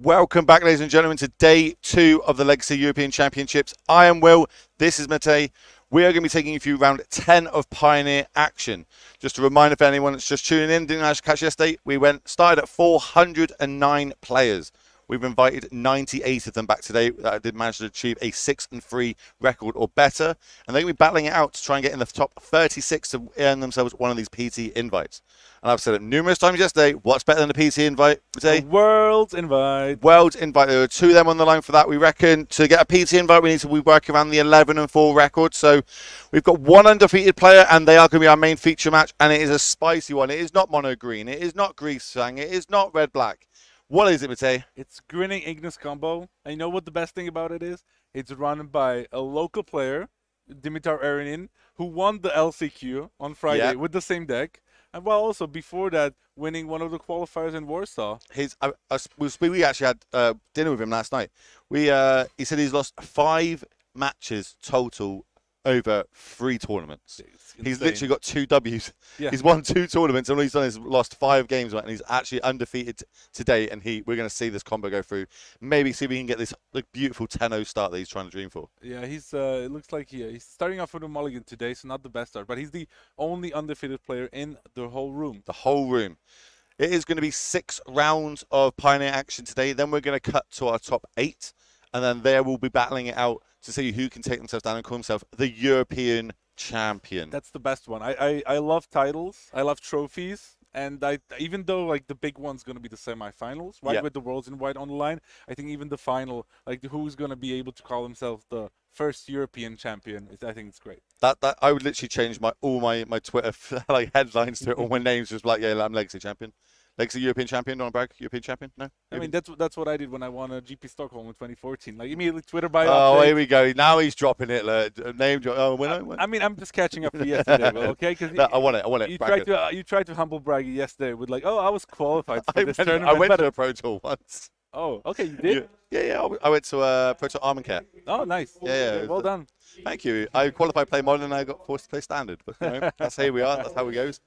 Welcome back, ladies and gentlemen, to day 2 of the Legacy European Championships. I am Will. This is Matej. We are going to be taking you through round 10 of Pioneer action. Just a reminder for anyone that's just tuning in, didn't actually catch yesterday, we started at 409 players. We've invited 98 of them back today that did manage to achieve a 6-3 record or better. And they're going to be battling it out to try and get in the top 36 to earn themselves one of these PT invites. And I've said it numerous times yesterday, what's better than a PT invite today? The World's Invite. World's Invite. There are 2 of them on the line for that. We reckon to get a PT invite, we need to be working around the 11-4 record. So we've got 1 undefeated player, and they are going to be our main feature match. And it is a spicy one. It is not mono green. It is not grease sang. It is not red black. What is it, Matej? It's Grinning Ignis combo. And you know what the best thing about it is? It's run by a local player, Dimitar Erinin, who won the LCQ on Friday with the same deck. And well, also before that, winning one of the qualifiers in Warsaw. We actually had dinner with him last night. He said he's lost 5 matches total over 3 tournaments. He's literally got 2 Ws. Yeah. He's won 2 tournaments, and all he's done is lost 5 games, right? And he's actually undefeated today. And we're going to see this combo go through. Maybe see if we can get this beautiful 10-0 start that he's trying to dream for. Yeah, it looks like he's starting off with a mulligan today, so not the best start. But he's the only undefeated player in the whole room. The whole room. It is going to be 6 rounds of Pioneer action today. Then we're going to cut to our top 8, and then there we'll be battling it out to see who can take themselves down and call himself the European champion. That's the best one. I love titles. I love trophies. And even though like the big one's going to be the semifinals, right, with the World's Invite on the line, I think even the final, like who's going to be able to call himself the first European champion, I think it's great. That I would literally change all my Twitter like headlines to it, all my names just like, yeah, I'm Legacy champion. Legacy European champion, don't brag, European champion? No? I mean, that's what I did when I won a GP Stockholm in 2014. Like, immediately Twitter bio. Oh, update. Here we go. Now he's dropping it. Name drop. Oh, I mean, I'm just catching up for yesterday, Will, okay? Cause no, I want it. You tried to humble brag yesterday with like, oh, I was qualified for this tournament. I went to a Pro Tour once. Oh, okay, you did? Yeah. I went to a Pro Tour Armor. Oh, nice. Yeah. Well done. Thank you. I qualified play modern and I got forced to play standard. But you know, that's how we are. That's how it goes.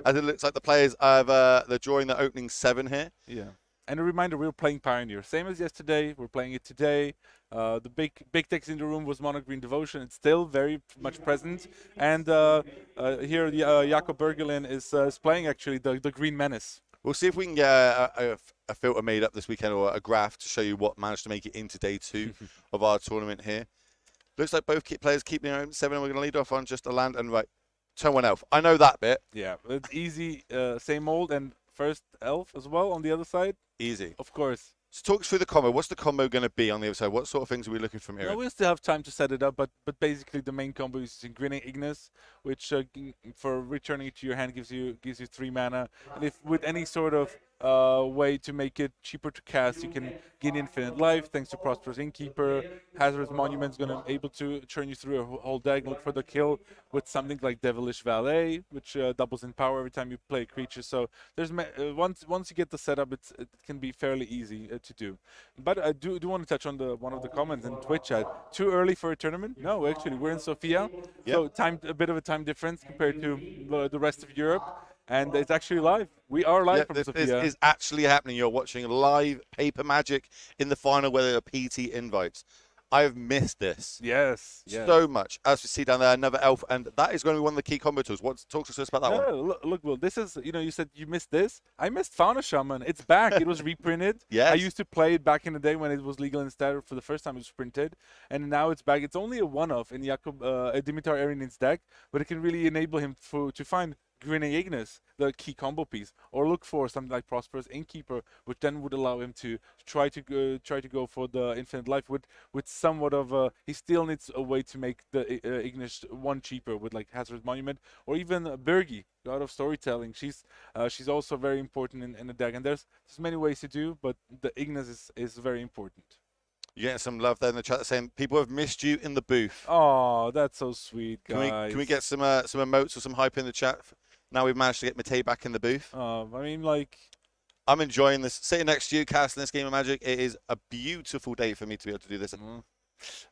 As it looks like the players they're drawing the opening 7 here. Yeah. And a reminder, we're playing Pioneer. Same as yesterday, we're playing it today. The big text in the room was Mono Green Devotion. It's still very much present. And here, Jakob Bergelin is playing actually the Green Menace. We'll see if we can get a filter made up this weekend or a graph to show you what managed to make it into day 2 of our tournament here. Looks like both players keep their own 7. We're going to lead off on just a land and right. Turn 1 elf. I know that bit. Yeah, it's easy, same old, and first elf as well on the other side. Easy. Of course. So talk us through the combo. What's the combo going to be on the other side? What sort of things are we looking from here? We still have time to set it up, but basically the main combo is Grinning Ignis, which for returning it to your hand gives you 3 mana. And if with any sort of way to make it cheaper to cast, you can gain infinite life thanks to Prosperous Innkeeper. Hazardous Monument is going to be able to churn you through a whole deck. Look for the kill with something like Devilish Valet, which doubles in power every time you play a creature. So there's once you get the setup, it can be fairly easy to do. But I do want to touch on one of the comments in Twitch chat. Too early for a tournament? No, actually we're in Sofia, so a bit of a time difference compared to the rest of Europe. And it's actually live. We are live from Sofia. This is actually happening. You're watching live Paper Magic in the final where there are PT invites. I've missed this. Yes. So much. As we see down there, another elf, and that is going to be one of the key combo tools. Talk to us about that one. Look, Will, this is, you said you missed this. I missed Fauna Shaman. It's back. It was reprinted. Yes. I used to play it back in the day when it was legal instead. For the first time it was printed, and now it's back. It's only a one-off in Dimitar Erinin's deck, but it can really enable him to find Grinning Ignis, the key combo piece, or look for something like Prosperous Innkeeper, which then would allow him to try to go for the infinite life with somewhat of he still needs a way to make the Ignis 1 cheaper with like Hazardous Monument, or even Birgi, God of Storytelling. She's also very important in the deck, and there's many ways to do, but the Ignis is very important. You're getting some love there in the chat saying people have missed you in the booth. Oh, that's so sweet, guys. Can we get some emotes or some hype in the chat? Now we've managed to get Matej back in the booth. I mean, like, I'm enjoying this. Sitting next to you, casting this game of Magic. It is a beautiful day for me to be able to do this.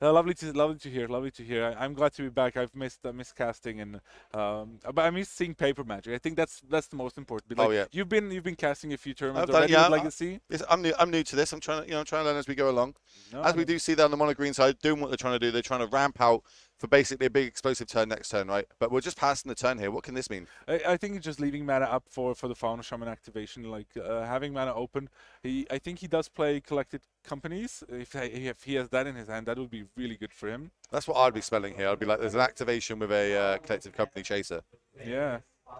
Lovely to hear. Lovely to hear. I'm glad to be back. I've missed casting and but I miss seeing paper magic. I think that's the most important. But, like, Oh yeah, you've been casting a few tournaments I've done, already yeah. with Legacy. I'm new to this. I'm trying to I'm trying to learn as we go along. No, As we do see that on the mono green side, doing what they're trying to do. They're trying to ramp out for basically a big explosive turn next turn, right? But we're just passing the turn here. What can this mean? I think it's just leaving mana up for the Fauna Shaman activation, like having mana open. I think he does play collected companies. If he has that in his hand, that would be really good for him. That's what I'd be spelling here. I'd be like, there's an activation with a collective company chaser. Yeah.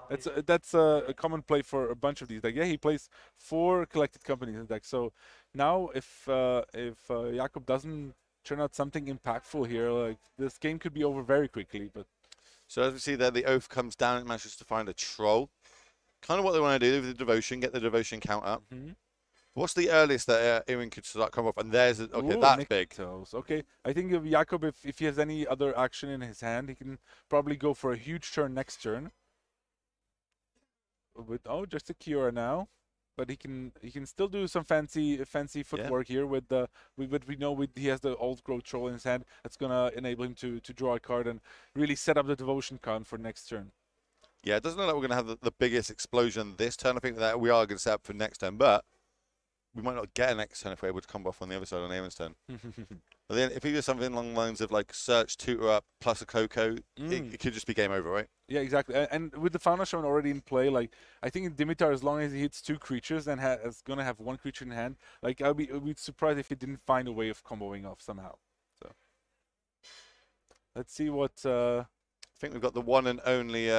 That's a common play for a bunch of these. Like, yeah, he plays 4 collected companies in the deck. So now if Jakob doesn't turn out something impactful here, like, this game could be over very quickly. But So as we see there, the oath comes down and manages to find a troll. Kind of what they want to do with the devotion, get the devotion count up. What's the earliest that Ewan could start come off? And there's okay, ooh, that's big. Okay, I think if Jakob, if he has any other action in his hand, he can probably go for a huge turn next turn. With just a Kiora now, but he can still do some fancy footwork here with what we know he has the old growth troll in his hand. That's gonna enable him to draw a card and really set up the devotion count for next turn. Yeah, it doesn't look like we're going to have the biggest explosion this turn. I think that we are going to set up for next turn, but we might not get a next turn if we're able to come off on the other side on Ewan's turn. But then if he does something along the lines of like search, tutor up, plus a Coco, it could just be game over, right? Yeah, exactly. And with the Fauna Shaman already in play, like, I think in Dimitar, as long as he hits 2 creatures and is going to have 1 creature in hand, like, I'd be surprised if he didn't find a way of comboing off somehow. So let's see what... I think we've got the one and only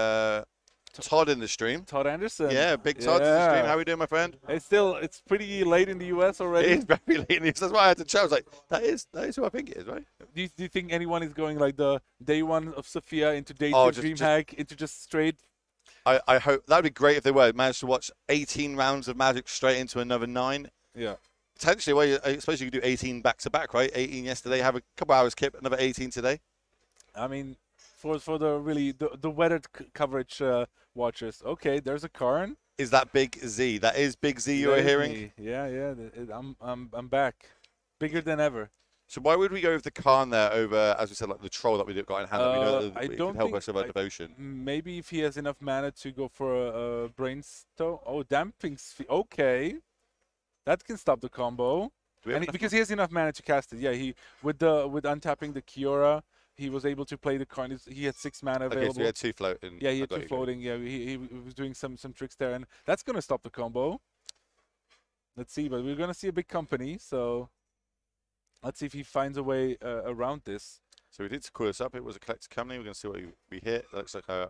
Todd in the stream. Todd Anderson. Yeah, big Todd in the stream. How are we doing, my friend? It's pretty late in the US already. It is very late in the US. That's why I had to chat. I was like, that is who I think it is, right? Do you think anyone is going like the day 1 of Sofia into day 2 DreamHack into just straight? I hope that would be great if they were managed to watch 18 rounds of Magic straight into another 9. Yeah. Potentially, well, I suppose you could do 18 back to back, right? 18 yesterday, have a couple hours kip, another 18 today. I mean, for the weathered coverage watchers. Okay, there's a Karn. Is that Big Z? That is Big Z you're hearing? Me. Yeah. I'm back, bigger than ever. So why would we go with the Karn there over, as we said, like the troll that we've got in hand? That we know that I don't can help think, us with our devotion. Maybe if he has enough mana to go for a Brainstorm. Oh, Damping Sphere. Okay, that can stop the combo. Because he has enough mana to cast it. Yeah, he with untapping the Kiora, he was able to play the Karn. He had 6 mana available. Okay, so he had 2 floating. Yeah, he had 2 floating. Yeah, he was doing some tricks there, and that's gonna stop the combo. Let's see, but we're gonna see a big company, so let's see if he finds a way around this. So we did to call this up. It was a collected company. We're gonna see what we hit. That looks like a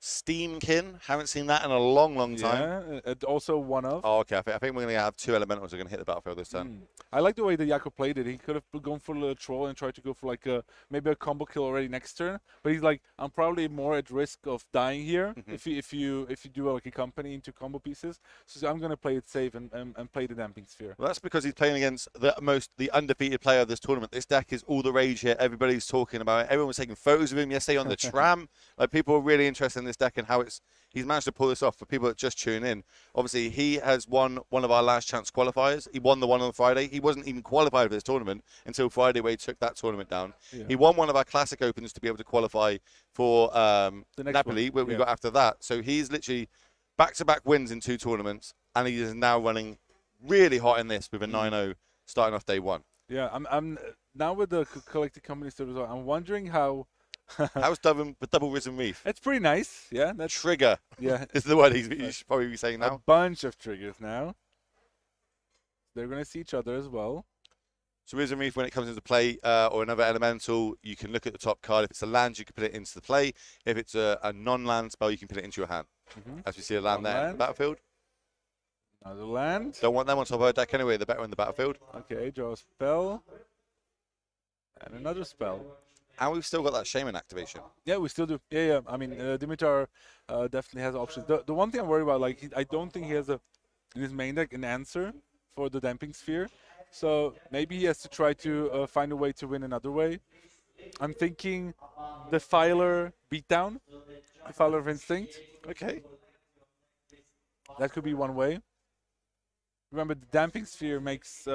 Steamkin. Haven't seen that in a long time. Yeah, also one of. Oh, okay. I think we're going to have 2 elementals that are going to hit the battlefield this turn. I like the way that Jakob played it. He could have gone for the troll and tried to go for like maybe a combo kill already next turn. But he's like, I'm probably more at risk of dying here if you do like a company into combo pieces. So I'm going to play it safe and play the Damping Sphere. Well, that's because he's playing against the undefeated player of this tournament. This deck is all the rage here. Everybody's talking about it. Everyone was taking photos of him yesterday on the tram. Like, people are really interested in this deck and how he's managed to pull this off. For people that just tune in, obviously he has won one of our last chance qualifiers. He won the one on Friday. He wasn't even qualified for this tournament until Friday, where he took that tournament down. Yeah. He won one of our classic opens to be able to qualify for Napoli, where we got after that. So he's literally back-to-back wins in 2 tournaments, and he is now running really hot in this with a 9-0 starting off day 1. Yeah, I'm now with the collected companies. I'm wondering how. How's double Risen Reef? It's pretty nice. Yeah, that's trigger. Yeah, is the word he should probably be saying now. A bunch of triggers now. They're going to see each other as well. So Risen Reef, when it comes into play, or another elemental, you can look at the top card. If it's a land, you can put it into the play. If it's a non-land spell, you can put it into your hand. As we see a land there in the battlefield. Another land. Don't want them on top of our deck anyway. They're better in the battlefield. Okay, draw a spell. And another spell. And we've still got that Shaman activation. Yeah, we still do. Yeah. I mean, Dimitar definitely has options. The one thing I'm worried about, like, I don't think he has in his main deck an answer for the Damping Sphere. So maybe he has to try to find a way to win another way. I'm thinking Defiler Beatdown, Defiler of Instinct. Okay. That could be one way. Remember, the Damping Sphere makes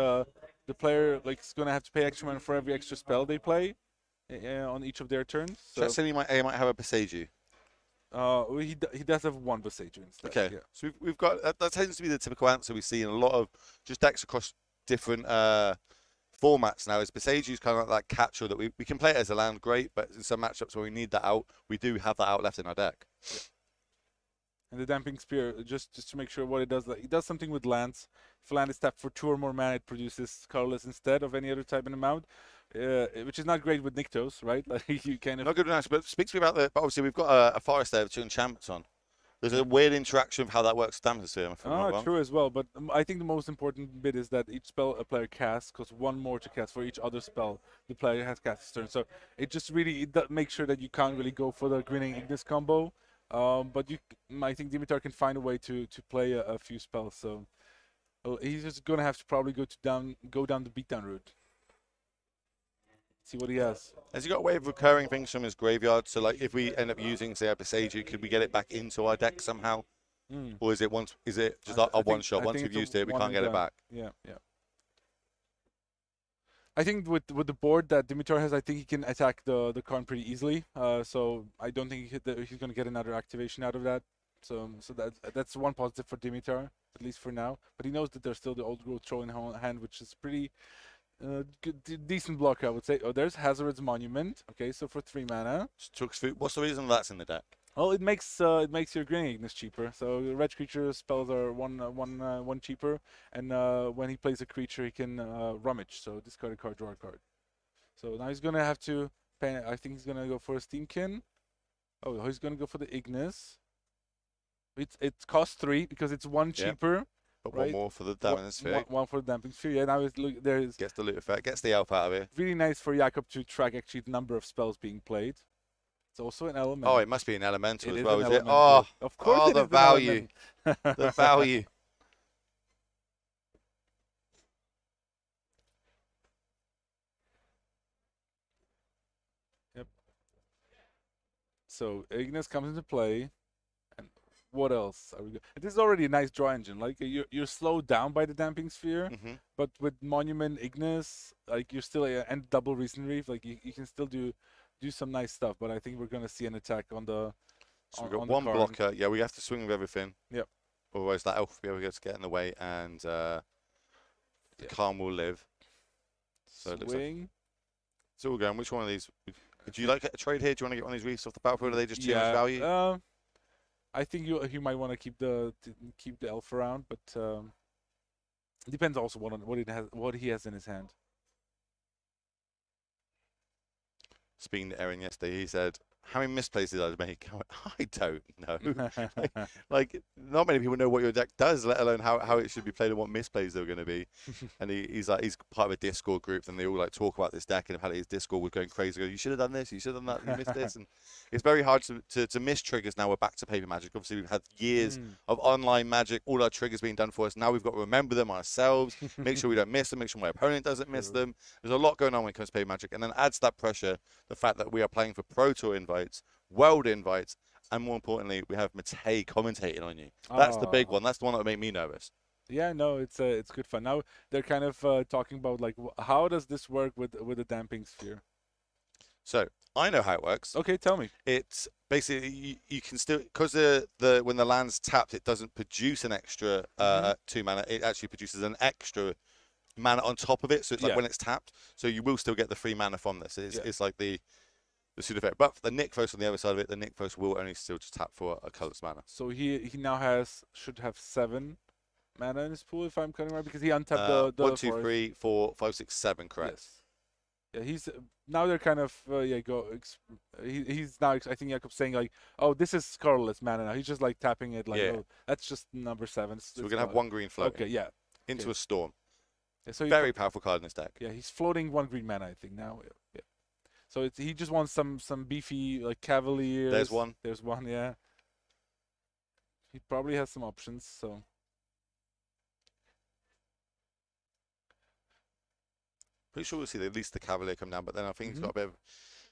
the player like is gonna have to pay extra mana for every extra spell they play on each of their turns. So Chat saying he might have a Beseju. he does have one Beseju instead. Okay, Yeah. so we've got that tends to be the typical answer we see in a lot of just decks across different formats now. Is Beseju's kind of like that catcher that we can play it as a land, great, but in some matchups where we need that out, we do have that out left in our deck. Yeah. And the Damping Spear, just to make sure what it does, like, it does something with lands. If land is tapped for 2 or more mana, it produces colorless instead of any other type in the amount, which is not great with Nykthos, right? Like you kind of Not good enough, but speak to me about the. But obviously, we've got a forest there with 2 enchantments on. There's a weird interaction of how that works with Damping Spear. If I'm not wrong. True as well. But I think the most important bit is that each spell a player casts costs 1 more to cast for each other spell the player has cast this turn. So it just really makes sure that you can't really go for the Grinning Ignis combo. But I think Dimitar can find a way to play a few spells. So he's just gonna have to probably go down the beatdown route. See what he has. Has he got a way of recurring things from his graveyard? So, like, if we end up using, say, a Beseju, could we get it back into our deck somehow? Or is it just a one shot? Once we've used it, we can't get it back. Yeah. I think with the board that Dimitar has, I think he can attack the Karn pretty easily. So I don't think he's going to get another activation out of that. So that's one positive for Dimitar, at least for now. But he knows that there's still the Old Growth Troll in hand, which is pretty good, decent block, I would say. Oh, there's Hazard's Monument. Okay, so for 3 mana. What's the reason that's in the deck? Well, it makes your Grinning Ignis cheaper. So red creature spells are one cheaper, and when he plays a creature, he can rummage. So discard a card, draw a card. So now he's gonna have to pay. I think he's gonna go for a Steamkin. Oh, he's gonna go for the Ignis. It costs 3 because it's 1 cheaper. But right? 1 more for the Damping Sphere. One for the Damping Sphere. Yeah, now there's gets the loot effect, gets the elf out of it. Really nice for Jakob to track actually the number of spells being played. It's also an element. Oh, it must be an elemental as well, is it? Oh, of course. Oh, the value. The value. Yep. So Ignis comes into play, and what else are we? This is already a nice draw engine. Like you're slowed down by the Damping Sphere, but with Monument, Ignis, like you're still and double Recent Reef, like you can still do some nice stuff. But I think we're gonna see an attack on the. So we've got 1 blocker. Yeah, we have to swing with everything. Yep. Otherwise, that elf will be able to get in the way, and the Karn will live. So it looks like it's all going. Which one of these? Do you like a trade here? Do you want to get one of these reefs off the battlefield? Are they just too much value? I think you might want to keep the elf around, but it depends also what he has in his hand. Speaking to Aaron yesterday, he said, "How many misplays did I make?" I don't know. like, not many people know what your deck does, let alone how it should be played and what misplays there are going to be. And he's part of a Discord group, and they all like talk about this deck, and apparently his Discord was going crazy. You should have done this, you should have done that, you missed this, and it's very hard to miss triggers. Now we're back to paper Magic. Obviously, we've had years of online Magic, all our triggers being done for us. Now we've got to remember them ourselves, make sure we don't miss them, make sure my opponent doesn't miss them. There's a lot going on when it comes to paper Magic, and then adds that pressure the fact that we are playing for Pro Tour invites, World invites, and more importantly, we have Matej commentating on you. That's the big one. That's the one that would make me nervous. Yeah, no, it's good fun. Now they're kind of talking about like how does this work with the Damping Sphere? So I know how it works. Okay, tell me. It's basically you can still, because when the land's tapped, it doesn't produce an extra 2 mana. It actually produces an extra mana on top of it. So it's like when it's tapped. So you will still get the 3 mana from this. It's like the pseudo effect. But for the Nykthos on the other side of it, the Nykthos will only still just tap for a colorless mana. So he now should have 7 mana in his pool, if I'm counting right, because he untapped the 1, 2, 3, 4, 5, 6, 7, correct? Yes. Yeah, he's now they're kind of he's now I think Jakob's saying like, oh, this is colorless mana now. He's just like tapping it like, oh, that's just number 7. So we're gonna have 1 green floating. Okay, yeah. Into a storm. Yeah, so very powerful card in this deck. Yeah, he's floating 1 green mana, I think now. Yeah. So he just wants some beefy like Cavaliers. There's one. There's one, yeah. He probably has some options, so. Pretty sure we'll see at least the Cavalier come down, but then I think he's got a bit of,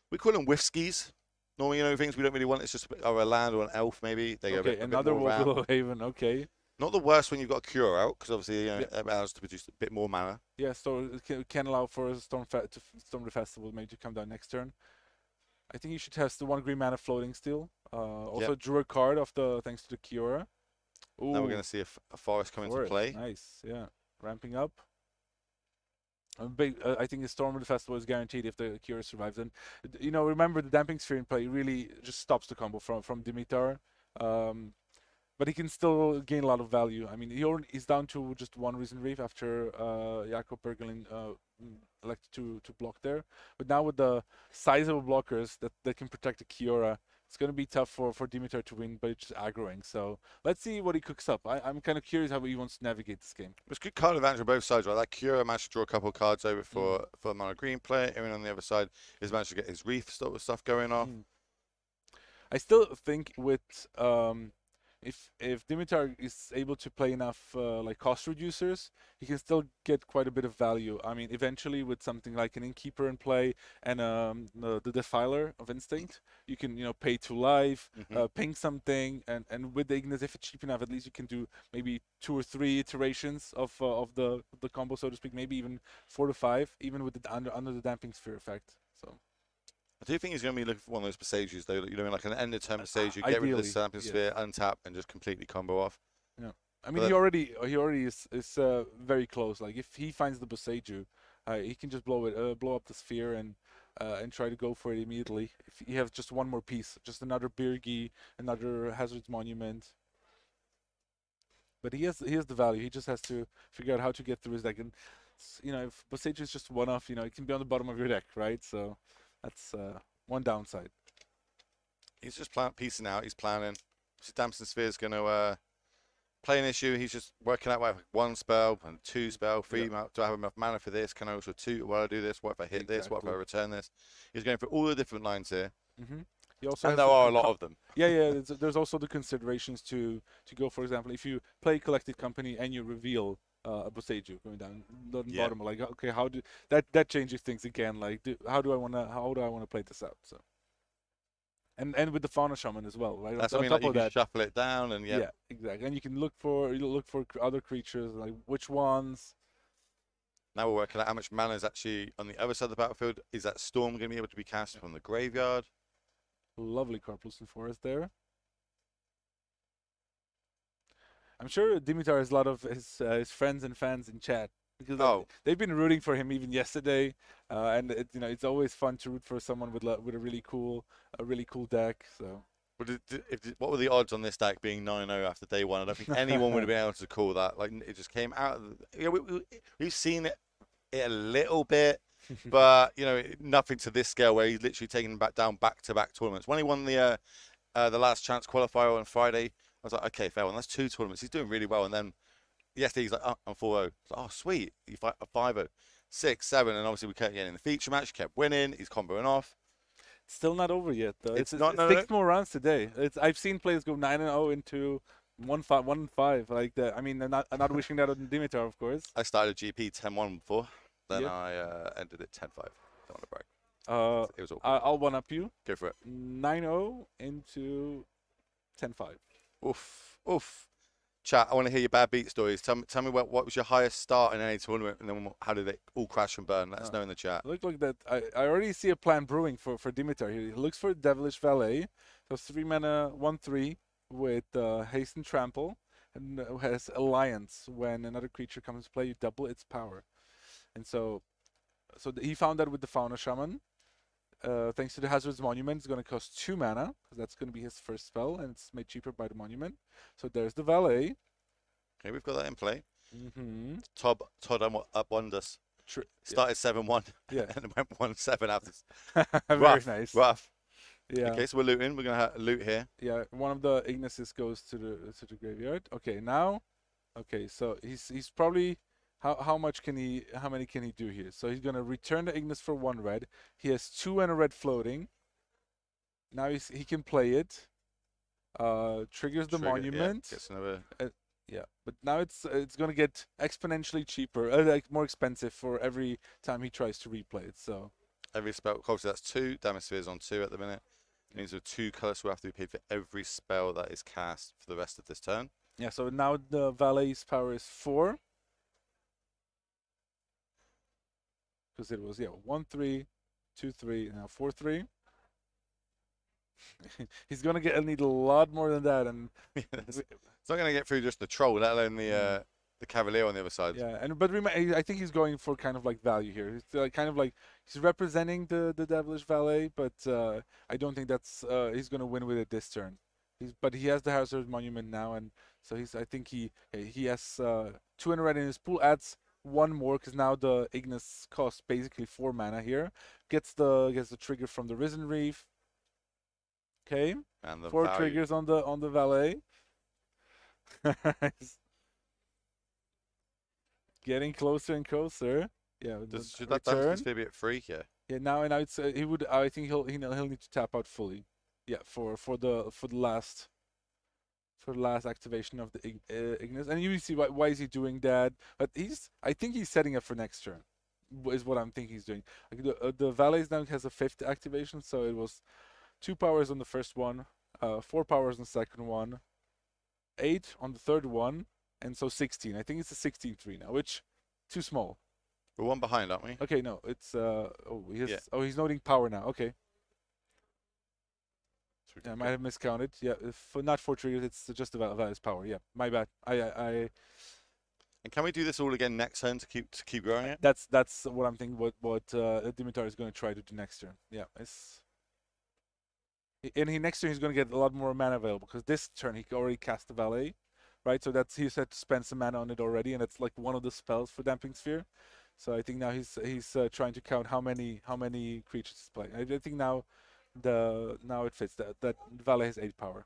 we call them whiskies. Normally, things we don't really want. It's just a land or an elf, maybe. They okay, another Wolf Haven, okay. Mm-hmm. Not the worst when you've got a cure out, because obviously it allows to produce a bit more mana. Yeah, so it can allow for a Storm the Festival maybe to come down next turn. I think you should test the 1 green mana floating still. Also drew a card of the thanks to the Kiora. Ooh, now we're going to see a forest come into play. Nice, yeah. Ramping up. I think the Storm of the Festival is guaranteed if the Kiora survives. And remember the Damping Sphere in play really just stops the combo from Dimitar. But he can still gain a lot of value. I mean, he's down to just 1 Risen Reef after Jakob Bergelin elected to block there. But now with the sizable blockers that can protect the Kiora, it's going to be tough for Dimitar to win, but it's just aggroing. So let's see what he cooks up. I'm kind of curious how he wants to navigate this game. It's good card advantage on both sides, right? That Kiora managed to draw a couple of cards over for a mono green player. Aaron on the other side has managed to get his Reef stuff going off. I still think with if Dimitar is able to play enough like cost reducers, he can still get quite a bit of value. I mean, eventually with something like an Innkeeper in play and the Defiler of Instinct, you can pay 2 life, ping something, and with the Ignis, if it's cheap enough, at least you can do maybe 2 or 3 iterations of the combo, so to speak, maybe even 4 to 5, even with the under the Damping Sphere effect. So. I do think he's going to be looking for one of those Passages, though. Like an end of turn Passage, get rid of the Damping Sphere, untap, and just completely combo off. Yeah, I mean, he already is very close. Like if he finds the Boseiju, he can just blow up the sphere and try to go for it immediately. If he has just 1 more piece, just another Birgi, another Hazard's Monument. But he has the value. He just has to figure out how to get through his deck. And if Boseiju is just 1-off, it can be on the bottom of your deck, right? So. That's one downside. He's just piecing out. He's planning. Damping Sphere is going to play an issue. He's just working out like 1 spell and 2 spell, 3. Do I have enough mana for this? Can I also 2? What do I do this? What if I hit this? What if I return this? He's going for all the different lines here. He also and there are a lot of them. Yeah. There's also the considerations to go. For example, if you play Collected Company and you reveal a Boseiju going down the bottom, like okay, how do that changes things again? Like, how do I wanna play this out? So, and with the Fauna Shaman as well, right? That's on top of that, shuffle it down and yeah, exactly. And you can look for other creatures, like which ones. Now we're working out how much mana is actually on the other side of the battlefield. Is that Storm going to be able to be cast from the graveyard? Lovely Carplucent Forest there. I'm sure Dimitar has a lot of his friends and fans in chat because they've been rooting for him even yesterday, and it's always fun to root for someone with a really cool deck. So, what were the odds on this deck being 9-0 after day 1? I don't think anyone would have been able to call that. Like it just came out. We've seen it a little bit, but nothing to this scale where he's literally taking down back-to-back tournaments. When he won the last chance qualifier on Friday, I was like, okay, fair one. That's 2 tournaments. He's doing really well. And then yesterday he's like, oh, I'm 4-0. Like, oh, sweet. You fight a 5-0, 6, 7, and obviously we kept getting in the feature match. He kept winning. He's comboing off. It's still not over yet, though. It's not. 6 more rounds today. I've seen players go 9-0 into 1-5 like that. I mean, I'm not wishing that on Dimitar, of course. I started GP 10-1 before. Then I ended it 10-5. Don't want to brag. It was awkward. I'll one-up you. Go for it. 9-0 into 10-5. Oof. Chat, I want to hear your bad beat stories. Tell me what was your highest start in any tournament, and then how did it all crash and burn? Let us know in the chat. Look that. I already see a plan brewing for Dimitar here. He looks for Devilish Valet. So 3 mana, 1/3 with haste and trample, and has Alliance. When another creature comes to play, you double its power. And so he found that with the Fauna Shaman. Thanks to the Hazard's Monument, it's going to cost 2 mana, because that's going to be his first spell, and it's made cheaper by the Monument. So there's the Valet. Okay, we've got that in play. Todd up wonders. Started 7-1, and it went 1-7 after. Very nice. Rough. Yeah. Okay, so we're looting. We're going to loot here. Yeah, one of the Ignises goes to the graveyard. Okay, now, so he's probably. How many can he do here? So he's gonna return the Ignis for 1 red. He has 2 and a red floating. Now he can play it. Triggers the Monument. Yeah, gets another. But now it's gonna get exponentially cheaper, like more expensive for every time he tries to replay it. So every spell, obviously that's 2. Damage Sphere is on 2 at the minute. It means there are 2 colors will have to be paid for every spell that is cast for the rest of this turn. Yeah, so now the valet's power is 4. Because it was, 1, 3, 2, 3, now 4, 3. He's going to need a lot more than that. And it's not going to get through just the troll, let alone the Cavalier on the other side. yeah, but I think he's going for kind of like value here. It's kind of like he's representing the Devilish Valet, but I don't think that's he's going to win with it this turn. But he has the Hazard Monument now, and so I think he has 2 in red in his pool, adds 1 more because now the Ignis costs basically 4 mana here. Gets the trigger from the Risen Reef. Okay, and the 4 value. triggers on the Valet. Getting closer and closer. Yeah. Should that Damping Sphere be at 3 here? Yeah. Now it's he would. I think he'll need to tap out fully. Yeah. For the last activation of the Ignis, and you see why is he doing that? But I think he's setting up for next turn. Is what I'm thinking he's doing. Like the Valets now has a 5th activation, so it was 2 powers on the first one, 4 powers on the second one, 8 on the third one. And so 16. I think it's a 16-3 now, which too small. We're 1 behind, aren't we? Okay, no, it's he's noting power now. Okay. So I might have miscounted. Yeah, not 4 triggers, it's just about Valet's power. Yeah, my bad. And can we do this all again next turn to keep growing it? That's what I'm thinking. What Dimitar is going to try to do next turn. Yeah, next turn he's going to get a lot more mana available because this turn he already cast the Valet. Right, so he's had to spend some mana on it already, and it's like one of the spells for Damping Sphere. So I think now he's trying to count how many creatures he's playing. I think now it fits that Valet has 8 power.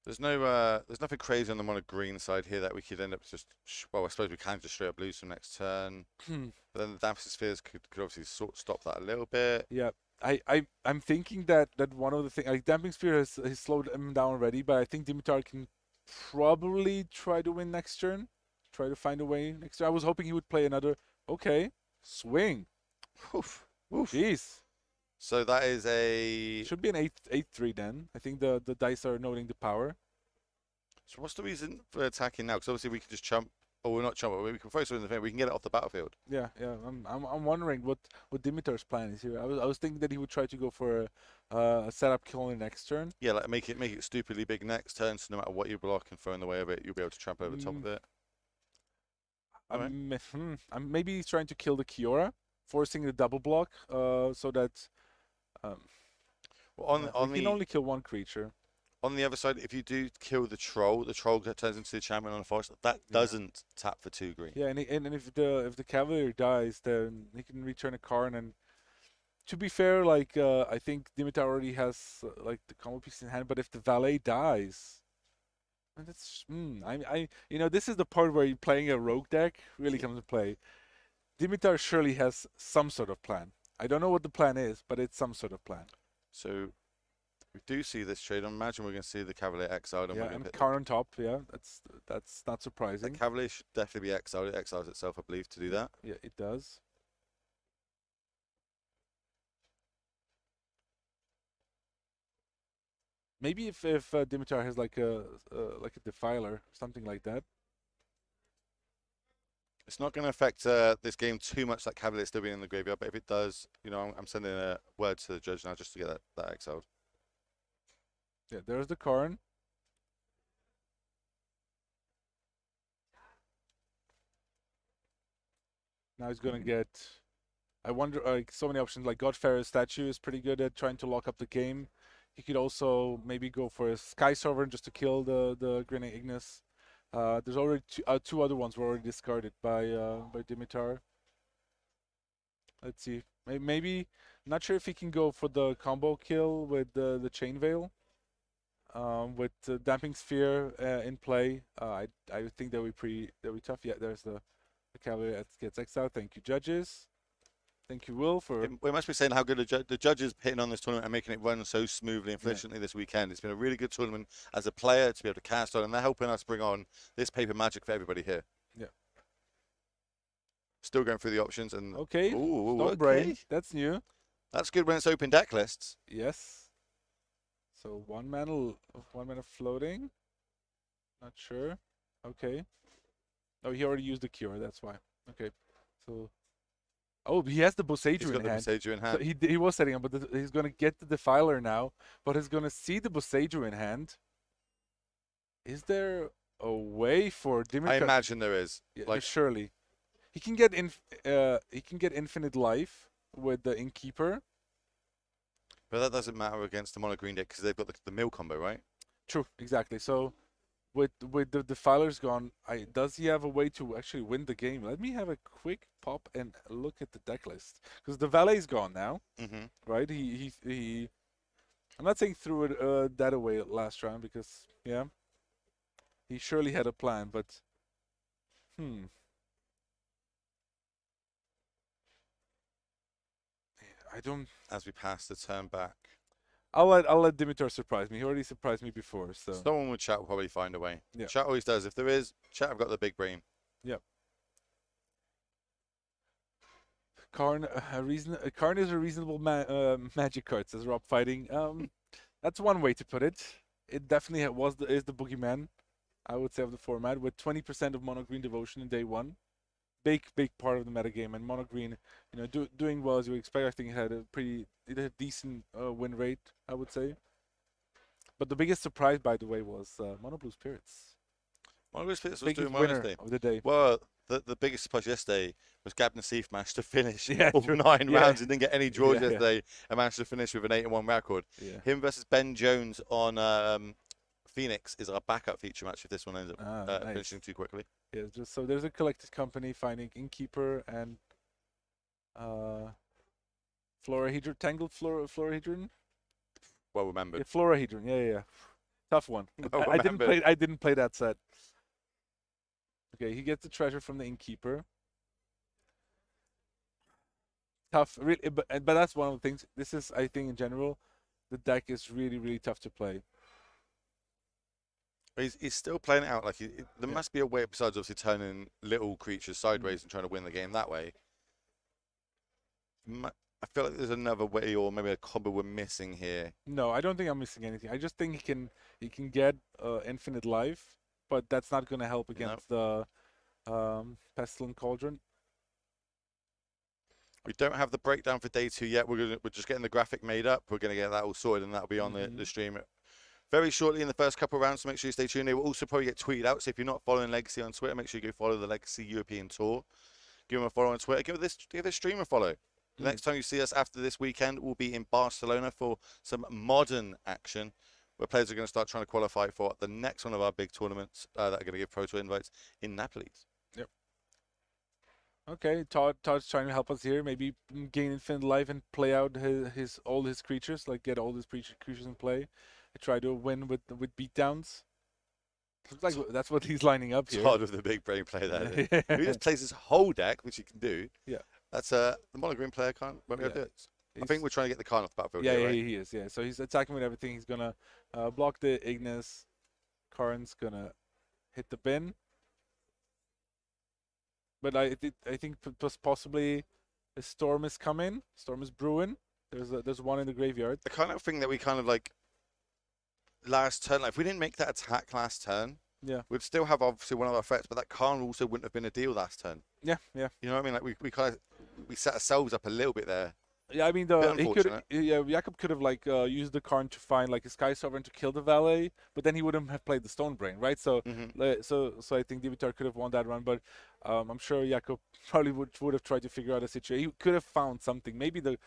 There's nothing crazy on the mono green side here that we could end up just. Well, I suppose we can just straight up lose from next turn. But then the Damping Spheres could obviously stop that a little bit. Yeah. I'm thinking that one of the things, like Damping Sphere has slowed him down already, but I think Dimitar can probably try to win next turn, try to find a way next turn. I was hoping he would play another. Okay, swing. Oof. Jeez. So that is should be an 8-3 then. I think the dice are noting the power. So what's the reason for attacking now? Because obviously we could just chump. Or we're not chump, but we can focus on the thing. We can get it off the battlefield. Yeah. I'm wondering what Dimitar's plan is here. I was thinking that he would try to go for a setup kill on the next turn. Yeah, like make it stupidly big next turn, so no matter what you block and throw in the way of it, you'll be able to tramp over the top of it. Maybe he's trying to kill the Kiora, forcing the double block, so that well, he can only kill 1 creature. On the other side, if you do kill the troll turns into the champion on the forest. That doesn't tap for 2 green. Yeah, and if the Cavalier dies, then he can return a Karn. And to be fair, like I think Dimitar already has like the combo piece in hand. But if the Valet dies, that's this is the part where playing a rogue deck really comes into play. Dimitar surely has some sort of plan. I don't know what the plan is, but it's some sort of plan. So. We do see this trade. I imagine we're going to see the Cavalier exiled. And Karn on top. Yeah, that's not surprising. The Cavalier should definitely be exiled. It exiles itself, I believe, to do that. Yeah, it does. Maybe if Dimitar has like a Defiler, something like that. It's not going to affect this game too much, that Cavalier still being in the graveyard. But if it does, I'm sending a word to the judge now just to get that exiled. Yeah, there's the Karn. Now he's gonna get. I wonder, like so many options. Like Godfarer's statue is pretty good at trying to lock up the game. He could also maybe go for a Sky Sovereign just to kill the Grinning Ignis. There's already 2 other ones were already discarded by Dimitar. Let's see. Maybe not sure if he can go for the combo kill with the Chain Veil. With the Damping Sphere in play, I think that would be tough. Yeah, there's the Cavalier that gets exiled. Thank you, judges. Thank you, Will, for. We must be saying how good the judges hitting on this tournament and making it run so smoothly and efficiently this weekend. It's been a really good tournament as a player to be able to cast on, and they're helping us bring on this paper magic for everybody here. Yeah. Still going through the options and. Okay. Ooh, Stonebrain. That's new. That's good when it's open deck lists. Yes. So one mana floating. Not sure. Okay. Oh, he already used the cure. That's why. Okay. So. Oh, he has the Boseiju He's got in the hand. Boseiju in hand. So he was setting up, but he's gonna get the Defiler now. But he's gonna see the Boseiju in hand. Is there a way for Dimitar? I imagine there is. Yeah, Like surely. He can get infinite life with the Innkeeper. but that doesn't matter against the mono green deck because they've got the mill combo, right? True, exactly. So with the Defiler's gone, does he have a way to actually win the game? Let me have a quick pop and look at the deck list because the Valet's gone now, right? He I'm not saying threw it that away last round because yeah, he surely had a plan, but I don't. As we pass the turn back. I'll let Dimitar surprise me. He already surprised me before, so. Someone with chat will probably find a way. Yeah. Chat always does. If there is, chat have got the big brain. Yep. Karn, Karn is a reasonable magic card, says Rob Fighting. That's one way to put it. It definitely is the boogeyman, I would say, of the format, with 20% of mono green devotion in day one. Big part of the metagame, and mono green, doing well as you expect. I think it had a decent win rate, I would say. But the biggest surprise, by the way, was Mono Blue Spirits. Mono Blue Spirits was Biggest doing well winner yesterday. of the day. Well, the biggest surprise yesterday was Gab Nassif managed to finish all true. 9 rounds and didn't get any draws Yeah. yesterday and managed to finish with an 8-1 record. Yeah. Him versus Ben Jones on Phoenix is our backup feature match if this one ends up Nice. finishing too quickly. Yeah, so there's a collected company finding Innkeeper and Florahedron, Tangled Florahedron. Well remembered. Yeah, Florahedron. Yeah. Tough one. Well I didn't remembered. play that set. Okay, he gets the treasure from the Innkeeper. Tough, really, but that's one of the things. This is, I think, in general, the deck is really tough to play. He's still playing it out like there must be a way besides obviously turning little creatures sideways and trying to win the game that way. I feel like there's another way or maybe a combo we're missing here. No, I don't think I'm missing anything. I just think he can get infinite life, but that's not going to help against the Pestilent Cauldron. We don't have the breakdown for day 2 yet. We're just getting the graphic made up. We're going to get that all sorted and that'll be on the stream very shortly in the first couple of rounds, so make sure you stay tuned. They will also probably get tweeted out, so if you're not following Legacy on Twitter, make sure you go follow the Legacy European Tour. Give them a follow on Twitter. Give this stream a follow. The next time you see us after this weekend, we'll be in Barcelona for some modern action, where players are going to start trying to qualify for the next one of our big tournaments that are going to give Pro Tour invites in Napoli. Yep. Okay, Todd's trying to help us here. Maybe gain infinite life and play out all his creatures, like get all his creatures in play. Try to win with beatdowns. Looks like that's what he's lining up here. Todd with the big brain play there. He just plays his whole deck, which he can do. Yeah. That's the mono green player can't won't be able to do it. I think we're trying to get the card off the battlefield. Yeah, here, right? he is. Yeah, so he's attacking with everything. He's gonna block the Ignis. Karn's gonna hit the bin. But I think possibly a storm is coming. Storm is brewing. There's one in the graveyard. The kind of thing that we kind of like last turn, like if we didn't make that attack last turn, we'd still have obviously one of our threats, but that Karn also wouldn't have been a deal last turn. Yeah. You know what I mean? Like we kind of set ourselves up a little bit there. Yeah, I mean Jakob could have like used the Karn to find like a Sky Sovereign to kill the Valet, but then he wouldn't have played the Stone Brain, right? So so I think Dimitar could have won that run, but I'm sure Jakob probably would have tried to figure out a situation. He could have found something, maybe the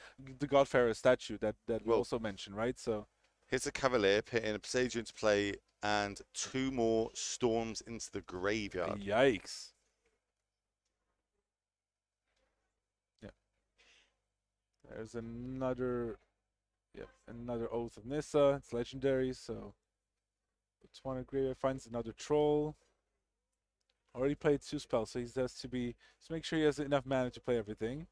Godfarer statue that we also mentioned, right? So. Here's a Cavalier putting a Boseiju into play and 2 more Storms into the graveyard. Yikes. Yeah. There's another Oath of Nissa. It's legendary, so puts one in graveyard, finds another troll. Already played 2 spells, so he has to make sure he has enough mana to play everything.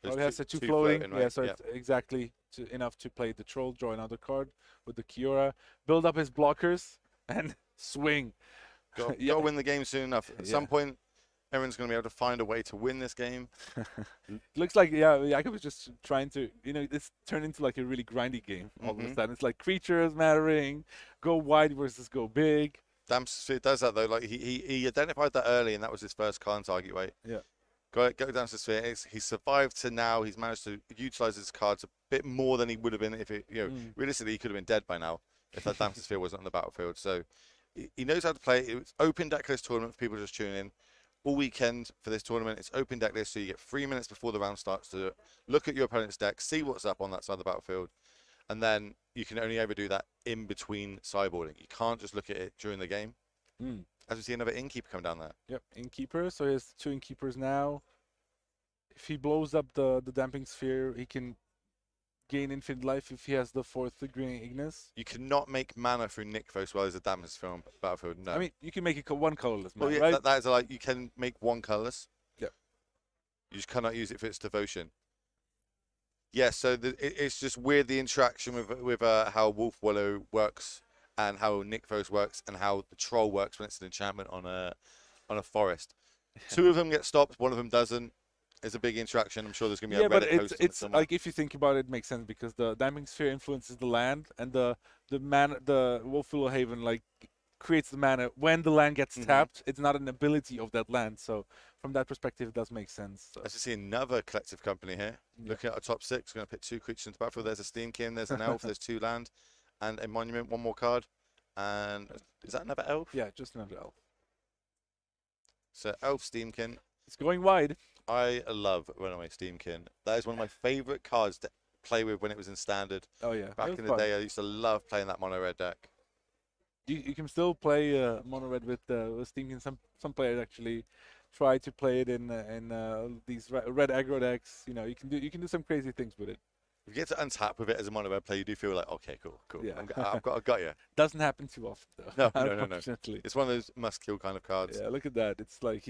Probably has the 2 floating, right? Yeah, so it's exactly enough to play the troll, draw another card with the Kiora, build up his blockers, and swing. Got to win the game soon enough. At some point, Everyone's going to be able to find a way to win this game. Looks like, yeah, Jakob was just trying to, it's turned into like a really grindy game all of a sudden. It's like creatures mattering, go wide versus go big. Damsphere does that though. Like he identified that early, and that was his first card target weight. Yeah. Go Damsphere. He's survived to now. He's managed to utilize his cards a bit more than he would have been if it, realistically, he could have been dead by now if that Damsphere wasn't on the battlefield. So he knows how to play. It's open deck list tournament for people just tuning in. All weekend for this tournament, it's open deck list, so you get 3 minutes before the round starts to look at your opponent's deck, see what's up on that side of the battlefield, and then you can only ever do that in between sideboarding. You can't just look at it during the game. As we see another Innkeeper come down there. Yep, Innkeeper. So he has 2 Innkeepers now. If he blows up the Damping Sphere, he can gain infinite life if he has the 4th Green Ignis. You cannot make mana through Nykthos while there's a Damping Sphere on battlefield. No. I mean, you can make it one colorless mana, well, yeah, right? that is like, you can make one colorless. Yeah. You just cannot use it for its devotion. Yeah, so it's just weird, the interaction with how Wolf Willow works and how Nykthos works and how the Troll works when it's an enchantment on a forest. 2 of them get stopped, 1 of them doesn't. It's a big interaction. I'm sure there's going to be a Reddit post. It's like, if you think about it, it makes sense because the Damping Sphere influences the land, and the Wolf Willow Haven like creates the mana when the land gets tapped. It's not an ability of that land, so from that perspective, it does make sense. So. Let's just see another collective company here. Yeah. Looking at our top 6, we're going to pick 2 creatures into the battlefield. There's a Steamkin, there's an Elf, there's 2 land, and a Monument. 1 more card, and is that another Elf? Yeah, just another Elf. So Elf Steamkin. It's going wide. I love Runaway Steamkin. That is one of my favourite cards to play with when it was in Standard. Oh yeah, back in the day, I used to love playing that mono red deck. You can still play mono red with Steamkin. Some players actually try to play it in these red aggro decks. You can do some crazy things with it. If you get to untap with it as a mono red player, you do feel like, okay, cool. Yeah. I've got you. Doesn't happen too often though. No. It's one of those must-kill kind of cards. Yeah, look at that. It's like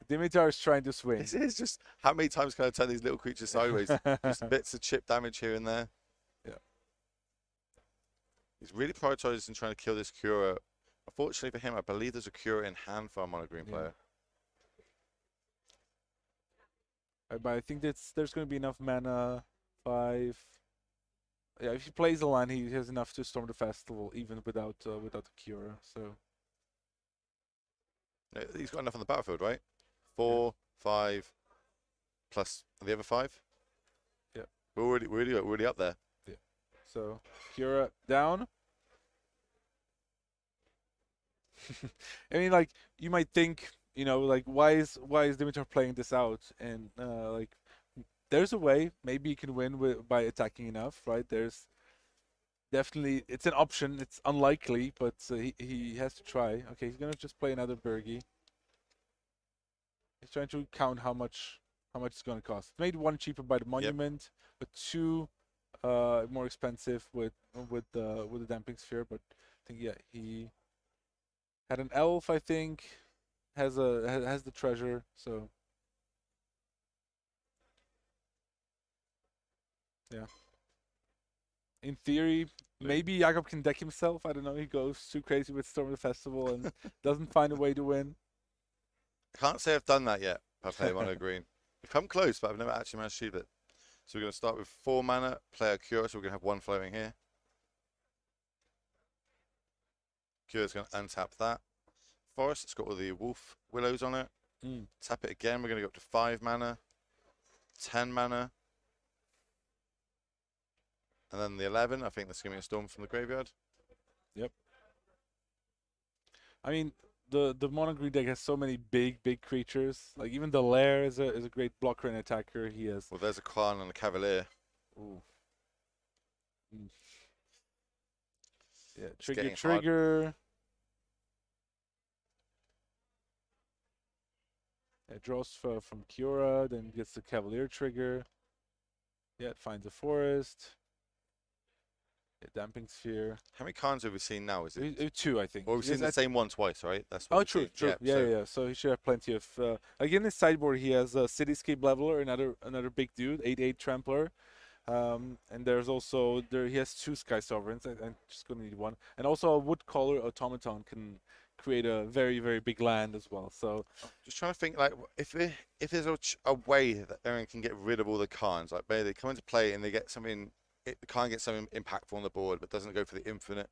Dimitar is trying to swing. It's just, how many times can I turn these little creatures sideways? Just bits of chip damage here and there. Yeah. He's really prioritizing trying to kill this Cura. Unfortunately for him, I believe there's a Cura in hand for a mono green player. But I think there's going to be enough mana. 5. Yeah, if he plays the line, he has enough to storm the festival even without the Cura. So he's got enough on the battlefield, right? 4, 5, plus the other 5. Yeah, we're already up there. Yeah. So Cura down. I mean, like, you might think, like, why is Dimitar playing this out? And like, there's a way. Maybe you can win by attacking enough, right? There's definitely, it's an option. It's unlikely, but he has to try. Okay, he's gonna just play another Bergie. He's trying to count how much it's gonna cost. Made 1 cheaper by the Monument, but 2 more expensive with the Damping Sphere. But I think he had an Elf. I think has the treasure. So. Yeah. In theory, maybe Jakob can deck himself. I don't know. He goes too crazy with Storm of the Festival and doesn't find a way to win. I can't say I've done that yet. I play mono green. I've come close, but I've never actually managed to achieve it. So we're going to start with 4 mana, play a Cura, so we're going to have 1 floating here. Cura's going to untap that. Forest, it's got all the Wolf Willows on it. Tap it again. We're going to go up to 5 mana, 10 mana. And then the 11, I think that's going to be a Storm from the graveyard. Yep. I mean, the mono green deck has so many big creatures. Like, even the Lair is a great blocker and attacker. He has. Well, there's a Clan and a Cavalier. Ooh. Yeah, trigger. It draws from Cura, then gets the Cavalier trigger. Yeah, it finds a forest. Yeah, Damping Sphere. How many cards have we seen now? Is it 2, I think. Well, we've seen the same one twice, right? That's what true. Yeah, yeah. So he should have plenty of. Again, his sideboard, he has a Cityscape Leveler, another big dude, 8/8 Trampler, and there's also he has 2 Sky Sovereigns. I'm just gonna need 1, and also a Woodcaller Automaton create a very, very big land as well. So just trying to think, like, if there's a way that Aaron can get rid of all the Khans, like maybe they come into play and they get something, the Khan gets something impactful on the board, but doesn't go for the infinite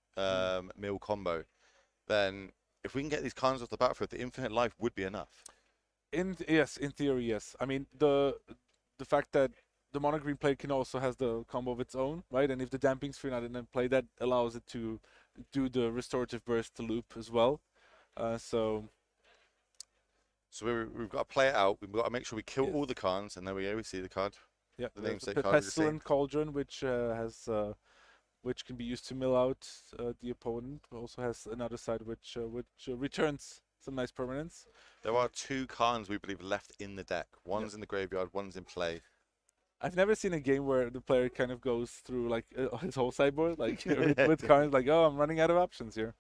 mill combo, then if we can get these Khans off the battlefield, the infinite life would be enough. Yes, in theory, yes. I mean, the fact that the mono green player can also has the combo of its own, right? And if the damping sphere not in play, that allows it to do the restorative burst to loop as well. So we've got to play it out. We've got to make sure we kill all the Khans, and there we go. We see the card. Yeah, the namesake the card. Pestilent Cauldron, which has which can be used to mill out the opponent. Also has another side which returns some nice permanents. There are 2 Khans we believe left in the deck. One's in the graveyard, one's in play. I've never seen a game where the player kind of goes through like his whole sideboard, like with cards, like, oh, I'm running out of options here.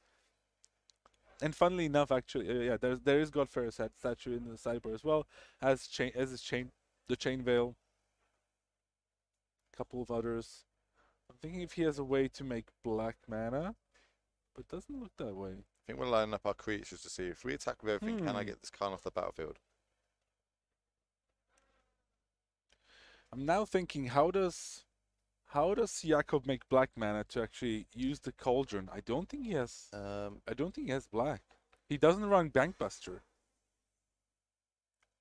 And funnily enough, actually, yeah, there is Godfarer's statue in the sideboard as well, as the Chain Veil, a couple of others. I'm thinking if he has a way to make black mana, but it doesn't look that way. I think we're lining up our creatures to see if we attack with everything, can I get this Khan off the battlefield? I'm now thinking, how does Jakob make black mana to actually use the Cauldron? I don't think he has. I don't think he has black. He doesn't run Bankbuster.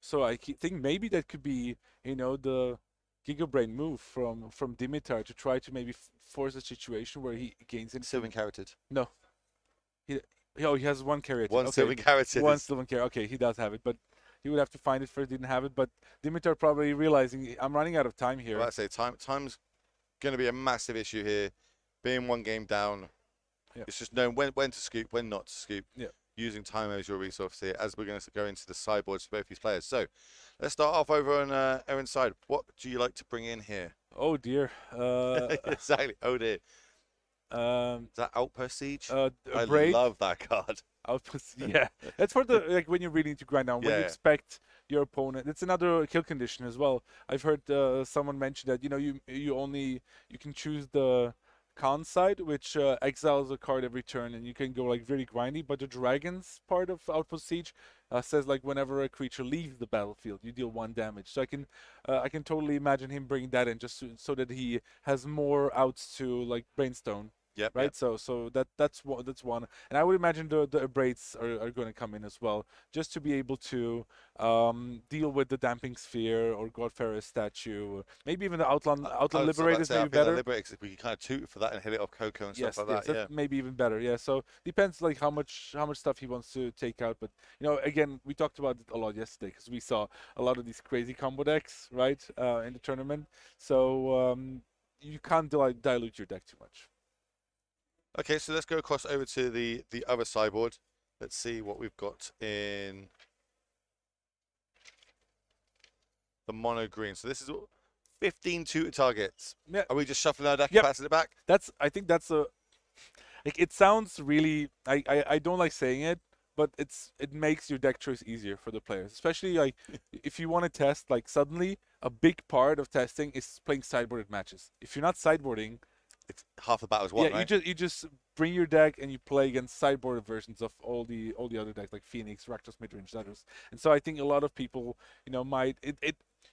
So I think maybe that could be, you know, the Gigabrain move from Dimitar to try to maybe force a situation where he gains it. Sylvan Carroted. No. He has one Carrot. One Sylvan Carroted. One Sylvan Carrot. Okay, he does have it, but he would have to find it first. Didn't have it, but Dimitar probably realizing I'm running out of time here. Well, I'd say time's going to be a massive issue here. Being 1 game down, it's just knowing when to scoop, when not to scoop. Yeah. Using time as your resource here, as we're going to go into the sideboards for both these players. So let's start off over on Aaron's side. What do you like to bring in here? Oh dear. Exactly. Oh dear. Is that Outpost Siege? I love that card. Outpost, yeah. That's for the like when you're really need to grind down. When you expect your opponent. It's another kill condition as well. I've heard someone mention that you can choose the Khan side, which exiles a card every turn, and you can go like really grindy. But the dragons part of Outpost Siege says like whenever a creature leaves the battlefield, you deal 1 damage. So I can totally imagine him bringing that in just so that he has more outs to like Brainstone. Yep. Right. Yep. So that's one, and I would imagine the Abrades are going to come in as well, just to be able to deal with the Damping Sphere or Godfarer's statue, maybe even the Outland Liberators maybe better. Liberators, we can kind of toot for that and hit it off Coco and stuff like that. Yeah, maybe even better. Yeah. So depends like how much stuff he wants to take out, but again, we talked about it a lot yesterday because we saw a lot of these crazy combo decks, right, in the tournament. So you can't dilute your deck too much. Okay, so let's go across over to the other sideboard. Let's see what we've got in the mono green. So this is 15 tutor targets. Yeah. Are we just shuffling our deck and passing it back? I think that's like, it sounds really, I don't like saying it, but it makes your deck choice easier for the players, especially like if you want to test, like suddenly a big part of testing is playing sideboarded matches. If you're not sideboarding, it's half the battle's won, right? you just bring your deck and you play against sideboarded versions of all the other decks like Phoenix, Rakdos, Midrange, others. And so I think a lot of people, might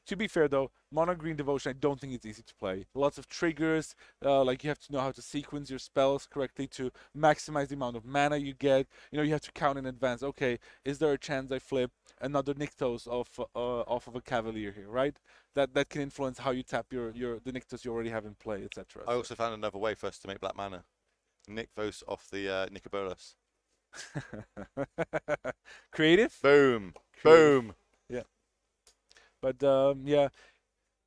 to be fair though, mono green devotion, I don't think it's easy to play. Lots of triggers, like you have to know how to sequence your spells correctly to maximize the amount of mana you get. You have to count in advance. Okay, is there a chance I flip another Nykthos off of a Cavalier here, right? That can influence how you tap the Nykthos you already have in play, etc. I also found another way for us to make black mana. Nykthos off the Nicobolas. Creative? Boom. Creative. Boom. Yeah. But yeah,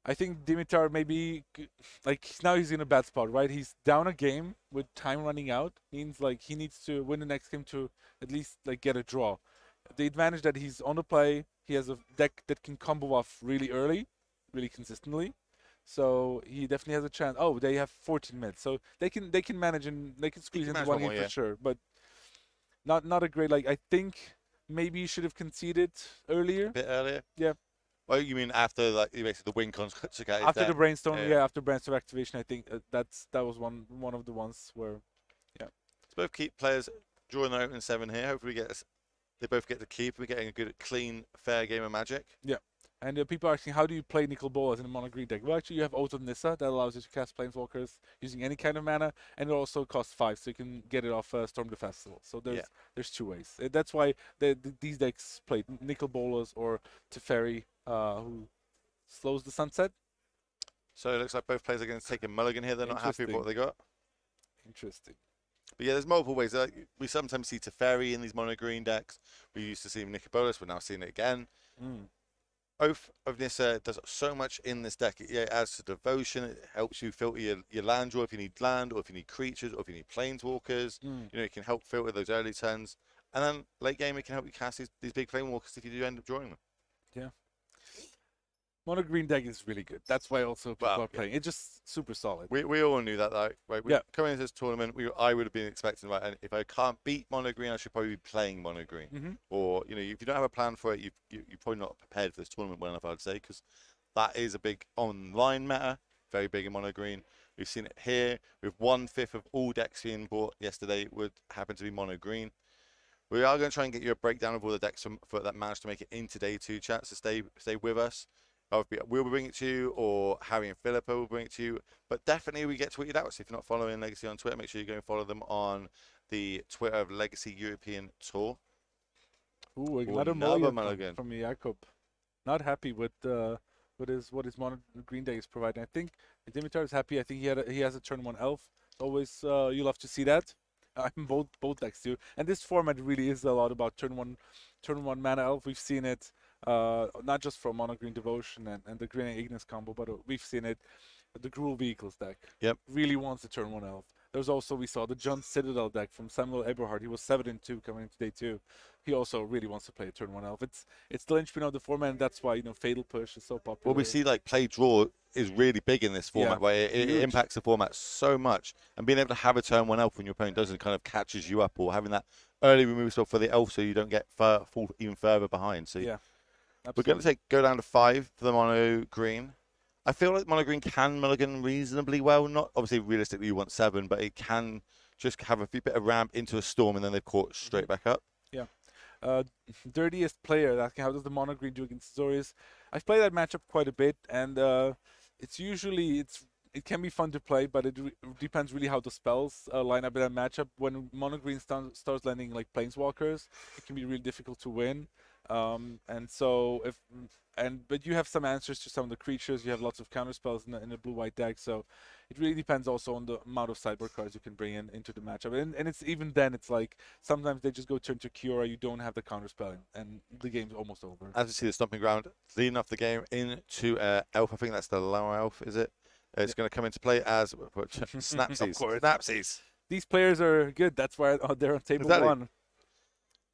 I think Dimitar maybe like now he's in a bad spot, right? He's down a game with time running out. Means like he needs to win the next game to at least like get a draw. The advantage that he's on the play, he has a deck that can combo off really early, really consistently. So he definitely has a chance. Oh, they have 14 minutes, so they can manage and they can squeeze into one game for sure. But not a great I think maybe you should have conceded earlier. A bit earlier. Yeah. Well, you mean after basically the win cons took out after the Brainstorm? Yeah, after Brainstorm activation, I think that was one of the ones where, yeah. So both key players drawing their opening 7 here. Hopefully they both get to keep. We're getting a good, clean, fair game of Magic. Yeah. And people are asking, how do you play Nicol Bolas in a mono green deck? Well, actually, you have Oath of Nissa that allows you to cast Planeswalkers using any kind of mana, and it also costs 5, so you can get it off Storm the Festival. So there's 2 ways. That's why these decks played Nicol Bolas or Teferi, who slows the sunset. So it looks like both players are going to take a mulligan here. They're not happy with what they got. Interesting. But yeah, there's multiple ways. We sometimes see Teferi in these mono green decks. We used to see Nicol Bolas. We're now seeing it again. Oath of Nissa does so much in this deck. It adds to devotion. It helps you filter your land draw if you need land, or if you need creatures, or if you need planeswalkers. You know, it can help filter those early turns. And then late game, it can help you cast these big planeswalkers if you do end up drawing them. Yeah. Mono green deck is really good. That's why also people are playing. It's just super solid. We all knew that, though, right? Coming into this tournament, I would have been expecting, right, and if I can't beat mono green, I should probably be playing mono green. Or, you know, if you don't have a plan for it, you're probably not prepared for this tournament well enough, I'd say, because that is a big online meta, very big in mono green. We've seen it here with 1/5 of all decks being bought yesterday would happen to be mono green. We are going to try and get you a breakdown of all the decks that managed to make it into day 2, chat, so stay with us. We'll bring it to you, or Harry and Filipa will bring it to you. But definitely we get tweeted out. So if you're not following Legacy on Twitter, make sure you go and follow them on the Twitter of Legacy European Tour. Ooh, another mulligan from Jakob. Not happy with what his mono green deck is providing. I think Dimitar is happy. I think he has a turn 1 elf. Always you love to see that. I'm both decks too. And this format really is a lot about turn one mana elf. We've seen it. Not just from Mono Green Devotion and the Green and Ignis combo, but we've seen it. The Gruul Vehicles deck really wants to turn 1 elf. There's also, we saw the John Citadel deck from Samuel Eberhard. He was 7-2 coming into day 2. He also really wants to play a turn 1 elf. It's the linchpin of the format, and that's why, you know, Fatal Push is so popular. Well, we see like play draw is really big in this format, where it impacts the format so much, and being able to have a turn 1 elf when your opponent doesn't kind of catches you up, or having that early remove spell for the elf so you don't get fall even further behind. So we're going to go down to 5 for the mono green. I feel like mono green can mulligan reasonably well. Not obviously realistically you want 7, but it can just have a bit of ramp into a storm and then they've caught straight back up. Yeah. Dirtiest player asking how does the mono green do against Zorius? I've played that matchup quite a bit, and it can be fun to play, but it depends really how the spells line up in that matchup. When mono green starts landing like planeswalkers, it can be really difficult to win. But you have some answers to some of the creatures. You have lots of counter spells in the blue-white deck, so it really depends also on the amount of sideboard cards you can bring into the matchup. And it's even then, it's like sometimes they just go turn to Kiora, you don't have the counter spell, and the game's almost over. As you see the stomping ground leading off the game into elf. I think that's the lower elf, is it? It's going to come into play as Snapsies. Of course. Snapsies. These players are good. That's why they're on table Exactly. 1.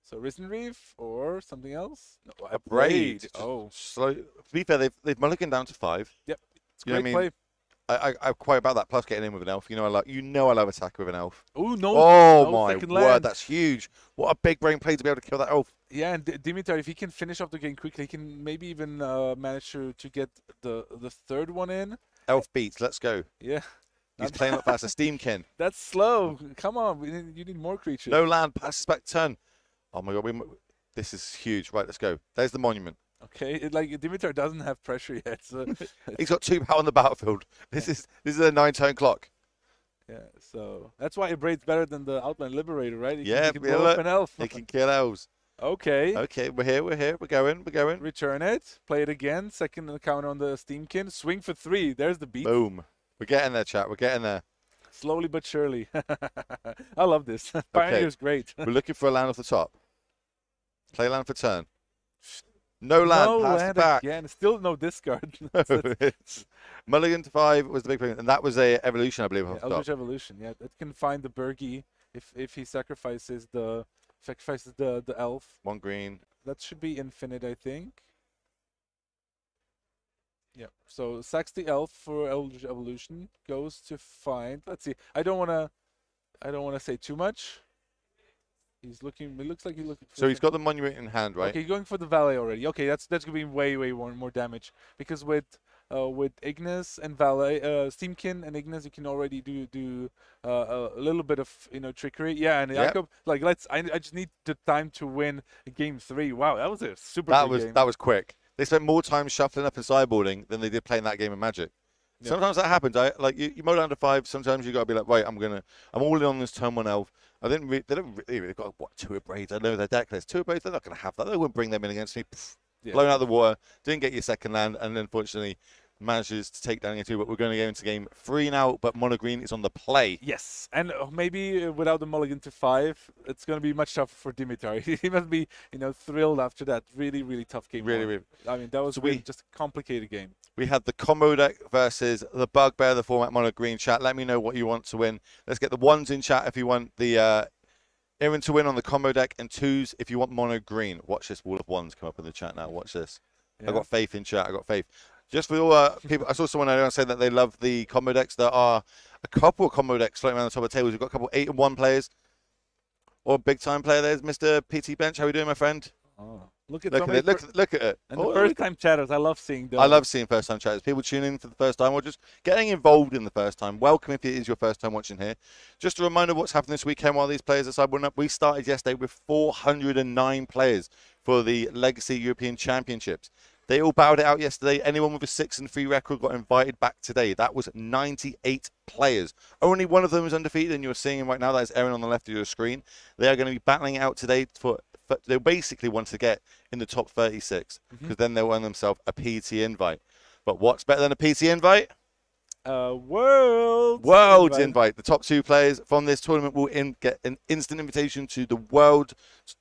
So Risen Reef or something else? No, a braid. Oh. Slow. To be fair, they've mulliganed down to 5. Yep. It's great play. I'm quite about that. Plus getting in with an elf. I love attack with an elf. Oh no! Oh no my word, land. That's huge! What a big brain play to be able to kill that elf. Yeah, and Dimitar, if he can finish off the game quickly, he can maybe even manage to get the 3rd one in. Elf beats. Let's go. Yeah. He's playing up fast. A Steamkin. That's slow. Come on, you need more creatures. No land. Passes back turn. Oh my god, this is huge. Right, let's go. There's the monument. Okay, Dimitar doesn't have pressure yet. So he's got 2 power on the battlefield. This is a 9-turn clock. Yeah, so that's why Abraid's better than the Outland Liberator, right? He can blow up an elf. He can kill elves. Okay. Okay, we're here. We're going. Return it. Play it again. Second counter on the Steamkin. Swing for 3. There's the beat. Boom. We're getting there, chat. We're getting there. Slowly but surely. I love this. Pioneer's great. We're looking for a land off the top. Play land for turn. No land. Pass land back. Again. Still no discard. Mulligan to 5 was the big thing, and that was a evolution, I believe. Yeah, Eldritch Evolution. Yeah, it can find the Burgie if he sacrifices the elf. 1 green. That should be infinite, I think. Yeah. So sacks the elf for Eldritch Evolution. Goes to find. Let's see. I don't wanna say too much. He's looking. It looks like he's looking. So he's got the monument in hand, right? Okay, going for the valet already. Okay, that's gonna be way more damage, because with with Ignis and Valet, Steamkin and Ignis, you can already do a little bit of trickery. Yeah, and Yep. Jakob, like I just need the time to win game 3. Wow, that was a super quick game. That was quick. They spent more time shuffling up and sideboarding than they did playing that game of Magic. Yep. Sometimes that happens. You mow down to 5. Sometimes you got to be like, right, I'm all in on this turn 1 elf. They've got what, 2 Abrades. I know their deck list. 2 Abrades, they're not going to have that. They wouldn't bring them in against me. Yeah. Blown out of the water. Didn't get your second land, and unfortunately manages to take down your 2. But we're going to go into game 3 now. But mono green is on the play. Yes, and maybe without the mulligan to 5, it's going to be much tougher for Dimitar. He must be, thrilled after that really, really tough game. Really. I mean, that was just a complicated game. We had the combo deck versus the bugbear, the format mono green. Chat, let me know what you want to win. Let's get the 1s in chat if you want the Aaron to win on the combo deck, and 2s if you want mono green. Watch this wall of 1s come up in the chat now. Watch this. Yeah. I got faith in chat. I got faith. Just for all people, I saw someone earlier say that they love the combo decks. There are a couple of combo decks floating around the top of the tables. We've got a couple 8-1 players, or a big time player. There's Mr. PT Bench. How are you doing, my friend? Oh, look at it. Look at it. And the first time chatters. I love seeing those. I love seeing first time chatters. People tuning in for the first time or just getting involved in the first time. Welcome if it is your first time watching here. Just a reminder of what's happened this weekend while these players are sideboarding up. We started yesterday with 409 players for the Legacy European Championships. They all bowed it out yesterday. Anyone with a 6-3 record got invited back today. That was 98 players. Only one of them is undefeated, and you're seeing him right now. That is Aaron on the left of your screen. They are going to be battling it out today they basically want to get in the top 36 because then they'll earn themselves a PT invite. But what's better than a PT invite? World invite. The top 2 players from this tournament will get an instant invitation to the World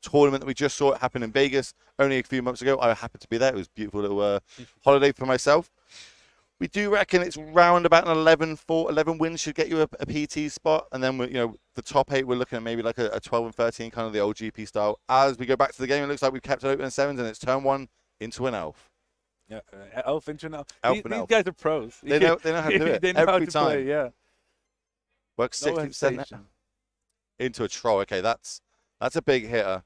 tournament that we just saw it happen in Vegas only a few months ago. I happened to be there. It was a beautiful little holiday for myself. We do reckon it's round about an 11 wins should get you a PT spot, and then the top 8 we're looking at maybe like a 12 and 13, kind of the old GP style. As we go back to the game, it looks like we've kept it open in 7s, and it's turn 1 into an elf. Yeah, elf into an elf. These elf. guys are pros. They know how to do it. They know every how to time. play, yeah. Work 60% into a troll. Okay, that's a big hitter.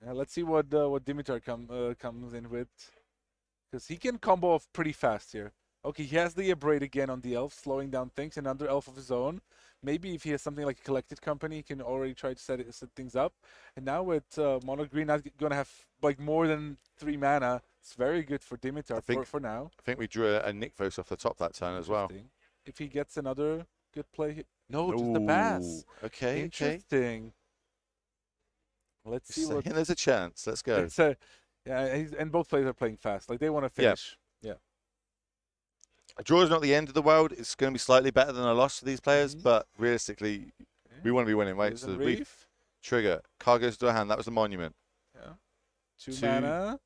Yeah, let's see what Dimitar comes in with, because he can combo off pretty fast here. Okay, he has the Abrade again on the elf, slowing down things. Another elf of his own. Maybe if he has something like a collected company, he can already try to set things up. And now with mono green not going to have like more than 3 mana, it's very good for Dimitar for now. I think we drew a Nykthos off the top that turn as well. If he gets another good play here. No, just the pass. Okay, interesting. Let's see what... There's a chance. Let's go. And both players are playing fast. Like, they want to finish. Yeah. A draw is not the end of the world. It's going to be slightly better than a loss for these players, but realistically, we want to be winning, right? So the reef. Trigger. Card goes to a hand. That was the monument. Yeah. 2 mana.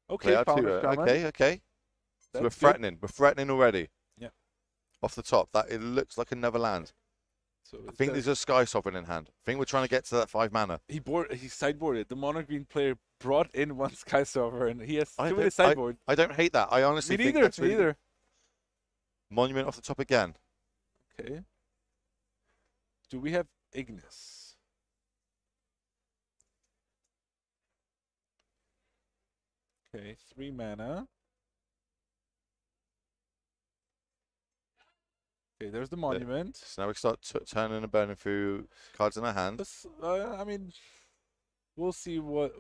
Okay, okay. So we're threatening. Good. We're threatening already. Yeah. Off the top. It looks like another land. So I think there's a Sky Sovereign in hand. I think we're trying to get to that 5 mana. He sideboarded. The mono green player brought in 1 Sky Sovereign. He has 2 in his sideboard. I don't hate that. I honestly think that's really neither. Monument off the top again. Okay. Do we have Ignis? Okay, 3 mana. Okay, there's the monument. So now we start turning and burning through cards in our hand. I mean, we'll see what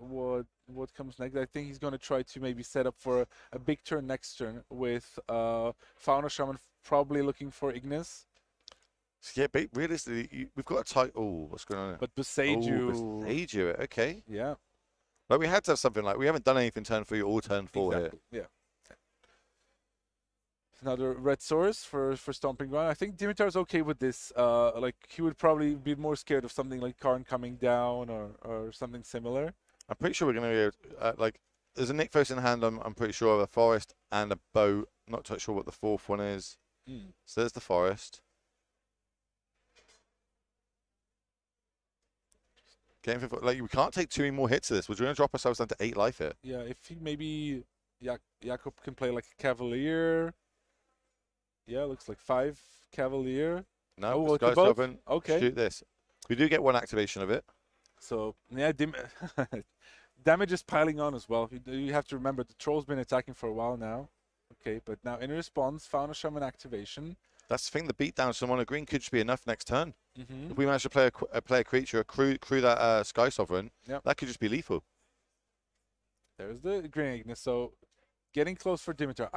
comes next. I think he's going to try to maybe set up for a big turn next turn with Fauna Shaman probably looking for Ignis. Yeah, but realistically, we've got a tight... Oh, what's going on here? But Beseiju... Beseiju, okay. Yeah. Like, we had to have something like... We haven't done anything turn 3 or turn 4 exactly. Here. Yeah. Another red source for Stomping Ground. I think Dimitar's okay with this. Like, he would probably be more scared of something like Karn coming down or something similar. I'm pretty sure we're going to be like, there's a Nykthos in hand. I'm pretty sure, a forest and a boat. Not too sure what the 4th one is. So there's the forest. Like, we can't take 2 more hits of this. We're going to drop ourselves down to 8 life here. Yeah, if he maybe Jakob can play like a Cavalier. Yeah, looks like 5 Cavalier. No, Sky Sovereign. Okay. Shoot this. We do get 1 activation of it. So yeah, damage is piling on as well. You have to remember the troll's been attacking for a while now. Okay, but now in response, Fauna Shaman activation. That's the thing. The beatdown someone on green could just be enough next turn. Mm-hmm. If we manage to play a creature, crew that Sky Sovereign, that could just be lethal. There's the Green Ignis. So getting close for Dimitar.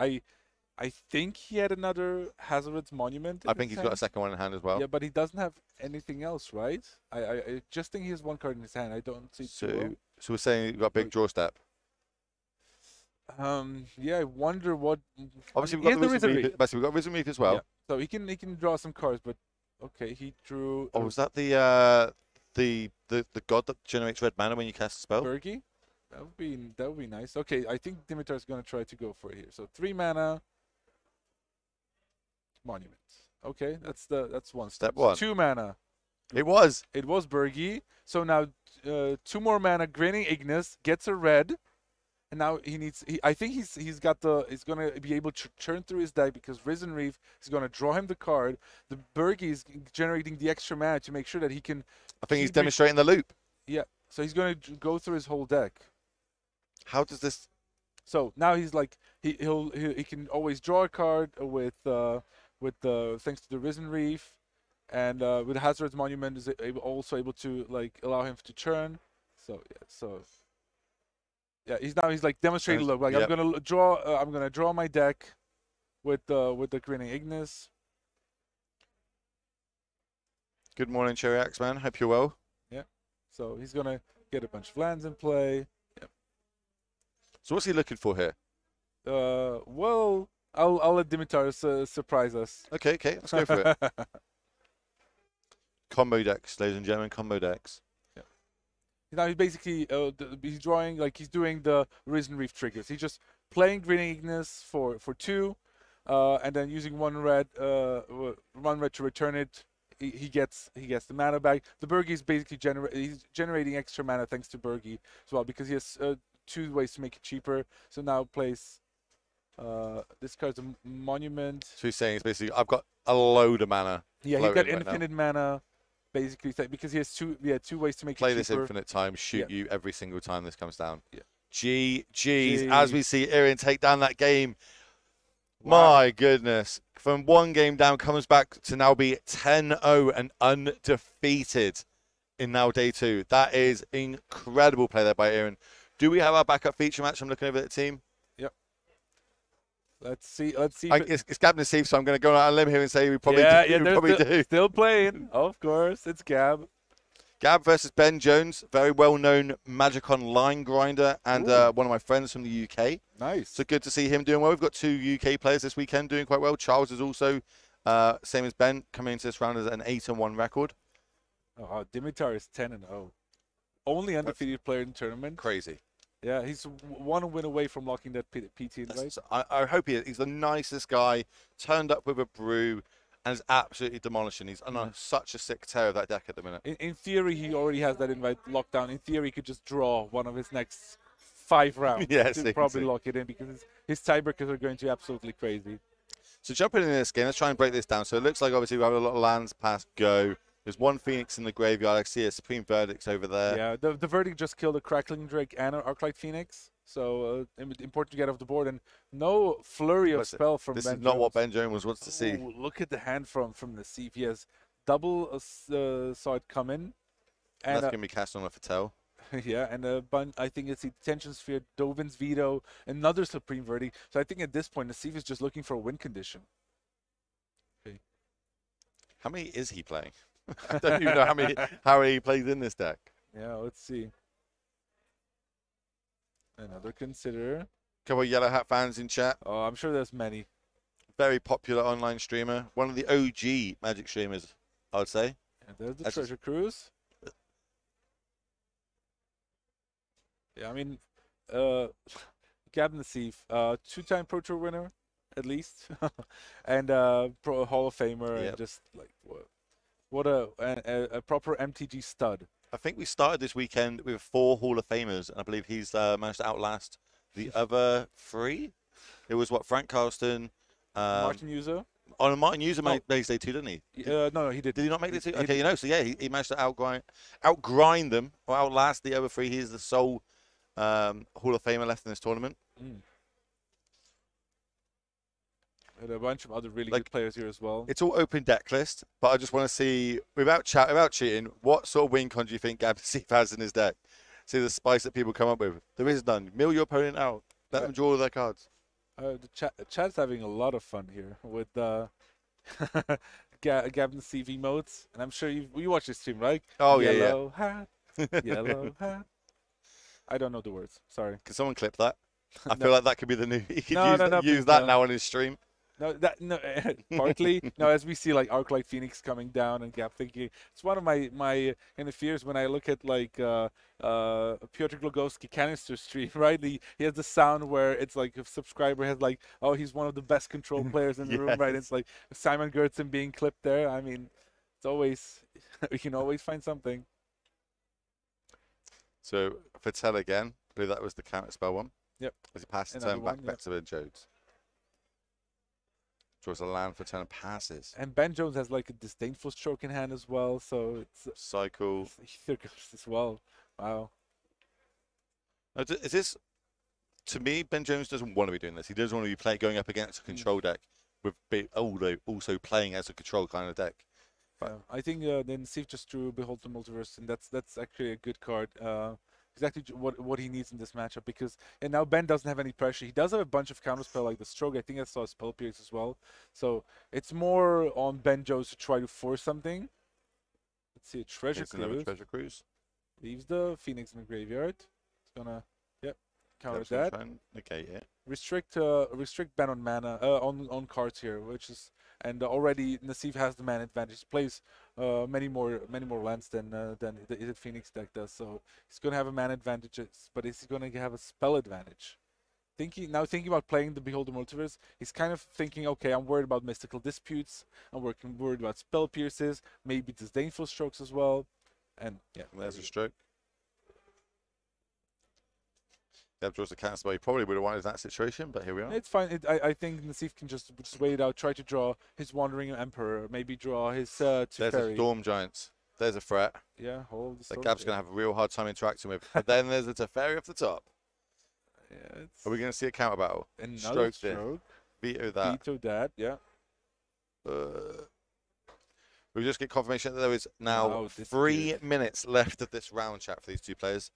I think he had another Hazard's Monument. I think he's got a second one in hand as well. Yeah, but he doesn't have anything else, right? I just think he has one card in his hand. I don't see two. So we're saying you've got a big draw step. Yeah, I wonder what. Obviously, we've got the Risen Reef. We've got Risen Reef as well. Yeah. So he can draw some cards, but okay, he drew. Oh, was that the god that generates red mana when you cast a spell? Bergie? That would be nice. Okay, I think Dimitar is gonna try to go for it here. So 3 mana. Monument. Okay, that's one step. One. 2 mana. It was Bergie. So now 2 more mana. Grinning Ignis gets a red. And now I think he's gonna be able to churn through his deck because Risen Reef is gonna draw him the card. The Bergie is generating the extra mana to make sure that he can. I think he's demonstrating the loop. Yeah, so he's gonna go through his whole deck. How does this? So now he's like he can always draw a card with thanks to the Risen Reef, and with Hazard's Monument is also able to like allow him to churn. So yeah, yeah, he's like demonstrating look. Like yep. I'm gonna draw my deck with the Grinning Ignis. Good morning, Cherry Axe man. Hope you're well. Yeah. So he's gonna get a bunch of lands in play. Yeah. So what's he looking for here? Well, I'll let Dimitar surprise us. Okay, let's go for it. Combo decks, ladies and gentlemen, combo decks. Now he's basically he's drawing like he's doing the Risen Reef triggers. He's just playing Green Ignis for 2, and then using one red to return it. He gets the mana back. The Bergie is basically he's generating extra mana thanks to Bergie as well because he has 2 ways to make it cheaper. So now plays this card's a Monument. So he's saying it's basically I've got a load of mana. Yeah, he's got infinite mana. Basically, because he has 2 ways to make play it this cheaper. infinite time, shoot you every single time this comes down. Yeah. GG's as we see Irin take down that game. Wow. My goodness. From 1 game down, comes back to now be 10-0 and undefeated in now day 2. That is incredible play there by Irin. Do we have our backup feature match? I'm looking over at the team. Let's see. It's Gab and Steve, so I'm going to go out on a limb here and say we probably do. Still playing, of course. It's Gab. Gab versus Ben Jones, very well-known Magic Online grinder and one of my friends from the UK. Nice. So good to see him doing well. We've got 2 UK players this weekend doing quite well. Charles is also, same as Ben, coming into this round as an 8-1 record. Oh, Dimitar is 10-0. Only undefeated player in the tournament. Crazy. Yeah, he's 1 win away from locking that PT invite. I hope he's the nicest guy, turned up with a brew, and is absolutely demolishing. He's on such a sick tear of that deck at the minute. In theory, he already has that invite locked down. In theory, he could just draw one of his next 5 rounds to probably lock it in because his tiebreakers are going to be absolutely crazy. So jumping into this game, let's try and break this down. So it looks like obviously we have a lot of lands past go. There's 1 Phoenix in the graveyard. I see a Supreme Verdict over there. Yeah, the Verdict just killed a Crackling Drake and an Arclight Phoenix. So important to get off the board. And no flurry of spell from Ben Jones. This is not what Ben Jones wants to see. Look at the hand from the Thief. He has double saw it come in. And that's going to be cast on a Fatale. Yeah, and I think it's the Tension Sphere, Dovin's Veto, another Supreme Verdict. So I think at this point, the Thief is just looking for a win condition. Okay. How many is he playing? I don't even know how he plays in this deck. Yeah, let's see. Another consider. Couple of Yellow Hat fans in chat. Oh, I'm sure there's many. Very popular online streamer. One of the OG Magic streamers, I would say. And there's the Treasure Cruise. Yeah, I mean, Gab the Thief, 2-time Pro Tour winner, at least, and Pro Hall of Famer, and just like what a proper MTG stud. I think we started this weekend with 4 Hall of Famers, and I believe he's managed to outlast the other 3. It was Frank Carlston, Martin User. Oh, Martin User made day 2, didn't he? No, he did. Did he not make the 2? Okay, so yeah, he managed to outgrind them or outlast the other 3. He's the sole Hall of Famer left in this tournament. And a bunch of other really good players here as well. It's all open deck list, but I just want to see, without cheating, what sort of win con do you think Gab has in his deck? See the spice that people come up with. There is none. Mill your opponent out. Let them draw their cards. The chat's having a lot of fun here with Gab and CV modes, and I'm sure you watch this stream, right? Oh yellow hat, yellow hat. I don't know the words. Sorry. Can someone clip that? I feel like that could be the new. He could use that now on his stream. No, partly. No, as we see like Arclight Phoenix coming down and Gap thinking, it's one of my kind of fears when I look at like Piotr Glogowski canister stream, right? He has the sound where it's like a subscriber has like, oh, he's one of the best control players in the room, right? It's like Simon Gertzen being clipped there. I mean, it's always, you can always find something. So Patel again, I believe that was the counter spell one. Yep. As he passes the turn back to Ben Jones. Draws a land for turn and passes. And Ben Jones has like a disdainful stroke in hand as well, so it's cycle. Ether Ghost as well. Wow. Now, is this, to me, Ben Jones doesn't want to be doing this. He doesn't want to be going up against a control deck with also playing as a control kind of deck. Yeah, I think then Steve just drew Behold the Multiverse, and that's actually a good card. Exactly what he needs in this matchup, because and now Ben doesn't have any pressure. He does have a bunch of counterspell like the Stroke. I think I saw Spell Pierce as well. So it's more on Ben Jones to try to force something. Let's see, a Treasure Cruise. Leaves the Phoenix in the graveyard. It's gonna counter that. Try and negate it. Restrict Ben on mana on cards here, which is already Nassif has the mana advantage. He plays many more lands than the Phoenix deck does, so he's gonna have a mana advantage, but he's gonna have a spell advantage. Thinking about playing the Behold the Multiverse, he's kind of thinking, okay, I'm worried about Mystical Disputes, I'm worried about Spell Pierces, maybe Disdainful Strokes as well, and yeah. There's a stroke. Gab draws the counter spell. He probably would have wanted that situation, but here we are. It's fine. I think Nassif can just wait it out, try to draw his Wandering Emperor, maybe draw his Teferi. There's a Storm Giants. There's a threat. Yeah, hold the that Gab's going to have a real hard time interacting with. But then there's a Teferi off the top. Yeah, are we going to see a counter battle? Another stroke. Veto that. Veto that, yeah. We just get confirmation that there is now 3 minutes left of this round, chat, for these two players.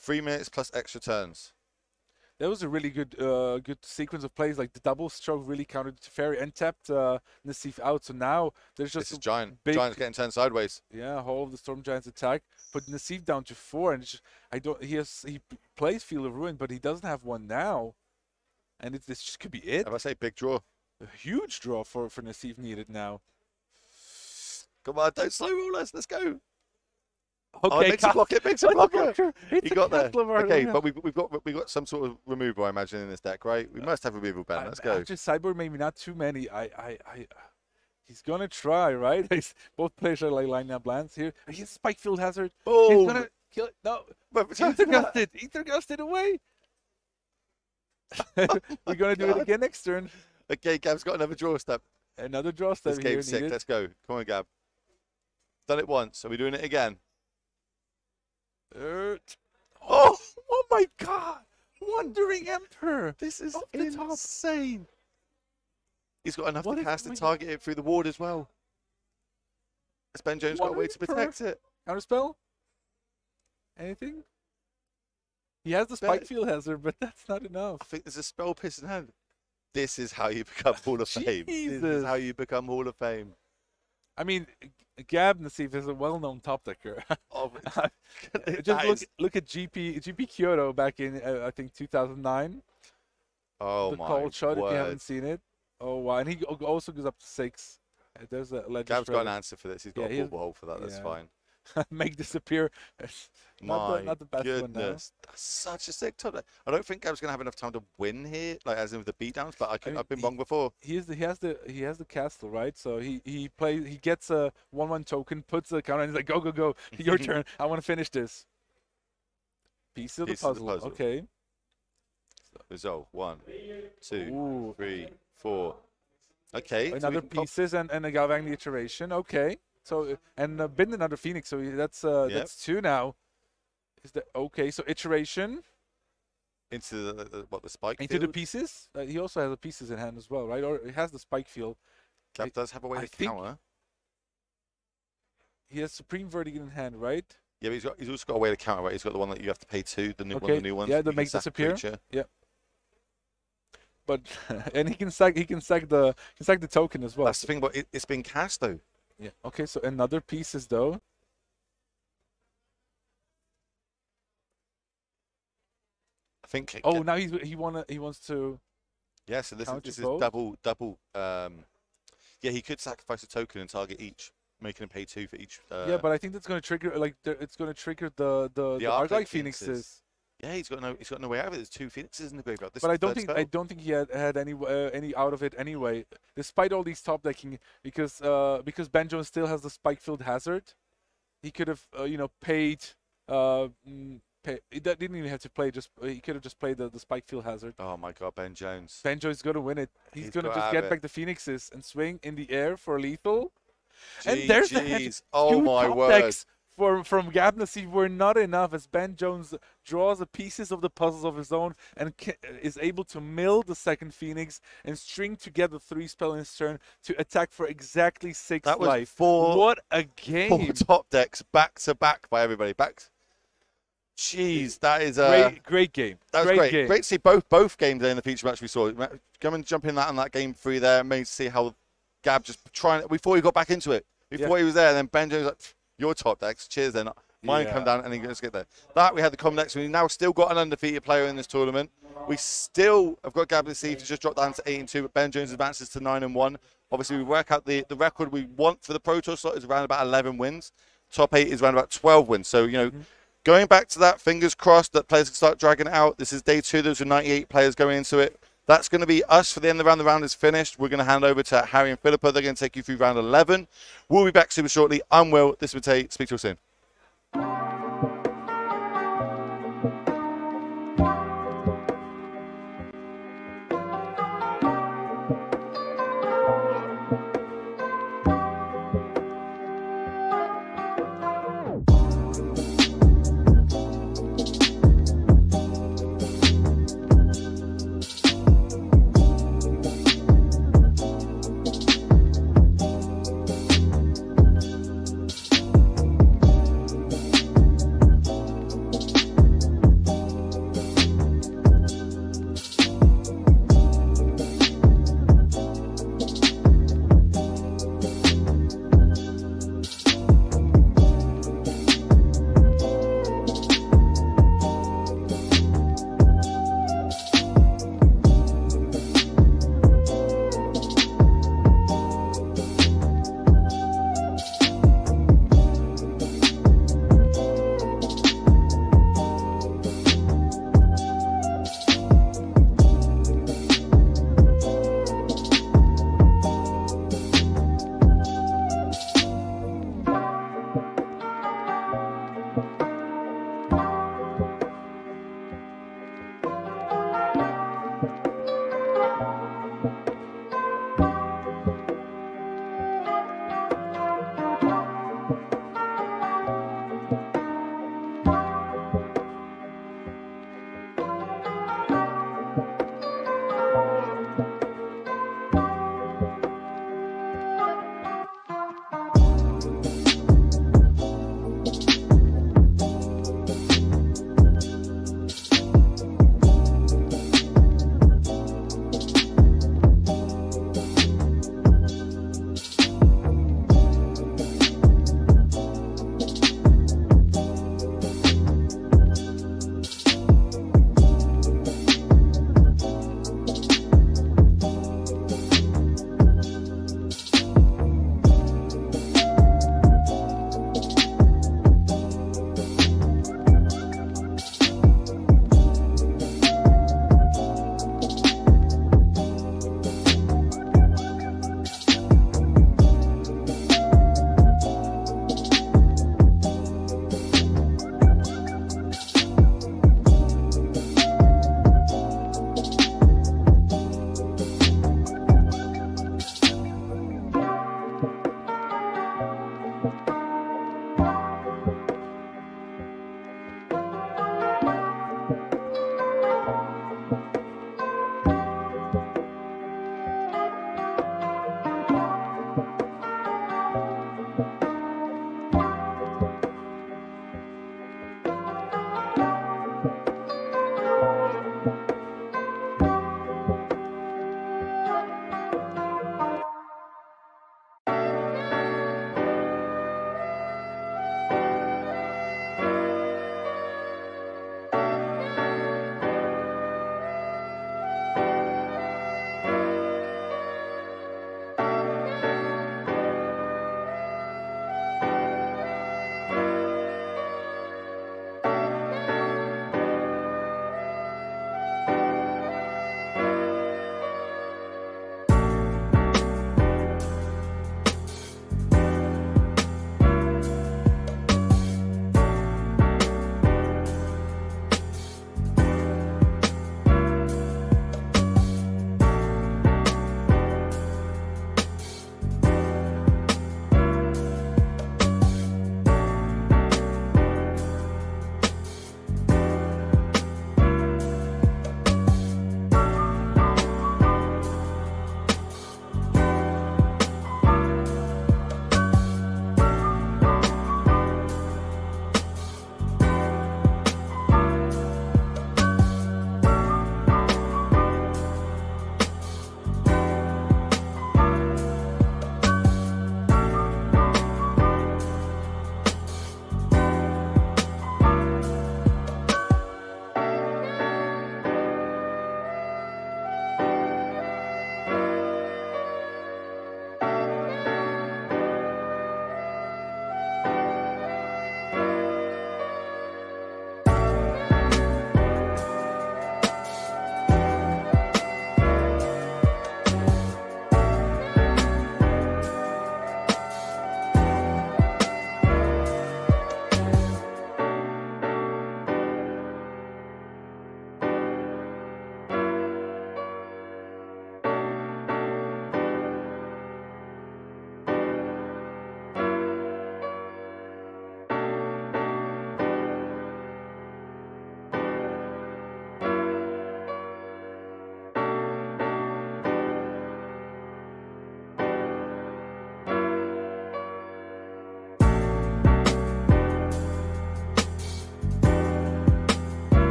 3 minutes plus extra turns. That was a really good sequence of plays. Like the double stroke really countered Teferi and tapped Nassif out. So now there's just this is Giant. Giant's getting turned sideways. Yeah, whole of the Storm Giants attack. Put Nassif down to 4, and just, he plays Field of Ruin, but he doesn't have one now. And this just could be it. If I say big draw. A huge draw for Nassif needed now. Come on, don't slow roll us. Let's go. Okay, makes a blocker. He got there. Okay, yeah. but we've got some sort of removal, I imagine, in this deck, right? We must have removal ban. Let's go. Just Cyborg, maybe not too many. He's gonna try, right? Both players are like lining up lands here. He's Spike Field Hazard. Oh, he's gonna kill it. No, Ether Gusted away. We're gonna do it again next turn. Okay, Gab's got another draw step. Another draw step. This game's sick. Let's go. Come on, Gab. Done it once. Are we doing it again? Oh my God! Wandering Emperor. This is insane. He's got enough to cast to target it through the ward as well. Has Ben Jones got a way to protect it? Counterspell? Anything? He has the Spike Field Hazard, but that's not enough. I think there's a Spell Pierce in hand. This is how you become Hall of Fame. This is how you become Hall of Fame. I mean, Gab Nassif is a well-known top decker. Just look at GP Kyoto back in I think 2009. Oh the my cold shot word. If you haven't seen it. Oh wow, and he also goes up to 6. There's a legend. Gab's got an answer for this. He's got a ball hole for that. That's fine. Make disappear. Not the best one now. That's such a sick top deck. I don't think Gab's gonna have enough time to win here, like as in with the beatdowns. But I've been wrong before. He has the castle, right? So he gets a 1/1 token, puts a counter, and he's like, go, your turn. I want to finish this. Piece of the puzzle. Okay. Resolve 1, 2, 3, 4. Okay. Another pieces and a Galvang iteration. Okay. So and bind another Phoenix. So that's 2 now. Okay, so iteration into the spike into field. the pieces. He also has the pieces in hand as well, right? Or he has the spike field. Gab does have a way to counter. He has Supreme Verdict in hand, right? Yeah, but he's also got a way to counter, right? He's got the one that you have to pay 2, one of the new ones. Yeah, that makes disappear. Creature. Yeah. But and he can sack the token as well. That's the thing, but it's been cast though. Yeah. Okay, so another pieces though. I think. Oh, now he wants to. Yeah, so this is double. Yeah, he could sacrifice a token and target each, making him pay 2 for each. Yeah, but I think that's going to trigger it's going to trigger the Arclight Phoenixes. Yeah, he's got no way out of it. There's 2 Phoenixes in the graveyard. But I don't think he had any out of it anyway, despite all these top decking, because Ben Jones still has the Spike Field Hazard. He could have paid. He didn't even have to play. He could have just played the Spike Field Hazard. Oh my God, Ben Jones! Ben Jones is gonna win it. He's gonna just get back the Phoenixes and swing in the air for lethal. And there's the oh my word! From Gabnasi were not enough, as Ben Jones draws the pieces of the puzzles of his own and is able to mill the second Phoenix and string together 3 spells in his turn to attack for exactly 6 that was life. 4. What a game! 4 top decks back to back by everybody. Jeez, that is great game. That was great. Great to see both games there in the feature match we saw. Come and jump in on that game 3 there. Amazing to see how Gab just before he got back into it. Before he was there, and then Ben Jones like, your top decks, cheers then. Mine come down and he goes get there. That we had the common decks. We've now still got an undefeated player in this tournament. We still have got Gab to see to just drop down to 8-2, but Ben Jones advances to 9-1. Obviously, we work out the record we want for the Pro Tour slot is around about 11 wins. Top 8 is around about 12 wins. So, going back to that, fingers crossed that players can start dragging it out. This is day 2. Those are 98 players going into it. That's going to be us for the end of the round. The round is finished. We're going to hand over to Harry and Filipa. They're going to take you through round 11. We'll be back super shortly. I'm Will. This is Matej. Speak to you soon.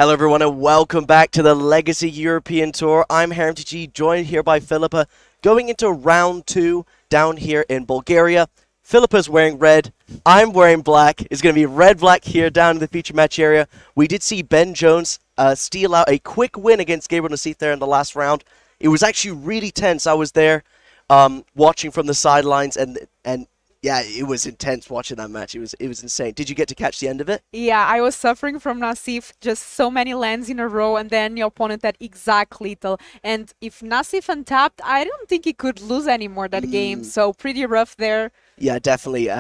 Hello everyone and welcome back to the Legacy European Tour. I'm HaremTG, joined here by Filipa, going into round 2 down here in Bulgaria. Filipa's wearing red, I'm wearing black. It's going to be red-black here down in the feature match area. We did see Ben Jones steal out a quick win against Gabriel Nassif there in the last round. It was actually really tense. I was there watching from the sidelines and yeah, it was intense watching that match. It was insane. Did you get to catch the end of it? Yeah, I was suffering from Nassif, just so many lands in a row, and then your opponent had exact lethal. And if Nassif untapped, I don't think he could lose anymore that game, so pretty rough there. Yeah, definitely.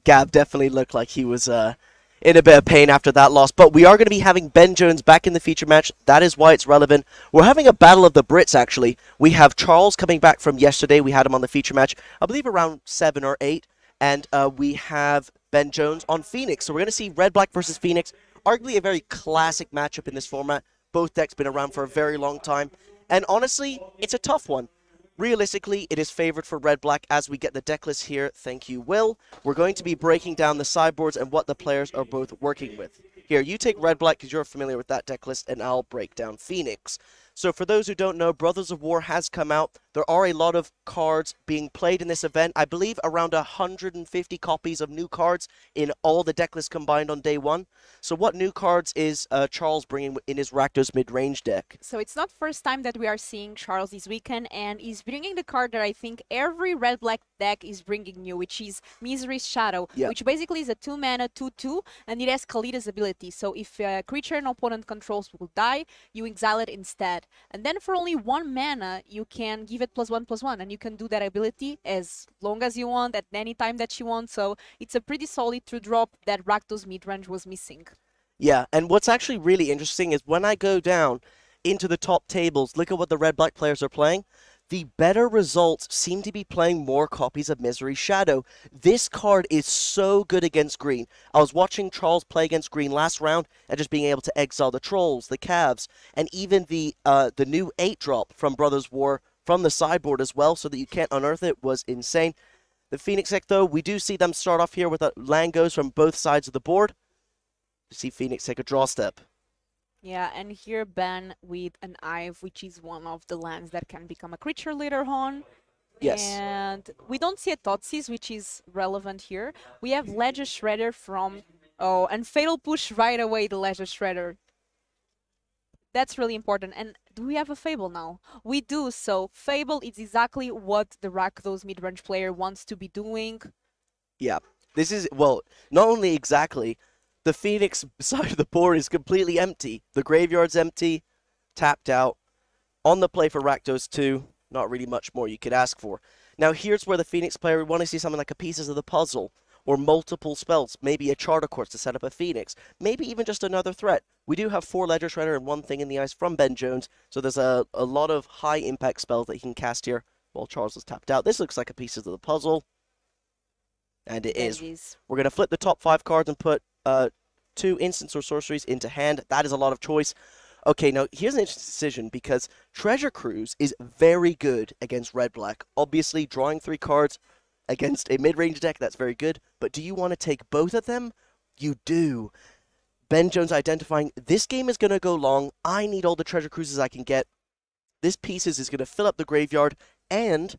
Gab definitely looked like he was in a bit of pain after that loss. But we are going to be having Ben Jones back in the feature match. That is why it's relevant. We're having a battle of the Brits, actually. We have Charles coming back from yesterday. We had him on the feature match, I believe around 7 or 8. And we have Ben Jones on Phoenix. So we're going to see Red-Black versus Phoenix. Arguably a very classic matchup in this format. Both decks been around for a very long time. And honestly, it's a tough one. Realistically, it is favored for Red-Black as we get the deck list here. Thank you, Will. We're going to be breaking down the sideboards and what the players are both working with. Here, you take Red-Black because you're familiar with that deck list, and I'll break down Phoenix. So for those who don't know, Brothers of War has come out. There are a lot of cards being played in this event. I believe around 150 copies of new cards in all the deck lists combined on day 1. So what new cards is Charles bringing in his Rakdos mid-range deck? So it's not first time that we are seeing Charles this weekend, and he's bringing the card that I think every red-black deck is bringing new, which is Misery's Shadow, which basically is a 2-mana 2/2, and it has Khalid's ability. So if a creature an opponent controls will die, you exile it instead. And then for only 1 mana, you can give it +1/+1, and you can do that ability as long as you want, at any time that you want. So it's a pretty solid 2-drop that Rakdos midrange was missing. Yeah, and what's actually really interesting is when I go down into the top tables, look at what the red-black players are playing. The better results seem to be playing more copies of Misery Shadow. This card is so good against green. I was watching Charles play against green last round and just being able to exile the trolls, the calves, and even the new 8-drop from Brothers War from the sideboard as well, so that you can't unearth it, was insane. The Phoenix deck, though, we do see them start off here with land goes from both sides of the board. You see Phoenix take a draw step. Yeah, and here Ben with an Ive, which is one of the lands that can become a creature later on. Yes. And we don't see a Thoughtseize, which is relevant here. We have Ledger Shredder from... Oh, and Fatal Push right away, the Ledger Shredder. That's really important. And do we have a Fable now? We do, so Fable is exactly what the Rakdos mid-range player wants to be doing. Yeah, this is, well, not only exactly... The Phoenix side of the board is completely empty. The graveyard's empty, tapped out. On the play for Rakdos 2, not really much more you could ask for. Now here's where the Phoenix player would want to see something like a Pieces of the Puzzle, or multiple spells, maybe a Charter Course to set up a Phoenix, maybe even just another threat. We do have 4 Ledger Shredder and 1 Thing in the Ice from Ben Jones, so there's a lot of high impact spells that he can cast here while Charles is tapped out. This looks like a Pieces of the Puzzle. And it is. We're going to flip the top 5 cards and put 2 instants or sorceries into hand. That is a lot of choice. Okay, now here's an interesting decision because Treasure Cruise is very good against red-black. Obviously, drawing 3 cards against a mid-range deck, that's very good. But do you want to take both of them? You do. Ben Jones identifying, this game is going to go long. I need all the Treasure Cruises I can get. This Pieces is going to fill up the graveyard. And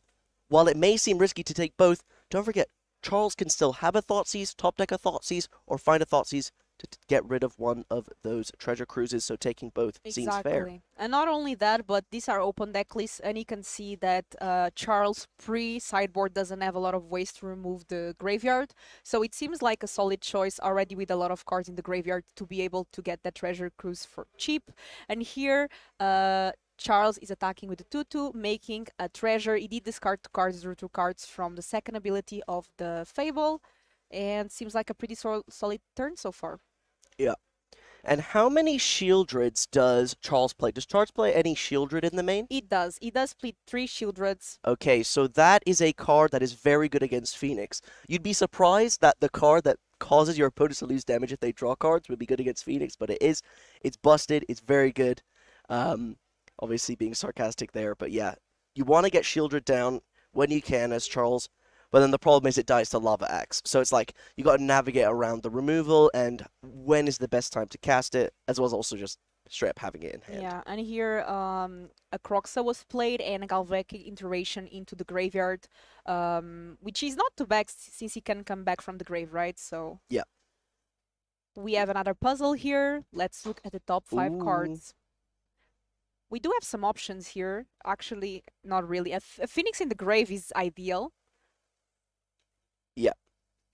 while it may seem risky to take both, don't forget, Charles can still have a Thoughtseize, top deck a Thoughtseize, or find a Thoughtseize to get rid of one of those Treasure Cruises, so taking both seems fair. And not only that, but these are open deck lists, and you can see that Charles' pre-sideboard doesn't have a lot of ways to remove the graveyard, so it seems like a solid choice already with a lot of cards in the graveyard to be able to get that Treasure Cruise for cheap. And here, Charles is attacking with the 2/2, making a treasure. He did discard 2 cards, drew 2 cards from the second ability of the Fable, and seems like a pretty solid turn so far. Yeah. And how many Shieldreds does Charles play? Does Charles play any Shieldred in the main? It does. He does play 3 Shieldreds. Okay, so that is a card that is very good against Phoenix. You'd be surprised that the card that causes your opponents to lose damage if they draw cards would be good against Phoenix, but it is. It's busted. It's very good. Obviously being sarcastic there, but yeah. You want to get Shieldred down when you can as Charles. But then the problem is it dies to Lava Axe. So it's like, you got to navigate around the removal and when is the best time to cast it, as well as also just straight up having it in hand. Yeah, and here a Croxa was played and a Galvanic iteration into the graveyard, which is not too bad since he can come back from the grave, right? So yeah. We have another puzzle here. Let's look at the top 5 cards. We do have some options here. Actually, not really. A Phoenix in the grave is ideal. Yeah.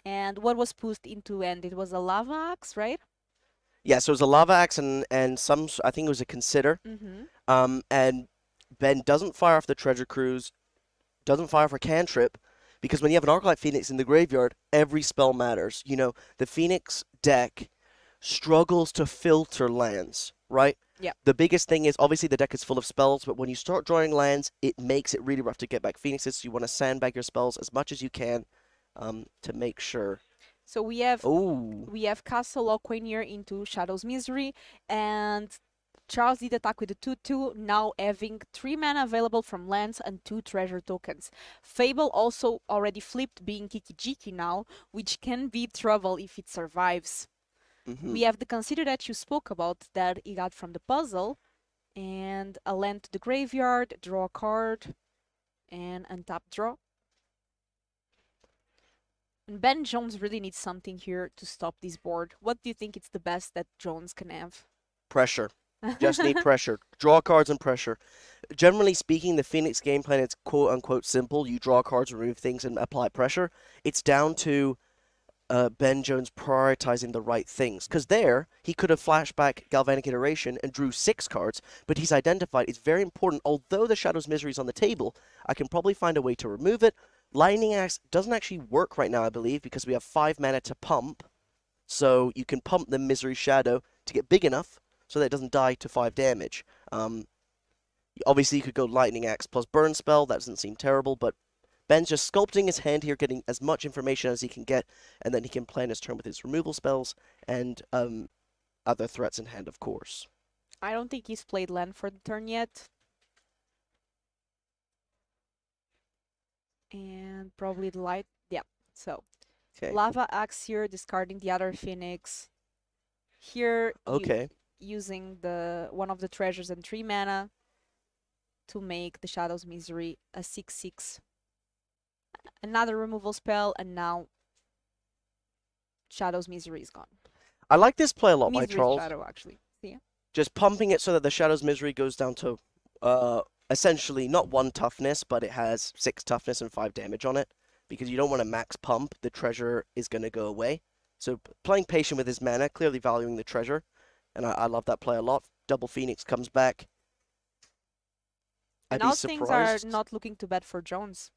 And what was pushed into end? It was a Lava Axe, right? Yeah, so it was a Lava Axe and some, I think it was a Consider. And Ben doesn't fire off the Treasure Cruise, doesn't fire for Cantrip, because when you have an Arclight Phoenix in the graveyard, every spell matters. You know, the Phoenix deck struggles to filter lands, right? Yeah. The biggest thing is, obviously, the deck is full of spells, but when you start drawing lands, it makes it really rough to get back Phoenixes, so you want to sandbag your spells as much as you can to make sure. So we have Castle Loquanier into Shadow's Misery, and Charles did attack with the 2/2, now having 3 mana available from lands and 2 treasure tokens. Fable also already flipped, being Kiki-Jiki now, which can be trouble if it survives. We have the Consider that you spoke about that he got from the puzzle, and a land to the graveyard, draw a card, and untap draw. And Ben Jones really needs something here to stop this board. What do you think it's the best that Jones can have? Pressure. Just need pressure. Draw cards and pressure. Generally speaking, the Phoenix game plan is quote-unquote simple. You draw cards, remove things, and apply pressure. It's down to Ben Jones prioritizing the right things. Because there, he could have flashback Galvanic Iteration and drew 6 cards, but he's identified it's very important. Although the Shadow's Misery is on the table, I can probably find a way to remove it. Lightning Axe doesn't actually work right now, I believe, because we have 5 mana to pump. So you can pump the Misery Shadow to get big enough so that it doesn't die to 5 damage. Obviously, you could go Lightning Axe plus Burn Spell. That doesn't seem terrible, but Ben's just sculpting his hand here, getting as much information as he can get, and then he can plan his turn with his removal spells and other threats in hand, of course. I don't think he's played land for the turn yet. And probably the light. Yeah, so. Okay. Lava Axe here, discarding the other Phoenix. Here, using one of the treasures and 3 mana to make the Shadow's Misery a 6/6. Another removal spell, and now Shadow's Misery is gone. I like this play a lot by Misery Charles. Shadow, actually. Yeah. Just pumping it so that the Shadow's Misery goes down to essentially not 1 toughness, but it has 6 toughness and 5 damage on it. Because you don't want to max pump, the treasure is going to go away. So playing patient with his mana, clearly valuing the treasure. And I love that play a lot. Double Phoenix comes back. And now things are not looking too bad for Jones.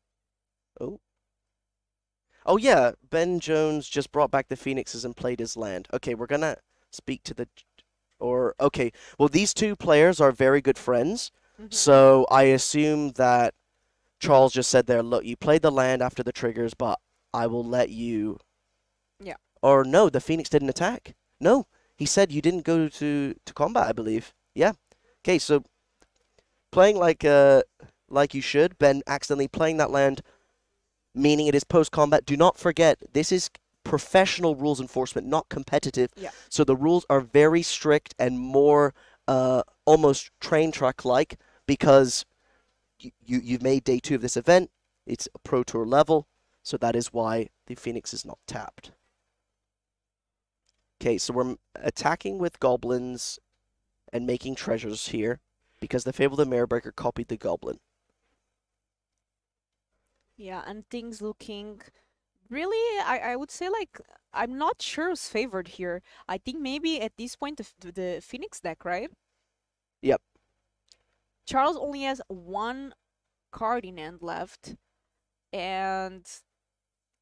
Oh yeah, Ben Jones just brought back the Phoenixes and played his land. Okay, we're going to speak to the... Okay, well, these 2 players are very good friends. So I assume that Charles just said there, look, you played the land after the triggers, but I will let you... Yeah. Or no, the Phoenix didn't attack. No, he said you didn't go to combat, I believe. Yeah. Okay, so playing like you should, Ben accidentally playing that land, meaning it is post-combat. Do not forget, this is professional rules enforcement, not competitive. Yeah. So the rules are very strict and more almost train track-like, because you've made day 2 of this event. It's a Pro Tour level, so that is why the Phoenix is not tapped. Okay, so we're attacking with goblins and making treasures here, because the Fable of the Mirrorbreaker copied the goblin. Yeah, and things looking really, I would say, like, I'm not sure who's favored here. I think maybe at this point the Phoenix deck, right? Yep. Charles only has 1 card in hand left, and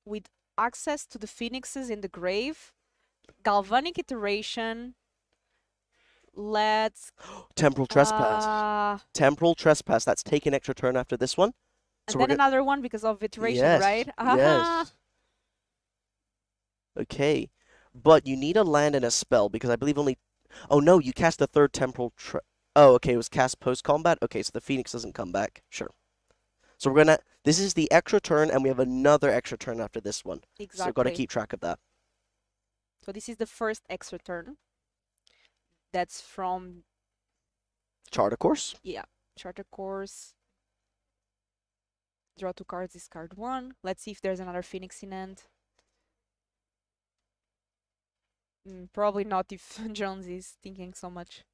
with access to the Phoenixes in the grave, Galvanic Iteration, let's... Temporal Trespass. Temporal Trespass, that's taking extra turn after this one. And so then another one because of Iteration, yes, right? Yes. Okay, but you need a land and a spell, because I believe only... Oh no, you cast the 3rd Temporal... Oh, okay, it was cast post-combat? Okay, so the Phoenix doesn't come back. Sure. So we're gonna... This is the extra turn, and we have another extra turn after this one. Exactly. So we've got to keep track of that. So this is the first extra turn. That's from Chart, of course. Yeah, Charter Course. Draw 2 cards, discard 1. Let's see if there's another Phoenix in hand. Probably not if Jones is thinking so much.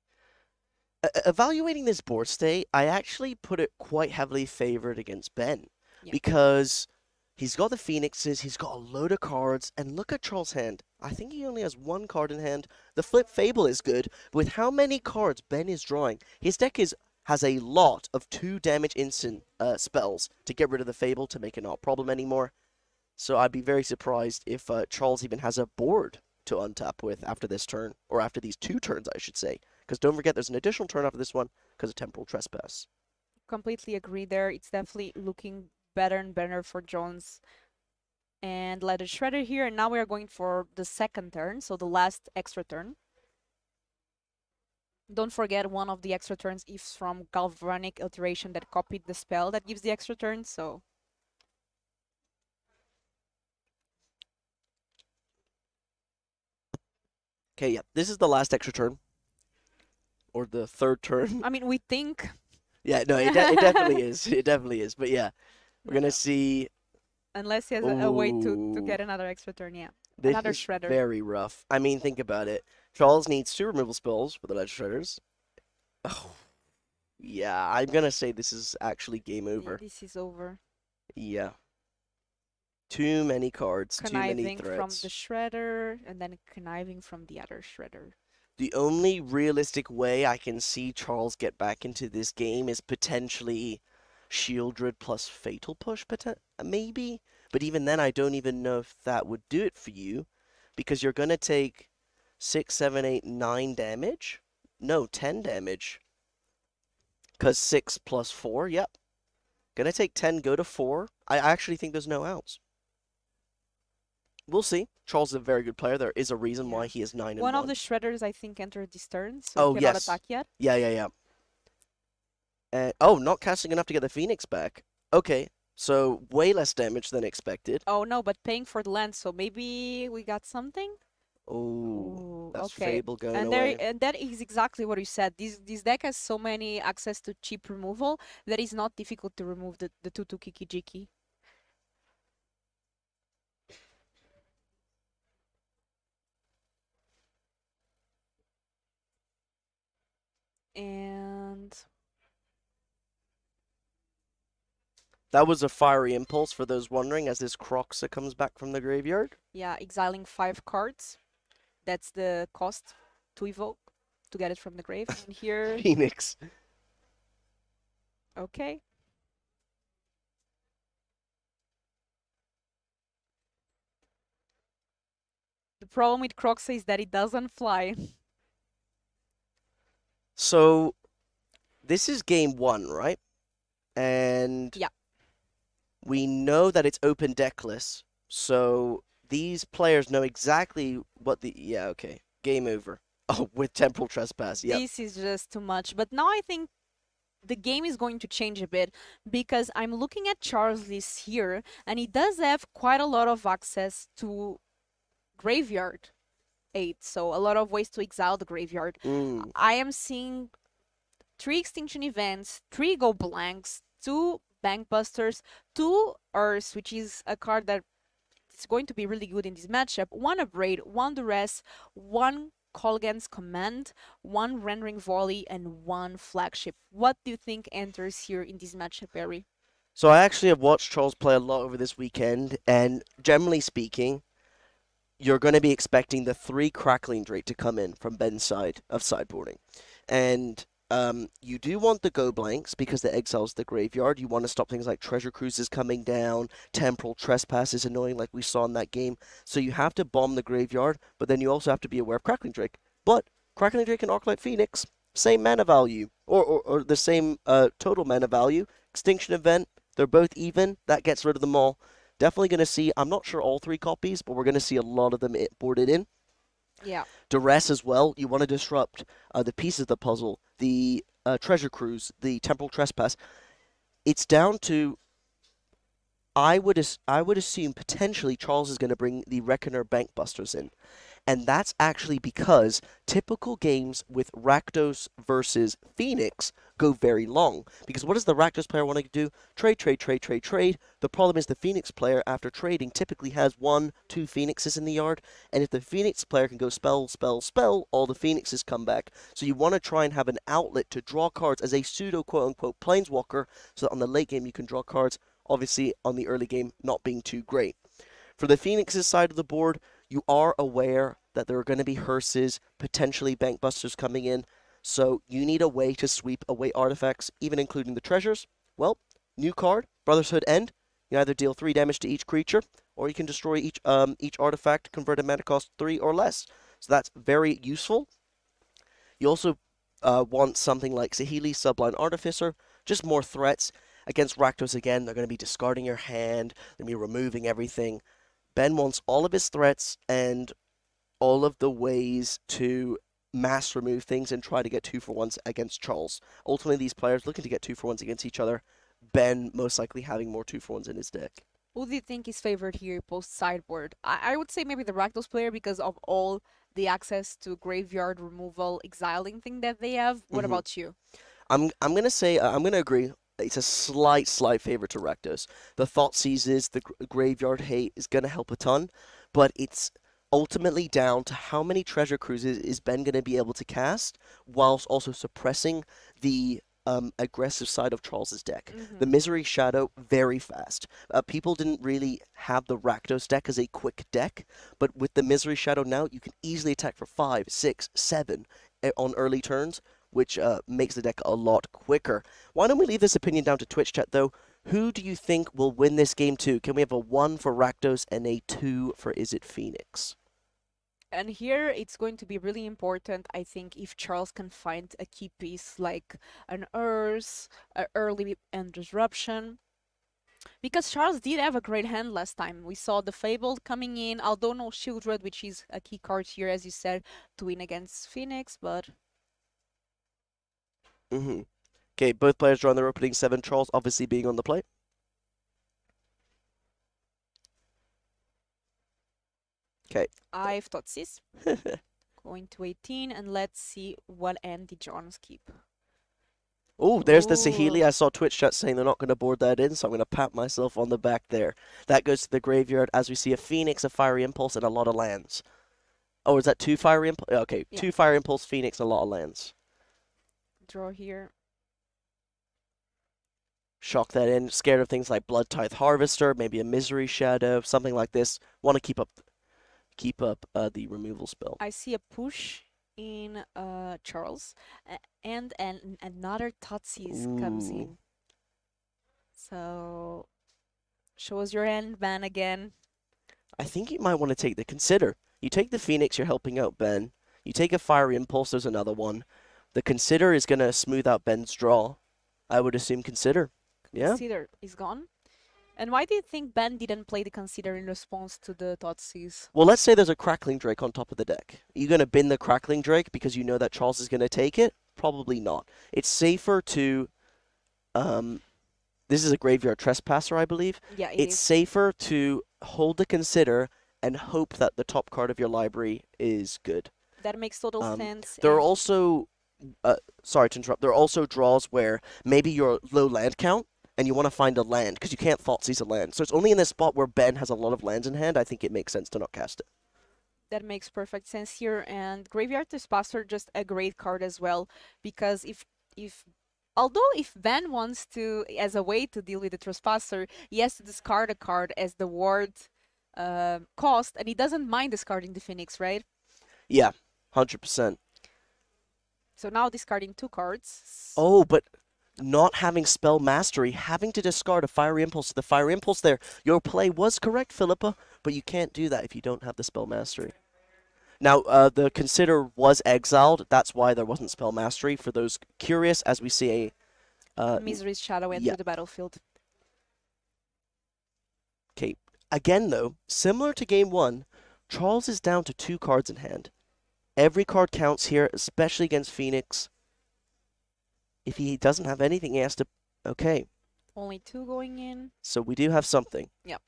Evaluating this board state, I actually put it quite heavily favored against Ben. Yeah. Because he's got the Phoenixes, he's got a load of cards, and look at Charles' hand. I think he only has 1 card in hand. The Flip Fable is good, but with how many cards Ben is drawing, his deck has a lot of 2 damage instant spells to get rid of the Fable to make it not a problem anymore. So I'd be very surprised if Charles even has a board to untap with after this turn, or after these 2 turns, I should say. Because don't forget, there's an additional turn after this one because of Temporal Trespass. Completely agree there. It's definitely looking better and better for Jones. And Leather Shredder here, and now we are going for the second turn, so the last extra turn. Don't forget, one of the extra turns is from Galvanic Alteration that copied the spell that gives the extra turn, so... Okay, yeah, this is the last extra turn. Or the third turn. I mean, we think... Yeah, no, it definitely is. It definitely is. But yeah, we're going to see... Unless he has a way to get another extra turn, yeah. This Another is Shredder. very rough. I mean, think about it. Charles needs 2 removal spells for the Ledge Shredders. Oh, yeah, I'm going to say this is actually game over. Yeah, this is over. Yeah. Too many cards, too many Conniving from threats. the Shredder, and then conniving from the other Shredder. The only realistic way I can see Charles get back into this game is potentially Shieldred plus Fatal Push, maybe? But even then, I don't even know if that would do it for you, because you're going to take 6, 7, 8, 9 damage? No, 10 damage. Because 6 plus 4, yep. Going to take 10, go to 4. I actually think there's no outs. We'll see. Charles is a very good player. There is a reason why he is 9 and 1. One of the Shredders, I think, entered this turn, so he cannot attack yet. Yeah. Oh, not casting enough to get the Phoenix back. Okay, so way less damage than expected. Oh, no, but paying for the land, so maybe we got something? Oh, that's okay. Fable going and away. And that is exactly what you said. This deck has so many access to cheap removal that it's not difficult to remove the 2/2 Kiki Jiki. And that was a fiery impulse for those wondering as this Croxa comes back from the graveyard. yeah, exiling 5 cards. That's the cost to evoke to get it from the grave. And here, Phoenix. okay. The problem with Croxa is that it doesn't fly. So, this is game 1, right? And yeah, we know that it's open deckless. So, these players know exactly what the... Yeah, okay. Game over. Oh, with Temporal Trespass, yeah. This is just too much. But now I think the game is going to change a bit because I'm looking at Charles' list here, and he does have quite a lot of access to graveyard 8, so a lot of ways to exile the graveyard. I am seeing 3 extinction events, 3 go blanks, 2 bankbusters, 2 Earths, which is a card that is going to be really good in this matchup, 1 Abrade, 1 Duress, 1 Colgan's Command, 1 Rendering Volley, and 1 Flagship. What do you think enters here in this matchup, Barry? So I actually have watched Charles play a lot over this weekend, and generally speaking, you're going to be expecting the 3 Crackling Drake to come in from Ben's side of sideboarding. And you do want the go blanks because the exiles the graveyard. You want to stop things like Treasure Cruises coming down, Temporal Trespass is annoying like we saw in that game. So you have to bomb the graveyard, but then you also have to be aware of Crackling Drake. But Crackling Drake and Arclight Phoenix, same mana value, or the same total mana value. Extinction Event, they're both even. That gets rid of them all. Definitely going to see, I'm not sure all 3 copies, but we're going to see a lot of them boarded in. Yeah. Duress as well. You want to disrupt the pieces of the puzzle, the Treasure Cruise, the Temporal Trespass. It's down to I would assume potentially Charles is going to bring the Reckoner Bankbusters in. And that's actually because typical games with Rakdos versus Phoenix go very long. Because what does the Rakdos player want to do? Trade, trade, trade, trade, trade. The problem is the Phoenix player, after trading, typically has 1, 2 Phoenixes in the yard. And if the Phoenix player can go spell, spell, spell, all the Phoenixes come back. So you want to try and have an outlet to draw cards as a pseudo quote-unquote planeswalker, so that on the late game you can draw cards, obviously on the early game not being too great. For the Phoenix's side of the board, you are aware that there are going to be hearses, potentially Bankbusters coming in, so you need a way to sweep away artifacts, even including the treasures. Well, new card, Brotherhood End. You either deal 3 damage to each creature, or you can destroy each artifact, convert a mana cost 3 or less. So that's very useful. You also want something like Saheeli, Sublight Artificer, just more threats. Against Rakdos again, they're going to be discarding your hand, they're going to be removing everything. Ben wants all of his threats and all of the ways to mass remove things and try to get 2-for-1s against Charles. Ultimately, these players looking to get 2-for-1s against each other. Ben most likely having more 2-for-1s in his deck. Who do you think is favored here post sideboard? I would say maybe the Rakdos player because of all the access to graveyard removal, exiling thing that they have. What about you? I'm gonna say I'm gonna agree. It's a slight favor to Rakdos. The Thought Seizes, the Graveyard Hate is going to help a ton, but it's ultimately down to how many Treasure Cruises is Ben going to be able to cast, whilst also suppressing the aggressive side of Charles's deck. The Misery Shadow, very fast. People didn't really have the Rakdos deck as a quick deck, but with the Misery Shadow now, you can easily attack for 5, 6, 7 on early turns, which makes the deck a lot quicker. Why don't we leave this opinion down to Twitch chat, though? Who do you think will win this game 2? Can we have a 1 for Rakdos and a 2 for Is It Phoenix? And here it's going to be really important, I think, if Charles can find a key piece like an Earth, early and Disruption. Because Charles did have a great hand last time. We saw the Fabled coming in, although no Shieldred, which is a key card here, as you said, to win against Phoenix, but... Okay, both players drawing their opening 7, Charles obviously being on the play. Okay. I've thought this. Going to 18, and let's see what end did John's keep. Oh, there's the Saheeli. I saw Twitch chat saying they're not going to board that in, so I'm going to pat myself on the back there. That goes to the graveyard as we see a Phoenix, a Fiery Impulse, and a lot of lands. Oh, is that 2 Fiery Impulse? Okay, yeah. 2 Fiery Impulse, Phoenix, and a lot of lands. Draw here. Shock that in. Scared of things like Blood Tithe Harvester, maybe a Misery Shadow, something like this. Want to keep up the removal spell. I see a push in Charles, and another Tootsies comes in. So, show us your hand, Ben, again. I think you might want to take the Consider. You take the Phoenix, you're helping out Ben. You take a Fiery Impulse, there's another one. The Consider is going to smooth out Ben's draw. I would assume Consider. Yeah. Consider is gone. And why do you think Ben didn't play the Consider in response to the Thoughtseize? Well, let's say there's a Crackling Drake on top of the deck. Are you going to bin the Crackling Drake because you know that Charles is going to take it? Probably not. It's safer to... this is a Graveyard Trespasser, I believe. Yeah, it's safer to hold the Consider and hope that the top card of your library is good. That makes total sense. There are also... sorry to interrupt. There are also draws where maybe you're low land count, and you want to find a land, because you can't Thoughtseize a land. So it's only in this spot where Ben has a lot of lands in hand, I think it makes sense to not cast it. That makes perfect sense here, and Graveyard Trespasser, just a great card as well, because if Ben wants to, as a way to deal with the Trespasser, he has to discard a card as the ward cost, and he doesn't mind discarding the Phoenix, right? Yeah, 100%. So now discarding 2 cards. Oh, but... not having Spell Mastery, having to discard a Fiery Impulse. The Fiery Impulse there, your play was correct, Filipa, but you can't do that if you don't have the Spell Mastery. Now, the Consider was exiled. That's why there wasn't Spell Mastery. For those curious, as we see a... Misery's Shadow enter the battlefield. Okay. Again, though, similar to Game 1, Charles is down to 2 cards in hand. Every card counts here, especially against Phoenix. If he doesn't have anything, he has to... Okay. Only 2 going in. So we do have something. Yep.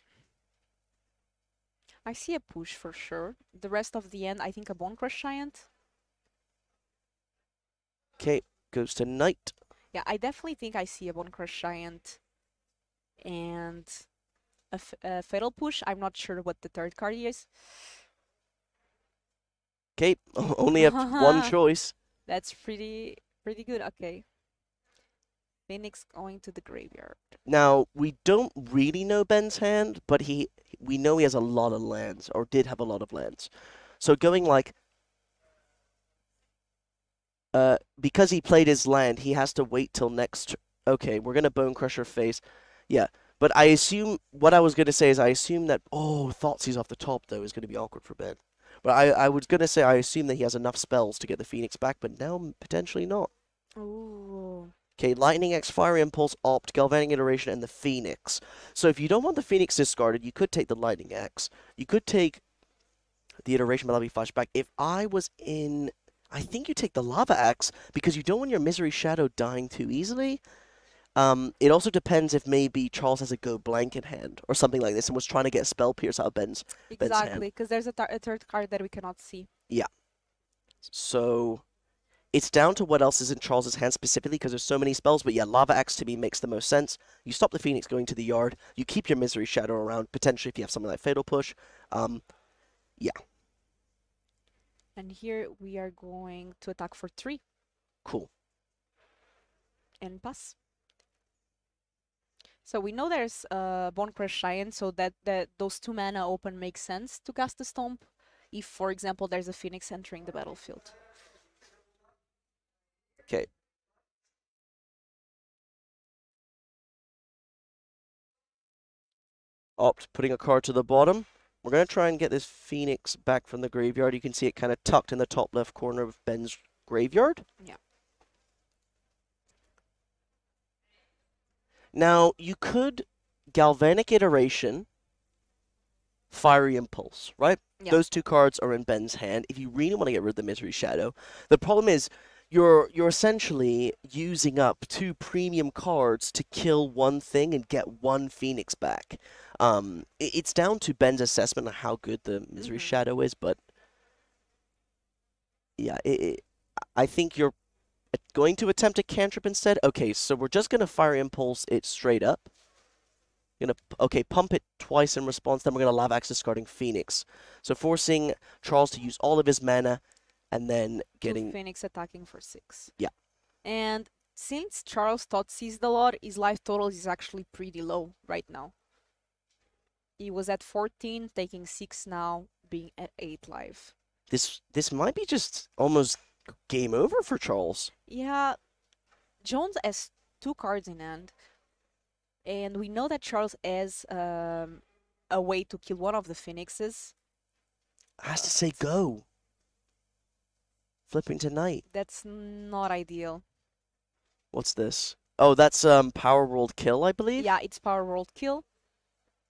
I see a push for sure. The rest of the end, I think a Bone Crush Giant. Okay, goes to Knight. Yeah, I definitely think I see a Bone Crush Giant and a Fatal Push. I'm not sure what the third card is. Okay, only have one choice. That's pretty good. Okay. Phoenix going to the graveyard. Now, we don't really know Ben's hand, but we know he has a lot of lands, or did have a lot of lands. So going like... because he played his land, he has to wait till next... Okay, we're going to Bone Crusher face. Yeah, but I assume... What I was going to say is I assume that... Oh, Thoughtseize off the top, though, is going to be awkward for Ben. But I was going to say I assume that he has enough spells to get the Phoenix back, but now potentially not. Ooh. Okay, Lightning X, Fiery Impulse, Opt, Galvanic Iteration, and the Phoenix. So if you don't want the Phoenix discarded, you could take the Lightning X. You could take the Iteration, but that'll be flashback. If I was in... I think you take the Lava Axe, because you don't want your Misery Shadow dying too easily. It also depends if maybe Charles has a Go Blank in hand, or something like this, and was trying to get Spell Pierce out of Ben's hand. Exactly, because there's a third card that we cannot see. Yeah. So... It's down to what else is in Charles's hand specifically, because there's so many spells, but yeah, Lava Axe to me makes the most sense. You stop the Phoenix going to the yard, you keep your Misery Shadow around, potentially if you have something like Fatal Push. Yeah. And here we are going to attack for 3. Cool. And pass. So we know there's Bone Crush Giant, so that those 2 mana open makes sense to cast the Stomp, if, for example, there's a Phoenix entering the battlefield. Okay. Opt, putting a card to the bottom. We're going to try and get this Phoenix back from the graveyard. You can see it kind of tucked in the top left corner of Ben's graveyard. Yeah. Now, you could Galvanic Iteration, Fiery Impulse, right? Yeah. Those 2 cards are in Ben's hand. If you really want to get rid of the Misery Shadow, the problem is you're essentially using up 2 premium cards to kill one thing and get 1 Phoenix back. It's down to Ben's assessment of how good the Misery Shadow is, but yeah, I think you're going to attempt a cantrip instead. Okay, so we're just going to Fire Impulse it straight up. Okay, pump it twice in response, then we're going to Lava Axe discarding Phoenix. So forcing Charles to use all of his mana, and then getting... Phoenix attacking for 6. Yeah. And since Charles Thoughtseize a lot, his life total is actually pretty low right now. He was at 14, taking 6 now, being at 8 life. This might be just almost game over for Charles. Yeah. Jones has 2 cards in hand. And we know that Charles has a way to kill one of the Phoenixes. Has to say go. Flipping to Knight. That's not ideal. What's this? Oh, that's Power World Kill, I believe? Yeah, it's Power World Kill.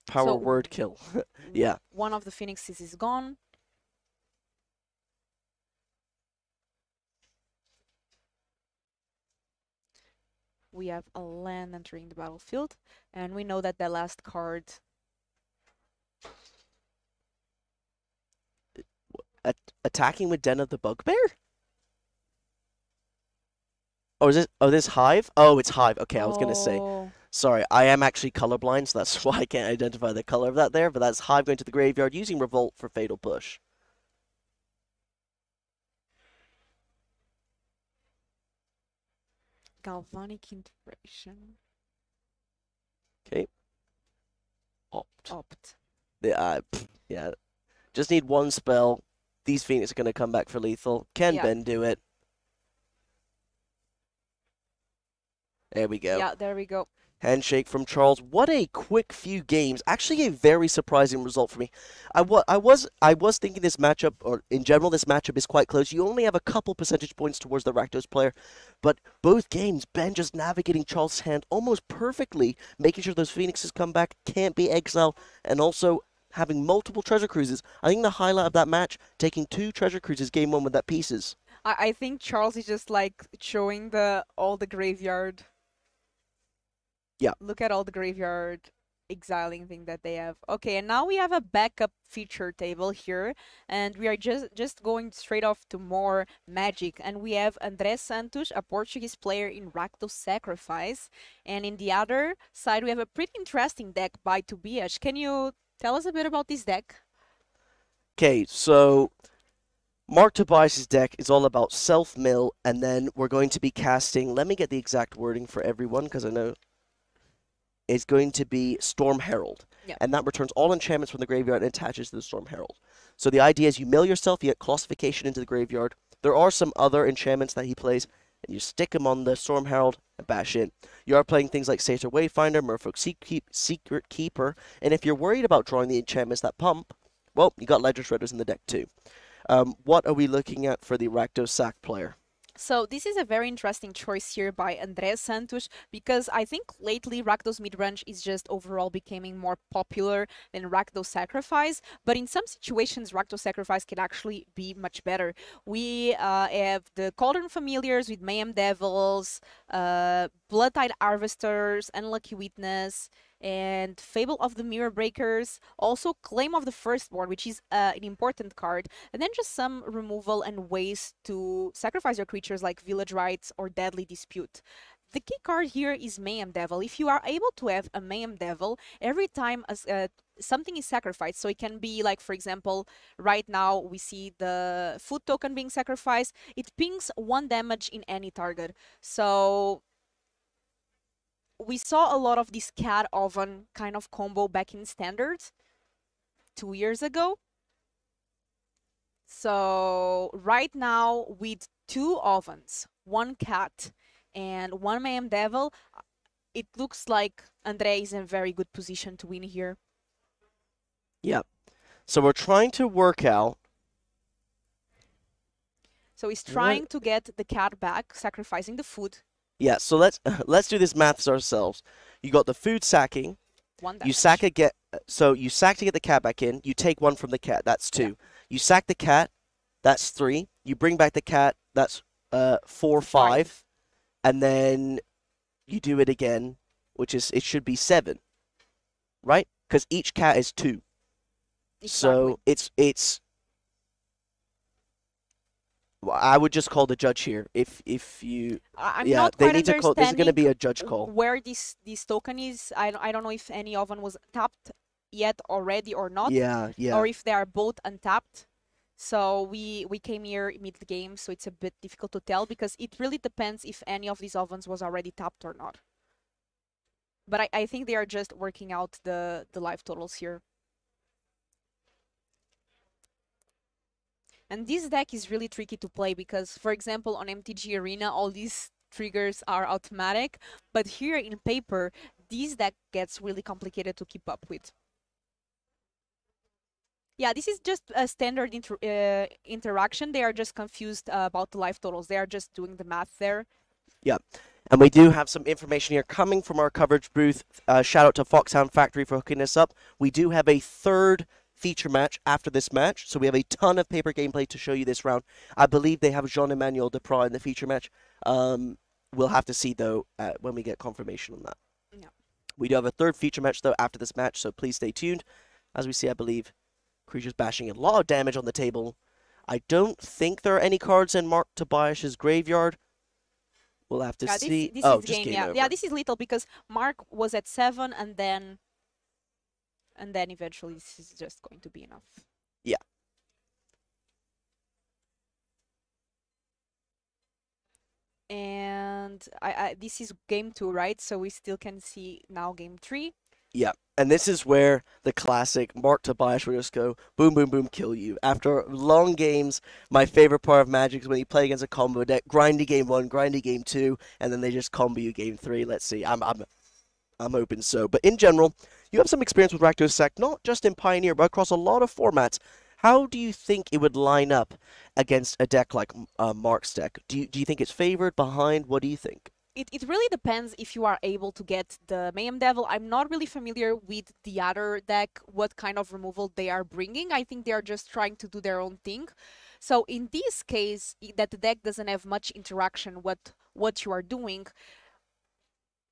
Power So, Word Kill. Yeah. One of the Phoenixes is gone. We have a land entering the battlefield, and we know that the last card... Attacking with Den of the Bugbear? Oh, is this? Oh, this Hive? Oh, it's Hive. Okay, I was gonna say. Sorry, I am actually colorblind, so that's why I can't identify the color of that there. But that's Hive going to the graveyard using Revolt for Fatal Push. Galvanic Integration. Okay. Opt. Opt. Yeah. Just need 1 spell. These Phoenix are going to come back for lethal. Can Ben do it? There we go. Yeah, there we go. Handshake from Charles. What a quick few games. Actually a very surprising result for me. I was thinking this matchup, or in general this matchup is quite close. You only have a couple percentage points towards the Rakdos player, but both games, Ben just navigating Charles' hand almost perfectly, making sure those Phoenixes come back, can't be exiled, and also having multiple treasure cruises. I think the highlight of that match, taking 2 treasure cruises game 1 with that pieces. I think Charles is just like showing all the graveyard. Yeah. Look at all the graveyard exiling thing that they have. Okay, and now we have a backup feature table here, and we are just going straight off to more magic. And we have André Santos, a Portuguese player in Rakdos Sacrifice, and in the other side we have a pretty interesting deck by Tobias. Can you tell us a bit about this deck? Okay, so Mark Tobias' deck is all about self-mill, and then we're going to be casting, let me get the exact wording for everyone, because I know it's going to be Storm Herald. Yep. And that returns all enchantments from the graveyard and attaches to the Storm Herald. So the idea is you mill yourself, you get classification into the graveyard. There are some other enchantments that he plays, and you stick them on the Storm Herald and bash in. You are playing things like Satyr Wayfinder, Merfolk Secret Keeper, and if you're worried about drawing the enchantments that pump, well, you got Ledger Shredders in the deck too. What are we looking at for the Rakdos Sack player? So this is a very interesting choice here by André Santos, because I think lately Rakdos Midrange is just overall becoming more popular than Rakdos Sacrifice, but in some situations Rakdos Sacrifice can actually be much better. We have the Cauldron Familiars with Mayhem Devils, Blood-Tide Harvesters, Unlucky Witness, and Fable of the Mirror Breakers, also Claim of the Firstborn, which is an important card, and then just some removal and ways to sacrifice your creatures like Village Rites or Deadly Dispute. The key card here is Mayhem Devil. If you are able to have a Mayhem Devil every time something is sacrificed, so it can be like, for example, right now we see the food token being sacrificed, it pings 1 damage in any target. So we saw a lot of this cat oven kind of combo back in standards 2 years ago. So right now with 2 ovens, 1 cat and 1 Mayhem Devil, it looks like André is in a very good position to win here. Yeah. So we're trying to work out. So he's trying to get the cat back, sacrificing the food. Yeah, so let's do this maths ourselves. You got the food sacking. 1 damage. You sack you sack to get the cat back in. You take 1 from the cat. That's 2. Yeah. You sack the cat. That's 3. You bring back the cat. That's 4, 5. And then you do it again, which is, it should be 7, right? Because each cat is 2. Exactly. So it's. I would just call the judge here. If you, I'm yeah, not they quite need to call. This is going to be a judge call. Where this token is, I don't know if any oven was tapped yet already or not. Yeah, yeah. Or if they are both untapped. So we came here mid game, so it's a bit difficult to tell because it really depends if any of these ovens was already tapped or not. But I think they are just working out the life totals here. And this deck is really tricky to play because, for example, on MTG Arena, all these triggers are automatic. But here in paper, this deck gets really complicated to keep up with. Yeah, this is just a standard interaction. They are just confused about the life totals. They are just doing the math there. Yeah. And we do have some information here coming from our coverage booth. Shout out to FoxHound Factory for hooking us up. We do have a 3rd feature match after this match, so we have a ton of paper gameplay to show you this round. I believe they have Jean-Emmanuel Deprat in the feature match. We'll have to see, though, when we get confirmation on that. Yeah. We do have a 3rd feature match, though, after this match, so please stay tuned. As we see, I believe, creatures bashing a lot of damage on the table. I don't think there are any cards in Mark Tobias's graveyard. We'll have to see. This oh, is just game, over. Yeah, this is little because Mark was at 7 and then eventually this is just going to be enough. Yeah. And this is game 2, right? So we still can see now game 3. Yeah, and this is where the classic Mark Tobias will just go boom, boom, boom, kill you. After long games, my favorite part of Magic is when you play against a combo deck, grindy game 1, grindy game 2, and then they just combo you game 3. Let's see. I'm open so. But in general, you have some experience with Rakdos Sack, not just in Pioneer, but across a lot of formats. How do you think it would line up against a deck like Mark's deck? Do you think it's favored, behind? What do you think? It really depends if you are able to get the Mayhem Devil. I'm not really familiar with the other deck, what kind of removal they are bringing. I think they are just trying to do their own thing. So in this case, that the deck doesn't have much interaction with what you are doing,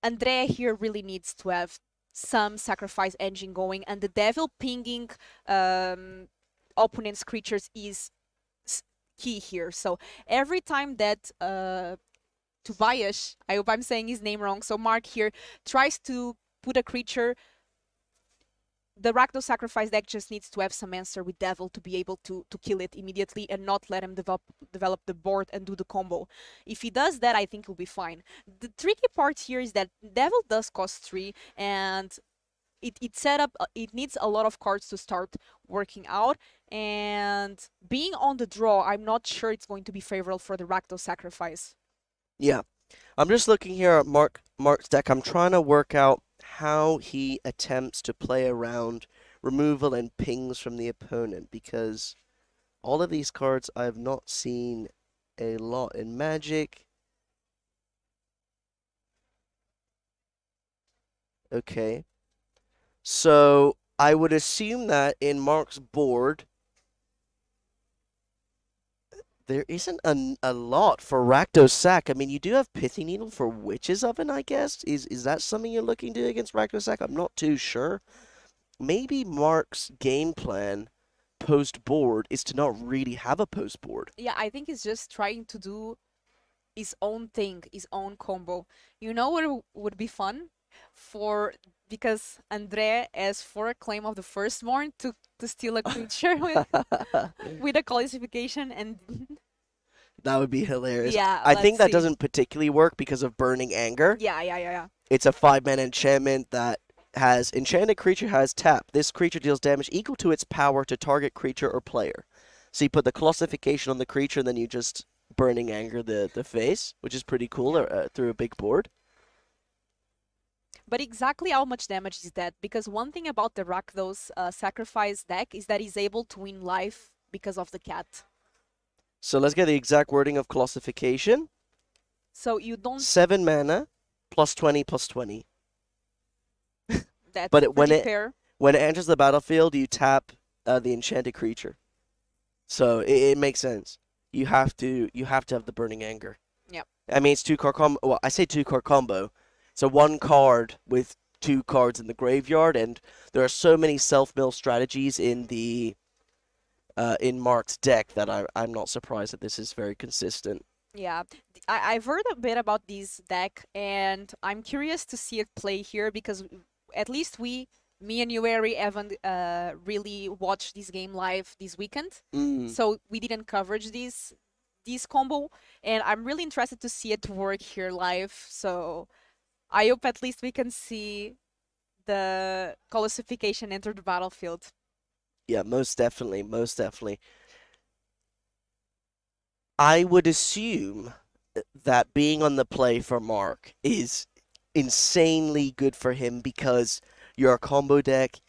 Andrea here really needs to have some sacrifice engine going, and the devil pinging opponent's creatures is key here. So every time that Tobias, I hope I'm saying his name wrong, so Mark here tries to put a creature, the Rakdos Sacrifice deck just needs to have some answer with Devil to be able to kill it immediately and not let him develop the board and do the combo. If he does that, I think he'll be fine. The tricky part here is that Devil does cost 3, and it needs a lot of cards to start working out, and being on the draw, I'm not sure it's going to be favorable for the Rakdos Sacrifice. Yeah. I'm just looking here at Mark's deck. I'm trying to work out how he attempts to play around removal and pings from the opponent, because all of these cards I have not seen a lot in Magic. Okay. So I would assume that in Mark's board there isn't a lot for Rakdos Sack. I mean, you do have Pithy Needle for Witch's Oven, I guess. Is that something you're looking to do against Rakdos Sack? I'm not too sure. Maybe Mark's game plan post-board is to not really have a post-board. Yeah, I think he's just trying to do his own thing, his own combo. You know what would be fun? Because Andre has 4 claim of the firstborn to steal a creature with a qualification, and that would be hilarious. Yeah, I think that see. doesn't particularly work because of Burning Anger. Yeah. It's a 5-mana enchantment that has enchanted creature has tap. This creature deals damage equal to its power to target creature or player. So you put the classification on the creature, and then you just Burning Anger the face, which is pretty cool through a big board. But exactly how much damage is that? Because one thing about the Rakdos Sacrifice deck is that he's able to win life because of the cat. So let's get the exact wording of classification. So you don't... 7 mana, +20, +20. That's But pretty fair. when it enters the battlefield, you tap the enchanted creature. So it makes sense. You have to have the Burning Anger. Yep. I mean, it's 2-card combo. Well, I say 2-card combo. So 1 card with 2 cards in the graveyard, and there are so many self-mill strategies in the in Mark's deck that I'm not surprised that this is very consistent. Yeah, I've heard a bit about this deck, and I'm curious to see it play here, because at least me and you, Ari, haven't really watched this game live this weekend, so we didn't coverage this combo, and I'm really interested to see it work here live. So I hope at least we can see the classification enter the battlefield. Yeah, most definitely, most definitely. I would assume that being on the play for Mark is insanely good for him, because you're a combo deck.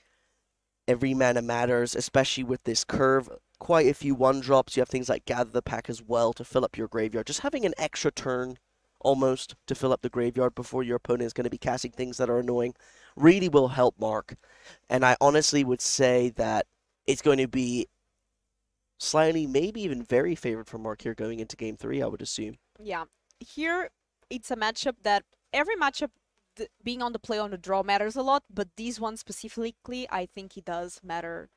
Every mana matters, especially with this curve. Quite a few 1-drops. You have things like Gather the Pack as well to fill up your graveyard. Just having an extra turn almost to fill up the graveyard before your opponent is going to be casting things that are annoying really will help Mark. And I honestly would say that it's going to be slightly, maybe even very favored for Mark here going into Game 3, I would assume. Yeah, here it's a matchup that every matchup being on the play on the draw matters a lot, but this one specifically, I think it does matter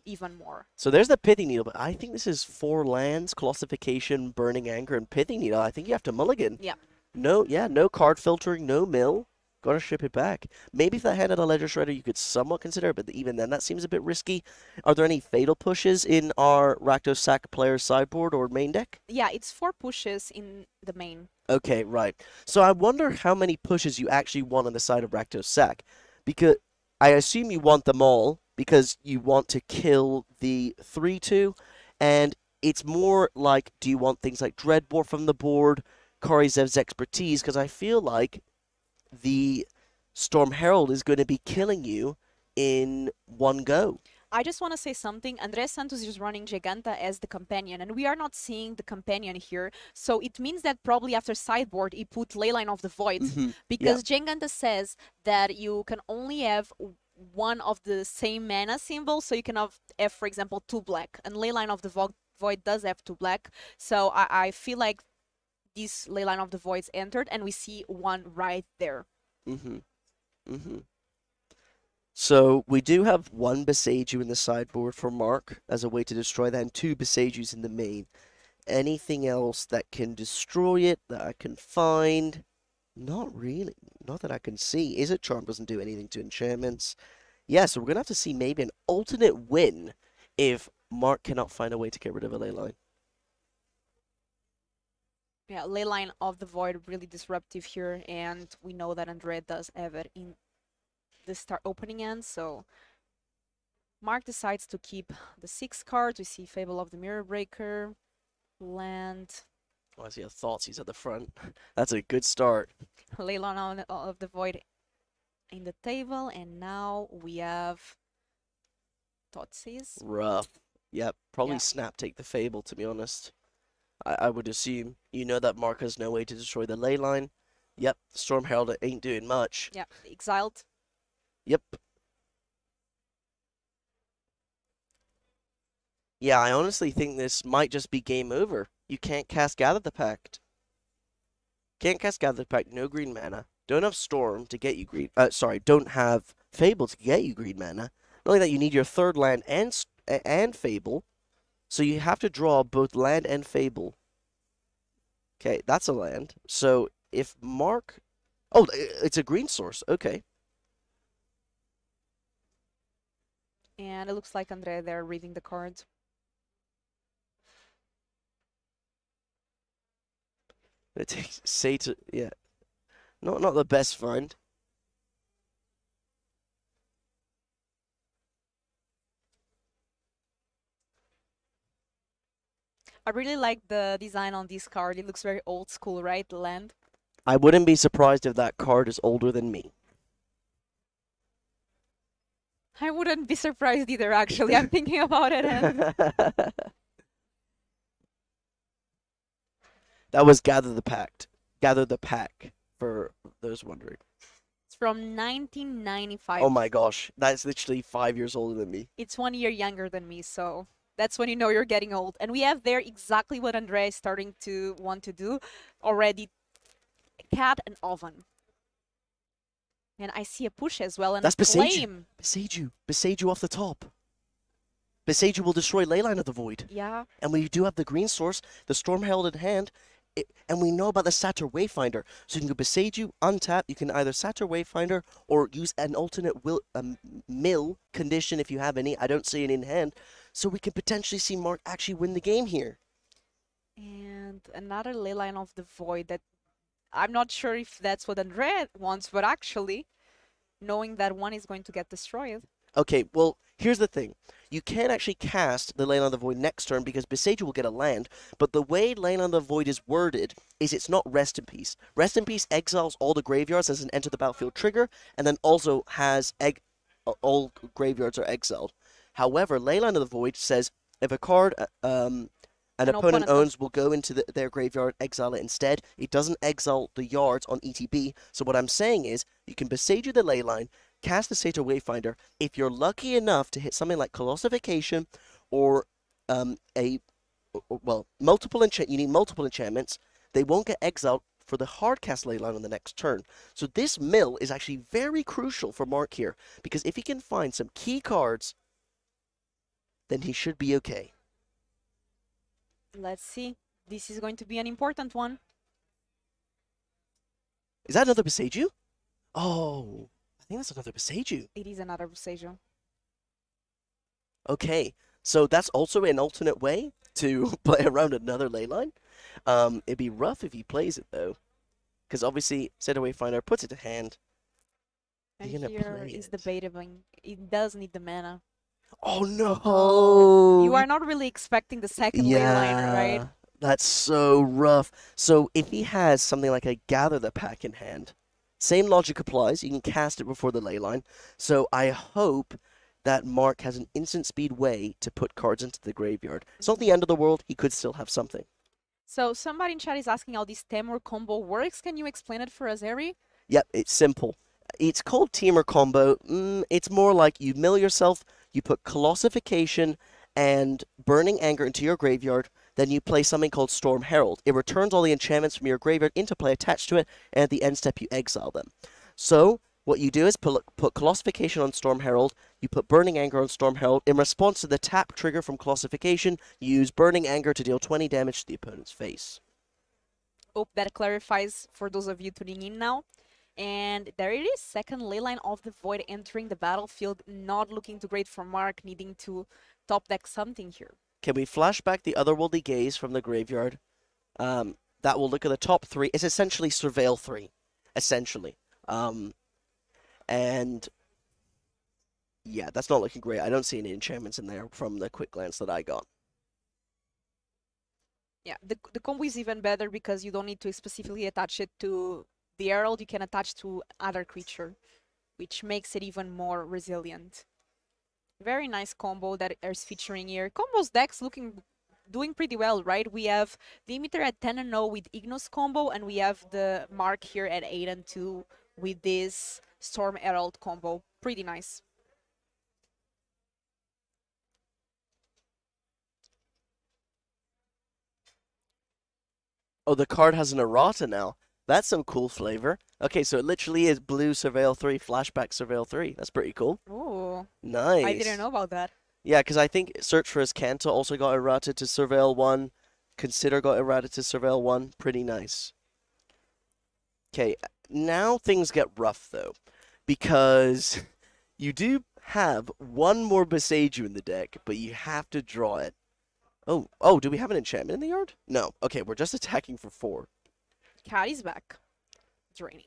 even more. So there's the Pithy Needle, but I think this is 4 lands, Classification, Burning Anger, and Pithy Needle. I think you have to mulligan. Yeah. No card filtering, no mill. Gotta ship it back. Maybe if that hand had a Ledger Shredder, you could somewhat consider it, but even then, that seems a bit risky. Are there any fatal pushes in our Rakdos Sack player's sideboard or main deck? Yeah, it's 4 pushes in the main. Okay, right. So I wonder how many pushes you actually want on the side of Rakdos Sack. Because I assume you want them all, because you want to kill the 3-2, and it's more like, do you want things like Dreadbore from the board, Korizev's Expertise, because I feel like the Storm Herald is going to be killing you in one go. I just want to say something. Andres Santos is running Giganta as the companion, and we are not seeing the companion here. So it means that probably after sideboard, he put Leyline of the Void, because Giganta says that you can only have one of the same mana symbols, so you can have, for example, 2 black, and Leyline of the Void does have 2 black. So I feel like this Leyline of the Voids entered, and we see one right there. Mm-hmm. Mm-hmm. So we do have one Beseiju in the sideboard for Mark as a way to destroy that, and two Besejus in the main. Anything else that can destroy it that I can find? Not really. Not that I can see. Is it Charm doesn't do anything to enchantments? Yeah, so we're going to have to see maybe an alternate win if Mark cannot find a way to get rid of a Leyline. Yeah, Leyline of the Void really disruptive here, and we know that Andre does have it in the start opening end, so Mark decides to keep the 6 cards. We see Fable of the Mirror Breaker, land, Oh, I see a Thoughtseize at the front. That's a good start. Leyline of the Void in the table, and now we have Thoughtseize. Rough. Yep, probably Yeah. snap take the Fable, to be honest. I would assume. You know that Mark has no way to destroy the Leyline. Yep, Storm Herald ain't doing much. Yeah, exiled. Yep. Yeah, I honestly think this might just be game over. You can't cast Gather the Pact. Can't cast Gather the Pact, no green mana. Don't have Storm to get you green... don't have Fable to get you green mana. Not only that, you need your third land and Fable. So you have to draw both land and Fable. Okay, that's a land. So if Mark... Oh, it's a green source. Okay. And it looks like Andre there reading the cards. It takes Satan, yeah. Not the best find. I really like the design on this card. It looks very old school, right? The land. I wouldn't be surprised if that card is older than me. I wouldn't be surprised either, actually. I'm thinking about it. And That was Gather the Pact. Gather the Pack, for those wondering. it's from 1995. Oh my gosh, that's literally 5 years older than me. It's 1 year younger than me, so that's when you know you're getting old. And we have there exactly what Andre is starting to want to do already. Cat and oven. And I see a push as well, and That's a Beseiju. flame. Beseiju off the top. Beseiju will destroy Leyline of the Void. Yeah. And we do have the green source, the Storm Herald in hand, and we know about the Satyr Wayfinder. So you can go Beseiju, untap, you can either Satyr Wayfinder or use an alternate mill condition if you have any. I don't see it in hand. So we can potentially see Mark actually win the game here. And another Leyline of the Void that I'm not sure if that's what Andre wants, but actually, knowing that one is going to get destroyed. Okay, well, here's the thing. You can actually cast the Leyline of the Void next turn because Beseiju will get a land, but the way Leyline of the Void is worded is it's not Rest in Peace. Rest in Peace exiles all the graveyards as an Enter the Battlefield trigger, and then also has all graveyards are exiled. However, Leyline of the Void says if a card an opponent owns will go into their graveyard, exile it instead. It doesn't exile the yards on ETB. So what I'm saying is, you can Beseiju the Leyline, cast the Satyr Wayfinder. If you're lucky enough to hit something like Colossification or multiple you need multiple enchantments, they won't get exiled for the hard cast Leyline on the next turn. So this mill is actually very crucial for Mark here, because if he can find some key cards, then he should be okay. Let's see. This is going to be an important one. Is that another Beseiju? Oh, I think that's another Beseiju. It is another Beseiju. Okay, so that's also an alternate way to play around another Leyline. It'd be rough if he plays it, though. Because obviously, Satyr Wayfinder puts it to hand. And You're gonna here play is it. debatable. It does need the mana. Oh, no! You are not really expecting the second Leyline, right? That's so rough. So if he has something like a Gather the Pack in hand, same logic applies. You can cast it before the Leyline. So I hope that Mark has an instant speed way to put cards into the graveyard. It's not the end of the world. He could still have something. So somebody in chat is asking how this Temur combo works. Can you explain it for us, Eri? Yep, it's simple. It's called Teamer Combo. It's more like you mill yourself, you put Colossification and Burning Anger into your graveyard, then you play something called Storm Herald. It returns all the enchantments from your graveyard into play attached to it, and at the end step you exile them. So what you do is put Colossification on Storm Herald, you put Burning Anger on Storm Herald. In response to the tap trigger from Colossification, you use Burning Anger to deal 20 damage to the opponent's face. Hope that clarifies for those of you tuning in now. And there it is, second Leyline of the Void entering the battlefield. Not looking too great for Mark, needing to top deck something here. Can we flash back the Otherworldly Gaze from the graveyard? That will look at the top 3. It's essentially Surveil 3, essentially. And yeah, that's not looking great. I don't see any enchantments in there from the quick glance that I got. Yeah, the combo is even better because you don't need to specifically attach it to the Herald. You can attach to other creature, which makes it even more resilient. Very nice combo that is featuring here. Combos decks doing pretty well, right? We have Limiter at 10-0 with Ignos combo, and we have the Mark here at 8-2 with this Storm Herald combo. Pretty nice. Oh, the card has an errata now. That's some cool flavor. Okay, so it literally is blue Surveil 3, flashback Surveil 3. That's pretty cool. Oh, nice. I didn't know about that. Yeah, because I think Search for His Kanta also got errata to Surveil 1. Consider got errata to Surveil 1. Pretty nice. Okay, now things get rough, though. Because you do have one more Boseiju in the deck, but you have to draw it. Oh, do we have an enchantment in the yard? No. Okay, we're just attacking for 4. Cat is back. Draining.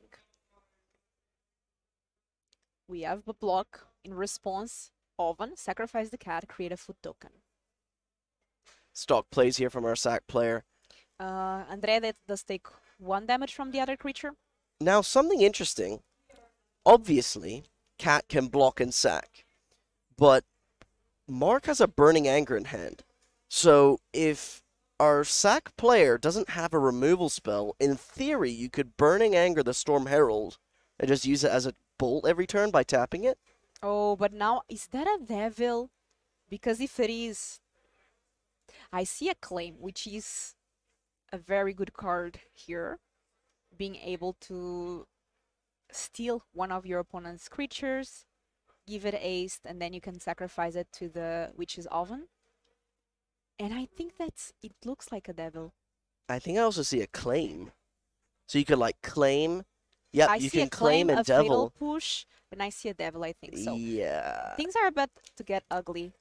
We have a block. In response, Oven, sacrifice the cat, create a food token. Stock plays here from our sack player. Andrea does take 1 damage from the other creature. Now, something interesting. Obviously, cat can block and sack. But Mark has a Burning Anger in hand. So, if our sack player doesn't have a removal spell, in theory, you could Burning Anger the Storm Herald and just use it as a bolt every turn by tapping it. Oh, but now, is that a devil? Because if it is, I see a claim, which is a very good card here. Being able to steal one of your opponent's creatures, give it haste, and then you can sacrifice it to the Witch's Oven. And I think it looks like a devil. I think I also see a claim. So you could like claim. Yep, I you see can a claim, and a devil. fatal push, and I see a devil, I think so. Yeah. Things are about to get ugly.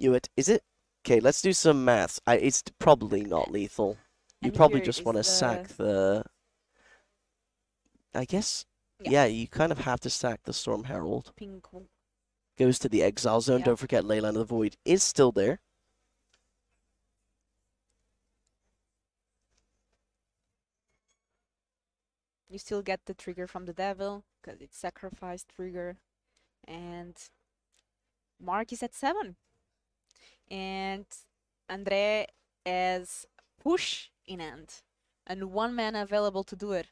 Is it? Okay, let's do some maths. It's probably not lethal. You And probably here just is want to sack the... I guess... Yeah, you kind of have to sack the Storm Herald. Pink. Goes to the Exile Zone. Yeah. Don't forget Leyline of the Void is still there. You still get the trigger from the devil, because it's sacrificed trigger. And Mark is at 7. And Andre has push in hand. And 1 mana available to do it.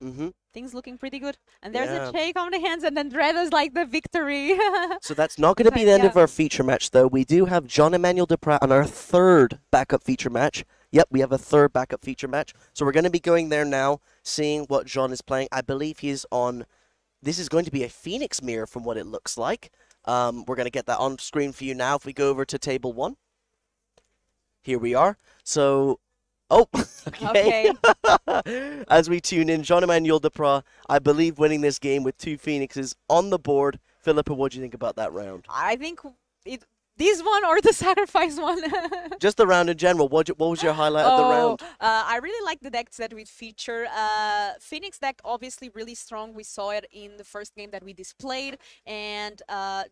Mm-hmm. Things looking pretty good. And there's Yeah. a shake on the hands, and Andrea's like the victory. So that's not going to be the end of Yeah. our feature match, though. We do have John Emmanuel Duprat on our 3rd backup feature match. Yep, we have a 3rd backup feature match. So we're going to be going there now, seeing what John is playing. I believe he's on... This is going to be a Phoenix Mirror from what it looks like. We're going to get that on screen for you now if we go over to table 1. Here we are. So... Oh, okay. As we tune in, Jean-Emmanuel Duprat, I believe, winning this game with 2 Phoenixes on the board. Filipa, what do you think about that round? I think this one or the sacrifice one. Just the round in general. What was your highlight of the round? I really like the decks that we feature. Phoenix deck, obviously really strong. We saw it in the first game that we displayed. And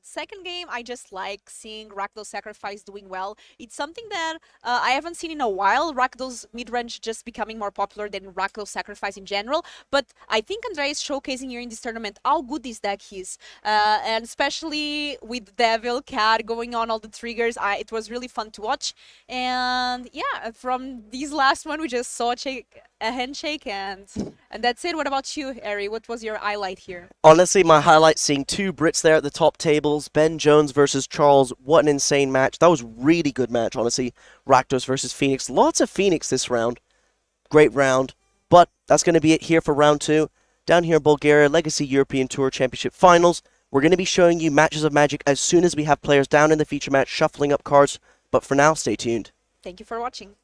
second game, I just like seeing Rakdos Sacrifice doing well. It's something that I haven't seen in a while. Rakdos mid-range just becoming more popular than Rakdos Sacrifice in general. But I think Andre is showcasing here in this tournament how good this deck is. And especially with Devil, Cat going on all the triggers, it was really fun to watch. And yeah, from these last one, we just saw a handshake, and that's it. What about you, Ari? What was your highlight here? Honestly, my highlight, seeing 2 Brits there at the top tables. Ben Jones versus Charles. What an insane match. That was a really good match, honestly. Rakdos versus Phoenix. Lots of Phoenix this round. Great round. But that's going to be it here for round 2. down here in Bulgaria, Legacy European Tour Championship Finals. We're going to be showing you matches of Magic as soon as we have players down in the feature match shuffling up cards. But for now, stay tuned. Thank you for watching.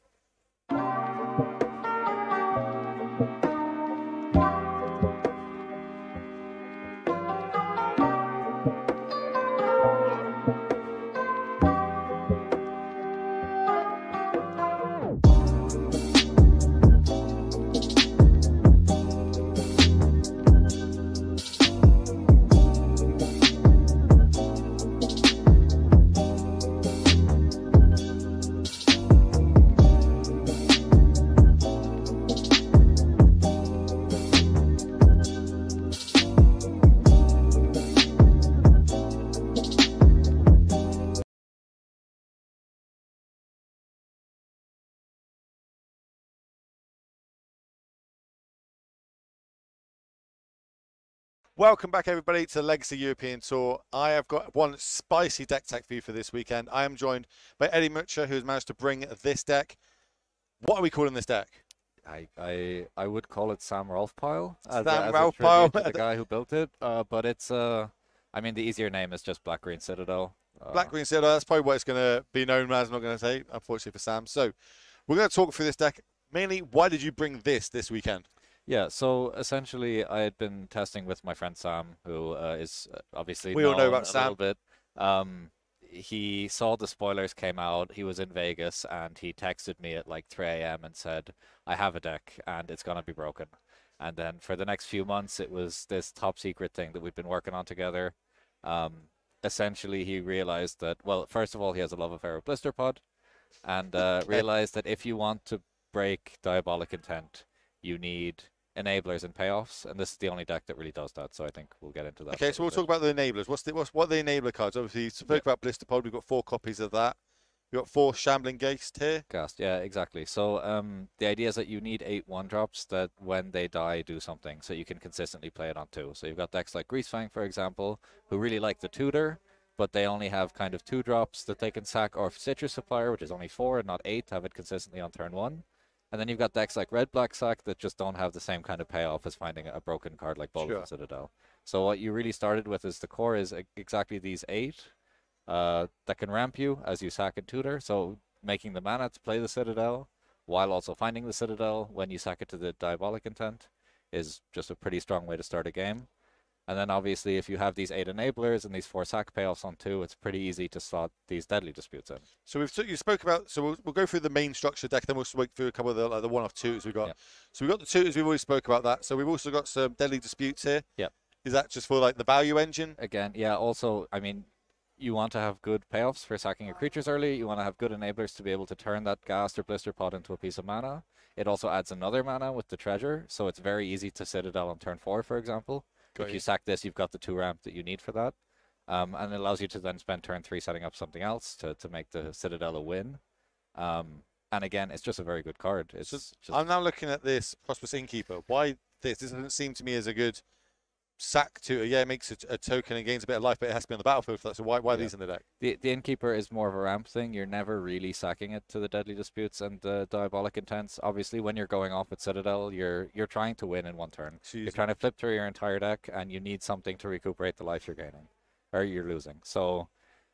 Welcome back, everybody, to the Legacy European Tour. I have got one spicy deck tech for you for this weekend. I am joined by Eddie Mucha, who has managed to bring this deck. What are we calling this deck? I would call it Sam Rolf Pile. Sam Rolf Pile, the guy who built it. But it's I mean, the easier name is just Black Green Citadel. Black Green Citadel. That's probably what it's going to be known as. I'm not going to say, unfortunately for Sam. So we're going to talk through this deck. Mainly, why did you bring this weekend? Yeah, so essentially, I had been testing with my friend Sam, who is obviously we all know about a Sam. little bit. He saw the spoilers came out. He was in Vegas, and he texted me at like 3 a.m. and said, "I have a deck, and it's gonna be broken." And then for the next few months, it was this top secret thing that we've been working on together. Essentially, he realized that, well, first of all, he has a love affair with Blister Pod, and realized that if you want to break Diabolic Intent, you need enablers and payoffs, and this is the only deck that really does that, so I think we'll get into that. Okay, so we'll talk about the enablers. What are the enabler cards? Obviously, you spoke about Blister Pod. We've got 4 copies of that. We've got 4 Shambling Ghast here. Ghast, yeah, exactly. So the idea is that you need 8 1-drops that when they die do something, so you can consistently play it on 2. So you've got decks like Greasefang, for example, who really like the Tutor, but they only have kind of 2-drops that they can sack, or Citrus Supplier, which is only 4 and not 8, to have it consistently on turn 1. And then you've got decks like Red Black Sack that just don't have the same kind of payoff as finding a broken card like Bolt Citadel. So what you really started with is the core is exactly these 8 that can ramp you as you sack and tutor. So making the mana to play the Citadel while also finding the Citadel when you sack it to the Diabolic Intent is just a pretty strong way to start a game. And then obviously if you have these 8 enablers and these 4 sack payoffs on 2, it's pretty easy to slot these Deadly Disputes in. So you spoke about, so we'll go through the main structure deck, then we'll work through a couple of the, like the one-off tutors we've got. Yep. So we've got the tutors, we've already spoke about that. So we've also got some Deadly Disputes here. Yep. Is that just for like the value engine? Again, yeah, also, I mean, you want to have good payoffs for sacking your creatures early. You want to have good enablers to be able to turn that Ghast or Blister Pod into a piece of mana. It also adds another mana with the treasure, so it's very easy to Citadel on turn 4, for example. If you sack this, you've got the 2 ramp that you need for that. And it allows you to then spend turn 3 setting up something else to make the Citadel a win. And again, it's just a very good card. I'm now looking at this Prosperous Innkeeper. Why this? This doesn't seem to me as a good sack tutor. Yeah, it makes a token and gains a bit of life, but it has to be on the battlefield for that. So why are these in the deck? The Innkeeper is more of a ramp thing. You're never really sacking it to the Deadly Disputes and the Diabolic Intents. Obviously, when you're going off at Citadel, you're trying to win in one turn. You're trying to flip through your entire deck, and you need something to recuperate the life you're gaining, or you're losing. So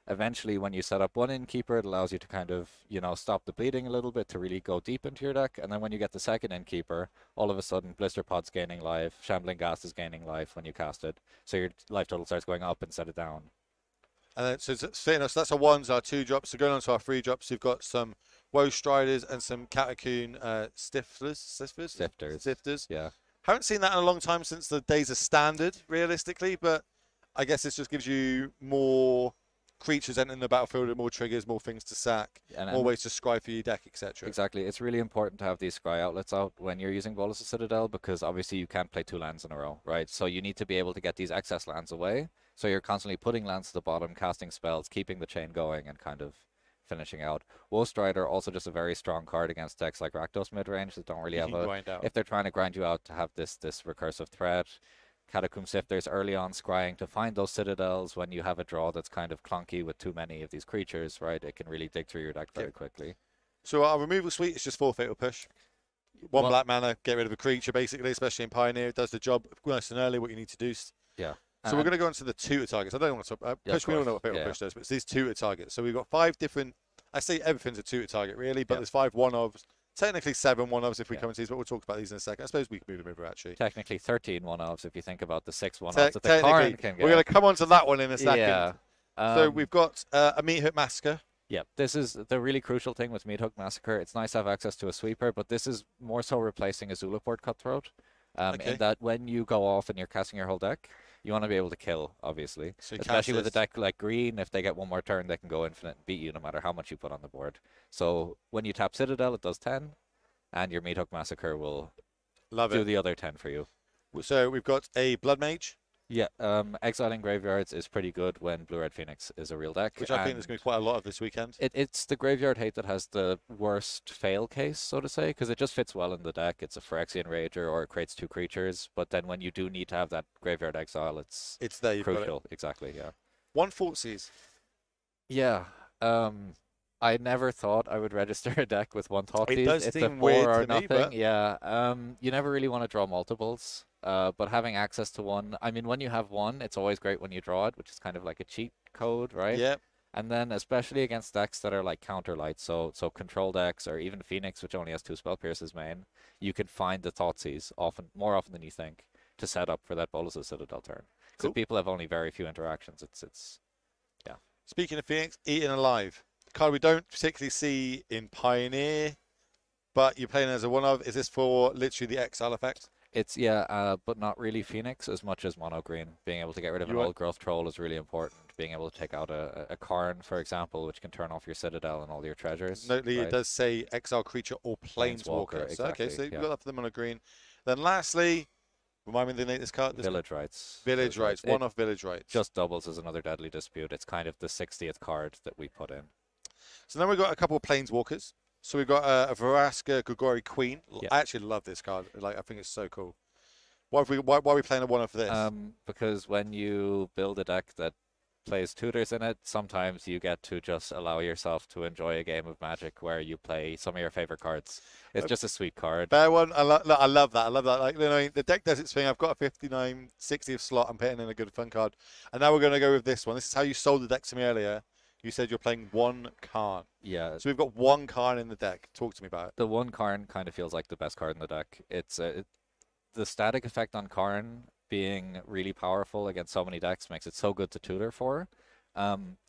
eventually, when you set up one Innkeeper, it allows you to kind of, you know, stop the bleeding a little bit to really go deep into your deck. And then when you get the second Innkeeper, all of a sudden Blister Pod's gaining life, Shambling Ghast is gaining life when you cast it. So your life total starts going up instead of down. And then, so that's our 1s, our 2-drops. So going on to our 3-drops, you've got some Woe Striders and some Catacomb Sifters. Yeah. Haven't seen that in a long time since the days of Standard, realistically, but I guess this just gives you more creatures entering the battlefield, more triggers, more things to sack, more ways to scry for your deck, etc. Exactly. It's really important to have these scry outlets out when you're using Bolus of Citadel, because obviously you can't play 2 lands in a row, right? So you need to be able to get these excess lands away. So you're constantly putting lands to the bottom, casting spells, keeping the chain going, and kind of finishing out. Woe Strider, also just a very strong card against decks like Rakdos midrange that don't really have if they're trying to grind you out to have this recursive threat. Catacomb Sifters early on scrying to find those Citadels when you have a draw that's kind of clunky with too many of these creatures, right? It can really dig through your deck very quickly. So our removal suite is just 4 Fatal Push. One black mana, get rid of a creature, basically, especially in Pioneer. It does the job nice and early, what you need to do. Yeah. So we're going to go on to the tutor targets. I don't want to talk push. We all know what Fatal Push does, but it's these tutor targets. So we've got 5 different. I say everything's a tutor target, really, but there's 5 one-ofs. Technically 7 one-ofs if we come into these, but we'll talk about these in a second. I suppose we can move them over, actually. Technically 13 one-offs if you think about the 6 one-offs that the Karn can get. We're going to come on to that one in a second. Yeah. So we've got a Meat Hook Massacre. Yeah, this is the really crucial thing with Meat Hook Massacre. It's nice to have access to a sweeper, but this is more so replacing a Zulaport Cutthroat. In that when you go off and you're casting your whole deck, you want to be able to kill, obviously. So especially with a deck like Green, if they get one more turn, they can go infinite and beat you no matter how much you put on the board. So when you tap Citadel, it does 10, and your Meat Hook Massacre will do the other 10 for you. So we've got a Blood Mage. Yeah, exiling graveyards is pretty good when Blue-Red Phoenix is a real deck. Which I think there's going to be quite a lot of this weekend. It's the graveyard hate that has the worst fail case, so to say, because it just fits well in the deck. It's a Phyrexian Rager, or it creates 2 creatures, but then when you do need to have that graveyard exile, it's there, you've crucial. got it. Exactly, yeah. 1 Thoughtseize. Yeah, I never thought I would register a deck with 1 Thoughtseize. It does it's seem a 4 weird or to nothing. me, but... Yeah, you never really want to draw multiples. But having access to 1, I mean, when you have 1, it's always great when you draw it, which is kind of like a cheat code, right? Yeah. And then especially against decks that are like counter light, so control decks, or even Phoenix, which only has 2 Spell Pierces main, you can find the Thoughtseize more often than you think to set up for that Bolus of Citadel turn. Because people have only very few interactions. Yeah. Speaking of Phoenix, Eaten Alive. A card we don't particularly see in Pioneer, but you're playing as a one-of. Is this for literally the exile effect? It's, but not really Phoenix as much as mono green. Being able to get rid of an old growth troll is really important. Being able to take out a Karn, for example, which can turn off your Citadel and all your treasures. Notably, it does say exile creature or planeswalker. Exactly, So, okay, so you've got that for the mono green. Then lastly, remind me the name of this card. Village Rites. Village Rites. One-off Village Rites. Just doubles as another Deadly Dispute. It's kind of the 60th card that we put in. So then we've got a couple of planeswalkers. So we've got a Varaska Grigori Queen. I actually love this card. Like, I think it's so cool. Why are we playing a one-off for this? Because when you build a deck that plays tutors in it, sometimes you get to just allow yourself to enjoy a game of Magic where you play some of your favorite cards. It's just a sweet card. Fair one. I love that. I love that. Like, you know, the deck does its thing. I've got a 59, 60th slot. I'm putting in a good fun card. And now we're going to go with this one. This is how you sold the deck to me earlier. You said you're playing 1 Karn. Yeah. So we've got 1 Karn in the deck. Talk to me about it. The 1 Karn kind of feels like the best card in the deck. It's the static effect on Karn being really powerful against so many decks makes it so good to tutor for.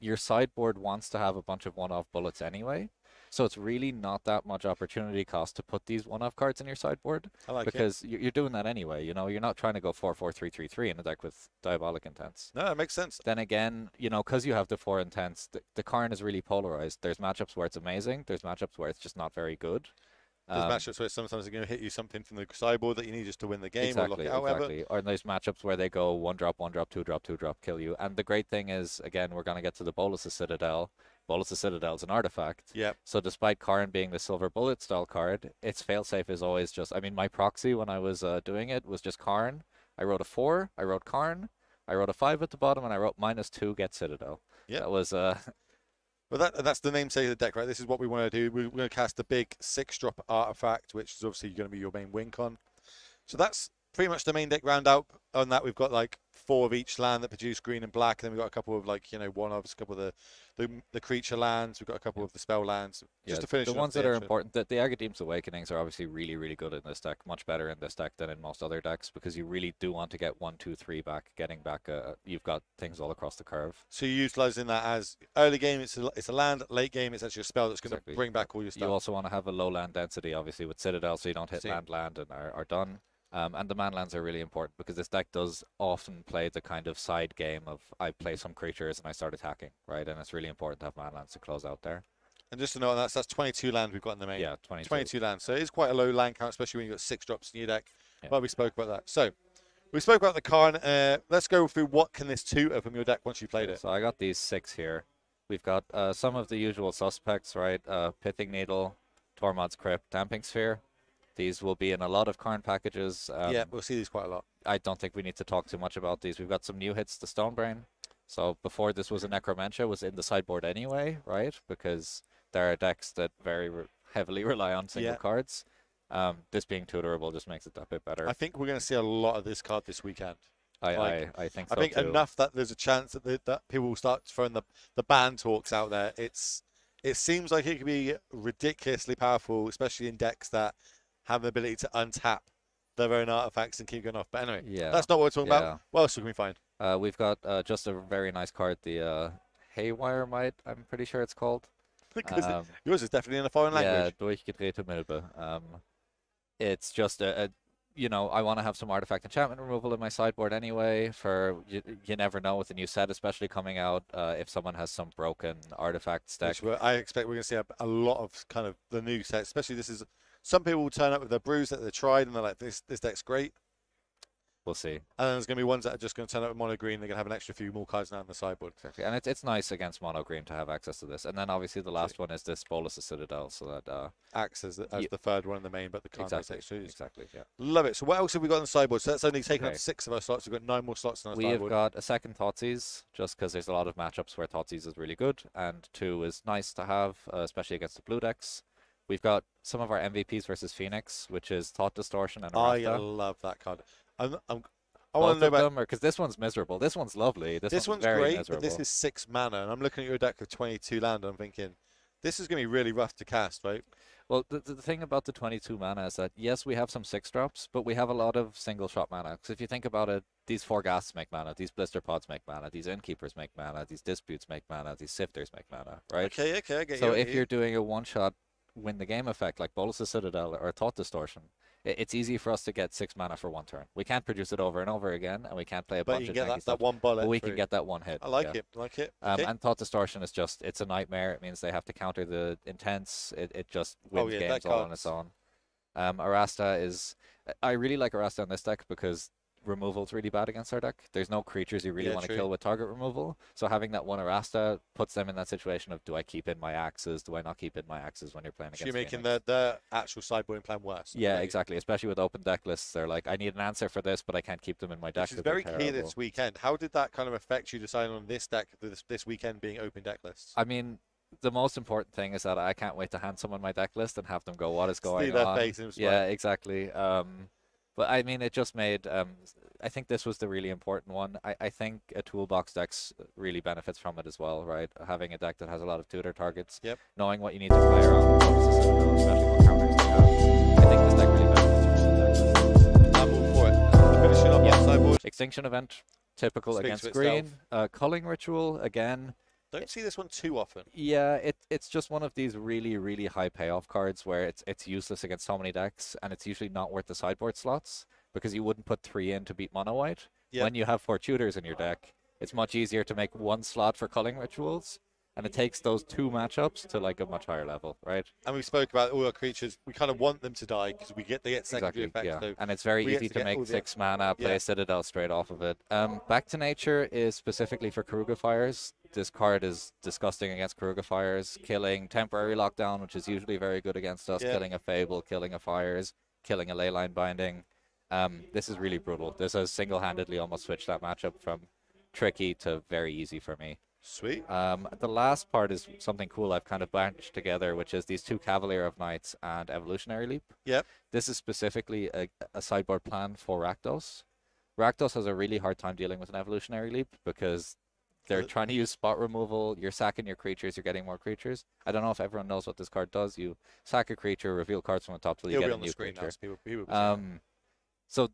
Your sideboard wants to have a bunch of one-off bullets anyway, so it's really not that much opportunity cost to put these one-off cards in your sideboard. I like because you're doing that anyway. You know, you're not trying to go 4/4/3/3/3 in a deck with Diabolic Intents. No, that makes sense. Then again, you know, because you have the 4 Intents, the Karn is really polarized. There's matchups where it's amazing. There's matchups where it's just not very good. There's matchups where sometimes they're going to hit you something from the sideboard that you need just to win the game or lock it out. Exactly. Or there's matchups where they go 1 drop, 1 drop, 2 drop, 2 drop, kill you. And the great thing is, again, we're going to get to the Bolus of Citadel. Bolus of Citadel is an artifact. Yep. So despite Karn being the silver bullet style card, its failsafe is always just, I mean, my proxy when I was doing it was just Karn. I wrote a 4, I wrote Karn, I wrote a 5 at the bottom, and I wrote -2, get Citadel. Yeah. That was... Well, that's the namesake of the deck, right? This is what we want to do. We're going to cast the big 6-drop artifact, which is obviously going to be your main win con. So that's pretty much the main deck round out. On that, we've got like 4 of each land that produce green and black. And then we've got a couple of like, you know, one-offs, a couple of the creature lands. We've got a couple of the spell lands. Just to finish the ones that are important. The Agadeem's Awakenings are obviously really, really good in this deck. Much better in this deck than in most other decks because you really do want to get 1, 2, 3 back. Getting back, you've got things all across the curve. So you're utilizing that as early game, it's a land. Late game, it's actually a spell that's going to bring back all your stuff. You also want to have a low land density, obviously, with Citadel, so you don't hit land and are done. And the manlands are really important because this deck does often play the kind of side game of I play some creatures and I start attacking, right? And it's really important to have manlands to close out there. And just to note, that's 22 land we've got in the main. Yeah, 22. 22 land. So it is quite a low land count, especially when you've got 6 drops in your deck. Yeah. But we spoke about that. So we spoke about the Karn. Let's go through what can this tutor from your deck once you played it. So I got these 6 here. We've got some of the usual suspects, right? Pithing Needle, Tormod's Crypt, Damping Sphere. These will be in a lot of Karn packages. Yeah, we'll see these quite a lot. I don't think we need to talk too much about these. We've got some new hits to Stonebrain. So before this was a Necromantia, was in the sideboard anyway, right? Because there are decks that very heavily rely on single cards. This being tutorable just makes it that bit better. I think we're going to see a lot of this card this weekend. I think so I think too. enough that there's a chance that that people will start throwing the ban talks out there. It seems like it could be ridiculously powerful, especially in decks that have the ability to untap their own artifacts and keep going off. But anyway, that's not what we're talking about. What else can we find? We've got just a very nice card, the Haywire Might, I'm pretty sure it's called. Because yours is definitely in a foreign language. Yeah, durchgedrehte Milbe. It's just you know, I want to have some artifact enchantment removal in my sideboard anyway. For you never know with the new set, especially coming out, if someone has some broken artifact stack. I expect we're going to see a lot of kind of the new set. Especially some people will turn up with their brews that they tried and they're like, this deck's great. We'll see. And then there's going to be ones that are just going to turn up with mono green. They're going to have an extra few more cards now on the sideboard. Exactly, and it's nice against mono green to have access to this. And then obviously the last one is this Bolus of Citadel, so that acts as the third one in the main, but the card has extra use. Exactly, yeah. Love it. So what else have we got on the sideboard? So that's only taken up 6 of our slots. We've got 9 more slots on our sideboard. We've got a second Thoughtseize, just because there's a lot of matchups where Thoughtseize is really good, and 2 is nice to have, especially against the blue decks. We've got some of our MVPs versus Phoenix, which is Thought Distortion and Arasta. I love that card. I want to know about them, because this one's miserable. This one's lovely. This one's very great, miserable. but this is 6 mana, and I'm looking at your deck of 22 land, and I'm thinking, this is going to be really rough to cast, right? Well, the thing about the 22 mana is that, yes, we have some 6-drops, but we have a lot of single-shot mana. Because if you think about it, these 4 Ghasts make mana, these Blister Pods make mana, these Innkeepers make mana, these Disputes make mana, these Sifters make mana, right? Okay, I get you. So if you're doing a one-shot win-the-game effect, like Bolus of Citadel or Thought Distortion, it's easy for us to get 6 mana for 1 turn. We can't produce it over and over again, and we can't play a bunch of janky stuff. That one bullet. But we can get that one hit. I like it. Okay. And Thought Distortion is just, it's a nightmare. It means they have to counter the Intense. It just wins games all on its own. Arasta is, I really like Arasta on this deck because removal is really bad against our deck. There's no creatures you really want to kill with target removal. So having that one Arasta puts them in that situation of, do I keep in my axes? Do I not keep in my axes when you're playing against Phoenix? You're making the actual sideboarding plan worse. Yeah, exactly. Especially with open deck lists. They're like, I need an answer for this, but I can't keep them in my deck. Which is very key this weekend. How did that kind of affect you deciding on this deck this weekend being open deck lists? I mean, the most important thing is that I can't wait to hand someone my deck list and have them go, what is going on? Face and yeah, exactly. But I mean, it just made, I think this was the really important one. I think a toolbox deck really benefits from it as well, right? Having a deck that has a lot of tutor targets, knowing what you need to play around, especially what counters you have. I think this deck really benefits from the deck list. I'm all for it. Finishing up our sideboard. Extinction Event, typical against green. Culling Ritual, again. Don't see this one too often. Yeah, it's just one of these really, really high payoff cards where it's useless against so many decks, and it's usually not worth the sideboard slots because you wouldn't put 3 in to beat mono white. Yep. When you have 4 tutors in your deck, it's much easier to make 1 slot for Culling Rituals, and it takes those 2 matchups to like a much higher level, right? And we spoke about all our creatures. We kind of want them to die because they get secondary effects. Yeah. So and it's very easy to make 6 mana, play Citadel straight off of it. Back to Nature is specifically for Karuga Fires. This card is disgusting against Karuga Fires, killing Temporary Lockdown, which is usually very good against us, killing a Fable, killing a Fires, killing a Leyline Binding. This is really brutal. This has single-handedly almost switched that matchup from tricky to very easy for me. Sweet. The last part is something cool I've kind of bunched together, which is these 2 Cavalier of Knights and Evolutionary Leap. Yep. This is specifically a sideboard plan for Rakdos. Rakdos has a really hard time dealing with an Evolutionary Leap because they're trying to use spot removal. You're sacking your creatures. You're getting more creatures. I don't know if everyone knows what this card does. You sack a creature, reveal cards from the top till you get a new creature. So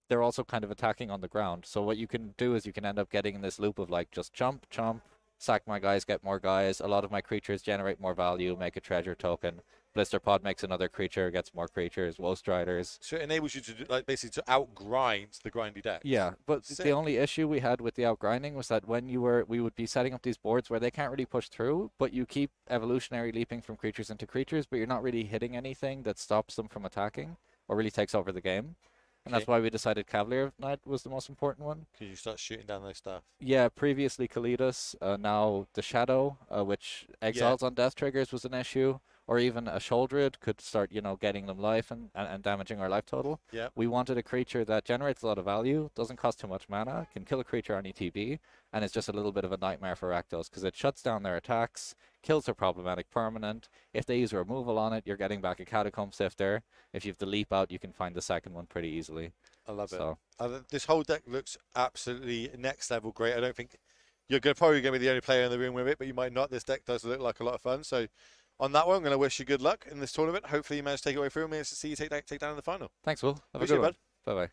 they're also kind of attacking on the ground. So what you can do is you can end up getting in this loop of like just chomp, sack my guys, get more guys. A lot of my creatures generate more value, make a treasure token. Blister Pod makes another creature, gets more creatures, Woe Striders. So it enables you to do, like basically to outgrind the grindy deck. Yeah, but the only issue we had with the outgrinding was that when we would be setting up these boards where they can't really push through, but you keep evolutionary leaping from creatures into creatures, but you're not really hitting anything that stops them from attacking or really takes over the game. And that's why we decided Cavalier Knight was the most important one. Because you start shooting down those stuff. Yeah, previously Kalidas, now the Shadow, which exiles on death triggers was an issue. Or even a Sholdred could start, getting them life and damaging our life total. Yeah. We wanted a creature that generates a lot of value, doesn't cost too much mana, can kill a creature on ETB, and it's just a little bit of a nightmare for Rakdos because it shuts down their attacks, kills are problematic permanent. If they use a removal on it, you're getting back a Catacomb Sifter. If you have the leap out, you can find the second one pretty easily. I love So. it. This whole deck looks absolutely next level great. I don't think you're probably going to be the only player in the room with it, but you might not. This deck does look like a lot of fun. So on that one, I'm going to wish you good luck in this tournament. Hopefully you manage to take it away through me and to see you take down in the final. Thanks, Will. Have a Appreciate good one. it, bud. Bye-bye.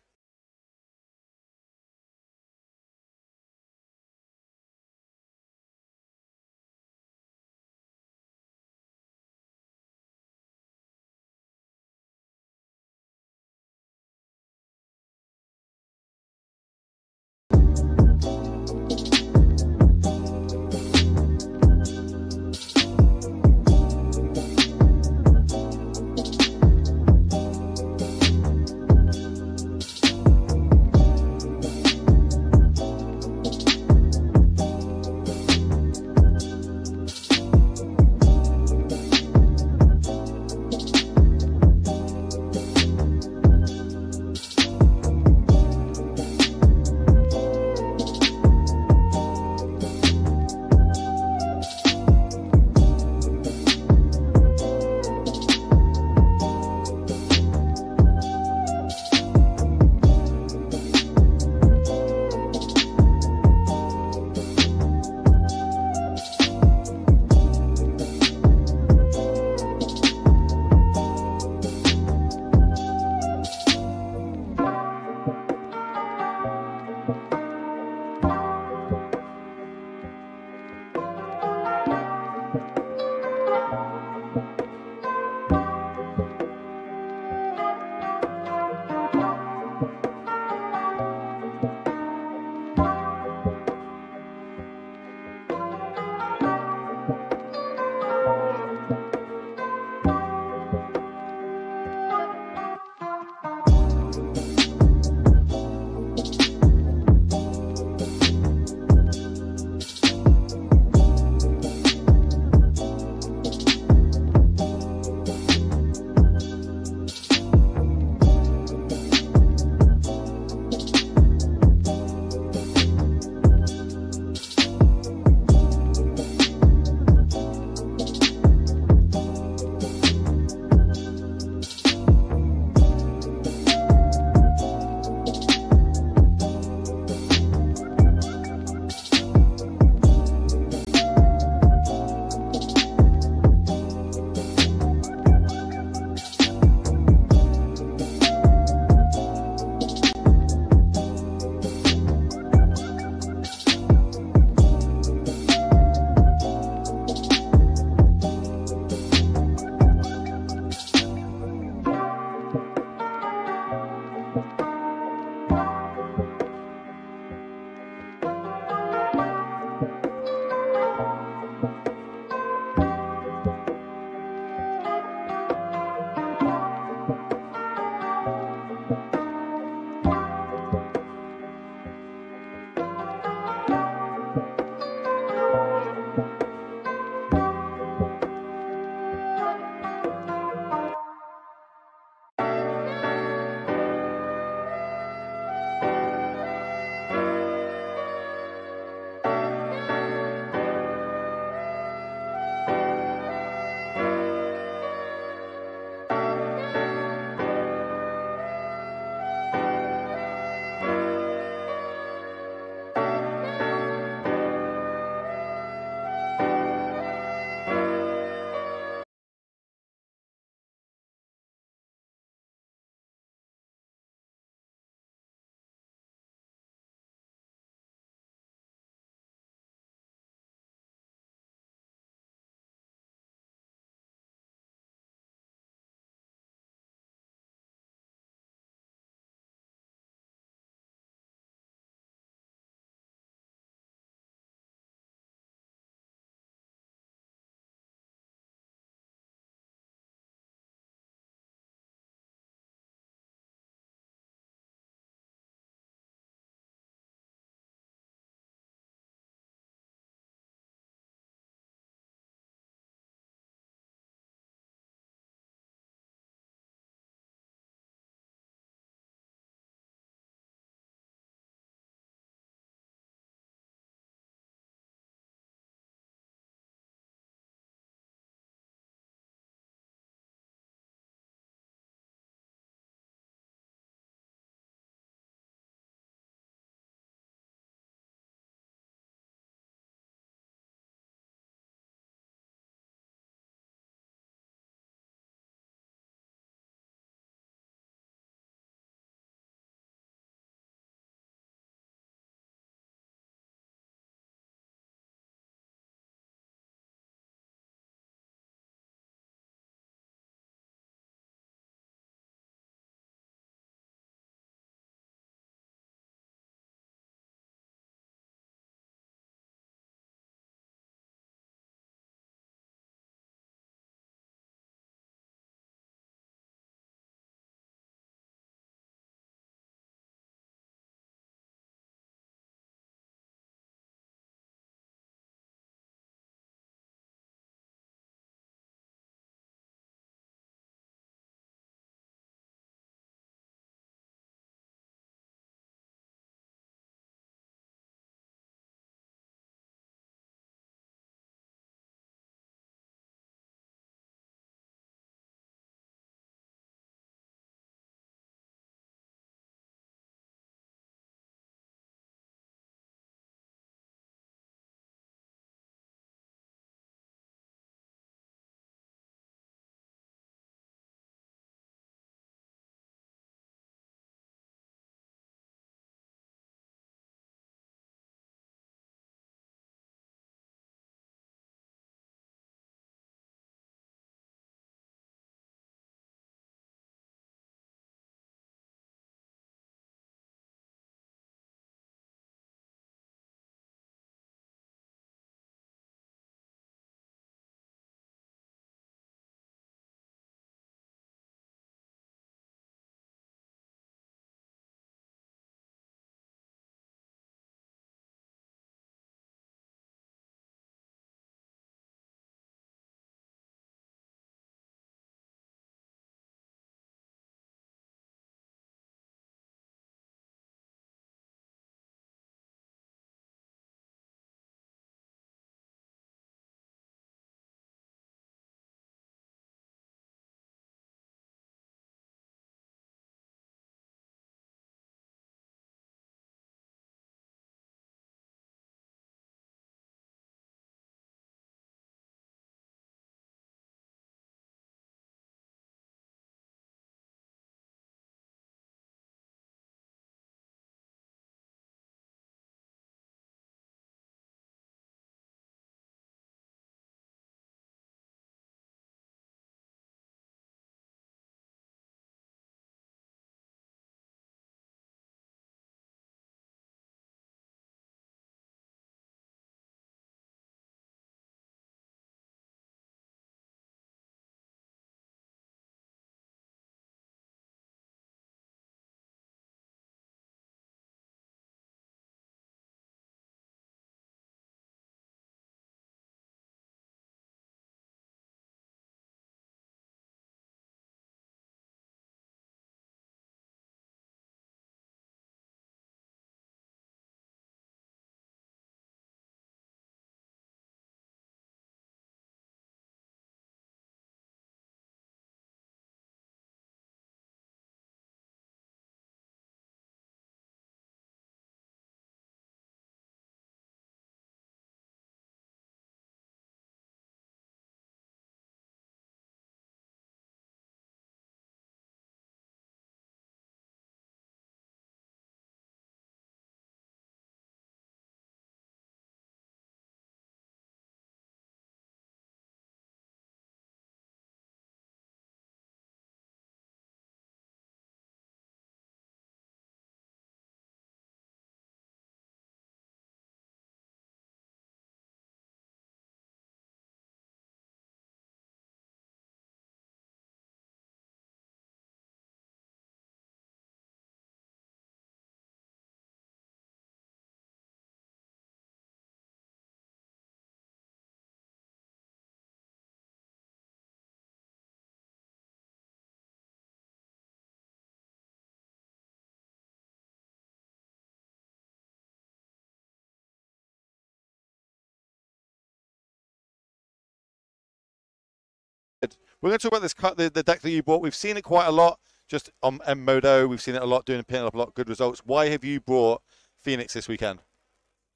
We're going to talk about this the deck that you bought. We've seen it quite a lot just on Modo. We've seen it a lot doing picking up a lot of good results. Why have you brought Phoenix this weekend?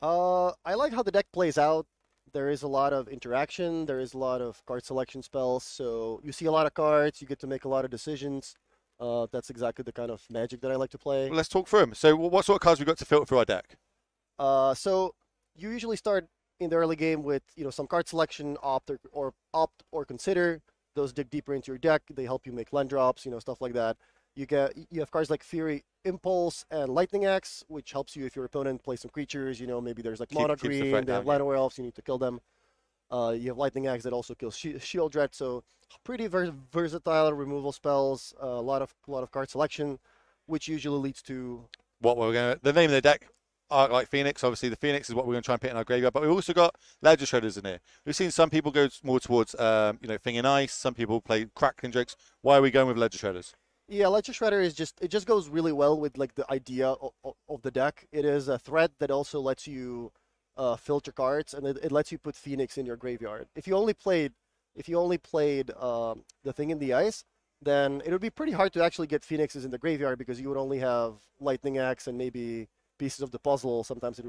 I like how the deck plays out. There is a lot of interaction. There is a lot of card selection spells. So you see a lot of cards. You get to make a lot of decisions. That's exactly the kind of Magic that I like to play. Well, let's talk through them. So what sort of cards we got to filter through our deck? So you usually start in the early game with some card selection, opt or consider. Those dig deeper into your deck. They help you make land drops, stuff like that. You have cards like Fury, Impulse, and Lightning Axe, which helps you if your opponent plays some creatures. Maybe there's like mono green, they have Land Elves, you need to kill them. You have Lightning Axe that also kills Shield Rat, so pretty versatile removal spells. A lot of card selection, which usually leads to the name of the deck. Like Phoenix, obviously the Phoenix is what we're going to try and put in our graveyard, but we've also got Ledger Shredders in here. We've seen some people go more towards, Thing in Ice. Some people play Crackling Drakes. Why are we going with Ledger Shredders? Yeah, Ledger Shredder it just goes really well with like the idea of the deck. It is a threat that also lets you filter cards, and it lets you put Phoenix in your graveyard. If you only played the Thing in the Ice, then it would be pretty hard to actually get Phoenixes in the graveyard because you would only have Lightning Axe and maybe pieces of the puzzle. Sometimes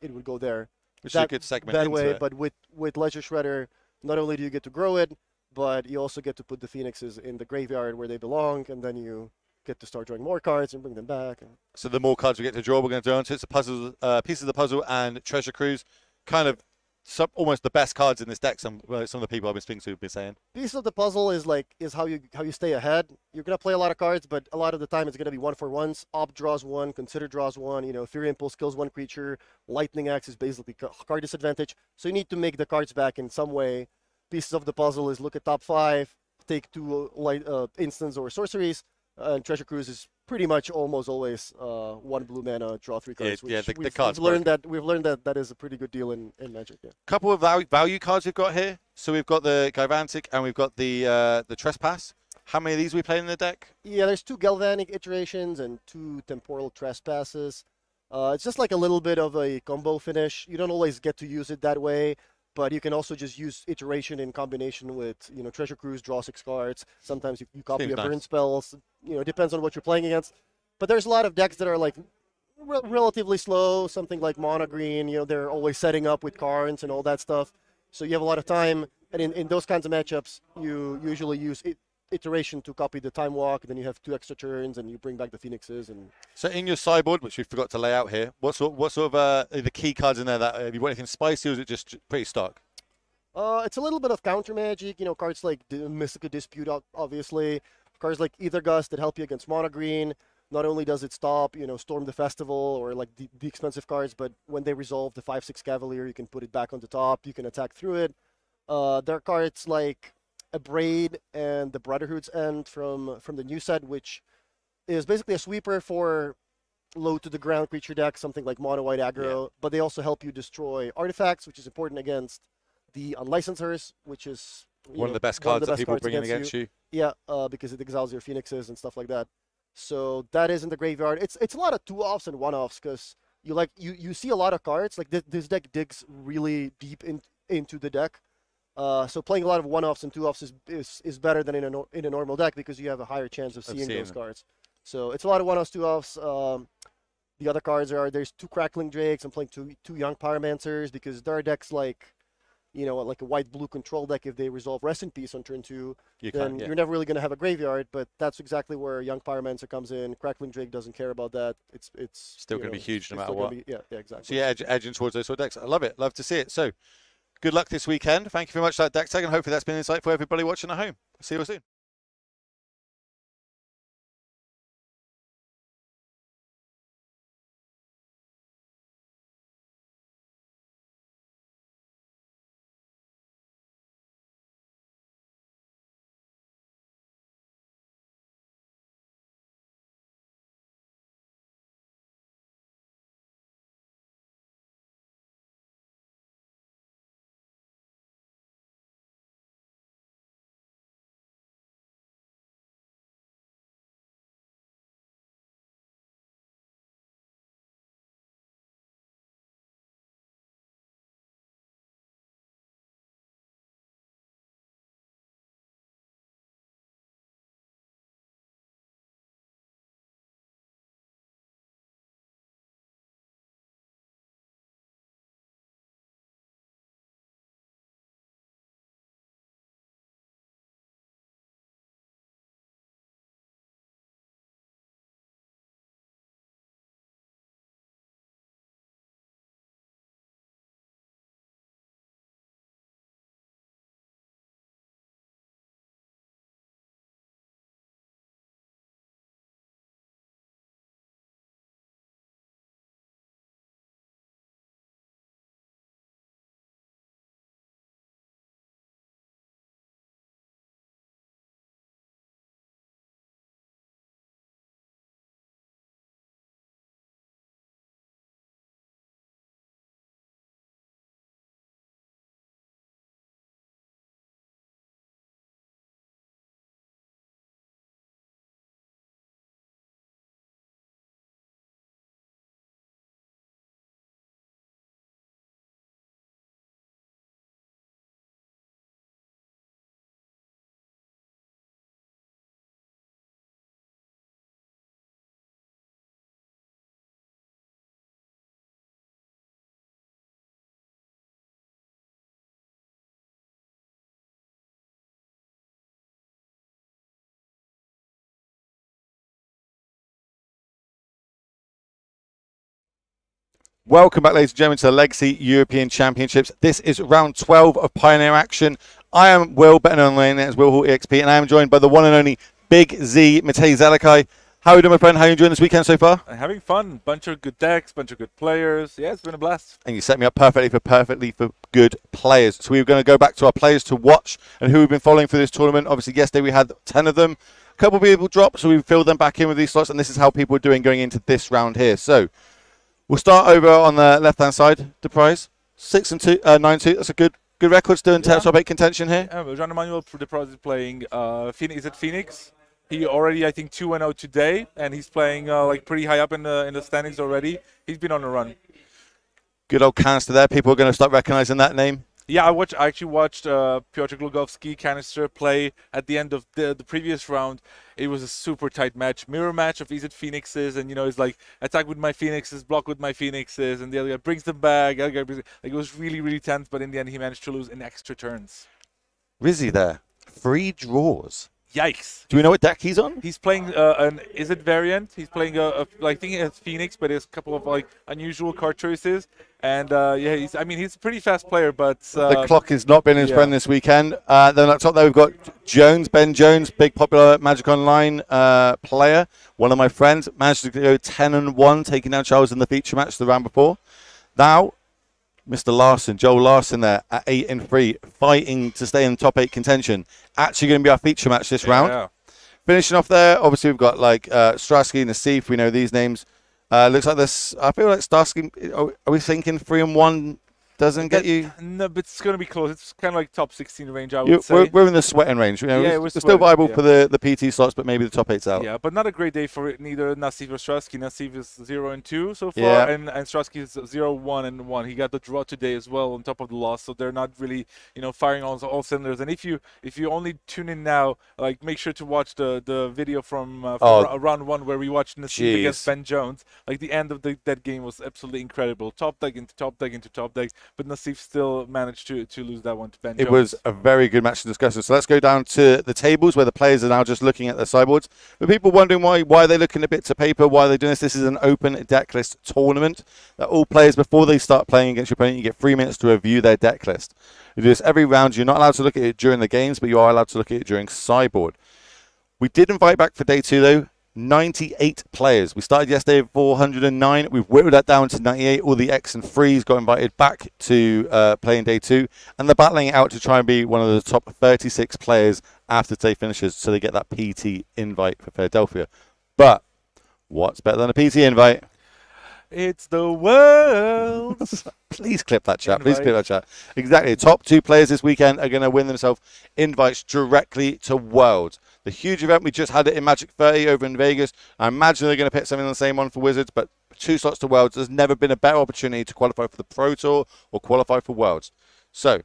it would go there. Which is a good segment that into way, it. but with Ledger Shredder, not only do you get to grow it, but you also get to put the Phoenixes in the graveyard where they belong, and then you get to start drawing more cards and bring them back. So the more cards we get to draw, we're going to draw into it. It's a puzzle, pieces of the puzzle and Treasure Cruise, kind of almost the best cards in this deck. Some of the people I've been speaking to have been saying. Piece of the puzzle is how you stay ahead. You're gonna play a lot of cards, but a lot of the time it's gonna be 1-for-1s. Opt draws one, Consider draws one. Fury Impulse kills one creature. Lightning Axe is basically card disadvantage. So you need to make the cards back in some way. Pieces of the puzzle is look at top 5, take 2 instants or sorceries, and Treasure Cruise is pretty much almost always 1 blue mana, draw 3 cards. The cards. We've learned that is a pretty good deal in Magic. Yeah. Couple of value cards we've got here. So we've got the Galvanic and we've got the Trespass. How many of these are we playing in the deck? Yeah, there's 2 Galvanic iterations and 2 Temporal Trespasses. It's just like a little bit of a combo finish. You don't always get to use it that way, but you can also just use iteration in combination with, Treasure Cruise, draw 6 cards. Sometimes you copy a burn spells. It depends on what you're playing against. But there's a lot of decks that are like relatively slow, something like Mono Green. They're always setting up with cards and all that stuff. So you have a lot of time. And in those kinds of matchups, you usually use iteration to copy the Time Walk. Then you have 2 extra turns, and you bring back the Phoenixes. And so in your sideboard, which we forgot to lay out here, what sort of the key cards in there? Have you got anything spicy, or is it just pretty stock? It's a little bit of counter magic. Cards like Mystica Dispute, obviously. Cards like Ether Gust that help you against Mono Green. Not only does it stop, Storm the Festival or like the expensive cards, but when they resolve the 5/6 Cavalier, you can put it back on the top. You can attack through it. There are cards like Abrade and the Brotherhood's End from the new set, which is basically a sweeper for low to the ground creature deck, something like mono white aggro. Yeah. But they also help you destroy artifacts, which is important against the Unlicensers, which is one of the best cards that people bring in against you. Yeah, because it exiles your Phoenixes and stuff like that. So that is in the graveyard. It's a lot of 2-offs and 1-offs because you see a lot of cards. Like this deck digs really deep into the deck. So playing a lot of 1-offs and 2-offs is better than in a normal deck because you have a higher chance of seeing those cards. So it's a lot of 1-offs, 2-offs. The other cards there's 2 Crackling Drakes. I'm playing two Young Pyromancers because there are decks like a white-blue control deck. If they resolve Rest in Peace on turn 2, then you're never really going to have a graveyard. But that's exactly where Young Pyromancer comes in. Crackling Drake doesn't care about that. It's still going to be huge no matter what. Yeah, exactly. So yeah, edging towards those sort of decks. I love it. Love to see it. So good luck this weekend. Thank you very much for that deck tag, and hopefully that's been insightful for everybody watching at home. See you soon. Welcome back, ladies and gentlemen, to the Legacy European Championships. This is round 12 of Pioneer action. I am Will, better known online as TheWillHallExp, and I am joined by the one and only Big Z, Matej, Zatlkaj. How are you doing, my friend? How are you enjoying this weekend so far? Having fun. Bunch of good decks, bunch of good players. Yeah, it's been a blast. And you set me up perfectly for good players. So we're going to go back to our players to watch and who we've been following for this tournament. Obviously, yesterday we had 10 of them. A couple of people dropped, so we filled them back in with these slots, and this is how people are doing going into this round here. So we'll start over on the left-hand side. The prize 6-2, 9-2. That's a good record. Still in top 8 contention here. Jean Emmanuel the prize is playing. Is it Phoenix? He already, I think, 2-0 today, and he's playing like pretty high up in the standings already. He's been on a run. Good old canister there. People are going to start recognizing that name. Yeah, I actually watched Piotr Glogowski canister play at the end of the previous round. It was a super tight match, mirror match of Is it Phoenixes, and it's like attack with my Phoenixes, block with my Phoenixes, and the other guy brings them back. The other guy brings like, it was really, really tense, but in the end he managed to lose in extra turns. Rizzy there, 3 draws. Yikes! Do we know what deck he's on? He's playing an Is it variant. He's playing I think it's Phoenix, but there's a couple of like unusual card choices. And yeah, he's a pretty fast player, but the clock has not been his friend this weekend. Then up top there we've got Ben Jones, big popular Magic Online player. One of my friends managed to go 10-1, taking down Charles in the feature match the round before. Now, Mr. Larson, Joel Larson there at 8-3, fighting to stay in the top 8 contention. Actually going to be our feature match this round. Finishing off there, obviously we've got like Strasky and Nasif. We know these names. Looks like this. I feel like Starsky. Are we thinking 3-1 doesn't get you? No, but it's going to be close. It's kind of like top 16 range, I would say. We're in the sweating range. We're still viable for the PT slots, but maybe the top 8's out. Yeah, but not a great day for neither Nasif or Strasky. Nasif is 0-2 so far, and Strasky is 0-1-1. He got the draw today as well on top of the loss, so they're not really firing on all cylinders. And if you only tune in now, like make sure to watch the video from round 1 where we watched Nasif against Ben Jones. Like the end of that game was absolutely incredible. Top deck into top deck into top deck. But Nasif still managed to lose that one to Ben Jones. It was a very good match to discuss. So let's go down to the tables where the players are now just looking at their sideboards. But people wondering why they're looking at bits of paper, why they're doing this. This is an open deck list tournament that all players, before they start playing against your opponent, you get 3 minutes to review their deck list. You do this every round. You're not allowed to look at it during the games, but you are allowed to look at it during sideboard. We did invite back for day 2, though. 98 players. We started yesterday at 409. We've whittled that down to 98. All the X and 3s got invited back to play in day 2. And they're battling it out to try and be one of the top 36 players after today finishes, so they get that PT invite for Philadelphia. But what's better than a PT invite? It's the world. Please clip that chat. Please clip that chat. Exactly. The top 2 players this weekend are going to win themselves invites directly to Worlds. The huge event, we just had it in Magic 30 over in Vegas. I imagine they're going to put something on the same one for Wizards, but 2 slots to Worlds. There's never been a better opportunity to qualify for the Pro Tour or qualify for Worlds. So,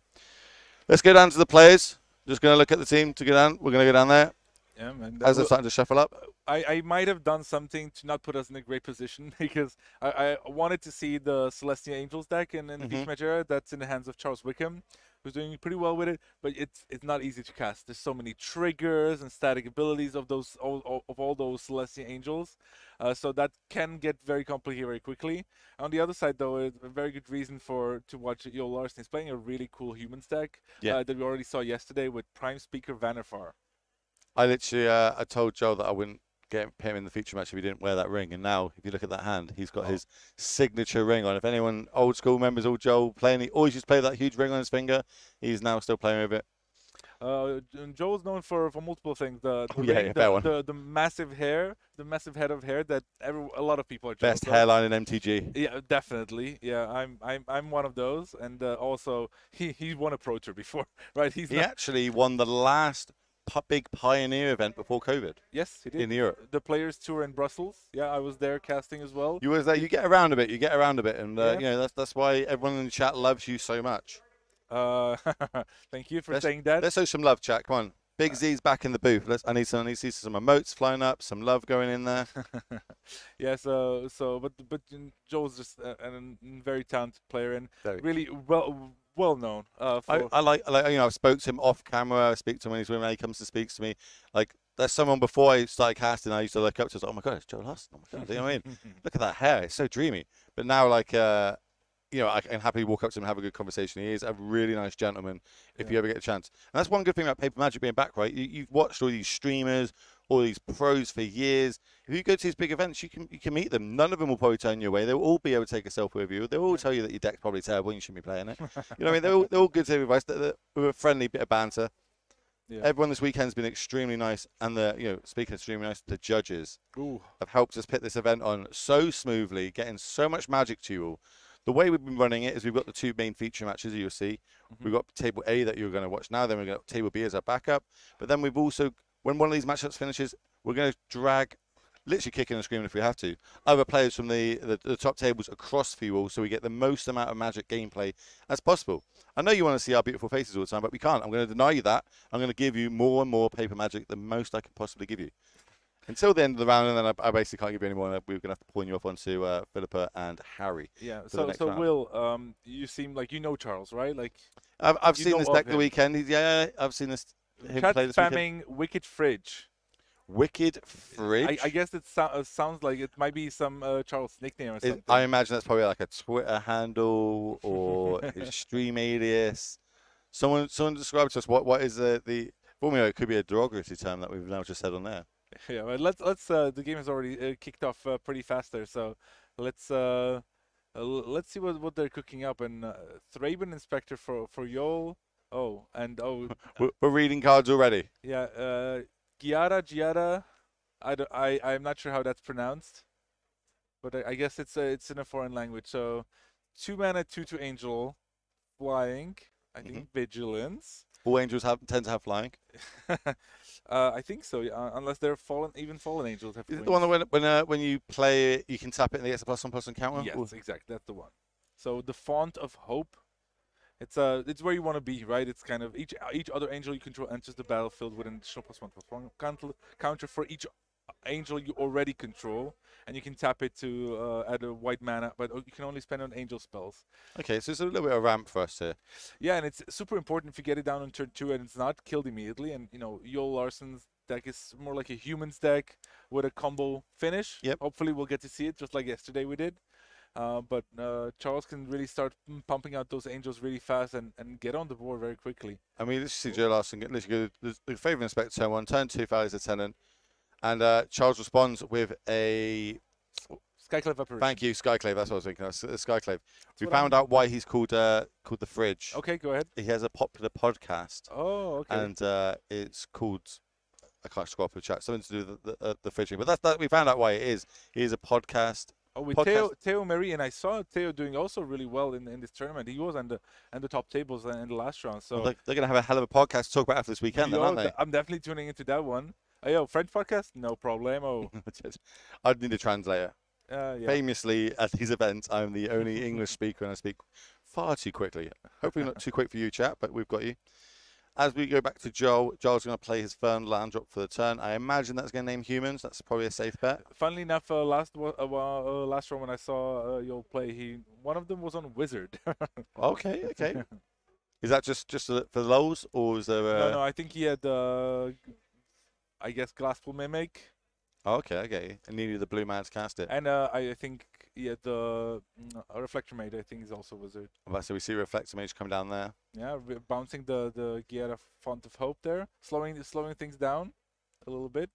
let's go down to the players. Just going to look at the team to go down. We're going to go down there. Yeah, man. As they're starting to shuffle up. I might have done something to not put us in a great position because I wanted to see the Celestial Angels deck in the Beach Match era. That's in the hands of Charles Wickham, who's doing pretty well with it, but it's not easy to cast. There's so many triggers and static abilities of all those Celestial Angels, so that can get very complicated very quickly. On the other side, though, a very good reason to watch Joel Larson. He's playing a really cool Humans deck that we already saw yesterday with Prime Speaker Vanifar. I literally I told Joel that I wouldn't get him in the feature match if he didn't wear that ring, and now if you look at that hand, he's got his signature ring on. If anyone old school members, all Joel playing, he always used to play that huge ring on his finger. He's now still playing with it. Joel's known for multiple things. The massive hair, the massive head of hair that a lot of people are jealous best hairline in MTG. Yeah, definitely. Yeah, I'm one of those, and also he won a Pro Tour before, right? He actually won the last big Pioneer event before COVID. Yes, he did. In Europe. The Players Tour in Brussels. Yeah, I was there casting as well. You was there. You get around a bit. And that's why everyone in the chat loves you so much. Thank you for saying that. Let's show some love, chat. Come on. Big Z's back in the booth. I need to see some emotes flying up, some love going in there. Yeah, but Joel's just a very talented player and really well known. I like I've spoke to him off camera. I speak to him when he comes to speak to me. Like there's someone before I started casting, I used to look up to. Oh my god, it's Joel Huston. Oh my god, you know what I mean? Look at that hair. It's so dreamy. But now like I can happily walk up to him and have a good conversation. He is a really nice gentleman if you ever get a chance. And that's one good thing about Paper Magic being back, right? You've watched all these streamers, all these pros for years. If you go to these big events, you can meet them. None of them will probably turn you away. They'll all be able to take a selfie with you. They'll all tell you that your deck's probably terrible and you shouldn't be playing it. You know what I mean? They're all good to advice. They're with a friendly bit of banter. Yeah. Everyone this weekend's been extremely nice, and speaking of extremely nice, the judges have helped us put this event on so smoothly, getting so much magic to you all. The way we've been running it is we've got the two main feature matches you'll see. We've got Table A that you're going to watch now, then we've got Table B as our backup. But then we've also, when one of these matchups finishes, we're going to drag, literally kicking and screaming if we have to, other players from the top tables across for you all so we get the most amount of magic gameplay as possible. I know you want to see our beautiful faces all the time, but we can't. I'm going to deny you that. I'm going to give you more and more Paper Magic, the most I can possibly give you. Until the end of the round, and then I basically can't give you any more. We're going to have to point you off onto Filipa and Harry. Yeah. So Will, you seem like you know Charles, right? Like I've seen this deck the weekend. I've seen this. Chat spamming Wicked Fridge. Wicked Fridge. I guess it sounds like it might be some Charles nickname or something. I imagine that's probably like a Twitter handle or his stream alias. Someone describe to us what is the. Well, it could be a derogatory term that we've now just said on there. Yeah, well, let's. The game has already kicked off pretty fast there, so let's see what they're cooking up. And Thraben Inspector for Yol. We're reading cards already. Yeah, Giada. I'm not sure how that's pronounced, but I guess it's in a foreign language. So 2 mana, 2/2 angel, flying. I think Vigilance. All angels tend to have flying. I think so, yeah, unless they're fallen angels have. Is it the one that when you play it, you can tap it and it gets a +1/+1 counter? Yes, exactly. That's the one. So the Font of Hope. It's where you want to be, right? It's kind of each other angel you control enters the battlefield with an additional +1/+1 counter for each angel you already control, and you can tap it to add a white mana, but you can only spend on angel spells. Okay, so it's a little bit of a ramp for us here. Yeah, and it's super important if you get it down on turn 2 and it's not killed immediately. And Yol Larson's deck is more like a humans deck with a combo finish. Yep. Hopefully we'll get to see it just like yesterday we did. But Charles can really start pumping out those angels really fast and get on the board very quickly. I mean, let's see Joe Larson get the Favourite Inspector turn 1, turn 2 values a tenant. And Charles responds with a Skyclave apparition. Thank you, Skyclave. That's what I was thinking. Skyclave. We found out why he's called the Fridge. Okay, go ahead. He has a popular podcast. Oh, okay. And it's called. I can't scroll up the chat. Something to do with the fridge. But that we found out why it is. He is a podcast. Oh, with Theo Marie, and I saw Theo doing also really well in this tournament. He was on the top tables in the last round. So they're going to have a hell of a podcast to talk about after this weekend, then, aren't they? I'm definitely tuning into that one. Yo, French podcast? No problemo. I'd need a translator. Yeah. Famously, at these events, I'm the only English speaker, and I speak far too quickly. Hopefully not too quick for you, chat, but we've got you. As we go back to Joel's going to play his Fern land drop for the turn. I imagine that's going to name humans. That's probably a safe bet. Funnily enough, last round when I saw Joel play, one of them was on Wizard. Okay. Is that just for the lulz, or is there? No. I think he had I guess Glasspool Mimic. Oh, okay. And needed the blue man to cast it. And I think he had the Reflector Mage. I think he's also Wizard. So we see Reflector Mage come down there. Yeah, bouncing the Giera Font of Hope there, slowing things down a little bit.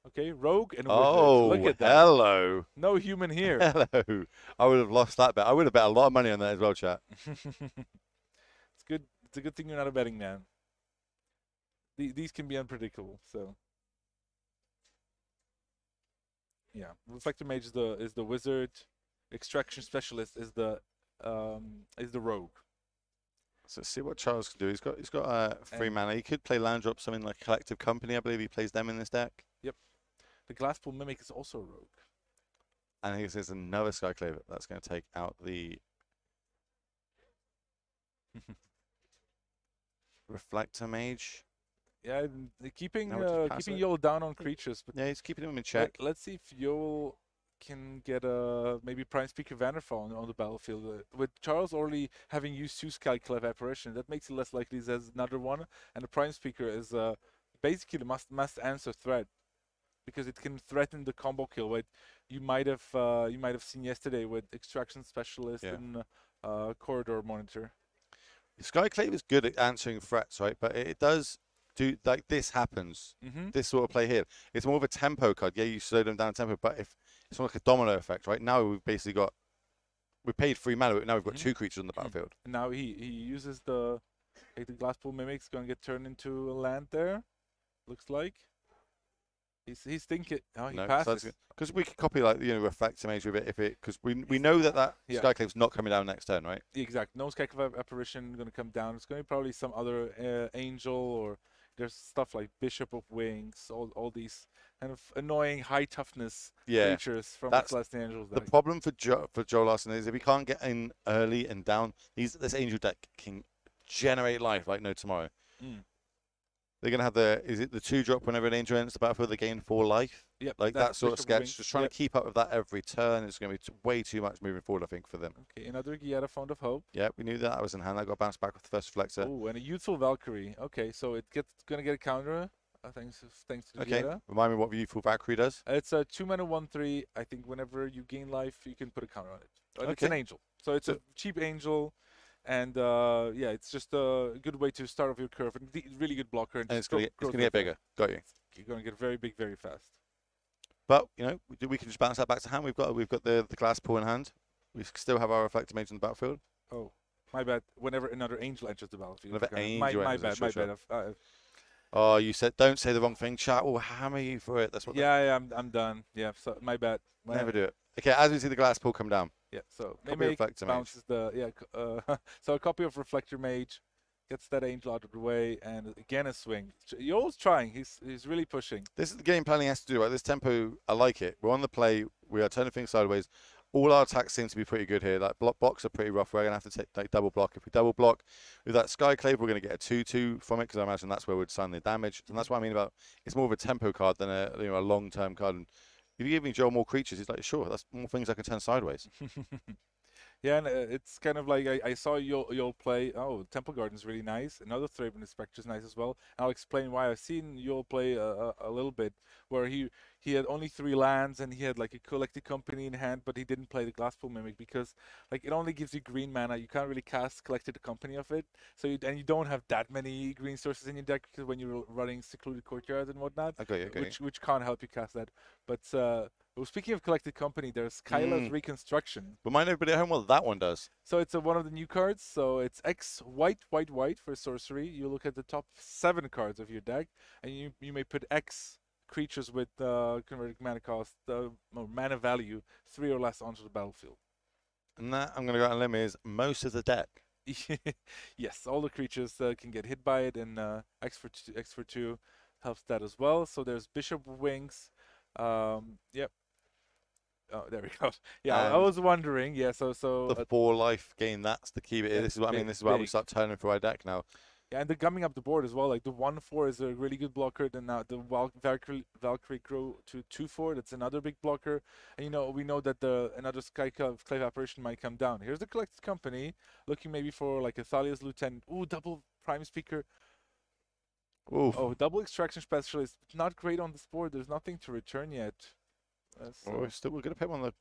Okay, Rogue and Wizard. Oh, look at that. Hello. No human here. Hello. I would have lost that bet. I would have bet a lot of money on that as well, chat. It's good. It's a good thing you're not a betting man. These can be unpredictable. So. Yeah, Reflector Mage is the Wizard. Extraction Specialist is the Rogue. So see what Charles can do. He's got 3 mana. He could play land drop, something like Collective Company. I believe he plays them in this deck. Yep. The Glasspool Mimic is also a Rogue. And he says another Skyclave that's going to take out the Reflector Mage. Yeah, keeping Yol down on creatures. But yeah, he's keeping him in check. Let's see if Yol can get a maybe Prime Speaker Vanderfall on the battlefield. With Charles already having used 2 Sky Clef Apparition, that makes it less likely there's another one. And the Prime Speaker is basically the must answer threat, because it can threaten the combo kill. What you might have seen yesterday with Extraction Specialist and Corridor Monitor. Skyclave is good at answering threats, right? But it does do, like, this happens. This sort of play here. It's more of a tempo card. Yeah, you slow them down tempo, but if it's more like a domino effect, right? Now we've basically got, we paid 3 mana, but now we've got 2 creatures on the battlefield. And now he uses the Glasspool Mimic's going to get turned into a land there. Looks like. He's thinking. Oh, he passes. Because we could copy, like, you know, Reflector Mage with it if it, because we know that Skyclave's not coming down next turn, right? Exactly. No Skyclave Apparition going to come down. It's going to be probably some other Angel, or there's stuff like Bishop of Wings, all these kind of annoying high toughness creatures from Celestial Angels deck. The problem for Joe Larson is if he can't get in early and down, this Angel deck can generate life like no tomorrow. They're going to have the 2-drop whenever an Angel enters the battlefield, they gain 4 life. Yep, like that sort of sketch. Just trying to keep up with that every turn. It's going to be way too much moving forward, I think, for them. Okay, another Giada Font of Hope. Yeah, we knew that was in hand. I got bounced back with the first Reflector. Oh, and a Youthful Valkyrie. Okay, so going to get a counter. Thanks to the Giada. Remind me what Youthful Valkyrie does. It's a 2-mana 1/3. I think whenever you gain life, you can put a counter on it. But it's an Angel, so it's a cheap Angel. And it's just a good way to start off your curve, and really good blocker. And it's going to get bigger. Got you. You're going to get very big, very fast. But you know, we can just bounce that back to hand. We've got the glass pool in hand. We still have our Reflector Mage in the battlefield. Oh, my bad. Whenever another Angel enters the battlefield. My bad. Oh, you said don't say the wrong thing. Chat will hammer you for it. That's what. Yeah, I'm done. Yeah, so my bad. Never do it. Okay, as we see the glass pool come down. Yeah, so Mimic bounces so a copy of Reflector Mage gets that Angel out of the way, and again a swing. Yo's trying. He's really pushing. This is the game planning has to do, right? This tempo, I like it. We're on the play. We are turning things sideways. All our attacks seem to be pretty good here. Like blocks are pretty rough. We're gonna have to take double block. If we double block with that Skyclave, we're gonna get a 2/2 from it, because I imagine that's where we'd sign the damage. And that's what I mean about it's more of a tempo card than a long-term card. And if you give me Joel more creatures, he's like, sure, that's more things I can turn sideways. Yeah, and it's kind of like I saw you'll play. Oh, Temple Garden's really nice. Another Thraben Spectre is nice as well. I'll explain why. I've seen you'll play a little bit where he had only 3 lands and he had like a Collected Company in hand, but he didn't play the Glasspool Mimic because like it only gives you green mana. You can't really cast Collected Company of it. So you don't have that many green sources in your deck because when you're running Secluded Courtyard and whatnot, which can't help you cast that. But well, speaking of Collected Company, there's Kyla's Reconstruction. Remind everybody at home what that one does. So it's one of the new cards. So it's X white for sorcery. You look at the top 7 cards of your deck, and you may put X creatures with converted mana cost or mana value 3 or less onto the battlefield. And that, I'm going to go out on a limb, is most of the deck. Yes, all the creatures can get hit by it, and X for 2 helps that as well. So there's Bishop of Wings. Yep. Oh, there we go. Yeah, I was wondering. Yeah, so the 4 life gain. That's the key bit. This is what I mean. This is why we start turning for our deck now. Yeah, and they're gumming up the board as well. Like the 1/4 is a really good blocker. Then now the Valkyrie grow to 2/4. That's another big blocker. And we know that another Skyclave Apparition might come down. Here's the Collected Company looking maybe for like a Thalia's Lieutenant. Ooh, double Prime Speaker. Oof. Oh, double Extraction Specialist. Not great on this board. There's nothing to return yet. We're going to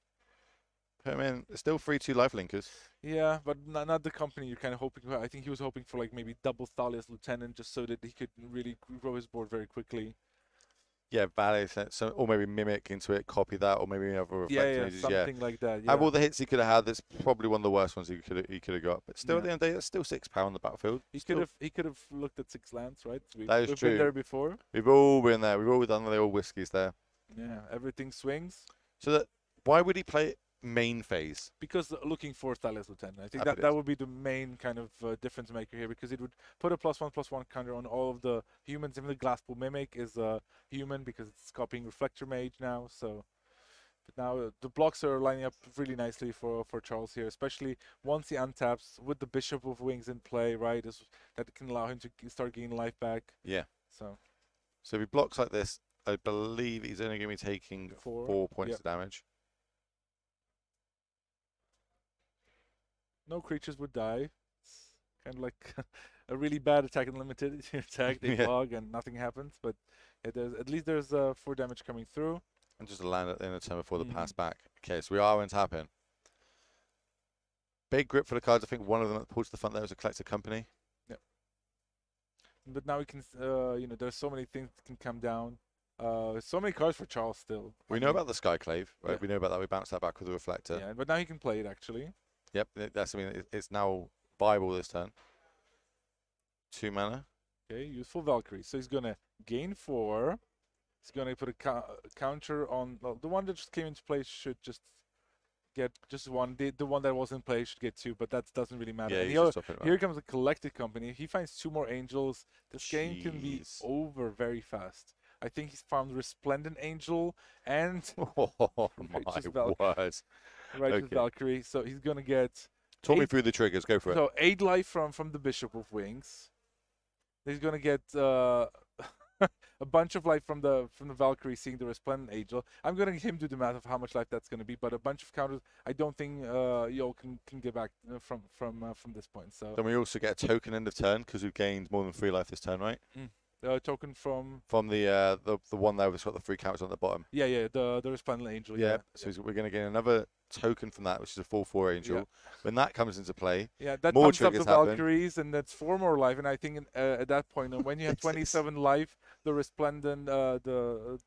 put him in. It's still 3/2 life linkers. Yeah, but not the Company you're kind of hoping for. I think he was hoping for like maybe double Thalia's Lieutenant just so that he could really grow his board very quickly. Yeah, valid. So, or maybe Mimic into it, copy that, or maybe other Reflector Mages. Something like that. Yeah. Have all the hits he could have had. That's probably one of the worst ones he could have got. But still, at the end of the day, that's still £6 on the battlefield. He could have looked at 6 lands, right? That is we've true. Been there before. We've all been there. We've all done the old whiskies there. Yeah, everything swings. So why would he play main phase? Because looking for Thalia's Lieutenant. I think that would be the main kind of difference maker here, because it would put a +1/+1 counter on all of the humans. Even the Glasspool Mimic is human because it's copying Reflector Mage now. So, but now the blocks are lining up really nicely for Charles here, especially once he untaps with the Bishop of Wings in play, right? That can allow him to start gaining life back. Yeah. So if he blocks like this, I believe he's only going to be taking 4 points of damage. no creatures would die. It's kind of like a really bad attack unlimited. You attack, they Yeah. block, and nothing happens. But at least there's 4 damage coming through. And just a land at the end of turn before the pass Mhm. back. Okay, so we are untapping. Big grip for the cards. I think one of them that pulls to the front there is a collector company. But now we can, there's so many things that can come down. So many cards for Charles still. We know about the Skyclave, right? Yeah. We know about that. We bounced that back with the Reflector. Yeah, but now he can play it actually. Yep, that's. I mean, it's now viable this turn. 2 mana. Okay, useful Valkyrie. So he's gonna gain 4. He's gonna put a counter on the one that just came into play. Should just get just 1. The one that was in play should get 2, but that doesn't really matter. Yeah, And you should stop it. here comes a collected company. If he finds 2 more angels, this game can be Jeez. over very fast. I think he's found Resplendent Angel and Oh Righteous my Valkyrie. word! Righteous Okay. Valkyrie. So he's gonna get Talk me 8 through the triggers. Go for it. so 8 life from the Bishop of Wings. He's gonna get a bunch of life from the Valkyrie, seeing the Resplendent Angel. I'm gonna let him do the math of how much life that's gonna be, but a bunch of counters. I don't think Yo can get back from this point. So Then we also get a token end of turn because we've gained more than 3 life this turn, right? token from From the one there that's got the 3 counters on the bottom. the Resplendent Angel. Yeah. So we're going to gain another token from that, which is a 4/4 angel. Yeah. When that comes into play, Yeah, that More pumps up the triggers happen. Valkyries, and that's 4 more life. And I think at that point, when you have It's- 27 life, the Resplendent, the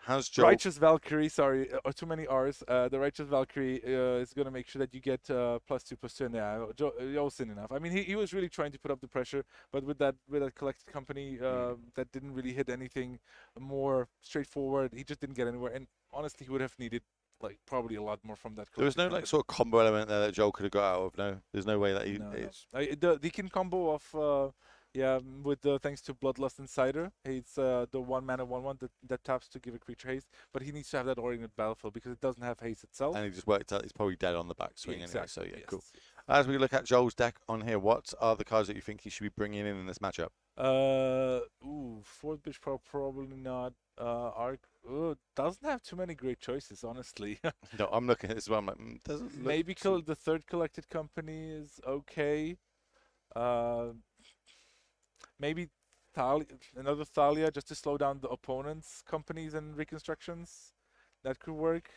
has Joel Righteous Valkyrie, sorry, too many R's. The Righteous Valkyrie is going to make sure that you get +2/+2. Yeah, Joel's in enough. I mean, he was really trying to put up the pressure, but with that collected company, that didn't really hit anything more straightforward. He just didn't get anywhere. And honestly, he would have needed like probably a lot more from that. there was no collected like company. sort of combo element there that Joel could have got out of. No, there's no way that he. No. It's, He can combo off, with thanks to Bloodlust Insider. It's the 1 mana 1/1 that taps to give a creature haste, but he needs to have that already in the battlefield because it doesn't have haste itself. and he just worked out. He's probably dead on the back swing anyway. So Exactly, yeah, yes. cool. As we look at Joel's deck on here, what are the cards that you think he should be bringing in this matchup? Fourth Bishop probably not. Arc doesn't have too many great choices, honestly. No, I'm looking at this one. I'm like, doesn't look Maybe too- the third collected company is okay. Maybe another Thalia just to slow down the opponent's companies and reconstructions. That could work.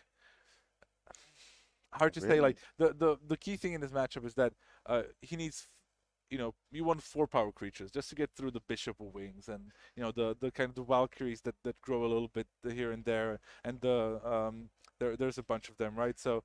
Hard to say. Like the key thing in this matchup is that he needs, you want 4 power creatures just to get through the Bishop of Wings and the kind of the Valkyries that grow a little bit here and there, and there's a bunch of them, right? So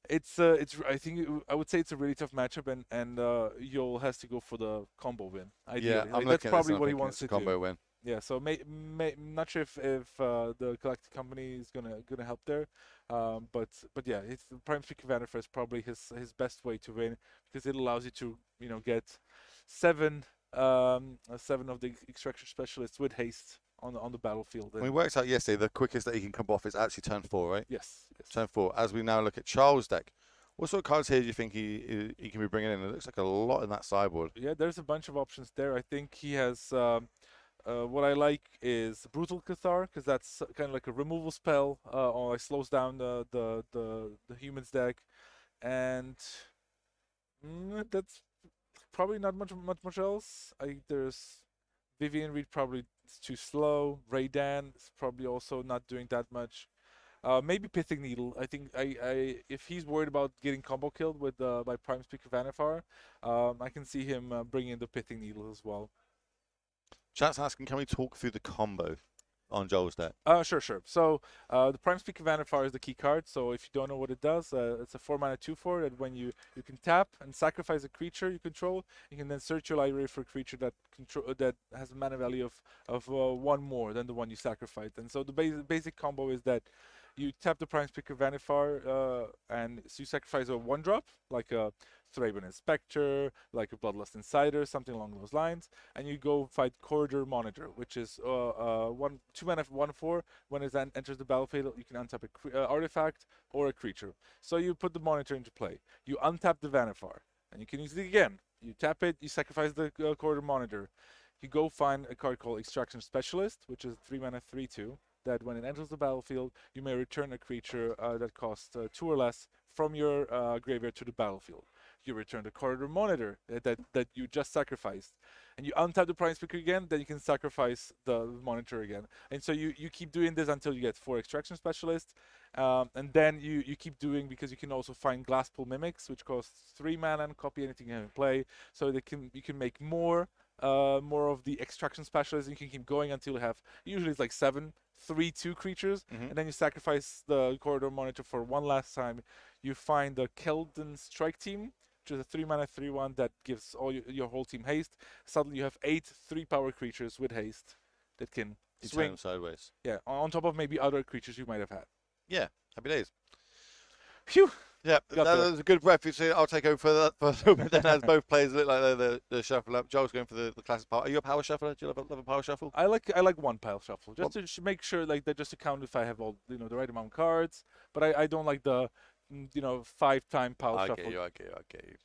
it's I would say it's a really tough matchup, and Yol has to go for the combo win. Ideally. Yeah, Like, I'm that's looking at this probably and I'm what he thinking wants it's a to combo do. win. Yeah, so not sure if the collected company is gonna help there, but yeah, it's the Prime Speaker Vanifer is probably his best way to win because it allows you to get 7 of the extraction specialists with haste on the battlefield. We And worked out yesterday the quickest that he can come off is actually turn 4, right? yes. Turn 4. As we now look at Charles' deck, what sort of cards here do you think he can be bringing in? It looks like a lot in that sideboard. Yeah, there's a bunch of options there. I think he has. What I like is Brutal Cathar because that's kind of like a removal spell, or like slows down the human's deck, and that's probably not much else. There's Vivian Reed, probably it's too slow. Raydan is probably also not doing that much. Maybe Pithing Needle. I think if he's worried about getting combo killed with by Prime Speaker Vanifar, I can see him bringing in the Pithing Needle as well. Chat's asking, can we talk through the combo on Joel's deck? Sure. So the Prime Speaker Vanifar is the key card. So if you don't know what it does, it's a 4 mana 2/4 that when you can tap and sacrifice a creature you control, you can then search your library for a creature that has a mana value of 1 more than the one you sacrificed. And so the basic combo is that you tap the Prime Speaker Vanifar and so you sacrifice a 1-drop like a Thraben Inspector, like a Bloodlust Insider, something along those lines, and you go fight Corridor Monitor, which is 2 mana 1/4. When it enters the battlefield, you can untap an artifact or a creature. So you put the Monitor into play. You untap the Vanifar, and you can use it again. You tap it, you sacrifice the Corridor Monitor. You go find a card called Extraction Specialist, which is 3 mana 3/2. That when it enters the battlefield, you may return a creature that costs 2 or less from your graveyard to the battlefield. You return the corridor monitor that you just sacrificed, and you untap the Prime Speaker again. Then you can sacrifice the monitor again, and so you keep doing this until you get 4 extraction specialists, and then you keep doing, because you can also find Glasspool Mimics, which costs 3 mana and copy anything you have in play, so you can make more of the extraction specialists. And you can keep going until you have, usually it's like 7 3/2 creatures, and then you sacrifice the corridor monitor for one last time. You find the Keldon Strike Team, which is a 3 mana 3/1 that gives all your whole team haste. Suddenly you have 8 3-power creatures with haste that can swing sideways. Yeah, on top of maybe other creatures you might have had. Yeah, happy days. Phew. Yeah, that was a good ref. So I'll take over for that for a little bit. Then, as both players look like they're shuffle up. Joel's going for the classic power. Are you a power shuffler? Do you love a power shuffle? I like one pile shuffle, just to make sure, like, that just to count if I have all the right amount of cards. But I don't like the 5-time pile shuffle. I get you.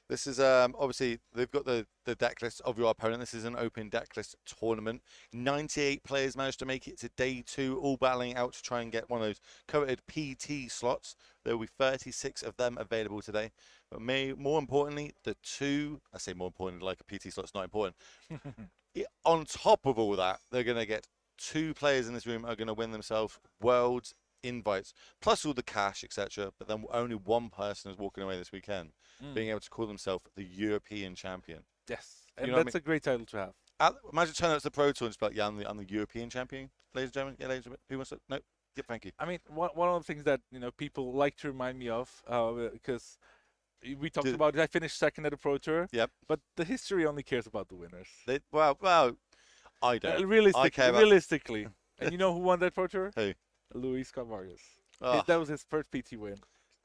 This is obviously they've got the deck list of your opponent. This is an open deck list tournament. 98 players managed to make it to day 2, all battling out to try and get one of those coveted PT slots. There will be 36 of them available today. But more importantly, I say more importantly, like a PT slot's not important. On top of all that, they're going to get 2 players in this room are going to win themselves Worlds invites, plus all the cash, etc. But then only one person is walking away this weekend, being able to call themselves the European champion. Yes, and that's a great title to have. Imagine turning up to the Pro Tour and just be like, yeah, I'm the European champion, ladies and gentlemen. Yeah, ladies and gentlemen. Who wants to? No. Yeah, thank you. I mean, one of the things that people like to remind me of, because we talked about it. I finished second at the Pro Tour. Yep. But the history only cares about the winners. Well, I don't. Realistically. And you know who won that Pro Tour? Who? Luis Scott Vargas. Oh. That was his first PT win.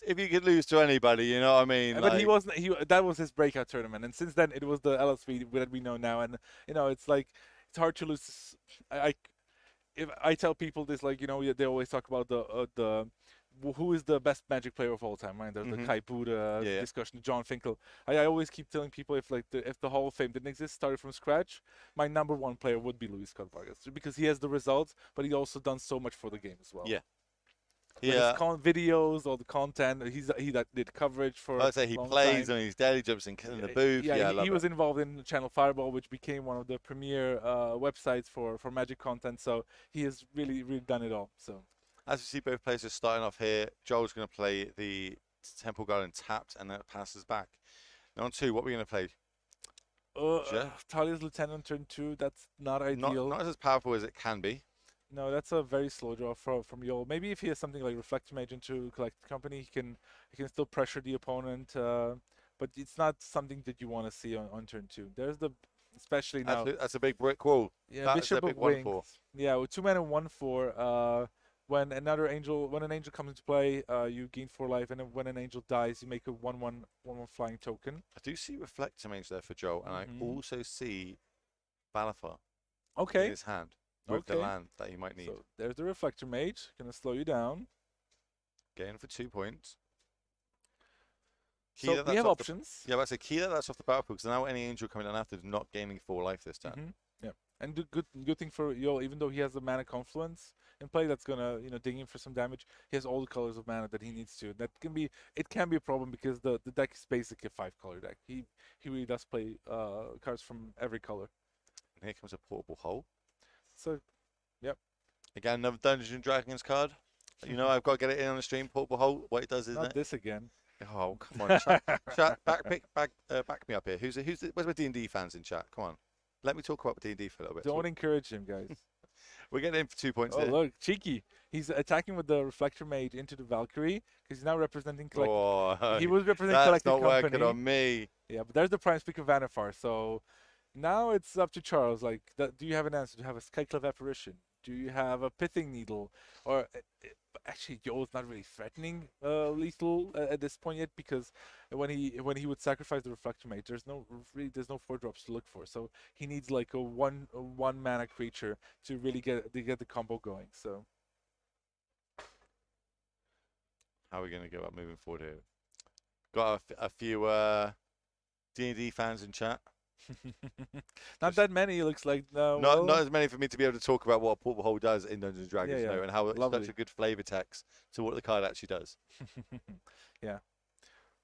If you could lose to anybody, you know what I mean. But he wasn't. That was his breakout tournament, and since then it was the LSV that we know now. And it's like it's hard to lose. If I tell people this, like they always talk about the who is the best Magic player of all time, right? The Kai Buddha discussion, John Finkel. I always keep telling people if the Hall of Fame didn't exist, started from scratch, my number 1 player would be Luis Scott Vargas, because he has the results, but he also done so much for the game as well. Yeah. His videos, all the content. He did coverage for. I'd say he plays and he's daily jumps in the booth. He was involved in Channel Fireball, which became one of the premier websites for Magic content. So he has really done it all. So. As we see, both players are starting off here. Joel's going to play the Temple Garden tapped, and then it passes back. Now on 2, what are we going to play? Talia's Lieutenant turn 2. That's not ideal. Not as powerful as it can be. No, that's a very slow draw from Yol. Maybe if he has something like Reflector Mage into Collect Company, he can still pressure the opponent. But it's not something that you want to see on turn 2. There's especially now. That's a big brick wall. Yeah, Bishop of Wings. Yeah, with 2 mana 1/4. When an angel comes into play, you gain 4 life, and when an angel dies, you make a 1/1 flying token. I do see Reflector Mage there for Joel, and I also see Balafar in his hand with the land that he might need. So there's the Reflector Mage, gonna slow you down. Getting for 2 points. So we have options. Yeah, that's a key that's off the battlefield, because now any angel coming down after is not gaining 4 life this time. Yeah, and the good thing for Yol, even though he has the mana confluence in play, that's gonna dig in for some damage. He has all the colors of mana that he needs to. That can be a problem, because the deck is basically a 5-color deck. He really does play cards from every color. And here comes a Portable Hole. So, yep. Again, another Dungeons and Dragons card. I've got to get it in on the stream. Portable Hole. What it does is not this again. Oh, come on, chat. Back me up here. Where's my D&D fans in chat? Come on. Let me talk about D&D for a little bit. Don't encourage him, guys. We're getting in for 2 points there. Oh, look, cheeky. He's attacking with the Reflector Mage into the Valkyrie, because he's now representing Collective. He was representing Collective Company. That's not working on me. Yeah, but there's the Prime Speaker Vanifar. So now it's up to Charles. Like, do you have an answer? Do you have a Skyclave Apparition? Do you have a Pithing Needle? Or actually, Yoel's not really threatening lethal at this point yet, because when he would sacrifice the Reflector Mage, there's no 4-drops to look for. So he needs like a one mana creature to really get the combo going. So how are we going to go about moving forward here? Got a few D&D fans in chat. Not that many, it looks like. Not as many for me to be able to talk about what a portable hole does in Dungeons and Dragons, Yeah, you know, yeah. and how it's Lovely. such a good flavor text to what the card actually does. Yeah.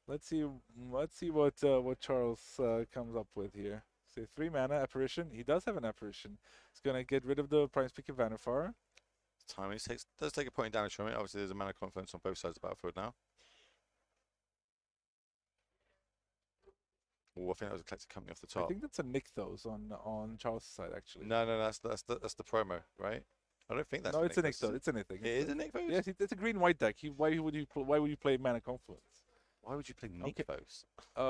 Let's see what Charles comes up with here. Say 3 mana apparition. He does have an apparition. He's gonna get rid of the Prime Speaker Vanifar. Time he does take a point of damage from it. Obviously, there's a mana confluence on both sides of the battlefield now. Oh, I think that was a collected company off the I top. think that's a nick those on Charles' side actually. No, that's the promo, right? I don't think that's. No, it's a nick though. It's anything. It is a Nick Foes? Yes, it's a green-white deck. Why would you play Mana Confluence? Why would you play Nick Foes?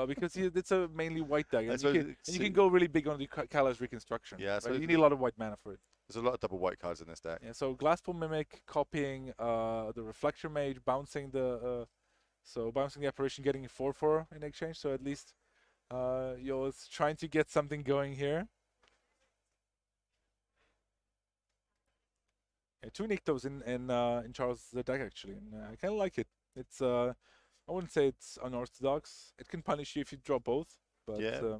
Because it's a mainly white deck, and suppose you can go really big on the Kala's Reconstruction. Yeah, I right? suppose You need a lot of white mana for it. There's a lot of double white cards in this deck. Yeah, so Glasspool Mimic, copying the Reflection Mage, bouncing the apparition, getting a 4/4 in exchange. So at least you're trying to get something going here. Yeah, 2 Nyctos in Charles' deck actually, and I kind of like it. It's I wouldn't say it's unorthodox. It can punish you if you draw both, but Yeah.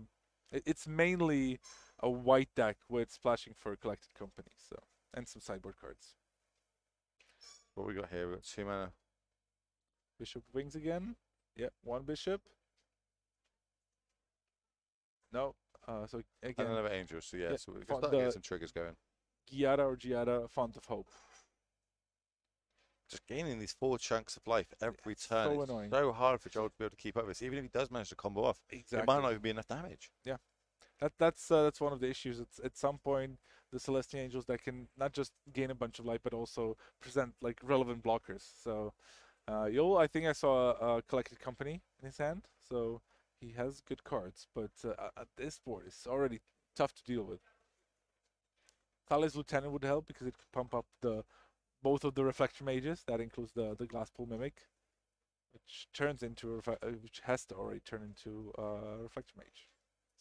it's mainly a white deck with splashing for collected company, so and some sideboard cards. What we got here? We've got 2 mana. Bishop Wings again. Yeah, 1 bishop. No, so And again, another angel. So yeah, Yeah, so we can font start to the- get some triggers going. Giada, Font of Hope. Just gaining these 4 chunks of life every turn. so It's annoying. so hard for Joel to be able to keep up with this. Even if he does manage to combo off, Exactly. it might not even be enough damage. That's one of the issues. It's at some point the Celestial Angels that can not just gain a bunch of life but also present like relevant blockers. So I think I saw a collected company in his hand, so he has good cards. But this board is already tough to deal with. Thales Lieutenant would help because it could pump up both of the Reflection Mages. That includes the Glasspool Mimic, which turns into which has to already turn into Reflection Mage.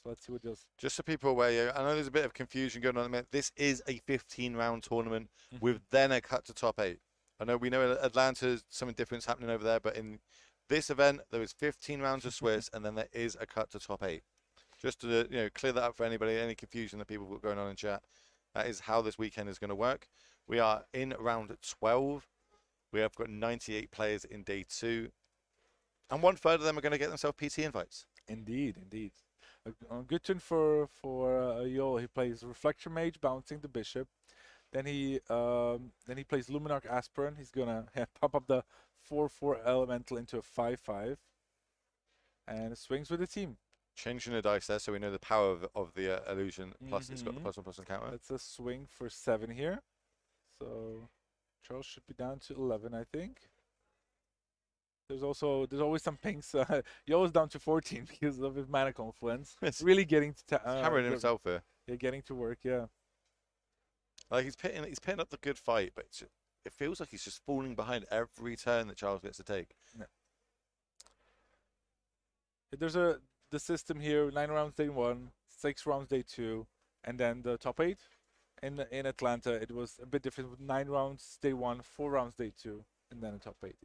So let's see what it does. Just so people are aware, yeah, I know there's a bit of confusion going on at the minute. This is a 15-round tournament with then a cut to top 8. I know we know Atlanta's something different happening over there, but in this event there was 15 rounds of Swiss, and then there is a cut to top 8. Just to clear that up for anybody, any confusion that people got going on in chat. That is how this weekend is going to work. We are in round 12. We have got 98 players in day 2, and 1/3 of them are going to get themselves PT invites. Indeed. A good turn for Yol. He plays Reflection Mage, bouncing the bishop. Then he plays Luminarch Aspirant. He's gonna pop up the 4/4 elemental into a 5/5, and swings with the team. Changing the dice there, so we know the power of the illusion. Plus, it's got the +1/+1 counter. That's a swing for 7 here. So Charles should be down to 11, I think. There's always some pinks. Yo's down to 14 because of his mana confluence. It's really getting to hammering himself here. Yeah, getting to work. Yeah. Like he's pitting up the good fight, but it feels like he's just falling behind every turn that Charles gets to take. No. There's the system here: 9 rounds day 1, 6 rounds day 2, and then the top 8. In Atlanta, it was a bit different with 9 rounds day 1, 4 rounds day 2, and then a top 8.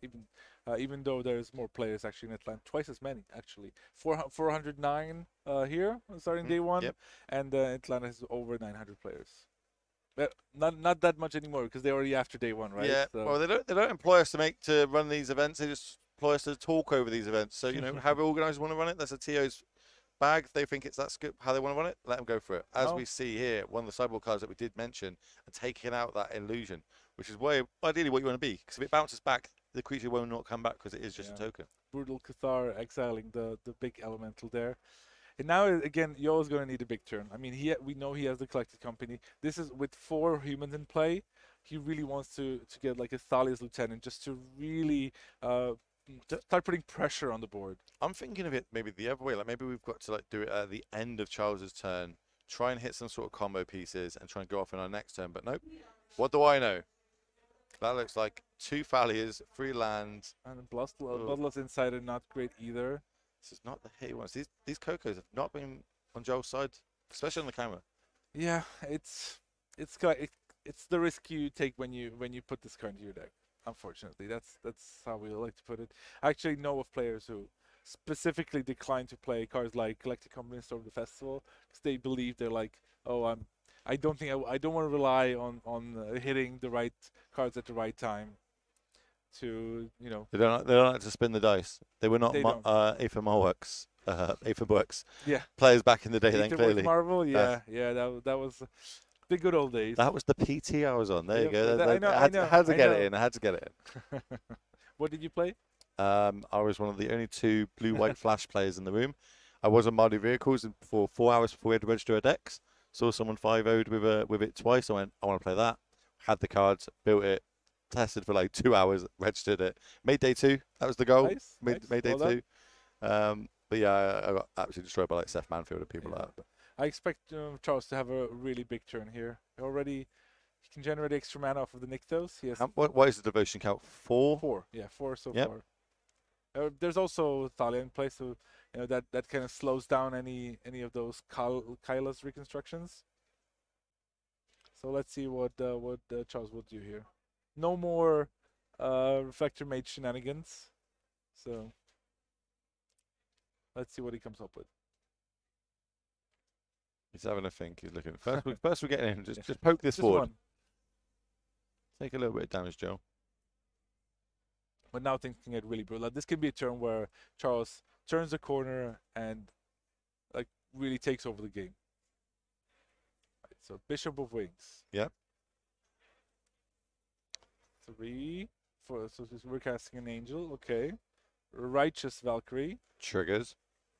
Even though there's more players actually in Atlanta, twice as many actually. 409 here starting day 1, Yep. and Atlanta has over 900 players. But not that much anymore because they're already after day 1, right? Yeah. So, Well, they don't employ us to run these events. They just employ us to talk over these events. So however organisers want to run it, that's a TO's bag. They think it's that's good how they want to run it. Let them go for it. As we see here, one of the sideboard cards that we did mention are taking out that illusion, which is ideally what you want to be. Because if it bounces back, the creature will not come back because it is just a token. Brutal Cathar exiling the big elemental there. And now, again, Yo is going to need a big turn. I mean, we know he has the collected company. This is with 4 humans in play. He really wants to get like a Thalia's Lieutenant just to really start putting pressure on the board. I'm thinking of it maybe the other way. Like maybe we've got to do it at the end of Charles's turn, try and hit some sort of combo pieces and try and go off in our next turn. But nope. What do I know? That looks like 2 Thalias, 3 lands. And Bloodlust Insider, not great either. This is not the hit he wants. These Cocos have not been on Joel's side, especially on the camera. Yeah, it's the risk you take when you put this card into your deck. Unfortunately, that's how we like to put it. I actually know of players who specifically decline to play cards like Galactic Company Storm the Festival because they believe they're like, oh, I don't think I don't want to rely on hitting the right cards at the right time. To they don't like to spin the dice. They were not They don't. Ethan Works yeah. players back in the day. Then Ethan clearly with Marvel, yeah, that was the good old days. that was the PT I was on. There you go. I had to get it in. I had to get it in. What did you play? I was one of the only 2 blue-white flash players in the room. I was on Mardy Vehicles for 4 hours before we had to register our decks. Saw someone 5-0'd with it twice. I went, I want to play that. Had the cards, built it, tested for like 2 hours, registered it. Made day 2. That was the goal. Nice, Made day 2. But yeah, I got absolutely destroyed by like Seth Manfield and people like that. I expect Charles to have a really big turn here. He can generate extra mana off of the Nykthos. He has What is the devotion count? 4? 4. Yeah, 4 so Yep. far. There's also Thalia in play, so that kind of slows down any of those Kyla's reconstructions. So let's see what Charles will do here. No more Reflector Mage shenanigans. So let's see what he comes up with. He's having a think. He's looking. First we're getting in. Just poke this forward. One. Take a little bit of damage, Joe. But now things can get really brutal. This could be a turn where Charles turns the corner and like really takes over the game. Right, so Bishop of Wings. Yep. 3, 4. So we're casting an angel. Okay. Righteous Valkyrie. Triggers.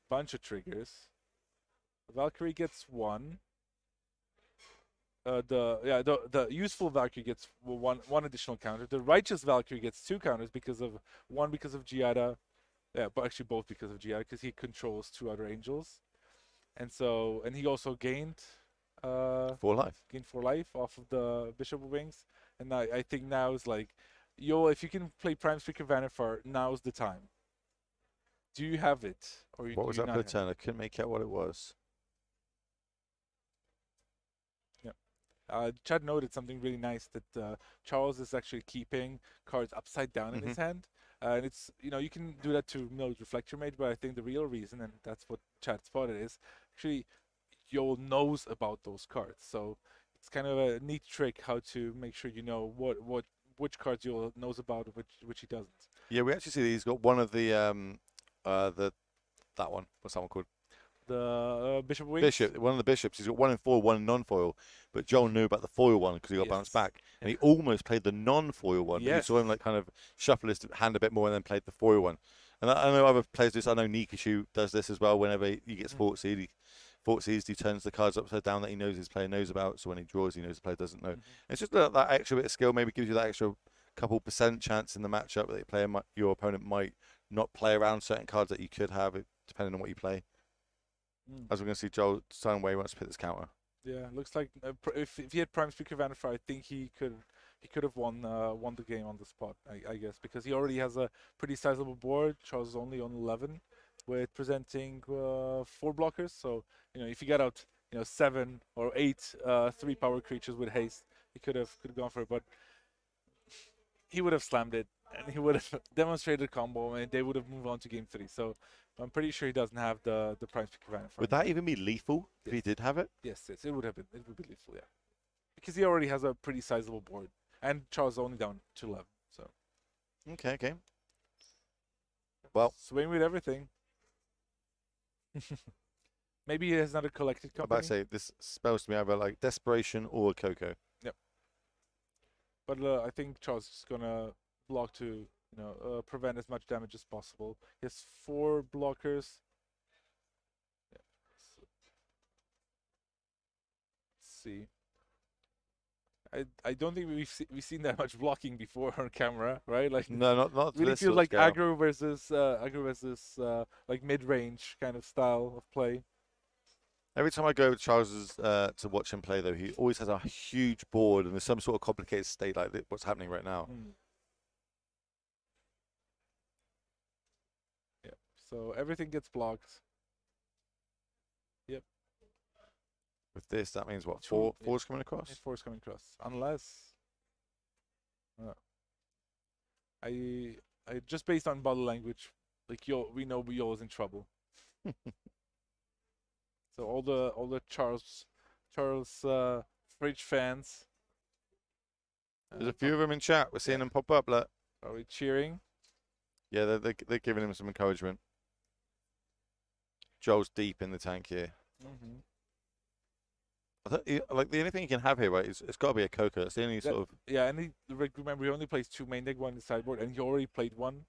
Bunch of triggers. Valkyrie gets 1. The useful Valkyrie gets one additional counter. The righteous Valkyrie gets 2 counters because of Giada. Yeah, but actually both because of Giada, because he controls 2 other angels, and he also gained 4 life. Gained 4 life off of the Bishop of Wings, and I think now is like, if you can play Prime Speaker Vanifar, now's the time. Do you have it, or what was that for the turn? I couldn't make out what it was. Chad noted something really nice that Charles is actually keeping cards upside down in his hand. And it's, you can do that to Reflector Mage, but I think the real reason, and that's what Chad spotted, is actually Yoel knows about those cards. So it's kind of a neat trick how to make sure you know which cards Yoel knows about, which he doesn't. Yeah, we actually see that he's got one of that one. What's that one called? The Bishop Wings? Bishop, one of the bishops. He's got 1 in foil, 1 in non-foil. But Joel knew about the foil one because he got bounced back. And he almost played the non-foil one. Yes. But you saw him like kind of shuffle his hand a bit more and then played the foil one. And I know other players do this. I know Nikishu does this as well. Whenever he gets fort seized, he turns the cards upside down that he knows his player knows about. So when he draws, he knows the player doesn't know. It's just that extra bit of skill maybe gives you that extra couple % chance in the matchup that your opponent might not play around certain cards that you could have, depending on what you play. As we're going to see, Joel sign where he wants to put this counter. Yeah, looks like if he had Prime Speaker Vanifar, I think he could have won the game on the spot. I guess because he already has a pretty sizable board. Charles is only on 11, with presenting 4 blockers. So if he got out 7 or 8 3-power creatures with haste, he could have gone for it. But he would have slammed it, and he would have demonstrated combo, and they would have moved on to game 3. So I'm pretty sure he doesn't have the Prime Speaker Vanifar. Would that even be lethal if he did have it? Yes, it would have been. It would be lethal, yeah. Because he already has a pretty sizable board, and Charles is only down to 11. So. Okay. Well, swing with everything. Maybe he has another collected company. I'm about to say this spells to me either like desperation or Coco. Yep. But I think Charles is gonna block to prevent as much damage as possible. He has 4 blockers. Yeah. So, let's see. I don't think we've seen that much blocking before on camera, right? Like no, not really feel like aggro versus like mid-range kind of style of play. Every time I go with Charles to watch him play, though, he always has a huge board and there's some sort of complicated state like what's happening right now. Yeah, so everything gets blocked. Yep. With this, that means what? 4's coming across? 4's coming across, unless I just based on body language, Like we know Yol is in trouble. So all the Charles Fridge fans. There's a few of them in chat. We're seeing them pop up. Look. Are we cheering? Yeah, they're giving him some encouragement. Joel's deep in the tank here. Mm-hmm. Like the only thing you can have here, right? It's got to be a Coco. It's the only sort of. Yeah, and remember he only plays 2 main deck, 1 in the sideboard, and he already played 1.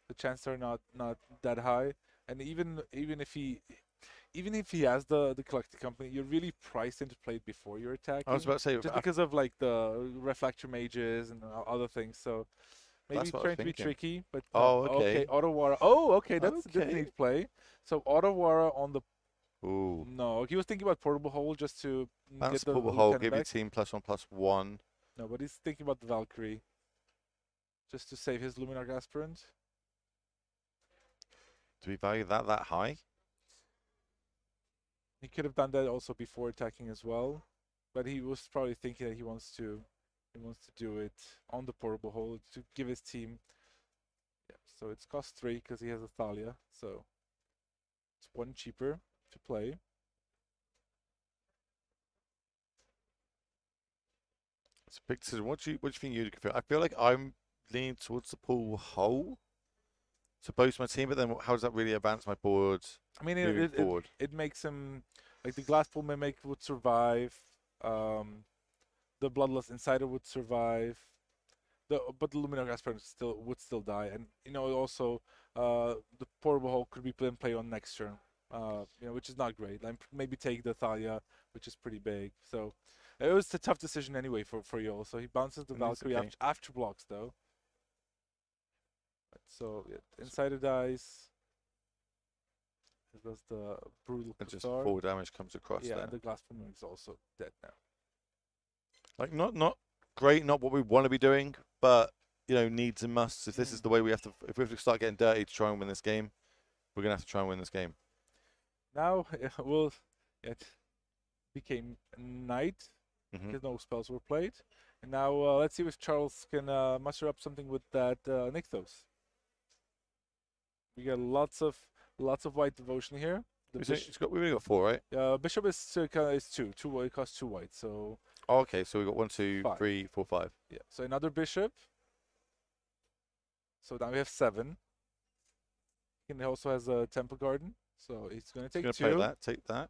The chances are not that high. And even if he has the collected company, you're really priced in to play it before you're attacking. I was about to say just because of like the reflector mages and other things. So maybe trying to be tricky. But okay, Otawara. Oh, okay, that's a good neat play. So Otawara on the. Ooh. No, he was thinking about portable hole just to That's get the portable hole. Give back. your team +1/+1. No, but he's thinking about the Valkyrie, just to save his Luminarch Aspirant. Do we value that high? He could have done that also before attacking as well, but he was probably thinking that he wants to do it on the portable hole to give his team. Yeah, so it's cost 3 because he has a Thalia, so it's 1 cheaper to play. It's a big decision. What do you think you feel? I feel like I'm leaning towards the pool hole to boost my team, but then how does that really advance my board? I mean, it makes him like the Glass Pool Mimic would survive, the Bloodlust Insider would survive, but the Luminarch Aspirant would still die, and also the portable hole could be play on next turn, which is not great. Like maybe take the Thalia, which is pretty big. So it was a tough decision anyway for Yol. So he bounces the Valkyrie after blocks though. So yeah, Insider dies. It does the brutal. And just 4 damage comes across. Yeah, there. and the Glass Pool is also dead now. Like not great, not what we want to be doing, but needs and musts. If this is the way we have to, if we have to start getting dirty to try and win this game, we're gonna have to try and win this game. Now it became night because no spells were played, and now let's see if Charles can muster up something with that Nykthos. We got lots of white devotion here. We've only got 4, right? Bishop is 2. It costs 2 white. So. Oh, okay, so we got 1, 2, 3, 4, 5. Yeah. So another bishop. So now we have 7. He also has a Temple Garden, so he's going to take 2. Play that. Take that.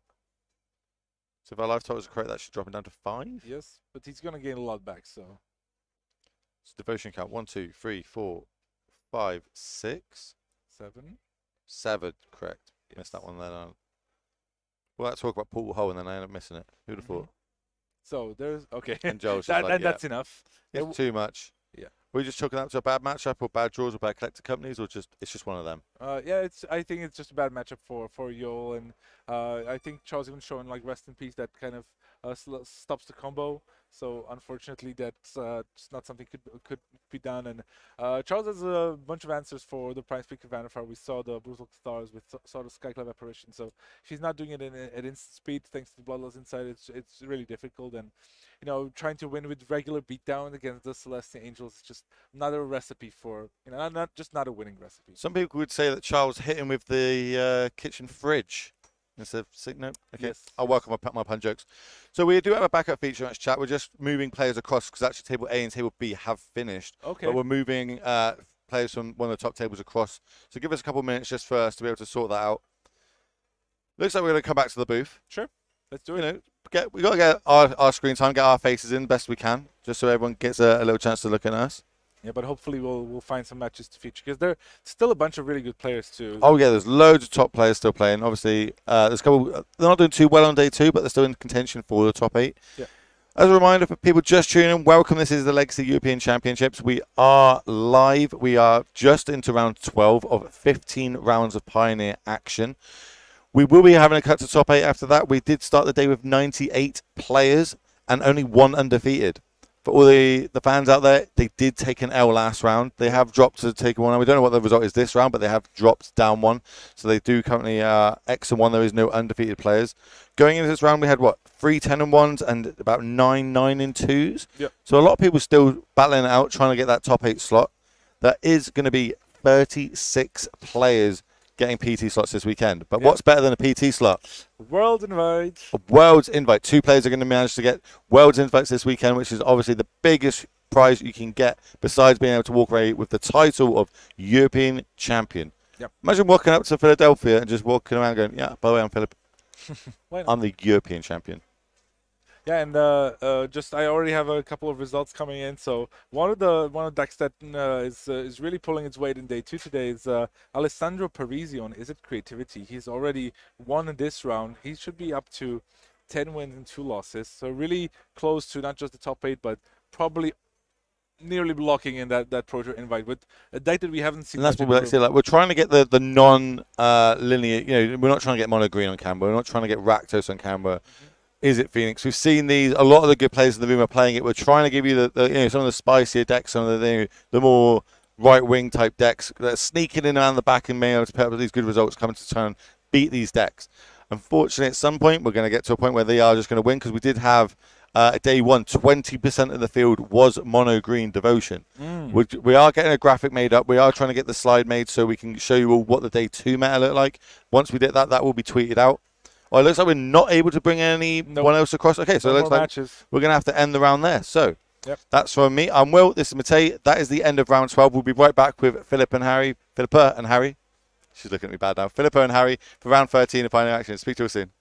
So if our life totals are correct, that should drop him down to 5. Yes, but he's going to gain a lot back. So. Devotion count 1, 2, 3, 4, 5, 6. 7. Correct. Yes. Missed that one then. Well, let's talk about portal hole and then I end up missing it. Who'd have thought? So there's And Joel's that's enough. It's too much. Yeah. We're just chalking that to a bad matchup or bad draws or bad collector companies, or it's just one of them. Yeah, I think it's just a bad matchup for Yol, and I think Charles even showing like Rest in Peace that kind of stops the combo. So unfortunately, that's just not something could be done. And Charles has a bunch of answers for the Prime Speaker Vanifar. We saw the Brutal Stars, we saw the Skyclave Apparition. So if he's not doing it at instant speed, thanks to the Bloodlust Inside, it's really difficult. And trying to win with regular beatdown against the Celestial Angels is just not a recipe for not a winning recipe. Some people would say that Charles hit him with the kitchen fridge. Instead of signal. Okay, yes, I'll work on my pun jokes. So we do have a backup feature in this chat. We're just moving players across because actually table A and table B have finished. Okay. But we're moving players from one of the top tables across. So give us a couple of minutes just for us to be able to sort that out. Looks like we're going to come back to the booth. Sure. Let's do it. We got to get our screen time, get our faces in best we can, just so everyone gets a little chance to look at us. Yeah, but hopefully we'll find some matches to feature because there's still a bunch of really good players too. Oh yeah, there's loads of top players still playing. Obviously, there's a couple. They're not doing too well on day 2, but they're still in contention for the top 8. Yeah. As a reminder for people just tuning in, welcome. This is the Legacy European Championships. We are live. We are just into round 12 of 15 rounds of Pioneer action. We will be having a cut to top 8 after that. We did start the day with 98 players and only 1 undefeated. For all the fans out there, they did take an L last round. They have dropped to take 1. We don't know what the result is this round, but they have dropped down 1. So they do currently X and 1. There is no undefeated players. Going into this round, we had, 3 10-1s and about 9 9-2s. Yep. So a lot of people still battling it out, trying to get that top 8 slot. That is going to be 36 players getting PT slots this weekend. But what's better than a PT slot? World invite. A World's invite. 2 players are going to manage to get World's invites this weekend, which is obviously the biggest prize you can get besides being able to walk away with the title of European champion. Yep. Imagine walking up to Philadelphia and just walking around going, yeah, by the way, I'm Filipa. Why not? I'm the European champion. Yeah, and just I already have a couple of results coming in. So one of the decks that is really pulling its weight in day 2 today is Alessandro Parisi on Is It Creativity. He's already won in this round. He should be up to 10 wins and 2 losses. So really close to not just the top 8, but probably nearly blocking in that Pro Tour invite with a deck that we haven't seen. And that's what we like to say. Like, we're trying to get the non-linear. We're not trying to get mono green on camera. We're not trying to get Rakdos on camera. Is it Phoenix? We've seen these. A lot of the good players in the room are playing it. We're trying to give you some of the spicier decks, some of the more right-wing type decks that are sneaking in around the back and being able to put up these good results, coming to try and beat these decks. Unfortunately, at some point, we're going to get to a point where they are just going to win, because we did have day 1, 20% of the field was mono green devotion. We are getting a graphic made up. We are trying to get the slide made so we can show you all what the day 2 meta look like. Once we did that, that will be tweeted out. Oh, it looks like we're not able to bring anyone else across. Okay, so it looks like we're going to have to end the round there. So that's from me. I'm Will. This is Matej. That is the end of round 12. We'll be right back with Filipa and Harry. She's looking at me bad now. Filipa and Harry for round 13 of Final Action. Speak to you soon.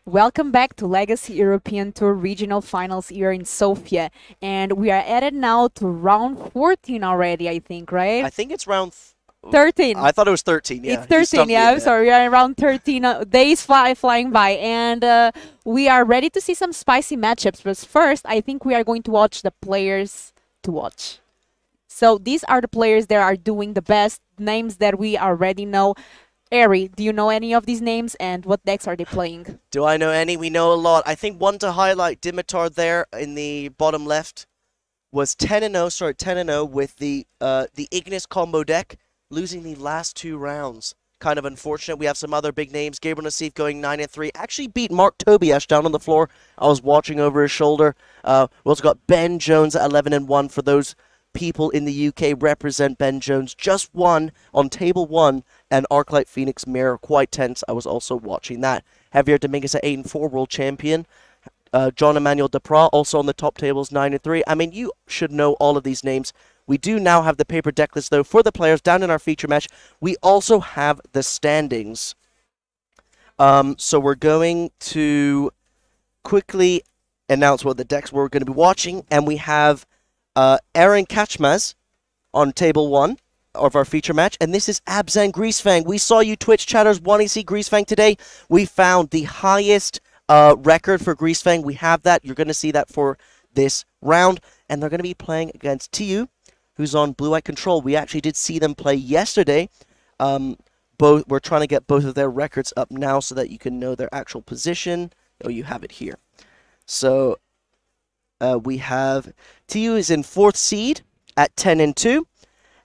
Welcome back to Legacy European Tour Regional Finals here in Sofia. And we are added now to round 14 already, I think, right? I think it's round 13. I thought it was 13, yeah. It's 13, yeah, I'm sorry. We are around 13 days flying by. And we are ready to see some spicy matchups. But first, I think we are going to watch the players to watch. So these are the players that are doing the best, names that we already know. Ari, do you know any of these names, and what decks are they playing? Do I know any? We know a lot. I think one to highlight, Dimitar there in the bottom left was 10-0 with the Ignis combo deck, losing the last 2 rounds. Kind of unfortunate. We have some other big names. Gabriel Nassif going 9-3. Actually beat Mark Tobias down on the floor. I was watching over his shoulder. We also got Ben Jones at 11-1 for those people in the UK represent Ben Jones. Just won on table 1 and Arclight Phoenix Mirror. Quite tense. I was also watching that. Javier Dominguez at 8-4, world champion. John Emmanuel Deprat also on the top tables, 9-3. I mean, you should know all of these names. We do now have the paper deck list, though, for the players down in our feature match. We also have the standings. So we're going to quickly announce what the decks we're going to be watching. And we have Aaron Kachmaz on table 1 of our feature match, and this is Abzan Greasefang. We saw you Twitch chatters wanting to see Greasefang today. We found the highest record for Greasefang. We have that. You're going to see that for this round, and they're going to be playing against TU, who's on blue-white control. We actually did see them play yesterday. We're trying to get both of their records up now so that you can know their actual position. Oh, you have it here. So we have TU is in 4th seed at 10-2.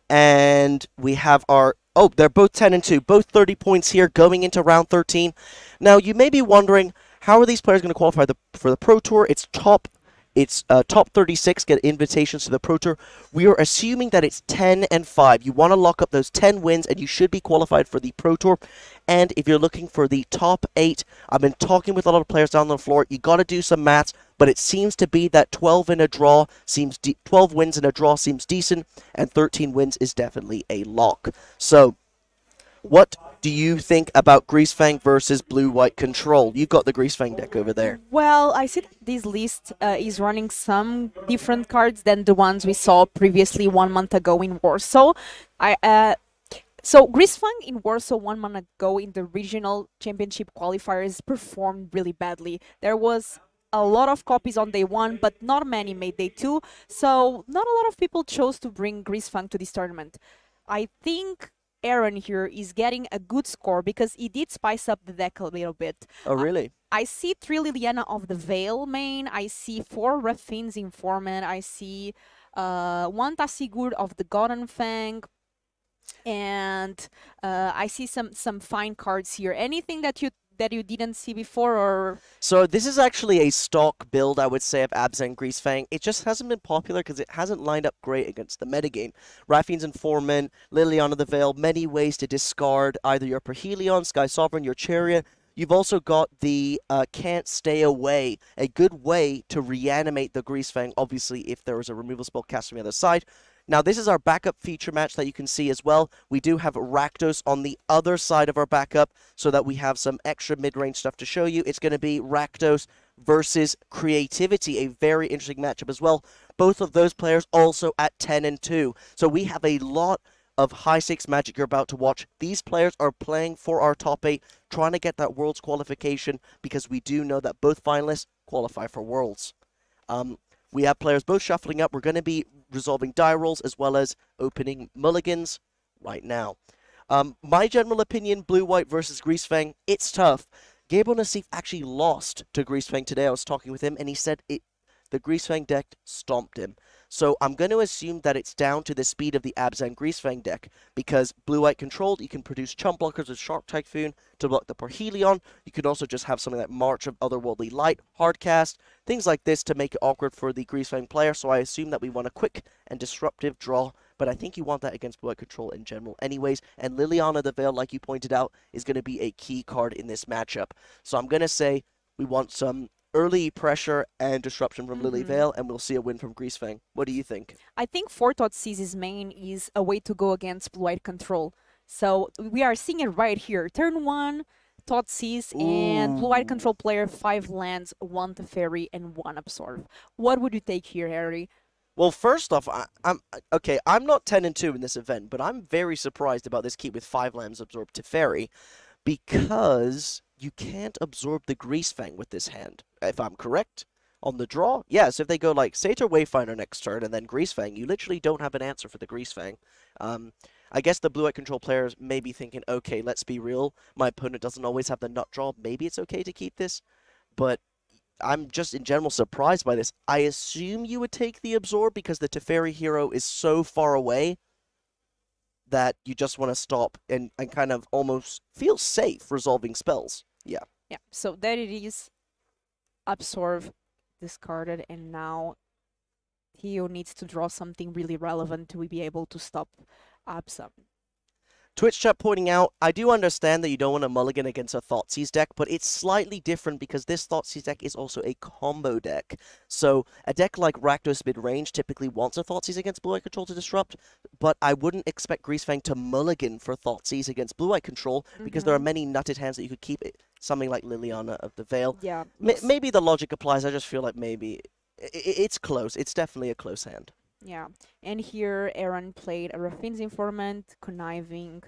And we have our, they're both 10-2, both 30 points here going into round 13. Now, you may be wondering, how are these players going to qualify for the Pro Tour? It's top 36 get invitations to the Pro Tour. We are assuming that it's 10-5. You want to lock up those 10 wins, and you should be qualified for the Pro Tour. And if you're looking for the top 8, I've been talking with a lot of players down on the floor. You got to do some maths, but it seems to be that 12 wins in a draw seems decent, and 13 wins is definitely a lock. So, what do you think about Greasefang versus Blue-White Control? You've got the Greasefang deck over there. Well, I see that this list is running some different cards than the ones we saw previously 1 month ago in Warsaw. So Greasefang in Warsaw 1 month ago in the regional championship qualifiers performed really badly. There was a lot of copies on day 1, but not many made day 2. So not a lot of people chose to bring Greasefang to this tournament. I think Aaron here is getting a good score because he did spice up the deck a little bit. Oh, really? I see 3 Liliana of the Veil main. I see 4 Raffins Informant. I see 1 Tassigurd of the Golden Fang. And I see some fine cards here. Anything that you didn't see before, or? So this is actually a stock build, I would say, of Abzan Greasefang. It just hasn't been popular because it hasn't lined up great against the metagame. Raffine's Informant, Liliana the Veil, many ways to discard either your Perhelion, Sky Sovereign, your Chariot. You've also got the Can't Stay Away, a good way to reanimate the Greasefang, obviously, if there is a removal spell cast from the other side. Now, this is our backup feature match that you can see as well. We do have Rakdos on the other side of our backup so that we have some extra mid-range stuff to show you. It's going to be Rakdos versus Creativity, a very interesting matchup as well. Both of those players also at 10-2. So we have a lot of high-stakes Magic you're about to watch. These players are playing for our top 8, trying to get that Worlds qualification because we do know that both finalists qualify for Worlds. We have players both shuffling up. We're going to be resolving die rolls as well as opening mulligans right now. My general opinion, Blue-White versus Greasefang, it's tough. Gabriel Nassif actually lost to Greasefang today. I was talking with him, and he said the Greasefang deck stomped him. So I'm going to assume that it's down to the speed of the Abzan Greasefang deck, because Blue-White controlled, you can produce chump blockers with Shark Typhoon to block the Perhelion. You could also just have something like March of Otherworldly Light, Hardcast, things like this to make it awkward for the Greasefang player. So I assume that we want a quick and disruptive draw, but I think you want that against Blue-White control in general anyways. And Liliana the Veil, like you pointed out, is going to be a key card in this matchup. So I'm going to say we want some early pressure and disruption from Lily Veil, and we'll see a win from Greasefang. What do you think? I think Forethought Seiz's main is a way to go against Blue-White control. So we are seeing it right here. Turn 1, Thoughtseize and blue-white control player 5 lands, 1 Teferi, and 1 Absorb. What would you take here, Harry? Well, first off, I'm not 10-2 in this event, but I'm very surprised about this keep with 5 lands absorb Teferi, because you can't absorb the Greasefang with this hand, if I'm correct. On the draw, yes, if they go like Satyr Wayfinder next turn and then Greasefang, you literally don't have an answer for the Greasefang. I guess the blue-white control players may be thinking, okay, let's be real, my opponent doesn't always have the nut draw, maybe it's okay to keep this, but I'm just in general surprised by this. I assume you would take the Absorb because the Teferi hero is so far away that you just want to stop and kind of almost feel safe resolving spells. Yeah. Yeah, so there it is. Absorb, discarded, and now Theo needs to draw something really relevant to be able to stop Absam. Twitch chat pointing out, I do understand that you don't want to mulligan against a Thoughtseize deck, but it's slightly different because this Thoughtseize deck is also a combo deck. So a deck like Rakdos mid-range typically wants a Thoughtseize against blue-white control to disrupt, but I wouldn't expect Greasefang to mulligan for Thoughtseize against blue-white control because there are many nutted hands that you could keep it. Something like Liliana of the Veil. Yeah. Maybe the logic applies, I just feel like maybe it's close. It's definitely a close hand. Yeah, and here Aaron played a Raffine's Informant, conniving,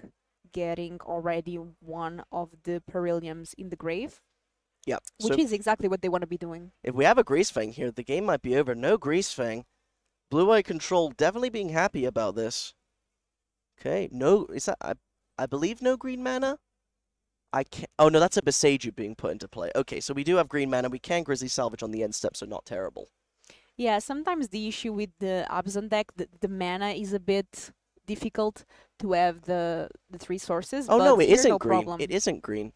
getting already one of the Perilliums in the grave. Yep. Which is exactly what they want to be doing. If we have a Greasefang here, the game might be over. No Greasefang. Blue-white control definitely being happy about this. Okay, no, is that, I believe no green mana? I can't, oh no, that's a Beseiju being put into play. Okay, so we do have green mana. We can Grizzly Salvage on the end step, so not terrible. Yeah, sometimes the issue with the Abzan deck, the mana is a bit difficult to have the 3 sources. Oh but no, it here, isn't no green. problem. It isn't green.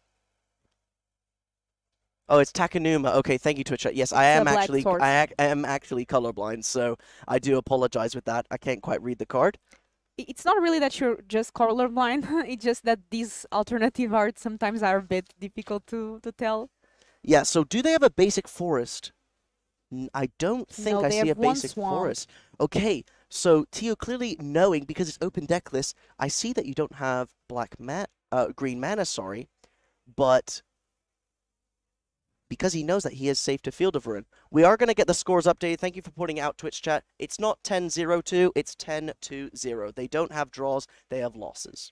Oh, it's Takanuma. Okay, thank you, Twitch. Yes, I am actually I am actually colorblind, so I do apologize with that. I can't quite read the card. It's not really that you're just colorblind. It's just that these alternative arts sometimes are a bit difficult to tell. Yeah. So, do they have a basic forest? I don't think I see a basic forest. Okay, so Teo clearly knowing, because it's open deck list, I see that you don't have green mana, sorry, but because he knows that he is safe to Field of Ruin. We are going to get the scores updated. Thank you for pointing out, Twitch chat. It's not 10-0-2, it's 10-2-0. They don't have draws, they have losses.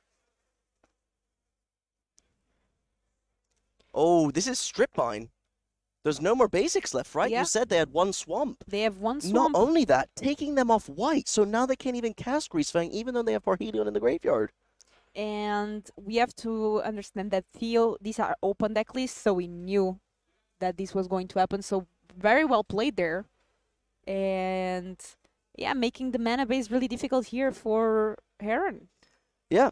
Oh, this is Strip Mine. There's no more basics left, right? Yeah. You said they had 1 swamp. They have 1 swamp. Not only that, taking them off white, so now they can't even cast Greasefang, even though they have Parhelion in the graveyard. And we have to understand that Theo, these are open deck lists, so we knew that this was going to happen. So very well played there. And yeah, making the mana base really difficult here for Heron. Yeah.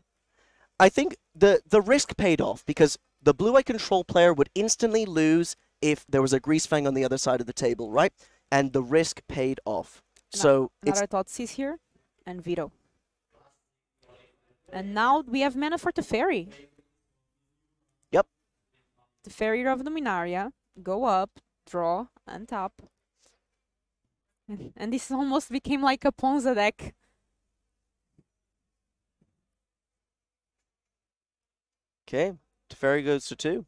I think the risk paid off because the blue-white control player would instantly lose if there was a Greasefang on the other side of the table, right? And the risk paid off. So another Thoughtseize here, and Veto. And now we have mana for Teferi. Yep. Teferi of Dominaria. Go up, draw, and tap. And this almost became like a Ponza deck. Okay, Teferi goes to 2.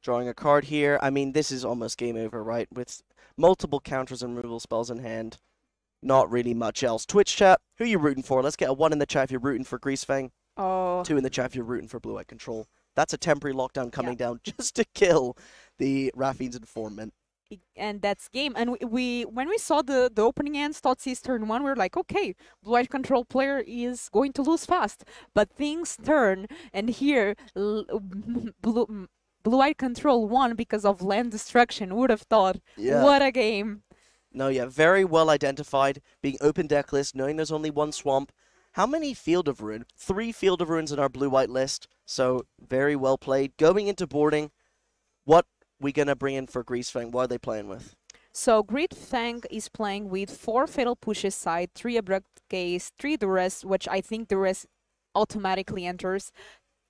Drawing a card here. I mean, this is almost game over, right? With multiple counters and removal spells in hand. Not really much else. Twitch chat, who are you rooting for? Let's get a 1 in the chat if you're rooting for Greasefang. Oh. 2 in the chat if you're rooting for blue-white control. That's a temporary lockdown coming down just to kill the Raffine's Informant. And that's game. And when we saw the opening hands, Thoughtseize turn 1, we were like, okay, blue-white control player is going to lose fast. But things turn, and here, blue-white control won because of land destruction. Would have thought, what a game. No, yeah, very well identified, being open deck list, knowing there's only 1 swamp. How many Field of Ruin? 3 Field of Ruins in our blue-white list, so very well played. Going into boarding, what we gonna bring in for Greasefang? What are they playing with? So Greasefang is playing with 4 Fatal Pushes side, 3 Abrupt Gaze, 3 Duress, which I think Duress automatically enters,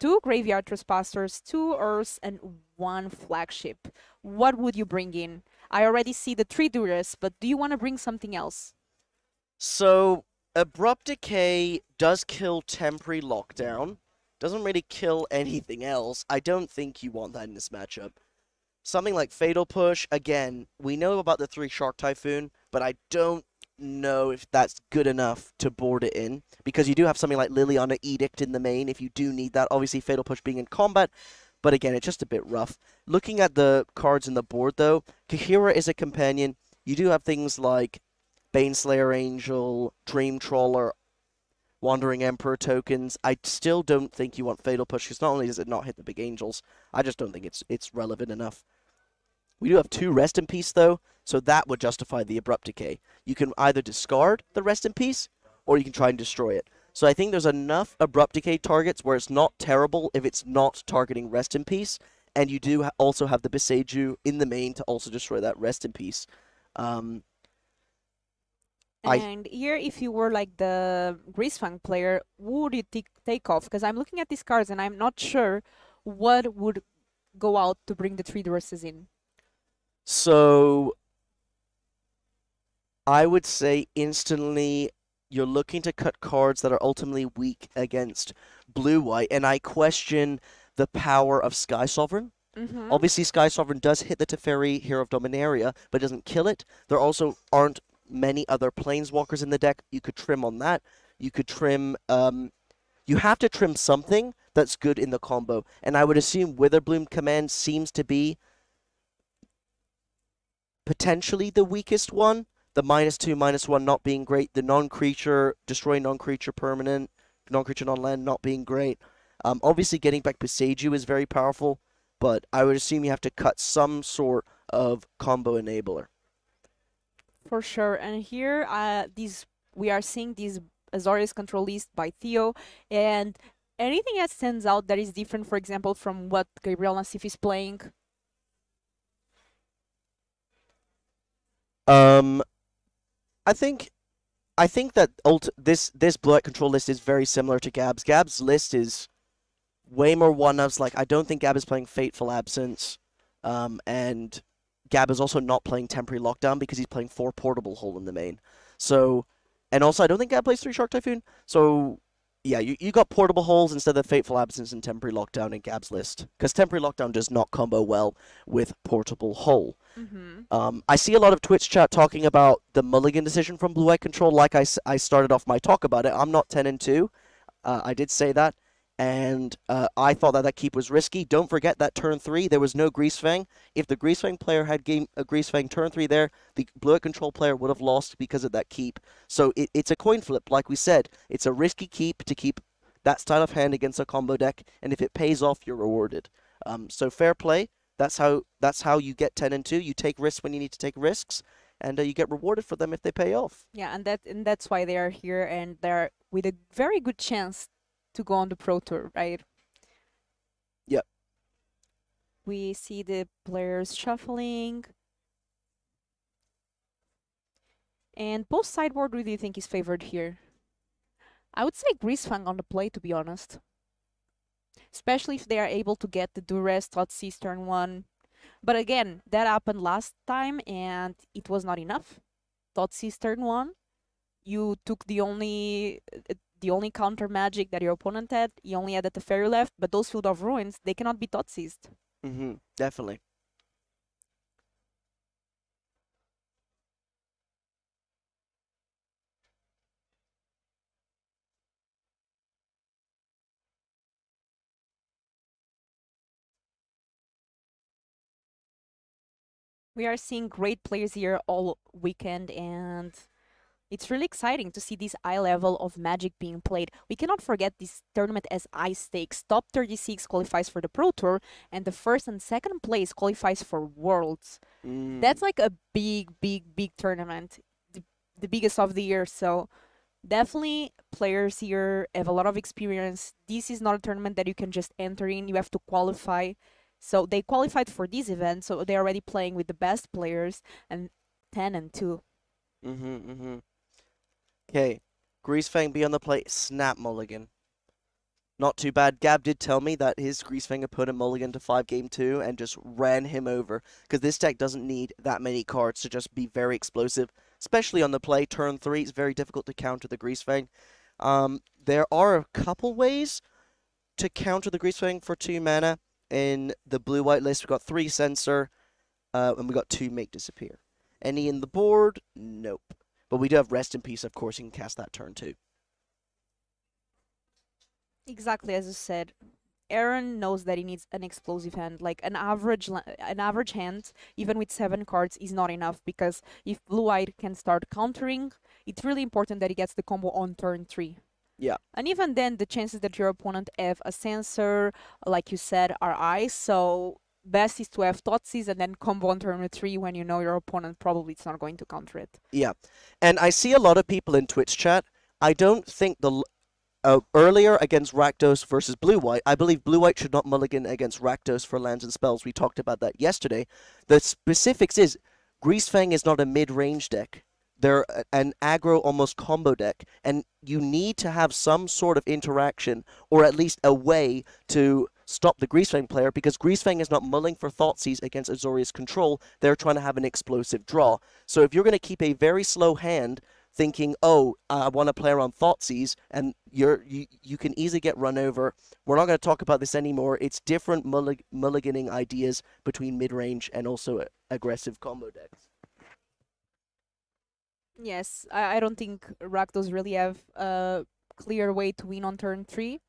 2 Graveyard Trespassers, 2 Earths, and 1 Flagship. What would you bring in? I already see the 3 Duress, but do you want to bring something else? So, Abrupt Decay does kill Temporary Lockdown. Doesn't really kill anything else. I don't think you want that in this matchup. Something like Fatal Push, again, we know about the 3 Shark Typhoon, but I don't know if that's good enough to board it in, because you do have something like Liliana Edict in the main if you do need that. Obviously, Fatal Push being in combat, but again, it's just a bit rough. Looking at the cards in the board, though, Kahira is a companion. You do have things like Baneslayer Angel, Dream Trawler, Wandering Emperor tokens. I still don't think you want Fatal Push, because not only does it not hit the big angels, I just don't think it's relevant enough. We do have 2 Rest in Peace, though, so that would justify the Abrupt Decay. You can either discard the Rest in Peace, or you can try and destroy it. So I think there's enough Abrupt Decay targets where it's not terrible if it's not targeting Rest in Peace, and you do also have the Beseiju in the main to also destroy that Rest in Peace. And here, if you were like the Greasefang player, who would you take off? Because I'm looking at these cards and I'm not sure what would go out to bring the 3 Duresses in. So I would say instantly you're looking to cut cards that are ultimately weak against blue-white, and I question the power of Sky Sovereign. Obviously, Sky Sovereign does hit the Teferi Hero of Dominaria, but doesn't kill it. There also aren't many other Planeswalkers in the deck. You could trim on that. You could trim... you have to trim something that's good in the combo, and I would assume Witherbloom Command seems to be potentially the weakest one. The -2/-1 not being great. The non-creature, destroy non-creature permanent, non-creature non-land not being great. Obviously, getting back Beseiju is very powerful, but I would assume you have to cut some sort of combo enabler. For sure. And here, we are seeing these Azorius control list by Theo, and anything that stands out that is different, for example, from what Gabriel Nassif is playing? I think that this Blue-White control list is very similar to Gab's. Gab's list is way more one-ups. Like, I don't think Gab is playing Fateful Absence, and Gab is also not playing Temporary Lockdown because he's playing 4 Portable Hole in the main. So, and also I don't think Gab plays 3 Shark Typhoon. So, yeah, you got Portable Holes instead of Fateful Absence and Temporary Lockdown in Gab's list, because Temporary Lockdown does not combo well with Portable Hole. I see a lot of Twitch chat talking about the mulligan decision from Blue-White Control. Like I started off my talk about it. I'm not 10-2. I did say that. And I thought that keep was risky. Don't forget that turn 3, there was no Greasefang. If the Greasefang player had a Greasefang turn 3 there, the Blue-White Control player would have lost because of that keep. So it's a coin flip, like we said. It's a risky keep to keep that style of hand against a combo deck, and if it pays off, you're rewarded. So fair play. That's how you get 10-2. You take risks when you need to take risks, and you get rewarded for them if they pay off. Yeah, and that's why they are here, and they're with a very good chance to go on the Pro Tour, right? Yep. We see the players shuffling. And post sideboard, who do you think is favored here? I would say Greasefang on the play, to be honest. Especially if they are able to get the Duress, Thoughtseize turn 1. But again, that happened last time and it was not enough. Thoughtseize turn 1. You took the only counter magic that your opponent had. You only had the Teferi left, but those Field of Ruins, they cannot be Thoughtseized. Definitely. We are seeing great players here all weekend, and it's really exciting to see this high level of Magic being played. We cannot forget this tournament as high stakes. Top 36 qualifies for the Pro Tour, and the first and second place qualifies for Worlds. That's like a big tournament, the biggest of the year. So definitely players here have a lot of experience. This is not a tournament that you can just enter in. You have to qualify. So they qualified for this event, so they're already playing with the best players, and 10-2. Okay, Greasefang be on the plate. Snap mulligan. Not too bad. Gab did tell me that his Greasefinger put a mulligan to 5 game 2 and just ran him over. Because this deck doesn't need that many cards to just be very explosive. Especially on the play. Turn 3, it's very difficult to counter the Greasefang. There are a couple ways to counter the Greasefang for 2 mana. In the blue-white list, we've got 3 Censor, and we've got 2 Make Disappear. Any in the board? Nope. But we do have Rest in Peace, of course, you can cast that turn 2. Exactly as you said. Aaron knows that he needs an explosive hand. Like an average hand, even with 7 cards, is not enough, because if blue-white can start countering, it's really important that he gets the combo on turn 3. Yeah. And even then, the chances that your opponent have a Censor, like you said, are high. So best is to have Thoughtseize and then combo on turn 3 when you know your opponent probably is not going to counter it. Yeah. And I see a lot of people in Twitch chat. I don't think the... earlier against Rakdos versus Blue-White, I believe Blue-White should not mulligan against Rakdos for lands and spells. We talked about that yesterday. The specifics is, Greasefang is not a mid-range deck. They're an aggro, almost combo deck, and you need to have some sort of interaction, or at least a way to stop the Greasefang player, because Greasefang is not mulling for Thoughtseize against Azorius control. They're trying to have an explosive draw. So if you're going to keep a very slow hand, thinking, oh, I want to play around Thoughtseize, and you can easily get run over. We're not going to talk about this anymore. It's different mulliganing ideas between mid-range and also aggressive combo decks. Yes, I don't think Rakdos really have a clear way to win on turn 3.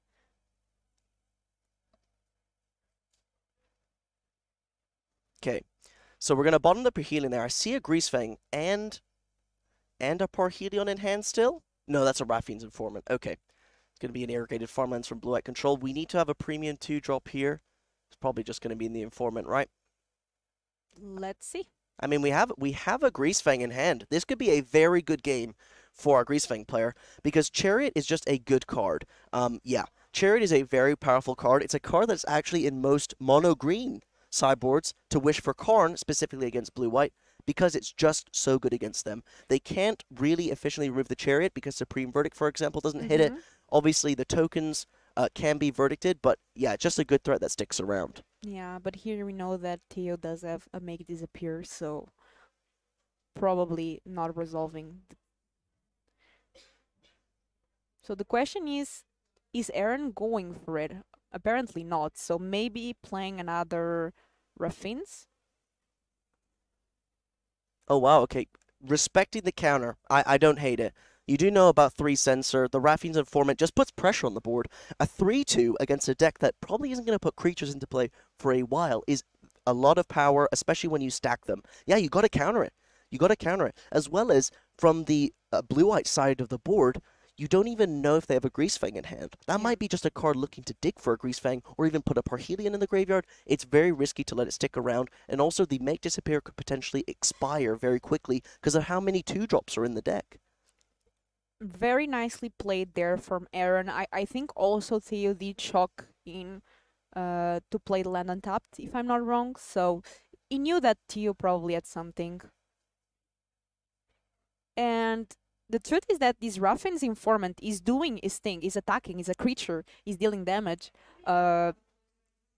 Okay, so we're going to bottom the Parhelion there. I see a Greasefang and a Parhelion in hand still? No, that's a Raffine's Informant. Okay. It's going to be an Irrigated Farmlands from Blue-White Control. We need to have a premium 2-drop here. It's probably just going to be in the Informant, right? Let's see. I mean, we have a Greasefang in hand. This could be a very good game for our Greasefang player, because Chariot is just a good card. Yeah, Chariot is a very powerful card. It's a card that's actually in most mono-green sideboards to wish for Karn, specifically against Blue-White, because it's just so good against them. They can't really efficiently remove the Chariot because Supreme Verdict, for example, doesn't hit it. Obviously, the tokens can be verdicted, but yeah, just a good threat that sticks around. Yeah, but here we know that Theo does have a Make Disappear, so probably not resolving. So the question is Aaron going for it? Apparently not, so maybe playing another Raffines? Oh, wow, okay. Respecting the counter, I don't hate it. You do know about 3 Censor. The Raffine's Informant just puts pressure on the board. A 3-2 against a deck that probably isn't going to put creatures into play for a while is a lot of power, especially when you stack them. Yeah, you got to counter it. You got to counter it. As well as from the blue-white side of the board, you don't even know if they have a Greasefang in hand. That might be just a card looking to dig for a Greasefang, or even put a Parhelion in the graveyard. It's very risky to let it stick around, and also the Make Disappear could potentially expire very quickly because of how many 2-drops are in the deck. Very nicely played there from Aaron. I think also Theo did chalk in to play the land untapped, if I'm not wrong. So he knew that Theo probably had something. And the truth is that this Raffine's Informant is doing his thing, is attacking, is a creature, is dealing damage.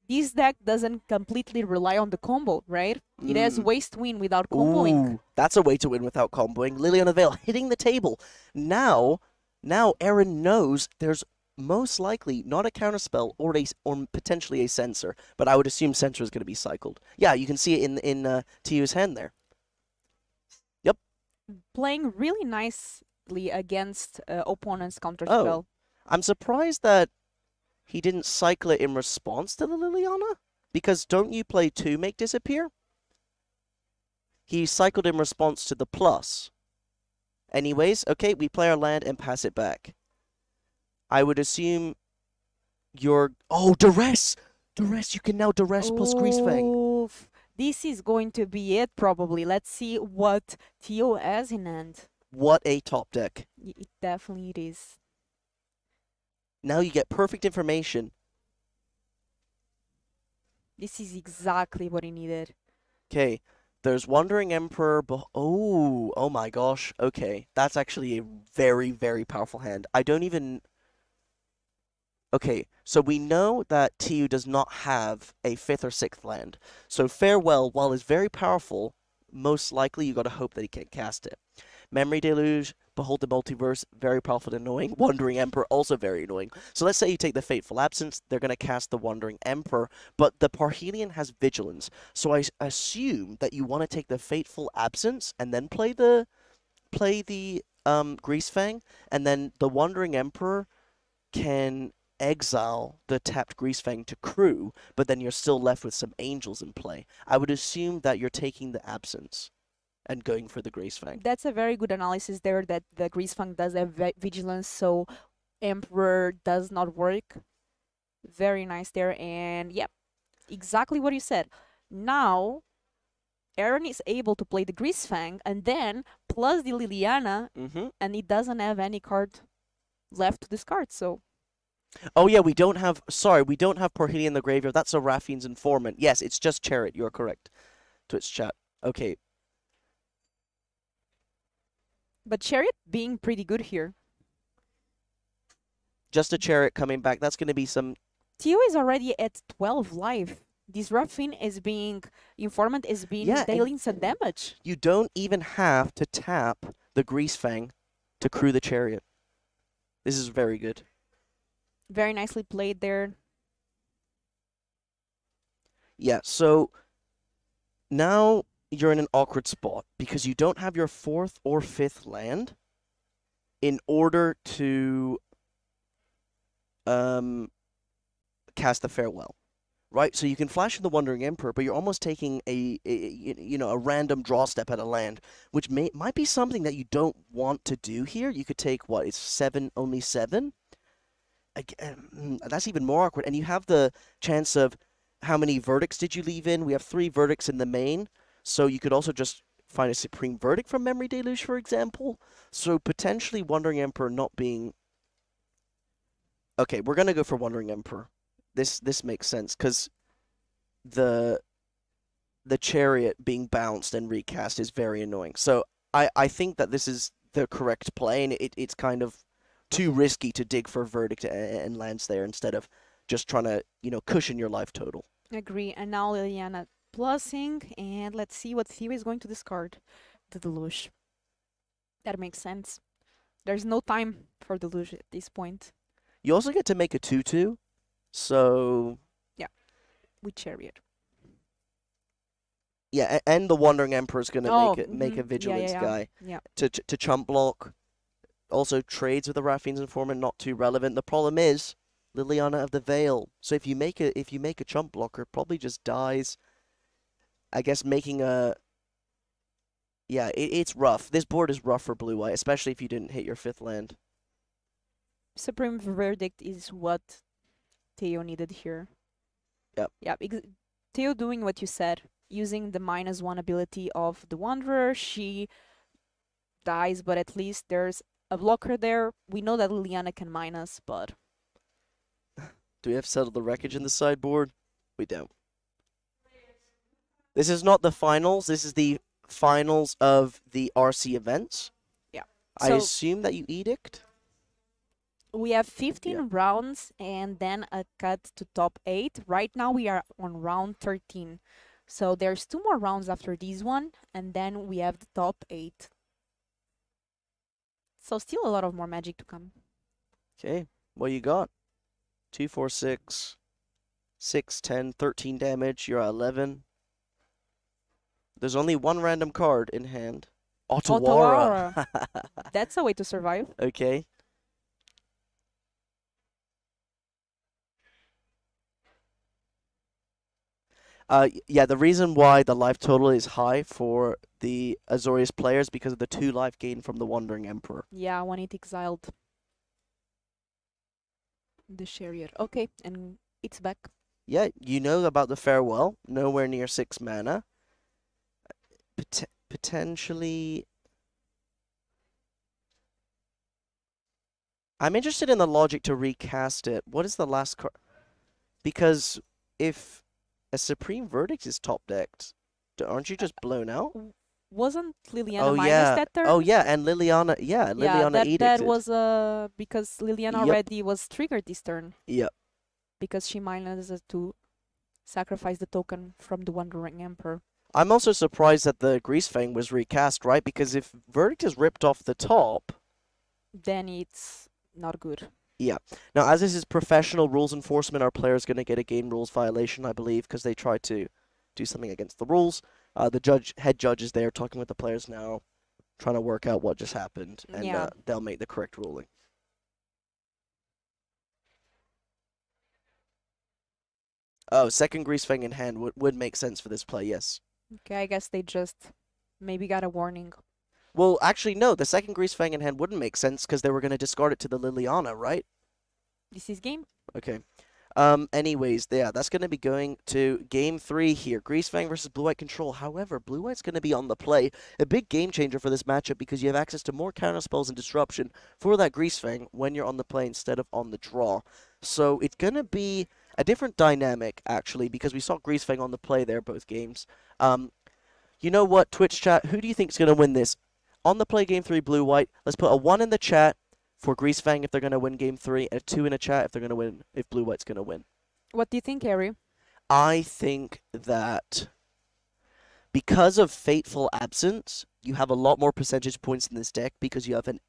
This deck doesn't completely rely on the combo, right? It has ways to win without comboing. Ooh, that's a way to win without comboing. Liliana Vale hitting the table. Now Aaron knows there's most likely not a counterspell or potentially a Censor, but I would assume Censor is going to be cycled. Yeah, you can see it in Tio's hand there. Yep. Playing really nicely against opponent's counterspell. Oh, I'm surprised that he didn't cycle it in response to the Liliana? Because don't you play 2 Make Disappear? He cycled in response to the plus. Anyways, okay, we play our land and pass it back. I would assume you're... Oh, Duress! Duress, you can now Duress plus Greasefang. This is going to be it, probably. Let's see what Theo has in hand. What a top deck. It definitely is. Now you get perfect information. This is exactly what he needed. Okay, there's Wandering Emperor. Oh my gosh. Okay, that's actually a very, very powerful hand. I don't even... Okay, so we know that TU does not have a 5th or 6th land. So Farewell, while is very powerful, most likely you got to hope that he can't cast it. Memory Deluge, Behold the Multiverse, very powerful and annoying. Wandering Emperor, also very annoying. So let's say you take the Fateful Absence, they're going to cast the Wandering Emperor, but the Parhelion has Vigilance. So I assume that you want to take the Fateful Absence and then play the Greasefang, and then the Wandering Emperor can exile the tapped Greasefang to crew, but then you're still left with some angels in play. I would assume that you're taking the Absence and going for the Greasefang. That's a very good analysis there, that the Greasefang does have vigilance, so Emperor does not work. Very nice there, and yep, exactly what you said. Now, Aaron is able to play the Greasefang, and then plus the Liliana, and he doesn't have any card left to discard, so... Oh yeah, we don't have Parhelion in the graveyard. That's a Raffine's Informant. Yes, it's just Chariot. You're correct. Twitch chat. Okay. But Chariot being pretty good here. Just a Chariot coming back. That's going to be some... TU is already at 12 life. This Raffine is being... Informant is being dealing some damage. You don't even have to tap the Greasefang to crew the Chariot. This is very good. Very nicely played there. Yeah, so now you're in an awkward spot because you don't have your 4th or 5th land in order to cast the Farewell, right? So you can flash in the Wandering Emperor, but you're almost taking a random draw step at a land, which might be something that you don't want to do here. You could take, what, it's only 7? Again, that's even more awkward. And you have the chance of how many verdicts did you leave in? We have 3 verdicts in the main, so you could also just find a Supreme Verdict from Memory Deluge, for example. So potentially Wandering Emperor not being... Okay, we're going to go for Wandering Emperor. This makes sense, because the Chariot being bounced and recast is very annoying. So I think that this is the correct play, and it's kind of too risky to dig for Verdict and lands there instead of just trying to, cushion your life total. Agree. And now Liliana plussing, and let's see what Theo is going to discard. The Deluge. That makes sense. There's no time for Deluge at this point. You also get to make a 2/2, so... Yeah, with Chariot. Yeah, and the Wandering Emperor is going to make a Vigilance guy Yeah. to chump block. Also trades with the Raffine's Informant, not too relevant. The problem is Liliana of the Veil. So if you make a chump blocker, it probably just dies. I guess making a... Yeah, it's rough. This board is rough for blue-white, especially if you didn't hit your 5th land. Supreme Verdict is what Theo needed here. Yep. Yeah, Theo doing what you said, using the -1 ability of the Wanderer. She dies, but at least there's a blocker there. We know that Liliana can minus, but... Do we have settled the wreckage in the sideboard? We don't. This is not the finals. This is the finals of the RC events. Yeah. I So assume that you edict? we have 15 rounds and then a cut to top 8. Right now we are on round 13. So there's 2 more rounds after this one, and then we have the top 8. So still a lot of more Magic to come. Okay, what you got? 2, 4, 6, 6, 10, 13 damage. You're at 11. There's only one random card in hand. Otawara. That's a way to survive. Okay. Yeah, the reason why the life total is high for the Azorius players because of the 2 life gain from the Wandering Emperor. Yeah, when it exiled the Chariot. Okay, and it's back. Yeah, you know about the Farewell. Nowhere near 6 mana. Potentially... I'm interested in the logic to recast it. What is the last card? Because if a Supreme Verdict is top decked, aren't you just blown out? wasn't Liliana Oh minus yeah. that turn? Oh yeah, and Liliana. Yeah, Liliana that edicted. was because Liliana Yep. already was triggered this turn Yep. because she managed to sacrifice the token from the Wandering Emperor. I'm also surprised that the Grease Fang was recast, right? Because if Verdict is ripped off the top, Then it's not good. yeah. Now, as this is professional rules enforcement, our player's going to get a game rules violation, I believe, because they tried to do something against the rules. The head judge is there talking with the players now, trying to work out what just happened, and Yeah. they'll make the correct ruling. Oh, second Grease Fang in hand would make sense for this play, yes. Okay, I guess they just maybe got a warning. Well, actually, no. The second Grease Fang in hand wouldn't make sense because they were going to discard it to the Liliana, right? This is game. Okay. Anyways, yeah, that's going to be going to game 3 here. Grease Fang versus Blue-White Control. However, Blue-White's going to be on the play. A big game changer for this matchup because you have access to more counter spells and disruption for that Grease Fang when you're on the play instead of on the draw. So it's going to be a different dynamic, actually, because we saw Grease Fang on the play there both games. You know what, Twitch chat? Who do you think is going to win this? On the play game 3, Blue-White. Let's put a 1 in the chat for Grease Fang if they're going to win game 3, and a 2 in a chat if they're going to win, if Blue-White's going to win. What do you think, Harry? I think that because of Fateful Absence, you have a lot more percentage points in this deck because you have an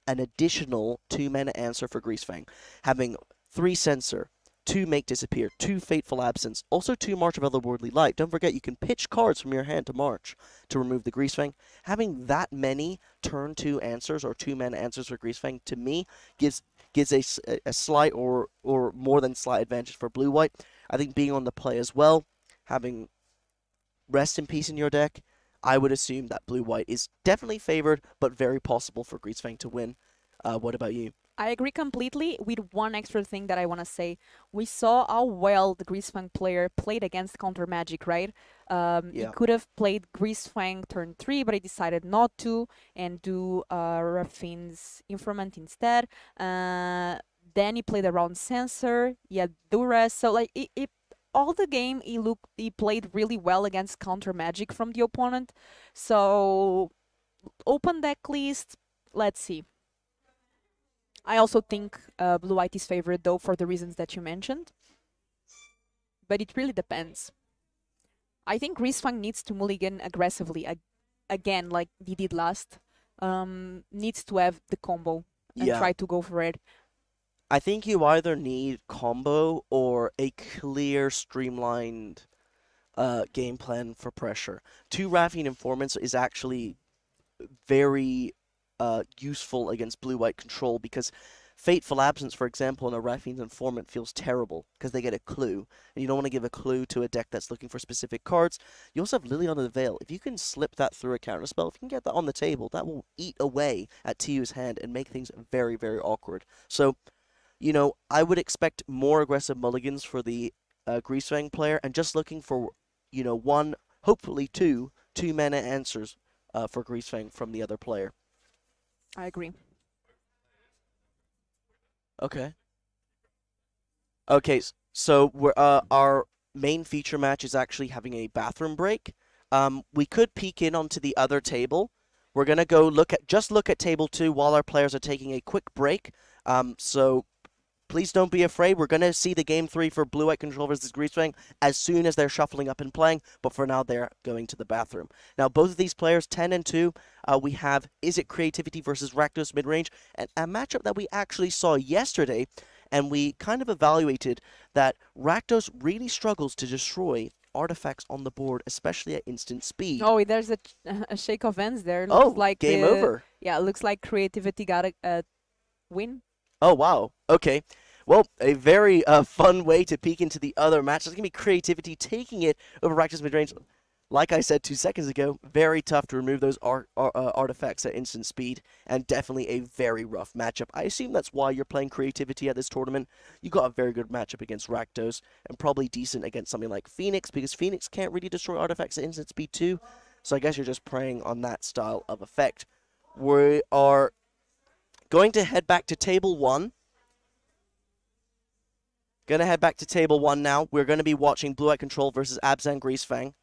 additional 2 mana answer for Grease Fang. Having 3 Censor, 2 Make Disappear, 2 Fateful Absence, also 2 March of Otherworldly Light. Don't forget, you can pitch cards from your hand to March to remove the Grease Fang. Having that many turn 2 answers or 2 mana answers for Grease Fang, to me, gives a slight or more than slight advantage for Blue-White. I think being on the play as well, having Rest in Peace in your deck, I would assume that Blue-White is definitely favored, but very possible for Grease Fang to win. What about you? I agree completely with one extra thing that I want to say. We saw how well the Grease Fang player played against Counter Magic, right? He could have played Grease Fang turn 3, but he decided not to and do Raffine's Informant instead. Then he played around Censor, he had Duress. So like all the game he played really well against Counter Magic from the opponent. So open deck list, let's see. I also think Blue-White is favored, though, for the reasons that you mentioned. But it really depends. I think Grease Fang needs to mulligan aggressively, again, like he did last. Needs to have the combo and try to go for it. I think you either need combo or a clear, streamlined game plan for pressure. 2 Raffine Informants is actually very useful against Blue-White Control because Fateful Absence, for example, in a Raffine's Informant feels terrible because they get a clue, and you don't want to give a clue to a deck that's looking for specific cards. You also have Liliana the Veil. If you can slip that through a counterspell, if you can get that on the table, that will eat away at TU's hand and make things very, very awkward. So, you know, I would expect more aggressive mulligans for the Grease Fang player, and just looking for, you know, 1, hopefully 2 mana answers for Grease Fang from the other player. I agree. Okay. Okay, so we're, our main feature match is actually having a bathroom break. We could peek in onto the other table. We're gonna go look at table 2 while our players are taking a quick break. So please don't be afraid. We're gonna see the game 3 for Blue-White Control versus Grease Fang as soon as they're shuffling up and playing. But for now, they're going to the bathroom. Now, both of these players, 10 and 2, we have Is It Creativity versus Rakdos Midrange, and a matchup that we actually saw yesterday, and we kind of evaluated that Rakdos really struggles to destroy artifacts on the board, especially at instant speed. Oh, there's a shake of hands there. Looks like game over. Yeah, looks like Creativity got a win. Oh, wow. Okay. Well, a very fun way to peek into the other match. It's going to be Creativity taking it over Rakdos Midrange. Like I said 2 seconds ago, very tough to remove those artifacts at instant speed, and definitely a very rough matchup. I assume that's why you're playing Creativity at this tournament. You got a very good matchup against Rakdos, and probably decent against something like Phoenix, because Phoenix can't really destroy artifacts at instant speed too. So I guess you're just preying on that style of effect. We are going to head back to table 1. Going to head back to table 1 now. We're going to be watching Blue-White Control versus Abzan Grease Fang.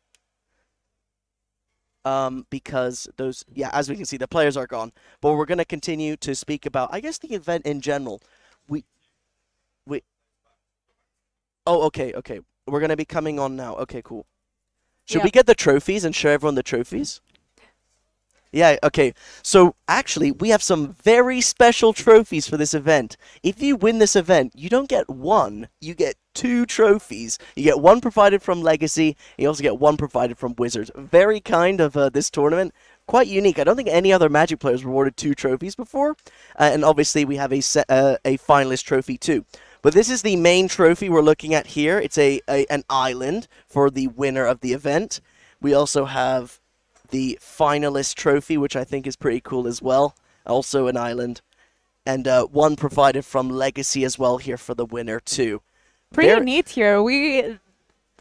because those, yeah, as we can see, the players are gone. But we're going to continue to speak about, I guess, the event in general. Oh, okay. We're going to be coming on now. Okay, cool. Should we get the trophies and show everyone the trophies? Yeah, okay. So, actually, we have some very special trophies for this event. If you win this event, you don't get one, you get 2 trophies. You get one provided from Legacy, and you also get one provided from Wizards. Very kind of this tournament. Quite unique. I don't think any other Magic players were awarded 2 trophies before. And obviously, we have a finalist trophy too. But this is the main trophy we're looking at here. It's an island for the winner of the event. We also have the finalist trophy, which I think is pretty cool as well. Also an island. And one provided from Legacy as well here for the winner too. Pretty neat here.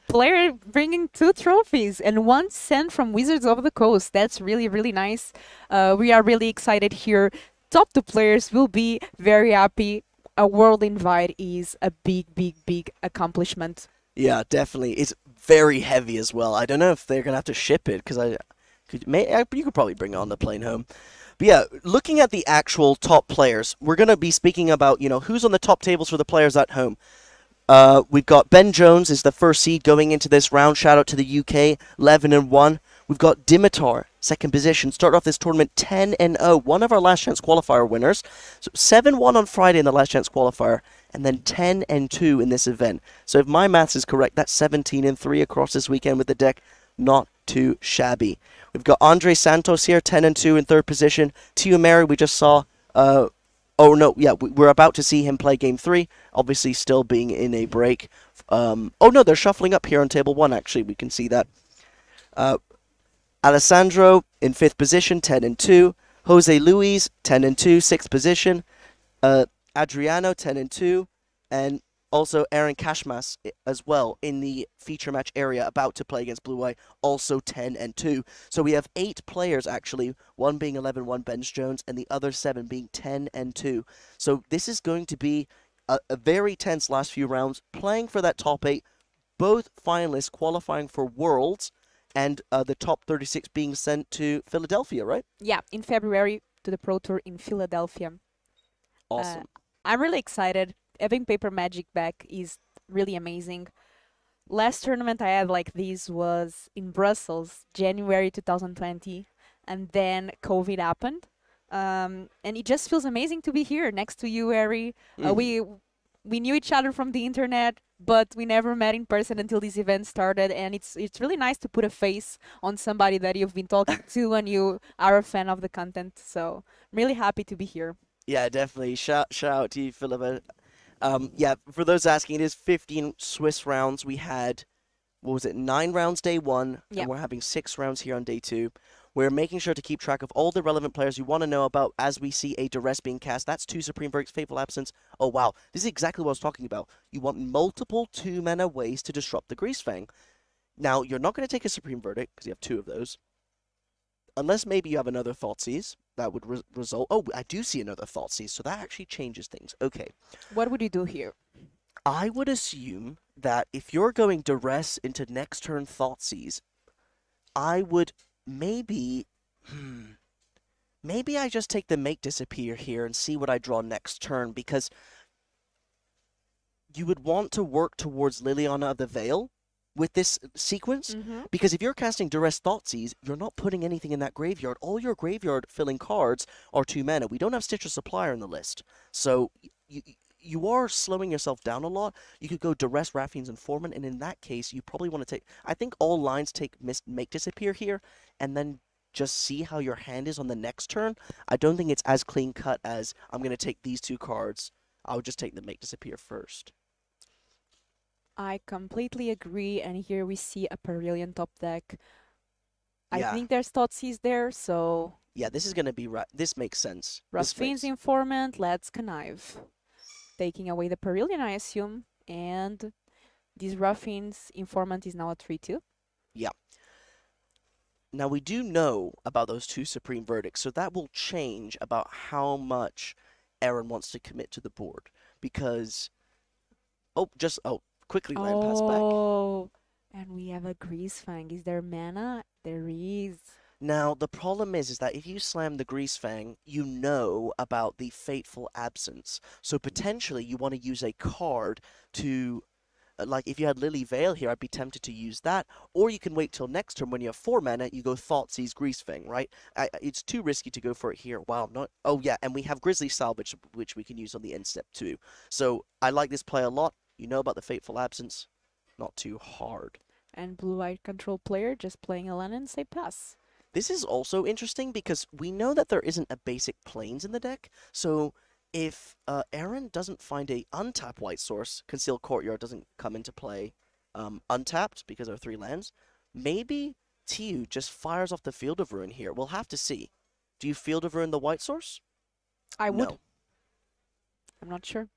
Player bringing 2 trophies and 1 sent from Wizards of the Coast. That's really, really nice. We are really excited here. Top 2 players will be very happy. A world invite is a big, big, big accomplishment. Yeah, definitely. It's very heavy as well. I don't know if they're going to have to ship it, because you could probably bring it on the plane home. But yeah, looking at the actual top players, we're going to be speaking about, who's on the top tables for the players at home. We've got Ben Jones is the first seed going into this round. Shout out to the UK, 11-1. We've got Dimitar, second position. Start off this tournament 10-0. One of our last chance qualifier winners. So 7-1 on Friday in the last chance qualifier, and then 10-2 in this event. So if my maths is correct, that's 17-3 across this weekend with the deck. Not too shabby. We've got Andre Santos here, 10-2 in third position. Tio Mary, we just saw. We're about to see him play game 3. Obviously, still being in a break. They're shuffling up here on table 1. Actually, we can see that. Alessandro in 5th position, 10-2. Jose Luis, 10-2, 6th position. Adriano, 10-2. And also Aaron Kashmas as well in the feature match area, about to play against Blue Eye, also 10-2. So we have 8 players actually, one being 11-1 Ben Jones, and the other 7 being 10-2. So this is going to be a very tense last few rounds, playing for that top 8, both finalists qualifying for Worlds, and the top 36 being sent to Philadelphia, right? Yeah, in February to the Pro Tour in Philadelphia. Awesome. I'm really excited. Having Paper Magic back is really amazing. Last tournament I had like this was in Brussels, January 2020, and then COVID happened. And it just feels amazing to be here next to you, Ari. We knew each other from the internet, but we never met in person until this event started, and it's really nice to put a face on somebody that you've been talking to and you are a fan of the content. So I'm really happy to be here. Yeah, definitely. Shout out to you, Filipa. For those asking, it is 15 Swiss rounds. We had, 9 rounds day 1, and we're having 6 rounds here on day 2. We're making sure to keep track of all the relevant players you want to know about as we see a duress being cast. That's 2 Supreme Verdicts, Fateful Absence. Oh, wow. This is exactly what I was talking about. You want multiple 2-mana ways to disrupt the Greasefang. Now, you're not going to take a Supreme Verdict, because you have 2 of those. Unless maybe you have another Thoughtseize. That would result... Oh, I do see another Thoughtseize, so that actually changes things. Okay. What would you do here? I would assume that if you're going duress into next turn Thoughtseize, I would... Maybe I just take the Make Disappear here and see what I draw next turn, because you would want to work towards Liliana of the Veil with this sequence, because if you're casting Duress Thoughtseize, you're not putting anything in that graveyard. All your graveyard filling cards are 2 mana. We don't have Stitcher Supplier in the list, so you are slowing yourself down a lot. You could go Duress, Raffine's Informant, and in that case, you probably want to take... I think all lines take Make Disappear here, and then just see how your hand is on the next turn. I don't think it's as clean-cut as, I'm going to take these 2 cards. I would just take the Make Disappear first. I completely agree, and here we see a Perillion top deck. I think there's Thoughtseize there, so... Yeah, this is going to be right. This makes sense. Raffine's Informant, let's connive. Taking away the Perillion, I assume, and this Raffine's Informant is now a 3-2. Yeah. Now, we do know about those 2 Supreme Verdicts, so that will change about how much Aaron wants to commit to the board, because... quickly land pass back. Oh, and we have a Greasefang. Is there mana? There is. Now, the problem is that if you slam the Grease Fang, you know about the Fateful Absence. So potentially you want to use a card to, like if you had Lily Veil here, I'd be tempted to use that. Or you can wait till next turn when you have 4 mana, you go Thoughtseize Grease Fang, right? It's too risky to go for it here. Wow, not. Oh yeah, and we have Grizzly Salvage, which we can use on the end step too. So I like this play a lot. You know about the Fateful Absence. Not too hard. And blue-white control player just playing a land and say pass. This is also interesting because we know that there isn't a basic plains in the deck. So if Aaron doesn't find a untapped white source, Concealed Courtyard doesn't come into play untapped because there are 3 lands, maybe TU just fires off the Field of Ruin here. We'll have to see. Do you Field of Ruin the white source? I would. No. I'm not sure.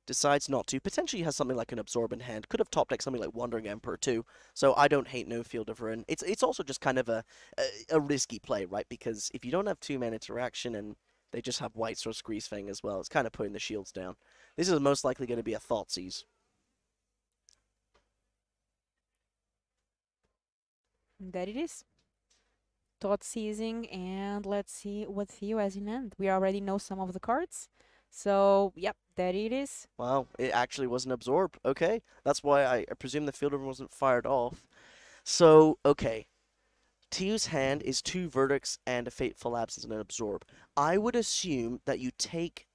Decides not to. Potentially has something like an Absorb in hand. Could have top deck something like Wandering Emperor too. So I don't hate no Field of Ruin. It's also just kind of a risky play, right? Because if you don't have 2-man interaction and they just have White Source Grease Fang as well, it's kind of putting the shields down. This is most likely going to be a Thoughtseize. There it is. Thought seizing, and let's see what Theo has in hand. We already know some of the cards. So, yep, there it is. Wow, it actually wasn't absorbed. Okay, that's why I presume the Field of Ruin wasn't fired off. So, okay. TU's hand is 2 Verdicts and a Fateful Absence and an Absorb. I would assume that you take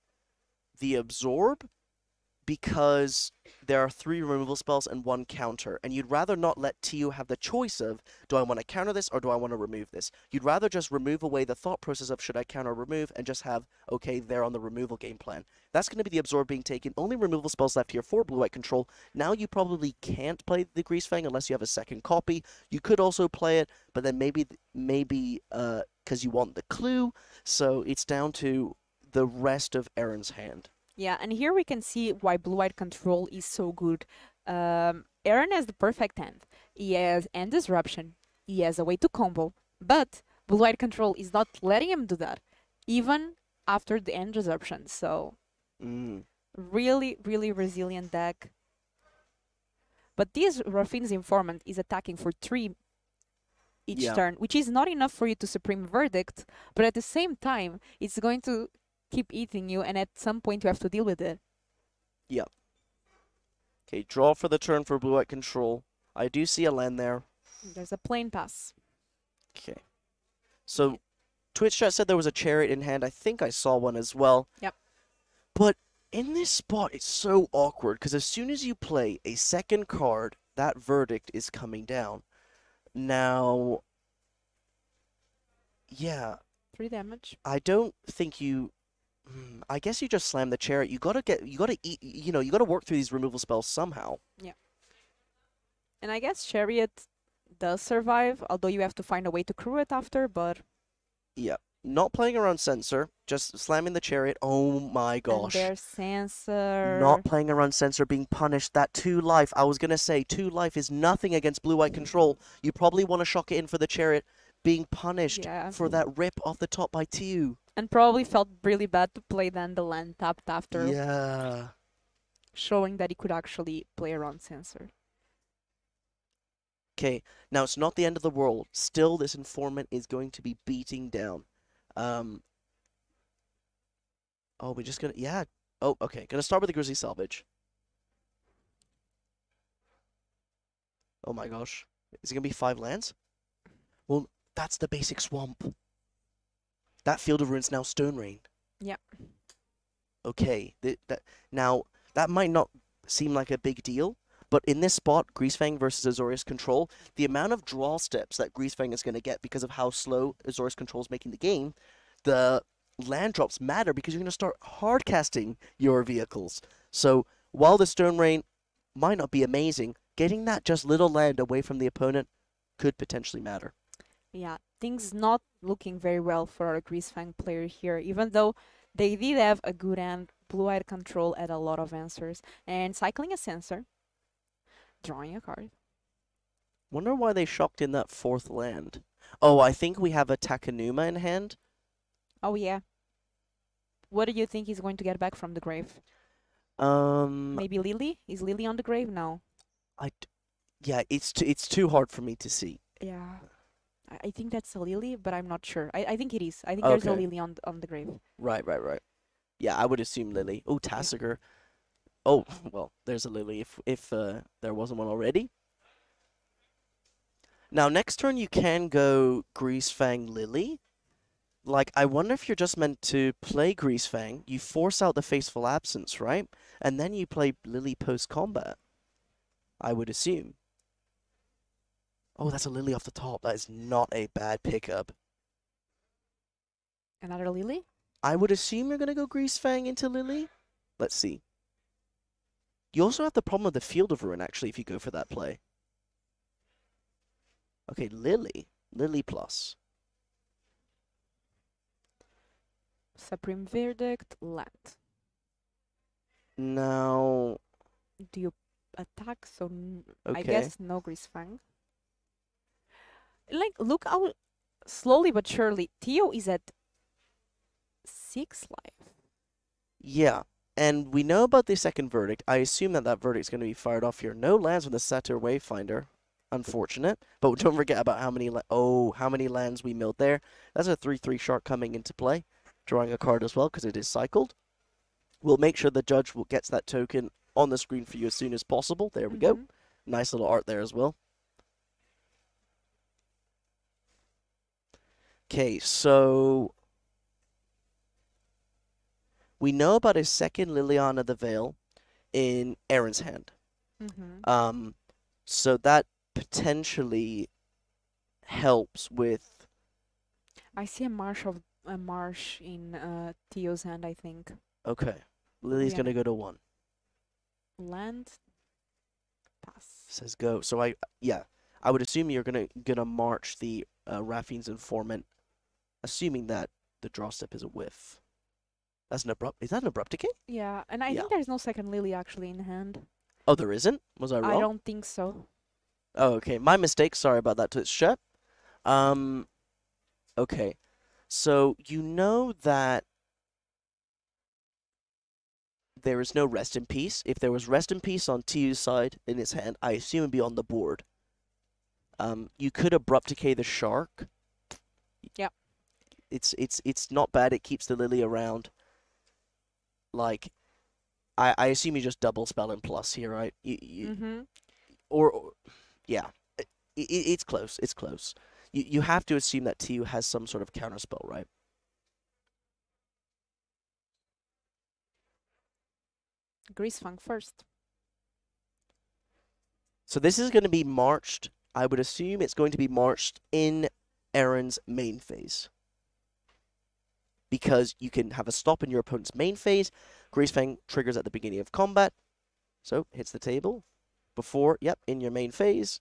the Absorb because there are 3 removal spells and 1 counter, and you'd rather not let TU have the choice of, do I want to counter this or do I want to remove this? You'd rather just remove away the thought process of should I counter or remove and just have, okay, they're on the removal game plan. That's going to be the Absorb being taken. Only removal spells left here for blue-white control. Now you probably can't play the Grease Fang unless you have a second copy. You could also play it, but then maybe because you want the clue, so it's down to the rest of Aaron's hand. Yeah, and here we can see why blue-white control is so good. Aaron has the perfect hand. He has end disruption. He has a way to combo. But blue-white control is not letting him do that, even after the end disruption. So, really, really resilient deck. But this Raffine's Informant is attacking for 3 each turn, which is not enough for you to Supreme Verdict. But at the same time, it's going to keep eating you, and at some point you have to deal with it. Yep. Okay, draw for the turn for blue-white control. I do see a land there. There's a plain pass. Okay. So, Twitch chat said there was a Chariot in hand. I think I saw one as well. Yep. But in this spot, it's so awkward, because as soon as you play a second card, that Verdict is coming down. Now, yeah. 3 damage. I don't think you... I guess you just slam the Chariot. You gotta eat, you gotta work through these removal spells somehow. Yeah. And I guess Chariot does survive, although you have to find a way to crew it after, but... Yeah. Not playing around Censor, just slamming the Chariot. Oh my gosh. And there's Censor. Not playing around Censor, being punished. That 2 life, I was gonna say, 2 life is nothing against blue-white control. You probably want to shock it in for the Chariot, being punished for that rip off the top by TU. And probably felt really bad to play then the land tapped after. Yeah. Showing that he could actually play around Censor. Okay, now it's not the end of the world. Still, this Informant is going to be beating down. Oh, we're just gonna... Yeah. Oh, okay. Gonna start with the Grizzly Salvage. Oh my gosh. Is it gonna be 5 lands? Well, that's the basic swamp. That Field of Ruin's now Stone Rain. Yeah. Okay. Now, that might not seem like a big deal, but in this spot, Greasefang versus Azorius Control, the amount of draw steps that Greasefang is going to get because of how slow Azorius Control is making the game, the land drops matter because you're going to start hard casting your vehicles. So, while the Stone Rain might not be amazing, getting that just little land away from the opponent could potentially matter. Yeah, things not looking very well for our Greasefang player here, even though they did have a good hand. Blue-Eyed Control had a lot of answers. And cycling a Censor, drawing a card. Wonder why they shocked in that 4th land. Oh, I think we have a Takenuma in hand. Oh, yeah. What do you think he's going to get back from the grave? Maybe Lily? Is Lily on the grave? No. Yeah, it's too hard for me to see. Yeah. I think that's a Lily, but I'm not sure. I think it is. I think there's a Okay. Lily on the grave. Right. Yeah, I would assume Lily. Oh, Tassiger. Oh, well, there's a Lily if there wasn't one already. Now, next turn you can go Greasefang Lily. Like, I wonder if you're just meant to play Greasefang, you force out the Faceful Absence, right? And then you play Lily post-combat. I would assume. Oh, that's a Lily off the top. That is not a bad pickup. Another Lily? I would assume you're going to go Greasefang into Lily. Let's see. You also have the problem of the Field of Ruin, actually, if you go for that play. Okay, Lily. Lily plus. Supreme Verdict, land. Now, Do you attack? So I okay. guess no Greasefang. Like, look how slowly but surely Theo is at 6 life. Yeah, and we know about the second verdict. I assume that verdict is going to be fired off here. No lands with the Satyr Wayfinder. Unfortunate. But don't forget about how many lands we milled there. That's a 3/3 shark coming into play. Drawing a card as well because it is cycled. We'll make sure the judge gets that token on the screen for you as soon as possible. There we go. Nice little art there as well. Okay, so we know about a second Liliana the Veil in Aaron's hand. So that potentially helps with. I see a marsh in Theo's hand, I think. Okay, Lily's Yeah. gonna go to 1. Land. Pass. Says go. So I would assume you're gonna march the Raffine's Informant, assuming that the draw step is a whiff. That's an abrupt. Is that an abrupt decay? Yeah, and I Yeah. think there's no second Lily actually in hand. Oh, there isn't. Was I wrong? I don't think so. Oh, okay. My mistake. Sorry about that. Twitch chat. Okay. So you know that there is no Rest in Peace. If there was Rest in Peace on TU's side in his hand, I assume it'd be on the board. You could abrupt decay the shark. Yeah. It's not bad. It keeps the Lily around. Like, I assume you just double spell and plus here, right? Or yeah, it's close. It's close. You have to assume that TU has some sort of counterspell, right? Greasefang first. So this is going to be marched. I would assume it's going to be marched in Aaron's main phase. Because you can have a stop in your opponent's main phase. Greasefang triggers at the beginning of combat. So, hits the table. Before, yep, in your main phase.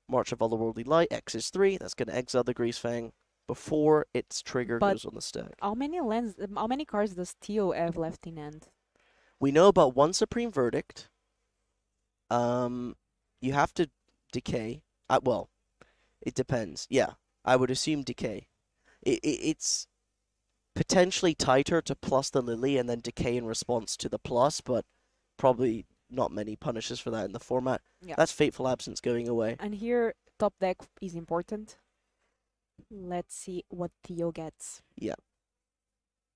March of Otherworldly Light, X is 3. That's going to exile the Greasefang before its trigger But goes on the stack. How many cards does Theo have left in hand? We know about one Supreme Verdict. You have to decay. Well, it depends. Yeah, I would assume decay. It's potentially tighter to plus the Lily and then decay in response to the plus, but probably not many punishes for that in the format. Yeah. That's Fateful Absence going away. And here, top deck is important. Let's see what Theo gets. Yeah.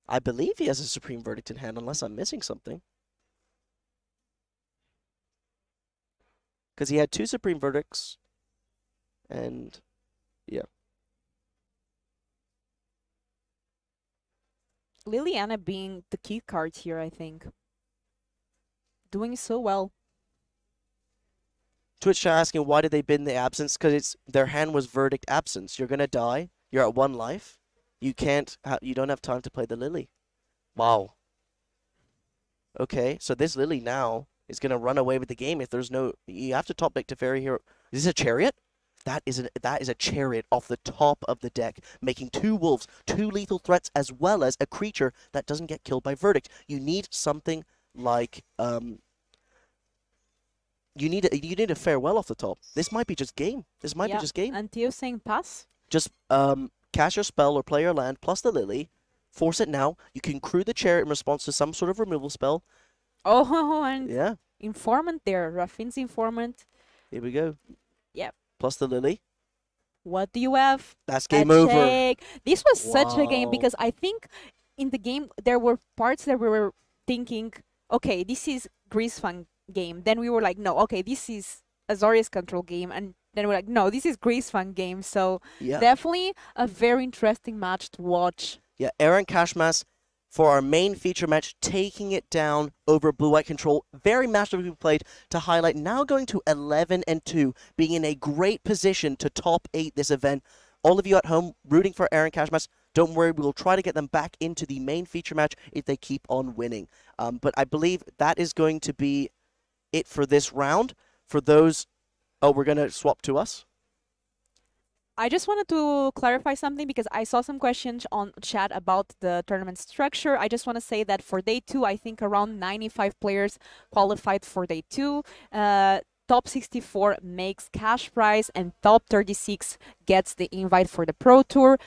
I believe he has a Supreme Verdict in hand, unless I'm missing something. Because he had 2 Supreme Verdicts, and yeah. Liliana being the key card here, I think. Doing so well. Twitch chat asking why did they bin the absence? Because their hand was Verdict Absence. You're gonna die. You're at 1 life. You don't have time to play the Lily. Wow. Okay, so this Lily now is gonna run away with the game if there's no. You have to top deck Teferi here. Is this a chariot? That is a chariot off the top of the deck, making 2 wolves, 2 lethal threats, as well as a creature that doesn't get killed by Verdict. You need something like you need a farewell off the top. This might be just game. This might be just game. And Theo saying pass. Just cast your spell or play your land plus the Lily. Force it now. You can crew the chariot in response to some sort of removal spell. Oh, and Yeah. Informant there. Raffine's Informant. Here we go. Yep. Plus the Lily. what do you have? That's game over. Check. This was such a game Wow. because I think in the game there were parts that we were thinking, okay, this is Greasefang game. Then we were like, no, okay, this is Azorius control game, and then we're like, no, this is Greasefang game. So Yeah. definitely a very interesting match to watch. Yeah, Aaron Cashmas for our main feature match, taking it down over Blue-White Control. Very masterfully played to highlight, now going to 11-2, being in a great position to top 8 this event. All of you at home rooting for Aaron Cashmas, don't worry, we will try to get them back into the main feature match if they keep on winning. But I believe that is going to be it for this round. For those... Oh, we're going to swap to us? I just wanted to clarify something because I saw some questions on chat about the tournament structure. I just want to say that for day 2, I think around 95 players qualified for day 2. Top 64 makes cash prize and top 36 gets the invite for the Pro Tour.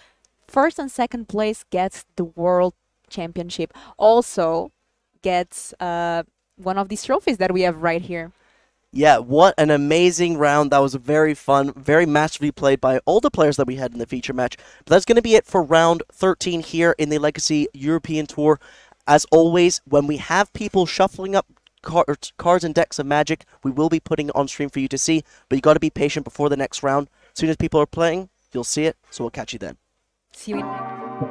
First and second place gets the World Championship. Also gets one of these trophies that we have right here. Yeah, what an amazing round. That was very fun, very masterfully played by all the players that we had in the feature match. But that's going to be it for round 13 here in the Legacy European Tour. As always, when we have people shuffling up cards and decks of Magic, we will be putting it on stream for you to see. But you got to be patient before the next round. As soon as people are playing, you'll see it. So we'll catch you then. See you in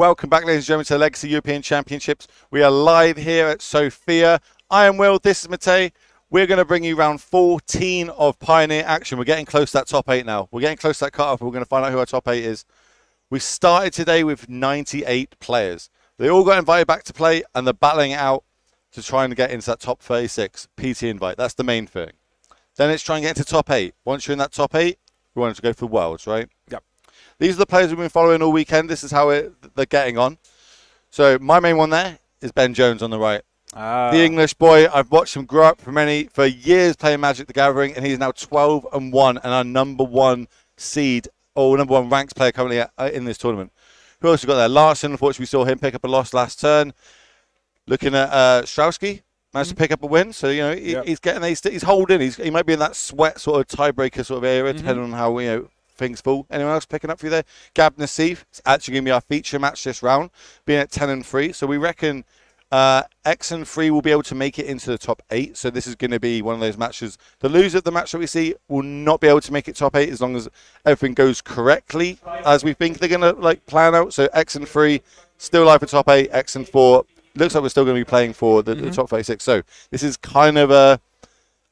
Welcome back, ladies and gentlemen, to the Legacy European Championships. We are live here at Sofia. I am Will, this is Matej. We're going to bring you round 14 of Pioneer action. We're getting close to that top 8 now. We're getting close to that cut-off. We're going to find out who our top 8 is. We started today with 98 players. They all got invited back to play, and they're battling it out to try and get into that top 36 PT invite. That's the main thing. Then it's trying to get into top 8. Once you're in that top 8, we want to go for Worlds, right? Yep. These are the players we've been following all weekend. This is how they're getting on. So my main one there is Ben Jones on the right. The English boy. I've watched him grow up for years playing Magic the Gathering, and he's now 12-1 and our #1 seed or #1 ranked player currently in this tournament. Who else we got there? Larson, unfortunately, we saw him pick up a loss last turn. Looking at Strowski, managed to pick up a win. So, you know, he's getting he's holding. He might be in that sweat sort of tiebreaker sort of area, depending on how, you know, things fall. Anyone else picking up for you there? Gab Nassif, it's actually going to be our feature match this round, being at 10-3. So we reckon X and 3 will be able to make it into the top 8. So this is going to be one of those matches. The loser of the match that we see will not be able to make it top 8 as long as everything goes correctly as we think they're going to like plan out. So X and 3 still alive for top 8. X and 4 looks like we're still going to be playing for the top 36. So this is kind of a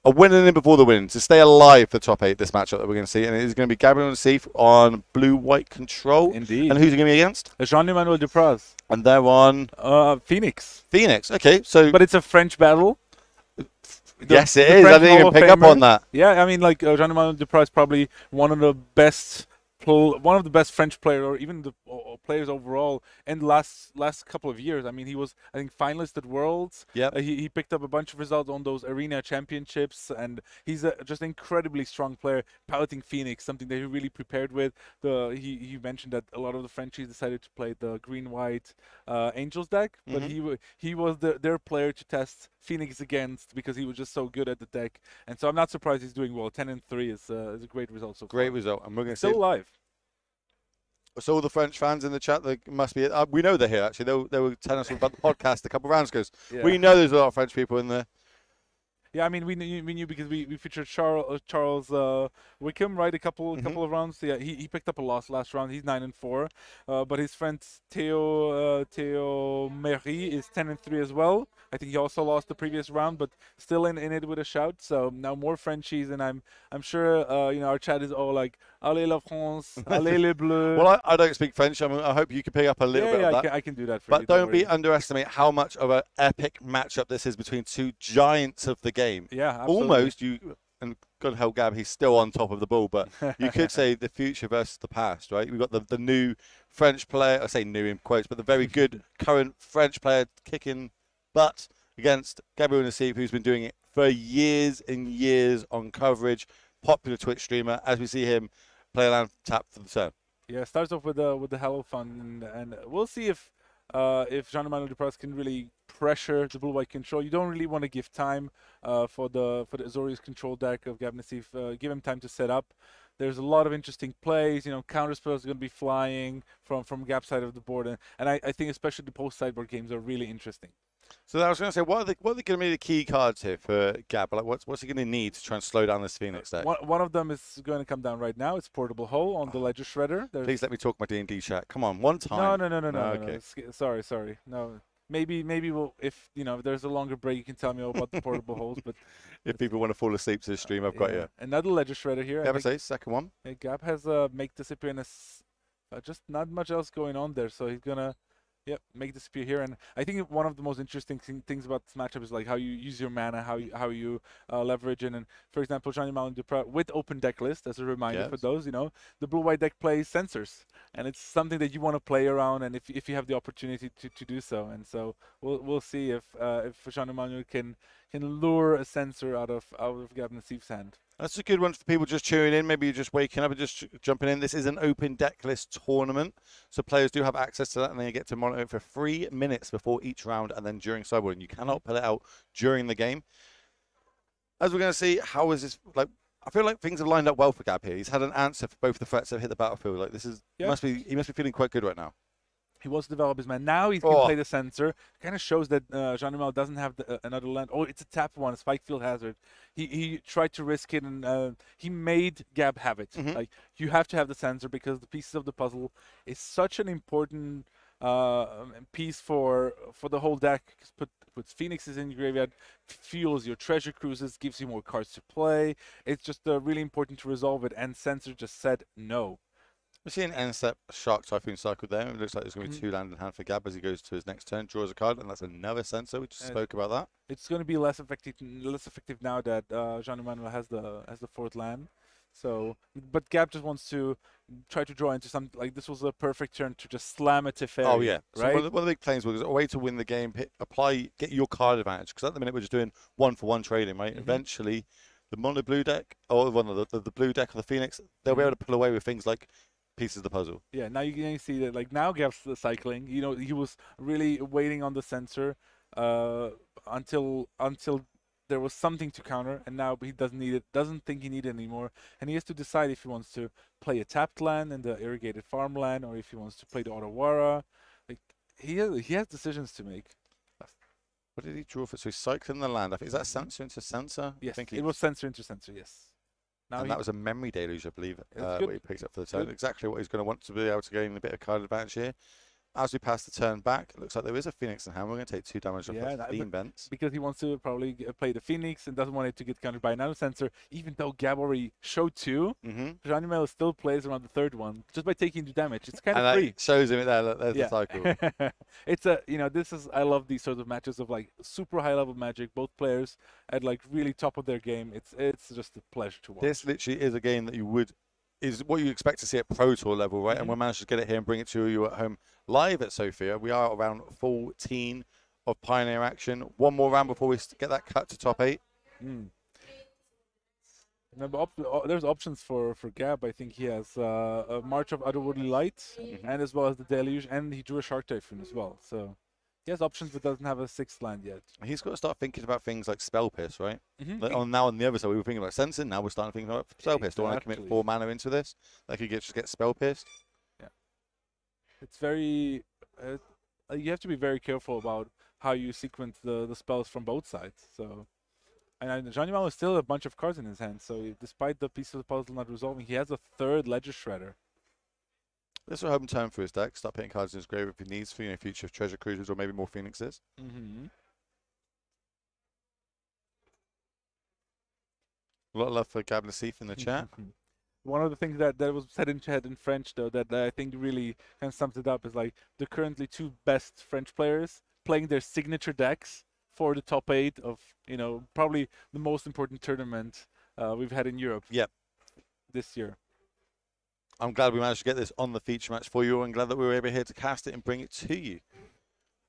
winning in before the win to stay alive for top 8. This matchup that we're going to see, and it is going to be Gabriel Nassif on blue-white control. Indeed. And who's he going to be against? Jean-Emmanuel Dupraz. And they're on Phoenix. Phoenix. Okay, so But it's a French battle. yes, it is. I didn't even pick up on that. Yeah, I mean, like Jean-Emmanuel Dupraz is probably one of the best French players, or even the players overall in the last couple of years. I mean, he was, I think, finalist at Worlds. Yeah. He picked up a bunch of results on those arena championships, and he's just an incredibly strong player. Piloting Phoenix, something that he really prepared with. He mentioned that a lot of the Frenchies decided to play the green-white Angels deck, but he was their player to test Phoenix against because he was just so good at the deck. And so I'm not surprised he's doing well. 10-3 is a great result so far. Great result, and we're going to Still alive. So all the French fans in the chat, they must be. We know they're here. Actually, they were telling us about the podcast a couple of rounds ago. Yeah. We know there's a lot of French people in there. Yeah, I mean, we knew because we featured Charles Wickham, right? A couple of rounds. Yeah, he picked up a loss last round. He's 9-4, but his friend Theo Mery is 10-3 as well. I think he also lost the previous round, but still in it with a shout. So now more Frenchies, and I'm sure you know, our chat is all like "Allez la France, allez les Bleus." Well, I don't speak French. I mean, I hope you can pick up a little bit of that. I can do that for but you. don't underestimate how much of an epic matchup this is between two giants of the game. Yeah, absolutely. Almost and God help Gab, he's still on top of the ball, but you could say the future versus the past, right? We've got the new French player, I say new in quotes, but the very good current French player kicking butt against Gabriel Nassif, who's been doing it for years and years on coverage, popular Twitch streamer, as we see him play a land tap for the turn. Yeah, starts off with the Hello Fun, and we'll see if Jean-Emmanuel Dupraz can really pressure the blue-white control. You don't really want to give time for the Azorius control deck of Gab Nassif. Give him time to set up. There's a lot of interesting plays. You know, counter spells are going to be flying from Gab's side of the board, and I think especially the post-sideboard games are really interesting. So I was going to say, what are going to be the key cards here for Gab? Like, what's he going to need to try and slow down this Phoenix deck? One of them is going to come down right now. It's Portable Hole on the Ledger Shredder. Please let me talk my D&D chat. Come on, one time. No. Okay. No. Sorry. No. Maybe we'll, if you know, if there's a longer break, you can tell me all about the portable holes. But if people want to fall asleep to the stream, I've got you. Another Ledger Shredder here. Gab say second one. Gab has make disappear in just not much else going on there, so he's gonna make disappear here. And I think one of the most interesting things about this matchup is like how you use your mana, how you leverage it. And for example, Jean-Emmanuel Dupraz with open deck list, as a reminder for those, you know, the blue-white deck plays sensors, and it's something that you want to play around, and if you have the opportunity to do so. And so we'll see if Jean-Emmanuel can lure a sensor out of Gab Nassif's hand. That's a good one for people just tuning in. Maybe you're just waking up and just jumping in. This is an open deck list tournament, so players do have access to that, and they get to monitor it for 3 minutes before each round and then during sideboarding. You cannot pull it out during the game. As we're going to see, how is this like? I feel like things have lined up well for Gab here. He's had an answer for both the threats that have hit the battlefield. Like this is he must be feeling quite good right now. He wants to develop his man. Now he can play the sensor. Kind of shows that Jean-Emmanuel doesn't have another land. Oh, it's a tap one, Spike Field Hazard. He tried to risk it, and he made Gab have it. Like, you have to have the sensor because the pieces of the puzzle is such an important piece for the whole deck. Puts Phoenixes in your graveyard, fuels your treasure cruises, gives you more cards to play. It's just really important to resolve it, and Sensor just said no. We're seeing N-Step Shark Typhoon cycle there. It looks like there's going to be 2 land in hand for Gab as he goes to his next turn, draws a card, and that's another Sensor. We just spoke about that. It's going to be less effective now that Jean-Emmanuel has the 4th land. So, but Gab just wants to try to draw into some, like, this was a perfect turn to just slam a Teferi. Oh yeah, right? So one of the big planes was a way to win the game. Get your card advantage, because at the minute we're just doing 1-for-1 trading, right? Eventually, the mono blue deck or one of the blue deck of the Phoenix, they'll be able to pull away with things like pieces of the puzzle. Yeah, now you can see that, like, now Gab's cycling. You know, he was really waiting on the Sensor until there was something to counter, and now he doesn't need it, doesn't think he needs it anymore, and he has to decide if he wants to play a tapped land in the irrigated farmland, or if he wants to play the Otawara. Like, he has decisions to make. What did he draw for? So he's cycling the land. I think, is that Sensor into Sensor? Yes, I think it was Sensor into Sensor, yes. Now and that was a memory deluge, I believe, That's what he picked up for the turn. Exactly what he's going to want to be able to gain a bit of card advantage here. As we pass the turn back, it looks like there is a Phoenix in hand. We're going to take 2 damage off the Theme Vents. Because he wants to probably play the Phoenix and doesn't want it to get countered by another Sensor, even though Gab already showed 2. Jean-Emmanuel still plays around the 3rd one, just by taking the damage. It's kind of free. Shows him it there. There's the cycle. It's a, I love these sorts of matches of, like, super high level Magic, both players at, like, really top of their game. It's just a pleasure to watch. This literally is a game that is what you expect to see at Pro Tour level, right? And we managed to get it here and bring it to you at home live at Sofia. We are around 14 of Pioneer action. One more round before we get that cut to top 8. No, but there's options for Gab. I think he has a March of Otherworldly Light, and as well as the Deluge, and he drew a Shark Typhoon as well. So he has options, but doesn't have a 6th land yet. He's got to start thinking about things like Spell Pierce, right? Like now on the other side, we were thinking about Sensor. Now we're starting to think about Spell Pierce. Do I want to commit 4 mana into this? Like, he just get Spell Pierced? Yeah. It's very... you have to be very careful about how you sequence the spells from both sides. So, and Jean-Emmanuel has still a bunch of cards in his hand. So despite the piece of the puzzle not resolving, he has a 3rd Ledger Shredder. This will help him turn for his deck, start putting cards in his grave if he needs for future treasure cruisers or maybe more Phoenixes. A lot of love for Gab Nassif in the chat. One of the things that was said in chat in French, though, that I think really kind of sums it up is, like, the currently 2 best French players playing their signature decks for the top 8 of, probably the most important tournament we've had in Europe. This year. I'm glad we managed to get this on the feature match for you, and glad that we were able here to cast it and bring it to you.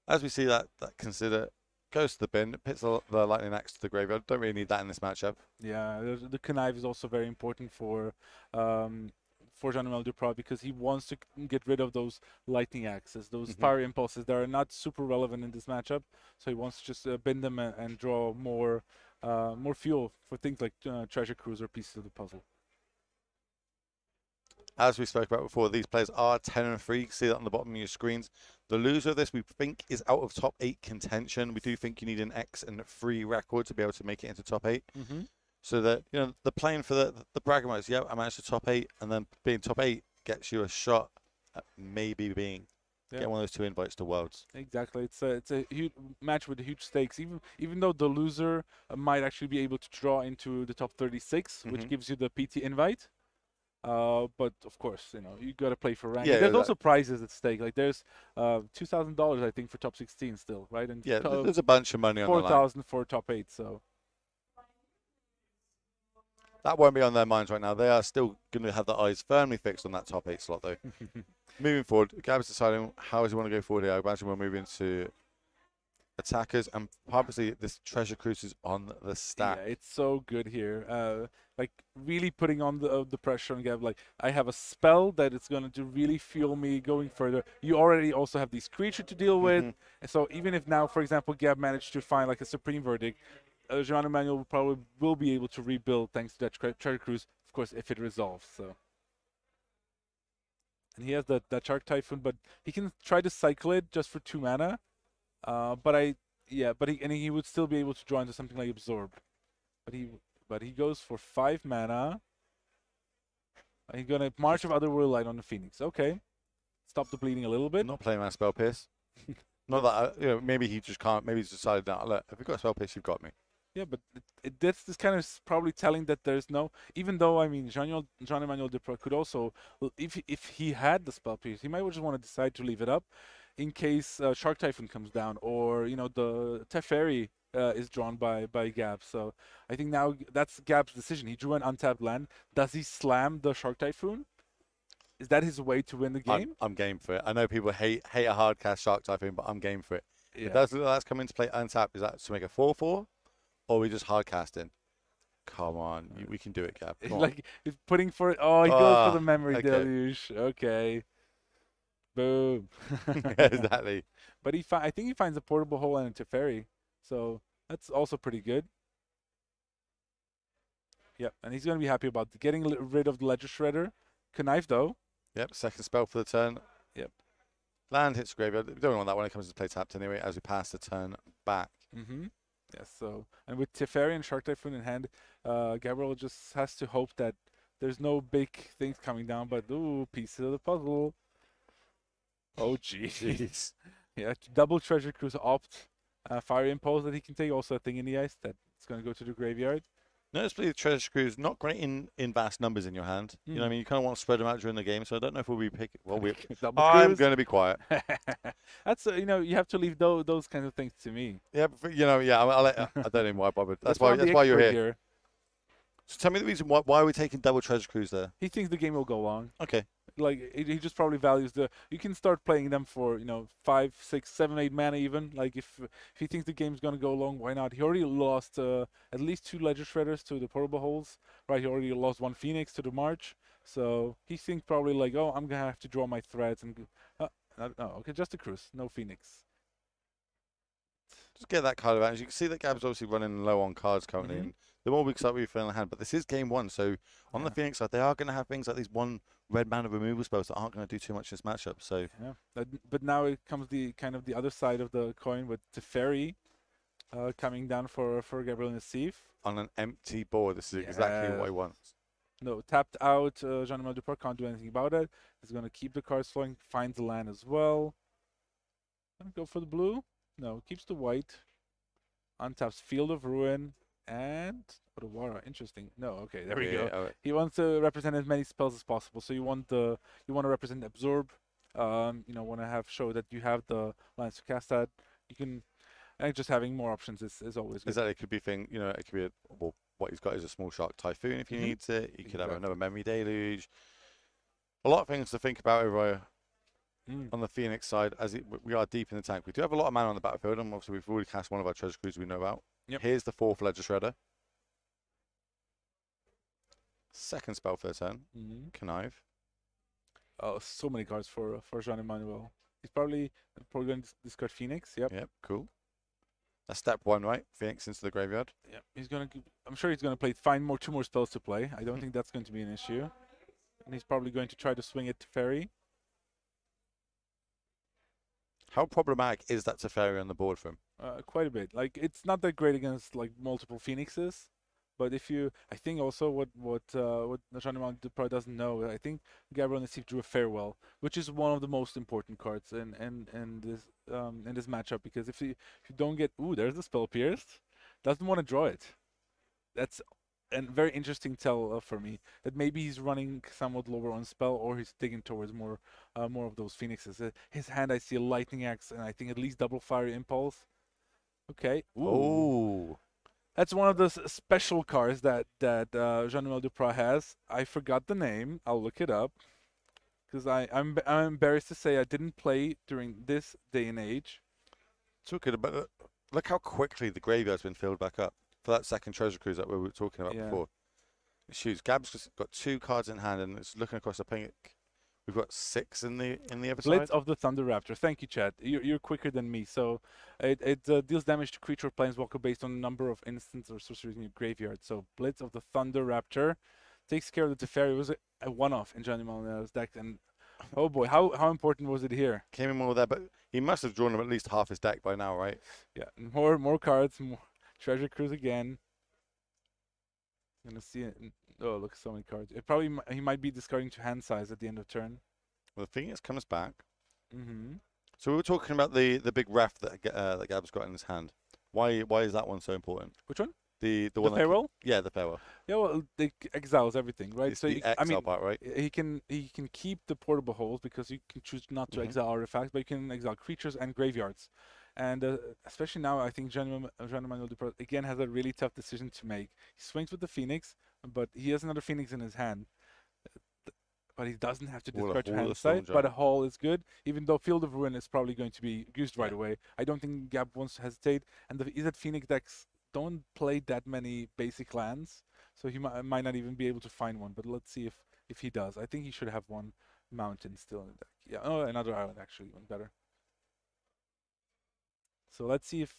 As we see that Consider goes to the bin, pits the Lightning Axe to the graveyard. Don't really need that in this matchup. Yeah, the Connive is also very important for Jean-Emmanuel Duprat, because he wants to get rid of those Lightning Axes, those Fire Impulses that are not super relevant in this matchup. So he wants to just bin them and draw more fuel for things like Treasure Cruiser pieces of the puzzle. As we spoke about before, these players are 10 and 3. You can see that on the bottom of your screens. The loser of this, we think, is out of top 8 contention. We do think you need an X and 3 record to be able to make it into top 8. So that, the playing for the bragging rights, I managed to top 8, and then being top 8 gets you a shot at maybe getting one of those 2 invites to Worlds. Exactly. It's a huge match with huge stakes. Even though the loser might actually be able to draw into the top 36, which gives you the PT invite. But of course, you got to play for rank. There's also prizes at stake. Like, there's $2,000, I think, for top 16 still, right? And there's a bunch of money on the line. 4,000 for top 8. So that won't be on their minds right now. They are still going to have their eyes firmly fixed on that top 8 slot, though. Moving forward, Gab's deciding how does he want to go forward here. I imagine we're moving to attackers, and purposely this Treasure Cruise is on the stack. Yeah, it's so good here. Like, really putting on the pressure on Gab. Like, I have a spell that is going to really fuel me going further. You already also have these creatures to deal with. And so even if now, for example, Gab managed to find, like, a Supreme Verdict, Jean-Emmanuel probably will be able to rebuild thanks to that Treasure Cruise, of course, if it resolves. So, and he has that Shark Typhoon, but he can try to cycle it just for 2 mana. But he would still be able to draw into something like Absorb. But he goes for 5 mana. He's gonna March of Otherworld Light on the Phoenix. Okay, stop the bleeding a little bit. Not playing my spell pierce. Not that maybe he just can't. Maybe he's decided that. Look, if you've got a spell pierce, you've got me. Yeah, but that's this kind of probably telling that there's no. Even though I mean, Jean-Emmanuel Duprat could also, if he had the spell pierce, he might just want to decide to leave it up, in case Shark Typhoon comes down, or the Teferi is drawn by Gab. So I think now that's Gab's decision. He drew an untapped land. Does he slam the Shark Typhoon? Is that his way to win the game? I'm game for it. I know people hate a hard cast Shark Typhoon, but I'm game for it. Yeah. If that's coming to play untapped, is that to make a 4/4? Or are we just hard casting? Come on, we can do it, Gab. Like he's putting for it. Oh, he goes for the memory okay. deluge. Okay. Boom. Exactly. But I think he finds a portable hole and a Teferi, so that's also pretty good. Yep, and he's gonna be happy about getting rid of the Ledger Shredder. Knife though. Yep, second spell for the turn. Yep. Land hits graveyard. We don't want that when it comes to play tapped anyway, as we pass the turn back. Mm-hmm. Yes, so, and with Teferi and Shark Typhoon in hand, Gabriel just has to hope that there's no big things coming down, but ooh, pieces of the puzzle. Oh, jeez. Yeah, double Treasure Cruise opt. Fire Impulse that he can take, also a thing in the ice that's going to go to the graveyard. Noticeably, the Treasure Cruise not great in vast numbers in your hand. You know what I mean? You kind of want to spread them out during the game, so I don't know if we'll be picking. Well, I'm going to be quiet. That's you have to leave those kinds of things to me. Yeah, but, I don't even why bother. That's why you're here. So tell me the reason why are we taking double Treasure Cruise there? He thinks the game will go long. Okay. Like he just probably values you can start playing them for 5, 6, 7, 8 mana even. Like if he thinks the game's gonna go long, why not? He already lost at least 2 Ledger Shredders to the portable holes, right? He already lost 1 Phoenix to the March, so he thinks probably like, oh, I'm gonna have to draw my threads and okay, just a Cruise, no Phoenix. Just get that card advantage. You can see that Gab's obviously running low on cards currently. And the more weeks up we fill in the hand, but this is game 1, so on the Phoenix side, they are going to have things like these 1 red mana removal spells that aren't going to do too much in this matchup. So yeah, but now it comes the other side of the coin with Teferi coming down for Gabriel Nassif on an empty board. This is exactly what he wants. No, tapped out. Jean-Emmanuel Duprat can't do anything about it. He's going to keep the cards flowing, finds the land as well. Gonna go for the blue. No, keeps the white. Untaps Field of Ruin and Odawara. Interesting. No, okay, there we go. He wants to represent as many spells as possible. So you want to represent Absorb. Want to show that you have the lines to cast that. You can, and just having more options is always good. Exactly. It could be it could be what he's got is a small Shark Typhoon if he needs it. He could have another Memory Deluge. A lot of things to think about over on the Phoenix side, as we are deep in the tank. We do have a lot of mana on the battlefield, and obviously we've already cast one of our Treasure Cruises we know about. Yep. Here's the 4th Ledger Shredder. Second spell for the turn. Connive. Oh, so many cards for Jean-Emmanuel. He's probably going to discard Phoenix. Yep. Yep. Cool. That's step 1, right? Phoenix into the graveyard. Yep. I'm sure he's gonna find 2 more spells to play. I don't think that's going to be an issue. And he's probably going to try to swing it to Teferi. How problematic is that Teferi on the board for him? Quite a bit. Like it's not that great against like multiple Phoenixes, but I think also what Jean-Emmanuel Duprat doesn't know, I think Gabriel Nassif drew a Farewell, which is one of the most important cards in this matchup, because if you don't get there's the Spell Pierced, doesn't want to draw it. That's a very interesting tell for me, that maybe he's running somewhat lower on spell, or he's digging towards more of those Phoenixes. His hand, I see a Lightning Axe, and I think at least double Fire Impulse. Okay. Ooh. That's one of those special cards that Jean-Emmanuel Duprat has. I forgot the name. I'll look it up, because I'm embarrassed to say I didn't play during this day and age. It's okay, but look how quickly the graveyard's been filled back up for that second Treasure Cruise that we were talking about before. Shoot, Gab's just got 2 cards in hand, and it's looking across the pink. We've got 6 in the other side. Blitz of the Thunder Raptor. Thank you, Chad. You're quicker than me. So it deals damage to creature or planeswalker based on the number of instants or sorceries in your graveyard. So Blitz of the Thunder Raptor takes care of the Teferi. It was a one-off in Jean-Emmanuel's deck, and oh boy, how important was it here? Came in well there, but he must have drawn him at least half his deck by now, right? Yeah, more cards, more Treasure Cruise again. I'm gonna see it. Oh, look, so many cards. He might be discarding to hand size at the end of turn. Well, the Phoenix comes back. Mm-hmm. So we were talking about the big ref that Gab's got in his hand. Why is that one so important? Which one? The The one farewell? Yeah, the farewell. Yeah, well, they exiles everything, right? It's the exile part, right? he can keep the portable holes because you can choose not to exile artifacts, but you can exile creatures and graveyards. And especially now, I think Jean-Emmanuel Duprat again has a really tough decision to make. He swings with the Phoenix, but he has another Phoenix in his hand. But he doesn't have to discard your hand side. But a Hall is good, even though Field of Ruin is probably going to be used right away. I don't think Gab wants to hesitate. And the EZ Phoenix decks don't play that many basic lands, so he might not even be able to find one. But let's see if he does. I think he should have one mountain still in the deck. Yeah, oh, another island actually, even better. So let's see if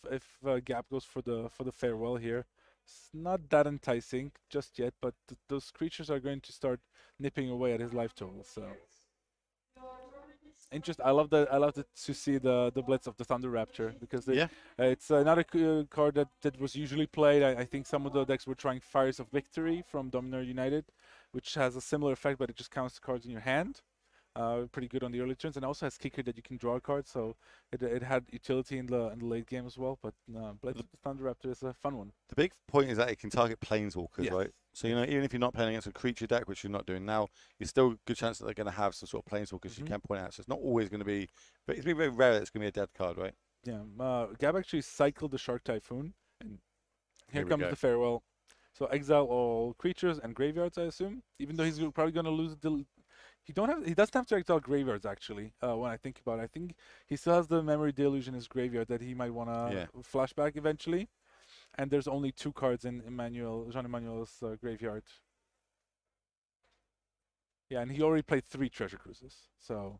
Gab goes for the farewell here. It's not that enticing just yet, but those creatures are going to start nipping away at his life total. So interesting. I love to see the Blitz of the Thunder Raptor because it's another card that was usually played. I think some of the decks were trying Fires of Victory from Dominator United, which has a similar effect, but it just counts the cards in your hand. Pretty good on the early turns, and also has kicker that you can draw a card, so it had utility in the late game as well. But Blitz of the Thunder Raptor is a fun one. The big point is that it can target planeswalkers, right? So even if you're not playing against a creature deck, which you're not doing now, you're still a good chance that they're going to have some sort of planeswalkers you can point out. So it's not always going to be, but it's very rare that it's going to be a dead card, right? Yeah. Gab actually cycled the Shark Typhoon, and here comes the farewell. So exile all creatures and graveyards, I assume. Even though he's probably going to lose the. He doesn't have to exile graveyards actually. When I think about it, I think he still has the Memory Deluge in his graveyard that he might want to flashback eventually. And there's only 2 cards in Jean-Emmanuel's graveyard. Yeah, and he already played 3 Treasure Cruises. So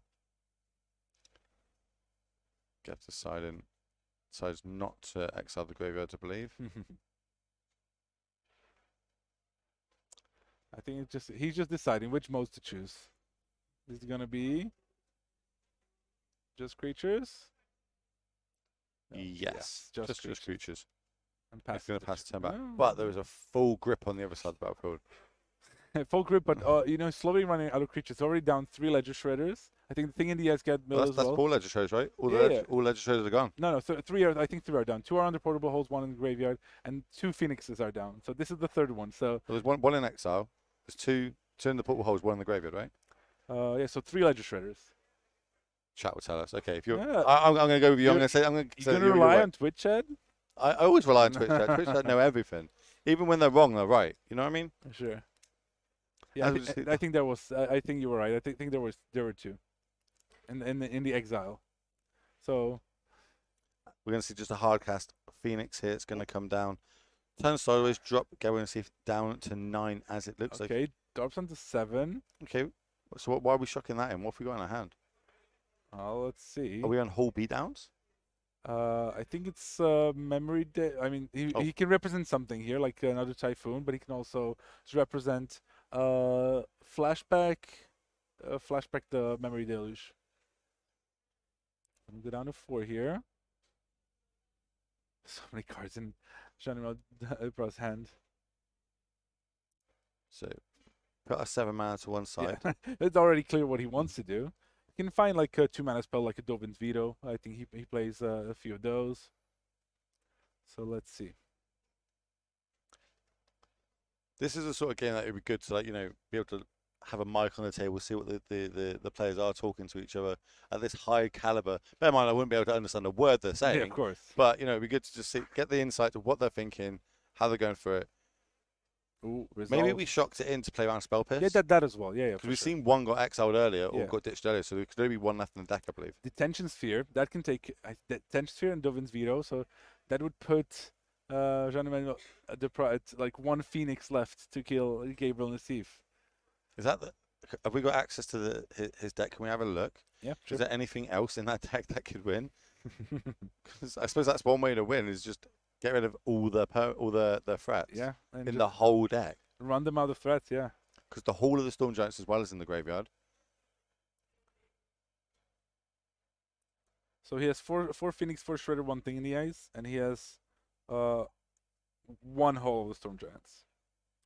Gets decides not to exile the graveyard, I believe. I think he's just deciding which modes to choose. Is it gonna be just creatures? No. Yes, just creatures. And It's going to pass turn back, but there is a full grip on the other side of the battlefield. Full grip, but slowly running out of creatures. Already down 3 Ledger Shredders. I think the thing in the ice get mill as well. That's 4 Ledger Shredders, right? All Ledger Shredders are gone. No, 3 are. I think 3 are down. 2 are under portable holes, 1 in the graveyard, and 2 Phoenixes are down. So this is the 3rd one. So there's one in exile. There's 2 in the portable holes, 1 in the graveyard, right? Yeah. So 3 Ledger Shredders. Chat will tell us. Okay, if you're, I'm going to go with you. I'm going to say, you're going to rely on Twitch chat. I always rely on Twitch chat. Twitch chat know everything. Even when they're wrong, they're right. You know what I mean? Sure. Yeah, I think there was. I think you were right. I think there were 2, in the exile. So we're going to see just a hard cast Phoenix here. It's going to come down. Turn sideways, drop. Go and see if down to 9 as it looks like. Okay, drops onto 7. Okay, so why are we shocking that in? What have we got in our hand? Let's see. Are we on whole beatdowns? I think it's memory. I mean, he can represent something here, like another Typhoon, but he can also represent flashback the Memory Deluge. I'm going to go down to 4 here. So many cards in Jean-Emmanuel Duprat's hand. So put a 7 mana to one side. Yeah. It's already clear what he wants to do. You can find like a 2 mana spell like a Dovin's Veto. I think he plays a few of those. So let's see. This is the sort of game that would be good to be able to have a mic on the table, see what the players are talking to each other at this high caliber. Bear in mind, I wouldn't be able to understand a word they're saying. Yeah, of course. But it'd be good to just get the insight of what they're thinking, how they're going through it. Ooh, maybe we shocked it in to play around Spell Pierce. Yeah, that as well. Yeah. Because we've seen one got exiled earlier or got ditched earlier, so there could only be 1 left in the deck, I believe. Detention Sphere, that can take Detention Sphere and Dovin's Veto, so that would put Jean-Emmanuel Duprat like 1 Phoenix left to kill Gabriel Nassif. Is that have we got access to his deck? Can we have a look? Yeah, sure. Is there anything else in that deck that could win? Because I suppose that's one way to win, is just get rid of all the threats. Yeah. In the whole deck. Run them out of threats, yeah. Because the Hall of the Storm Giants as well is in the graveyard. So he has 4 Phoenix, 4 Shredder, 1 thing in the ice, and he has 1 Hall of the Storm Giants.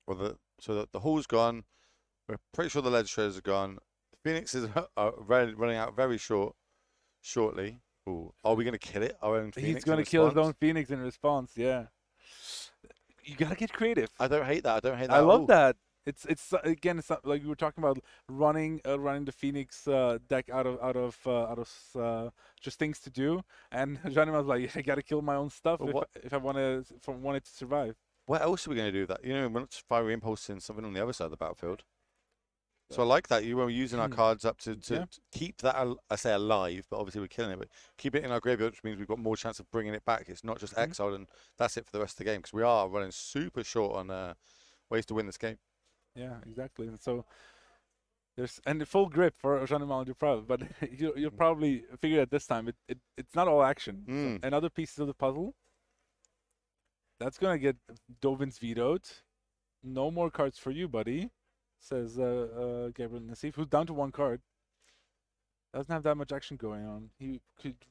Well, so the Hall's gone. We're pretty sure the Ledger Shredders are gone. Phoenix is running out very shortly. Ooh. Are we going to kill it? Our own Phoenix. He's going to kill his own Phoenix in response. Yeah. You gotta get creative. I don't hate that. I love that. It's again, it's not, like we were talking about running the Phoenix deck out of just things to do, and Johnny was like, I gotta kill my own stuff if I want it to survive. What else are we going to do with that? We're not fiery impulsing something on the other side of the battlefield. So I like that. You were using our cards up to keep that, I say alive, but obviously we're killing it, but keep it in our graveyard, which means we've got more chance of bringing it back. It's not just exiled and that's it for the rest of the game, because we are running super short on ways to win this game. Yeah, exactly. And so there's the full grip for Jean-Emmanuel Duprave, but you'll probably figure out this time it's not all action. So, and other pieces of the puzzle. That's going to get Dovin's vetoed. No more cards for you, buddy, says Gabriel Nassif, who's down to 1 card. Doesn't have that much action going on. He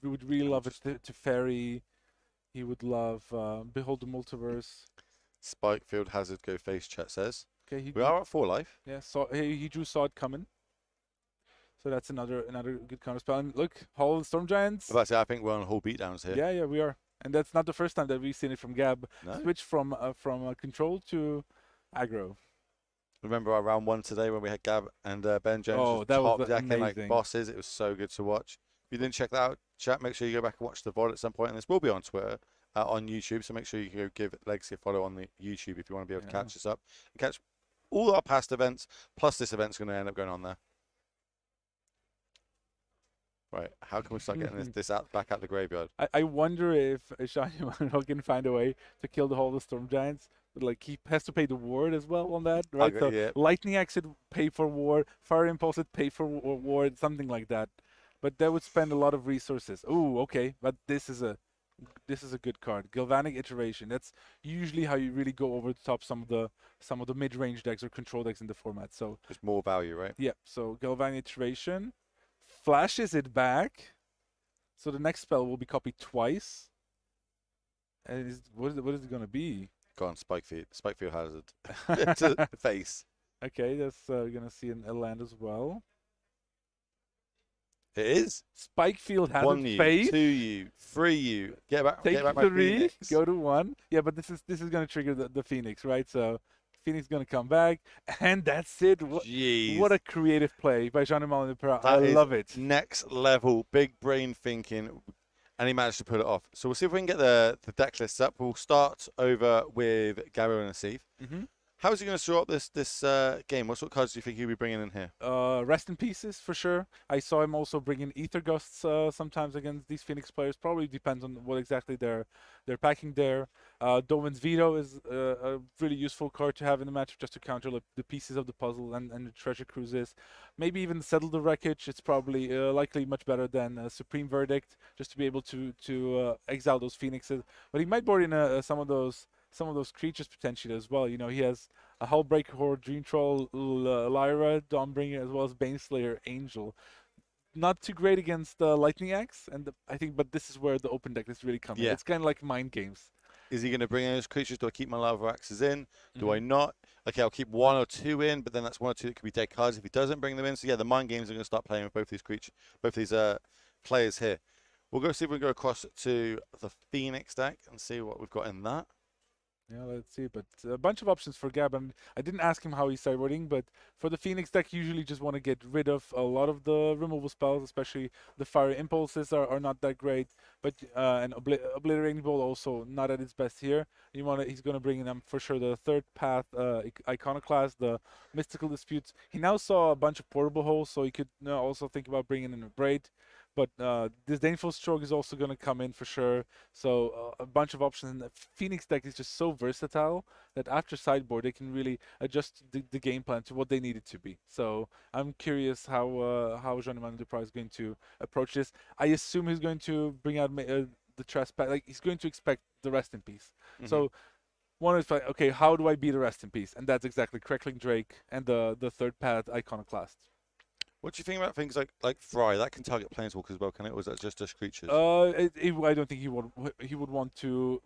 would really love it to Fairy. He would love Behold the Multiverse. Spikefield Hazard Go Face, chat says. Okay, we are at 4 life. Yeah, so he drew Saw It Coming. So that's another good counter spell. And look, Hall of the Storm Giants. I think we're on whole beatdowns here. Yeah, we are. And that's not the first time that we've seen it from Gab. No? Switch from control to aggro. Remember our round 1 today when we had Gab and Ben Jones that top was decking like bosses? It was so good to watch. If you didn't check that out, chat, make sure you go back and watch the VOD at some point. And this will be on Twitter, on YouTube. So make sure you go give Legacy a follow on the YouTube if you want to be able to catch us up. And catch all our past events, plus this event's going to end up going on there. Right, how can we start getting this back out the graveyard? I wonder if Shiny can find a way to kill the Hall of the Storm Giants. But like he has to pay the ward as well on that, right? So Lightning Axe would pay for ward, Fire Impulse would pay for ward, something like that. But that would spend a lot of resources. Oh, okay, but this is a good card. Galvanic Iteration. That's usually how you really go over the top some of the mid-range decks or control decks in the format. So there's more value, right? Yeah. So Galvanic Iteration flashes it back. So the next spell will be copied twice. And what is it going to be? Go on, Spikefield Hazard to the face. Okay, that's going to see a land as well. It is. Spikefield Hazard 1U, face. 2U, 3U. Get back my 3, Phoenix. go to 1. Yeah, but this is going to trigger the Phoenix, right? So Phoenix is going to come back, and that's it. What a creative play by Jean-Emmanuel Duprave. I love it. Next level, big brain thinking. And he managed to pull it off. So we'll see if we can get the deck lists up. We'll start over with Gabriel and Asif. How is he going to throw up this game? What sort of cards do you think he'll be bringing in here? Rest in Pieces, for sure. I saw him also bringing Ether Gusts sometimes against these Phoenix players. Probably depends on what exactly they're packing there. Dovin's Veto is a really useful card to have in the matchup just to counter the pieces of the puzzle and the treasure cruises. Maybe even Settle the Wreckage. It's probably likely much better than Supreme Verdict, just to be able to exile those Phoenixes. But he might board in some of those creatures potentially as well. You know, he has a Hullbreaker Horde, Dream Troll, Lyra, Dawnbringer, as well as Baneslayer, Angel. Not too great against Lightning Axe, but this is where the open deck is really coming. It's kind of like mind games. Is he going to bring in those creatures? Do I keep my Lava Axes in? Do I not? Okay, I'll keep 1 or 2 in, but then that's 1 or 2 that could be dead cards if he doesn't bring them in. So yeah, the mind games are going to start playing with both these players here. We'll go see if we can go across to the Phoenix deck and see what we've got in that. Yeah, let's see. But a bunch of options for Gab. And I didn't ask him how he's sideboarding, but for the Phoenix deck, usually just want to get rid of a lot of the removal spells, especially the Fire Impulses are not that great. But and Obliterating Bolt also not at its best here. He's going to bring in for sure the Third Path Iconoclast, the Mystical Disputes. He now saw a bunch of portable holes, so he could also think about bringing in a Braid. But Disdainful Stroke is also going to come in for sure. So a bunch of options. And the Phoenix deck is just so versatile that after sideboard, they can really adjust the game plan to what they need it to be. So I'm curious how Jean-Emmanuel Duprave is going to approach this. I assume he's going to bring out the Trespass. Like, he's going to expect the Rest in Peace. So one is like, okay, how do I beat a Rest in Peace? And that's exactly Crackling Drake and the Third Path Iconoclast. What do you think about things like Fry? That can target planeswalkers as well, can it? Or is that just creatures? I don't think he would want to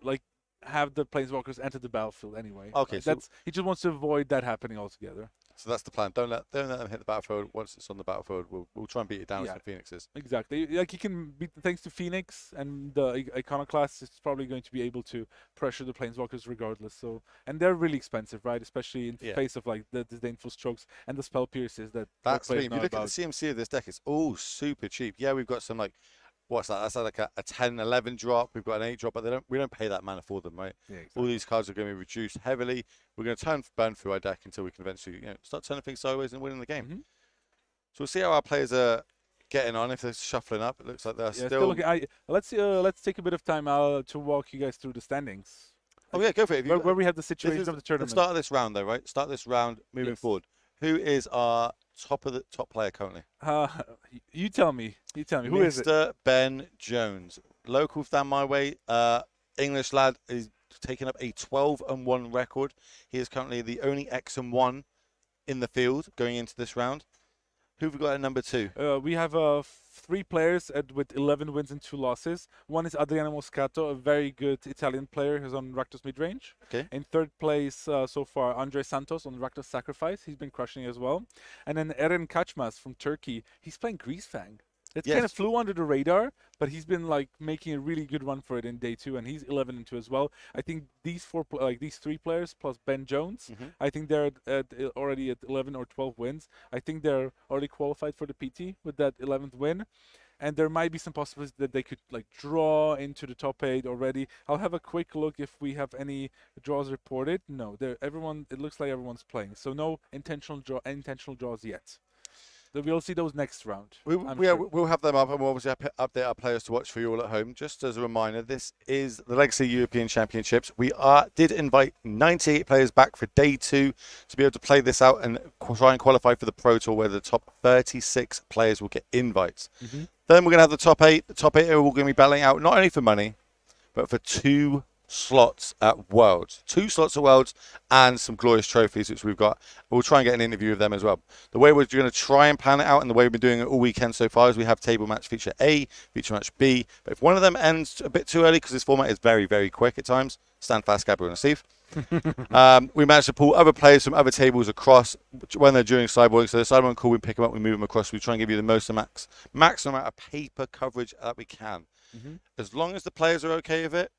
have the planeswalkers enter the battlefield anyway. Okay, he just wants to avoid that happening altogether. So that's the plan. Don't let them hit the battlefield. Once it's on the battlefield, we'll try and beat it down with some Phoenixes. Exactly. Like you can beat thanks to Phoenix and the Iconoclast is probably going to be able to pressure the Planeswalkers regardless. So and they're really expensive, right? Especially in face of like the disdainful strokes and the spell pierces that. That's the thing. If you look at the CMC of this deck, it's all super cheap. Yeah, we've got some like. What's that? That's like a 10, 11 drop. We've got an 8 drop, but we don't pay that mana for them, right? Yeah, exactly. All these cards are going to be reduced heavily. We're going to burn through our deck until we can eventually, start turning things sideways and winning the game. So we'll see how our players are getting on. If they're shuffling up, it looks like they're still. Let's take a bit of time to walk you guys through the standings. Oh yeah, go for it. Where we have the situation of the tournament. Let's start of this round, though, right? Start this round moving forward. Who is our top player currently? You tell me. Who is it? Mr. Ben Jones, local down my way. English lad is taking up a 12-1 record. He is currently the only X-1 in the field going into this round. Who have we got at number 2? We have 3 players with 11 wins and 2 losses. One is Adriano Moscato, a very good Italian player who's on Rakdos midrange. Okay. In 3rd place so far, Andre Santos on Rakdos Sacrifice. He's been crushing as well. And then Eren Kaçmaz from Turkey. He's playing Greasefang. It kind of flew under the radar, but he's been like making a really good run for it in day 2, and he's 11-2 as well. I think these 3 players plus Ben Jones, I think they're already at 11 or 12 wins. I think they're already qualified for the PT with that 11th win, and there might be some possibilities that they could like draw into the top 8 already. I'll have a quick look if we have any draws reported. No, it looks like everyone's playing, so no intentional draws yet. We'll see those next round. We'll have them up, and we'll obviously update our players to watch for you all at home. Just as a reminder, this is the Legacy European Championships. We did invite 98 players back for day 2 to be able to play this out and try and qualify for the Pro Tour, where the top 36 players will get invites. Then we're going to have the top 8. The top 8 are all going to be battling out not only for money, but for 2 slots at Worlds. 2 slots at Worlds and some glorious trophies which we've got. We'll try and get an interview with them as well. The way we're going to try and plan it out, and the way we've been doing it all weekend so far, is we have table match feature A, feature match B. But if one of them ends a bit too early, because this format is very, very quick at times, stand fast, Gabriel and Steve. We managed to pull other players from other tables across when they're during sideboarding. So the sideboarding call, we pick them up, we move them across. We try and give you the maximum amount of paper coverage that we can. As long as the players are okay with it,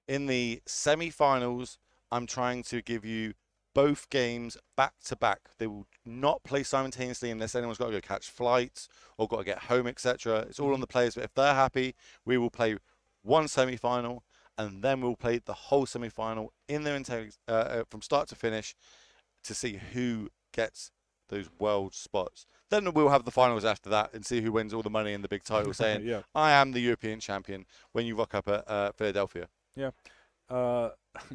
in the semi-finals, I'm trying to give you both games back to back. They will not play simultaneously unless anyone's got to go catch flights or got to get home, etc. It's all on the players. But if they're happy, we will play one semi-final, and then we'll play the whole semi-final in their from start to finish to see who gets those world spots. Then we'll have the finals after that and see who wins all the money and the big title, saying, I am the European champion when you rock up at Philadelphia. Yeah.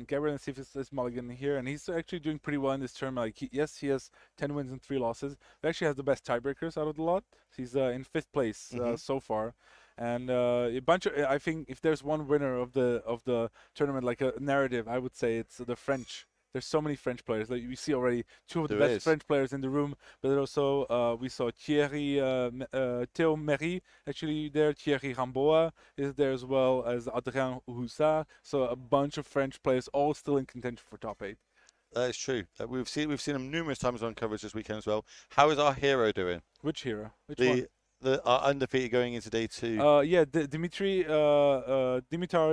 Gabriel and Steve is mulligan here, and he's actually doing pretty well in this tournament. Like, he has 10 wins and 3 losses. He actually has the best tiebreakers out of the lot. He's in 5th place so far. And a bunch of, I think if there's one winner of the tournament, like a narrative, I would say it's the French. There's so many French players. Like we see already 2 of the best French players in the room. But also we saw Thierry Théo Méry actually there. Thierry Ramboa is there as well as Adrien Roussard. So a bunch of French players all still in contention for top 8. That is true. We've seen them numerous times on coverage this weekend as well. How is our hero doing? Which hero? Which one? Our undefeated going into day 2. Dimitar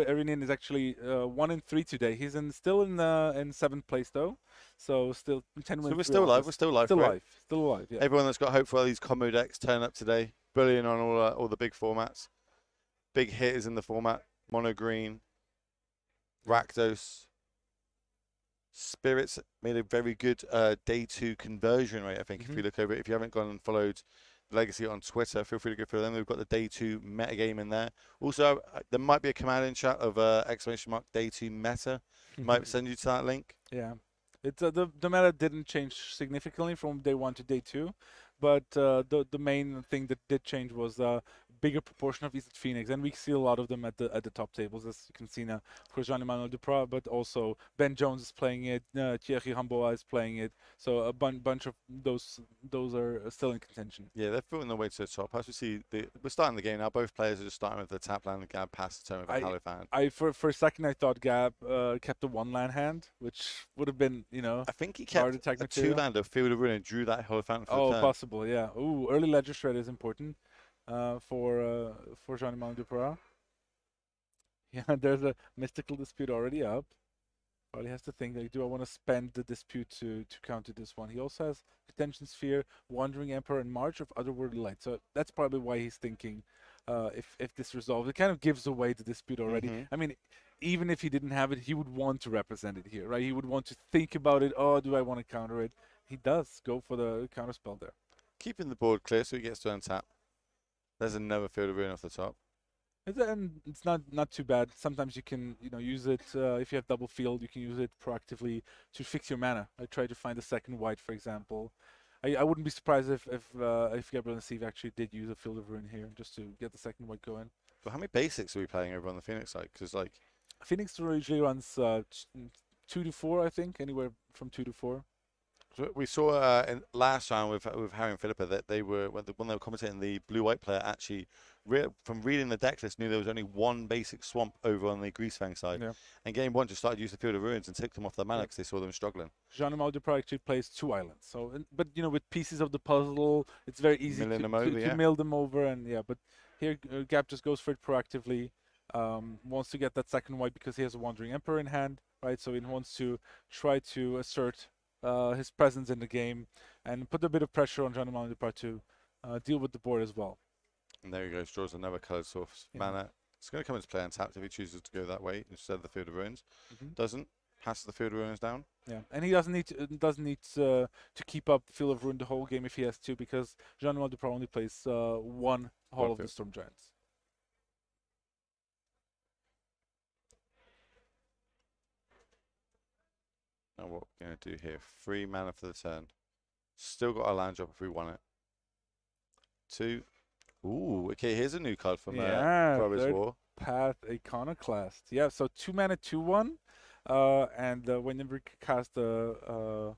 Erinin is actually 1-3 today. He's still in 7th place though, so still 10 wins. So we're still alive. We're still alive. Still alive. Yeah. Everyone that's got hope for all these combo decks turn up today. Bullying on all the big formats. Big hitters in the format. Mono Green, Rakdos, Spirits made a very good day 2 conversion rate. I think if you look over it, if you haven't gone and followed Legacy on Twitter, feel free to go through them. We've got the day 2 meta game in there. Also, there might be a command in chat of ! day 2 meta. Might send you to that link. Yeah, it's the meta didn't change significantly from day 1 to day 2, but the main thing that did change was bigger proportion of these at Phoenix, and we see a lot of them at the top tables, as you can see now. Of course, Jean-Emmanuel Duprat, but also Ben Jones is playing it, Thierry Ramboa is playing it. So a bunch of those are still in contention. Yeah, they're feeling their way to the top. As we see, we're starting the game now. Both players are just starting with the tap land and Gab past the turn with a Halifan. For a second, I thought Gab kept a one-land hand, which would have been, I think he kept a two-lander, Field of Ruin, and drew that Halifan for the turn. Possible, yeah. Ooh, early ledger shred is important for Jean-Emmanuel Duprat. Yeah, there's a mystical dispute already up. Probably has to think, like, do I want to spend the dispute to counter this one? He also has Attention Sphere, Wandering Emperor, and March of Otherworldly Light. So that's probably why he's thinking if this resolves. It kind of gives away the dispute already. I mean, even if he didn't have it, he would want to represent it here, right? He would want to think about it. Oh, do I want to counter it? He does go for the counter spell there. Keeping the board clear so he gets to untap. There's another Field of Ruin off the top. And it's not too bad. Sometimes you can use it if you have double field. You can use it proactively to fix your mana. I try to find a second white, for example. I wouldn't be surprised if Gabriel and Steve actually did use a Field of Ruin here just to get the second white going. But how many basics are we playing over on the Phoenix side? Because like Phoenix usually runs 2 to 4, I think, anywhere from 2 to 4. So we saw in last round with Harry and Filipa that they were when they were commentating, the blue-white player actually, from reading the deck list, knew there was only one basic swamp over on the Greasefang side. Yeah. And game one just started using the Field of Ruins and ticked them off their mana because they saw them struggling. Jean-Emmanuel Duprat actually plays 2 islands. So, but with pieces of the puzzle, it's very easy to mill them over. And yeah, but here Gab just goes for it proactively. Wants to get that second white because he has a Wandering Emperor in hand, right? So he wants to try to assert his presence in the game and put a bit of pressure on Jean-Emmanuel Duprat to deal with the board as well. And there he goes, draws another coloured source mana. It's going to come into play untapped if he chooses to go that way instead of the Field of Ruins. Doesn't, passes the Field of Ruins down. Yeah, and he doesn't need to keep up Field of Ruin the whole game if he has to, because Jean-Emmanuel Duprat only plays one Hall of the Storm Giants. Now what we're going to do here, 3 mana for the turn. Still got our land drop if we want it. 2. Ooh, okay, here's a new card from Third War. Path Iconoclast. Yeah, so 2 mana, 2/1. And whenever you cast a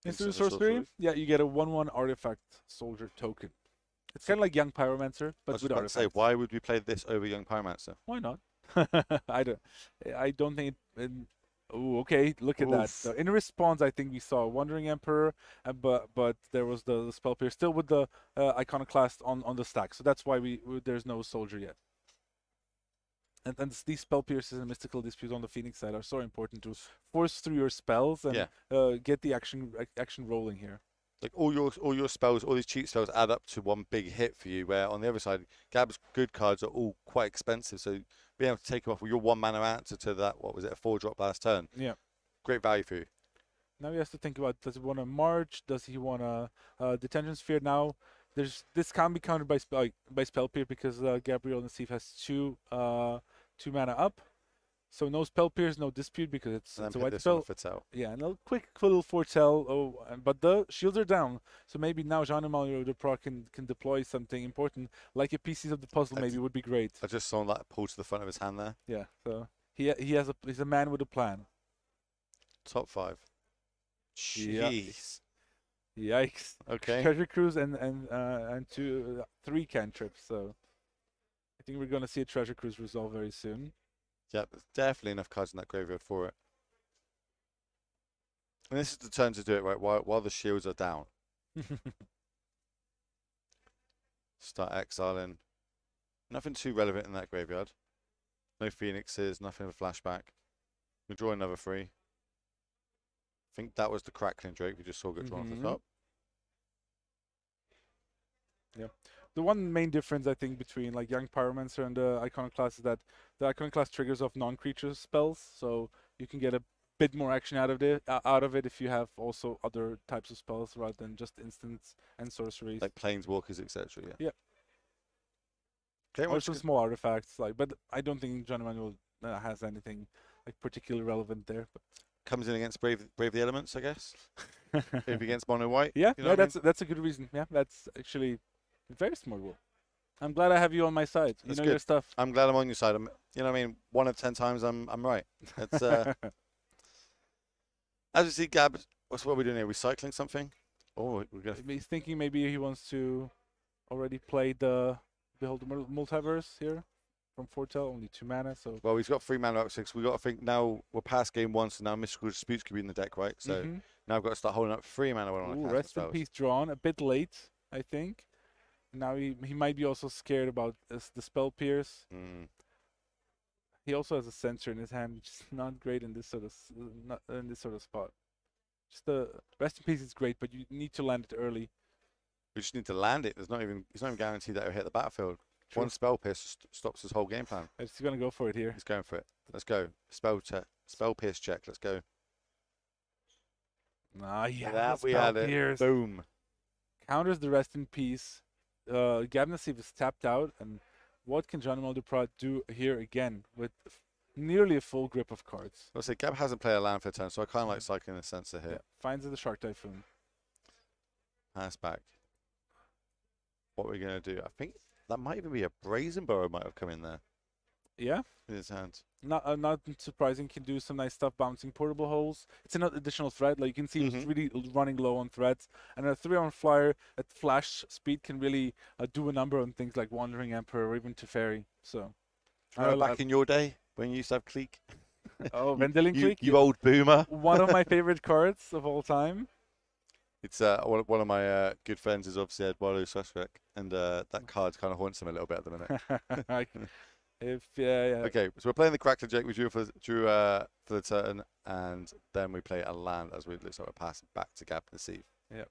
Instant Sorcery, you get a 1/1 Artifact Soldier token. It's kind of like Young Pyromancer, but with artifacts. Say, why would we play this over Young Pyromancer? Why not? I don't think it. Oh, okay. Look at that. So in response, I think we saw Wandering Emperor, but there was the Spell Pierce still with the Iconoclast on the stack. So that's why there's no soldier yet. And these Spell Pierces and Mystical Disputes on the Phoenix side are so important to force through your spells and get the action rolling here. Like all your spells, all these cheat spells add up to one big hit for you, where on the other side, Gab's good cards are all quite expensive, so being able to take them off with your 1 mana answer to that, what was it, a 4-drop last turn? Yeah. Great value for you. Now he has to think about, does he want to march? Does he want a Detention Sphere? Now, this can't be countered by Spell Pierce because Gabriel and Steve has 2 mana up. So no Spell Pierce, no Dispute because it's a white spell. Yeah, and a quick little foretell. But the shields are down. So maybe now Jean-Emmanuel Duprat can deploy something important, like a pieces of the puzzle. Maybe would be great. I just saw that pull to the front of his hand there. Yeah, so he's a man with a plan. Top 5. Jeez. Yikes. Okay. Treasure Cruise and 3 cantrips. So I think we're gonna see a Treasure Cruise resolve very soon. Yeah, there's definitely enough cards in that graveyard for it. And this is the turn to do it, right, while the shields are down. Start exiling. Nothing too relevant in that graveyard. No Phoenixes, nothing of a flashback. We draw another 3. I think that was the Crackling Drake we just saw get drawn off the top. Yeah. The one main difference, I think, between like Young Pyromancer and the Iconoclast is that the Iconoclast triggers off non-creature spells, so you can get a bit more action out of it if you have also other types of spells rather than just instants and sorceries. Like Planeswalkers, etc. Yeah. Okay, also small artifacts, but I don't think Jean-Emmanuel has anything like particularly relevant there. But comes in against Brave the Elements, I guess. Maybe against Mono White. Yeah, that's a good reason. Yeah, that's actually a very smart rule. I'm glad I have you on my side. You That's know good. your stuff. I'm glad I'm on your side. You know what I mean? 1 of 10 times I'm right. It's as you see, Gab, what are we doing here? Recycling something? Oh, we're gonna. He's thinking maybe he wants to already play the Behold the Multiverse here from Fortel, only 2 mana, so... Well, he's got 3 mana up 6. We've got to think now we're past game 1, so now Mystical Disputes could be in the deck, right? So now I've got to start holding up 3 mana when I want to cast Rest in spells. Peace drawn, a bit late, I think. Now he might be also scared about the Spell Pierce. He also has a Sensor in his hand, which is not great in this sort of spot. Just the Rest in Peace is great, but you need to land it early. We just need to land it. It's not even guaranteed that it'll hit the battlefield. True. One spell pierce stops his whole game plan. He's gonna go for it here. He's going for it. Let's go. Spell pierce check. Let's go. Ah, yeah. That we had it. Boom. Counters the Rest in Peace. Gabnasiv is tapped out, and what can Jean-Emmanuel Duprat do here again with nearly a full grip of cards? I'll say Gab hasn't played a land for a turn, so I kind of like cycling the Sensor here. Yeah. Finds the Shark Typhoon. Pass back. What we're going to do, I think that might even be a Brazen Burrow might have come in there. Yeah? In his hand. Not surprising, can do some nice stuff bouncing portable holes. It's an additional threat. Like you can see he's really running low on threats. And a 3-on flyer at flash speed can really do a number on things like Wandering Emperor or even Teferi. So back in your day when you used to have Clique? Oh, Vendeling Clique? You old boomer. One of my favorite cards of all time. It's one of my good friends is obviously Eduardo Suspec, and that card kind of haunts him a little bit at the minute. Okay, so we're playing the Crackler Jake. We drew for the turn, and then we play a land as we look like we're passing back to Gab and Steve. Yeah.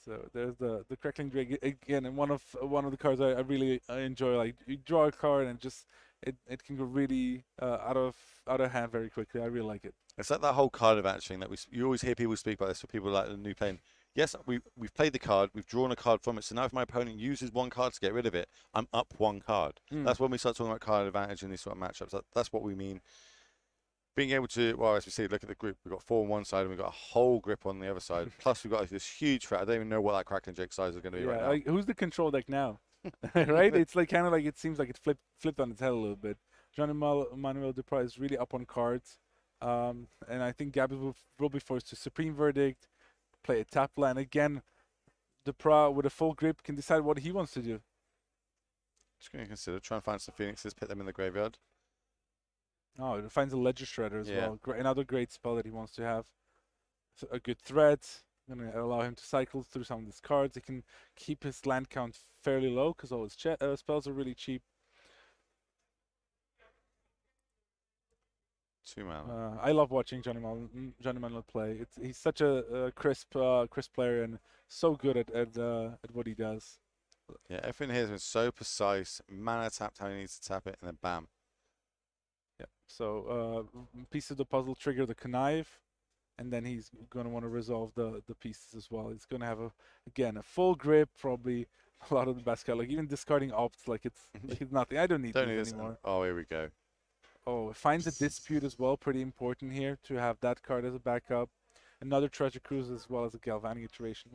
So there's the Crackling Drake again, and one of the cards I really enjoy. Like you draw a card and just it can go really out of hand very quickly. I really like it. It's like that whole card advantage thing that you always hear people speak about this for people like the new playing. Yes, we've played the card, we've drawn a card from it, so now if my opponent uses 1 card to get rid of it, I'm up 1 card. That's when we start talking about card advantage in these sort of matchups. That's what we mean. Being able to, well, as we see, look at the group. We've got 4 on one side and we've got a whole grip on the other side. Plus, we've got this huge threat. I don't even know what that Crackling Jake size is going to be right now. Like, who's the control deck now? Right? It's like kind of like it seems like it flipped on its head a little bit. Jean-Emmanuel Duprat is really up on cards. And I think Gab will be forced to Supreme Verdict, play a tap land. Again, Duprat with a full grip can decide what he wants to do. Just going to consider, try and find some Phoenixes, put them in the graveyard. Oh, it finds a Ledger Shredder as well. Another great spell that he wants to have. A good threat. Going to allow him to cycle through some of these cards. He can keep his land count fairly low because all his spells are really cheap. 2 mana. I love watching Johnny Manuel play. He's such a crisp player and so good at what he does. Yeah, everything here has been so precise. Mana tapped how he needs to tap it, and then bam. Yeah. So pieces of the puzzle trigger the connive, and then he's going to want to resolve the pieces as well. He's going to have a full grip, probably a lot of the best card, like even discarding opts like it's nothing. I don't need this anymore. Oh, here we go. Oh, it finds a Dispute as well, pretty important here to have that card as a backup. Another Treasure Cruise as well as a Galvanic Iteration.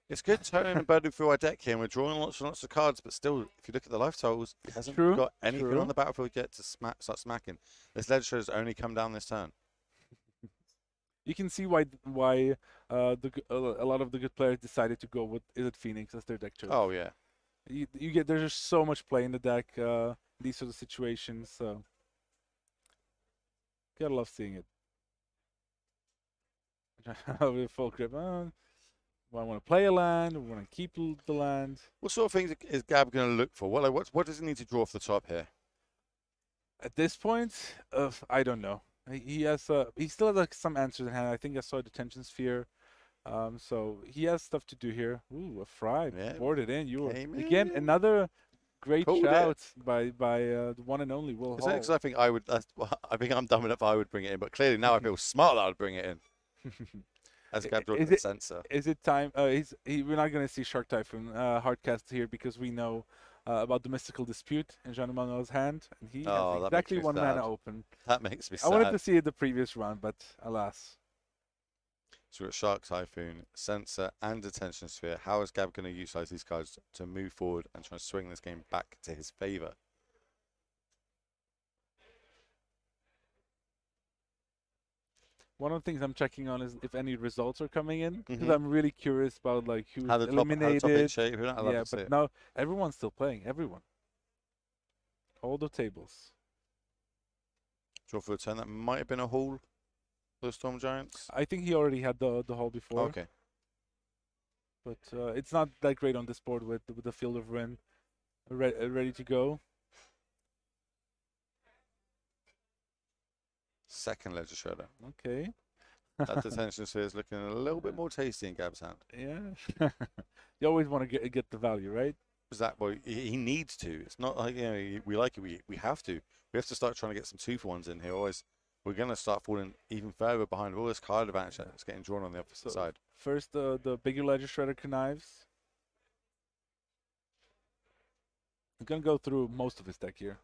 It's good turning and burning through our deck here, and we're drawing lots and lots of cards, but still, if you look at the life totals, it hasn't got anything on the battlefield yet to start smacking. This Ledger has only come down this turn. You can see why a lot of the good players decided to go with Phoenix as their deck choice. Oh yeah. There's just so much play in the deck. These sort of situations, so gotta love seeing it. With full grip. Do I want to play a land? I want to keep the land. What sort of things is Gab going to look for? What does he need to draw off the top here? At this point, I don't know. He still has like some answers in hand. I think I saw a Detention Sphere. So he has stuff to do here. Ooh, a Fry. Yeah. Boarded in. Again, another great shout by the one and only Will Hall. Because I think I think I'm dumb enough I would bring it in, but clearly now I feel smart that I would bring it in. As Gab draws the Sensor. Is it time? We're not going to see Shark Typhoon hardcast here because we know about the Mystical Dispute in Jean-Emmanuel's hand, and he has exactly 1 mana open. That makes me sad. I wanted to see it the previous round, but alas. So we've got Shark, Typhoon, Sensor, and Detention Sphere. How is Gab going to utilize these cards to move forward and try to swing this game back to his favor? One of the things I'm checking on is if any results are coming in, because Mhm. I'm really curious about like who's How the top eliminated. eight shape? Who not allowed Yeah, to see but it. now everyone's still playing. Everyone. All the tables. Draw for a turn. That might have been a haul for the Storm Giants. I think he already had the haul before. Okay. But it's not that great on this board with the Field of Ruin ready to go. Second Ledger Shredder. Okay. That Detention Sphere is looking a little bit more tasty in Gab's hand. Yeah. You always want to get the value, right? Is that boy? He needs to. It's not like, you know, we like it. We have to. We have to start trying to get some 2-for-1s in here. Otherwise, we're going to start falling even further behind all this card advantage that's getting drawn on the opposite side. First, the bigger Ledger Shredder connives. I'm gonna go through most of his deck here.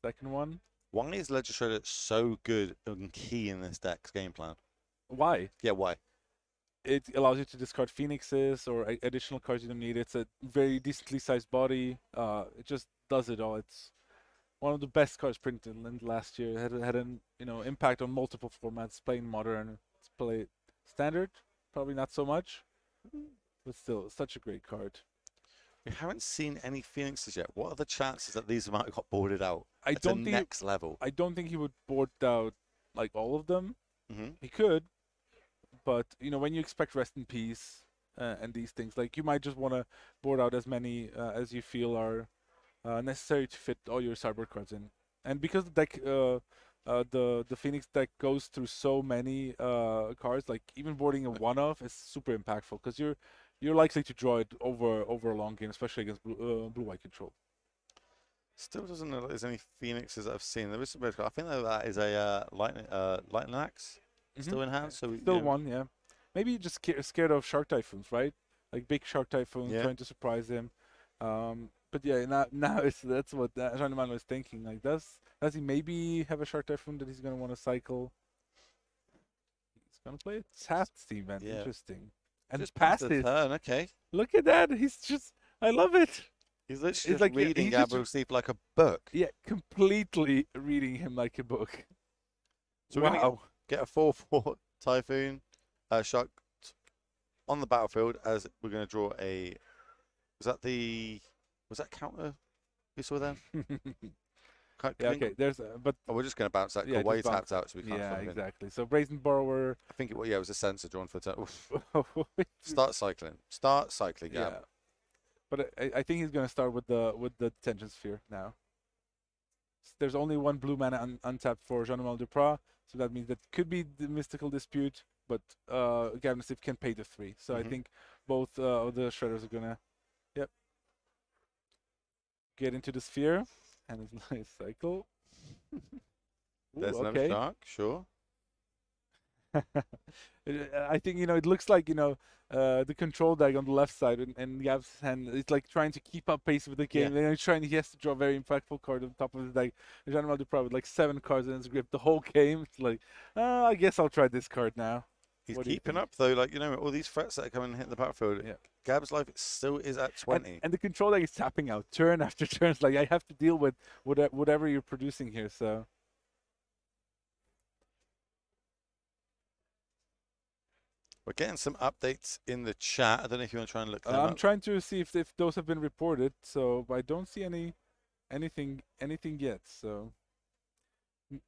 Second one. Why is Ledger Shredder so good and key in this deck's game plan? Why? Yeah, why? It allows you to discard Phoenixes or additional cards you don't need. It's a very decently sized body. It just does it all. It's one of the best cards printed in last year. It had an impact on multiple formats. Playing Modern, it's played Standard, probably not so much, but still, such a great card. We haven't seen any Phoenixes yet. What are the chances that these might have got boarded out? I at don't the think next level. I don't think he would board out like all of them. Mm-hmm. He could, but when you expect Rest in Peace and these things, like you might just want to board out as many as you feel are necessary to fit all your sideboard cards in. And because the deck, the Phoenix deck goes through so many cards, like even boarding a one-off is super impactful because you're likely to draw it over a long game, especially against blue-white control. Still doesn't look like there's any Phoenixes that I've seen. There is some red card. I think that is a lightning axe still in hand. So Still one, yeah. Maybe you're just scared of Shark Typhoons, right? Like big Shark Typhoons trying to surprise him. But yeah, now that's what Jean-Emmanuel was thinking. Like, does he maybe have a Shark Typhoon that he's gonna want to cycle? He's gonna play a tapped team, man. Yeah. Interesting. And just past the it. turn. Okay. Look at that. I love it. He's literally It's just like, yeah, reading he's just- Gabriel Steve like a book. Yeah, completely reading him like a book. So we're wow. gonna get a 4/4 Typhoon Shark on the battlefield as we're going to draw a. Was that counter you saw there? Yeah, okay. There's but Oh, we're just going to bounce that. Yeah, Way just bounce. tapped out, so we can't. yeah, flip in. exactly. So Brazen Borrower. I think it was a sensor drawn for turn. Start cycling. Gab. Yeah. But I think he's gonna start with the Detention Sphere now. There's only one blue mana untapped for Jean-Emmanuel Duprat, so that means that could be the Mystical Dispute, but Gavin Steve can pay the 3. So I think both of the Shredders are gonna, get into the Sphere, and it's nice cycle. There's Ooh, another okay. shark. Sure. I think it looks like the control deck on the left side and Gab's hand is like trying to keep up pace with the game. Yeah. And he has to draw a very impactful card on top of the deck. Jean-Emmanuel Duprat with like 7 cards in his grip the whole game. It's like, I guess I'll try this card now. He's What do you keeping think? up though. Like all these threats that are coming and hitting the battlefield. Yeah. Gab's life still is at 20. And the control deck is tapping out turn after turn. It's like I have to deal with whatever you're producing here. So. We're getting some updates in the chat. I don't know if you want to try and look them I'm up. trying to see if those have been reported. So I don't see anything yet. So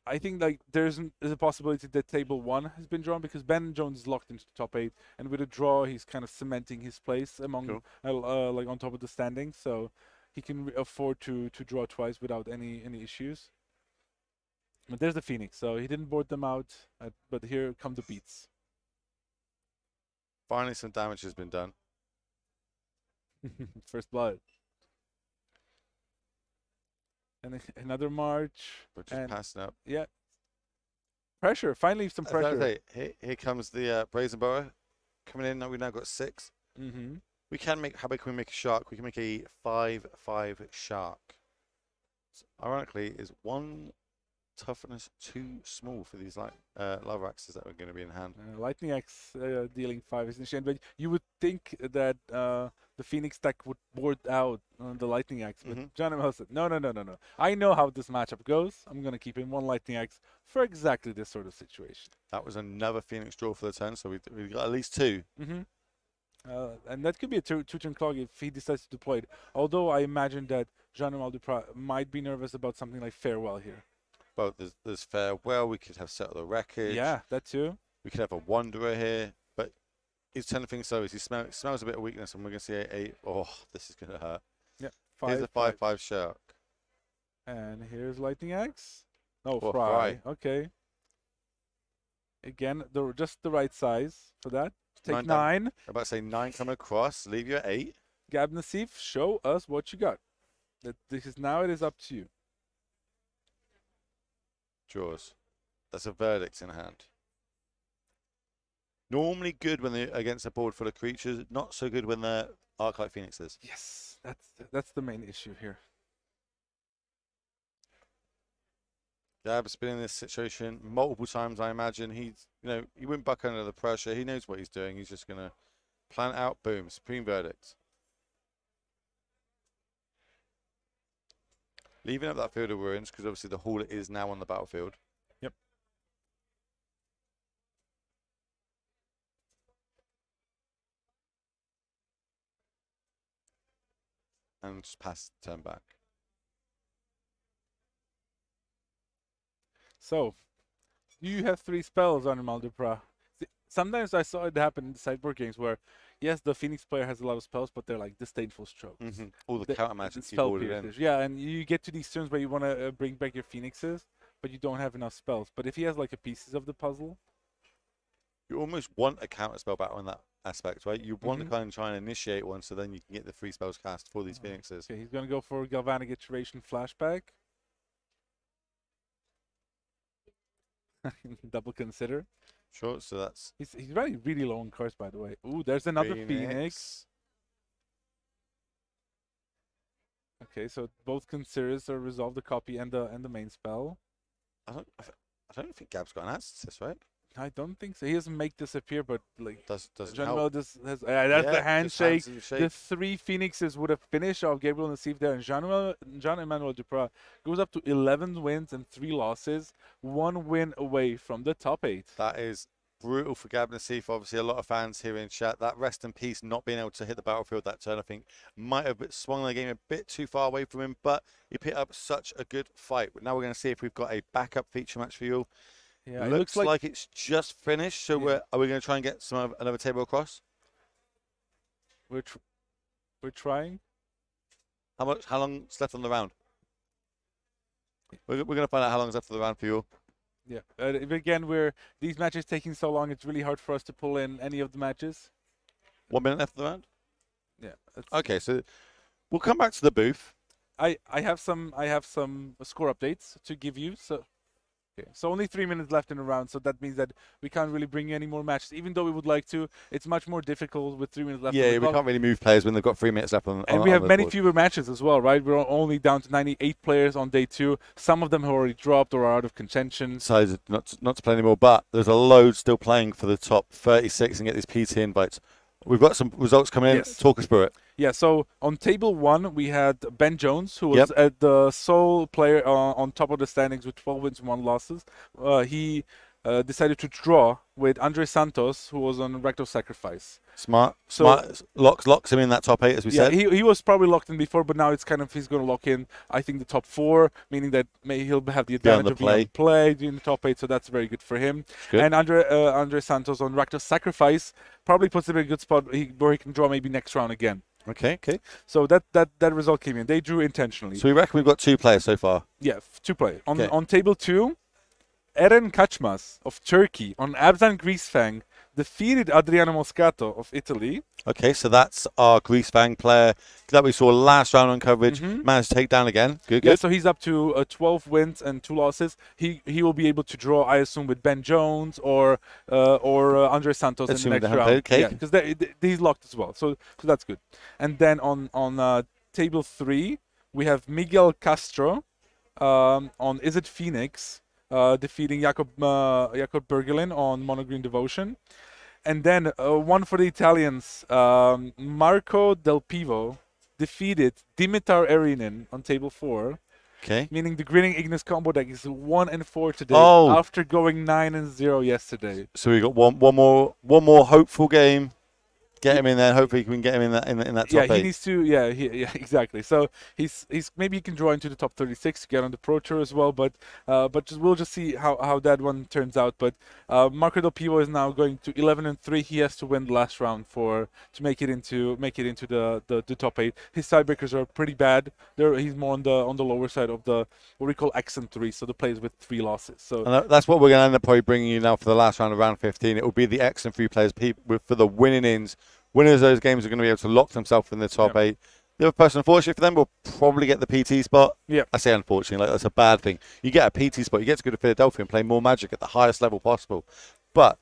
I think like there's a possibility that table 1 has been drawn because Ben Jones is locked into the top 8, and with a draw he's kind of cementing his place among like on top of the standings. So he can afford to draw twice without any issues. But there's the Phoenix. So he didn't board them out, but here come the beats. Finally, some damage has been done. First blood. And another march. We're just passing up. Yeah. Pressure. Finally, some I was gonna pressure. say, here comes the Brazen Burrow coming in. Now we've now got 6. Mm-hmm. We can make. How big can we make a shark? We can make a 5/5 shark. So, ironically, is 1, toughness too small for these lava axes that are going to be in hand. Lightning Axe dealing 5 is a shame, but you would think that the Phoenix deck would board out the Lightning Axe, but John ML said, no. I know how this matchup goes. I'm going to keep in one Lightning Axe for exactly this sort of situation. That was another Phoenix draw for the turn, so we got at least 2. And that could be a two-turn clog if he decides to deploy it. Although I imagine that Jean-Emile Duprat might be nervous about something like Farewell here. Well, there's Farewell. We could have Settle the Wreckage. Yeah, that too. We could have a Wanderer here, but he's trying to think so. He smells a bit of weakness, and we're going to see a oh, this is going to hurt. Yeah, here's a 5/5 shark. And here's Lightning Axe. No, Oh, Fry. Fry. Okay. Again, just the right size for that. Take 9. I'm about to say 9 coming across. Leave you at 8. Gab Nassif, show us what you got. Now it is up to you. Draws. That's a verdict in hand. Normally good when they're against a board full of creatures. Not so good when they're Arclight Phoenixes. Yes, that's the main issue here. Gab's been in this situation multiple times, I imagine. He wouldn't buck under the pressure. He knows what he's doing. He's just going to plan it out. Boom. Supreme verdict. Leaving up that Field of Ruins, because obviously the Hauler is now on the battlefield. Yep. And just pass the turn back. So, you have 3 spells on Maldupra. Sometimes I saw it happen in the sideboard games where, yes, the Phoenix player has a lot of spells, but they're like disdainful strokes. All the counter magic spell piercers. Yeah, and you get to these turns where you want to bring back your Phoenixes, but you don't have enough spells. But if he has like a pieces of the puzzle, you almost want a counter spell back on that aspect, right? You want to kind of try and initiate one, so then you can get the 3 spells cast for these Phoenixes. Okay, he's going to go for Galvanic Iteration Flashback. Double consider. Sure, so that's... He's really, really low on cards, by the way. Ooh, there's another Phoenix. Okay, so both considers are resolve the copy and the main spell. I don't think Gab's got an answer to this, right? I don't think so. He doesn't make this appear, but like doesn't help. That's yeah, the handshake. The the 3 Phoenixes would have finished off Gabriel Nassif there, and Jean-Emmanuel Duprat goes up to 11 wins and 3 losses, 1 win away from the top 8. That is brutal for Gab Nassif. Obviously, a lot of fans here in chat. That rest in peace, not being able to hit the battlefield that turn, I think, might have swung the game a bit too far away from him, but he picked up such a good fight. Now we're going to see if we've got a backup feature match for you. Yeah, it looks like it's just finished. So are we going to try and get another table across? We're trying. How long's left on the round? We're going to find out how long's left on the round for you. Yeah. Again, these matches taking so long, it's really hard for us to pull in any of the matches. 1 minute left of the round. Yeah. Okay, so we'll come back to the booth. I have some score updates to give you. So only 3 minutes left in the round, so that means that we can't really bring you any more matches. Even though we would like to, it's much more difficult with 3 minutes left. Yeah, we can't really move players when they've got 3 minutes left on. And we have many fewer matches as well, right? We're only down to 98 players on day 2. Some of them have already dropped or are out of contention. So not to play anymore, but there's a load still playing for the top 36 and get these PT invites. We've got some results coming in. Yes. Talk us through it. Yeah, so on table 1, we had Ben Jones, who was at the sole player on top of the standings with 12 wins and 1 losses. He decided to draw with Andre Santos, who was on Rectal Sacrifice. Smart. Locks him in that top 8, as we said. He was probably locked in before, but now it's he's going to lock in, I think, the top 4, meaning that he'll have the advantage of being on play in the top 8, so that's very good for him. Good. And Andre Santos on Rectal Sacrifice probably puts him in a good spot where he can draw maybe next round again. Okay. So that result came in. They drew intentionally. So we reckon we've got 2 players so far. Yeah, 2 players. On table 2, Eren Kaçmaz of Turkey on Abzan Greasefang defeated Adriano Moscato of Italy. Okay, so that's our Greasefang player that we saw last round on coverage. Managed to take down again. Good. Yeah, so he's up to 12 wins and 2 losses. He will be able to draw, I assume, with Ben Jones or Andre Santos in the next round. Okay. Yeah, because he's locked as well. So that's good. And then on table 3, we have Miguel Castro on Is It Phoenix defeating Jakob Bergelin on Mono Green Devotion. And then one for the Italians, Marco Del Pivo defeated Dimitar Erinin on table 4. Okay. Meaning the Grinning Ignis combo deck is 1-4 today after going 9-0 yesterday. So we got one more hopeful game. Get him in there. Hopefully, we can get him in that top 8. He needs to. Yeah, exactly. So he's maybe he can draw into the top 36, get on the Pro Tour as well. But we'll just see how that one turns out. But Marco Del Pivo is now going to 11-3. He has to win the last round to make it into the top 8. His tiebreakers are pretty bad. He's more on the lower side of the what we call X and 3. So the players with 3 losses. So and that's what we're going to end up probably bringing you now for the last round of round 15. It will be the X and 3 players for the winning ins. Winners of those games are going to be able to lock themselves in the top 8. The other person, unfortunately for them, will probably get the PT spot. Yeah. I say unfortunately, like that's a bad thing. You get a PT spot, you get to go to Philadelphia and play more Magic at the highest level possible. But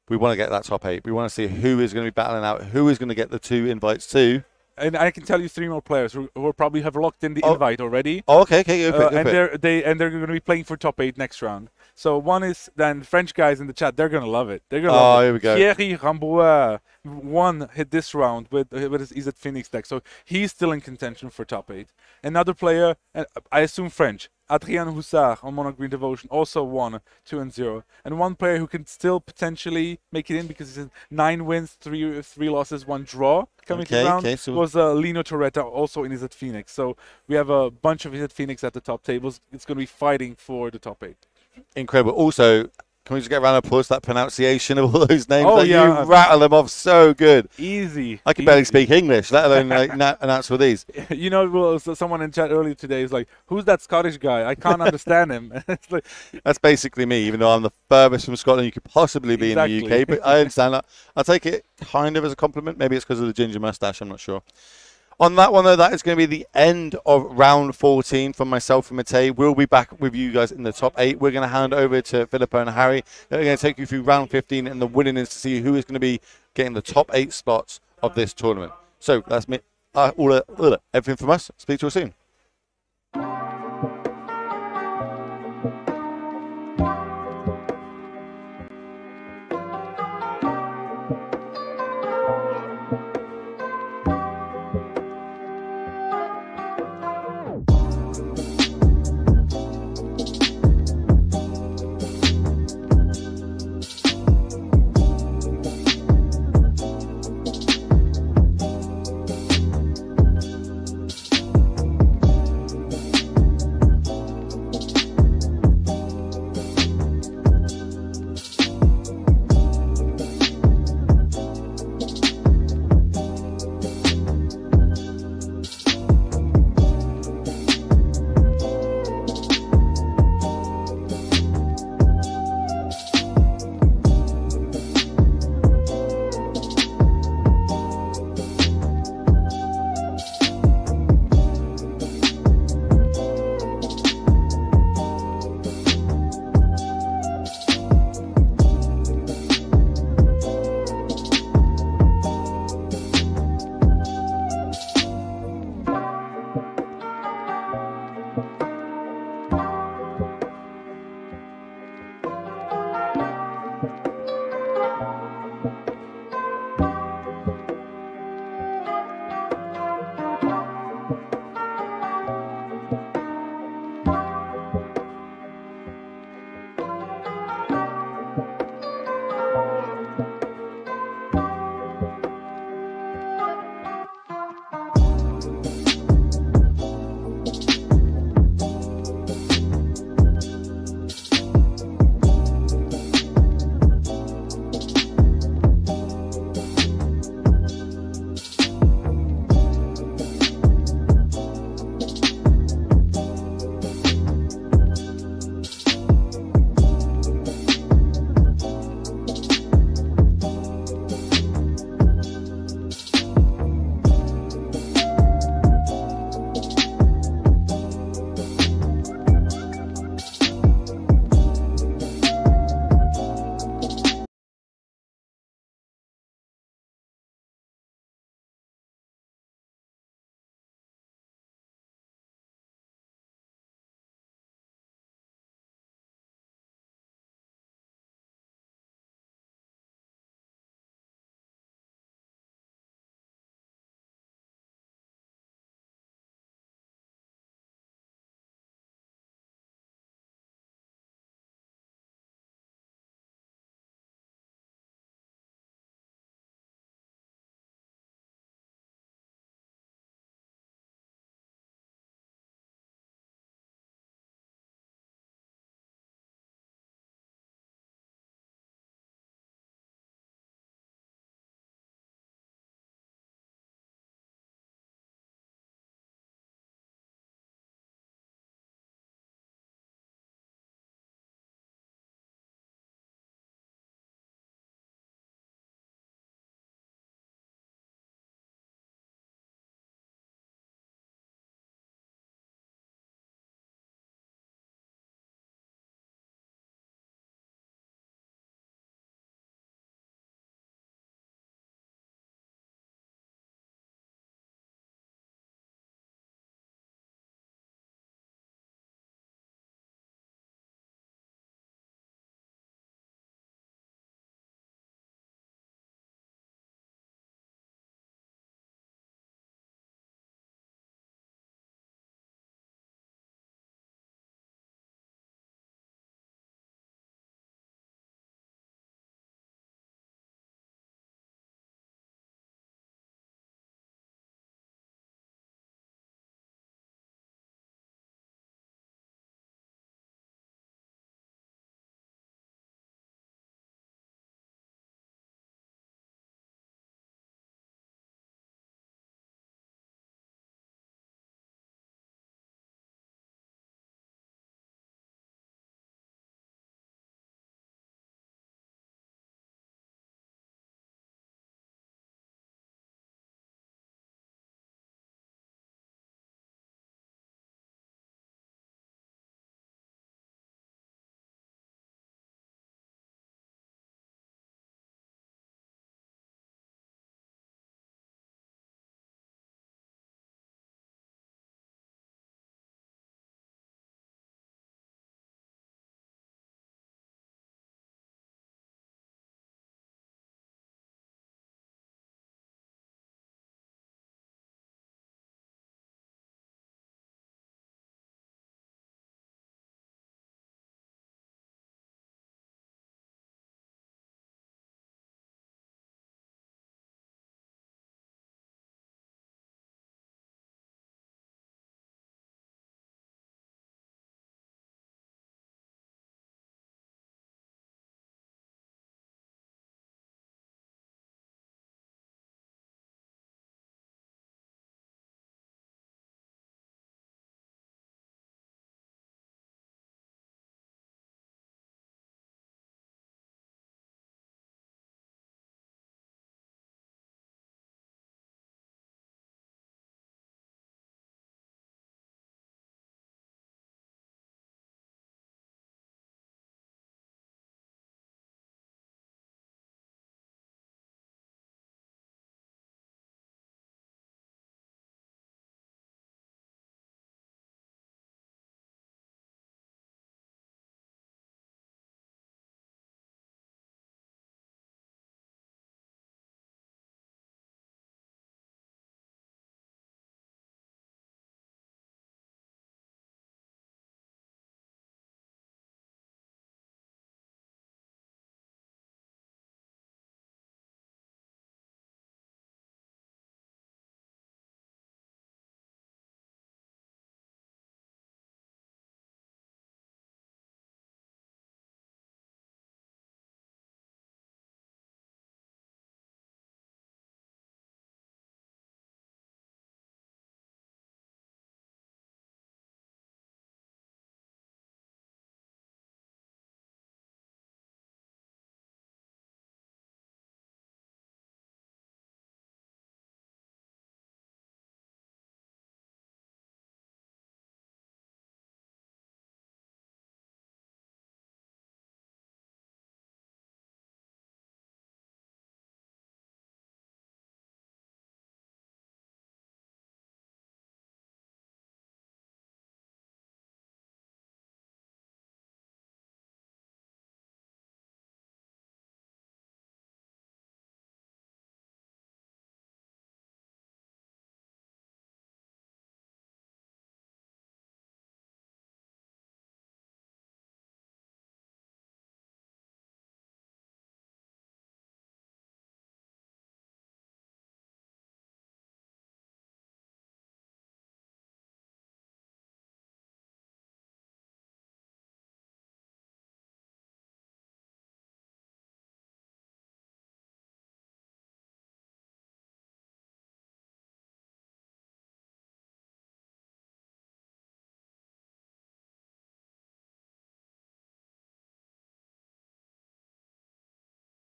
we want to get that top 8. We want to see who is going to be battling out, who is going to get the 2 invites to. And I can tell you 3 more players who probably have locked in the invite already. Oh, okay, go for it. They're going to be playing for top 8 next round. So one is then French guys in the chat. They're going to love it. They're going to love it. Here we go. Thierry Rambouillet hit this round with his EZ Phoenix deck. So he's still in contention for top 8. Another player, I assume French, Adrien Hussard on Mono Green Devotion also won 2-0. And one player who can still potentially make it in because he's 9 wins, 3 losses, 1 draw coming to round was Lino Torretta also in EZ Phoenix. So we have a bunch of EZ Phoenix at the top tables. It's going to be fighting for the top 8. Incredible. Also, can we just get a round of applause for that pronunciation of all those names? Oh, yeah. You rattle them off so good. Easy. I can barely speak English, let alone announce all these. You know, well, someone in chat earlier today is like, who's that Scottish guy? I can't understand him. It's like, that's basically me, even though I'm the furthest from Scotland you could possibly be in the UK. But I understand that. I'll take it kind of as a compliment. Maybe it's because of the ginger mustache. I'm not sure. On that one, though, that is going to be the end of round 14 from myself and Matej. We'll be back with you guys in the top 8. We're going to hand over to Filipa and Harry. They're going to take you through round 15 and the winning is to see who is going to be getting the top 8 spots of this tournament. So that's me. Everything from us. Speak to you soon.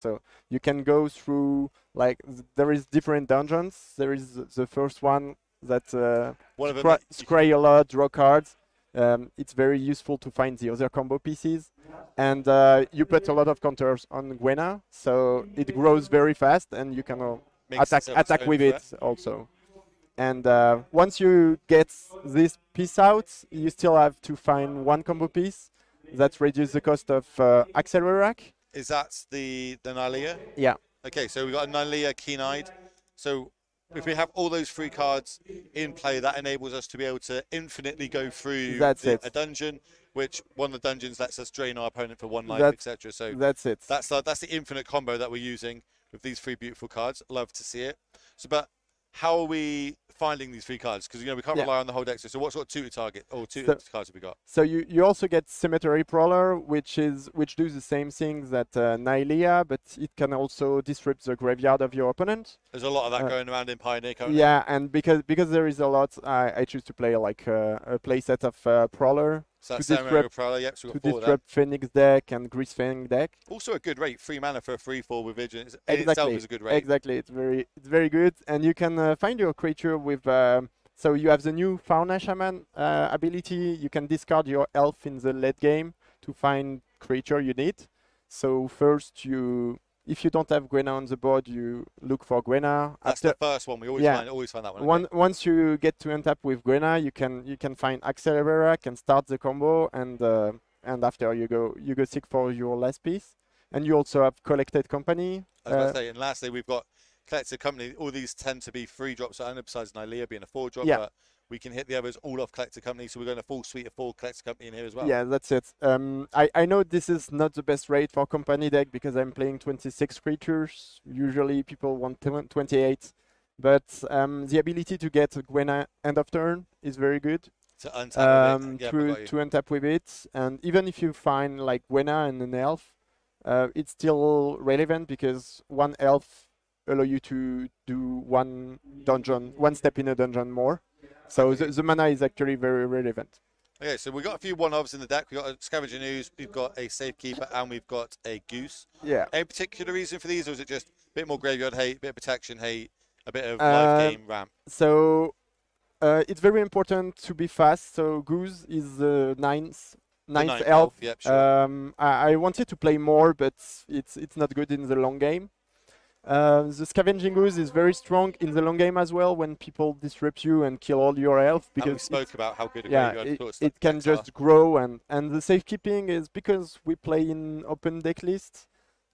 So you can go through, like, there is different dungeons. There is the first one that scry a lot, draw cards. It's very useful to find the other combo pieces. And you put a lot of counters on Gwena, so it grows very fast, and you can attack with it also. And once you get this piece out, you still have to find one combo piece that reduces the cost of Accelerac. Is that the Nylea? Yeah. Okay, so we've got a Nylea Keen-Eyed. So if we have all those 3 cards in play, that enables us to be able to infinitely go through a dungeon, which one of the dungeons lets us drain our opponent for 1 life, etc. So that's it. That's the infinite combo that we're using with these 3 beautiful cards. Love to see it. So, but how are we finding these 3 cards? Because we can't rely on the whole deck. So what sort of tutor target or tutor cards have we got? So you also get Cemetery Prowler, which does the same thing that Nylea, but it can also disrupt the graveyard of your opponent. There's a lot of that going around in Pioneer currently. Yeah, and because there is a lot, I choose to play like a playset of Prowler. So that's disrupt Prowler, yep, so to disrupt Phoenix deck and Grease Fang deck. Also a good rate, 3 mana for a 3/4 with Vigilance. Itself is a good rate. Exactly, it's very good, and you can find your creature with. So you have the new Fauna Shaman ability. You can discard your elf in the late game to find creature you need. So first if you don't have Gwena on the board, you look for Gwena. That's the first one. We always find that one. Once you get to untap with Gwena, you can find Accelerac and start the combo, and after you go seek for your last piece. And you also have Collected Company. I was about to say, and lastly we've got Collected Company. All these tend to be 3 drops, I know, besides Nylea being a 4 drop. Yeah. But we can hit the others all off Collected Company, so we're going a full suite of 4 Collected Company in here as well. Yeah, that's it. I know this is not the best rate for company deck because I'm playing 26 creatures. Usually people want 28, but the ability to get Gwena end of turn is very good. To untap with it, and even if you find like Gwena and an elf, it's still relevant because 1 elf allow you to do 1 step in a dungeon more. So the mana is actually very relevant. Okay, so we've got a few one-offs in the deck. We've got a Scavenger News, we've got a Safekeeper, and we've got a Goose. Yeah. Any particular reason for these, or is it just a bit more graveyard hate, a bit of protection hate, a bit of live game ramp? So it's very important to be fast. So Goose is the ninth elf. Yep, sure. I wanted to play more, but it's not good in the long game. The Scavenging Ooze is very strong in the long game as well when people disrupt you and kill all your health. Because we spoke about how good a graveyard it can just grow. And the safekeeping is because we play in open deck lists.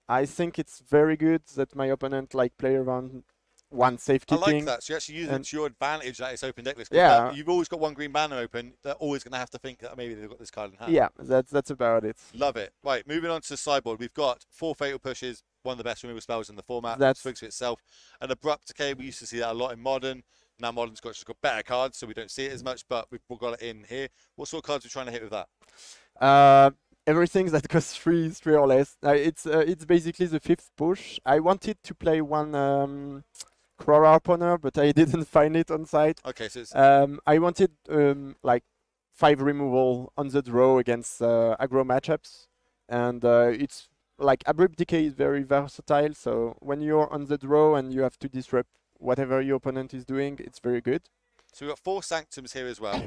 I think it's very good that my opponent play around 1 safekeeping. I like that. So you actually use it to your advantage that it's open deck list. Yeah. You've always got 1 green banner open. They're always going to have to think that maybe they've got this card in hand. Yeah, that's about it. Love it. Right, moving on to the sideboard. We've got 4 Fatal Pushes, one of the best removal spells in the format. That speaks for itself. An Abrupt Decay, we used to see that a lot in Modern. Now Modern's just got better cards, so we don't see it as much, but we've got it in here. What sort of cards are we trying to hit with that? Everything that costs 3 or less. It's basically the 5th push. I wanted to play 1 Crowra Harponer, but I didn't find it on site. Okay, so it's I wanted 5 removal on the draw against aggro matchups, and it's Abrupt Decay is very versatile. So when you're on the draw and you have to disrupt whatever your opponent is doing, it's very good. So we've got 4 Sanctums here as well.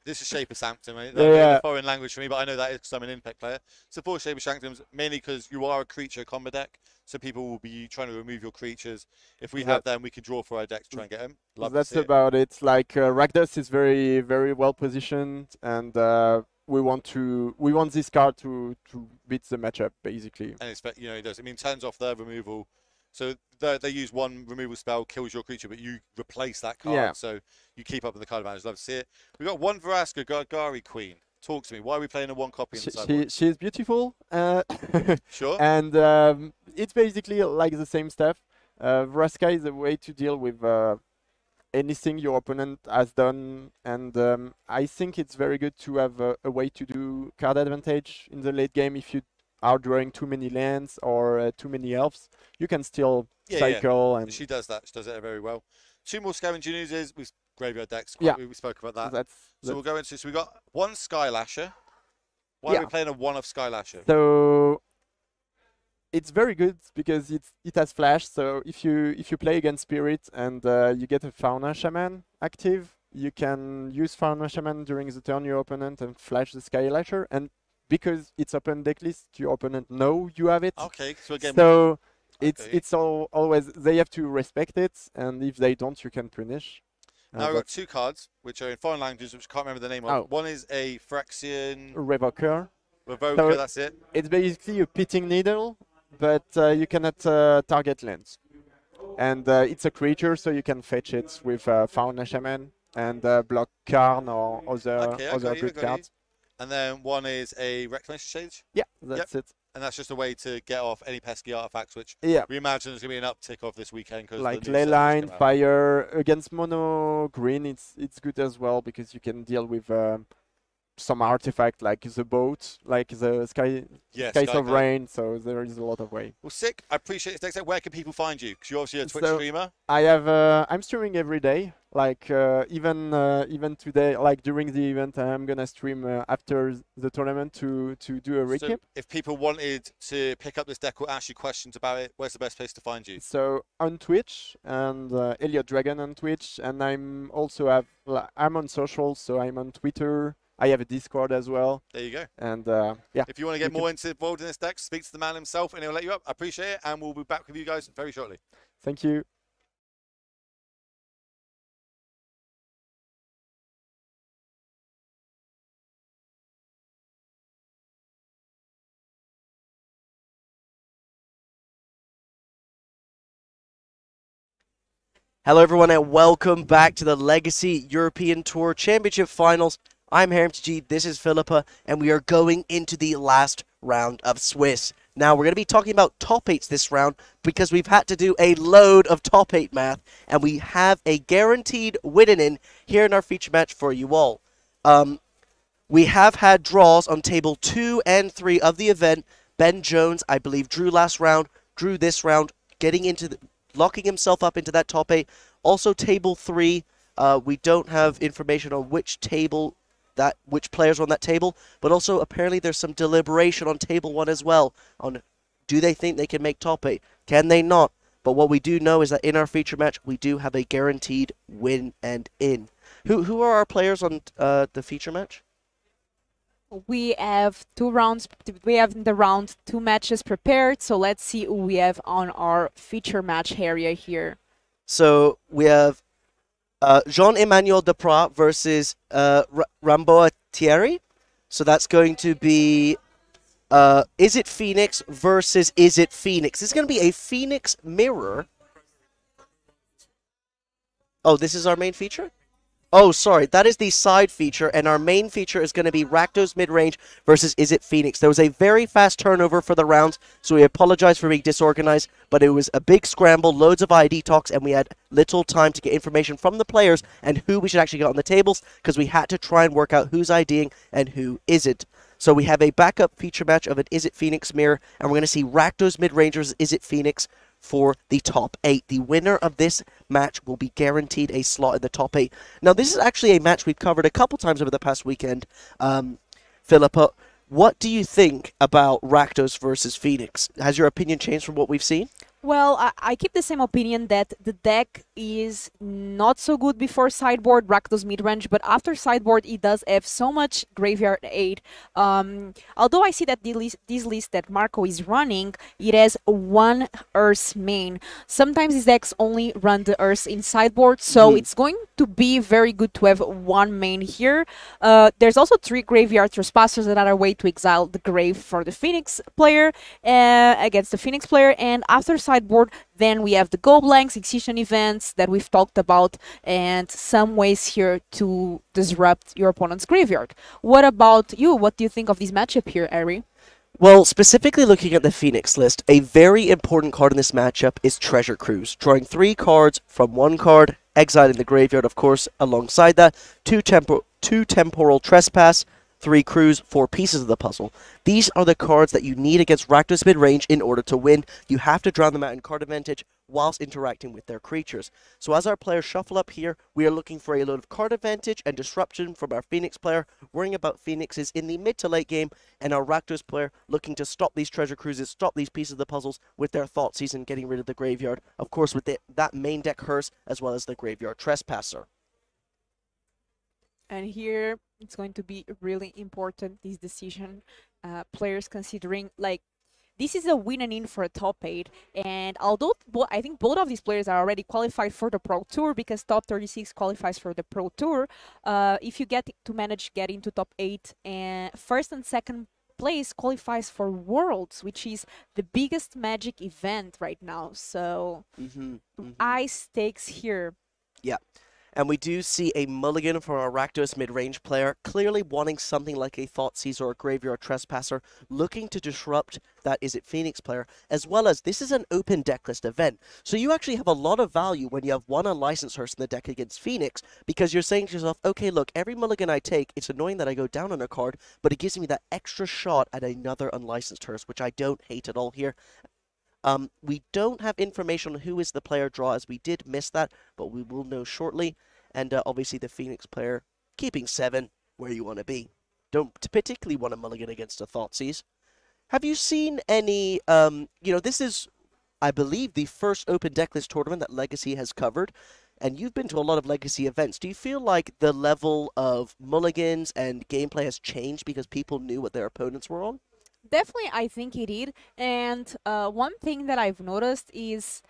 This is Shaper Sanctum. That's a foreign language for me, but I know that is because I'm an Impact player. So 4 Shaper Sanctums, mainly because you are a creature combo deck, so people will be trying to remove your creatures. If we have them, we can draw for our deck to try and get them. That's about it. Rakdos is very, very well positioned, and we want this card to beat the matchup basically. And it does. I mean, turns off their removal. So they use 1 removal spell, kills your creature, but you replace that card. Yeah. So you keep up with the card advantage. Love to see it. We've got 1 Vraska Gargari Queen. Talk to me. Why are we playing a 1 copy in the sideboard? She's beautiful. Sure. And it's basically like the same stuff. Vraska is a way to deal with anything your opponent has done. And I think it's very good to have a way to do card advantage in the late game if you are drawing too many lands or too many elves. You can still cycle. And she does that. She does it very well. 2 more Scavenger Newses. With graveyard decks. Yeah. We spoke about that. So we'll go into. So we got 1 Skylasher. Why are we playing a 1 of Skylasher? So it's very good because it has flash. So if you play against Spirit and you get a Fauna Shaman active, you can use Fauna Shaman during the turn your opponent and flash the Skylasher. And because it's open deck list, your opponent know you have it. Okay, so again. So it's always they have to respect it, and if they don't, you can punish. Now we've got 2 cards which are in foreign languages, which I can't remember the name of. Oh. One is a Phyrexian Revoker. Revoker, that's it. It's basically a pitting needle, but you cannot target lands. And it's a creature, so you can fetch it with Fauna Shaman and block Karn or other good cards. And then one is a Reclamation Sage? Yeah, that's it. And that's just a way to get off any pesky artifacts, which we imagine there's going to be an uptick of this weekend. Like Leyline, Fire, against mono green, it's good as well because you can deal with some artifact like the boat, like the Skies of Rain, so there is a lot of way. Well, sick. I appreciate it. Where can people find you? Because you're obviously a Twitch streamer. I'm streaming every day. Like even today, like during the event, I'm gonna stream after the tournament to do a recap. So if people wanted to pick up this deck or ask you questions about it, where's the best place to find you? So on Twitch and Elliot Dragon on Twitch, and I'm on socials, so I'm on Twitter. I have a Discord as well. There you go. And if you want to get more involved in this deck, speak to the man himself, and he'll let you up. I appreciate it, and we'll be back with you guys very shortly. Thank you. Hello everyone and welcome back to the Legacy European Tour Championship Finals. I'm HairMTG, this is Filipa, and we are going into the last round of Swiss. Now we're going to be talking about top 8s this round because we've had to do a load of top 8 math, and we have a guaranteed winning in here in our feature match for you all. We have had draws on table 2 and 3 of the event. Ben Jones, I believe, drew last round, drew this round, getting into the locking himself up into that top 8. Also, table 3, we don't have information on which players are on that table, but also apparently there's some deliberation on table 1 as well on do they think they can make top 8? Can they not? But what we do know is that in our feature match, we do have a guaranteed win and in. Who are our players on the feature match? We have 2 rounds. We have in the round 2 matches prepared. So let's see who we have on our feature match area here. So we have Jean-Emmanuel Deprat versus Ramboa Thierry. So that's going to be Is It Phoenix versus Is It Phoenix. This is going to be a Phoenix mirror. Oh, this is our main feature? Oh, sorry, that is the side feature, and our main feature is going to be Rakdos mid-range versus Is It Phoenix. There was a very fast turnover for the rounds, so we apologize for being disorganized, but it was a big scramble, loads of ID talks, and we had little time to get information from the players and who we should actually get on the tables, because we had to try and work out who's IDing and who isn't. So we have a backup feature match of an Is It Phoenix mirror, and we're going to see Rakdos mid-range versus Is It Phoenix for the top 8. The winner of this match will be guaranteed a slot in the top 8. Now, this is actually a match we've covered a couple times over the past weekend. Filipa, what do you think about Rakdos versus Phoenix? Has your opinion changed from what we've seen? Well, I keep the same opinion that the deck is not so good before sideboard, Rakdos mid-range, but after sideboard it does have so much graveyard aid. Although I see that this list that Marco is running, it has 1 Earth main. Sometimes these decks only run the Earth in sideboard, so it's going to be very good to have 1 main here. There's also 3 graveyard trespassers, another way to exile the grave for the Phoenix player against the Phoenix player, and after sideboard, then we have the go blanks, excision events that we've talked about, and some ways here to disrupt your opponent's graveyard. What about you? What do you think of this matchup here, Ari? Well, specifically looking at the Phoenix list, a very important card in this matchup is Treasure Cruise. Drawing 3 cards from 1 card, exiling the graveyard, of course, alongside that, 2 temporal trespass, 3 crews, 4 pieces of the puzzle. These are the cards that you need against Rakdos mid-range in order to win. You have to drown them out in card advantage whilst interacting with their creatures. So as our players shuffle up here, we are looking for a load of card advantage and disruption from our Phoenix player, worrying about Phoenixes in the mid to late game, and our Rakdos player looking to stop these treasure cruises, stop these pieces of the puzzles with their Thoughtseize and getting rid of the graveyard. Of course, with that main deck Hearse, as well as the Graveyard Trespasser. And here it's going to be really important, this decision. Players considering, like, this is a win and in for a top 8. And although I think both of these players are already qualified for the Pro Tour, because top 36 qualifies for the Pro Tour, if you get to manage get into top 8, and first and second place qualifies for Worlds, which is the biggest Magic event right now. So high stakes here. Yeah. And we do see a mulligan for our Rakdos mid-range player, clearly wanting something like a Thoughtseize or a Graveyard Trespasser, looking to disrupt that Phoenix player, as well as this is an open decklist event. So you actually have a lot of value when you have one Unlicensed Hearse in the deck against Phoenix, because you're saying to yourself, okay, look, every mulligan I take, it's annoying that I go down on a card, but it gives me that extra shot at another Unlicensed Hearse, which I don't hate at all here. We don't have information on who is the player draw, as we did miss that, but we will know shortly. And obviously the Phoenix player keeping 7 where you want to be. Don't particularly want to mulligan against a Thoughtseize. Have you seen any, this is, I believe, the first open decklist tournament that Legacy has covered, and you've been to a lot of Legacy events. Do you feel like the level of mulligans and gameplay has changed because people knew what their opponents were on? Definitely, I think it did. And one thing that I've noticed is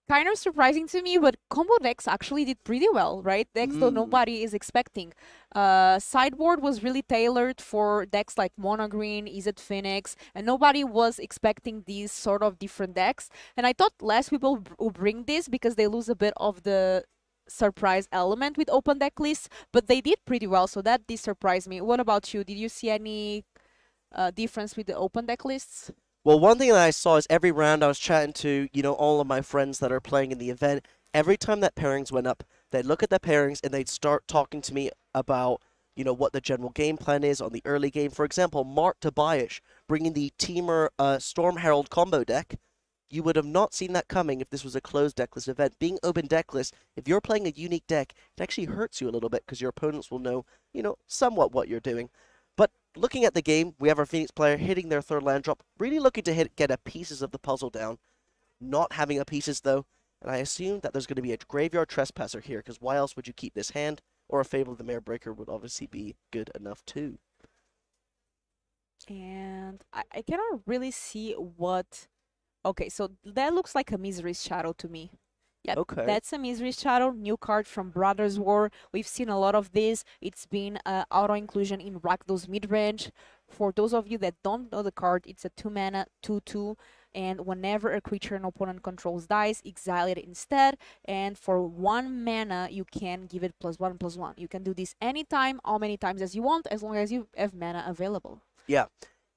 kind of surprising to me, but combo decks actually did pretty well, right? Decks that nobody is expecting. Sideboard was really tailored for decks like Mono Green, Izzet Phoenix, and nobody was expecting these sort of different decks. And I thought less people would bring this because they lose a bit of the surprise element with open deck lists, but they did pretty well, so that did surprise me. What about you? Did you see any difference with the open deck lists? Well, one thing that I saw is every round I was chatting to, all of my friends that are playing in the event. Every time that pairings went up, they'd look at the pairings and they'd start talking to me about, what the general game plan is on the early game. For example, Mark Tobias bringing the Teamer Storm Herald combo deck. You would have not seen that coming if this was a closed decklist event. Being open decklist, if you're playing a unique deck, it actually hurts you a little bit because your opponents will know, somewhat what you're doing. But looking at the game, we have our Phoenix player hitting their third land drop, really looking to get a pieces of the puzzle down. Not having a pieces, though, and I assume that there's going to be a Graveyard Trespasser here, because why else would you keep this hand? Or a Fable of the Mare Breaker would obviously be good enough, too. And I cannot really see what... Okay, so that looks like a Misery's Shadow to me. Yeah, okay. That's a Misery's Shadow, new card from Brothers War. We've seen a lot of this. It's been auto-inclusion in Rakdos mid-range. For those of you that don't know the card, it's a 2-mana, 2/2, and whenever a creature an opponent controls dies, exile it instead. And for 1 mana, you can give it +1/+1. You can do this anytime, how many times as you want, as long as you have mana available. Yeah.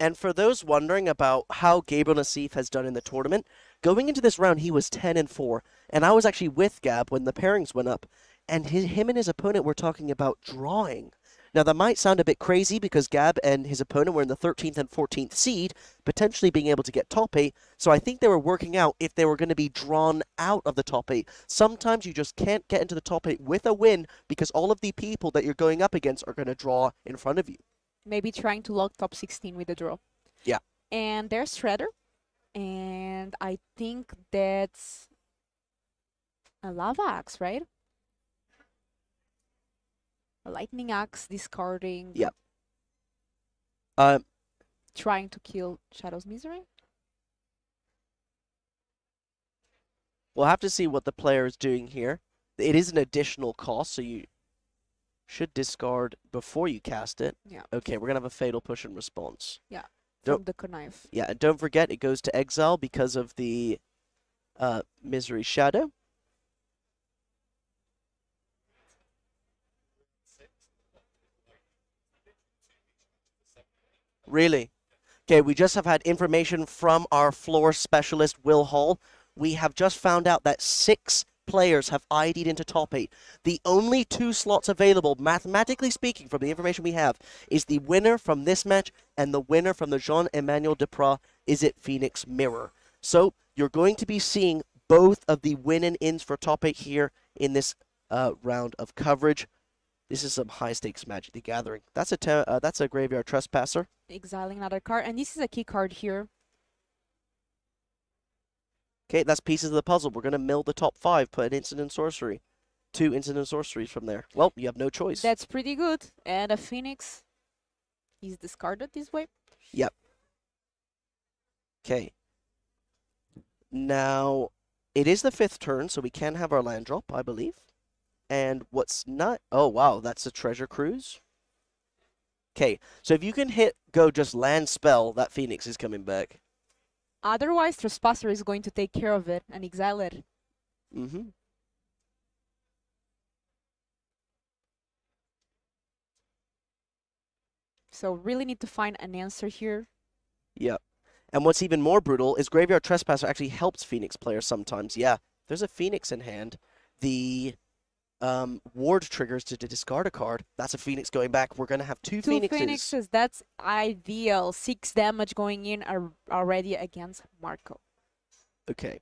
And for those wondering about how Gabriel Nassif has done in the tournament, going into this round, he was 10-4. And I was actually with Gab when the pairings went up. And him and his opponent were talking about drawing. Now, that might sound a bit crazy because Gab and his opponent were in the 13th and 14th seed, potentially being able to get top 8. So I think they were working out if they were going to be drawn out of the top 8. Sometimes you just can't get into the top 8 with a win because all of the people that you're going up against are going to draw in front of you. Maybe trying to lock top 16 with a draw. Yeah. And there's Shredder. And I think that's a Lava Axe, right? A Lightning Axe discarding. Yeah. Trying to kill Shadow's Misery. We'll have to see what the player is doing here. It is an additional cost, so you should discard before you cast it. Yeah. Okay, we're going to have a Fatal Push in response. Yeah, from the Connive. Yeah, and don't forget, it goes to exile because of the Misery Shadow. Really? Okay, we just have had information from our floor specialist, Will Hall. We have just found out that 6 players have ID'd into top 8. The only 2 slots available, mathematically speaking, from the information we have, is the winner from this match and the winner from the Jean-Emmanuel Deprat Izzet Phoenix Mirror. So, you're going to be seeing both of the win and ins for top 8 here in this round of coverage. This is some high-stakes Magic the Gathering. That's a Graveyard Trespasser. Exiling another card, and this is a key card here. Okay, that's pieces of the puzzle. We're going to mill the top 5, put an instant and sorcery. 2 instant and sorceries from there. Well, you have no choice. That's pretty good. And a Phoenix is discarded this way. Yep. Okay. Now, it is the 5th turn, so we can have our land drop, I believe. And what's not... Oh, wow, that's a Treasure Cruise. Okay, so if you can go just land spell, that Phoenix is coming back. Otherwise, Trespasser is going to take care of it and exile it. Mm-hmm. So really need to find an answer here. Yep. And what's even more brutal is Graveyard Trespasser actually helps Phoenix players sometimes. Yeah, there's a Phoenix in hand. The ward triggers to discard a card. That's a Phoenix going back. We're going to have 2 Phoenixes. 2 Phoenixes, that's ideal. 6 damage going in already against Marco. Okay.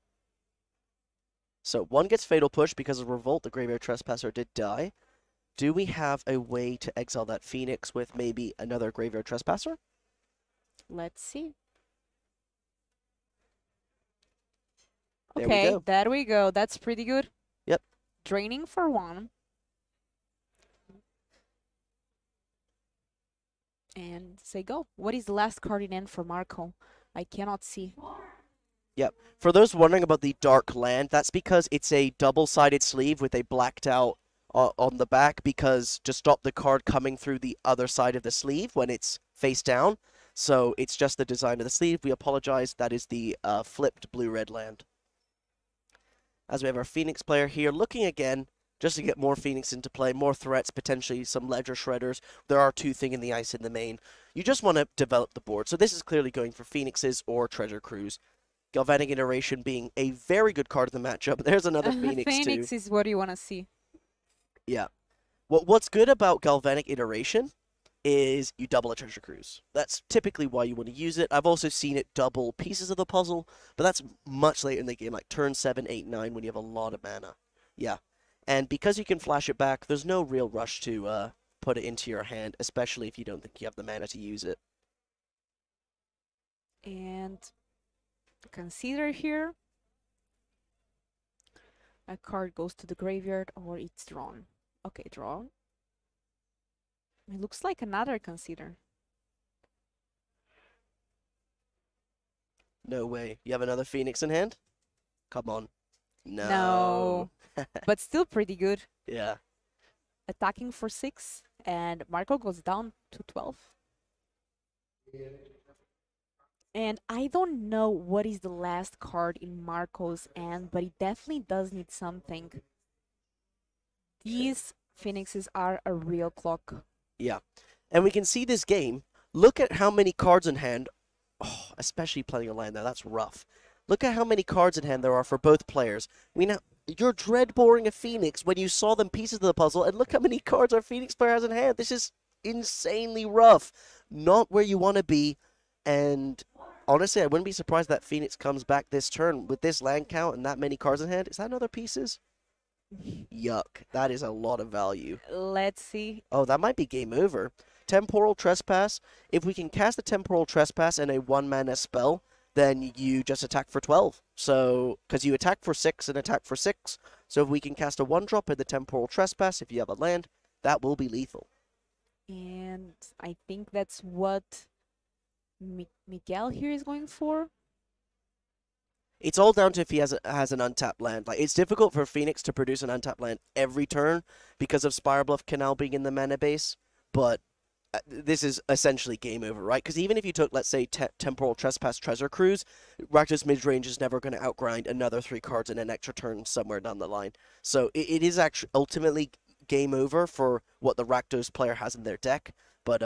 So 1 gets Fatal Push because of Revolt. The Graveyard Trespasser did die. Do we have a way to exile that Phoenix with maybe another Graveyard Trespasser? Let's see. There Okay, we go. there we go. That's pretty good. Yep. Draining for 1. And say go. What is the last card in end for Marco? I cannot see. Yep. For those wondering about the Dark Land, that's because it's a double-sided sleeve with a blacked out on the back, because to stop the card coming through the other side of the sleeve when it's face down. So it's just the design of the sleeve. We apologize. That is the flipped blue-red land. As we have our Phoenix player here looking again, just to get more Phoenix into play, more threats, potentially some Ledger Shredders. There are 2 Thing in the Ice in the main. You just want to develop the board. So this is clearly going for Phoenixes or Treasure Cruise. Galvanic Iteration being a very good card in the matchup. There's another Phoenix too. Phoenix is what you want to see. Yeah. What's good about Galvanic Iteration is you double a Treasure Cruise. That's typically why you want to use it. I've also seen it double pieces of the puzzle, but that's much later in the game, like turn 7, 8, 9, when you have a lot of mana. Yeah. And because you can flash it back, there's no real rush to put it into your hand, especially if you don't think you have the mana to use it. And consider here. A card goes to the graveyard or it's drawn. Okay, drawn. It looks like another consider. No way. You have another Phoenix in hand? Come on. No. But still pretty good. Yeah. Attacking for 6, and Marco goes down to 12. And I don't know what is the last card in Marco's end, but it definitely does need something. These Phoenixes are a real clock. Yeah. And we can see this game. Look at how many cards in hand. Oh, especially playing a land there. That's rough. Look at how many cards in hand there are for both players. I mean, you're dread boring a Phoenix when you saw them pieces of the puzzle, and look how many cards our Phoenix player has in hand. This is insanely rough. Not where you want to be. And honestly, I wouldn't be surprised that Phoenix comes back this turn with this land count and that many cards in hand. Is that another pieces? Yuck. That is a lot of value. Let's see. Oh, that might be game over. Temporal Trespass. If we can cast a Temporal Trespass and a 1-mana spell, then you just attack for 12. So, because you attack for 6 and attack for 6. So if we can cast a 1-drop in the Temporal Trespass, if you have a land, that will be lethal. And I think that's what Miguel here is going for. It's all down to if he has an untapped land. Like, it's difficult for Phoenix to produce an untapped land every turn because of Spirebluff Canal being in the mana base, but this is essentially game over, right? Because even if you took, let's say, Temporal Trespass Treasure Cruise, Rakdos midrange is never going to outgrind another 3 cards in an extra turn somewhere down the line. So it is actually ultimately game over for what the Rakdos player has in their deck, but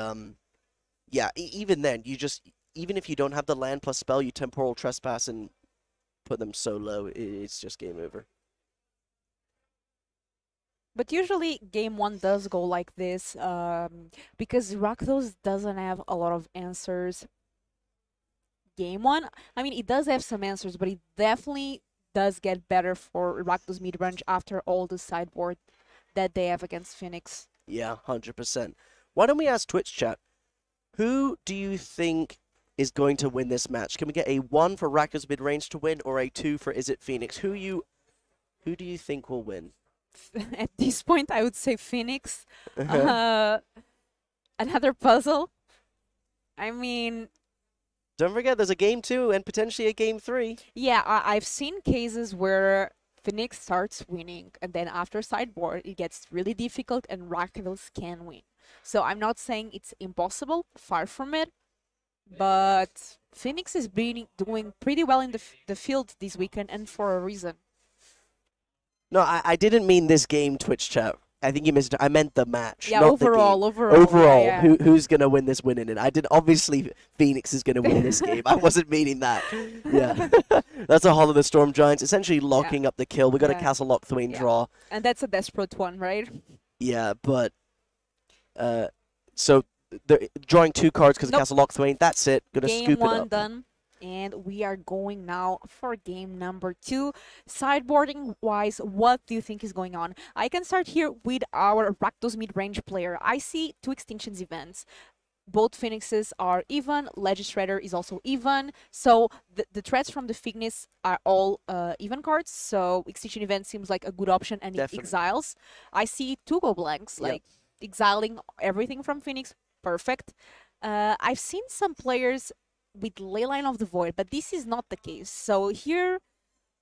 yeah, even then, even if you don't have the land plus spell, you Temporal Trespass and put them so low, it's just game over. But usually game 1 does go like this, because Rakdos doesn't have a lot of answers. Game 1, I mean, it does have some answers, but it definitely does get better for Rakdos mid-range after all the sideboard that they have against Phoenix. Yeah, 100%. Why don't we ask Twitch chat, who do you think is going to win this match? Can we get a 1 for Rakdos mid-range to win, or a 2 for Is It Phoenix? Who do you think will win? At this point, I would say Phoenix. Another puzzle. I mean, don't forget, there's a game 2 and potentially a game 3. Yeah, I've seen cases where Phoenix starts winning, and then after sideboard, it gets really difficult, and Rakdos can win. So I'm not saying it's impossible, far from it, but Phoenix is doing pretty well in the field this weekend, and for a reason. No, I didn't mean this game, Twitch chat. I think you missed it. I meant the match. Yeah, not overall, the game. overall. Yeah. Who's gonna win this winning it? I did obviously Phoenix is gonna win this game. I wasn't meaning that. Yeah, that's a Hall of the Storm Giants, essentially locking up the kill. We got a Castle Lock Thwain draw, and that's a desperate one, right? Yeah, but so they're drawing 2 cards because of Castle Lock Thwain. That's it. Gonna game scoop it 1 up. done. And we are going now for game number 2. Sideboarding wise, what do you think is going on? I can start here with our Rakdos mid-range player. I see 2 Extinctions events. Both Phoenixes are even. Legislator is also even. So the threats from the Phoenix are all even cards. So Extinction event seems like a good option, and it exiles. I see 2 go blanks, like exiling everything from Phoenix. Perfect. I've seen some players with Leyline of the Void, but this is not the case. So here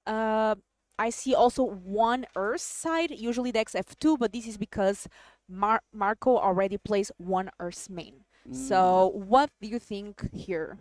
I see also 1 Earth side. Usually decks have 2, but this is because Marco already plays 1 Earth main. So what do you think here?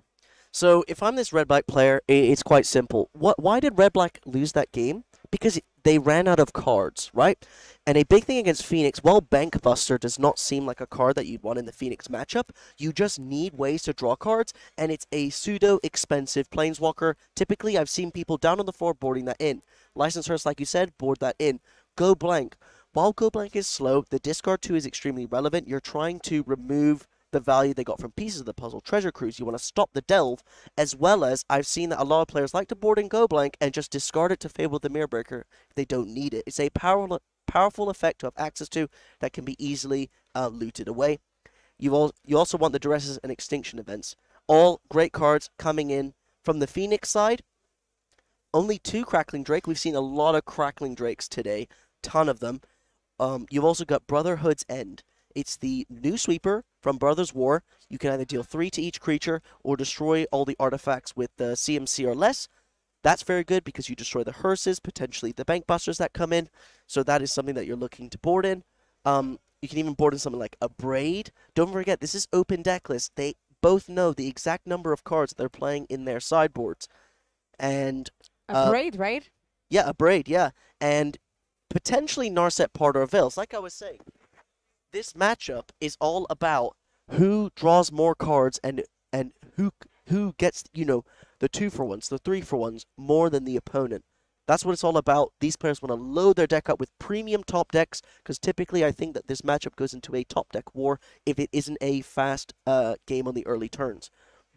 So if I'm this red-black player, it's quite simple. Why did red-black lose that game? Because they ran out of cards, right? And a big thing against Phoenix, while Bankbuster does not seem like a card that you'd want in the Phoenix matchup, you just need ways to draw cards, and it's a pseudo-expensive Planeswalker. Typically, I've seen people down on the floor boarding that in. License Hearse, like you said, board that in. Go Blank. While Go Blank is slow, the discard 2 is extremely relevant. You're trying to remove the value they got from pieces of the puzzle. Treasure Cruise, you want to stop the delve, as well as I've seen that a lot of players like to board and Go Blank and just discard it to Fable the Mirror Breaker if they don't need it. It's a powerful effect to have access to that can be easily looted away. You also want the Duresses and Extinction events. All great cards coming in from the Phoenix side. Only 2 Crackling Drake. We've seen a lot of Crackling Drakes today. Ton of them. You've also got Brotherhood's End. It's the new sweeper from Brothers War. You can either deal 3 to each creature or destroy all the artifacts with the CMC or less. That's very good because you destroy the hearses, potentially the Bankbusters that come in. So that is something that you're looking to board in. You can even board in something like a Braid. Don't forget, this is open deck list. They both know the exact number of cards they're playing in their sideboards. And a Braid, right? Yeah, a Braid, yeah. And potentially Narset Parter of Veils. Like I was saying, this matchup is all about who draws more cards and who gets, you know, the 2-for-1s, the 3-for-1s more than the opponent. That's what it's all about. These players want to load their deck up with premium top decks, because typically I think that this matchup goes into a top deck war if it isn't a fast game on the early turns.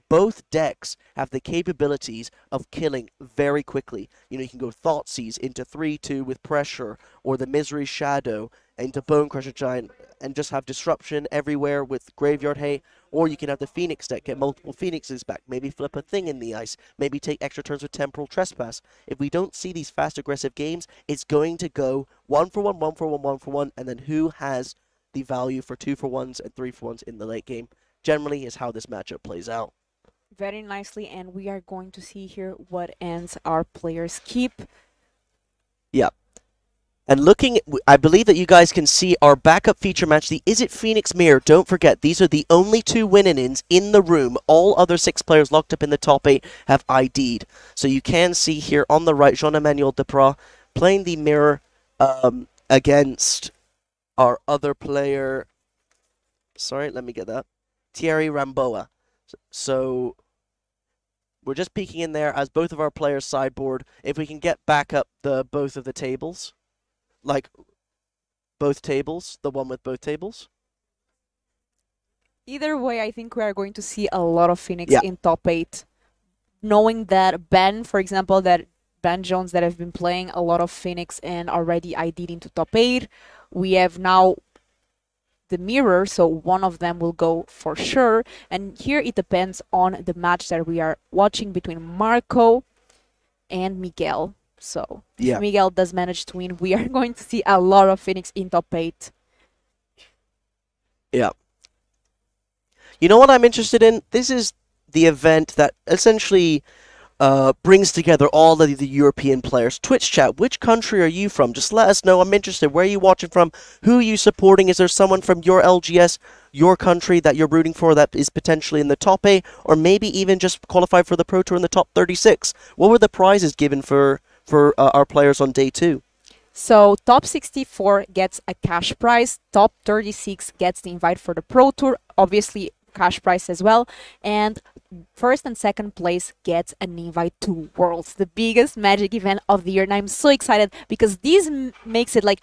Both decks have the capabilities of killing very quickly. You know, you can go Thoughtseize into 3-2 with pressure, or the Misery Shadow into Bonecrusher Giant, and just have disruption everywhere with Graveyard Hay. Or you can have the Phoenix deck, get multiple Phoenixes back, maybe flip a thing in the ice, maybe take extra turns with Temporal Trespass. If we don't see these fast, aggressive games, it's going to go 1-for-1, 1-for-1, 1-for-1, and then who has the value for 2-for-1s and 3-for-1s in the late game, generally is how this matchup plays out. Very nicely, and we are going to see here what ends our players keep. Yeah. And looking, I believe that you guys can see our backup feature match, the Is It Phoenix Mirror. Don't forget, these are the only 2 win-in-ins in the room. All other 6 players locked up in the top 8 have ID'd. So you can see here on the right, Jean-Emmanuel Deprat playing the mirror against our other player. Sorry, let me get that. Thierry Ramboa. So we're just peeking in there as both of our players sideboard. If we can get back up both of the tables. Like, both tables, the one with both tables. Either way, I think we are going to see a lot of Phoenix in top 8. Knowing that Ben, for example, that Ben Jones that have been playing a lot of Phoenix and already ID'd into top 8. We have now the mirror, so one of them will go for sure. And here it depends on the match that we are watching between Marco and Miguel. So if Miguel does manage to win, we are going to see a lot of Phoenix in top 8. Yeah. You know what I'm interested in? This is the event that essentially brings together all of the European players. Twitch chat, which country are you from? Just let us know. I'm interested. Where are you watching from? Who are you supporting? Is there someone from your LGS, your country that you're rooting for that is potentially in the top 8, or maybe even just qualified for the Pro Tour in the top 36? What were the prizes given for our players on day 2? So top 64 gets a cash prize, top 36 gets the invite for the Pro Tour, obviously cash prize as well, and first and second place gets an invite to Worlds, the biggest Magic event of the year. And I'm so excited because this makes it like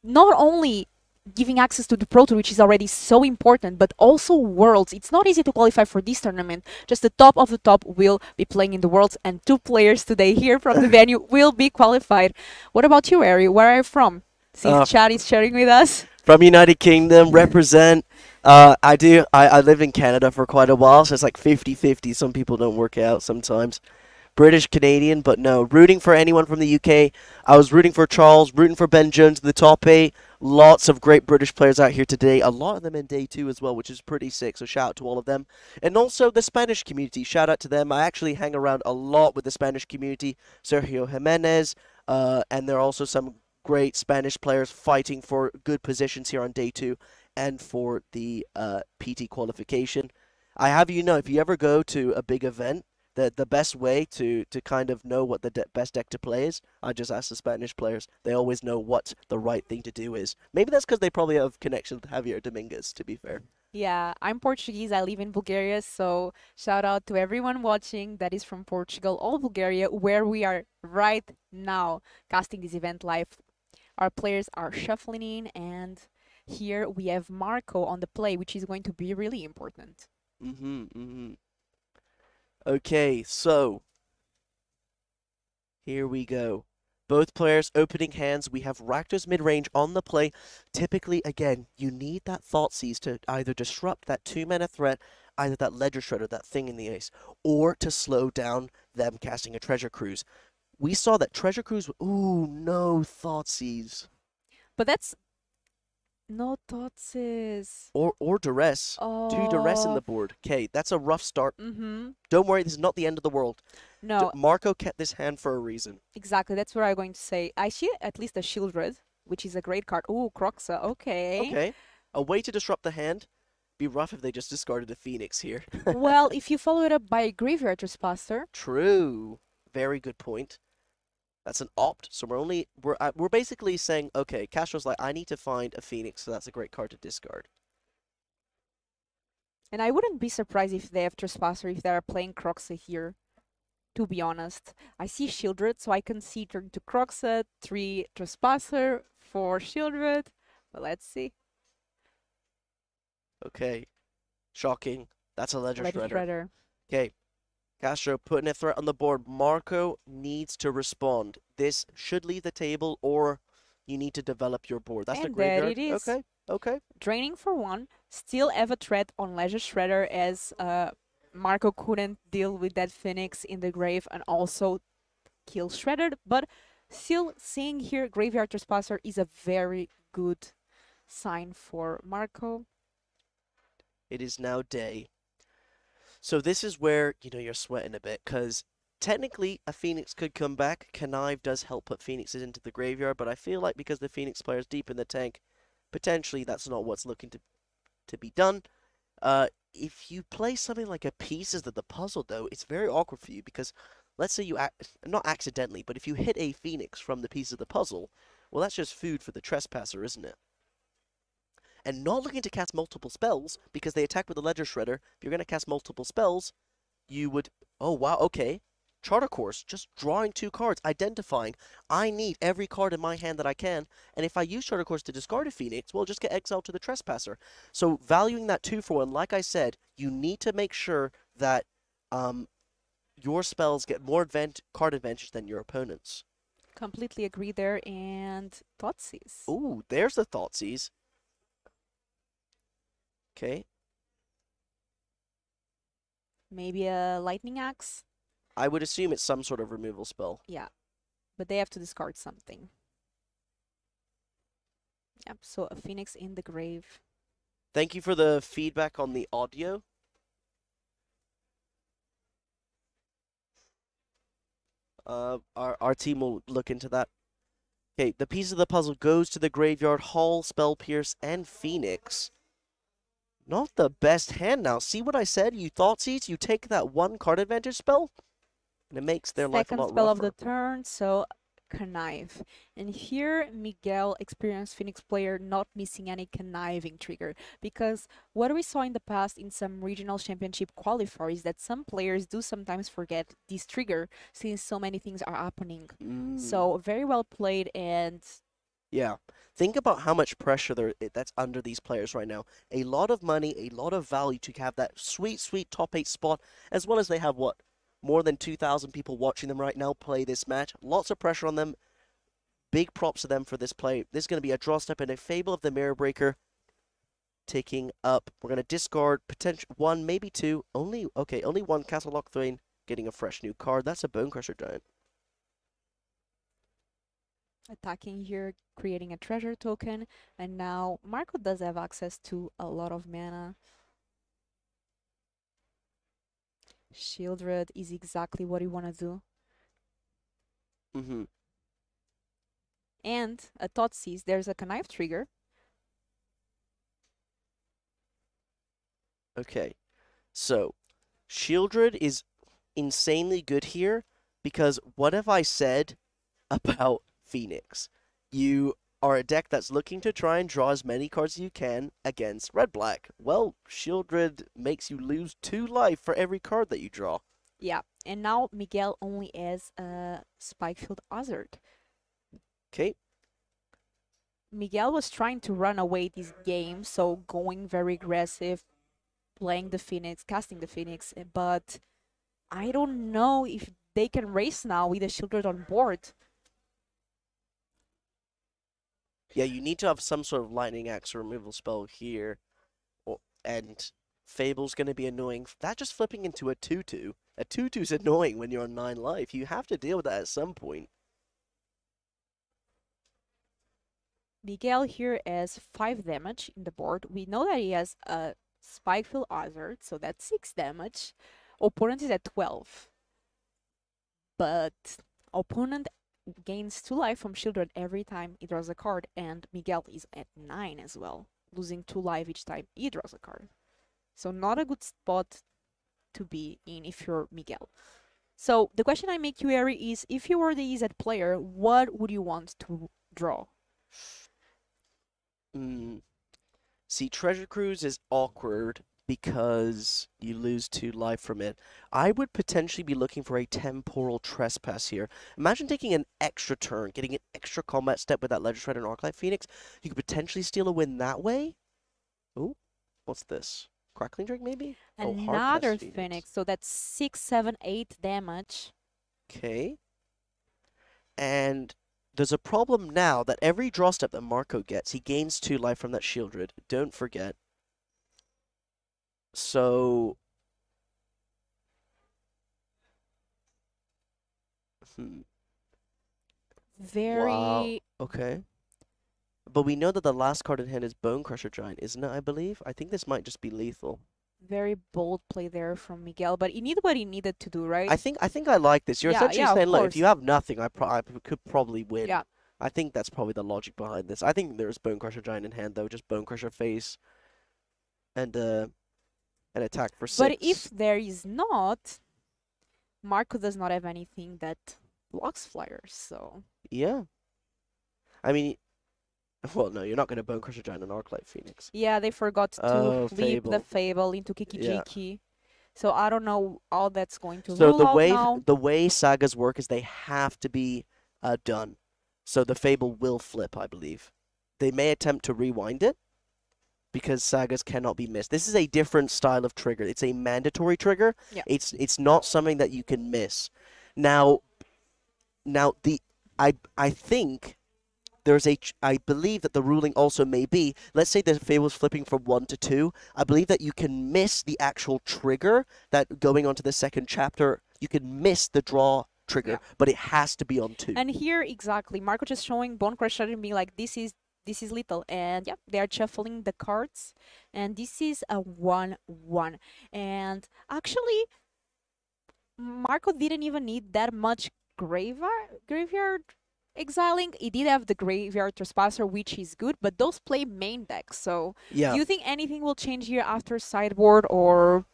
not only giving access to the Pro Tour, which is already so important, but also Worlds. It's not easy to qualify for this tournament. Just the top of the top will be playing in the Worlds, and 2 players today here from the venue will be qualified. What about you, Ari? Where are you from? Since Chad is sharing with us. From United Kingdom, represent. I lived in Canada for quite a while, so it's like 50-50. Some people don't work out sometimes. British Canadian, but no, rooting for anyone from the UK. I was rooting for Charles, rooting for Ben Jones in the top 8. Lots of great British players out here today. A lot of them in day 2 as well, which is pretty sick. So shout out to all of them. And also the Spanish community. Shout out to them. I actually hang around a lot with the Spanish community. Sergio Jimenez, and there are also some great Spanish players fighting for good positions here on day 2 and for the PT qualification. I have you know, if you ever go to a big event, the best way to kind of know what the best deck to play is, I just ask the Spanish players. They always know what the right thing to do is. Maybe that's because they probably have connection with Javier Dominguez, to be fair. Yeah, I'm Portuguese. I live in Bulgaria, so shout out to everyone watching that is from Portugal or Bulgaria, where we are right now casting this event live. Our players are shuffling in, and here we have Marco on the play, which is going to be really important. Okay, so here we go. Both players opening hands. We have Rakdos mid-range on the play. Typically, again, you need that Thoughtseize to either disrupt that 2-mana threat, either that Ledger Shredder, that thing in the ace, or to slow down them casting a Treasure Cruise. We saw that Treasure Cruise... Ooh, no Thoughtseize. But that's... No Thoughtseize. Or Duress. Oh. 2 Duress in the board. Okay, that's a rough start. Don't worry, this is not the end of the world. No. Marco kept this hand for a reason. Exactly, that's what I'm going to say. I see at least a Shieldred, which is a great card. Ooh, Croxa, okay. Okay. A way to disrupt the hand. Be rough if they just discarded a Phoenix here. Well, if you follow it up by a Graveyard Trespasser. True. Very good point. That's an opt, so we're basically saying, okay, Castro's like, I need to find a Phoenix, so that's a great card to discard. And I wouldn't be surprised if they have Trespasser if they are playing Croxa here, to be honest. I see Shieldred, so I can see turn to Croxa, 3 Trespasser, 4 Shieldred, but let's see. Okay. Shocking. That's a Ledger Shredder. Okay. Castro putting a threat on the board. Marco needs to respond. This should leave the table, or you need to develop your board. That's the graveyard. And there it is. Okay, okay. Draining for 1. Still have a threat on Ledger Shredder, as Marco couldn't deal with that Phoenix in the grave and also kill Shredder. But still seeing here Graveyard Trespasser is a very good sign for Marco. It is now day. So this is where, you know, you're sweating a bit, because technically a Phoenix could come back. Connive does help put Phoenixes into the graveyard, but I feel like because the Phoenix player is deep in the tank, potentially that's not what's looking to be done. If you play something like a Pieces of the Puzzle, though, it's very awkward for you, because let's say you, not accidentally, but if you hit a Phoenix from the Piece of the Puzzle, well, that's just food for the Trespasser, isn't it? And not looking to cast multiple spells, because they attack with the Ledger Shredder. If you're going to cast multiple spells, you would... Oh, wow, okay. Charter Course, just drawing 2 cards, identifying, I need every card in my hand that I can, and if I use Charter Course to discard a Phoenix, well, just get exiled to the Trespasser. So, valuing that 2-for-1, like I said, you need to make sure that your spells get more card advantage than your opponents. Completely agree there. And Thoughtseize. Ooh, there's the Thoughtseize. Okay. Maybe a Lightning Axe? I would assume it's some sort of removal spell. Yeah. But they have to discard something. Yep, so a Phoenix in the grave. Thank you for the feedback on the audio. Our team will look into that. Okay, the piece of the puzzle goes to the graveyard, Hall, Spell Pierce, and Phoenix. Not the best hand now. See what I said? You Thoughtseize, you take that one card advantage spell, and it makes their life a lot Second spell rougher. of the turn, so Connive. And here, Miguel, experienced Phoenix player, not missing any conniving trigger. Because what we saw in the past in some regional championship qualifiers is that some players do sometimes forget this trigger since so many things are happening. So very well played. And yeah, think about how much pressure that's under these players right now. A lot of money, a lot of value to have that sweet, sweet top 8 spot, as well as they have what? More than 2,000 people watching them right now play this match. Lots of pressure on them. Big props to them for this play. This is going to be a draw step and a Fable of the Mirror Breaker ticking up. We're going to discard potential 1, maybe 2. Only one Castle Lock Thwain getting a fresh new card. That's a Bone Crusher Giant. attacking here, creating a treasure token. And now Marco does have access to a lot of mana. Shieldred is exactly what you want to do. And a Thoughtseize, there's a Connive trigger. Okay, so Shieldred is insanely good here because what have I said about Phoenix? You are a deck that's looking to try and draw as many cards as you can against red-black. Well, Shieldred makes you lose 2 life for every card that you draw. Yeah, and now Miguel only has a Spikefield Hazard. Okay. Miguel was trying to run away this game, so going very aggressive, playing the Phoenix, casting the Phoenix, but I don't know if they can race now with the Shieldred on board. Yeah, you need to have some sort of Lightning Axe removal spell here. And Fable's going to be annoying. That just flipping into a 2-2. A 2-2's annoying when you're on 9 life. You have to deal with that at some point. Miguel here has 5 damage in the board. We know that he has a Spikefield Hazard, so that's 6 damage. Opponent is at 12. But opponent gains 2 life from Shieldred every time he draws a card, and Miguel is at 9 as well, losing 2 life each time he draws a card. So not a good spot to be in if you're Miguel. So the question I make you, Ari, is if you were the EZ player, what would you want to draw? See, Treasure Cruise is awkward because you lose 2 life from it. I would potentially be looking for a Temporal Trespass here. Imagine taking an extra turn, getting an extra combat step with that Legend Strider and Arclight Phoenix. You could potentially steal a win that way. Ooh, what's this? Crackling Drake, maybe? Another Phoenix, so that's 6, 7, 8 damage. Okay. And there's a problem now that every draw step that Marco gets, he gains 2 life from that Shieldred. Don't forget. So... Very... Wow. Okay. But we know that the last card in hand is Bone Crusher Giant, isn't it, I believe? I think this might just be lethal. Very bold play there from Miguel, but he did what he needed to do, right? I think I like this. You're essentially saying, look, if you have nothing, I could probably win. Yeah. I think that's probably the logic behind this. I think there's Bone Crusher Giant in hand, though. Just Bone Crusher face and an attack for 6. But if there is not, Marco does not have anything that blocks flyers, so... Yeah. I mean... Well, no, you're not going to Bone Crusher Giant and Arclight Phoenix. Yeah, they forgot to flip Fable. the Fable into Kiki-Jiki. Yeah. So I don't know how that's going to So rule out now. the way sagas work is they have to be done. So the Fable will flip, I believe. They may attempt to rewind it, because sagas cannot be missed. This is a different style of trigger. It's a mandatory trigger. Yeah. It's not something that you can miss. Now I think there's I believe that the ruling also may be, let's say the Fable's flipping from 1 to 2, I believe that you can miss the actual trigger, that going on to the second chapter, you can miss the draw trigger, but it has to be on 2. And here, exactly, Marco just showing Bone Crusher and being like, this is lethal. And yeah, they are shuffling the cards. And this is a 1-1. And actually, Marco didn't even need that much graveyard exiling. He did have the Graveyard Trespasser, which is good, but those play main decks. So Yeah. do you think anything will change here after sideboard, or?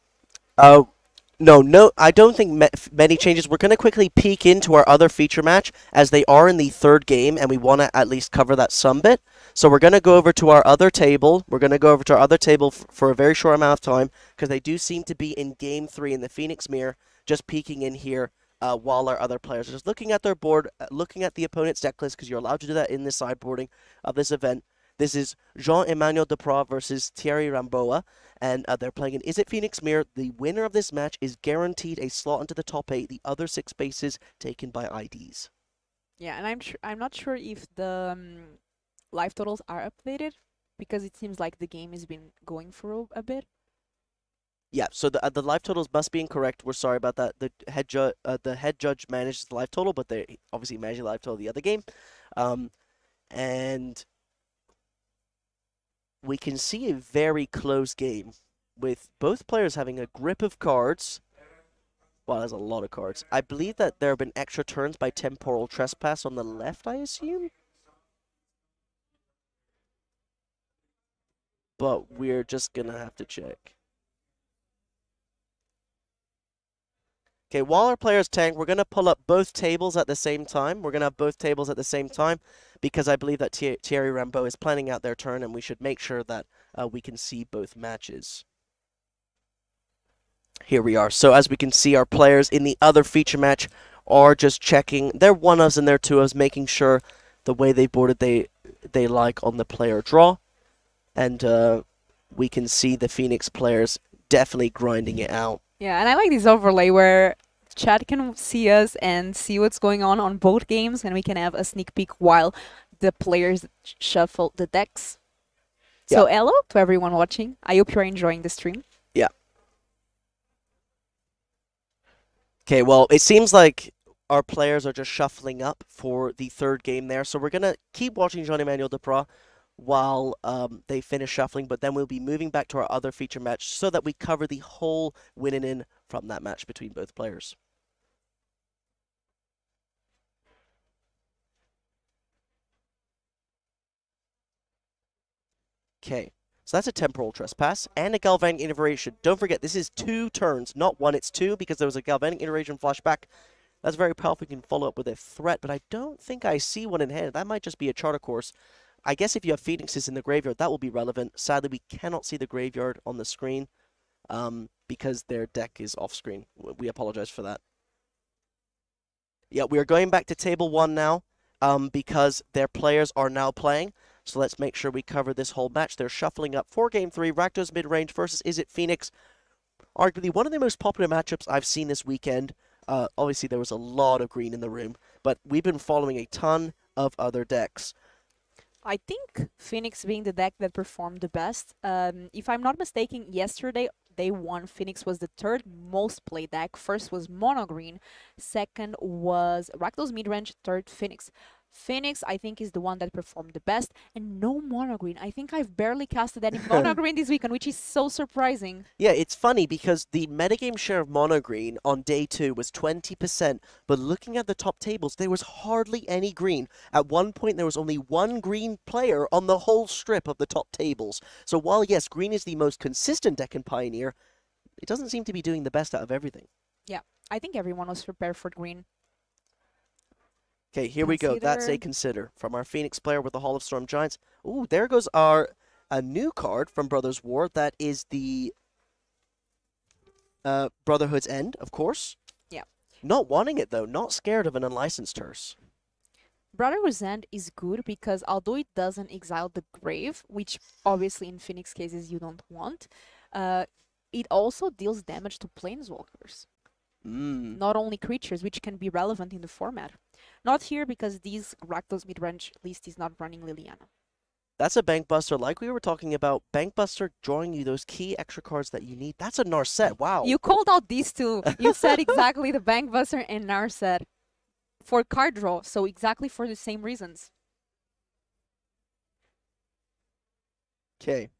No, I don't think many changes. We're going to quickly peek into our other feature match, as they are in the third game, and we want to at least cover that some bit. So we're going to go over to our other table. We're going to go over to our other table for a very short amount of time, because they do seem to be in Game 3 in the Phoenix Mirror, just peeking in here while our other players are just looking at their board, looking at the opponent's deck list, because you're allowed to do that in the sideboarding of this event. This is Jean-Emmanuel Deprat versus Thierry Ramboa, and they're playing in Is It Phoenix Mirror. The winner of this match is guaranteed a slot into the top 8, the other 6 spaces taken by IDs. Yeah, and I'm not sure if the life totals are updated, because it seems like the game has been going for a bit. Yeah, so the life totals must be incorrect. We're sorry about that. The head judge manages the life total, but they obviously manage the life total of the other game. And we can see a very close game, with both players having a grip of cards. Well, there's a lot of cards. I believe that there have been extra turns by Temporal Trespass on the left, I assume? But we're just gonna have to check. Okay, while our players tank, we're going to pull up both tables at the same time. We're going to have both tables at the same time, because I believe that Thierry Ramboa is planning out their turn, and we should make sure that we can see both matches. Here we are. So as we can see, our players in the other feature match are just checking their 1-ofs and their 2-ofs, making sure the way they boarded they like on the player draw. And we can see the Phoenix players definitely grinding it out. Yeah, and I like this overlay where chat can see us and see what's going on both games, and we can have a sneak peek while the players shuffle the decks. So hello to everyone watching. I hope you're enjoying the stream. Yeah. Okay, well, it seems like our players are just shuffling up for the third game there, so we're going to keep watching Jean-Emmanuel Deprat while they finish shuffling, but then we'll be moving back to our other feature match so that we cover the whole winning in from that match between both players. Okay, so that's a Temporal Trespass and a Galvanic Iteration. Don't forget, this is 2 turns, not 1, it's 2, because there was a Galvanic Iteration flashback. That's very powerful. You can follow up with a threat, but I don't think I see one in hand. That might just be a Charter Course. I guess if you have Phoenixes in the graveyard, that will be relevant. Sadly, we cannot see the graveyard on the screen because their deck is off-screen. We apologize for that. Yeah, we are going back to Table 1 now because their players are now playing. So let's make sure we cover this whole match. They're shuffling up for Game 3. Rakdos mid-range versus Is It Phoenix. Arguably one of the most popular matchups I've seen this weekend. Obviously, there was a lot of green in the room, but we've been following a ton of other decks. I think Phoenix being the deck that performed the best. If I'm not mistaken, yesterday, day 1, Phoenix was the 3rd most played deck. First was Mono Green. Second was Rakdos midrange. 3rd, Phoenix. Phoenix, I think, is the one that performed the best. And no Mono Green. I think I've barely casted any Mono Green this weekend, which is so surprising. Yeah, it's funny because the metagame share of Mono Green on day 2 was 20%. But looking at the top tables, there was hardly any green. At one point, there was only 1 green player on the whole strip of the top tables. So while, yes, green is the most consistent deck in Pioneer, it doesn't seem to be doing the best out of everything. Yeah, I think everyone was prepared for green. Okay, here we go. That's a consider from our Phoenix player with the Hall of Storm Giants. Ooh, there goes a new card from Brothers War. That is the Brotherhood's End, of course. Yeah. Not wanting it, though. Not scared of an unlicensed Terse. Brotherhood's End is good because although it doesn't exile the grave, which obviously in Phoenix cases you don't want, it also deals damage to planeswalkers. Not only creatures, which can be relevant in the format. Not here because these Rakdos mid-range list is not running Liliana. That's a Bank Buster, like we were talking about. Bank Buster drawing you those key extra cards that you need. That's a Narset, wow. You called out these two. You said exactly the Bank Buster and Narset for card draw, so exactly for the same reasons. Okay.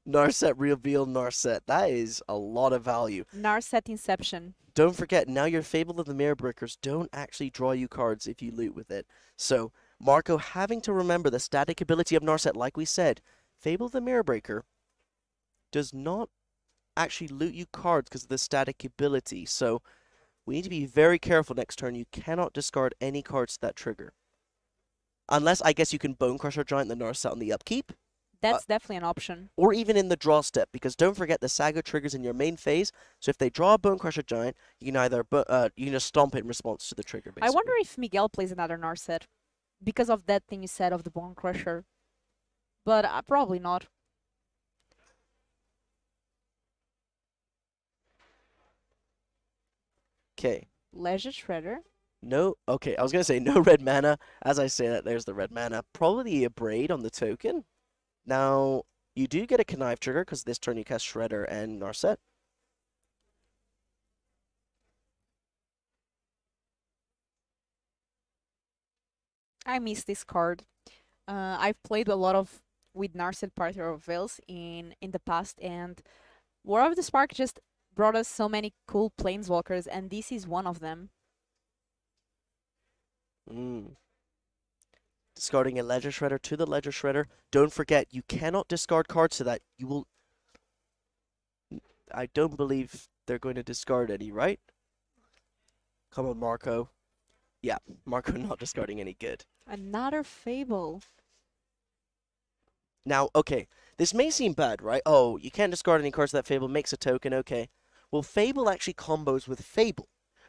Narset reveal Narset. That is a lot of value. Narset Inception. Don't forget, now your Fable of the Mirror Breakers don't actually draw you cards if you loot with it. So, Marco having to remember the static ability of Narset, like we said, Fable of the Mirror Breaker does not actually loot you cards because of the static ability. So, we need to be very careful next turn. You cannot discard any cards to that trigger. Unless, I guess, you can Bone Crusher Giant the Narset on the upkeep. That's definitely an option. Or even in the draw step, because don't forget the Saga triggers in your main phase. So if they draw a Bone Crusher Giant, you can either you can just stomp it in response to the trigger. Basically. I wonder if Miguel plays another Narset because of that thing you said of the Bone Crusher, but probably not. Okay. Leisure Shredder. No. Okay, I was gonna say no red mana. As I say that, there's the red mana. Probably a Braid on the token. Now, you do get a Connive trigger, because this turn you cast Shredder and Narset. I miss this card. I've played a lot with Narset Party of Veils in the past, and War of the Spark just brought us so many cool planeswalkers, and this is one of them. Discarding a Ledger Shredder to the Ledger Shredder. Don't forget, you cannot discard cards to that. You will... I don't believe they're going to discard any, right? Come on, Marco. Yeah, Marco not discarding any good. Another Fable. Now, okay, this may seem bad, right? Oh, you can't discard any cards to that Fable, makes a token, okay. Well, Fable actually combos with Fable.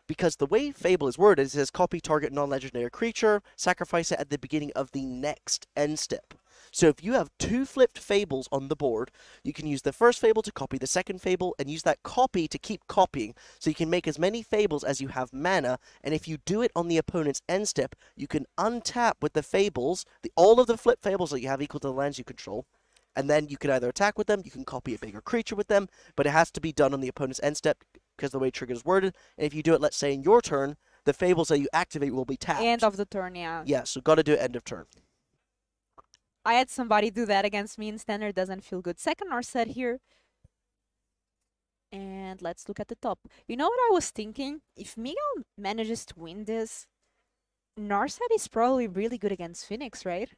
Because the way Fable is worded, it says copy target non-legendary creature, sacrifice it at the beginning of the next end step. So if you have two flipped Fables on the board, you can use the first Fable to copy the second Fable, and use that copy to keep copying, so you can make as many Fables as you have mana, and if you do it on the opponent's end step, you can untap with the Fables, all of the flipped Fables that you have equal to the lands you control, and then you can either attack with them, you can copy a bigger creature with them, but it has to be done on the opponent's end step, because the way trigger is worded, and if you do it, let's say, in your turn, the Fables that you activate will be tapped. End of the turn, yeah. Yeah, so gotta do it end of turn. I had somebody do that against me in Standard, doesn't feel good. Second Narset here. And let's look at the top. You know what I was thinking? If Miguel manages to win this, Narset is probably really good against Phoenix, right?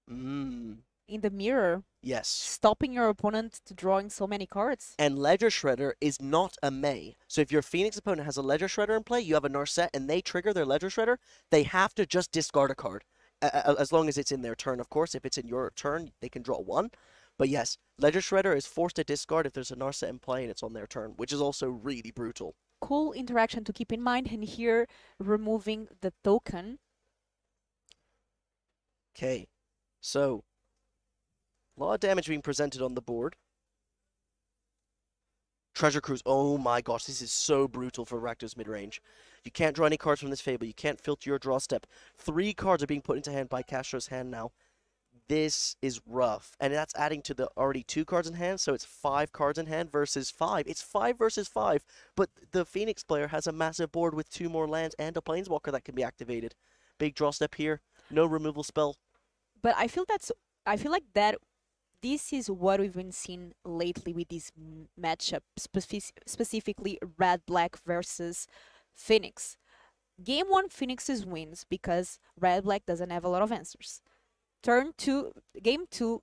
In the mirror. Yes. Stopping your opponent to drawing so many cards. And Ledger Shredder is not a May. So if your Phoenix opponent has a Ledger Shredder in play, you have a Narset, and they trigger their Ledger Shredder, they have to just discard a card. As long as it's in their turn, of course. If it's in your turn, they can draw one. But yes, Ledger Shredder is forced to discard if there's a Narset in play and it's on their turn, which is also really brutal. Cool interaction to keep in mind, and here removing the token. Okay, so a lot of damage being presented on the board. Treasure Cruise, oh my gosh, this is so brutal for Rakdos midrange. You can't draw any cards from this Fable, you can't filter your draw step. 3 cards are being put into hand by Castro's hand now. This is rough, and that's adding to the already 2 cards in hand, so it's 5 cards in hand versus 5. It's 5 versus 5, but the Phoenix player has a massive board with 2 more lands and a Planeswalker that can be activated. Big draw step here, no removal spell. But I feel like that this is what we've been seeing lately with this matchup, specifically Red-Black versus Phoenix. Game 1, Phoenix's wins because Red-Black doesn't have a lot of answers. Game 2,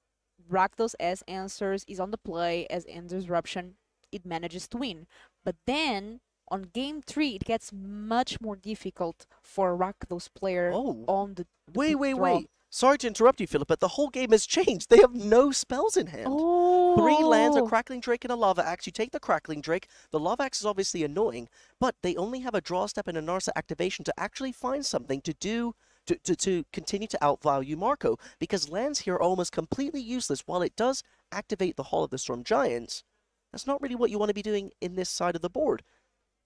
Rakdos as answers is on the play, as End Disruption, it manages to win. But then, on Game 3, it gets much more difficult for Rakdos player on the Wait. Sorry to interrupt you, Philip, but the whole game has changed. They have no spells in hand. 3 lands, a Crackling Drake, and a Lava Axe. You take the Crackling Drake. The Lava Axe is obviously annoying, but they only have a draw step and a Narset activation to actually find something to do to continue to outvalue Marco, because lands here are almost completely useless. While it does activate the Hall of the Storm Giants, that's not really what you want to be doing in this side of the board.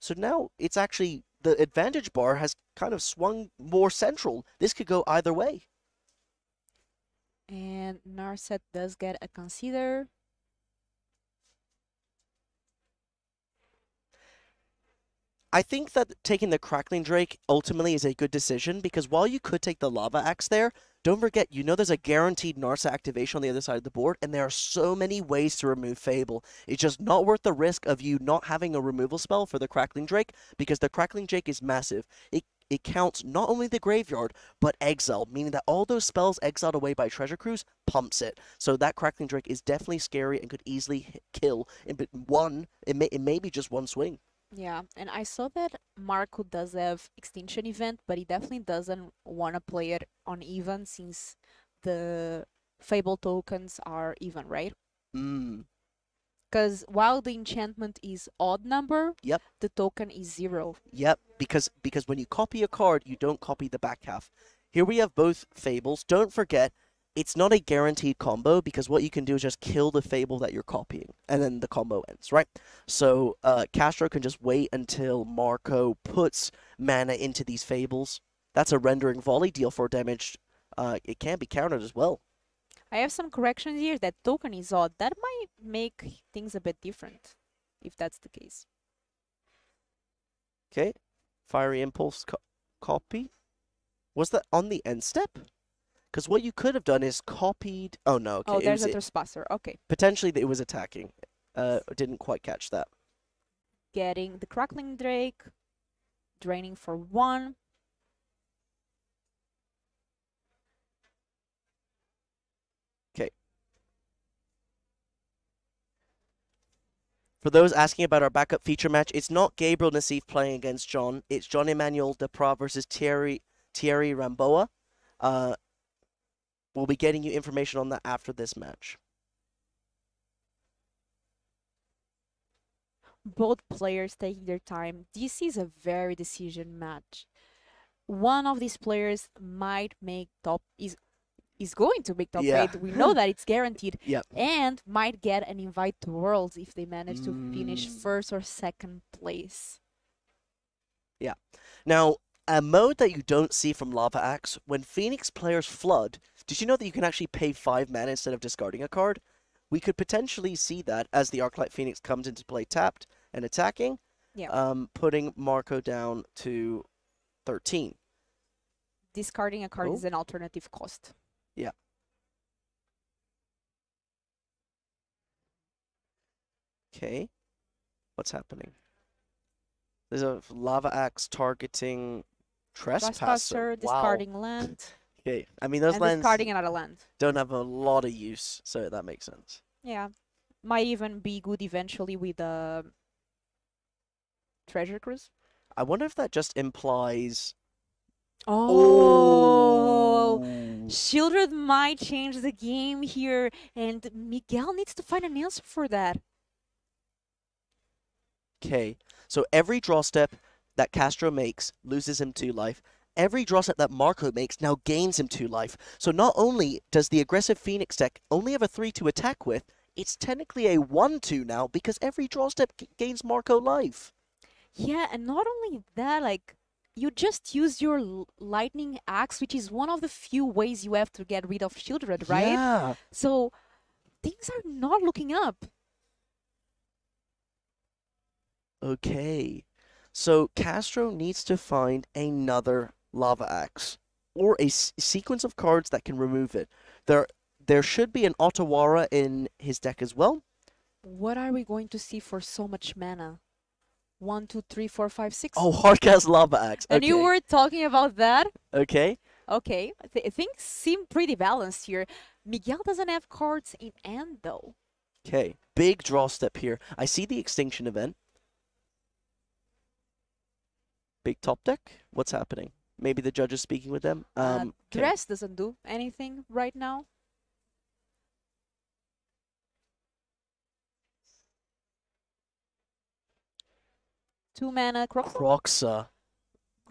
So now it's actually, the advantage bar has kind of swung more central. This could go either way. And Narset does get a consider. I think that taking the Crackling Drake ultimately is a good decision, because while you could take the Lava Axe there, don't forget, there's a guaranteed Narsa activation on the other side of the board, and there are so many ways to remove Fable. It's just not worth the risk of you not having a removal spell for the Crackling Drake, because the Crackling Drake is massive. It counts not only the graveyard, but exile, meaning that all those spells exiled away by Treasure Cruise pumps it. So that Crackling Drake is definitely scary and could easily kill in it may be just one swing. Yeah, and I saw that Marco does have Extinction Event, but he definitely doesn't want to play it on even, since the Fable tokens are even, right? Because while the enchantment is odd number, yep, the token is 0. Yep, because when you copy a card, you don't copy the back half. Here we have both Fables. Don't forget, it's not a guaranteed combo, because what you can do is just kill the Fable that you're copying, and then the combo ends, right? So Castro can just wait until Marco puts mana into these Fables. That's a rendering volley, deal 4 damage. It can be countered as well. I have some corrections here. That token is odd. That might make things a bit different, if that's the case. Okay, Fiery Impulse copy. Was that on the end step? Because what you could have done is copied... Oh, no. Okay. Oh, there's a Trespasser. Okay. Potentially it was attacking. Didn't quite catch that. Getting the Crackling Drake. Draining for 1. Okay. For those asking about our backup feature match, it's not Gabriel Nassif playing against John. It's John Emmanuel Depra versus Thierry Ramboa. We'll be getting you information on that after this match. Both players taking their time. This is a very decision match. One of these players might make top, is going to make top 8. We know that it's guaranteed. Yep. And might get an invite to Worlds if they manage to finish 1st or 2nd place. Yeah. Now, a mode that you don't see from Lava Axe, when Phoenix players flood, did you know that you can actually pay 5 mana instead of discarding a card? We could potentially see that as the Arclight Phoenix comes into play tapped and attacking, putting Marco down to 13. Discarding a card is an alternative cost. Yeah. Okay. What's happening? There's a Lava Axe targeting Trespasser. Discarding land. Okay, I mean those lands discarding another land don't have a lot of use, so that makes sense. Yeah, might even be good eventually with Treasure Cruise. I wonder if that just implies. Shieldred might change the game here, and Miguel needs to find an answer for that. Okay, so every draw step that Castro makes loses him 2 life. Every draw step that Marco makes now gains him 2 life. So not only does the aggressive Phoenix deck only have a 3 to attack with, it's technically a 1-2 now, because every draw step gains Marco life. Yeah, and not only that, like, you just use your Lightning Axe, which is one of the few ways you have to get rid of Shieldred, right? Yeah. So things are not looking up. Okay. So Castro needs to find another Lava Axe, or a sequence of cards that can remove it. There should be an Otawara in his deck as well. What are we going to see for so much mana? 1, 2, 3, 4, 5, 6. Oh, Hardcast Lava Axe. Okay. And you were talking about that? Okay. Okay. Things seem pretty balanced here. Miguel doesn't have cards in hand, though. Okay. Big draw step here. I see the Extinction event. Big top deck? What's happening? Maybe the judge is speaking with them. Dress doesn't do anything right now. Two mana Croxa. Croxa.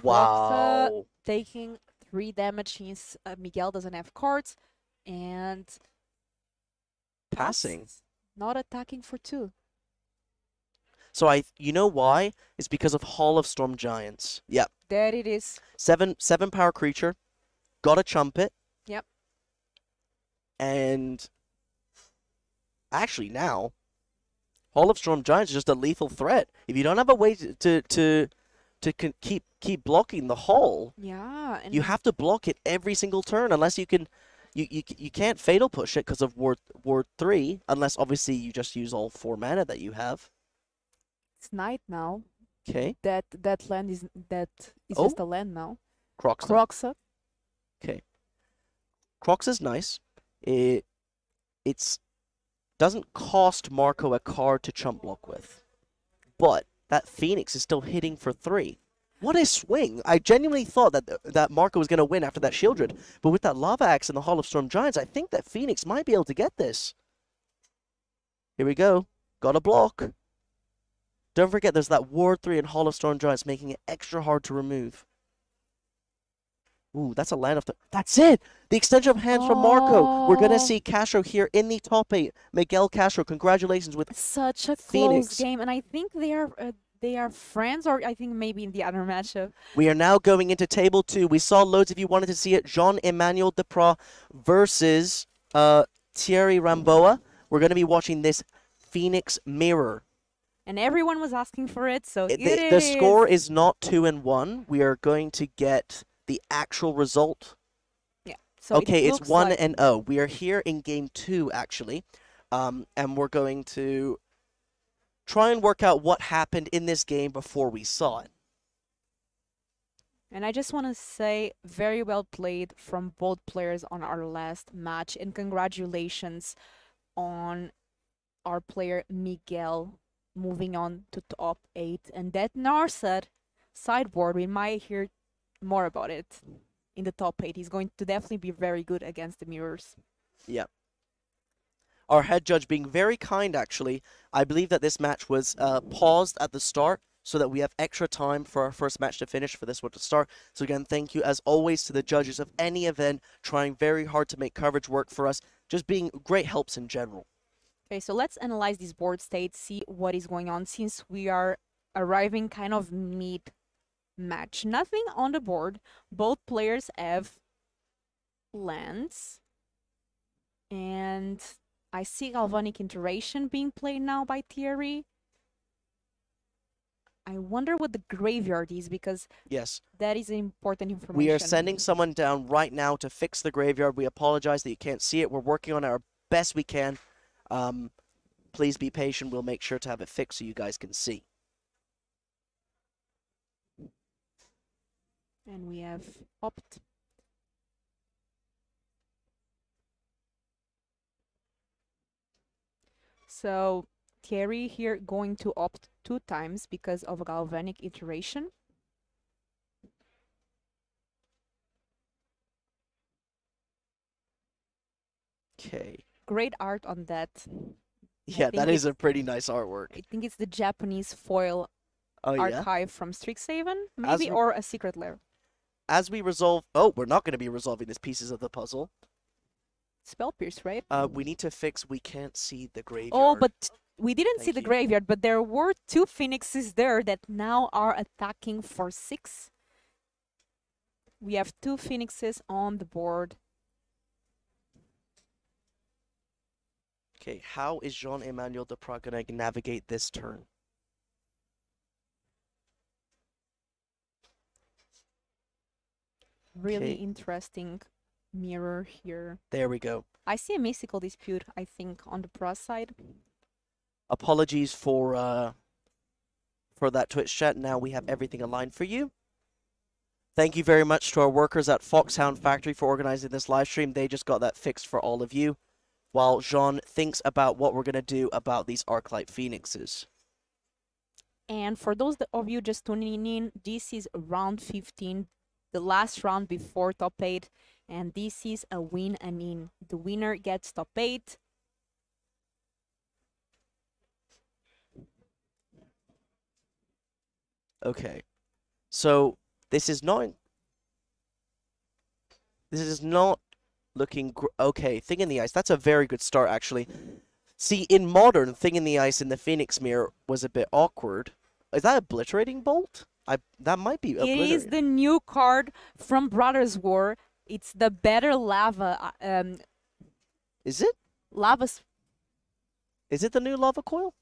Wow. Taking 3 damage since Miguel doesn't have cards. And Passing. Not attacking for 2. So you know why? It's because of Hall of Storm Giants. Yep. There it is. 7 power creature. Got a Trumpet. Yep. And actually now, Hall of Storm Giants is just a lethal threat. If you don't have a way to keep blocking the Hall, yeah, and you have to block it every single turn unless you can. You can't Fatal Push it because of Ward 3, unless obviously you just use all 4 mana that you have. it's night now. Okay. That land is Oh. just a land now. Croxa. Croxa. Okay. Croxa's nice. It's doesn't cost Marco a card to chump block with, but that Phoenix is still hitting for 3. What a swing! I genuinely thought that Marco was going to win after that Shieldred, but with that Lava Axe and the Hall of Storm Giants, I think that Phoenix might be able to get this. Here we go. Got a block. Don't forget there's that Ward 3 and Hall of Storm Giants making it extra hard to remove. Ooh, that's a land of that's it! The extension of hands from Marco. We're going to see Castro here in the top 8. Miguel Castro, congratulations with such a Phoenix. close game, and I think they are friends, or I think maybe in the other matchup. We are now going into table 2. We saw loads of you wanted to see it. Jean-Emmanuel Depras versus Thierry Ramboa. We're going to be watching this Phoenix Mirror. And everyone was asking for it, so The score is not 2-1. We are going to get the actual result. Yeah. So okay, it's 1-0. like We are here in game 2, actually. And we're going to try and work out what happened in this game before we saw it. And I just want to say, very well played from both players on our last match, and congratulations on our player Miguel moving on to top 8. And that Narset sideboard, we might hear more about it in the top 8. He's going to definitely be very good against the mirrors. Yeah. Our head judge being very kind, actually. I believe that this match was paused at the start so that we have extra time for our first match to finish, for this one to start. So again, thank you as always to the judges of any event, trying very hard to make coverage work for us, just being great helps in general. Okay, so let's analyze this board state, see what is going on, since we are arriving kind of mid-match. Nothing on the board. Both players have lands. And I see Galvanic Iteration being played now by Thierry. I wonder what the graveyard is, because yes, that is important information. We are sending someone down right now to fix the graveyard. We apologize that you can't see it. We're working on our best we can. Please be patient. We'll make sure to have it fixed so you guys can see. And we have opt. So Thierry here going to opt 2 times because of a Galvanic Iteration. Okay. Great art on that. Yeah, that is a pretty nice artwork. I think it's the Japanese foil archive from Strixhaven, maybe, or a secret lair. As we resolve... Oh, we're not going to be resolving these pieces of the puzzle. Spell Pierce, right? We need to fix... We can't see the graveyard. Oh, but we didn't see the graveyard, but there were 2 phoenixes there that now are attacking for 6. We have 2 phoenixes on the board. Okay, how is Jean-Emmanuel Depras going to navigate this turn? Really interesting mirror here. There we go. I see a mystical dispute, I think, on the Pro side. Apologies for that Twitch chat. Now we have everything aligned for you. Thank you very much to our workers at FoxHound Factory for organizing this live stream. They just got that fixed for all of you, while Jean thinks about what we're going to do about these Arclight Phoenixes. And for those of you just tuning in, this is round 15, the last round before top 8, and this is a win and in. The winner gets top 8. Okay, so this is not... This is not looking okay. Thing in the Ice. That's a very good start, actually. See, in Modern, Thing in the Ice in the Phoenix Mirror was a bit awkward. Is that Obliterating Bolt? That might be Obliterating. It is the new card from Brothers War. It's the better lava. Is it? Is it the new Lava Coil?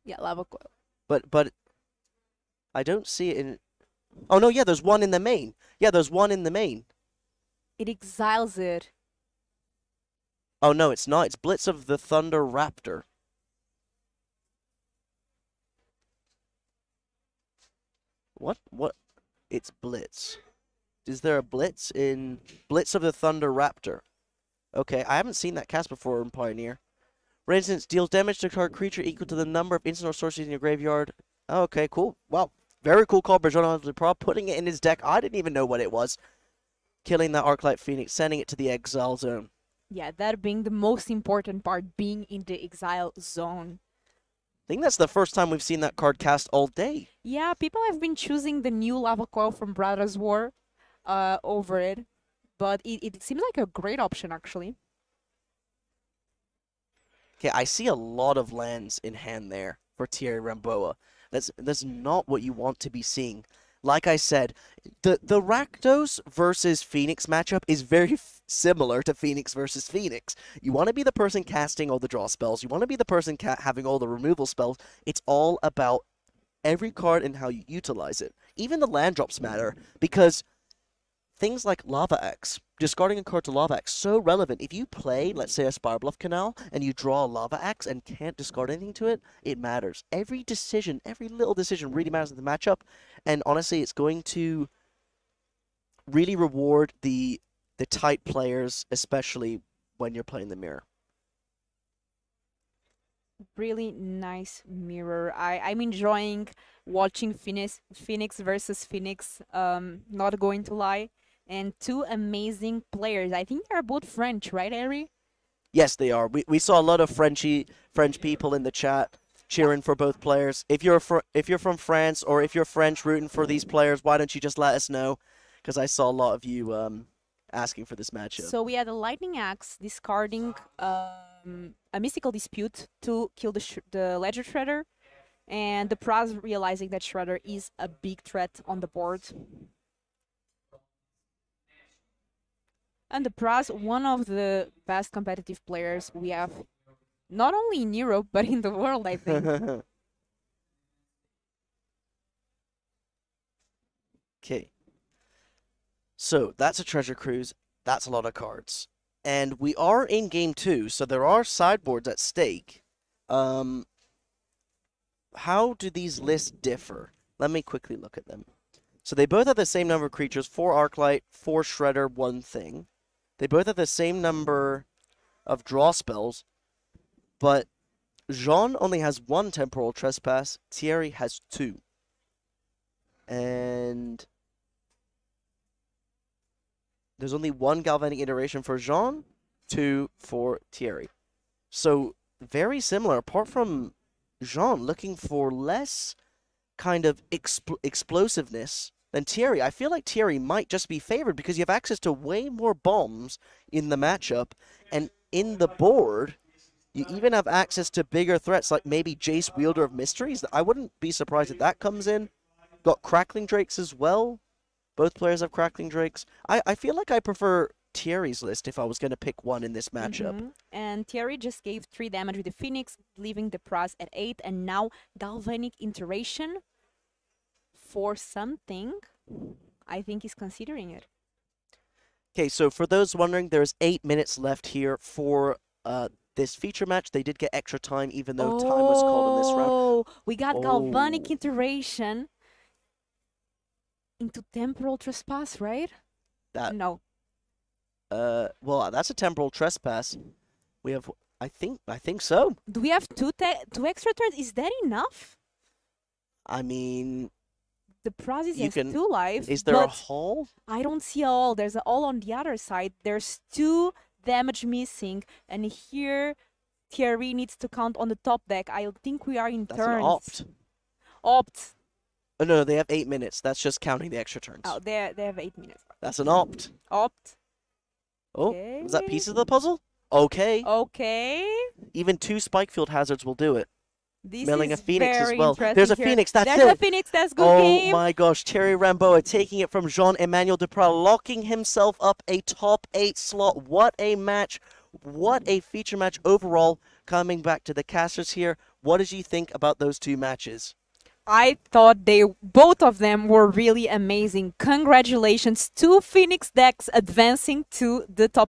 Yeah, lava coil. But I don't see it in... Oh, no, yeah, there's one in the main. Yeah, there's one in the main. It exiles it. Oh, no, it's not. It's Blitz of the Thunder Raptor. What? It's Blitz. Is there a Blitz in... Blitz of the Thunder Raptor. Okay, I haven't seen that cast before in Pioneer. For instance, deals damage to a target creature equal to the number of instant or sorceries in your graveyard. Oh, okay, cool. Wow. Very cool call by Jonathan Pro. Putting it in his deck. I didn't even know what it was. Killing that Arclight Phoenix, sending it to the exile zone. Yeah, that being the most important part, being in the exile zone. I think that's the first time we've seen that card cast all day. Yeah, people have been choosing the new Lava Coil from Brothers War over it. But it seems like a great option, actually. Okay, I see a lot of lands in hand there for Thierry Ramboa. That's not what you want to be seeing. Like I said, the Rakdos versus Phoenix matchup is very similar to Phoenix versus Phoenix. You want to be the person casting all the draw spells. You want to be the person having all the removal spells. It's all about every card and how you utilize it. Even the land drops matter, because things like Lava Axe, discarding a card to Lava Axe, so relevant. If you play, let's say, a Spirebluff Canal, and you draw a Lava Axe and can't discard anything to it, it matters. Every decision, every little decision really matters in the matchup, and honestly, it's going to really reward the tight players, especially when you're playing the mirror. Really nice mirror. I'm enjoying watching Phoenix versus Phoenix, not going to lie. And two amazing players. I think they're both French, right, Ari? Yes, they are. We saw a lot of French people in the chat cheering for both players. If you're from France, or if you're French rooting for these players, why don't you just let us know? Because I saw a lot of you asking for this matchup. So we had a Lightning Axe discarding a Mystical Dispute to kill the Ledger Shredder, and the Praz realizing that Shredder is a big threat on the board. And the Praz, one of the best competitive players we have, not only in Europe, but in the world, I think. Okay. So, that's a Treasure Cruise. That's a lot of cards. And we are in Game 2, so there are sideboards at stake. How do these lists differ? Let me quickly look at them. So they both have the same number of creatures, 4 Arclight, 4 Shredder, 1 Thing. They both have the same number of draw spells, but Jean only has 1 Temporal Trespass, Thierry has 2. And there's only 1 Galvanic Iteration for Jean, 2 for Thierry. So, very similar, apart from Jean looking for less kind of explosiveness than Thierry. I feel like Thierry might just be favored because you have access to way more bombs in the matchup, and in the board, you even have access to bigger threats like maybe Jace, Wielder of Mysteries. I wouldn't be surprised if that comes in. Got Crackling Drakes as well. Both players have Crackling Drakes. I feel like I prefer Thierry's list if I was going to pick one in this matchup. And Thierry just gave 3 damage with the Phoenix, leaving the Praz at 8, and now Galvanic Iteration for something. I think he's considering it. Okay, so for those wondering, there's 8 minutes left here for this feature match. They did get extra time, even though time was called in this round. We got Galvanic Iteration into Temporal Trespass, right? No. Well, that's a Temporal Trespass. We have, I think so. Do we have two extra turns? Is that enough? I mean, the Praz has 2 lives. Is there a hall? I don't see a hall. There's a hall on the other side. There's 2 damage missing, and here Thierry needs to count on the top deck. I think we are in That's turns. An opt. Opt. Oh, no, they have 8 minutes. That's just counting the extra turns. Oh, they have 8 minutes. That's an opt. Opt. Oh, Okay. was that pieces of the puzzle? Okay. Okay. Even 2 spike field hazards will do it. This Milling a is Phoenix as very well. interesting There's a here. Phoenix, that's There's it. a Phoenix, that's good Oh game. my gosh, Thierry Ramboa taking it from Jean-Emmanuel Duprat, locking himself up a top 8 slot. What a match. What a feature match overall. Coming back to the casters here, what did you think about those 2 matches? I thought both of them were really amazing. Congratulations to Phoenix decks advancing to the top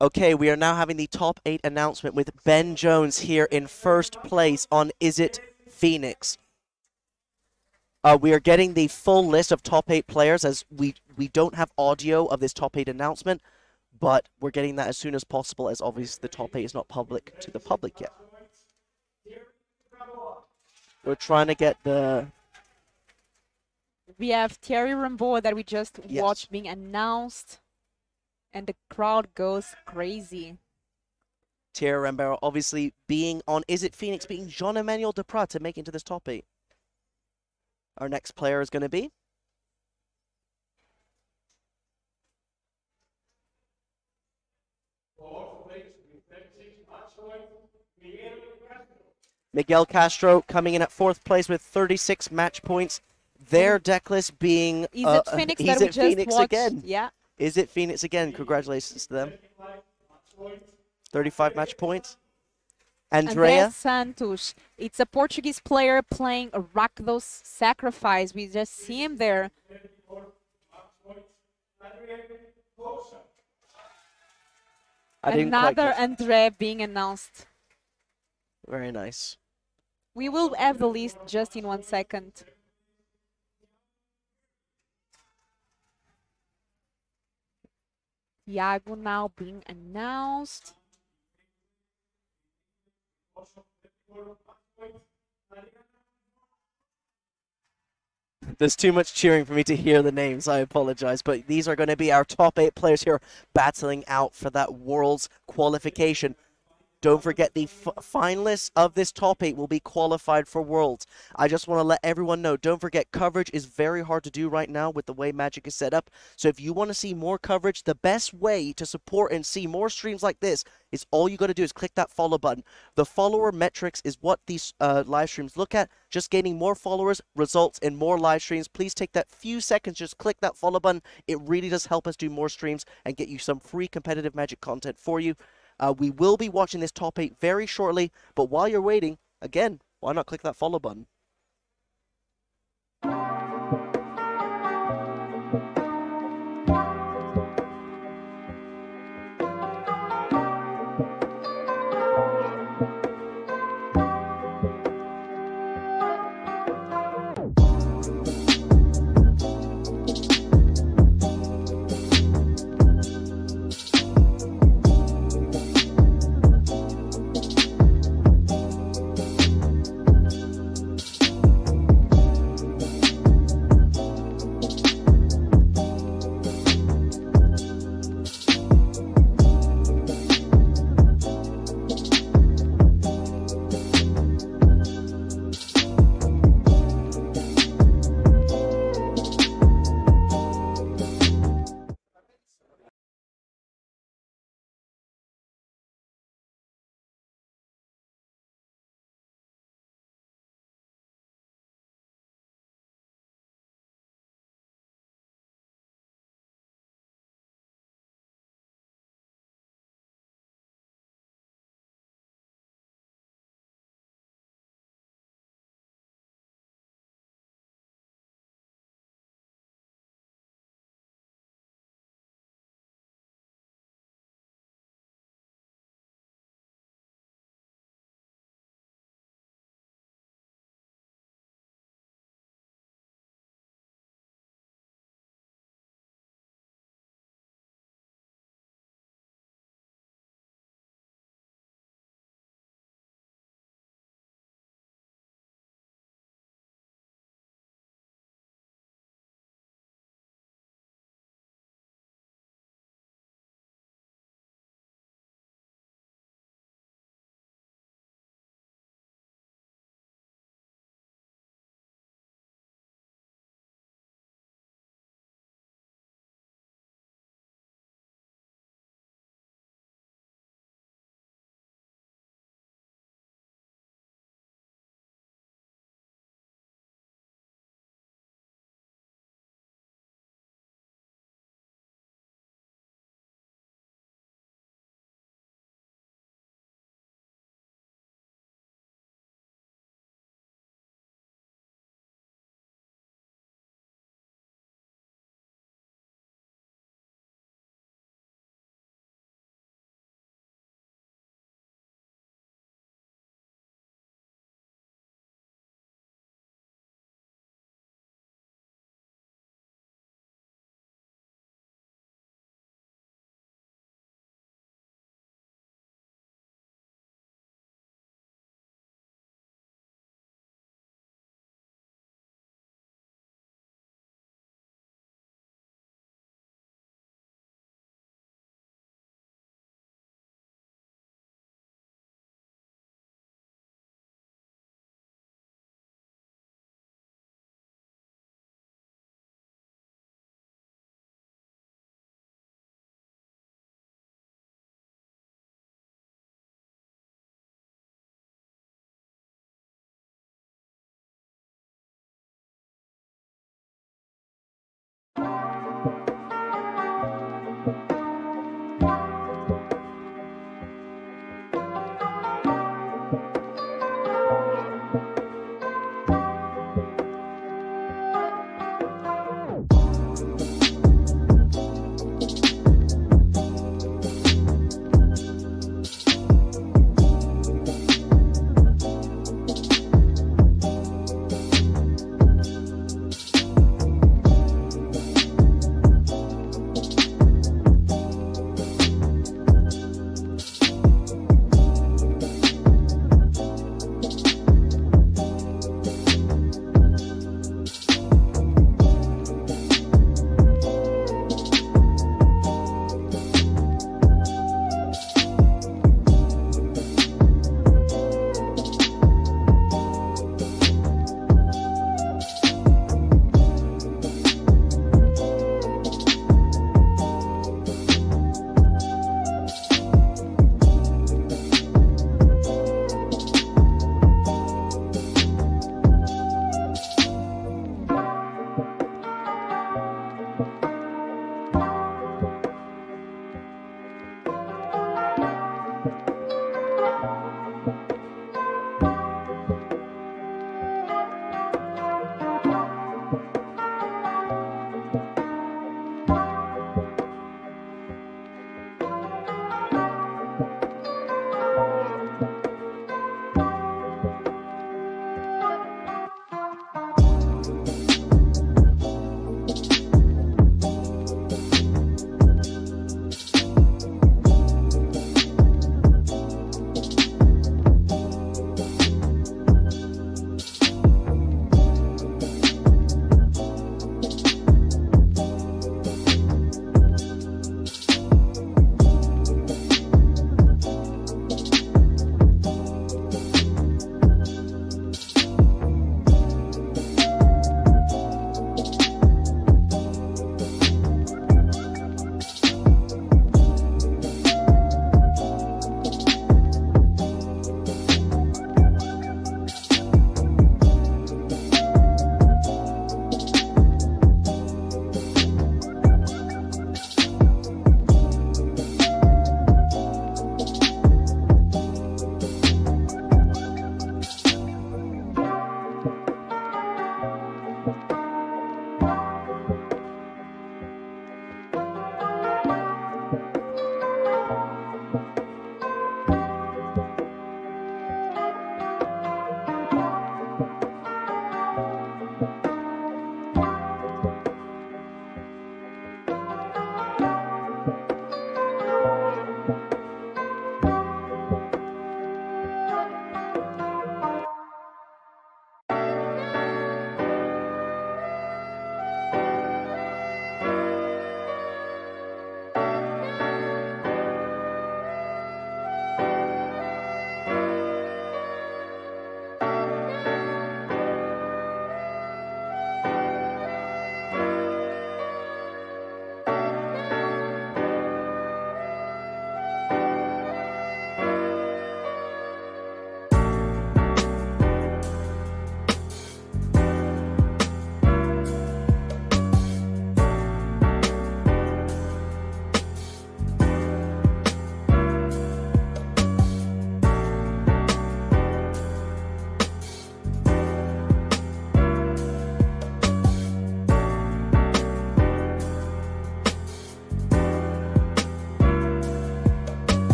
Okay, we are now having the top 8 announcement with Ben Jones here in first place on Is It Phoenix. We are getting the full list of top 8 players as we don't have audio of this top 8 announcement, but we're getting that as soon as possible as obviously the top 8 is not public to the public yet. We're trying to get the... We have Thierry Rambo that we just Yes. watched being announced, and the crowd goes crazy. Thierry Rambo obviously being on Is It Phoenix, being Jean-Emmanuel Deprat to make it into this top 8. Our next player is going to be... Miguel Castro coming in at 4th place with 36 match points. Their deck list being... Is It Phoenix that we just Phoenix watched? again? Yeah. Is It Phoenix again? Congratulations to them. 35 match points. Andrea Santos. It's a Portuguese player playing a Rakdos Sacrifice. We just see him there. Another Andre being announced. Very nice. We will have the list just in 1 second. Iago now being announced. There's too much cheering for me to hear the names, I apologize, but these are going to be our top 8 players here battling out for that Worlds qualification. Don't forget the finalists of this top 8 will be qualified for Worlds. I just want to let everyone know, don't forget coverage is very hard to do right now with the way Magic is set up. So if you want to see more coverage, the best way to support and see more streams like this is all you got to do is click that follow button. The follower metrics is what these live streams look at. Just gaining more followers results in more live streams. Please take that few seconds, just click that follow button. It really does help us do more streams and get you some free competitive Magic content for you. We will be watching this top 8 very shortly, but while you're waiting, again, why not click that follow button?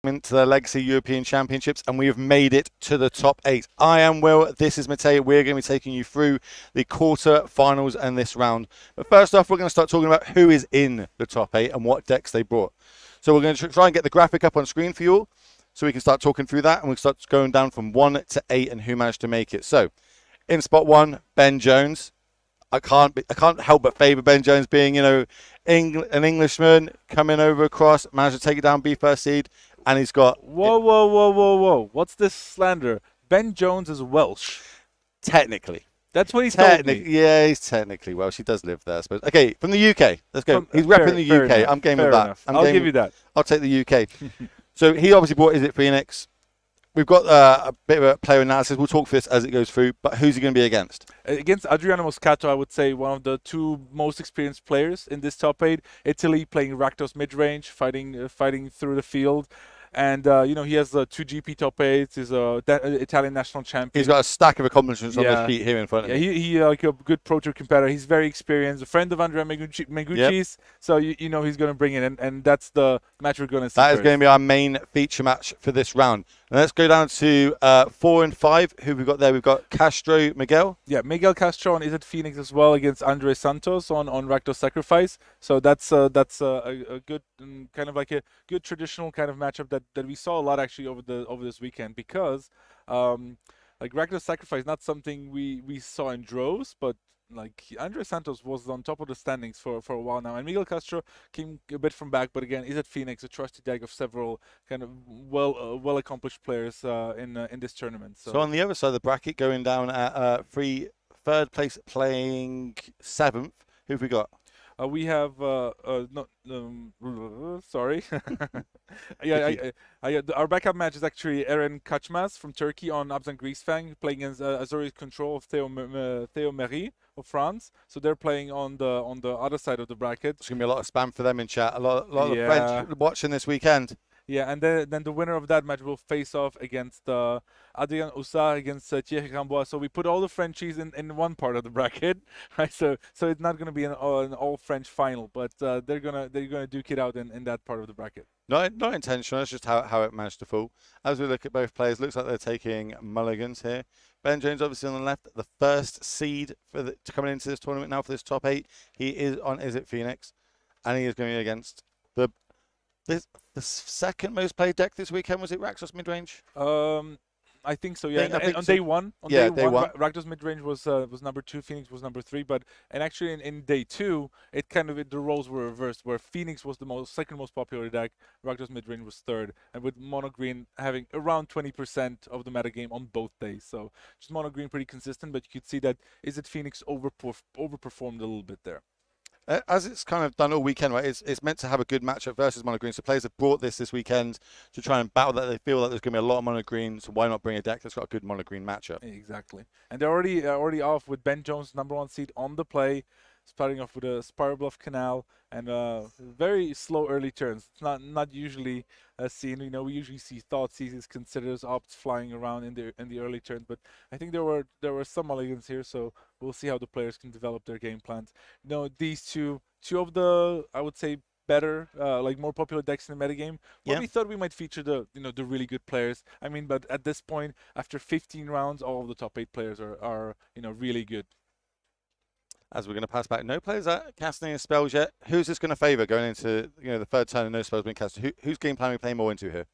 into the Legacy European Championships, and we have made it to the top 8. I am Will, this is Matej. We're going to be taking you through the quarter-finals and this round. But first off, we're going to start talking about who is in the top 8 and what decks they brought. So we're going to try and get the graphic up on screen for you all, so we can start talking through that, and we start going down from 1 to 8 and who managed to make it. So, in spot 1, Ben Jones. I can't help but favour Ben Jones being, an Englishman coming over across, managed to take it down, be first seed, and he's got... Whoa. What's this slander? Ben Jones is Welsh. Technically. That's what he's told me. Yeah, he's technically Welsh. He does live there, I suppose. Okay, from the UK. Let's go. He's repping the UK. Enough, I'm game with that. I'll give you that. I'll take the UK. So he obviously brought Is It Phoenix. We've got a bit of a player analysis. We'll talk for this as it goes through. But who's he going to be against? Against Adriano Moscato, I would say one of the 2 most experienced players in this top 8. Italy playing Rakdos mid-range, fighting through the field. And, he has 2 GP top 8s. He's a Italian national champion. He's got a stack of accomplishments on his feet here in front of him. Yeah, he like a good Pro Tour competitor. He's very experienced, a friend of Andrea Mengucci's. Yep. So, he's going to bring it in. And that's the match we're going to see. That is going to be our main feature match for this round. And let's go down to 4 and 5. Who we've got there? We've got Castro Miguel. Yeah, Miguel Castro on Is It Phoenix as well against Andre Santos on Rakdos Sacrifice. So that's a good kind of like a good traditional kind of matchup that we saw a lot actually over this weekend, because like Rakdos Sacrifice, not something we saw in droves, but like Andre Santos was on top of the standings for a while now, and Miguel Castro came a bit from back. But again, Is It Phoenix, a trusted deck of several kind of well accomplished players in this tournament. So on the other side of the bracket, going down at third place, playing 7th. Who've we got? We have sorry. Our backup match is actually Eren Kaçmaz from Turkey on Abzan Greasefang playing against Azori's Control of Theo Mery of France. So they're playing on the other side of the bracket. There's gonna be a lot of spam for them in chat. A lot of French watching this weekend. Yeah, and then the winner of that match will face off against Adrien Oussard against Thierry Rambois. So we put all the Frenchies in one part of the bracket, right? So it's not going to be an all French final, but they're gonna duke it out in that part of the bracket. Not intentional. It's just how it managed to fall. As we look at both players, looks like they're taking mulligans here. Ben Jones obviously on the left, the first seed to coming into this tournament now for this top 8. He is on Is It Phoenix, and he is going against the second most played deck this weekend. Was it Rakdos midrange? I think so. Yeah, on so. day one. Day one. Rakdos midrange was number 2. Phoenix was number 3. And actually in day 2, the roles were reversed, where Phoenix was the second most popular deck. Rakdos midrange was 3rd, and with mono green having around 20% of the metagame on both days. So just mono green pretty consistent, but you could see that Is It Phoenix overperformed a little bit there. As it's kind of done all weekend, right? It's meant to have a good matchup versus mono green. So players have brought this weekend to try and battle that. They feel like there's going to be a lot of mono green. So why not bring a deck that's got a good mono green matchup? Exactly. And they're already off with Ben Jones, #1 seed on the play, starting off with a Spiral Bluff Canal and very slow early turns. It's not usually seen. We usually see Thoughtseize, Considers, Opts flying around in the early turns, but I think there were some mulligans here, so we'll see how the players can develop their game plans. These two of the, I would say, better, like more popular decks in the metagame. Well, we thought we might feature the really good players. I mean, but at this point, after 15 rounds, all of the top 8 players are really good. As we're going to pass back, no players are casting any spells yet. Who's this going to favour going into the third turn and no spells being casted? Whose game plan are we playing more into here?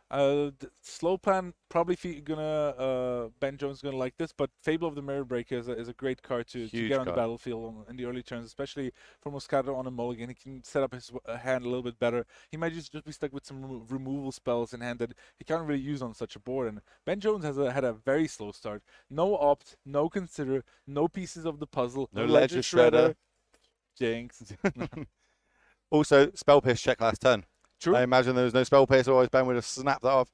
The slow plan probably Ben Jones gonna like this, but Fable of the Mirror Breaker is a great card to get on the battlefield in the early turns, especially for Moscato on a mulligan. He can set up his hand a little bit better. He might just be stuck with some removal spells in hand that he can't really use on such a board. And Ben Jones had a very slow start. No Opt, no Consider, no pieces of the puzzle, no Ledger Shredder. Jinx. Also, Spell Pierce check last turn. True. I imagine there was no Spell Pierce, otherwise Ben would have snapped that off.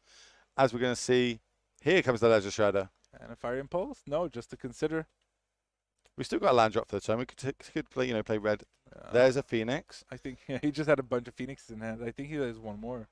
As we're going to see, here comes the Ledger Shredder. And a Fire Impulse? No, just to Consider. We still got a land drop for the turn. We could play, play red. There's a Phoenix. I think he just had a bunch of Phoenixes in hand. I think he has one more.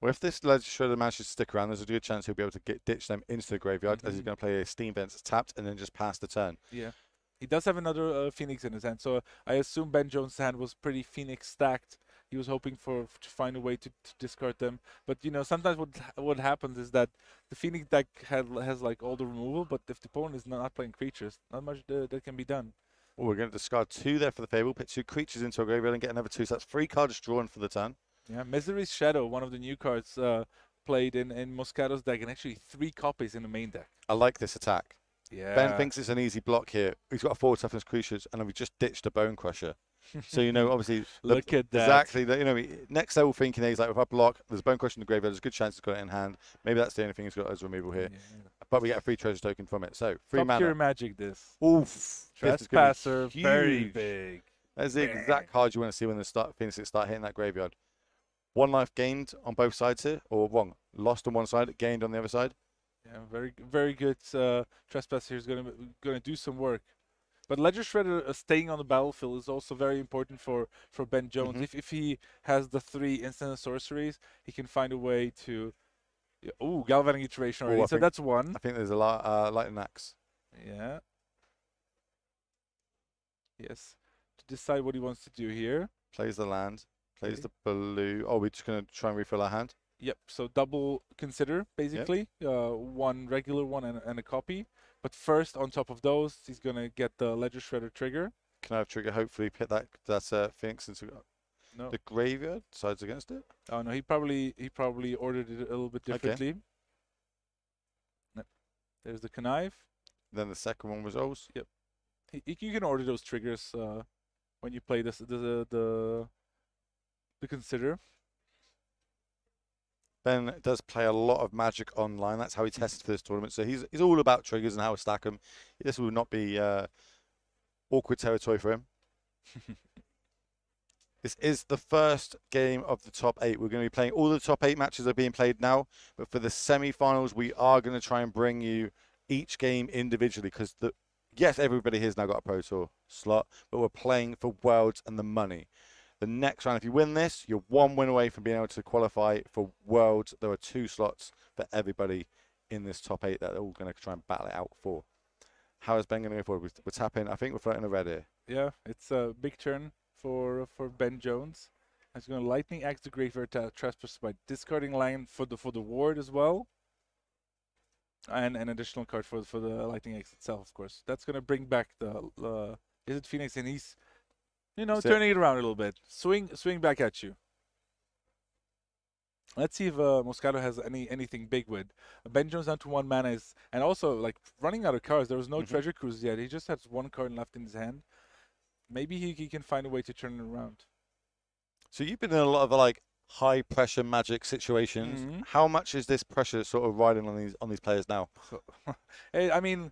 Well, if this Ledger Shredder manages to stick around, there's a good chance he'll be able to ditch them into the graveyard, as he's going to play a Steam Vents tapped and then just pass the turn. Yeah. He does have another Phoenix in his hand, so I assume Ben Jones' hand was pretty Phoenix stacked He was hoping to find a way to discard them. But you know, sometimes what happens is that the Phoenix deck has like all the removal, but if the opponent is not playing creatures, not much that can be done. Well, we're going to discard 2 there for the Fable, put 2 creatures into a graveyard and get another 2. So that's 3 cards drawn for the turn. Yeah, Misery's Shadow, one of the new cards played in Moscato's deck, and actually 3 copies in the main deck. I like this attack. Yeah. Ben thinks it's an easy block here. He's got a 4 toughness creatures, and we've just ditched a Bone Crusher. So, you know, obviously... Look at that. Exactly. You know, next level thinking he's like, if I block, there's a Bone Crusher in the graveyard, there's a good chance he's got it in hand. Maybe that's the only thing he's got as removal here. Yeah. But we get a free treasure token from it. So, 3 mana. Pure Magic this. Oof. Trespasser, very big. That's the exact card you want to see when the Phoenixes start hitting that graveyard. 1 life gained on both sides here, or wrong. Lost on one side, gained on the other side. Yeah, very good. Trespass here is gonna do some work, but Ledger Shredder staying on the battlefield is also very important for Ben Jones. If he has the 3 instant sorceries, he can find a way to. Ooh, Galvanic Iteration already. So that's 1. I think there's a Lightning Axe. Yeah. Yes. To decide what he wants to do here. Plays the land. Plays the blue. Oh, we're just gonna try and refill our hand. Yep, so double consider, basically. Yep. 1 regular one and a copy. But first, on top of those, he's going to get the Ledger Shredder trigger. Can I have trigger? Hopefully pit that Phoenix into the graveyard, sides against it? Oh, no, he probably ordered it a little bit differently. Okay. Yep. There's the Connive. Then the second one resolves? Yep. You can order those triggers when you play the consider. Ben does play a lot of Magic online. That's how he tested for this tournament. So he's all about triggers and how to stack them. This will not be awkward territory for him. This is the first game of the top 8. We're going to be playing all the top 8 matches are being played now. But for the semi-finals, we are going to try and bring you each game individually because yes, everybody here's now got a Pro Tour slot, but we're playing for Worlds and the money. The next round, if you win this, you're 1 win away from being able to qualify for Worlds. There are 2 slots for everybody in this top 8 that they're all going to try and battle it out for. How is Ben going to go forward? We're tapping. I think we're floating a red here. Yeah, it's a big turn for Ben Jones. He's going to Lightning Axe the Graveyard Trespass by discarding land for the ward as well. And an additional card for the Lightning Axe itself, of course. That's going to bring back the is it Phoenix, and he's turning it around a little bit. Swing back at you. Let's see if Moscato has anything big with. Ben Jones down to 1 mana and also like running out of cards. There was no treasure cruise yet. He just has 1 card left in his hand. Maybe he can find a way to turn it around. So you've been in a lot of like high pressure Magic situations. How much is this pressure sort of riding on these players now? Hey, I mean,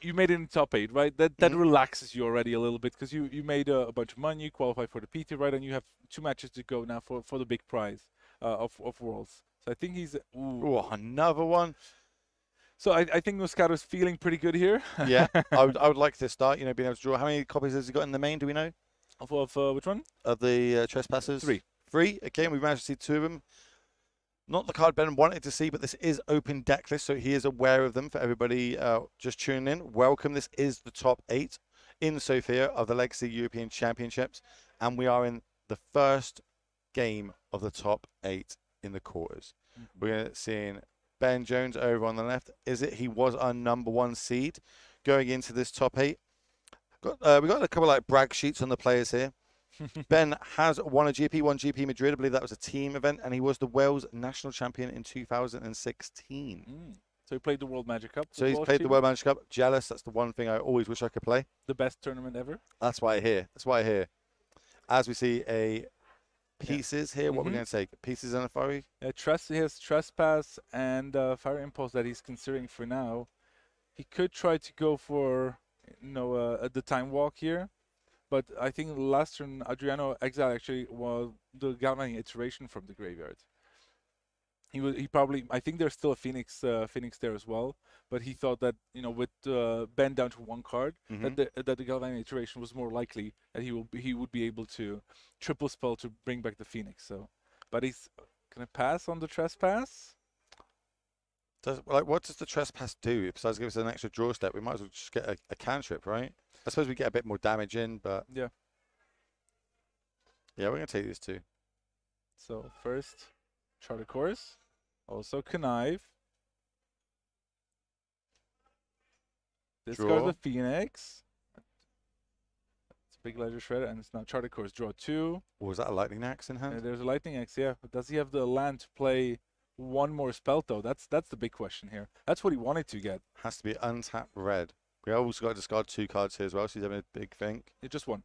you made it in top 8, right? That relaxes you already a little bit because you made a bunch of money, you qualify for the PT, right? And you have 2 matches to go now for the big prize of Worlds. So I think he's... Ooh, another one. So I think Moscato's feeling pretty good here. Yeah, I would like to start, being able to draw. How many copies has he got in the main, do we know? Of which one? Of the Trespassers? 3. 3, okay, we've managed to see 2 of them. Not the card Ben wanted to see, but this is open deck list, so he is aware of them for everybody just tuning in. Welcome. This is the top 8 in Sofia of the Legacy European Championships, and we are in the first game of the top 8 in the quarters. We're seeing Ben Jones over on the left. He was our #1 seed going into this top 8. We got a couple like brag sheets on the players here. Ben has won a GP, won GP Madrid. I believe that was a team event, and he was the Wales national champion in 2016. So he played the World Magic Cup. So he's played the World Magic Cup. Jealous. That's the one thing I always wish I could play. The best tournament ever. That's why I hear. As we see pieces here, what we're going to say? Pieces and a fiery? He has Trespass and Fire Impulse that he's considering for now. He could try to go for the Time Walk here. But I think last turn, Adriano Exile actually was the Galvanic Iteration from the graveyard. He probably, I think there's still a Phoenix there as well. But he thought that with Ben down to 1 card, that the Galvanic Iteration was more likely that he would be able to triple spell to bring back the Phoenix. So, but he's gonna pass on the Trespass. What does the Trespass do besides give us an extra draw step? We might as well just get a cantrip, right? I suppose we get a bit more damage in, but yeah. Yeah, we're going to take these two. So first, chart a course. Also connive. Discards the Phoenix. It's a big ledger shredder, and it's now chart a course. Draw 2. Was that a lightning axe in hand? There's a lightning axe, yeah. But does he have the land to play one more spell, though? That's the big question here. That's what he wanted to get. Has to be untapped red. We also got to discard 2 cards here as well, so he's having a big think. Yeah, just one.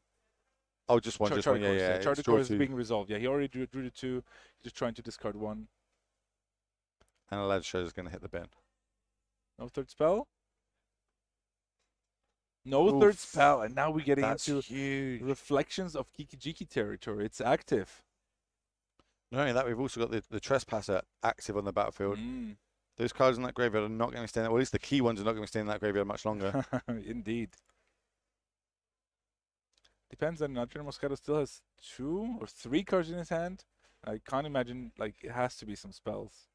Oh, just one, just one. Yeah. Chart a course is being resolved. Yeah, he already drew the 2. He's just trying to discard 1. And a ledger shredder is going to hit the bin. No third spell. No third spell, and now we're getting into huge. Reflections of Kiki-Jiki territory. It's active. Not only that, we've also got the Trespasser active on the battlefield. Those cards in that graveyard are not going to stay in that, well, at least the key ones are not going to stay in that graveyard much longer. Indeed. Depends on General Moscato still has 2 or 3 cards in his hand. I can't imagine, like, it has to be some spells.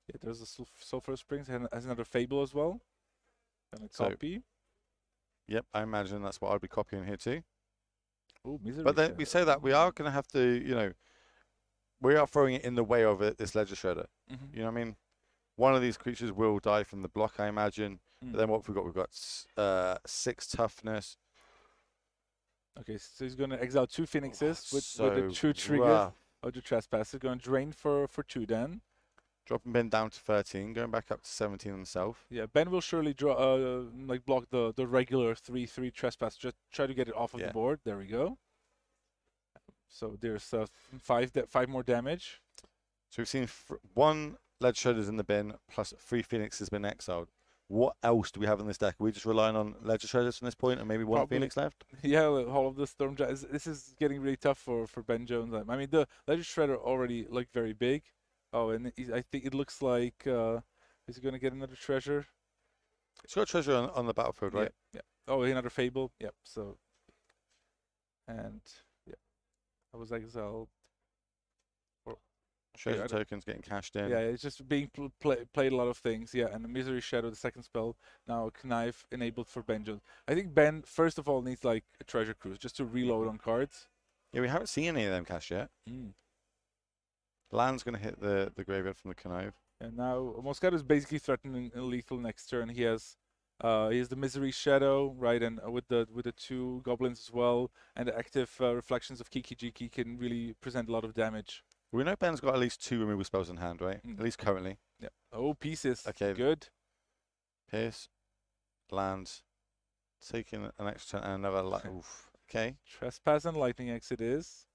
Yeah, there's a Sulphur Springs, and has another Fable as well. And a copy. Yep, I imagine that's what I'd be copying here too. Ooh, Misery but then we say that we are going to have to, you know, we are throwing it in the way of this ledger shredder. You know what I mean? One of these creatures will die from the block, I imagine. But then what have we got? We've got 6 toughness. Okay, so he's going to exile 2 Phoenixes with the 2 trigger of the Trespass. He's going to drain for 2 then. Dropping Ben down to 13, going back up to 17 himself. Yeah, Ben will surely draw, like block the regular 3/3 Trespass. Just try to get it off of the board. There we go. So there's 5 more damage. So we've seen 1 ledger shredders in the bin, plus 3 Phoenixes has been exiled. What else do we have in this deck? Are we just relying on ledger shredders from this point, and maybe 1 Phoenix left? Yeah, all of the Storm Giants. This is getting really tough for Ben Jones. I mean, the ledger shredder already looked very big. Oh, and I think it looks like is he going to get another treasure? He's got a treasure on the battlefield, right? Yeah. Oh, another Fable. Yep. So, and yeah, I was exiled. Treasure tokens getting cashed in. Yeah, it's just being played a lot of things. Yeah, and the Misery Shadow, the second spell, now Knife enabled for Ben Jones. I think Ben, first of all, needs like a Treasure Cruise just to reload on cards. Yeah, we haven't seen any of them cashed yet. Land's going to hit the graveyard from the Connive. And now Moscato is basically threatening a lethal next turn. He has the Misery Shadow, right, and with the 2 goblins as well, and the active Reflections of Kiki-Jiki can really present a lot of damage. We know Ben's got at least 2 removal spells in hand, right? At least currently. Yeah. Oh, pieces. Okay. Good. Pierce, land, taking an extra turn and another. Oof. Okay. Trespass and Lightning Exit is.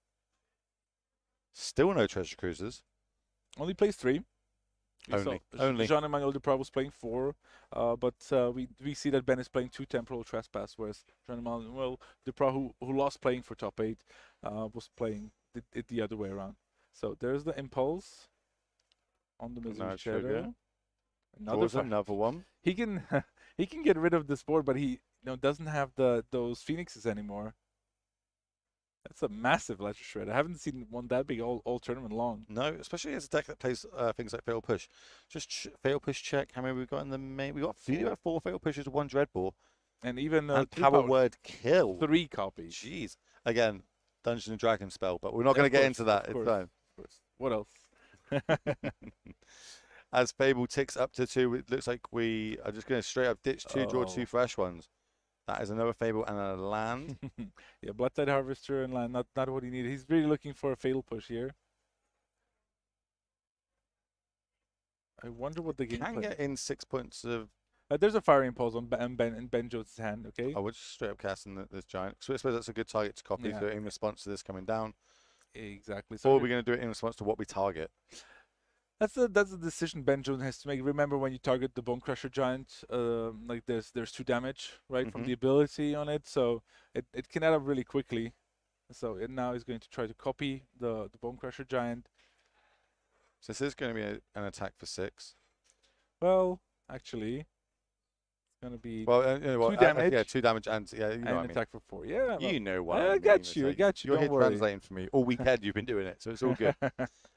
Still no Treasure Cruisers. Only plays 3. Only. Jean-Emmanuel Duprat was playing 4, but we see that Ben is playing 2 Temporal Trespass, whereas Jean-Emmanuel Duprat, who lost playing for top 8, was playing it the other way around. So there's the Impulse on the Misery Shadow. Another one. He can get rid of this board, but he doesn't have those Phoenixes anymore. That's a massive Ledger Shred. I haven't seen one that big all tournament long. No, especially as a deck that plays things like Fatal Push. Just Fatal Push check. How many we got in the main? We got 4 Fatal Pushes, 1 Dreadball. And even Power Word Kill. 3 copies. Jeez. Again, Dungeons and Dragons spell, but we're not going to get into that. Of course. What else? As Fable ticks up to 2, it looks like we are just going to straight up ditch 2, draw 2 fresh ones. That is another Fable and a land. Yeah, Bloodtide Harvester and land, not what he needed. He's really looking for a Fatal Push here. I wonder what the game can get in 6 points of. There's a Fire Impulse on Ben Jones' hand. Okay. I would just straight up casting this giant. So I suppose that's a good target to copy in response to this coming down. Exactly. So or are we going to do it in response to what we target? That's the decision Ben Jones has to make. Remember, when you target the Bone Crusher Giant, like there's 2 damage, right, from the ability on it, so it can add up really quickly. So now he's going to try to copy the Bone Crusher Giant. So this is going to be an attack for 6. Well, actually, it's going to be 2 damage. Yeah, 2 damage and you know and what I mean. attack for 4. Yeah, you know what I got you. I got you. You're Don't here worry. translating for me all weekend. You've been doing it, so it's all good.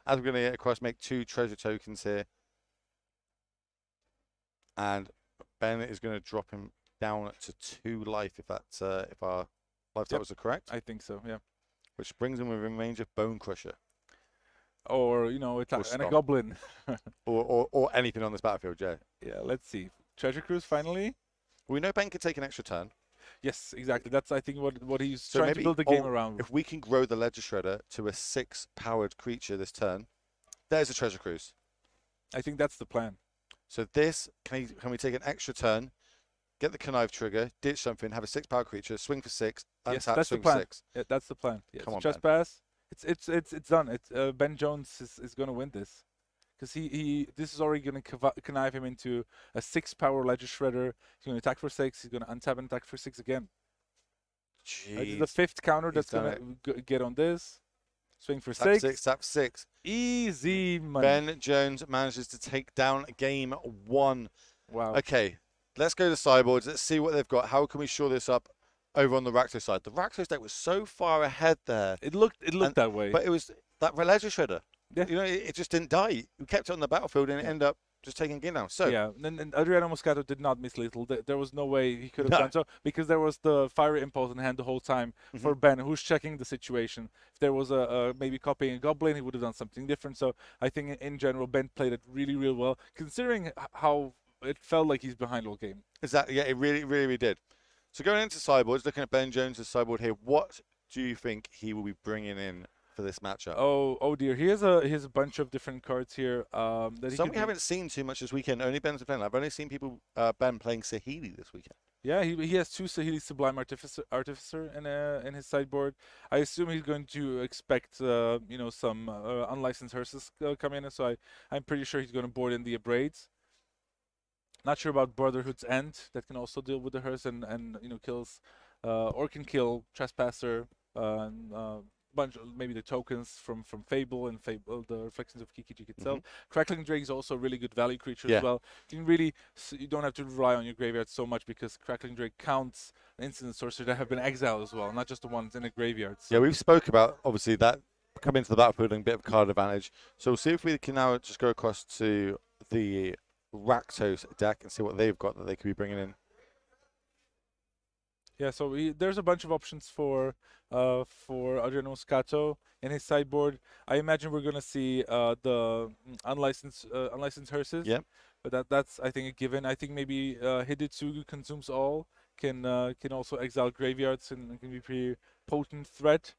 As we're going to get across, make 2 treasure tokens here, and Ben is going to drop him down to 2 life if that's if our life totals are correct. I think so. Yeah. which brings him within range of Bone Crusher. Or, you know, and a goblin. or anything on this battlefield, Jay. Yeah, let's see. Treasure Cruise, finally. We know Ben could take an extra turn. Yes, exactly. That's, I think, what he's trying to build the game around. If we can grow the Ledger Shredder to a 6-powered creature this turn, there's a Treasure Cruise. I think that's the plan. So this, can we take an extra turn, get the Connive trigger, ditch something, have a 6-power creature, swing for 6, yes, untap, that's swing the plan. for 6. Yeah, that's the plan. Yeah, Come on, Trespass. It's done. Ben Jones is going to win this. Because this is already going to connive him into a 6-power Ledger Shredder. He's going to attack for 6. He's going to untap and attack for 6 again. This is the 5th counter that's going to get on this. Swing for 6. 6, tap 6. Easy money. Ben Jones manages to take down game 1. Wow. Okay, let's go to sideboards. Let's see what they've got. How can we shore this up over on the Rakdos side? The Rakdos deck was so far ahead there. It looked that way. But it was that Ledger Shredder. Yeah. You know, it just didn't die. We kept it on the battlefield and it ended up just taking game down. So yeah, and Adriano Moscato did not miss Lethal. There was no way he could have done so because there was the Fiery Impulse in hand the whole time for Ben, who's checking the situation. If there was a maybe copying a Goblin, he would have done something different. So I think in general, Ben played it really, really well, considering how it felt like he's behind all game. Exactly. Yeah, it really did. So going into sideboards, looking at Ben Jones' sideboard here, what do you think he will be bringing in for this matchup? Oh dear. Here's a bunch of different cards here. Some we haven't seen too much this weekend. Only Ben's been playing. I've only seen people Ben playing Saheeli this weekend. Yeah, he has 2 Saheeli Sublime Artificer in his sideboard. I assume he's going to expect you know, some unlicensed hearses come in, so I'm pretty sure he's going to board in the Abrades. Not sure about Brotherhood's End. That can also deal with the hearse and you know, kills or can kill Trespasser. Bunch of maybe the tokens from Fable and the Reflections of Kiki-Jiki itself. Crackling Drake is also a really good value creature as well. You don't have to rely on your graveyard so much because Crackling Drake counts instant sorcery that have been exiled as well, not just the ones in the graveyards. Yeah, we've spoke about obviously that coming into the battlefield and a bit of card advantage. So we'll see if we can now just go across to the Rakdos deck and see what they've got that they could be bringing in. Yeah, so there's a bunch of options for Adriano Moscato in his sideboard. I imagine we're gonna see the unlicensed hearses. Yeah. But that's I think a given. I think maybe Hidetsugu Consumes All can also exile graveyards and can be a pretty potent threat.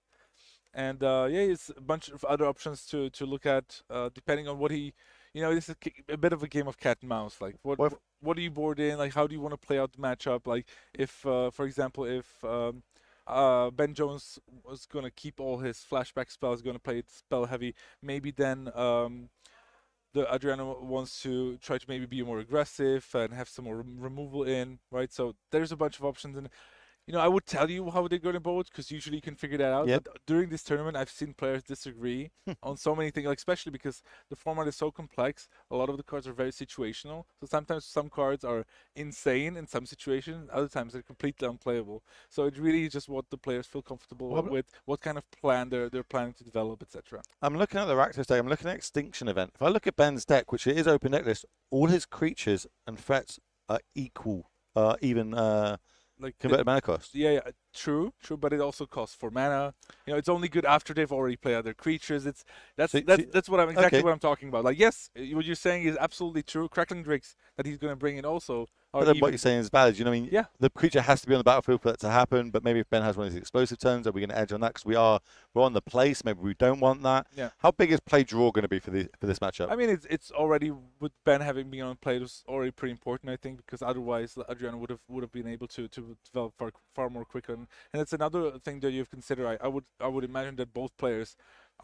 And yeah, it's a bunch of other options to look at depending on what he. You know, this is a bit of a game of cat and mouse. Like, what do you board in? Like, how do you want to play out the matchup? Like, if, for example, if Ben Jones was going to keep all his flashback spells, going to play it spell heavy, maybe then the Adriano wants to try to maybe be more aggressive and have some more removal in, right? So there's a bunch of options. And you know, I would tell you how they're going to board because usually you can figure that out. Yep. But during this tournament, I've seen players disagree on so many things, like especially because the format is so complex. A lot of the cards are very situational. So sometimes some cards are insane in some situations. Other times they're completely unplayable. So it really is just what the players feel comfortable with, what kind of plan they're planning to develop, etc. I'm looking at the Rakdos deck. I'm looking at Extinction Event. If I look at Ben's deck, which it is open deck list, all his creatures and threats are equal, even. Like converted mana cost. Yeah, true, but it also costs 4 mana. You know, it's only good after they've already played other creatures. That's what I'm exactly what I'm talking about. Like, yes, what you're saying is absolutely true. Crackling Drakes that he's going to bring in also. But then what you're saying is valid. You know what I mean? Yeah. The creature has to be on the battlefield for that to happen. But maybe if Ben has one of his explosive turns, are we going to edge on that? Because we're on the place. Maybe we don't want that. Yeah. How big is play draw going to be for this matchup? I mean, it's already with Ben having been on play, it was already pretty important, I think, because otherwise Adriano would have been able to develop far more quicker. And it's another thing that you have to consider. I would imagine that both players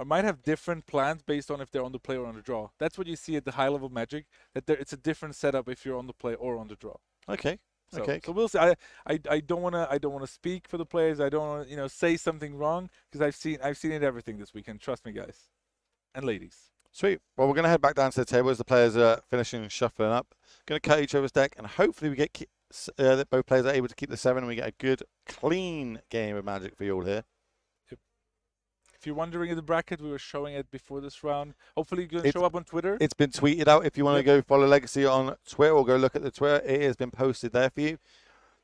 might have different plans based on if they're on the play or on the draw. That's what you see at the high level Magic. That it's a different setup if you're on the play or on the draw. Okay. So we'll see. I don't wanna speak for the players. I don't wanna say something wrong because I've seen it everything this weekend. Trust me, guys and ladies. Sweet. Well, we're gonna head back down to the table as the players are finishing shuffling up. Gonna cut each other's deck and hopefully we get that both players are able to keep the 7 and we get a good clean game of Magic for you all here. If you're wondering in the bracket, we were showing it before this round. Hopefully, you're going to show up on Twitter. It's been tweeted out. If you want to go follow Legacy on Twitter or go look at the Twitter, it has been posted there for you.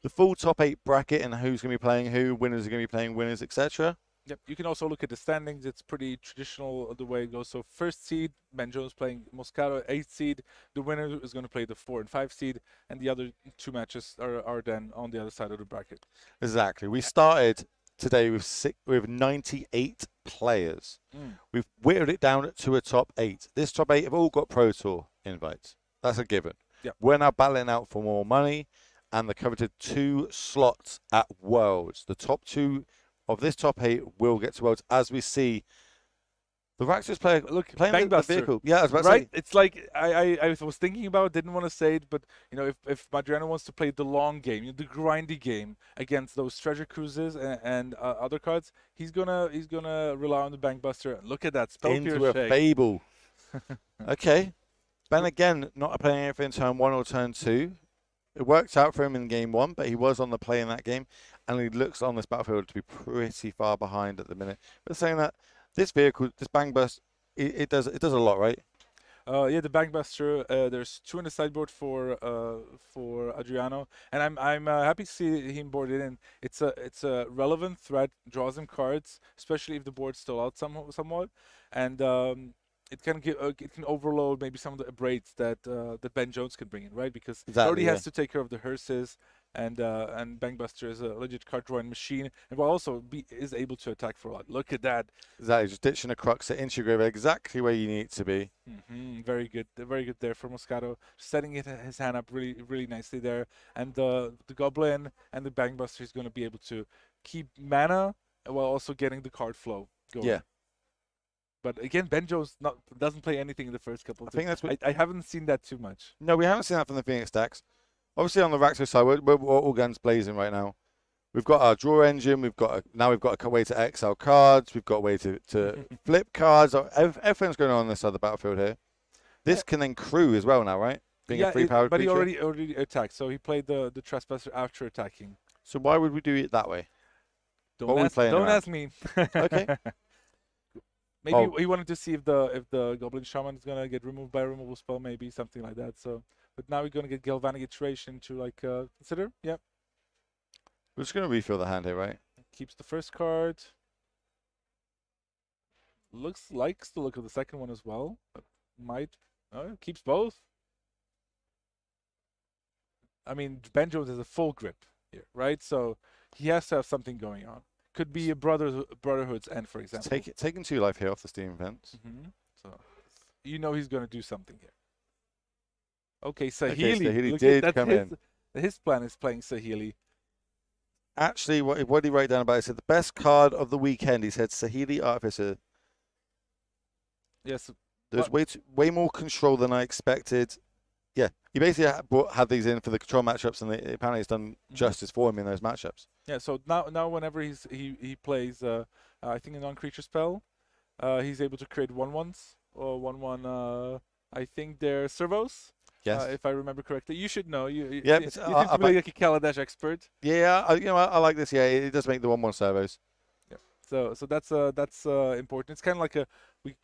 The full top 8 bracket and who's going to be playing who, winners are going to be playing winners, etc. Yep. You can also look at the standings. It's pretty traditional the way it goes. So first seed, Ben Jones playing Moscato. 8th seed, the winner is going to play the 4 and 5 seed, and the other 2 matches are then on the other side of the bracket. Exactly. We started today with 98 players. We've whittled it down to a top 8. This top 8 have all got Pro Tour invites. That's a given. Yep. We're now battling out for more money and the coveted 2 slots at Worlds. The top 2 of this top 8 will get to Worlds as we see the Raxus player playing the vehicle. Yeah, I was about to say. It's like I was thinking about, didn't want to say it, but you know, if Madriano wants to play the long game, you know, the grindy game against those treasure cruises and other cards, he's gonna rely on the Bankbuster. Look at that spell into a Fable. Okay, Ben again not playing anything turn 1 or turn 2. It worked out for him in game 1, but he was on the play in that game, and he looks on this battlefield to be pretty far behind at the minute. But saying that, this vehicle, this Bankbuster, it does a lot, right? Yeah, the Bankbuster. There's 2 on the sideboard for Adriano, and I'm happy to see him boarded in. It's a relevant threat, draws him cards, especially if the board's still out somewhat, and it can overload maybe some of the braids that Ben Jones can bring in, right? Because he already has to take care of the hearses, and Bankbuster is a legit card drawing machine, and will also is able to attack for a lot. Look at that! Exactly, just ditching a Crux into your graveyard exactly where you need it to be. Very good there for Moscato, setting his hand up really nicely there, and the Goblin and the Bankbuster is going to be able to keep mana while also getting the card flow going. Yeah. But again, Ben Jones doesn't play anything in the first couple of I think that's what I haven't seen that too much. No, we haven't seen that from the Phoenix decks. Obviously, on the Raxo side, we're all guns blazing right now. We've got our draw engine. We've got a way to exile cards. We've got a way to flip cards. Everything's going on this side of the battlefield here. This can then crew as well now, right? Being a free-powered but creature. he already attacked, so he played the Trespasser after attacking. So why would we do it that way? Don't ask me. Okay. Maybe he wanted to see if the Goblin Shaman is gonna get removed by a removal spell, maybe something like that. So, but now we're gonna get Galvanic Iteration to like consider. Yep. We're just gonna refill the hand here, right? Keeps the first card. Likes the look of the second one as well, but keeps both. I mean, Ben Jones has a full grip here, right? So he has to have something going on. Could be a Brotherhood's End, for example. Taking 2 life here off the Steam events. So you know he's going to do something here. Okay, Sahili. Okay, Sahili did come in. His plan is playing Sahili. Actually, what did he write down about it? He said the best card of the weekend. He said Sahili Artificer. Yes. There's way more control than I expected. Yeah, he basically had these in for the control matchups, and apparently it's done justice for him in those matchups. Yeah, so now whenever he plays, I think a non-creature spell, he's able to create 1/1s or 1/1. I think they're servos. Yes. If I remember correctly, you should know. You seem to be like a Kaladesh expert. Yeah, I like this. Yeah, it does make the 1/1 servos. Yeah. So that's important. It's kind of like a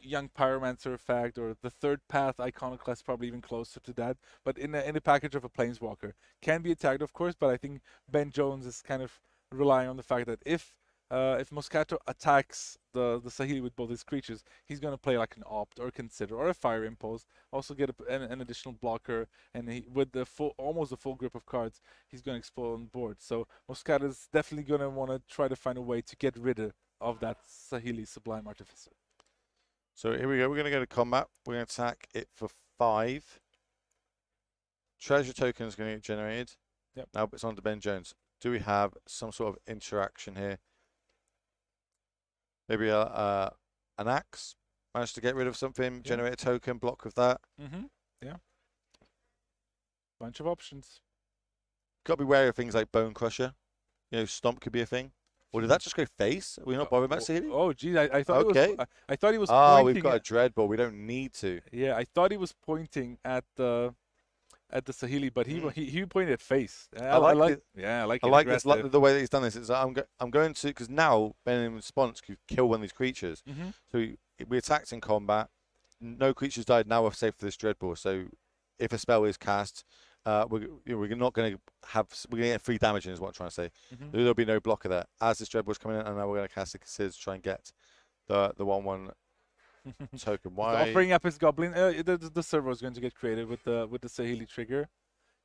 young Pyromancer effect, or the third path Iconoclast, probably even closer to that. But in the package of a Planeswalker, can be attacked, of course. But I think Ben Jones is kind of relying on the fact that if Moscato attacks the Sahili with both his creatures, he's going to play like an Opt or Consider or a Fire Impulse, also get an additional blocker, and with the almost the full grip of cards, he's going to explode on the board. So Moscato is definitely going to want to try to find a way to get rid of that Sahili Sublime Artificer. So here we go. We're going to go to combat. We're going to attack it for 5. Treasure token is going to get generated. Yep. Now it's on to Ben Jones. Do we have some sort of interaction here? Maybe an axe. Managed to get rid of something, generate a token, block with that. Yeah. Bunch of options. Got to be wary of things like Bone Crusher. Stomp could be a thing. Or did that just go face? Are we not bothered about Sahili? Oh, geez, I thought okay. I thought he was. Oh, we've got a Dreadball. We don't need to. Yeah, I thought he was pointing at the Sahili, but he pointed at face. I like it. Yeah, I like it. I like this, the way that he's done this. Is I'm going to, because now Ben in response could kill one of these creatures. So we attacked in combat. No creatures died. Now we're safe for this Dreadball. So if a spell is cast, we're not going to have, we're going to get 3 damage in is what I'm trying to say. There'll be no blocker there. As this Dreadboard's coming in, and now we're going to cast the Considers to try and get the 1/1 token. Why? Offering up his Goblin. The servo is going to get created with the Saheeli trigger.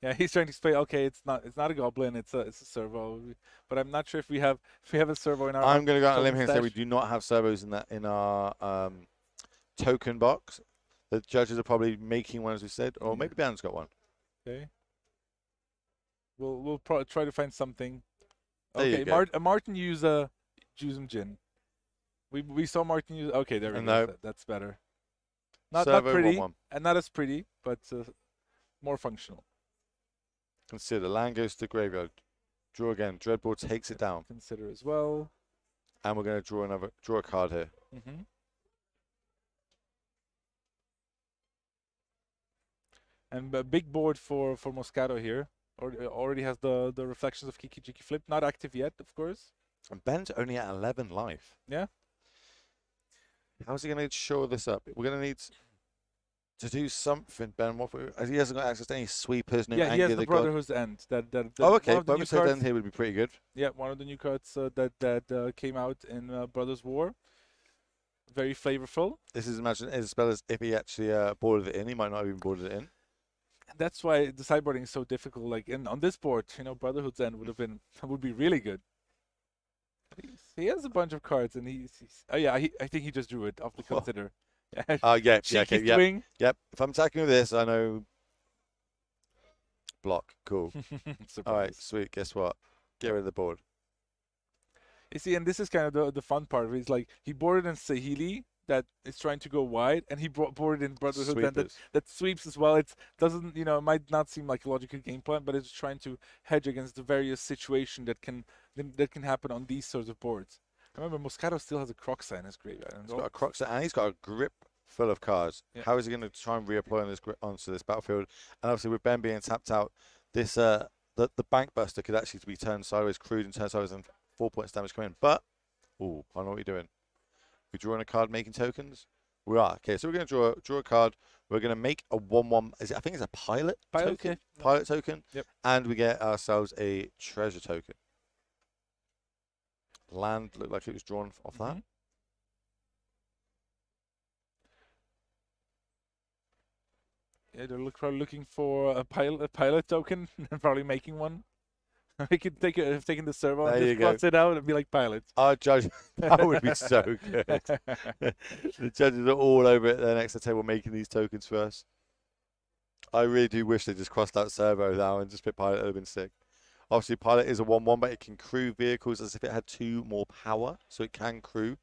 Yeah, he's trying to explain. Okay, it's not a Goblin. It's a servo. But I'm not sure if we have a servo in our. I'm going to go on a limb here and say we do not have servos in our token box. The judges are probably making one, as we said, or maybe Ben's got one. Okay. We'll try to find something. There you go. Martin use Jusum Jin. We saw Martin use. Okay, there we go. That's better. Not pretty, 1/1. and not as pretty, but more functional. Consider. Land goes to the graveyard. Draw again. Dreadboard takes it down. Consider as well. And we're going to draw a card here. And a big board for Moscato here. Already has the reflections of Kiki Jiki Flip. Not active yet, of course. And Ben's only at 11 life. Yeah. How's he going to show this up? We're going to need to do something, Ben. He hasn't got access to any sweepers, no yeah, he has the Brotherhood's End. Oh, okay. Brotherhood's End here would be pretty good. Yeah, one of the new cards that came out in Brothers War. Very flavorful. This is as spell as if he actually boarded it in. He might not have even boarded it in. That's why the sideboarding is so difficult. Like on this board, Brotherhood's End would be really good. He has a bunch of cards, and I think he just drew it off the Consider. Okay, swing. Yep. If I'm attacking with this, I know. Block. Cool. All right, sweet. Guess what? Get rid of the board. You see, and this is kind of the fun part. He's like, he boarded in Saheeli that is trying to go wide, and he boarded in Brotherhood and that sweeps as well. It doesn't, it might not seem like a logical game plan, but it's trying to hedge against the various situations that can happen on these sorts of boards. Remember, Moscato still has a Croxa in his graveyard. He's got a Croxa, and he's got a grip full of cards. Yeah. How is he going to try and reapply on this grip onto this battlefield? And obviously, with Ben being tapped out, this the Bank Buster could actually be turned sideways, crude and turned sideways, and 4 points damage come in. But, I know what you're doing. We're drawing a card, making tokens. We are. Okay, so we're going to draw a card. We're going to make a 1/1. I think it's a pilot token. Okay. Pilot token. Yep. And we get ourselves a treasure token. Land looked like it was drawn off that. Yeah, they're probably looking for a pilot token and probably making one. We could have taken the servo and just cross it out and be like pilot. Our judge, that would be so good. The judges are all over it there next to the table making these tokens for us. I really do wish they just crossed out servo now and just put pilot. It would have been sick. Obviously, pilot is a 1/1, but it can crew vehicles as if it had 2 more power, so it can crew.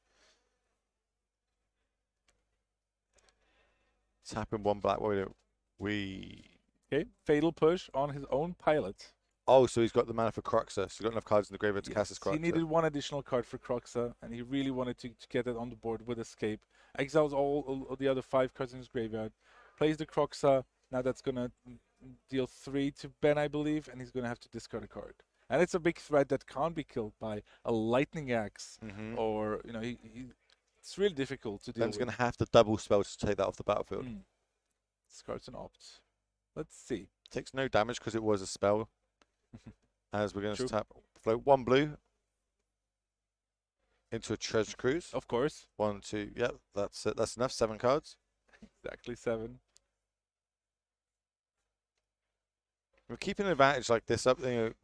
Tapping 1 black. What we do? Okay, fatal push on his own pilot. Oh, so he's got the mana for Croxa. So he's got enough cards in the graveyard to cast his Croxa. He needed 1 additional card for Croxa, and he really wanted to get it on the board with Escape. Exiles all the other 5 cards in his graveyard. Plays the Croxa. Now that's going to deal 3 to Ben, I believe, and he's going to have to discard a card. And it's a big threat that can't be killed by a Lightning Axe, or, it's really difficult to deal with. Ben's going to have to double spell to take that off the battlefield. Discards an opt. Let's see. Takes no damage because it was a spell. As we're going to tap, float 1 blue into a treasure cruise. Of course. 1, 2, yep, that's it. That's enough. 7 cards. Exactly 7. We're keeping an advantage like this up. Being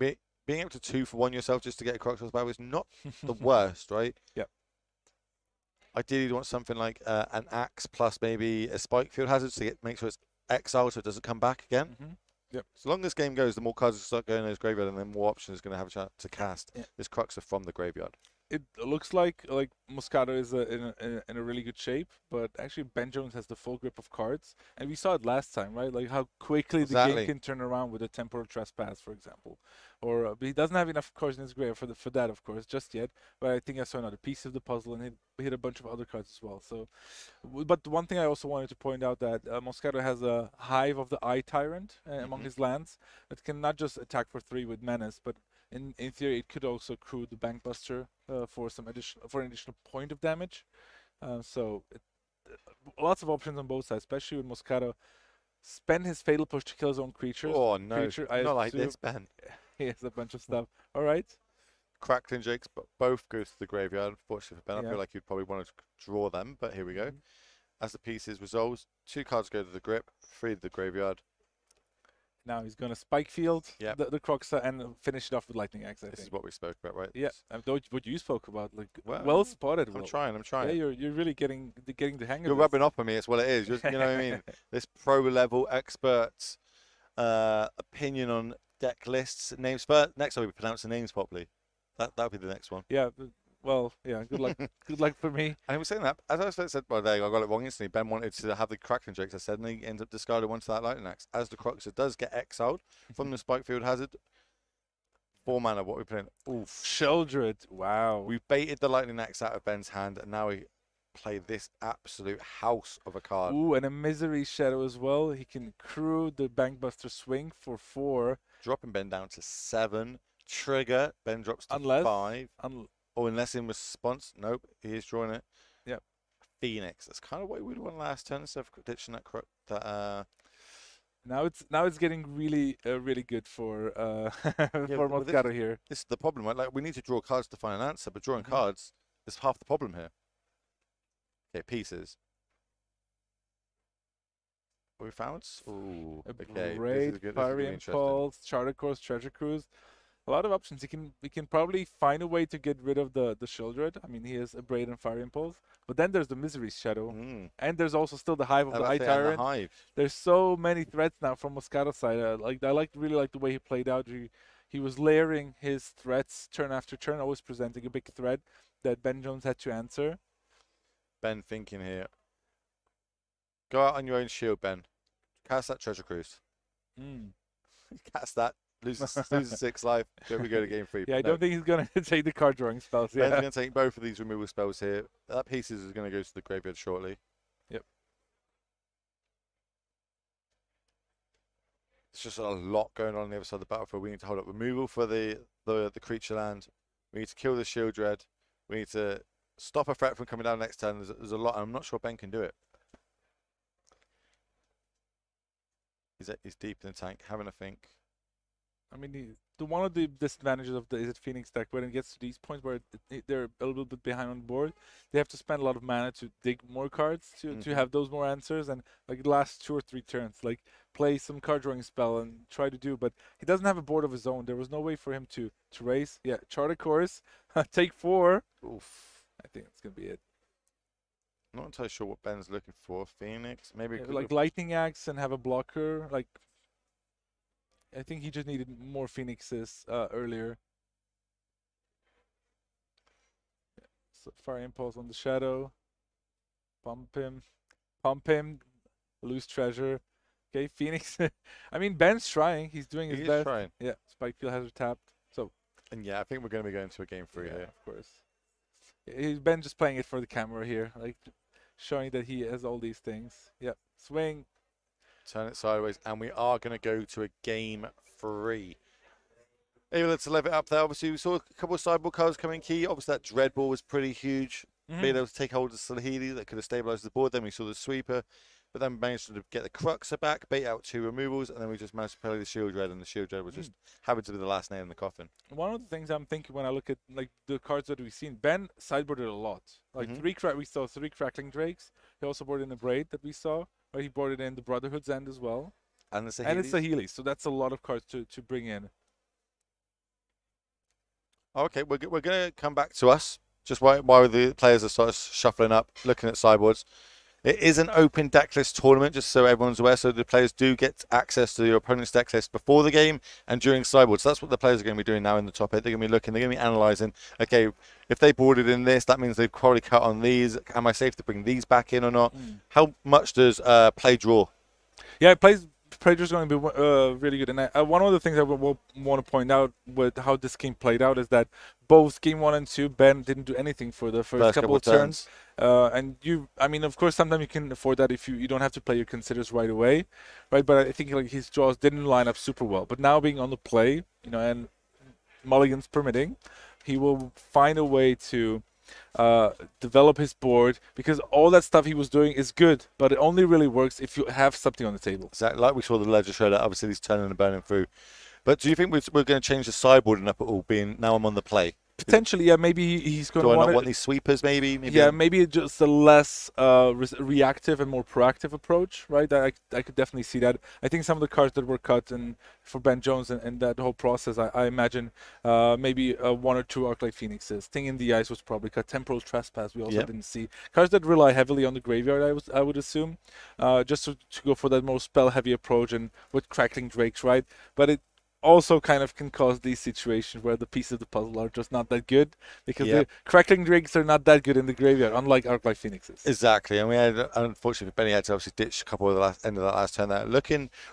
able to 2 for 1 yourself just to get a Crocs battle is not the worst, right? Yep. Ideally, you want something like an axe plus maybe a spike field hazard to make sure it's exiled so it doesn't come back again. Yep. So long as this game goes, the more cards start going in his graveyard, and then more options going to have a chance to cast this Croxa from the graveyard. It looks like Moscato is in a really good shape, but actually Ben Jones has the full grip of cards, and we saw it last time, right? Like how quickly the game can turn around with a Temporal Trespass, for example. Or but he doesn't have enough cards in his graveyard for that, of course, just yet. But I think I saw another piece of the puzzle, and he hit a bunch of other cards as well. So, but one thing I also wanted to point out that Moscato has a Hive of the Eye Tyrant among his lands that can not just attack for 3 with Menace, but in theory, it could also crew the Bank Buster for an additional point of damage. So lots of options on both sides, especially with Moscato spend his fatal push to kill his own creatures. Oh no, I not like assume. this, Ben. He has a bunch of stuff. All right. Crackling Jakes, but both go to the graveyard. Unfortunately for Ben, I Yeah. feel like you'd probably want to draw them, but here we go. As the pieces resolves, 2 cards go to the grip, 3 to the graveyard. Now he's gonna spike field Yep. the Croxa and finish it off with Lightning Axe. I This think. is what we spoke about, right? Yeah, what you spoke about, like Well, well spotted. I'm Will. trying. Yeah, you're really getting the hang of You're this. rubbing off on me. It's what it is. You know what I mean? This pro-level expert opinion on deck lists, names. First, next time we pronounce the names properly. That'll be the next one. Yeah. Well, yeah. Good luck. Good luck for me. And he was saying that, as I said, well, there, I got it wrong instantly. Ben wanted to have the Crackling Jakes, I said, and he ends up discarding one to that Lightning Axe. As the Croxa does get exiled from the Spike Field Hazard, 4 mana, what are we playing? Oof. Sheldred. Wow. We've baited the Lightning Axe out of Ben's hand, and now we play this absolute house of a card. Ooh, and a Misery Shadow as well. He can crew the Bankbuster Swing for 4. Dropping Ben down to 7. Trigger, Ben drops to Unless 5. Or unless in response, nope, he is drawing it. Yep. Phoenix. That's kind of what we'd won last turn instead of ditching Now it's getting really really good for for well, Moscato here. This is the problem, right? Like we need to draw cards to find an answer, but drawing cards is half the problem here. Okay, pieces. What we found? Ooh, okay. Great Fiery Impulse, Charter Course, Treasure Cruise. A lot of options. We can probably find a way to get rid of the Sheldred. I mean, he has a Braid and Fire Impulse. But then there's the Misery Shadow. And there's also still the Hive of the Eye Tyrant. There's so many threats now from Moscato's side. I really like the way he played out. He was layering his threats turn after turn, always presenting a big threat that Ben Jones had to answer. Ben thinking here. Go out on your own shield, Ben. Cast that Treasure Cruise. Cast that. Loses 6 life. Don't we go to game 3? Yeah, I don't think he's going to take the card drawing spells. Ben's going to take both of these removal spells here. That pieces is going to go to the graveyard shortly. Yep. It's just a lot going on the other side of the battlefield. We need to hold up removal for the creature land. We need to kill the Sheldred. We need to stop a threat from coming down next turn. There's a lot. I'm not sure Ben can do it. He's deep in the tank, having a think. I mean, one of the disadvantages of the Is It Phoenix deck, when it gets to these points where they're a little bit behind on the board, they have to spend a lot of mana to dig more cards to have those more answers. And like the last 2 or 3 turns, like play some card drawing spell and try to do. But he doesn't have a board of his own. There was no way for him to raise. Yeah, Charter Course, take 4. Oof. I think that's gonna be it. Not entirely sure what Ben's looking for. Phoenix, maybe like Lightning Axe and have a blocker. Like I think he just needed more Phoenixes earlier. Yeah. So Fire Impulse on the Shadow. Pump him. Lose Treasure. Okay, Phoenix. I mean, Ben's trying. He's doing his best. Trying. Yeah, Spike Field Hazard tapped. So. And yeah, I think we're going to be going to a game 3 here. Of course. Ben just playing it for the camera here, like showing that he has all these things. Yep. Swing. Turn it sideways, and we are going to go to a game 3. Able to level it up there. Obviously, we saw a couple of sideboard cards coming key. Obviously, that Dreadball was pretty huge. Being able to take hold of Salahili that could have stabilized the board. Then we saw the Sweeper, but then managed to get the Cruxa back, bait out 2 removals, and then we just managed to play the Sheldred, and the Sheldred was just happened to be the last nail in the coffin. One of the things I'm thinking when I look at like the cards that we've seen, Ben sideboarded a lot. Like we saw 3 Crackling Drakes. He also brought in a Braid that we saw. Right, he brought it in the Brotherhood's End as well. And the Sahelis. And it's Sahelis, so that's a lot of cards to bring in. Okay, we're going to come back to us, just while the players are sort of shuffling up, looking at sideboards. It is an open deck list tournament, just so everyone's aware, so the players do get access to your opponent's deck list before the game and during sideboards. So that's what the players are going to be doing now in the top 8. They're going to be looking, they're going to be analysing, okay, if they boarded in this, that means they've probably cut on these. Am I safe to bring these back in or not? How much does play draw? Yeah, play draw is going to be really good. And one of the things I will want to point out with how this game played out is that both game 1 and 2, Ben didn't do anything for the first couple of turns. And I mean, of course, sometimes you can afford that if you don't have to play your considers right away, right? But I think like his draws didn't line up super well. But now being on the play, and mulligans permitting, he will find a way to develop his board, because all that stuff he was doing is good, but it only really works if you have something on the table. Exactly, like we saw the Ledger Shredder, obviously he's turning and burning through. But do you think we're going to change the sideboarding up at all, being now I'm on the play? Potentially, yeah. Maybe he's going to Do I not want these sweepers? Maybe. Yeah, maybe just a less reactive and more proactive approach, right? I could definitely see that. I think some of the cards that were cut and for Ben Jones and that whole process, I imagine maybe 1 or 2 Arclight Phoenixes. Thing in the Ice was probably cut. Temporal Trespass we also didn't see. Cards that rely heavily on the graveyard, I would assume, just to go for that more spell-heavy approach and with Crackling Drakes, right? But it also kind of can cause these situations where the pieces of the puzzle are just not that good, because the Crackling Drakes are not that good in the graveyard, unlike Arclight Phoenixes. Exactly, and we had, unfortunately, Benny had to obviously ditch a couple of the end of that last turn there.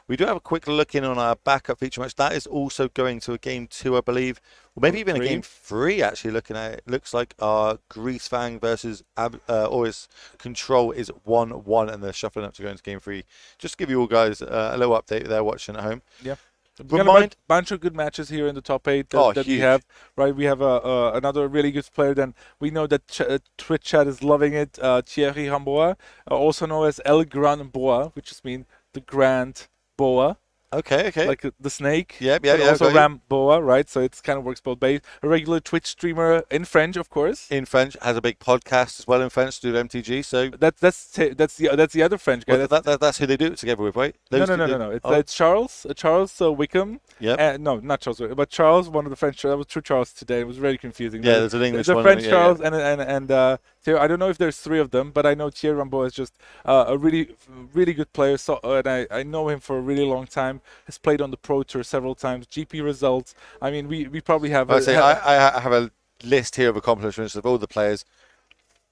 We do have a quick look in on our backup feature match. That is also going to a game 2, I believe, or maybe even a game 3. Actually, looking at it, looks like our Greasefang versus Auris Control is 1-1, and they're shuffling up to go into game 3. Just to give you all guys a little update there, watching at home. Yeah. We've got a bunch of good matches here in the top 8 that we have. Right, we have another really good player. Then we know that Twitch chat is loving it. Thierry Ramboa, also known as El Gran Boa, which just means the Grand Boa. Okay. Like the snake. Yeah. Also Ramboa, right? So it kind of works both ways. A regular Twitch streamer in French, of course. In French, has a big podcast as well in French to do MTG. So that's the other French guy. Well, that's who they do it together with, right? No. It's Charles Wickham. Yeah. No, not Charles, but Charles, one of the French. That was true Charles today. It was very confusing. Yeah, there's an English one. The French Charles and I don't know if there's 3 of them, but I know Thierry Ramboa is just a really, really good player. So and I know him for a really long time. Has played on the Pro Tour several times. GP results. I mean, we probably have. I have a list here of accomplishments of all the players.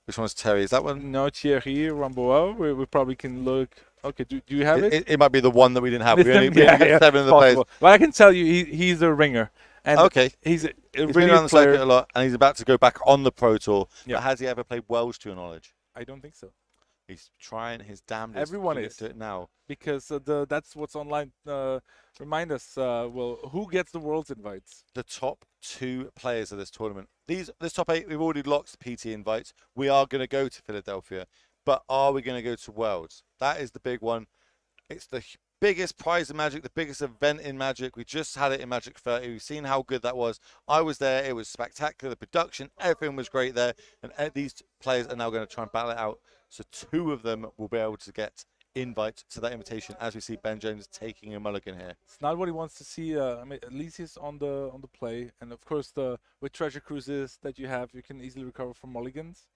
Which one's Terry? Is that one? No, Thierry Ramboa. We probably can look. Okay, do you have it? It might be the one that we didn't have. We only get 7 of the players. Well, I can tell you, he's a ringer. And he's been really on the circuit a lot, and he's about to go back on the Pro Tour. Yeah. But has he ever played Welsh, to your knowledge? I don't think so. He's trying his damnedest. Everyone is to it now, because that's what's online. Remind us, who gets the Worlds invites? The top 2 players of this tournament. This top 8, we've already locked PT invites. We are going to go to Philadelphia, but are we going to go to Worlds? That is the big one. It's the biggest prize in Magic, the biggest event in Magic. We just had it in Magic 30. We've seen how good that was. I was there. It was spectacular. The production, everything was great there. And these players are now going to try and battle it out. So 2 of them will be able to get invite to that invitation, as we see Ben Jones taking a mulligan here. It's not what he wants to see. I mean, at least he's on the play. And of course, with treasure cruises that you have, you can easily recover from mulligans.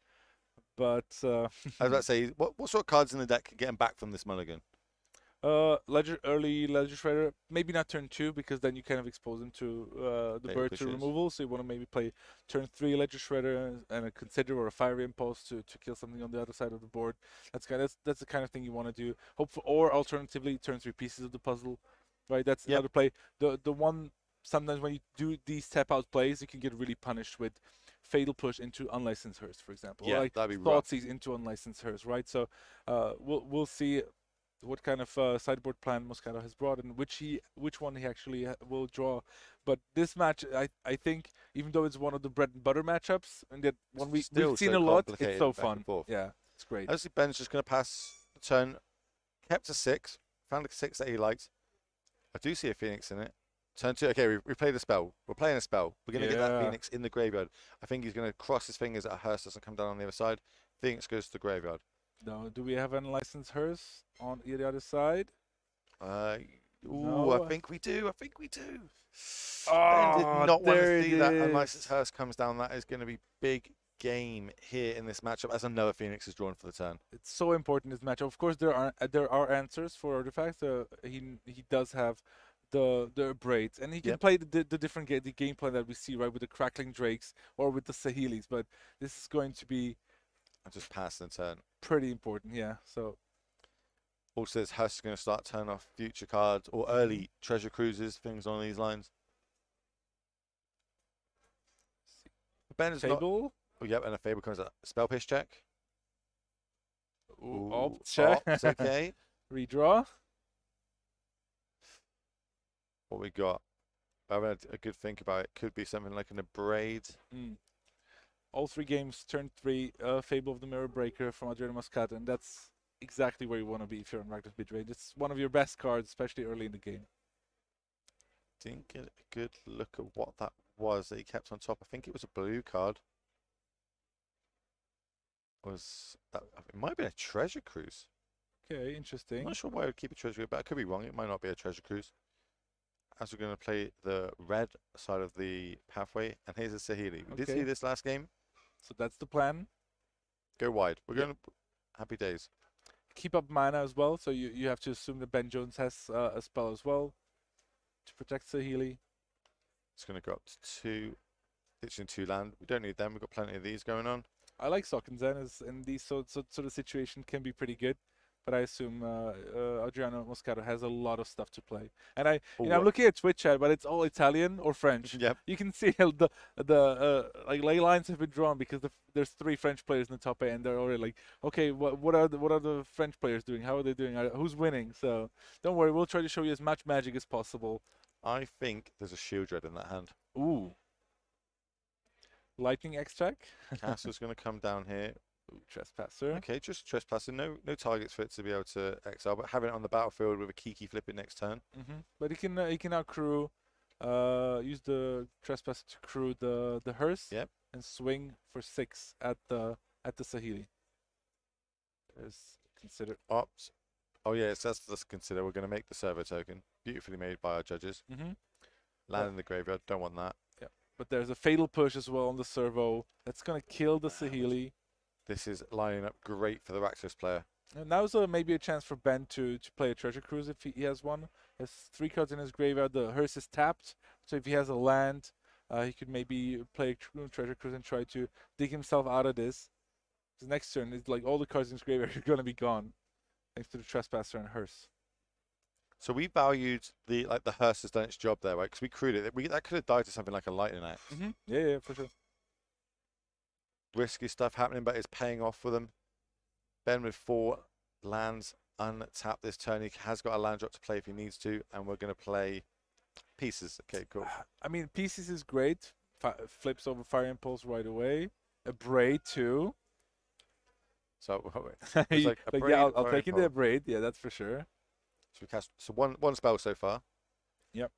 But I was about to say, what sort of cards in the deck can get him back from this mulligan? Early Ledger Shredder, maybe not turn 2, because then you kind of expose him to the bird to removal. So you want to maybe play turn 3 Ledger Shredder and a Consider or a Fiery Impulse to kill something on the other side of the board. That's the kind of thing you want to do. Or alternatively, turn 3 pieces of the puzzle. Right, that's another play. The one sometimes when you do these tap out plays, you can get really punished with Fatal Push into Unlicensed Hearse, for example. Yeah, like that'd be Thoughtseize into Unlicensed Hearse, right? So we'll see what kind of sideboard plan Moscato has brought and which one he actually will draw. But this match, I think, even though it's one of the bread and butter matchups, and that one we've seen a lot, it's so fun. Yeah, it's great. Obviously, Ben's just going to pass the turn, kept a 6, found a 6 that he liked. I do see a Phoenix in it. Turn 2, okay, we played a spell. We're playing a spell. We're going to get that Phoenix in the graveyard. I think he's going to cross his fingers that a Hearse doesn't come down on the other side. Phoenix goes to the graveyard. No, do we have an Unlicensed Hearse on the other side? No. I think we do. Oh, Ben did not want to see that Unlicensed Hearse comes down. That is going to be big game here in this matchup as another Phoenix is drawn for the turn. It's so important, this matchup. Of course, there are answers for artifacts. He does have the braids, and he can play the different the game plan that we see, right, with the Crackling Drakes or with the Saheelis. But this is going to be just passing the turn. Pretty important, yeah. So also, this Hearse is going to start turning off future cards or early treasure cruises, things on these lines. Ben is Fable. Oh, yep, and a Fable comes out. Spell Pierce check. Ooh, check. Okay. Redraw. What we got? Having a good think about it. Could be something like an Abrade. all 3 games, turn 3, Fable of the Mirror Breaker from Adriano Moscato, and that's exactly where you want to be if you're on Rakdos Bitrate. It's one of your best cards, especially early in the game. Didn't get a good look at what that was that he kept on top. I think it was a blue card. Was that? It might have been a treasure cruise. Okay, interesting. I'm not sure why I would keep a treasure cruise, but I could be wrong. It might not be a treasure cruise. As we're going to play the red side of the pathway, and here's a Saheeli. We did see this last game. So that's the plan. Go wide. We're going to happy days. Keep up mana as well, so you have to assume that Ben Jones has a spell as well to protect Saheeli. It's going to go up to 2. Ditching 2 land. We don't need them. We've got plenty of these going on. I like Sock and Zen, and these sort of situation can be pretty good. But I assume Adriano Moscato has a lot of stuff to play. And I'm looking at Twitch chat, but it's all Italian or French. Yep. You can see the ley lines have been drawn because there's 3 French players in the top 8, and they're already like, okay, what are the French players doing? How are they doing? Who's winning? So don't worry, we'll try to show you as much magic as possible. I think there's a shield red in that hand. Ooh. Lightning Extract. Castle's going to come down here. Trespasser. Okay, just Trespasser. No targets for it to be able to exile, but having it on the battlefield with a Kiki flip it next turn. But he can now crew, use the Trespasser to crew the hearse. Yep. And swing for 6 at the Saheeli. There's consider opt. Oh yeah, so that's consider. We're going to make the servo token. Beautifully made by our judges. Land in the graveyard. Don't want that. Yeah. But there's a fatal push as well on the servo. That's going to kill the Saheeli. This is lining up great for the Rakdos player. And now's maybe a chance for Ben to play a treasure cruise if he has one. He has 3 cards in his graveyard. The hearse is tapped, so if he has a land, he could maybe play a treasure cruise and try to dig himself out of this. His next turn is like all the cards in his graveyard are going to be gone, thanks to the Trespasser and hearse. So we valued the hearse has done its job there, right? Because we crewed it. That could have died to something like a lightning axe. Yeah, for sure. Risky stuff happening, but it's paying off for them. Ben with 4 lands untapped this turn. He has got a land drop to play if he needs to, and we're going to play Pieces. Okay, cool. I mean, Pieces is great. Flips over Fire Impulse right away. A Braid too. So it's like a braid, yeah, I'll take in the Braid. Yeah, that's for sure. So we cast one spell so far. Yep.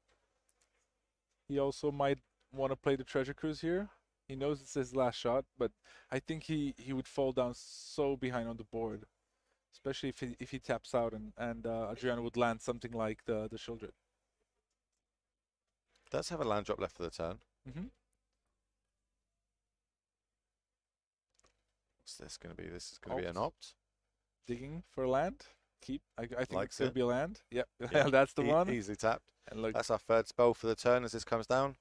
He also might want to play the Treasure Cruise here. He knows it's his last shot, but I think he would fall down so behind on the board, especially if he taps out and Adriano would land something like the Shieldred. Does have a land drop left for the turn. What's this going to be? This is going to be an opt. Digging for a land. Keep. I think like it's going to be a land. Yep, yeah. That's the one. Easily tapped. And look, that's our 3rd spell for the turn as this comes down.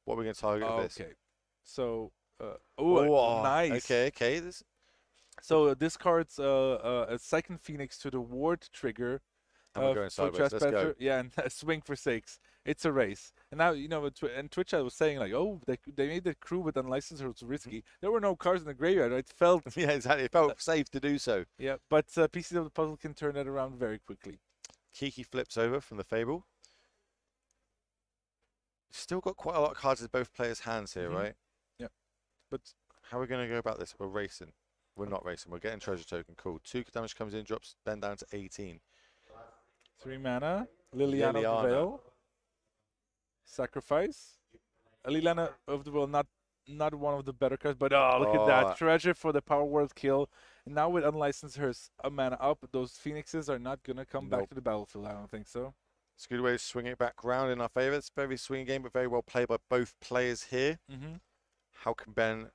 What are we going to target with this? Okay. So, nice. Okay. So this card's a 2nd Phoenix to the ward trigger. And we're going sideways. Let's go. Yeah, and a swing for 6. It's a race. And now, and Twitch I was saying like, oh, they made the crew with unlicensed, so it's risky. There were no cards in the graveyard. It felt yeah, exactly. It felt safe to do so. Yeah, but pieces of the puzzle can turn that around very quickly. Kiki flips over from the Fable. Still got quite a lot of cards in both players' hands here, right? Yep. But how are we going to go about this? We're racing. We're not racing. We're getting treasure token. Cool. 2 damage comes in, drops Ben down to 18. 3 mana. Liliana of the Veil. Sacrifice. Liliana of the Veil, not one of the better cards, but look at that. Treasure for the Power Word kill. And now with Unlicensed Hearse, a mana up, those Phoenixes are not going to come back to the battlefield. I don't think so. It's a good way to swing it back round in our favour. It's a very swinging game, but very well played by both players here. How can Ben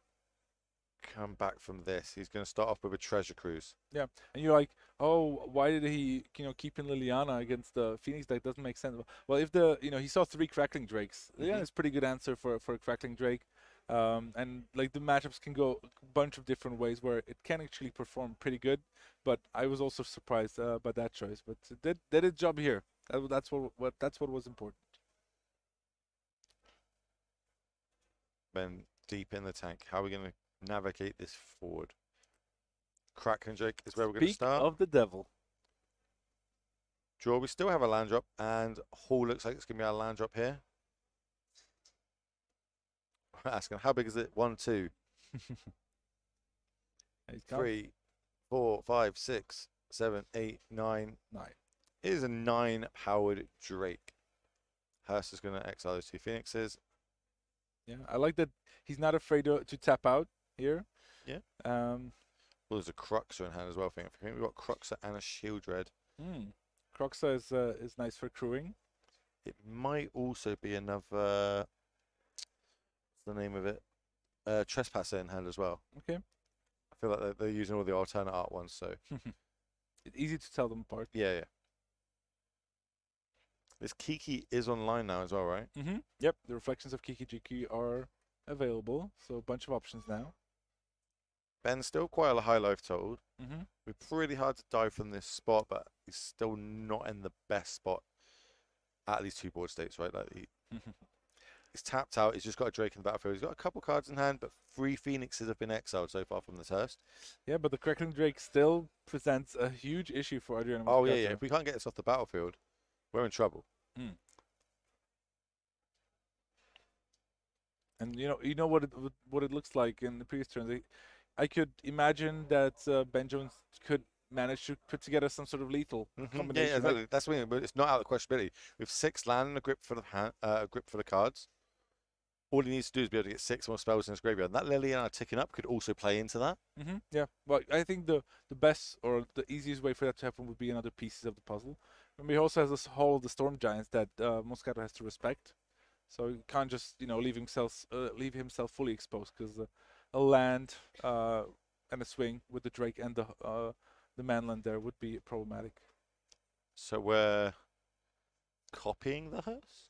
come back from this? He's going to start off with a treasure cruise. Yeah, and you're like, oh, why did he, keep in Liliana against the Phoenix deck? Doesn't make sense. Well, if he saw 3 Crackling Drakes. Liliana is a pretty good answer for a Crackling Drake. And like the matchups can go a bunch of different ways where it can actually perform pretty good. But I was also surprised by that choice. But it did its job here. That's what was important. Ben deep in the tank. How are we going to navigate this forward? Crackling Drake is where we're going to start. Speak of the devil. Draw. We still have a land drop, and Hall looks like it's going to be our land drop here. Asking how big is it? 1, 2. 3, 4, 5, 6, 7, 8, 9. 9. It is a 9-powered Drake. Hurst is going to exile those 2 Phoenixes. Yeah, I like that he's not afraid to tap out here. Yeah. Well, there's a Cruxer in hand as well. I think we've got Cruxer and a Shield Red. Cruxer is nice for crewing. It might also be another. What's the name of it? Trespasser in hand as well. Okay. I feel like they're using all the alternate art ones, so it's easy to tell them apart. yeah. This Kiki is online now as well, right? Yep, the reflections of Kiki Jiki are available, so a bunch of options now. Ben's still quite a high life total. We're pretty hard to die from this spot, but he's still not in the best spot at these 2 board states, right? Like he's tapped out. He's just got a Drake in the battlefield. He's got a couple cards in hand, but 3 Phoenixes have been exiled so far from this Hurst. Yeah, but the Crackling Drake still presents a huge issue for Adriano. Oh yeah. If we can't get this off the battlefield, we're in trouble. And you know what it looks like in the previous turns. I could imagine that Ben Jones could manage to put together some sort of lethal combination. Yeah, exactly. That's what I mean, but it's not out of the questionability. We have 6 land and a grip for the grip for the cards. All he needs to do is be able to get 6 more spells in his graveyard. And that Liliana ticking up could also play into that. Yeah, but I think the best or the easiest way for that to happen would be another pieces of the puzzle. And he also has this Hall of the Storm Giants that Moscato has to respect. So he can't just leave himself fully exposed, because a land and a swing with the Drake and the manland there would be problematic. So we're copying the Hurst?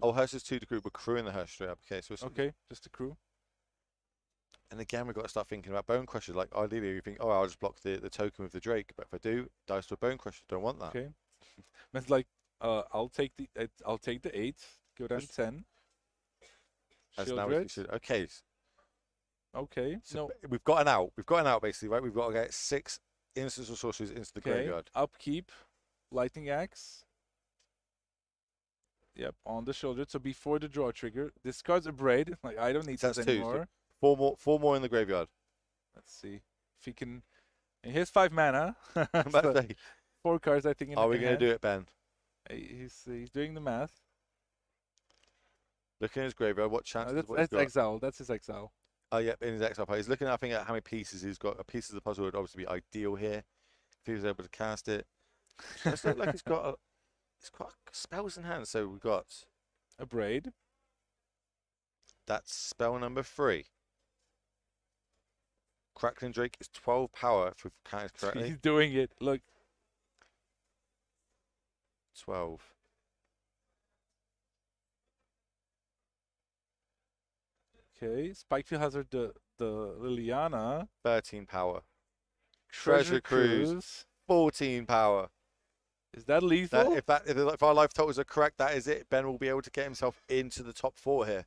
Hurst is 2 to crew. We're crewing the Hurst straight up. Okay, so okay, just a crew. And again, we've got to start thinking about Bone Crusher. Like, ideally, you think, I'll just block the token with the Drake. But if I do, dice to a Bone Crusher. Don't want that. Okay. It's like, I'll take the 8, go down to 10. As now we should. Okay. Okay. So we've got an out. We've got an out, basically, right? We've got to get 6 instants or sorceries into the graveyard. Upkeep, Lightning Axe. Yep, on the shoulder. So before the draw trigger, discards a Braid. Like, I don't need that anymore. So 4 more in the graveyard. Let's see if he can. And here's 5 mana. So 4 cards, I think. Are we going to do it, Ben? He's doing the math. Looking at his graveyard, what chances? That's exile. That's his exile. Oh, yeah, in his exile pile. He's looking, I think, at how many pieces he's got. A piece of the puzzle would obviously be ideal here if he was able to cast it. It's not like he's got spells in hand. So we've got a Braid. That's spell number 3. Crackling Drake is 12 power, if we've counted correctly. He's doing it. Look. 12. Okay, Spikefield Hazard, the Liliana. 13 power. Treasure Cruise. 14 power. Is that lethal? If our life totals are correct, that is it. Ben will be able to get himself into the top 4 here.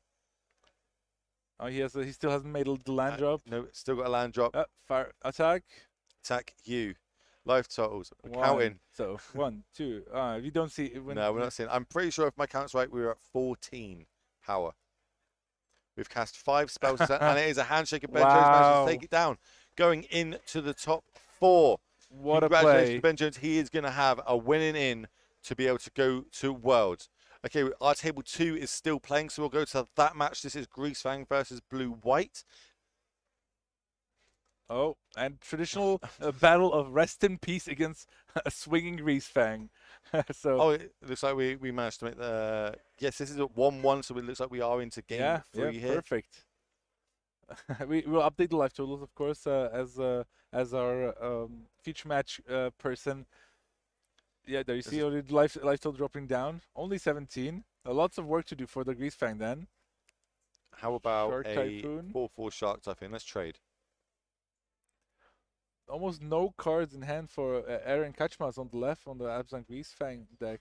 Oh, he still hasn't made the land drop. No, still got a land drop. Fire attack. Attack you. Life totals. One. Counting. So 1, 2. We don't see. No, we're not seeing. I'm pretty sure if my count's right, we were at 14 power. We've cast 5 spells, and it is a handshake of Ben Jones managed to take it down, going into the top 4. What a Congratulations play. to Ben Jones. He is going to have a winning in to be able to go to Worlds. Okay, our table 2 is still playing, so we'll go to that match. This is Greasefang versus Blue-White. Oh, and traditional battle of rest in peace against a swinging Greasefang. So. It looks like we managed to make the. Yes, this is a 1-1, so it looks like we are into game 3 here. Perfect. We will update the live totals, of course, as our feature match person. Yeah, there you see already the life total dropping down. Only 17. Lots of work to do for the Greasefang then. How about Shark a Typhoon? 4/4 Shark Typhoon? Let's trade. Almost no cards in hand for Aaron Kachmas on the left on the Abzan Greasefang deck.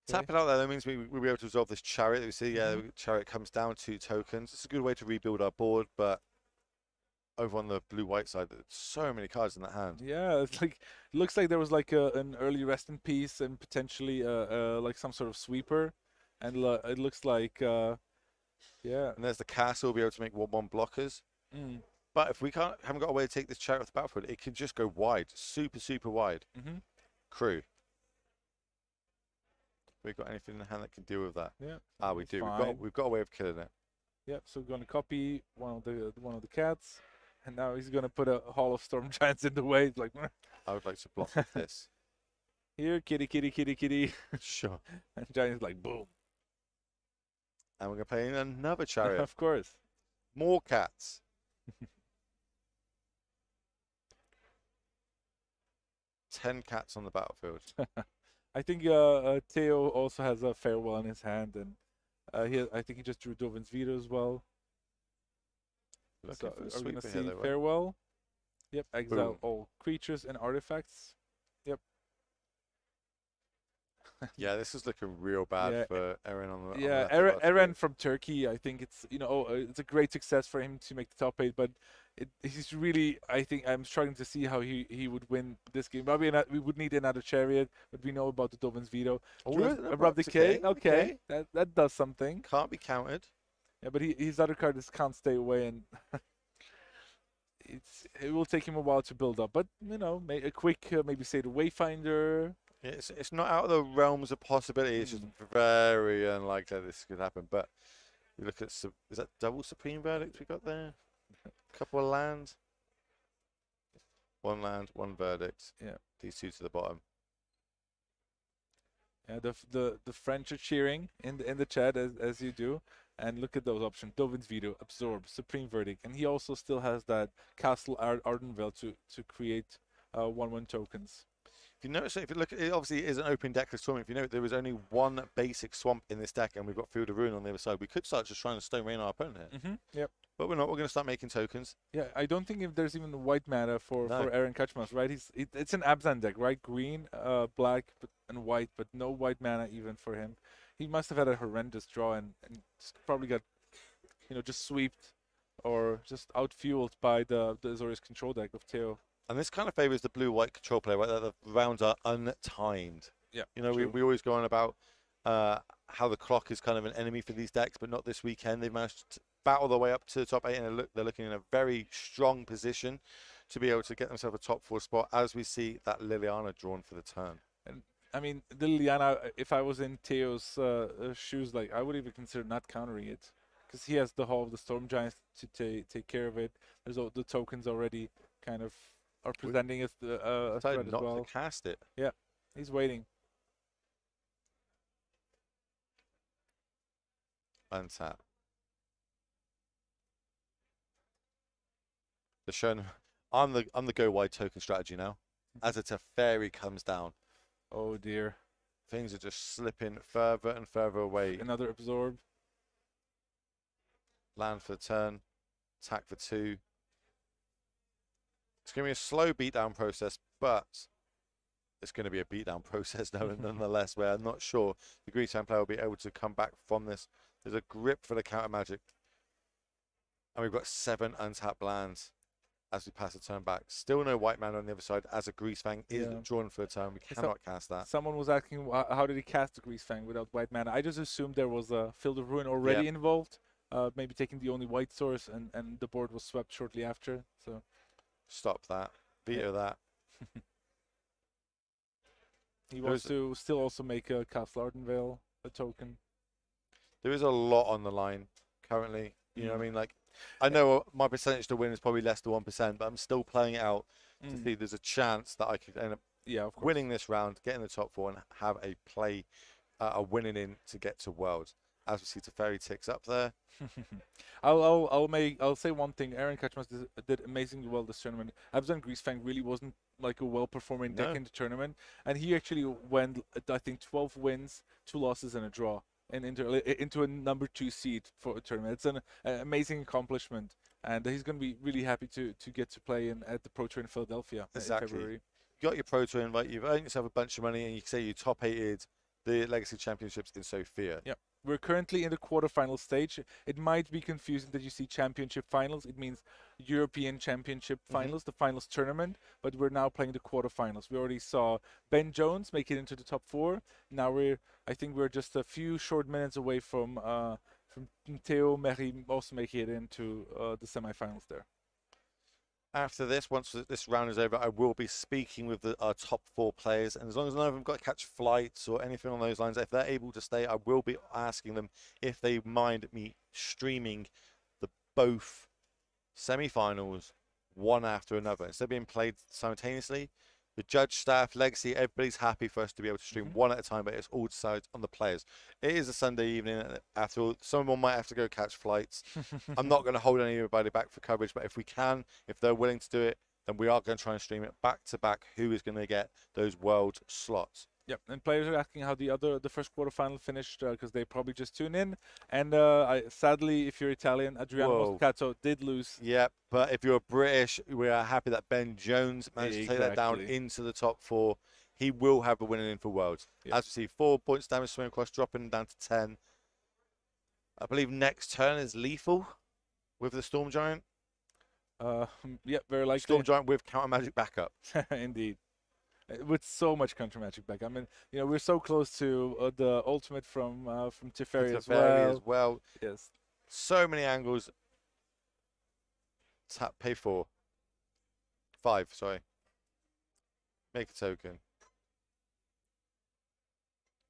Tap it out there. That means we'll be able to resolve this Chariot. We see, Chariot comes down 2 tokens. It's a good way to rebuild our board, but over on the Blue-White side, there's so many cards in that hand. Yeah, it's like it looks like there was like an early rest in peace and potentially like some sort of sweeper, and it looks like Yeah. And there's the castle, be able to make 1/1 blockers. But if we haven't got a way to take this chariot off the battlefield, it could just go wide, super wide. Crew. We've got anything in hand that can deal with that? Yeah. We do. Fine. We've got a way of killing it. Yep. So we're gonna copy one of the cats, and now he's gonna put a Hall of Storm Giants in the way. It's like I would like to block with this. Here, kitty, kitty, kitty, kitty. Sure. And Giant's like boom. And we're gonna play in another chariot. Of course. More cats. 10 cats on the battlefield. I think Theo also has a farewell in his hand, and I think he just drew Dovin's veto as well. So are we gonna see farewell? Yep, exile all creatures and artifacts. Yep. Yeah, this is looking real bad for Eren on the Eren from Turkey. I think it's it's a great success for him to make the top 8, but he's really, I think I'm struggling to see how he would win this game. Maybe we would need another chariot, but we know about the Dovin's veto. Abrupt Decay. Okay, that does something. Can't be countered. Yeah, but his other card just can't stay away, and it will take him a while to build up. But a quick maybe say the Wayfinder. It's not out of the realms of possibility. It's just very unlikely this could happen. But you look at, is that double Supreme Verdict we got there? A couple of lands. 1 land, 1 verdict. Yeah. These 2 to the bottom. Yeah, the French are cheering in the chat as you do. And look at those options: Dovin's Veto, Absorb, Supreme Verdict, and he also still has that Castle Ardenvale to create 1/1 tokens. If you notice, if you look, it obviously is an open deckless tournament. If you note, there was only 1 basic swamp in this deck, and we've got Field of Ruin on the other side. We could start just trying to stone rain our opponent here. Yep. But we're not. We're going to start making tokens. Yeah, I don't think if there's even white mana for Eren Kaczmarz, right? It's an Abzan deck, right? Green, black, and white, but no white mana even for him. He must have had a horrendous draw and probably got, just swept or just outfueled by the Azorius control deck of Theo. And this kind of favors the blue-white control player, right? The rounds are untimed. Yeah. We always go on about how the clock is kind of an enemy for these decks, but not this weekend. They've managed to battle their way up to the top 8, and they're looking in a very strong position to be able to get themselves a top 4 spot as we see that Liliana drawn for the turn. And I mean, the Liliana, if I was in Theo's shoes, like I would even consider not countering it, because he has the Hall of the Storm Giants to take care of it. There's all the tokens already kind of are presenting as a threat as well. Not to cast it. Yeah, he's waiting. Untap. They're showing I'm the go wide token strategy now. As a Teferi comes down. Oh dear. Things are just slipping further and further away. Another absorb. Land for the turn. Attack for 2. It's going to be a slow beatdown process, but it's going to be a beatdown process nonetheless, where I'm not sure the Greensand player will be able to come back from this. There's a grip for the counter magic. And we've got 7 untapped lands as we pass the turn back. Still no white mana on the other side as a Greasefang is drawn for a turn. We cannot cast that. Someone was asking how did he cast the Greasefang without white mana. I just assumed there was a Field of Ruin already involved. Maybe taking the only white source, and the board was swept shortly after. So stop that. Veto that. He wants to still also make a Castle Ardenvale a token. There is a lot on the line currently. You know what I mean? Like, I know my percentage to win is probably less than 1%, but I'm still playing it out to see there's a chance that I could end up winning this round, get in the top 4, and have a play, a winning in to get to Worlds. As we see, Teferi ticks up there. I'll say one thing. Eren Kaczmarz did amazingly well this tournament. Abzan Greasefang really wasn't like a well-performing deck in the tournament, and he actually went, I think, 12 wins, 2 losses, and a draw. And into a number 2 seed for a tournament. It's an amazing accomplishment, and he's going to be really happy to get to play at the Pro Tour in Philadelphia in February. You got your Pro Tour invite, you've earned yourself a bunch of money, and you say you top 8'd the Legacy Championships in Sofia. Yeah. We're currently in the quarterfinal stage. It might be confusing that you see championship finals. It means European Championship finals, the finals tournament, but we're now playing the quarterfinals. We already saw Ben Jones make it into the top 4. Now I think we're just a few short minutes away from Theo also making it into the semifinals there. After this, once this round is over, I will be speaking with our top 4 players. And as long as none of them got to catch flights or anything on those lines, if they're able to stay, I will be asking them if they mind me streaming the both semi-finals one after another. Instead of being played simultaneously, the judge staff, Legacy, everybody's happy for us to be able to stream one at a time, but it's all decided on the players. It is a Sunday evening. After all, someone might have to go catch flights. I'm not going to hold anybody back for coverage, but if we can, if they're willing to do it, then we are going to try and stream it back to back. Who is going to get those world slots? Yep, and players are asking how the first quarterfinal finished because they probably just tune in. And sadly, if you're Italian, Adriano Moscato did lose. Yep, but if you're British, we are happy that Ben Jones managed to take that down into the top 4. He will have a winning in for Worlds. Yep. As we see, 4 points damage swing across, dropping down to 10. I believe next turn is lethal with the Storm Giant. Yep, very likely. Storm Giant with counter magic backup. Indeed. With so much counter magic back. I mean, we're so close to the ultimate from Teferi as well. Yes. So many angles. Tap, pay 4. 5, sorry. Make a token.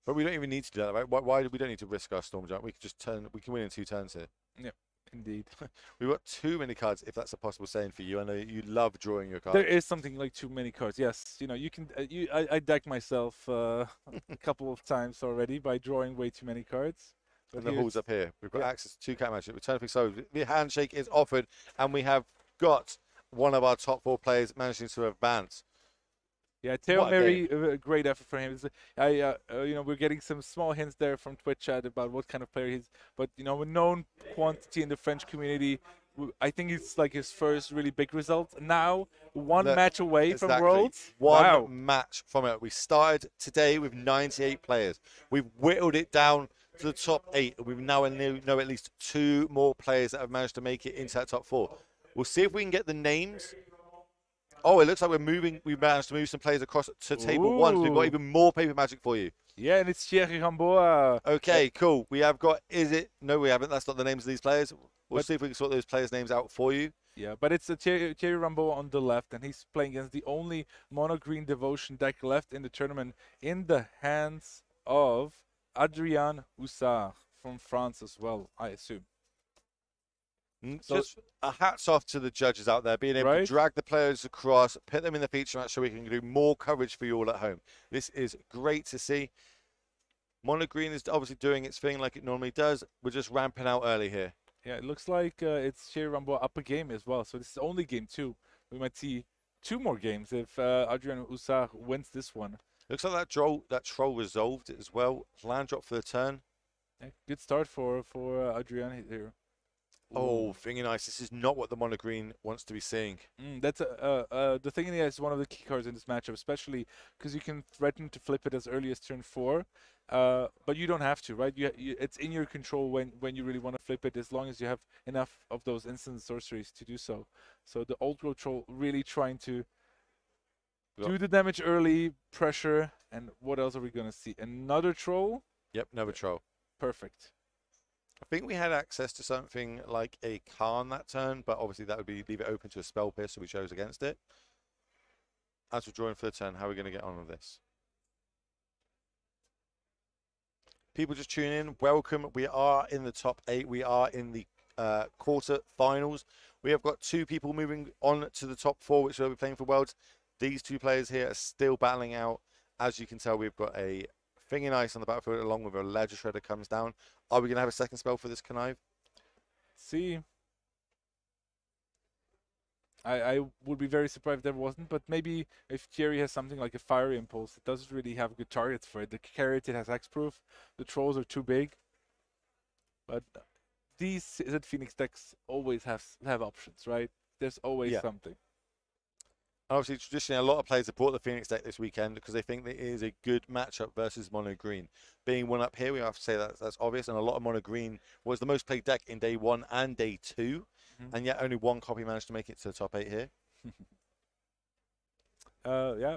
But we don't even need to do that, right? Why do we don't need to risk our Storm Giant? We can just turn. We can win in 2 turns here. Yep. Indeed. We've got too many cards, if that's a possible saying for you. I know you love drawing your cards. There is something like too many cards. Yes, you can. I decked myself a couple of times already by drawing way too many cards. And the hall's up here. We've got access to 2 cat magic. Return things so the handshake is offered, and we have got one of our top 4 players managing to advance. Yeah, Theo Mary, a great effort for him. We're getting some small hints there from Twitch chat about what kind of player he's. But a known quantity in the French community. I think it's like his first really big result. Now, one match away from Worlds. One match from it. We started today with 98 players. We've whittled it down to the top 8. And we now know at least 2 more players that have managed to make it into that top 4. We'll see if we can get the names. Oh, it looks like we've managed to move some players across to table 1. So we've got even more paper magic for you. Yeah, and it's Thierry Ramboa. Okay, cool. We have got, no, we haven't. That's not the names of these players. We'll see if we can sort those players' names out for you. Yeah, but it's Thierry Ramboa on the left, and he's playing against the only mono-green devotion deck left in the tournament in the hands of Adrien Houssard from France as well, I assume. So just a hats off to the judges out there, being able to drag the players across, put them in the feature match so we can do more coverage for you all at home. This is great to see. Mono Green is obviously doing its thing like it normally does. We're just ramping out early here. Yeah, it looks like it's Thierry Ramboa up a game as well. So this is only game 2. We might see 2 more games if Adrien Houssard wins this one. Looks like that troll resolved it as well. Land drop for the turn. Yeah, good start for Adrien here. Oh, Finger Nice. This is not what the Mono Green wants to be seeing. That's the thing is one of the key cards in this matchup, especially because you can threaten to flip it as early as turn 4, but you don't have to, right? It's in your control when you really want to flip it, as long as you have enough of those instant sorceries to do so. So the old world troll really trying to do the damage early, pressure, and what else are we gonna see? Another troll? Yep, another troll. Perfect. I think we had access to something like a Khan that turn, but obviously that would be leave it open to a Spell Pierce, so we chose against it. As we're drawing for the turn, how are we going to get on with this? People just tuning in, welcome. We are in the top 8. We are in the quarter-finals. We have got 2 people moving on to the top 4, which will be playing for Worlds. These 2 players here are still battling out. As you can tell, we've got a Finger Nice on the battlefield along with a Ledger Shredder comes down. Are we going to have a second spell for this Connive? See. I would be very surprised if there wasn't, but maybe if Thierry has something like a Fiery Impulse, it doesn't really have good targets for it. The Carrot, it has X-Proof. The Trolls are too big. But these Z Phoenix decks always have options, right? There's always something. Obviously, traditionally, a lot of players have bought the Phoenix deck this weekend because they think that it is a good matchup versus Mono Green. Being one up here, we have to say that's obvious, and a lot of Mono Green was the most played deck in day 1 and day 2, and yet only 1 copy managed to make it to the top 8 here. Yeah,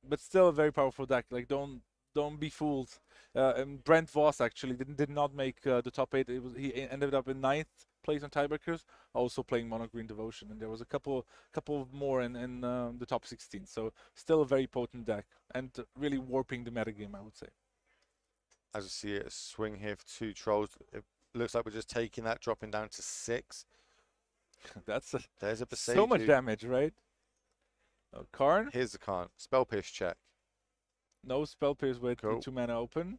but still a very powerful deck. Like don't don't be fooled. And Brent Voss actually did not make the top 8. He ended up in 9th place on tiebreakers, also playing Mono Green Devotion, and there was a couple more in the top 16. So still a very potent deck, and really warping the metagame, I would say. As you see it, a swing here for 2 trolls. It looks like we're just taking that, dropping down to 6. There's a so much damage, right? Oh, Karn. Here's the Karn. Spell Pierce check. No Spell Pierce with the 2 mana open.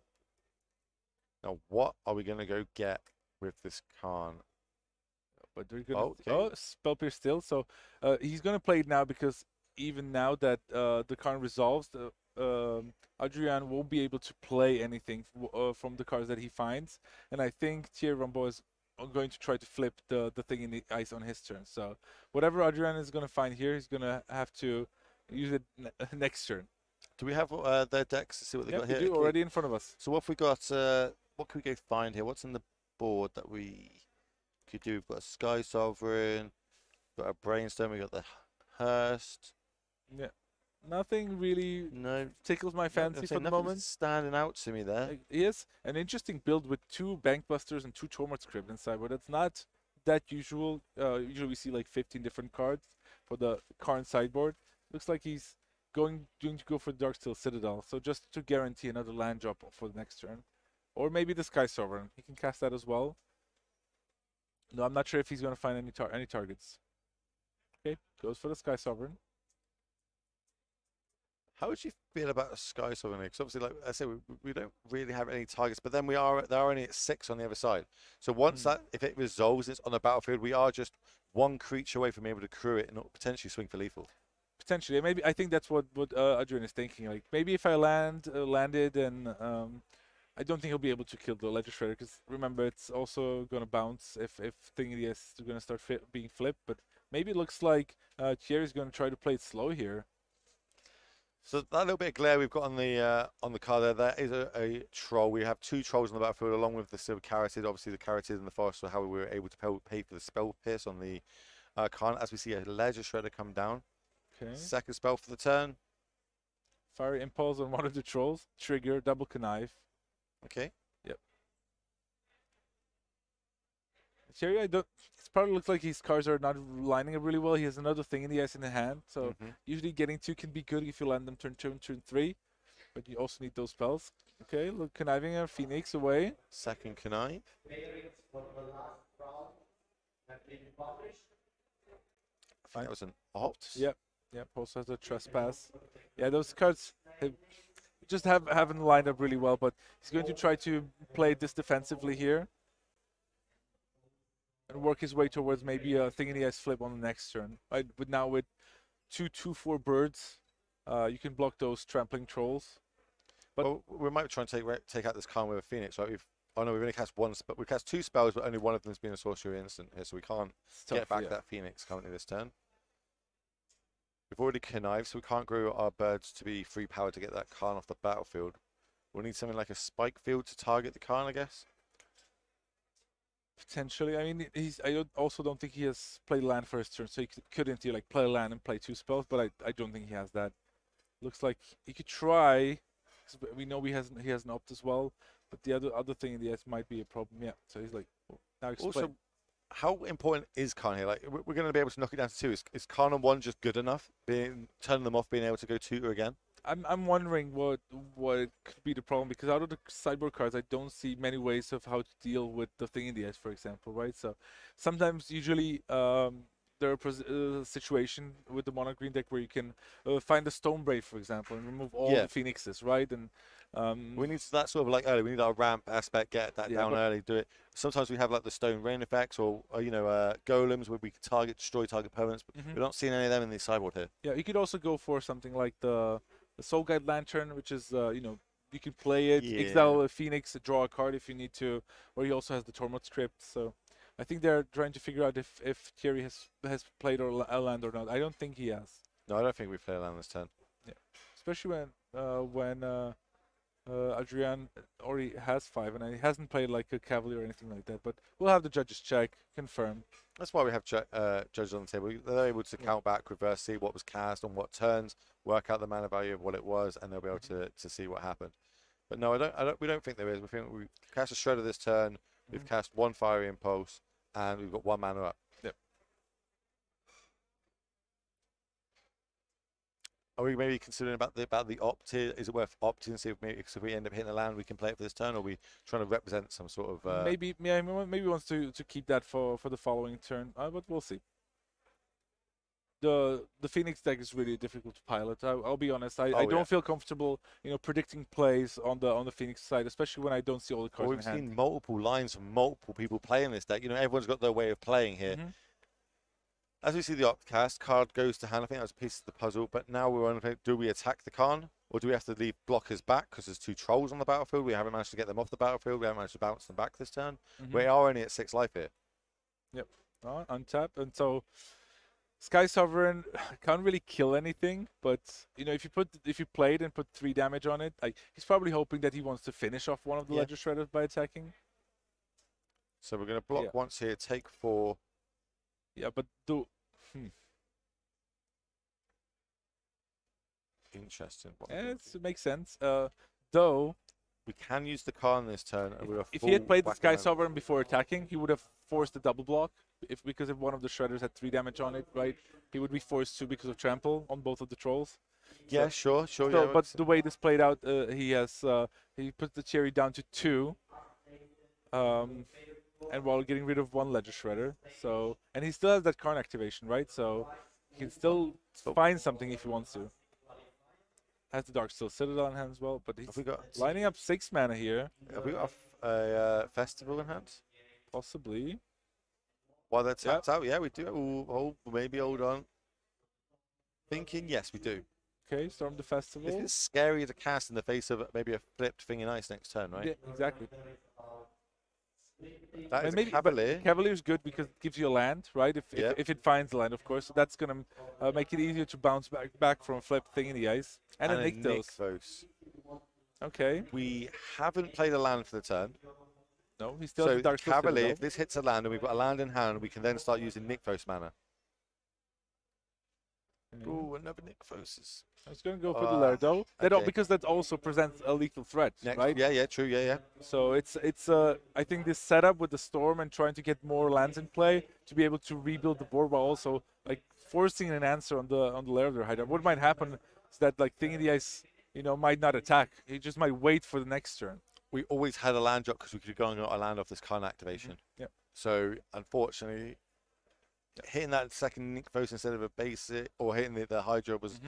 Now, what are we going to go get with this Karn? But we're gonna Spell Pierce still. So he's gonna play it now, because even now that the Karn resolves, Adrian won't be able to play anything from the cards that he finds. And I think Thierry Rambaud is going to try to flip the thing in the ice on his turn. So whatever Adrian is gonna find here, he's gonna have to use it next turn. Do we have their decks to see what they got here? We do, already in front of us. So what have we got? What can we go find here? What's on the board that we could do? We've got a Sky Sovereign, we've got a Brainstorm, we got the Hearst. Yeah, nothing really tickles my fancy for the moment. Standing out to me there. He is an interesting build with 2 Bankbusters and 2 Tormod Script inside, but it's not that usual. Usually we see like 15 different cards for the Karn sideboard. Looks like he's going to go for the Darksteel Citadel, so just to guarantee another land drop for the next turn. Or maybe the Sky Sovereign. He can cast that as well. No, I'm not sure if he's going to find any targets. Okay, goes for the Sky Sovereign. How would you feel about a Sky Sovereign? Because obviously, like I said, we don't really have any targets, but then they're only at 6 on the other side. So once if it resolves, it's on the battlefield, we are just 1 creature away from being able to crew it and potentially swing for lethal. Potentially, maybe I think that's what Adrian is thinking. Like maybe if I landed, and I don't think he'll be able to kill the Ledger Shredder, because remember it's also gonna bounce if Thingy is gonna start being flipped. But maybe it looks like Thierry's gonna try to play it slow here. So that little bit of glare we've got on the card there, that is a troll. We have 2 trolls on the battlefield along with the Silver Carotid. Obviously the Carotid and the Forest, so how we were able to pay for the Spell Pierce on the Karn, as we see a Ledger Shredder come down. Okay. Second spell for the turn. Fiery Impulse on one of the trolls. Trigger, double connive. Okay. Yep. Thierry, it probably looks like his cards are not lining up really well. He has another thing in the ice in the hand, so usually getting 2 can be good if you land them turn 2 and turn 3, but you also need those spells. Okay, look, conniving a Phoenix away. Second connive. I think that was an opt. Yep. Yep, also has a Trespass. Yeah, those cards just haven't lined up really well, but he's going to try to play this defensively here and work his way towards maybe a Thing in the Ice flip on the next turn. Right, but now with 2/2/4 birds, you can block those trampling trolls. But well, we might try and take out this Karn with a Phoenix, right? We've only cast 1, but we cast 2 spells, but only one of them's been a sorcery instant here, so we can't get back that Phoenix currently this turn. We've already connived, so we can't grow our birds to be free power to get that Karn off the battlefield. We'll need something like a Spike Field to target the Karn, I guess. Potentially. I mean, I also don't think he has played land for his turn, so he couldn't like play land and play 2 spells, but I don't think he has that. Looks like he could try. We know he has an opt as well, but the other thing in the S might be a problem. Yeah, so he's like, well, now explain. Also, how important is Karn here? Like, we're going to be able to knock it down to 2. Is Karn on 1 just good enough? Turning them off, being able to go 2 again? I'm wondering what could be the problem, because out of the sideboard cards, I don't see many ways of how to deal with the Thing in the Ice, for example, right? So sometimes, usually, there are situation with the mono green deck where you can find a Stone Brave, for example, and remove all the Phoenixes, right? And we need that sort of like early. We need our ramp aspect, get that down early, do it. Sometimes we have like the Stone Rain effects, or golems where we can destroy target opponents, but we're not seeing any of them in the sideboard here. Yeah, you could also go for something like the Soul Guide Lantern, which is you can play it, exile a Phoenix, draw a card if you need to, or he also has the Tormod script. So I think they're trying to figure out if Thierry has played a land or not. I don't think he has. No, I don't think we've played a land this turn. Yeah, especially when Adrian already has 5 and he hasn't played like a Cavalier or anything like that. But we'll have the judges check, confirm. That's why we have judges on the table. They're able to count back, reverse, see what was cast on what turns, work out the mana value of what it was, and they'll be able to see what happened. But no, we don't think there is. We think we cast a Shredder this turn. We've cast 1 Fiery Impulse, and we've got 1 mana up. Yep. Are we maybe considering about the opt here? Is it worth opting? See if maybe if we end up hitting a land, we can play it for this turn, or are we trying to represent some sort of? Maybe wants to keep that for the following turn, but we'll see. The Phoenix deck is really difficult to pilot. I'll be honest. I don't feel comfortable, predicting plays on the Phoenix side, especially when I don't see all the cards in hand. We've seen multiple lines from multiple people playing this deck. Everyone's got their way of playing here. As we see the Optcast card goes to hand, I think that's a piece of the puzzle. But now we're wondering, do we attack the Khan, or do we have to leave blockers back because there's 2 trolls on the battlefield? We haven't managed to get them off the battlefield. We haven't managed to bounce them back this turn. We are only at 6 life here. Yep. Untap, and so Sky Sovereign can't really kill anything. But if you played and put 3 damage on it, he's probably hoping that he wants to finish off one of the Ledger Shredders by attacking. So we're going to block once here, take 4. Yeah, but do. Interesting. It makes sense. Though we can use the Khan this turn. If he had played the Sky Sovereign before attacking, he would have forced a double block. Because if one of the Shredders had 3 damage on it, right, he would be forced to because of trample on both of the trolls. Yeah, sure. So, but the way this played out, he put the cherry down to 2. And while getting rid of 1 Ledger Shredder, and he still has that Karn activation, right? So he can still find something if he wants to. Has the Darksteel Citadel in hand as well, but he's lining up 6 mana here. Have we got a Festival in hand? Possibly. While they're tapped out, yeah, we do. Maybe hold on. Thinking, yes, we do. Okay, Storm the Festival. It's scary to cast in the face of maybe a flipped Thing in Ice next turn, right? Yeah, exactly. That is maybe Cavalier. Cavalier is good because it gives you a land, right? If it finds a land, of course. So that's going to make it easier to bounce back from a flipped Thing in the Ice. And a Nykthos. Okay. We haven't played a land for the turn. No, he still has the Darksteel Cavalier, Citadel. if this hits a land and we've got a land in hand, we can then start using Nykthos mana. Ooh, another Nykthos. I was going to go for the Lerdo. Okay. Because that also presents a lethal threat, right? Yeah, true, yeah. So it's I think this setup with the Storm and trying to get more lands in play to be able to rebuild the board while also forcing an answer on the Lerdo Hydra. What might happen is that Thing in the Ice, might not attack. He just might wait for the next turn. We always had a land drop because we could have gone and got a land off this Karn activation. Yeah. So unfortunately, hitting that second Nykthos instead of a basic or hitting the Hydra was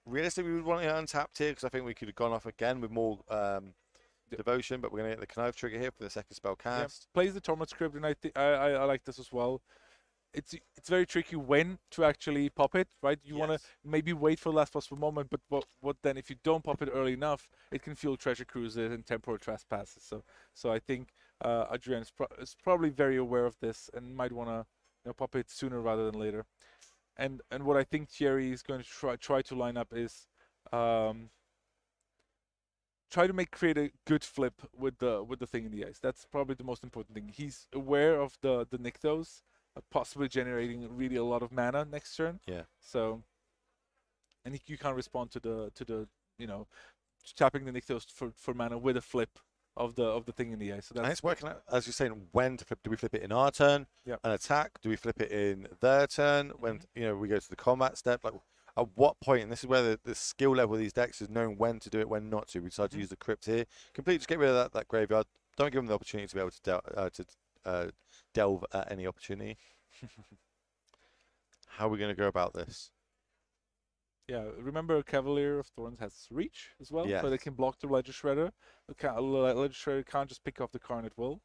realistically we would want it untapped here because I think we could have gone off again with more devotion, but we're going to get the Connive trigger here for the second spell cast. Plays the Torment Script, and I like this as well. It's very tricky when to actually pop it, right? You want to maybe wait for the last possible moment, but what then if you don't pop it early enough, it can fuel treasure cruises and temporal trespasses. So I think Adrian is probably very aware of this and might want to pop it sooner rather than later. And what I think Thierry is going to try to line up is try to create a good flip with the Thing in the Ice. That's probably the most important thing. He's aware of the Nykthos. Possibly generating really a lot of mana next turn. Yeah. So, and you can't respond to the tapping the Nykthos for mana with a flip of the Thing in the Ice. So that's, and it's working out, as you're saying, when to flip. Do we flip it in our turn? Yeah. An attack? Do we flip it in their turn? When we go to the combat step? At what point? And this is where the skill level of these decks is knowing when to do it, when not to. We decide to use the crypt here. Completely just get rid of that graveyard. Don't give them the opportunity to be able to delve at any opportunity. How are we going to go about this? Yeah, remember Cavalier of Thorns has reach as well, yes. So they can block the Ledger Shredder. The Ledger Shredder can't just pick off the Karn at will.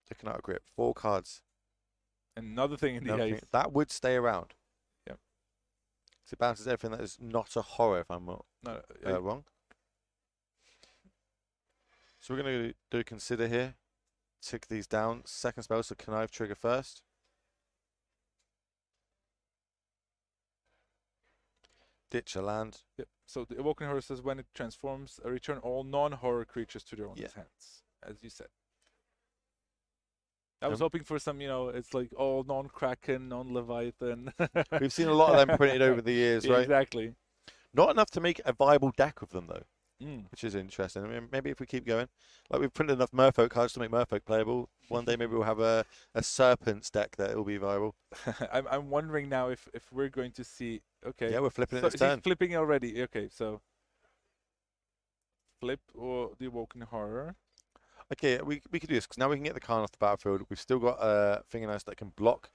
Taking out a grip, 4 cards. Another Thing in the Ice. That would stay around. Yeah. So it bounces everything that is not a horror, if I'm not wrong. So we're going to do consider here. Tick these down. Second spell, so Connive trigger first. Ditch a land. Yep. So the Awoken Horror says when it transforms, return all non-horror creatures to their owner's hands, as you said. I was hoping for some, it's like all non-Kraken, non-Leviathan. We've seen a lot of them printed over the years, right? Exactly. Not enough to make a viable deck of them, though, Mm. which is interesting. I mean, maybe if we keep going, like we've printed enough Merfolk cards to make Merfolk playable, one day maybe we'll have a Serpents deck that will be viable. I'm wondering now if we're going to see. Okay. Yeah, we're flipping it So this turn. flipping already. Okay, so flip or the Awoken Horror. Okay, we could do this because now we can get the Khan off the battlefield. We've still got a Fingernails that can block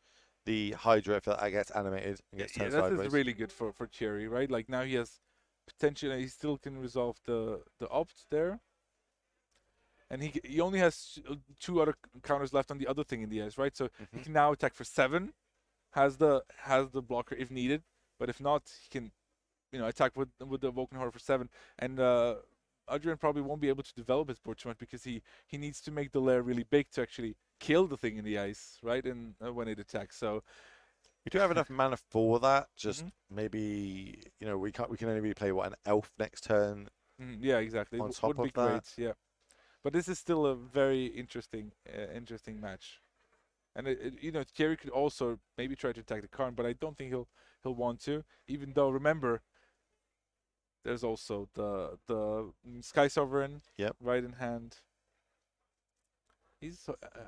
the Hydra if that gets animated and gets turned sideways. That is really good for Cherry, right? Like now he has potential. He still can resolve the opt there, and he only has 2 other counters left on the other thing in the ice, right? So he can now attack for 7, has the blocker if needed, but if not, he can attack with the Awoken Horror for 7, and Adrian probably won't be able to develop his board too much because he needs to make the lair really big to actually kill the thing in the ice, right? And when it attacks, so we do have enough mana for that. Just maybe we can only really play an elf next turn. Yeah, exactly. On top would be of that. great. Yeah, but this is still a very interesting match. And Thierry could also maybe try to attack the Karn, but I don't think he'll want to. Even though, remember, there's also the Sky Sovereign, right in hand. He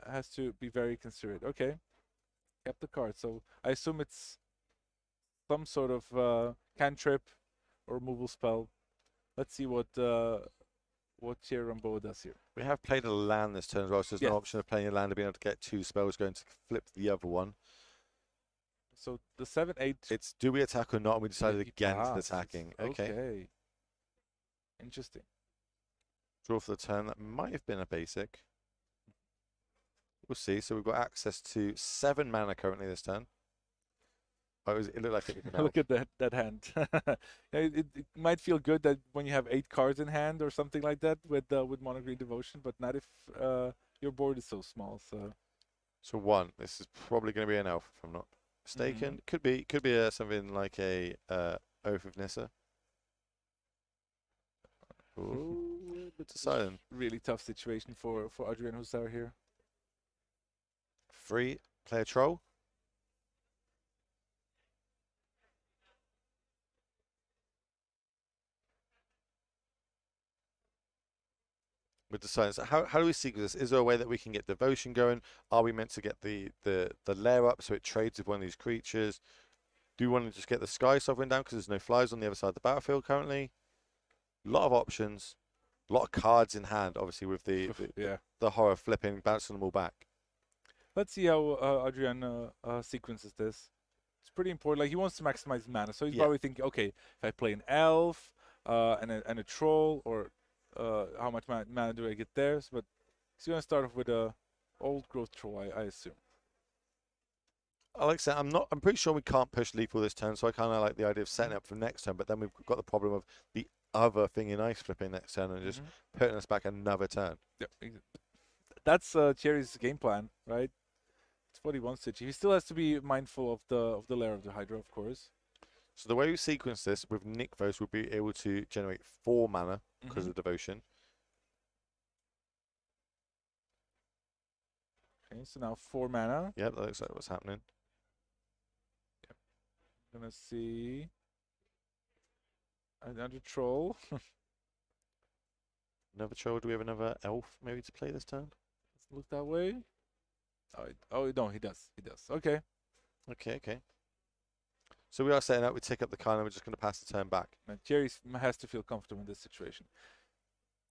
has to be very considerate. Okay, kept the card. So I assume it's some sort of cantrip or removal spell. Let's see what Thierry Rambo does here. We have played a land this turn as well, so there's no option of playing a land to be able to get 2 spells going to flip the other one. So the 7/8. It's do we attack or not? And we decided against attacking. Okay. Interesting. Draw for the turn. That might have been a basic. We'll see. So we've got access to 7 mana currently this turn. Oh, it looked like it was an Look at that hand. it might feel good that when you have 8 cards in hand or something like that with Mono Green Devotion, but not if your board is so small. So 1. This is probably going to be an elf, if I'm not mistaken. Could be something like a Oath of Nissa. Ooh, bit silent. Really tough situation for Adrian Hussar here. 3. Play a troll. With the silence, how do we sequence this? Is there a way that we can get devotion going? Are we meant to get the lair up so it trades with one of these creatures? Do we want to just get the Sky Sovereign down because there's no flies on the other side of the battlefield currently? A lot of options, a lot of cards in hand, obviously with the horror flipping, bouncing them all back. Let's see how Adrian sequences this. It's pretty important. Like he wants to maximize mana, so he's probably thinking, okay, if I play an elf and a troll, or how much mana do I get there? But he's gonna start off with a old growth troll, I assume. Like I said, I'm pretty sure we can't push lethal this turn, so I kind of like the idea of setting up for next turn. But then we've got the problem of the other thing in ice flipping next turn and just putting us back another turn. Yeah, that's Thierry's game plan, right? It's what he wants to achieve. He still has to be mindful of the lair of the Hydra, of course. So the way we sequence this with Nykthos, we'll be able to generate 4 mana because of devotion. Okay, so now 4 mana. Yep, that looks like what's happening. Yep. Gonna see another troll. Another troll. Do we have another elf maybe to play this turn? Doesn't look that way. Oh no, he does. He does. Okay. Okay. So we are setting up. We tick up the card and we're just going to pass the turn back. Man, Thierry has to feel comfortable in this situation.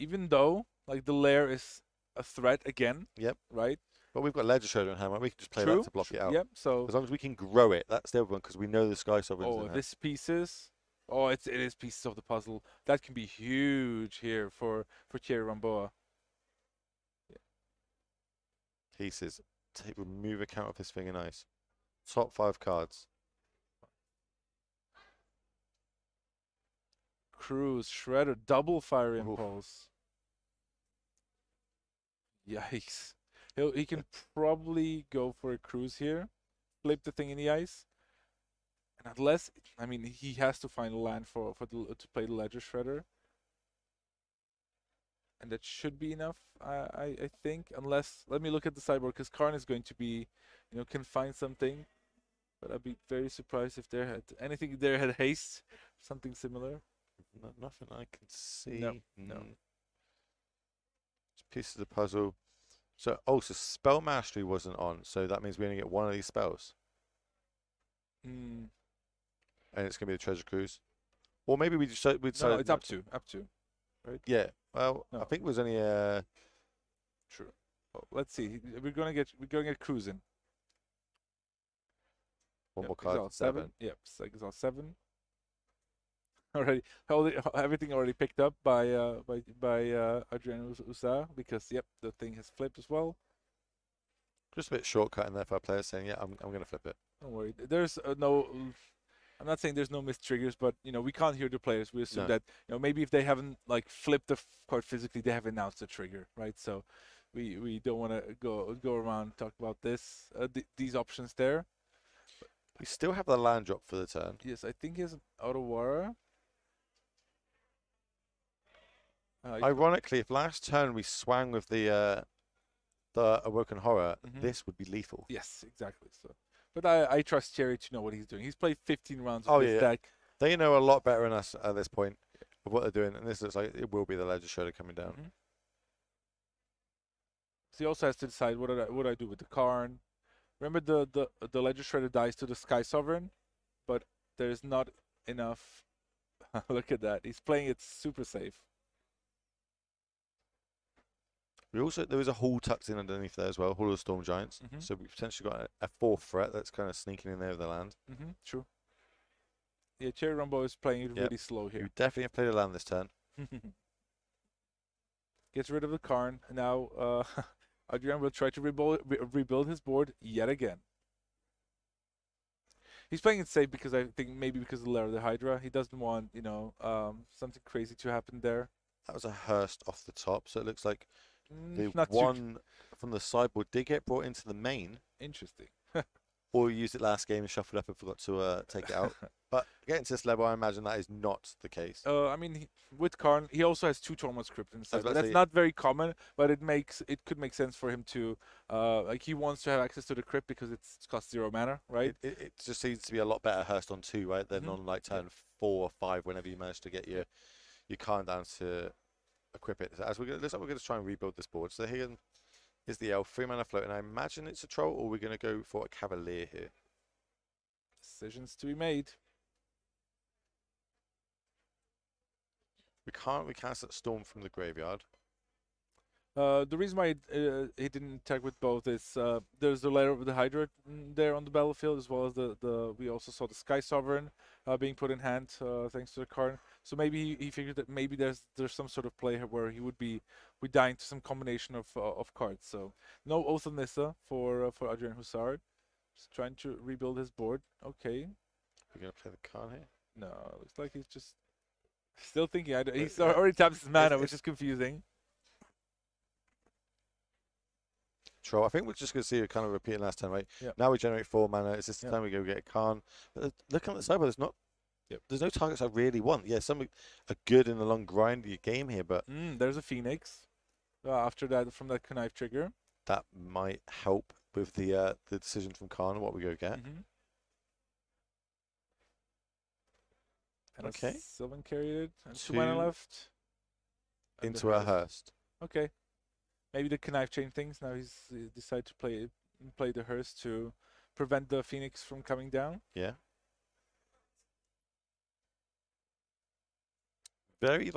Even though, like, the lair is a threat again. Yep. Right? But we've got Ledger Shredder and Hammer. We can just play that to block it out. Yep. So as long as we can grow it, that's the other one, because we know the Sky Sovereign's in this pieces. Oh, it is pieces of the puzzle. That can be huge here for Thierry Ramboa. Yeah. Pieces. Remove a count of this thing in ice. Top 5 cards. Cruise, Shredder, double Fire Impulse. Yikes. He can probably go for a Cruise here. Flip the thing in the ice. And unless, I mean, he has to find a land to play the Ledger Shredder. And that should be enough, I think. Unless, let me look at the sideboard, because Karn is going to be, can find something. But I'd be very surprised if there had anything there had haste, something similar. Nothing I can see. No. Just pieces of the puzzle. So spell mastery wasn't on, so that means we only get one of these spells. Mm. And it's gonna be the treasure cruise. Or maybe we just No, it's up to, right? Yeah. Well, No. I think it was only True. Well, let's see. We're gonna get cruising. one more card. Exile 7. Yep, Exile 7. Already, everything already picked up by Adrian Usa, because the thing has flipped as well. Just a bit shortcut in there for our players saying, yeah, I'm gonna flip it. Don't worry. There's no. I'm not saying there's no missed triggers, but we can't hear the players. We assume that maybe if they haven't flipped the card physically, they have announced the trigger, right? So we don't want to go around and talk about this these options there. We still have the land drop for the turn. Yes, I think he has an Otawara. Ironically, if last turn we swang with the Awoken Horror, this would be lethal. Yes, exactly. So, but I trust Cherry to know what he's doing. He's played 15 rounds of this deck. They know a lot better than us at this point of what they're doing, and this looks like it will be the Ledger Shredder coming down. So he also has to decide what I do with the Karn. Remember the Ledger Shredder dies to the Sky Sovereign, but there's not enough. Look at that. He's playing it super safe. There is a Hall tucked in underneath there as well, Hall of the Storm Giants. So we've potentially got a 4th threat that's kind of sneaking in there with the land. True. Yeah, Cherry Rumbo is playing it really slow here. You definitely have played a land this turn. Gets rid of the Karn. Now Adrian will try to rebuild his board yet again. He's playing it safe because I think maybe because of the Lair of the Hydra. He doesn't want, something crazy to happen there. That was a Hearst off the top, so it looks like the not one from the sideboard did get brought into the main. Interesting. Or used it last game and shuffled up and forgot to take it out. But getting to this level, I imagine that is not the case. I mean, with Karn, he also has 2 Tormod script inside. That's not very common, but it could make sense for him to, he wants to have access to the crypt because it costs 0 mana, right? It just seems to be a lot better Hearst on 2, right, than on turn 4 or 5 whenever you manage to get your Karn down to equip it. So looks like we're going to try and rebuild this board. So here is the elf, 3 mana float, and I imagine it's a troll, or we're going to go for a cavalier here. Decisions to be made. We can't recast that storm from the graveyard. The reason why he didn't attack with both is there's the Lair of the Hydra there on the battlefield, as well as we also saw the Sky Sovereign being put in hand thanks to the Karn. So maybe he figured that maybe there's some sort of play where he would dying to some combination of cards. So no Oath of Nissa for Adrian Hussard. Just trying to rebuild his board. Okay. We're gonna play the Karn here. No, looks like he's just still thinking. He's already tapped his mana, which is confusing. Troll. I think we're just going to see it kind of repeating last time, right? Yep. Now we generate 4 mana. Is this the time we go get a Karn? But looking at the sideboard, there's no targets I really want. Yeah, some are good in the long grind of your game here, but there's a Phoenix after that from that Knife trigger. That might help with the decision from Karn and what we go get. And okay. Sylvan carried it. And 2 mana left. Into a Hearst. Okay. Maybe the Knife chain things. Now he's decided to play the Hearst to prevent the Phoenix from coming down. Yeah. Very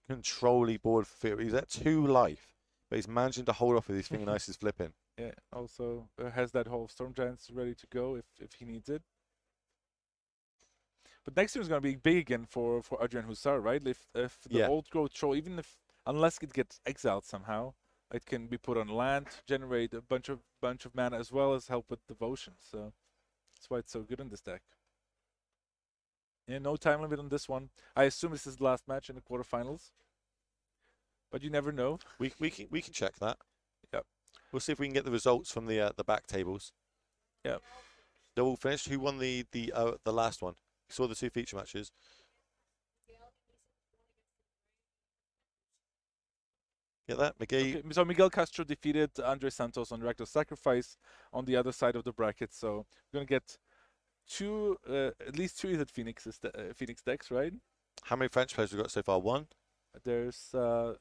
control-y board for Filipa. He's at 2 life, but he's managing to hold off with his finger nices flipping. Yeah. Also has that whole Storm Giants ready to go if he needs it. But next turn is going to be big again for Adrian Hussar, right? If the old growth troll, unless it gets exiled somehow, it can be put on land, generate a bunch of mana as well as help with devotion. So that's why it's so good in this deck. Yeah, no time limit on this one. I assume this is the last match in the quarterfinals, but you never know. We can check that. Yep. We'll see if we can get the results from the back tables. Yep. They're all finished. Who won the last one? You saw the 2 feature matches. Get that, McGee? Okay, so Miguel Castro defeated Andre Santos on Rakdos Sacrifice on the other side of the bracket. So we're gonna get at least two Ether Phoenix decks, right? How many French players we got so far? One. There's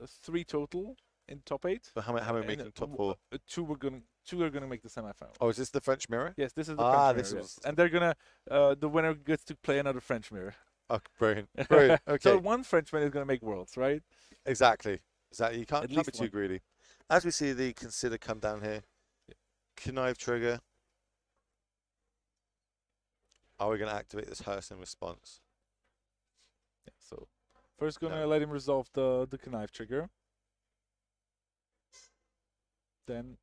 3 total in top 8. But how many making top 4? Two are gonna make the semifinal. Oh, is this the French mirror? Yes, this is the French mirror. This Yes. And they're gonna the winner gets to play another French mirror. Oh, brilliant. Brilliant. Okay. So one Frenchman is gonna make worlds, right? Exactly. You can't be too one. greedy. As we see the consider come down here, connive trigger. Are we going to activate this Hearst in response? Yeah, so first gonna let him resolve the connive trigger. Then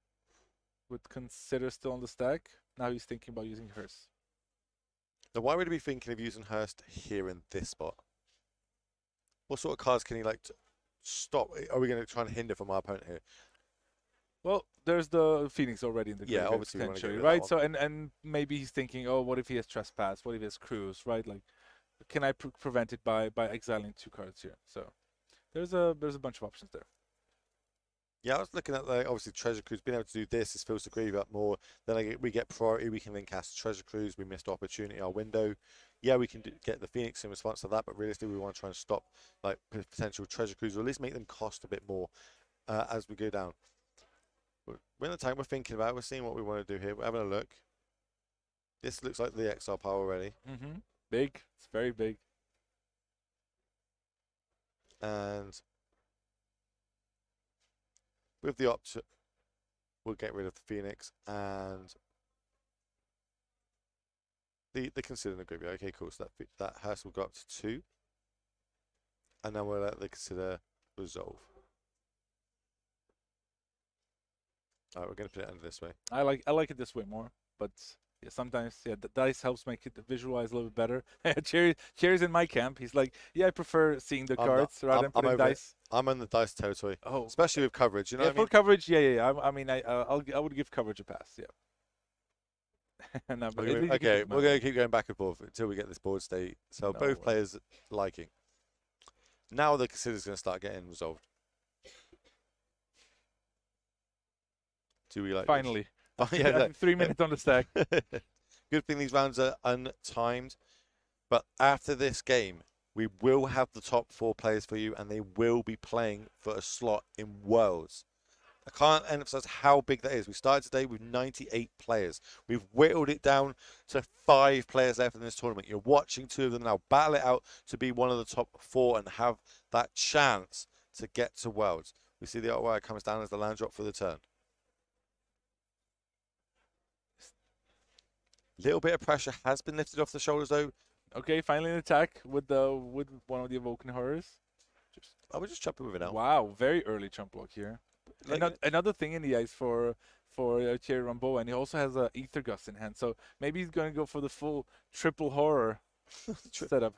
with consider still on the stack. Now he's thinking about using Hearst. Now, why would he be thinking of using Hearst here in this spot? What sort of cards can he like to stop? Are we going to try and hinder from our opponent here? Well, there's the Phoenix already in the graveyard, obviously potentially, we right? So and maybe he's thinking, oh, what if he has Trespass? What if he has Cruise, right? Like, can I prevent it by exiling 2 cards here? So there's a bunch of options there. Yeah, I was looking at obviously Treasure Cruise being able to do this. This fills the graveyard up more. Then we get priority. We can then cast Treasure Cruise. We missed opportunity our window. Yeah, we can get the Phoenix in response to that, but realistically, we want to try and stop like potential Treasure Cruise, or at least make them cost a bit more as we go down. We're in the tank. We're thinking about it. We're seeing what we want to do here. We're having a look. This looks like the exile pile already. Big. It's very big. And with the option, we'll get rid of the Phoenix and the consider in the graveyard. Okay, cool. So that Hearst will go up to 2. And then we'll let the consider resolve. All right, we're going to put it under this way. I like it this way more, but yeah, sometimes the dice helps make it visualize a little bit better. Cherry's in my camp. He's like, yeah, I prefer seeing the cards rather than putting dice. I'm on the dice territory. Oh, especially with coverage. You know what I mean? For coverage, yeah. I mean, I would give coverage a pass. Yeah. No, okay, we're going to keep going back and forth until we get this board state. So both players liking. Now the consider's going to start getting resolved. Do we like finally? Yeah, 3 minutes on the stack. Good thing these rounds are untimed. But after this game, we will have the top 4 players for you, and they will be playing for a slot in Worlds. I can't emphasize how big that is. We started today with 98 players. We've whittled it down to 5 players left in this tournament. You're watching 2 of them now battle it out to be one of the top 4 and have that chance to get to Worlds. We see the wire comes down as the land drop for the turn. Little bit of pressure has been lifted off the shoulders, though. Okay, finally an attack with one of the Evoking Horrors. I would just chop it with it now. Wow, very early chump block here. Another thing in the ice for Thierry Rambeau, and he also has a Ether Gust in hand, so maybe he's going to go for the full triple horror setup.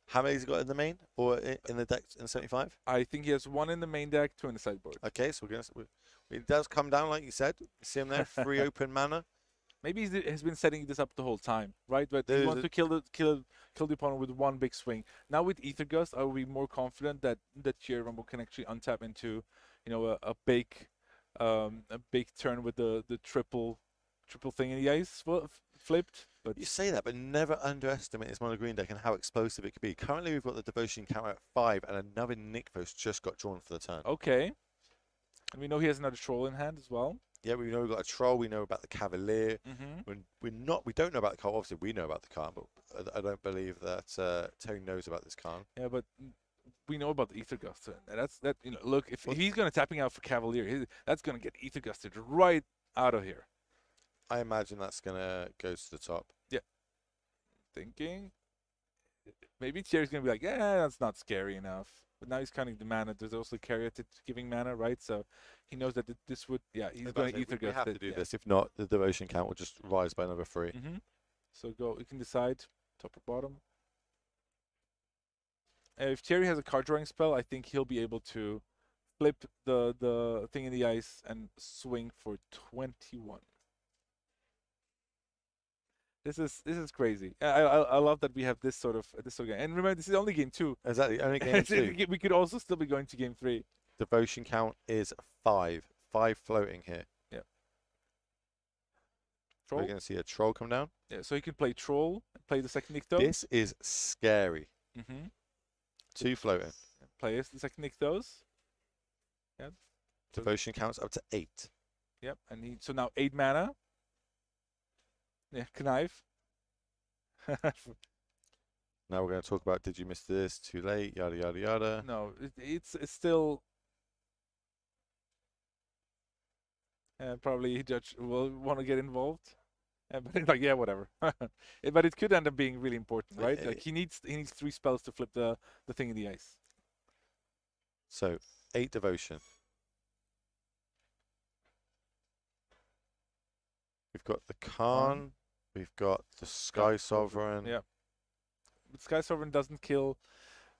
How many has he got in the main or in the deck in 75? I think he has 1 in the main deck, 2 in the sideboard. Okay, so it does come down like you said. You see him there, 3 open mana. Maybe he's been setting this up the whole time, right? But he wants to kill the opponent with 1 big swing. Now with Ether Gust, are we more confident that Thierry Rambeau can actually untap into, a big turn with the triple thing in the ice flipped? But you say that, but never underestimate his mono green deck and how explosive it could be. Currently, we've got the Devotion counter at 5, and another Nykthos just got drawn for the turn. Okay, and we know he has another troll in hand as well. Yeah, we know we've got a troll. We know about the Cavalier. We don't know about the card. Obviously, we know about the card, but I don't believe that Terry knows about this card. Yeah, but we know about the Ether Gust. And look, if he's going to tapping out for Cavalier, that's going to get Ether Gusted right out of here. I imagine that's going to go to the top. Yeah. Thinking. Maybe Thierry's going to be like, yeah, that's not scary enough. But now he's counting the mana. There's also Caryatid giving mana, right? So he knows that this would, he's going to Ether Gust. We have to do this. If not, the Devotion count will just rise by another 3. So you can decide top or bottom. If Thierry has a card drawing spell, I think he'll be able to flip the thing in the ice and swing for 21. This is crazy. I love that we have this sort of game. And remember, this is only game 2. Exactly, only game 2. We could also still be going to game 3. devotion count is 5. 5 floating here. Yeah. Troll? We're going to see a troll come down. Yeah, so you can play troll, play the second Nykthos. This is scary. 2 floating. Play the second Nykthos. Yeah. Devotion counts up to 8. Yep, and so now 8 mana. Yeah, Knife. Now we're going to talk about did you miss this, too late, yada, yada, yada. No, it's still... probably Judge will want to get involved. But it's like, yeah, whatever. But it could end up being really important, right? Like he needs 3 spells to flip the thing in the ice. So, 8 devotion. We've got the Khan. We've got the Sky Sovereign. Yeah. But Sky Sovereign doesn't kill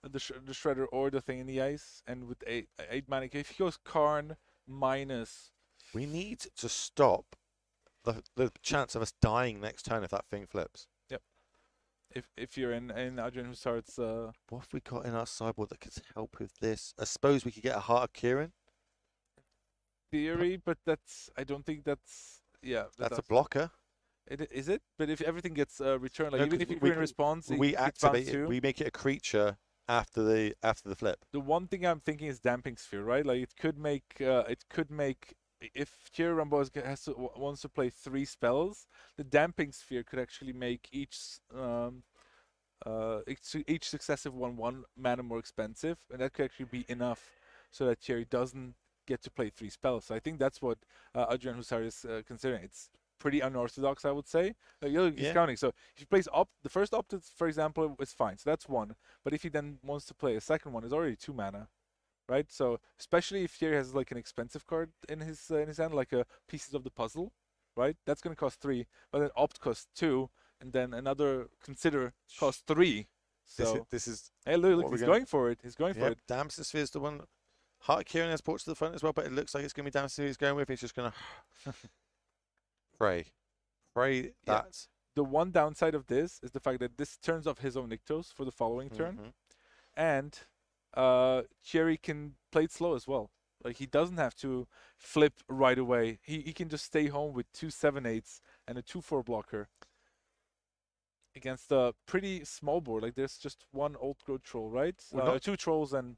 the Shredder or the thing in the ice. And with 8 mana, if he goes Karn minus... We need to stop the chance of us dying next turn if that thing flips. Yep. If you're in Adrian Hussard's... What have we got in our sideboard that could help with this? I suppose we could get a Heart of Kieran. Theory, but that's... I don't think that's... Yeah. That's a blocker. Is it? But if everything gets returned, like no, even if you in response, we activate it. We make it a creature after the flip. The one thing I'm thinking is Damping Sphere, right? Like it could make if Thierry Rambo wants to play 3 spells, the Damping Sphere could actually make each successive 1/1 mana more expensive, and that could actually be enough so that Thierry doesn't get to play 3 spells. So I think that's what Adrian Hussard is considering. It's pretty unorthodox, I would say. He's counting. So if he plays the first opt, for example, is fine. So that's 1. But if he then wants to play a second one, it's already 2 mana, right? So especially if Thierry has like an expensive card in his hand, like Pieces of the Puzzle, right? That's going to cost 3, but then opt costs 2, and then another Consider costs 3. So this is. Hey, look, he's going for it. He's going for it. Damping Sphere is the one. Heart of Kieran has brought to the front as well, but it looks like it's going to be Damping Sphere he's going with. He's just going to. Pray that. The one downside of this is the fact that this turns off his own Nykthos for the following turn, and Thierry can play it slow as well. Like he doesn't have to flip right away. He can just stay home with 2 7/8s and a 2/4 blocker against a pretty small board. Like there's just 1 old growth troll, right? 2 trolls and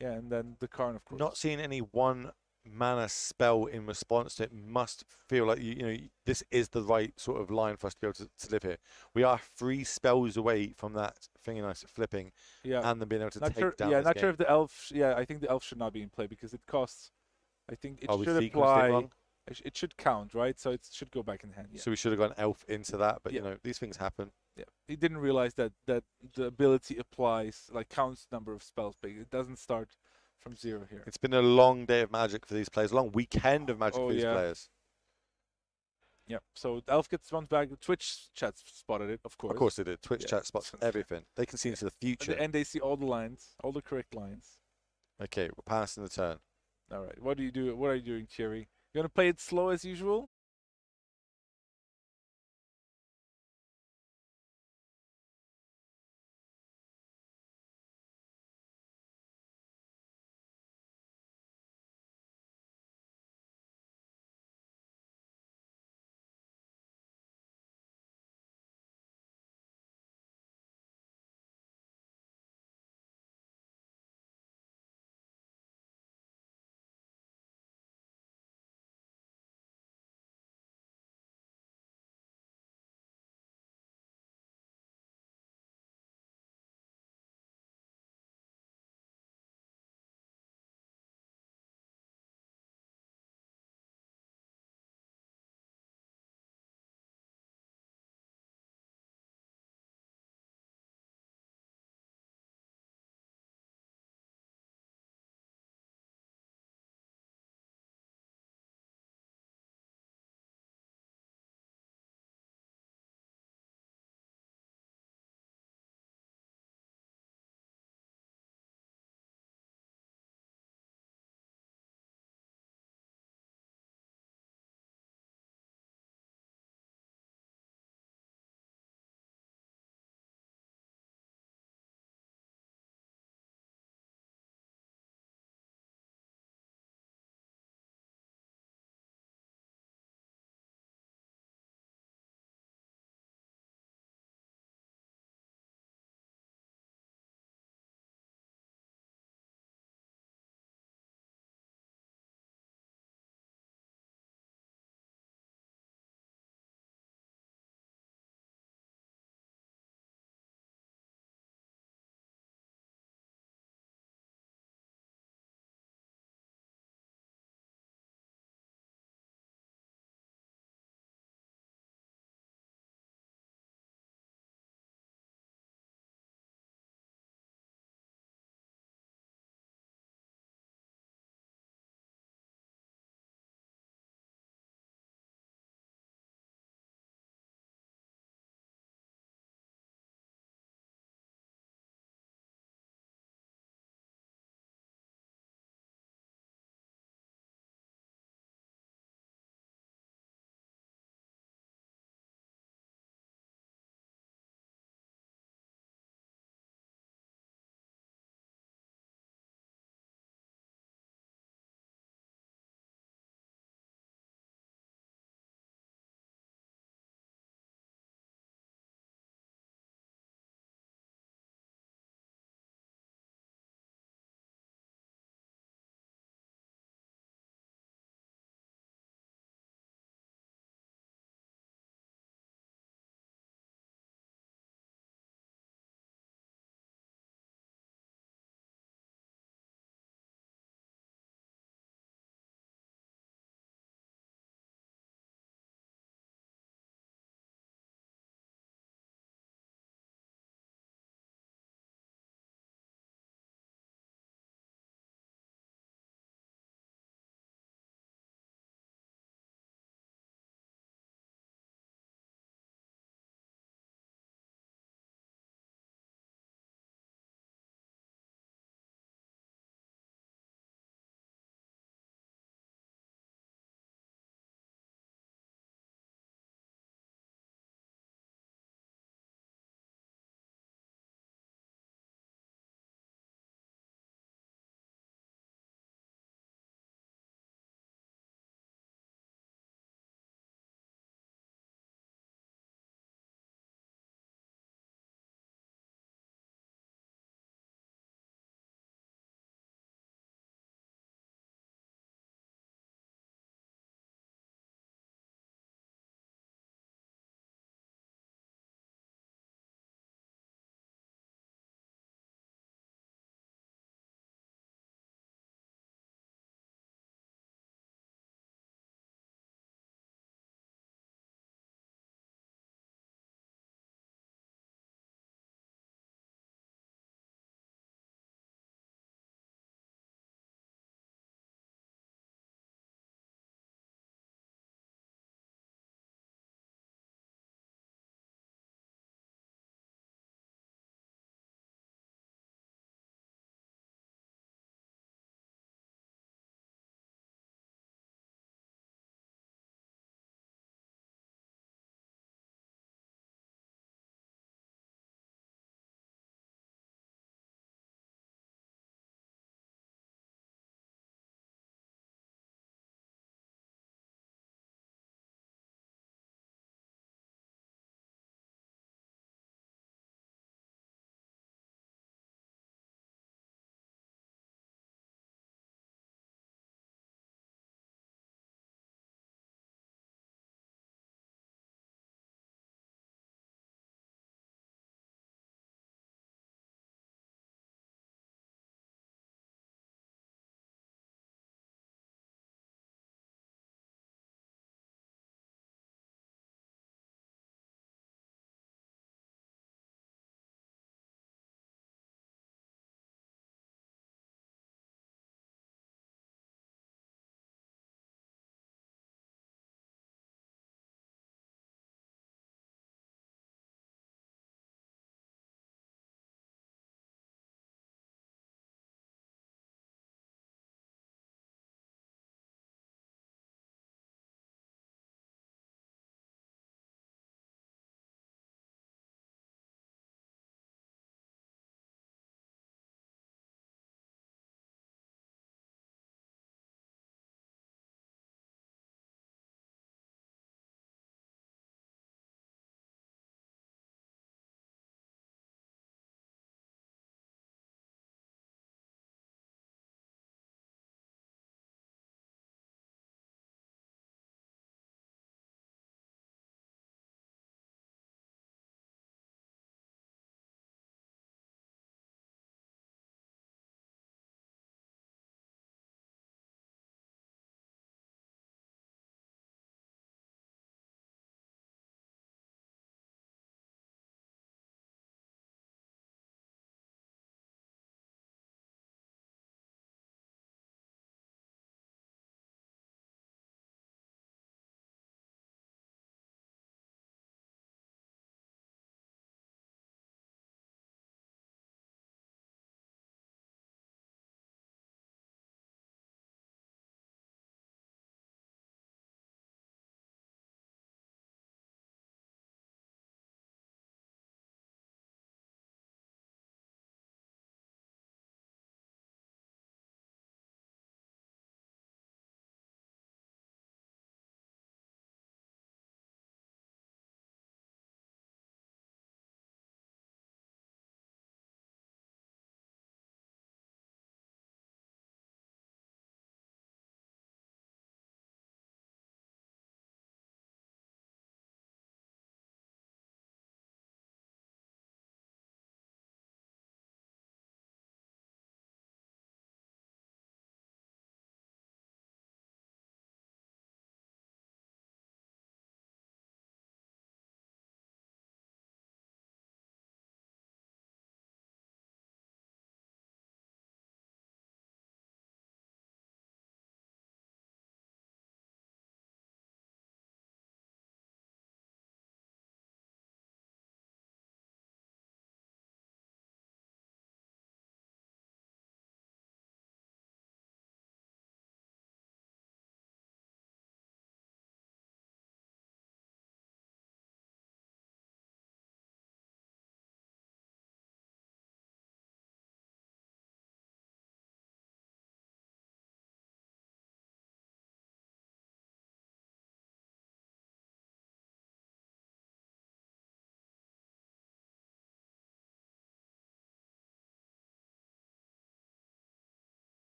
then the Karn, of course. Not seeing any 1 mana spell in response to it must feel like this is the right sort of line for us to be able to live here. We are 3 spells away from that thing nice flipping, and then being able to take down. Yeah, not game. sure if the elf. Yeah, I think the elf should not be in play because it costs. I think it should we apply. It should count, right? So it should go back in hand. Yeah. So we should have gone elf into that, but these things happen. Yeah, he didn't realize that the ability applies, like counts number of spells, but it doesn't start from 0 here. It's been a long day of Magic for these players, a long weekend of Magic for these players. Yeah, so Elf gets one back. Twitch chat spotted it, of course. Of course they did. Twitch chat spots everything. They can see into the future. And they see all the lines, all the correct lines. Okay, we're passing the turn. All right, what do you do? What are you doing, Thierry? You gonna play it slow as usual?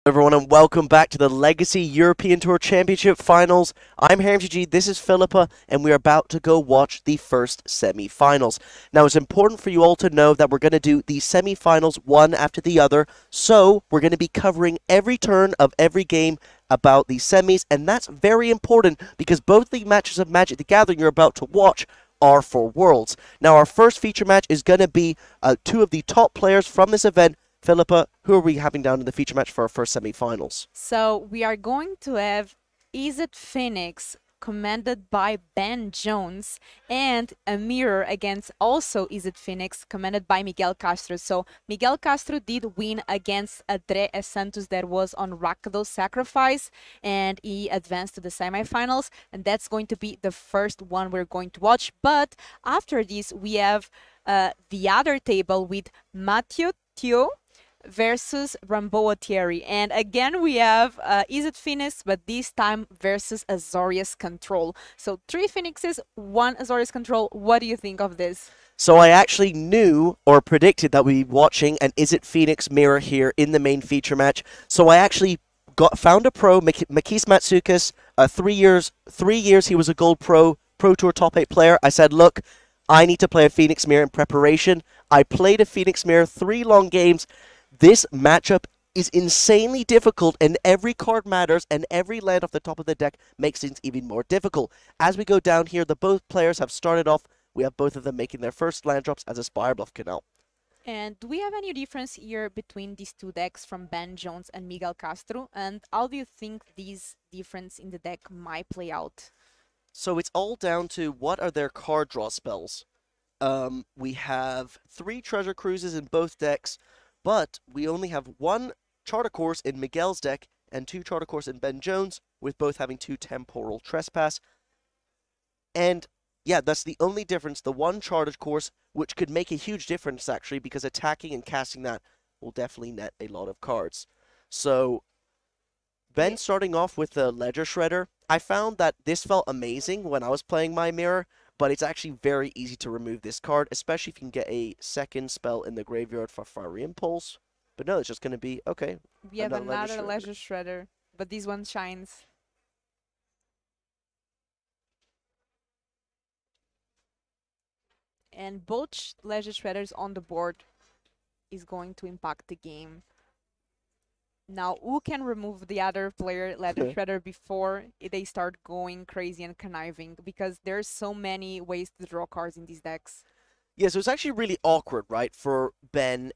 Everyone, and welcome back to the Legacy European Tour Championship Finals. I'm HaramGG, this is Filipa, and we're about to go watch the first semi-finals. Now, it's important for you all to know that we're going to do the semi-finals one after the other, so we're going to be covering every turn of every game about the semis, and that's very important because both the matches of Magic the Gathering you're about to watch are for Worlds. Now, our first feature match is going to be two of the top players from this event. Filipa, who are we having down in the feature match for our first semi-finals? So we are going to have Izzet Phoenix, commanded by Ben Jones, and a mirror against also Izzet Phoenix, commanded by Miguel Castro. So Miguel Castro did win against Andre Santos that was on Rakdos Sacrifice, and he advanced to the semifinals, and that's going to be the first one we're going to watch. But after this, we have the other table with Matej versus Ramboa Thierry, and again we have Izzet Phoenix, but this time versus Azorius Control. So 3 Phoenixes, 1 Azorius Control. What do you think of this? So I actually knew or predicted that we'd be watching an Izzet Phoenix mirror here in the main feature match. So I actually found a pro, Makis Matsoukas. 3 years he was a Gold Pro Tour top 8 player. I said, look, I need to play a Phoenix mirror in preparation. I played a Phoenix mirror 3 long games. This matchup is insanely difficult, and every card matters, and every land off the top of the deck makes things even more difficult. As we go down here, both players have started off. We have both of them making their first land drops as a Spire Bluff Canal. And do we have any difference here between these two decks from Ben Jones and Miguel Castro? And how do you think these difference in the deck might play out? So it's all down to what are their card draw spells. We have 3 Treasure Cruises in both decks, but we only have 1 Charter Course in Miguel's deck and 2 Charter Course in Ben Jones, with both having 2 Temporal Trespass. And yeah, that's the only difference, the 1 Charter Course, which could make a huge difference actually, because attacking and casting that will definitely net a lot of cards. So Ben starting off with the Ledger Shredder, I found that this felt amazing when I was playing my mirror, but it's actually very easy to remove this card, especially if you can get a second spell in the graveyard for Fiery Impulse. But no, it's just going to be, okay. We have another Ledger Shredder, but this one shines. And both Ledger Shredders on the board is going to impact the game. Now, who can remove the other player, Ledger Shredder, before they start going crazy and conniving? Because there's so many ways to draw cards in these decks. Yeah, so it's actually really awkward, right, for Ben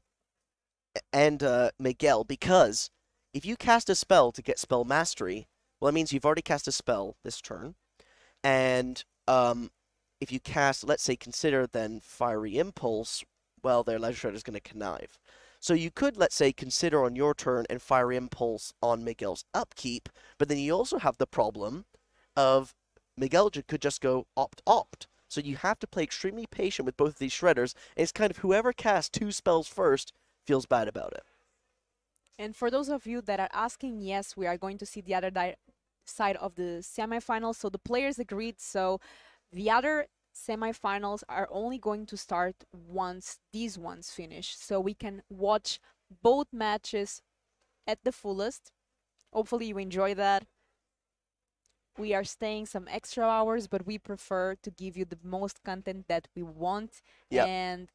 and Miguel, because if you cast a spell to get Spell Mastery, well, that means you've already cast a spell this turn. And if you cast, let's say, consider then Fiery Impulse, well, their Ledger Shredder is going to connive. So you could, let's say, consider on your turn and Fiery Impulse on Miguel's upkeep, but then you also have the problem of Miguel could just go opt-opt. So you have to play extremely patient with both of these Shredders, and it's kind of whoever casts 2 spells first feels bad about it. And for those of you that are asking, yes, we are going to see the other side of the semifinals. So the players agreed, so the other semifinals are only going to start once these ones finish, so we can watch both matches at the fullest. Hopefully you enjoy that. We are staying some extra hours, but we prefer to give you the most content that we want. Yep. And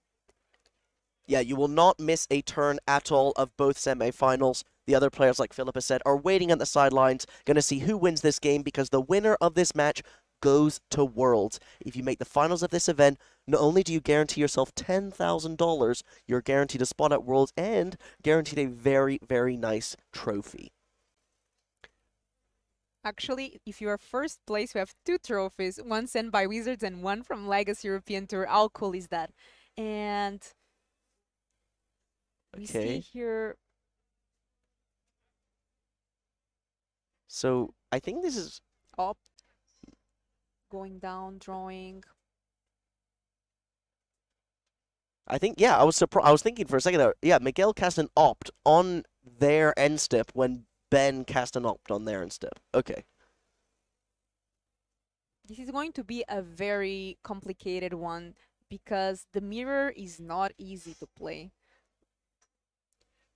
yeah, you will not miss a turn at all of both semifinals. The other players, like Filipa said, are waiting at the sidelines, going to see who wins this game, because the winner of this match goes to Worlds. If you make the finals of this event, not only do you guarantee yourself $10,000, you're guaranteed a spot at Worlds and guaranteed a very, very nice trophy. Actually, if you are first place, we have 2 trophies, one sent by Wizards and one from Legacy European Tour. How cool is that? And we see here. So I think this is Up, going down, drawing. I think, yeah, I was surprised. I was thinking for a second there, yeah, Miguel cast an opt on their end step when Ben cast an opt on their end step. Okay. This is going to be a very complicated one because the mirror is not easy to play.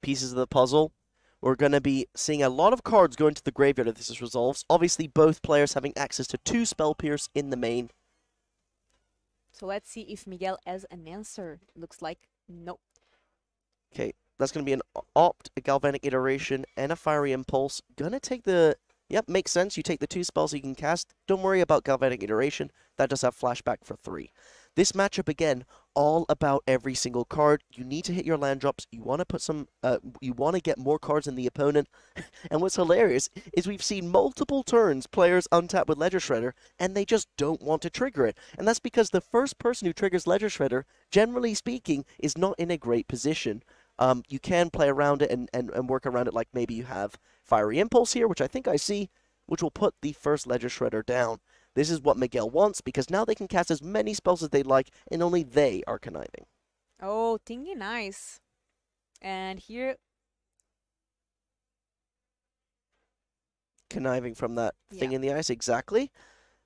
Pieces of the puzzle. We're going to be seeing a lot of cards go into the graveyard if this resolves. Obviously, both players having access to 2 Spell Pierce in the main. So let's see if Miguel has an answer. Looks like nope. Okay, that's going to be an opt, a Galvanic Iteration, and a Fiery Impulse. Gonna take the... Yep, makes sense. You take the 2 spells you can cast. Don't worry about Galvanic Iteration. That does have flashback for 3. This matchup, again, all about every single card. You need to hit your land drops. You want to put some... you want to get more cards than the opponent. And what's hilarious is we've seen multiple turns players untap with Ledger Shredder, and they just don't want to trigger it. And that's because the first person who triggers Ledger Shredder, generally speaking, is not in a great position. You can play around it and work around it, like maybe you have Fiery Impulse here, which I think I see, which will put the first Ledger Shredder down. This is what Miguel wants, because now they can cast as many spells as they'd like, and only they are conniving. Oh, thingy nice. And here... Conniving from that thing in the ice, exactly.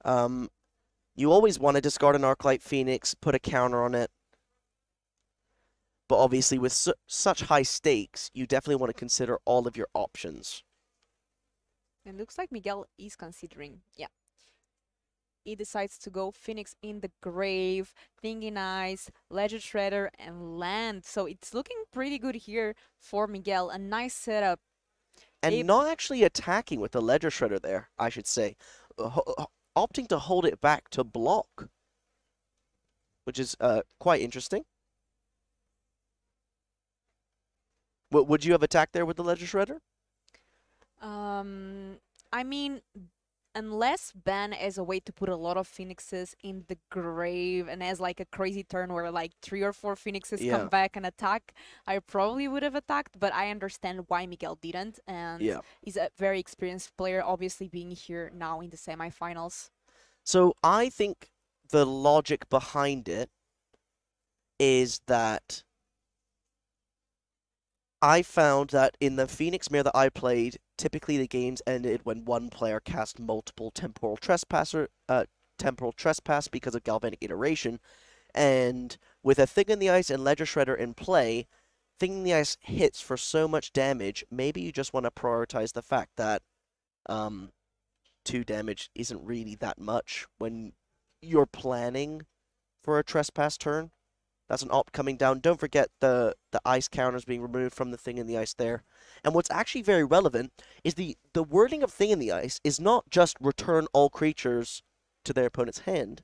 You always want to discard an Arclight Phoenix, put a counter on it. But obviously, with such high stakes, you definitely want to consider all of your options. It looks like Miguel is considering, yeah. He decides to go Phoenix in the grave, Thingy Nice, Ledger Shredder, and land. So it's looking pretty good here for Miguel. A nice setup. And not actually attacking with the Ledger Shredder there, I should say. Opting to hold it back to block. Which is quite interesting. Would you have attacked there with the Ledger Shredder? I mean, unless Ben has a way to put a lot of Phoenixes in the grave and has like a crazy turn where like 3 or 4 Phoenixes come back and attack, I probably would have attacked, but I understand why Miguel didn't, and he's a very experienced player, obviously being here now in the semifinals. So I think the logic behind it is that I found that in the Phoenix Mirror that I played, typically the games ended when one player cast multiple Temporal Trespass because of Galvanic Iteration, and with a Thing in the Ice and Ledger Shredder in play, Thing in the Ice hits for so much damage, maybe you just want to prioritize the fact that 2 damage isn't really that much when you're planning for a Trespass turn. That's an opt coming down. Don't forget the ice counters being removed from the Thing in the Ice there. And what's actually very relevant is the wording of Thing in the Ice is not just return all creatures to their opponent's hand.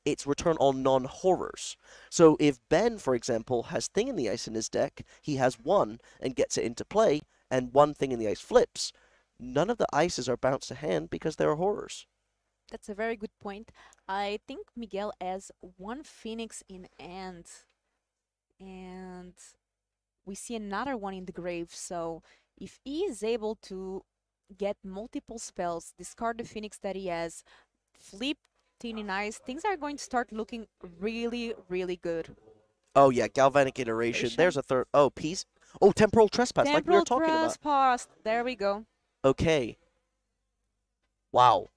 It's return all non-horrors. So if Ben, for example, has Thing in the Ice in his deck, he has 1 and gets it into play, and 1 Thing in the Ice flips, none of the ices are bounced to hand because they're horrors. That's a very good point. I think Miguel has 1 Phoenix in hand. And we see another one in the grave, so if he is able to get multiple spells, discard the Phoenix that he has, flip Teeny Nice, things are going to start looking really, really good. Oh yeah, Galvanic Iteration. There's a third. Oh, piece. Oh, Temporal Trespass, like we were talking about. Temporal Trespass, there we go. Okay. Wow.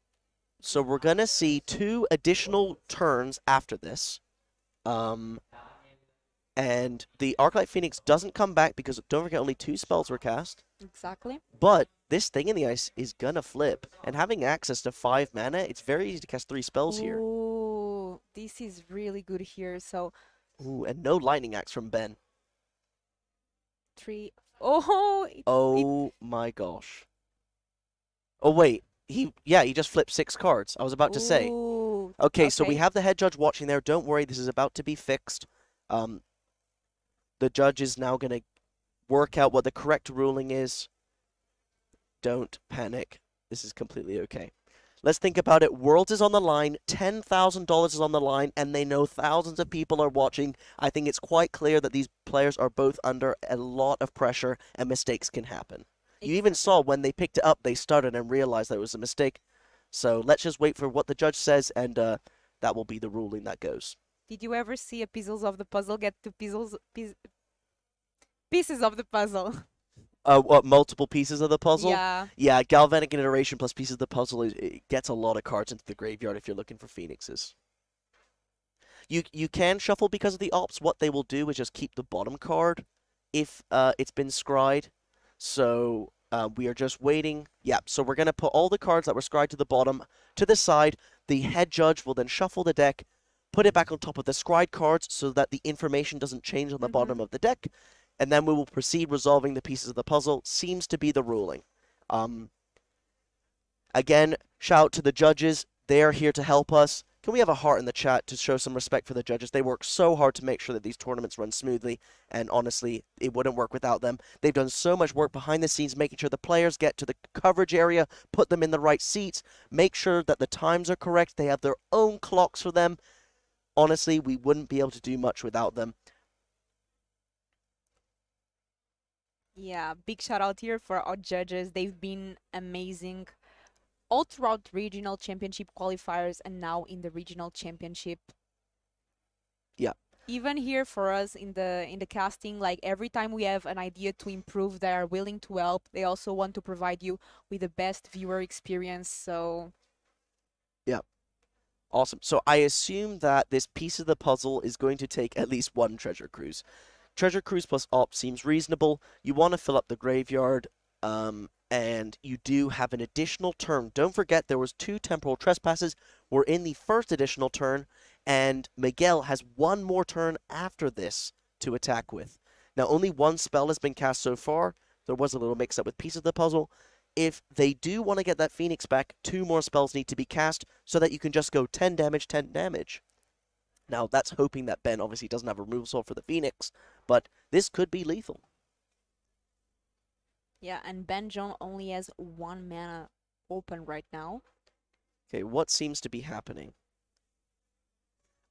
So we're going to see 2 additional turns after this. And the Arclight Phoenix doesn't come back because, don't forget, only 2 spells were cast. Exactly. But this Thing in the Ice is gonna flip. And having access to 5 mana, it's very easy to cast 3 spells here. Ooh, this is really good here, so... Ooh, and no Lightning Axe from Ben. 3... Oh! Oh my gosh. Oh wait, he just flipped 6 cards. I was about to say. Okay, so we have the head judge watching there. Don't worry, this is about to be fixed. The judge is now going to work out what the correct ruling is. Don't panic. This is completely okay. Let's think about it. Worlds is on the line, $10,000 is on the line, and they know thousands of people are watching. I think it's quite clear that these players are both under a lot of pressure and mistakes can happen. You even saw when they picked it up, they stuttered and realized that it was a mistake. So let's just wait for what the judge says, and that will be the ruling that goes. Did you ever see a pieces of the puzzle get to pieces of the puzzle? What, multiple pieces of the puzzle? Yeah. Yeah, galvanic iteration plus pieces of the puzzle, it gets a lot of cards into the graveyard if you're looking for phoenixes. You can shuffle because of the ops. What they will do is just keep the bottom card if it's been scryed. So we are just waiting. Yeah, so we're going to put all the cards that were scryed to the bottom to the side. The head judge will then shuffle the deck, put it back on top of the scryed cards so that the information doesn't change on the bottom of the deck. And then we will proceed resolving the pieces of the puzzle. Seems to be the ruling. Again, shout out to the judges. They are here to help us. Can we have a heart in the chat to show some respect for the judges? They work so hard to make sure that these tournaments run smoothly. And honestly, it wouldn't work without them. They've done so much work behind the scenes, making sure the players get to the coverage area, put them in the right seats, make sure that the times are correct. They have their own clocks for them. Honestly, we wouldn't be able to do much without them. Yeah, big shout out here for our judges. They've been amazing all throughout regional championship qualifiers and now in the regional championship. Yeah. Even here for us in the casting, like every time we have an idea to improve, they are willing to help. They also want to provide you with the best viewer experience. So yeah. Awesome. So I assume that this piece of the puzzle is going to take at least one treasure cruise. Treasure cruise plus op seems reasonable. You want to fill up the graveyard, and you do have an additional turn. Don't forget there was 2 temporal trespasses. We're in the first additional turn, and Miguel has one more turn after this to attack with. Now, only one spell has been cast so far. There was a little mix-up with pieces of the puzzle. If they do want to get that Phoenix back, 2 more spells need to be cast so that you can just go 10 damage, 10 damage. Now, that's hoping that Ben obviously doesn't have a removal sword for the Phoenix, but this could be lethal. yeah, and Ben John only has 1 mana open right now. Okay, what seems to be happening?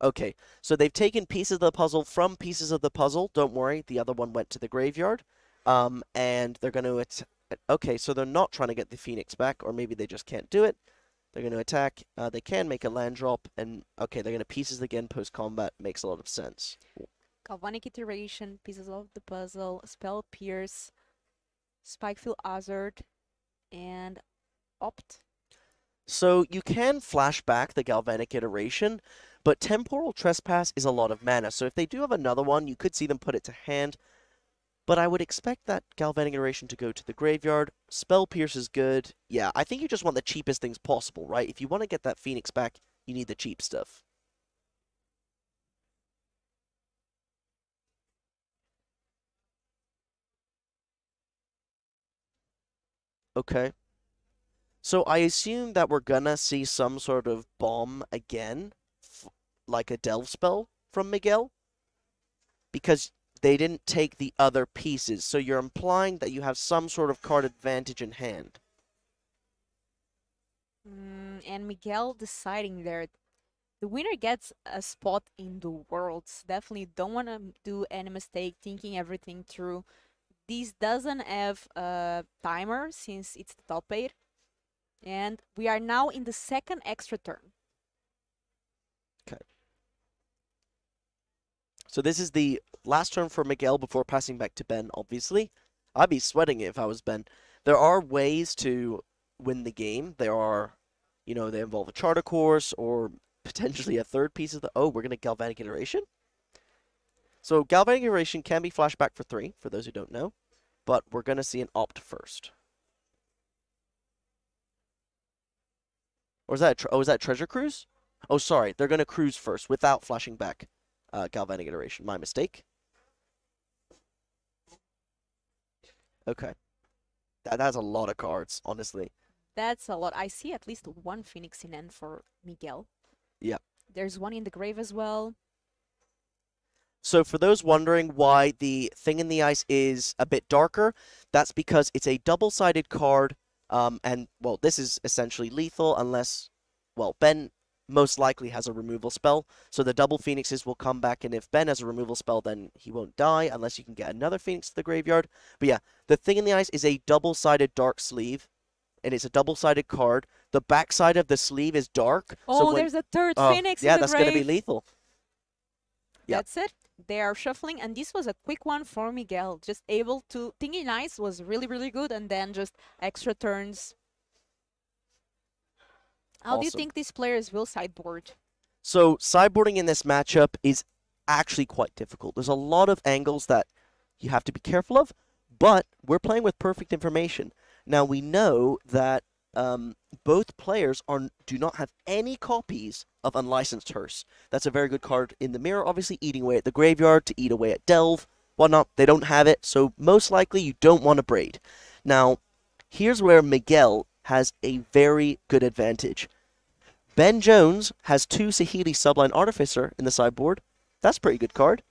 Okay, so they've taken pieces of the puzzle from pieces of the puzzle. Don't worry, the other one went to the graveyard. And they're going to... Okay, so they're not trying to get the Phoenix back, or maybe they just can't do it. They're going to attack. They can make a land drop, and okay, they're going to pieces again post-combat. Makes a lot of sense. Galvanic iteration, pieces of the puzzle, spell pierce, Spikefield Hazard, and opt. So you can flash back the Galvanic iteration, but Temporal Trespass is a lot of mana. So if they do have another one, you could see them put it to hand. But I would expect that Galvanic iteration to go to the graveyard. Spell Pierce is good. Yeah, I think you just want the cheapest things possible, right? If you want to get that Phoenix back, you need the cheap stuff. Okay. So I assume that we're gonna see some sort of bomb again, like a delve spell from Miguel, because they didn't take the other pieces. So you're implying that you have some sort of card advantage in hand. And Miguel deciding there. The winner gets a spot in the Worlds. Definitely don't want to do any mistake thinking everything through. This doesn't have a timer since it's the top 8. And we are now in the second extra turn. Okay. So this is the last turn for Miguel before passing back to Ben, obviously. I'd be sweating it if I was Ben. There are ways to win the game. There are, you know, they involve a charter course or potentially a third piece of the... Oh, we're going to Galvanic Iteration? So Galvanic Iteration can be flashback for 3, for those who don't know. But we're going to see an opt first. Or is that is that Treasure Cruise? Oh, sorry. They're going to cruise first without flashing back Galvanic Iteration. My mistake. Okay. That's a lot of cards, honestly. That's a lot. I see at least one Phoenix in end for Miguel. Yeah. There's one in the grave as well. So for those wondering why the Thing in the Ice is a bit darker, that's because it's a double-sided card, and, well, this is essentially lethal unless, well, Ben most likely has a removal spell, so the double Phoenixes will come back, and if Ben has a removal spell, then he won't die unless you can get another Phoenix to the graveyard. But yeah, the Thing in the Ice is a double-sided dark sleeve, and it's a double-sided card. The backside of the sleeve is dark. Oh, there's a third Phoenix in the grave. Yeah, that's going to be lethal. Yep. That's it. They are shuffling, and this was a quick one for Miguel. Just able to... Thing in Ice was really, really good, and then just extra turns. How do you think these players will sideboard? So, sideboarding in this matchup is actually quite difficult. There's a lot of angles that you have to be careful of, but we're playing with perfect information. Now, we know that both players do not have any copies of Unlicensed Hearse. That's a very good card in the mirror, obviously eating away at the graveyard, to eat away at Delve, whatnot. They don't have it, so most likely you don't want to braid. Now, here's where Miguel has a very good advantage. Ben Jones has 2 Saheeli Sublight Artificer in the sideboard. That's a pretty good card.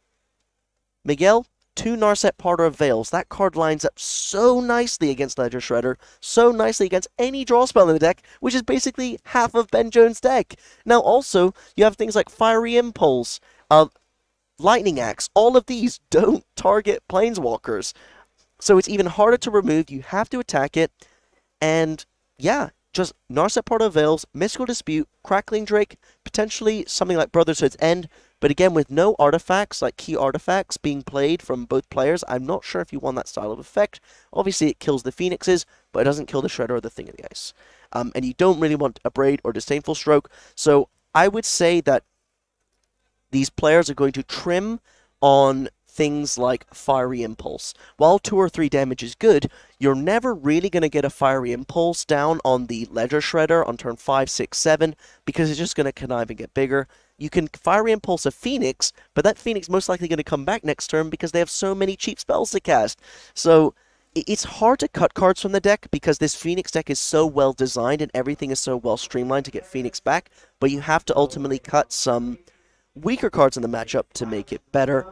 Miguel, 2 Narset Parter of Veils. That card lines up so nicely against Ledger Shredder, so nicely against any draw spell in the deck, which is basically half of Ben Jones' deck. Now also, you have things like Fiery Impulse, Lightning Axe. All of these don't target Planeswalkers. So it's even harder to remove. You have to attack it. And yeah, just Narset Parter of Veils, Mystical Dispute, Crackling Drake, potentially something like Brotherhood's End. But again, with no artifacts, like key artifacts, being played from both players, I'm not sure if you want that style of effect. Obviously, it kills the Phoenixes, but it doesn't kill the Shredder or the Thing in the Ice. And you don't really want a Braid or Disdainful Stroke. So I would say that these players are going to trim on things like Fiery Impulse. While 2 or 3 damage is good, you're never really going to get a Fiery Impulse down on the Ledger Shredder on turn 5, 6, 7, because it's just going to connive and get bigger. You can Fiery Impulse a Phoenix, but that Phoenix most likely going to come back next turn because they have so many cheap spells to cast. So it's hard to cut cards from the deck because this Phoenix deck is so well designed and everything is so well streamlined to get Phoenix back, but you have to ultimately cut some weaker cards in the matchup to make it better.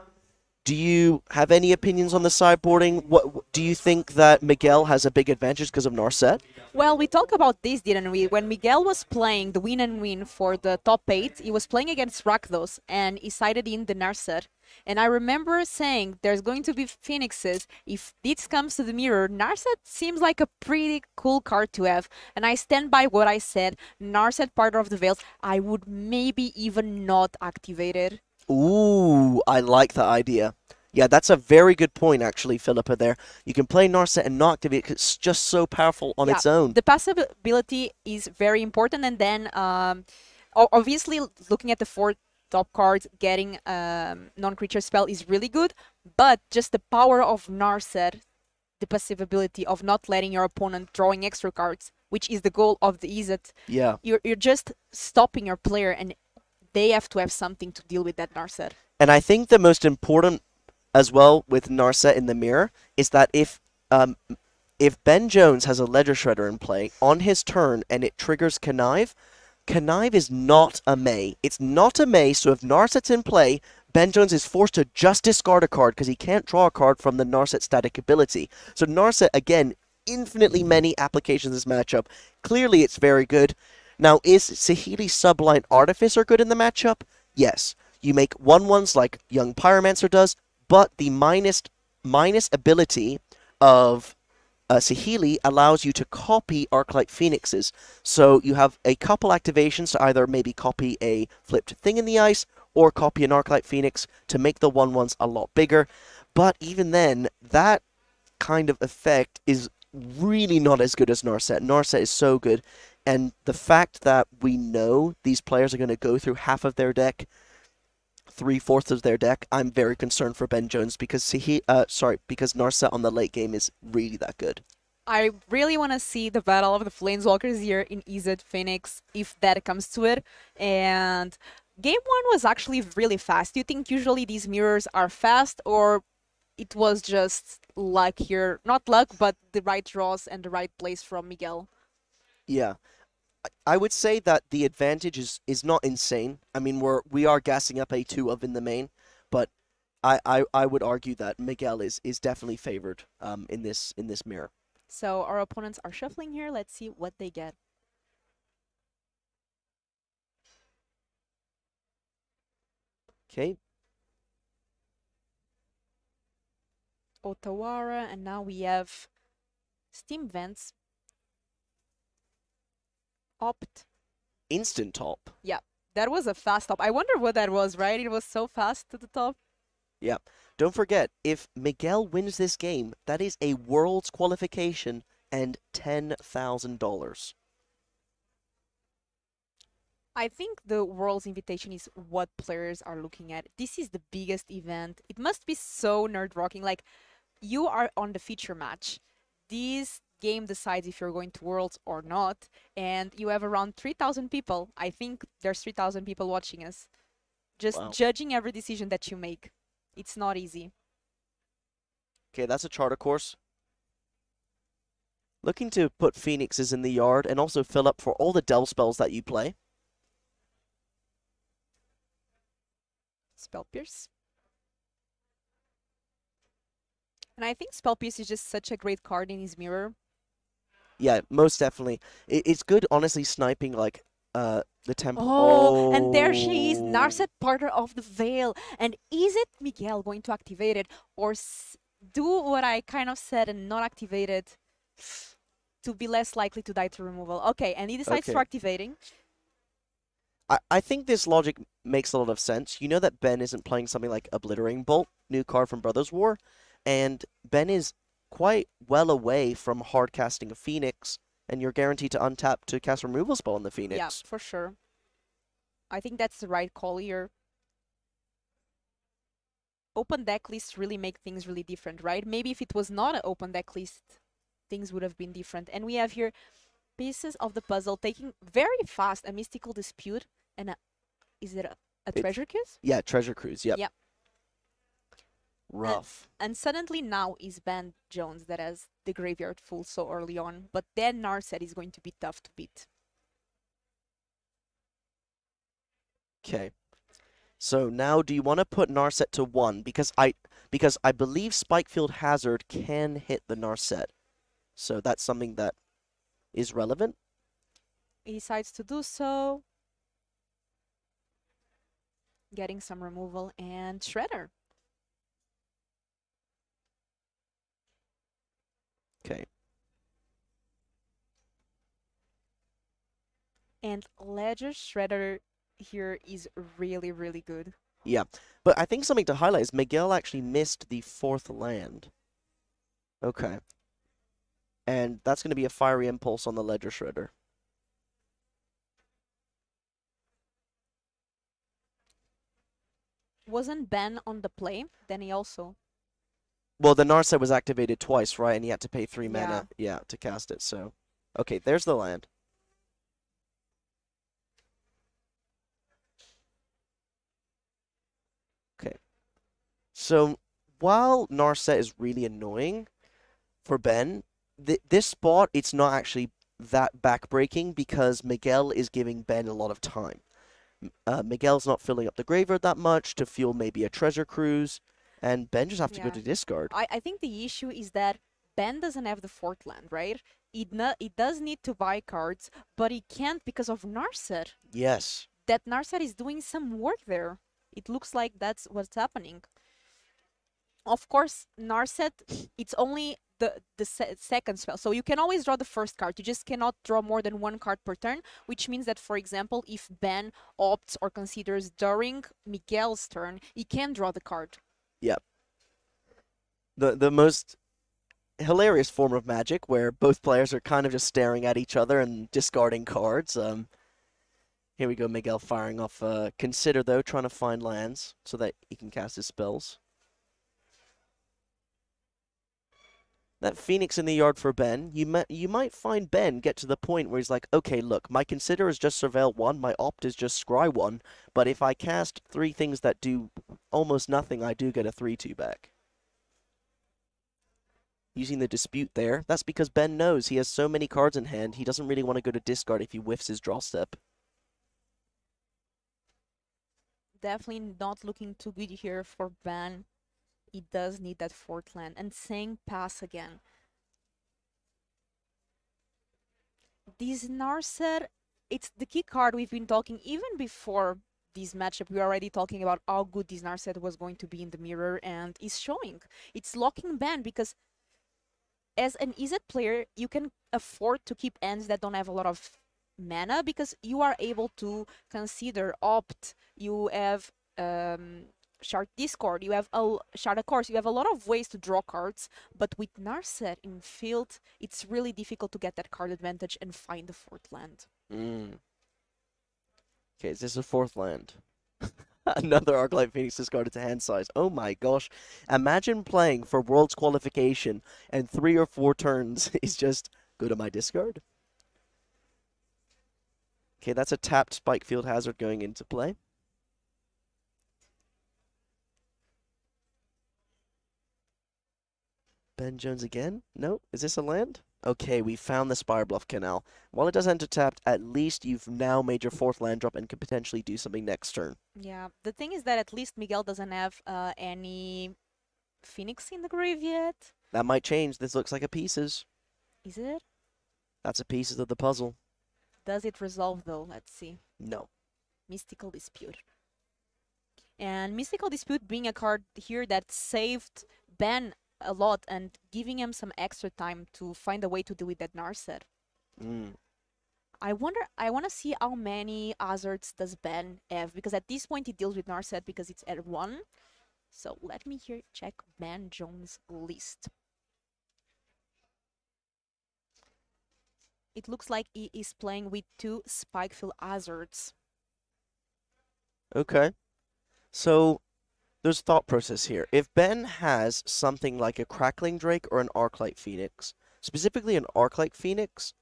Do you have any opinions on the sideboarding? What do you think that Miguel has a big advantage because of Narset? Well, we talked about this, didn't we? When Miguel was playing the win and win for the top 8, he was playing against Rakdos, and he sided in the Narset. And I remember saying there's going to be Phoenixes. If this comes to the mirror, Narset seems like a pretty cool card to have. And I stand by what I said. Narset, Parter of the Veils, I would maybe even not activate it. Ooh, I like that idea. Yeah, that's a very good point, actually, Filipa, there. You can play Narset and not activate it because it's just so powerful on its own. The passive ability is very important, and then obviously looking at the 4 top cards, getting non-creature spell is really good, but just the power of Narset, the passive ability of not letting your opponent drawing extra cards, which is the goal of the Izzet. Yeah. You're just stopping your player, and they have to have something to deal with that Narset. And I think the most important as well with Narset in the mirror is that if Ben Jones has a Ledger Shredder in play on his turn and it triggers Connive, Connive is not a May. It's not a May, so if Narset's in play, Ben Jones is forced to just discard a card because he can't draw a card from the Narset static ability. So Narset, again, infinitely many applications in this matchup. Clearly it's very good. Now, is Saheeli Sublight Artificer good in the matchup? Yes. You make 1/1s like Young Pyromancer does, but the minus ability of Saheeli allows you to copy Arclight Phoenixes. So you have a couple activations to either maybe copy a flipped Thing in the Ice or copy an Arclight Phoenix to make the 1/1s a lot bigger. But even then, that kind of effect is really not as good as Narset. Narset is so good. And the fact that we know these players are going to go through half of their deck, 3/4 of their deck, I'm very concerned for Ben Jones because because Narset on the late game is really that good. I really want to see the battle of the Planeswalkers here in Izzet Phoenix, if that comes to it. And game 1 was actually really fast. Do you think usually these mirrors are fast, or it was just luck here? Not luck, but the right draws and the right plays from Miguel. Yeah. I would say that the advantage is not insane. I mean, we are gassing up a 2-of in the main, but I would argue that Miguel is definitely favored in this mirror. So our opponents are shuffling here. Let's see what they get. Okay. Otawara, and now we have Steam Vents. Opt. Instant top. Yeah, that was a fast top. I wonder what that was, right? It was so fast to the top. Yeah. Don't forget, if Miguel wins this game, that is a Worlds qualification and $10,000. I think the World's Invitation is what players are looking at. This is the biggest event. It must be so nerd-rocking. Like, you are on the feature match. This game decides if you're going to Worlds or not, and you have around 3,000 people. I think there's 3,000 people watching us. Just judging every decision that you make. It's not easy. Okay, that's a charter course. Looking to put Phoenixes in the yard and also fill up for all the delve spells that you play. Spell Pierce. And I think Spell Pierce is just such a great card in his mirror. Yeah, most definitely. It's good, honestly, sniping like the temple. Oh, and there she is, Narset, partner of the Veil. And is it Miguel going to activate it or do what I kind of said and not activate it to be less likely to die to removal? Okay, and he decides to activating. I think this logic makes a lot of sense. You know that Ben isn't playing something like Obliterating Bolt, new card from Brothers War, and Ben is quite well away from hard casting a Phoenix, and you're guaranteed to untap to cast a removal spell on the Phoenix. Yeah, for sure. I think that's the right call here. Open deck lists really make things really different, right? Maybe if it was not an open deck list, things would have been different. And we have here pieces of the puzzle taking very fast a Mystical Dispute and is it a Treasure Cruise? Yeah, Treasure Cruise, yep. Yep. Rough. And suddenly now is Ben Jones that has the graveyard full so early on, but then Narset is going to be tough to beat. Okay. So now do you want to put Narset to 1? Because I believe Spikefield Hazard can hit the Narset. So that's something that is relevant. He decides to do so. Getting some removal and Shredder. Okay. And Ledger Shredder here is really, really good. Yeah, but I think something to highlight is Miguel actually missed the 4th land. Okay. And that's going to be a Fiery Impulse on the Ledger Shredder. Wasn't Ben on the play? Then he also... Well, the Narset was activated twice, right? And he had to pay 3 mana, to cast it, so... Okay, there's the land. Okay. So, while Narset is really annoying for Ben, this spot, it's not actually that backbreaking because Miguel is giving Ben a lot of time. Miguel's not filling up the graveyard that much to fuel maybe a Treasure Cruise, and Ben just have to go to discard. I think the issue is that Ben doesn't have the 4th land, right? It does need to buy cards, but he can't because of Narset. Yes. That Narset is doing some work there. It looks like that's what's happening. Of course, Narset, it's only the second spell. So you can always draw the first card. You just cannot draw more than 1 card per turn, which means that, for example, if Ben opts or considers during Miguel's turn, he can draw the card. Yep. The most hilarious form of Magic where both players are kind of just staring at each other and discarding cards. Here we go, Miguel firing off Consider, though, trying to find lands so that he can cast his spells. That Phoenix in the yard for Ben, you might find Ben get to the point where he's like, okay, look, my Consider is just Surveil 1, my Opt is just Scry 1, but if I cast 3 things that do almost nothing, I do get a 3-2 back. using the dispute there. That's because Ben knows he has so many cards in hand, he doesn't really want to go to discard if he whiffs his draw step. Definitely not looking too good here for Ben. He does need that fourth land. And saying pass again. This Narset, it's the key card we've been talking even before this matchup. We were already talking about how good this Narset was going to be in the mirror, and it's showing. It's locking Ben because as an EZ player, you can afford to keep ends that don't have a lot of mana because you are able to consider opt. You have Shard Discord, you have Shard of Course, you have a lot of ways to draw cards, but with Narset in field, it's really difficult to get that card advantage and find the fourth land. Okay, is this a fourth land? Another Arclight Phoenix discarded to hand size. Oh my gosh. Imagine playing for Worlds qualification and 3 or 4 turns is just go to my discard. Okay, that's a tapped Spike Field Hazard going into play. Ben Jones again? No? Is this a land? Okay, we found the Spire Bluff Canal. While it does enter tapped, at least you've now made your fourth land drop and can potentially do something next turn. Yeah, the thing is that at least Miguel doesn't have any Phoenix in the grave yet. That might change. This looks like a pieces. Is it? That's a pieces of the puzzle. Does it resolve though? Let's see. No. Mystical Dispute. And Mystical Dispute being a card here that saved Ben a lot and giving him some extra time to find a way to deal with that Narset. I want to see how many hazards does Ben have, because at this point he deals with Narset because it's at 1. So let me here check Ben Jones' list. It looks like he is playing with 2 Spikefield hazards. Okay. So there's thought process here. If Ben has something like a Crackling Drake or an Arclight Phoenix, specifically an Arclight Phoenix,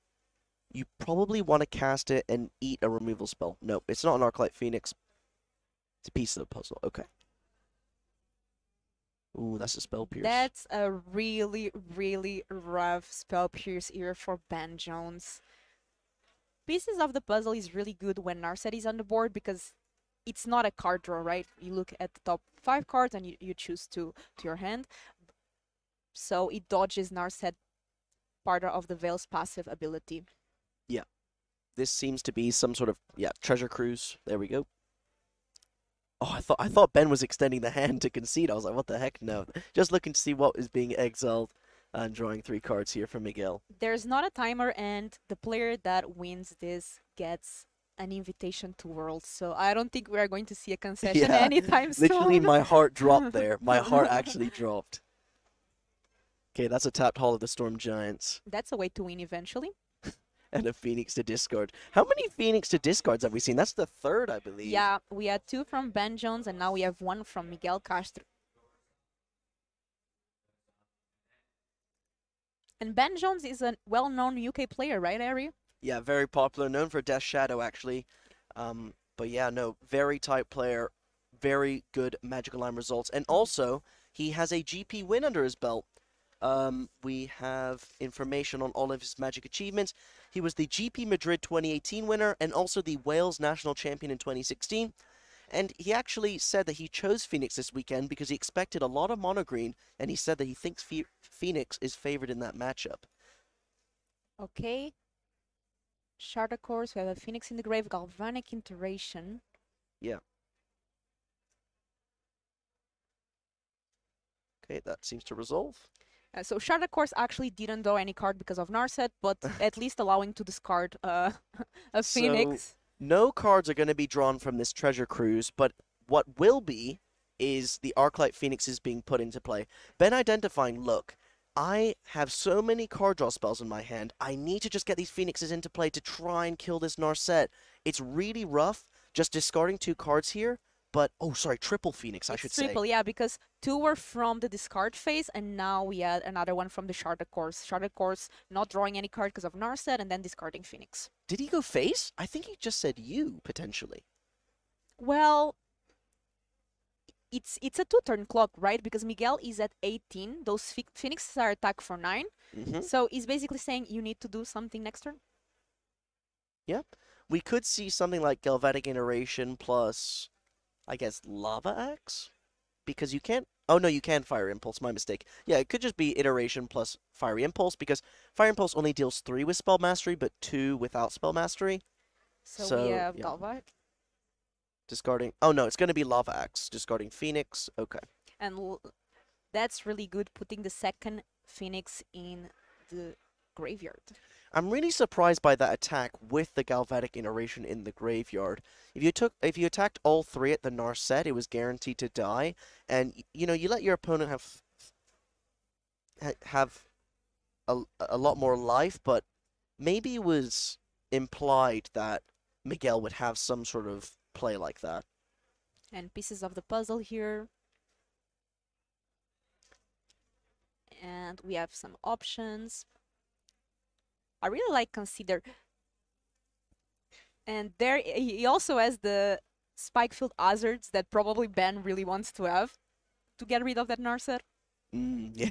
you probably want to cast it and eat a removal spell. No, it's not an Arclight Phoenix. It's a piece of the puzzle. Okay. Ooh, that's a Spell Pierce. That's a really, really rough Spell Pierce here for Ben Jones. Pieces of the puzzle is really good when Narset is on the board because it's not a card draw, right? You look at the top 5 cards and you choose 2 to your hand. So it dodges Narset part of the Veil's passive ability. Yeah. This seems to be some sort of, Treasure Cruise. There we go. Oh, I thought Ben was extending the hand to concede. I was like, what the heck? No. Just looking to see what is being exiled and drawing 3 cards here from Miguel. There's not a timer, and the player that wins this gets an invitation to Worlds. So I don't think we are going to see a concession anytime soon. Literally, my heart dropped there. My heart actually dropped. Okay, that's a tapped Hall of the Storm Giants. That's a way to win eventually. And a Phoenix to discard. How many Phoenix to discards have we seen? That's the 3rd, I believe. Yeah, we had 2 from Ben Jones, and now we have 1 from Miguel Castro. And Ben Jones is a well-known UK player, right, Ari? Yeah, very popular. Known for Death Shadow, actually. But yeah, no, very tight player. Very good Magical Line results. And also, he has a GP win under his belt. We have information on all of his Magic achievements. He was the GP Madrid 2018 winner and also the Wales national champion in 2016. And he actually said that he chose Phoenix this weekend because he expected a lot of mono green, and he said that he thinks Phoenix is favored in that matchup. Okay. Shard of Course, we have a Phoenix in the Grave, Galvanic Iteration. Yeah. Okay, that seems to resolve. So Shard of Course actually didn't draw any card because of Narset, but at least allowing to discard a Phoenix. So, no cards are going to be drawn from this Treasure Cruise, but what will be is the Arclight Phoenixes being put into play. Ben identifying, look, I have so many card draw spells in my hand, I need to just get these Phoenixes into play to try and kill this Narset. It's really rough just discarding 2 cards here. But, oh, sorry, triple Phoenix, I should say. Triple, yeah, because 2 were from the discard phase, and now we had another one from the Shard of Course. Shard of Course not drawing any card because of Narset, and then discarding Phoenix. Did he go face? I think he just said you, potentially. Well, it's a 2-turn clock, right? Because Miguel is at 18. Those Phoenixes are attack for 9. So he's basically saying you need to do something next turn. Yeah. We could see something like Galvanic Iteration plus, I guess, Lava Axe? Because you can't... Oh, no, you can Fire Impulse. My mistake. Yeah, it could just be Iteration plus Fiery Impulse, because Fire Impulse only deals 3 with Spell Mastery, but 2 without Spell Mastery. So we have Galvanic. Discarding... Oh, no, it's going to be Lava Axe. Discarding Phoenix. Okay. And that's really good, putting the second Phoenix in the graveyard. I'm really surprised by that attack with the Galvanic Iteration in the graveyard. If you attacked all 3 at the Narset, it was guaranteed to die, and you know, you let your opponent have a lot more life, but maybe it was implied that Miguel would have some sort of play like that. And pieces of the puzzle here. And we have some options. I really like Consider. And there he also has the Spike-Filled Hazards that probably Ben really wants to have to get rid of that Narset. Yeah.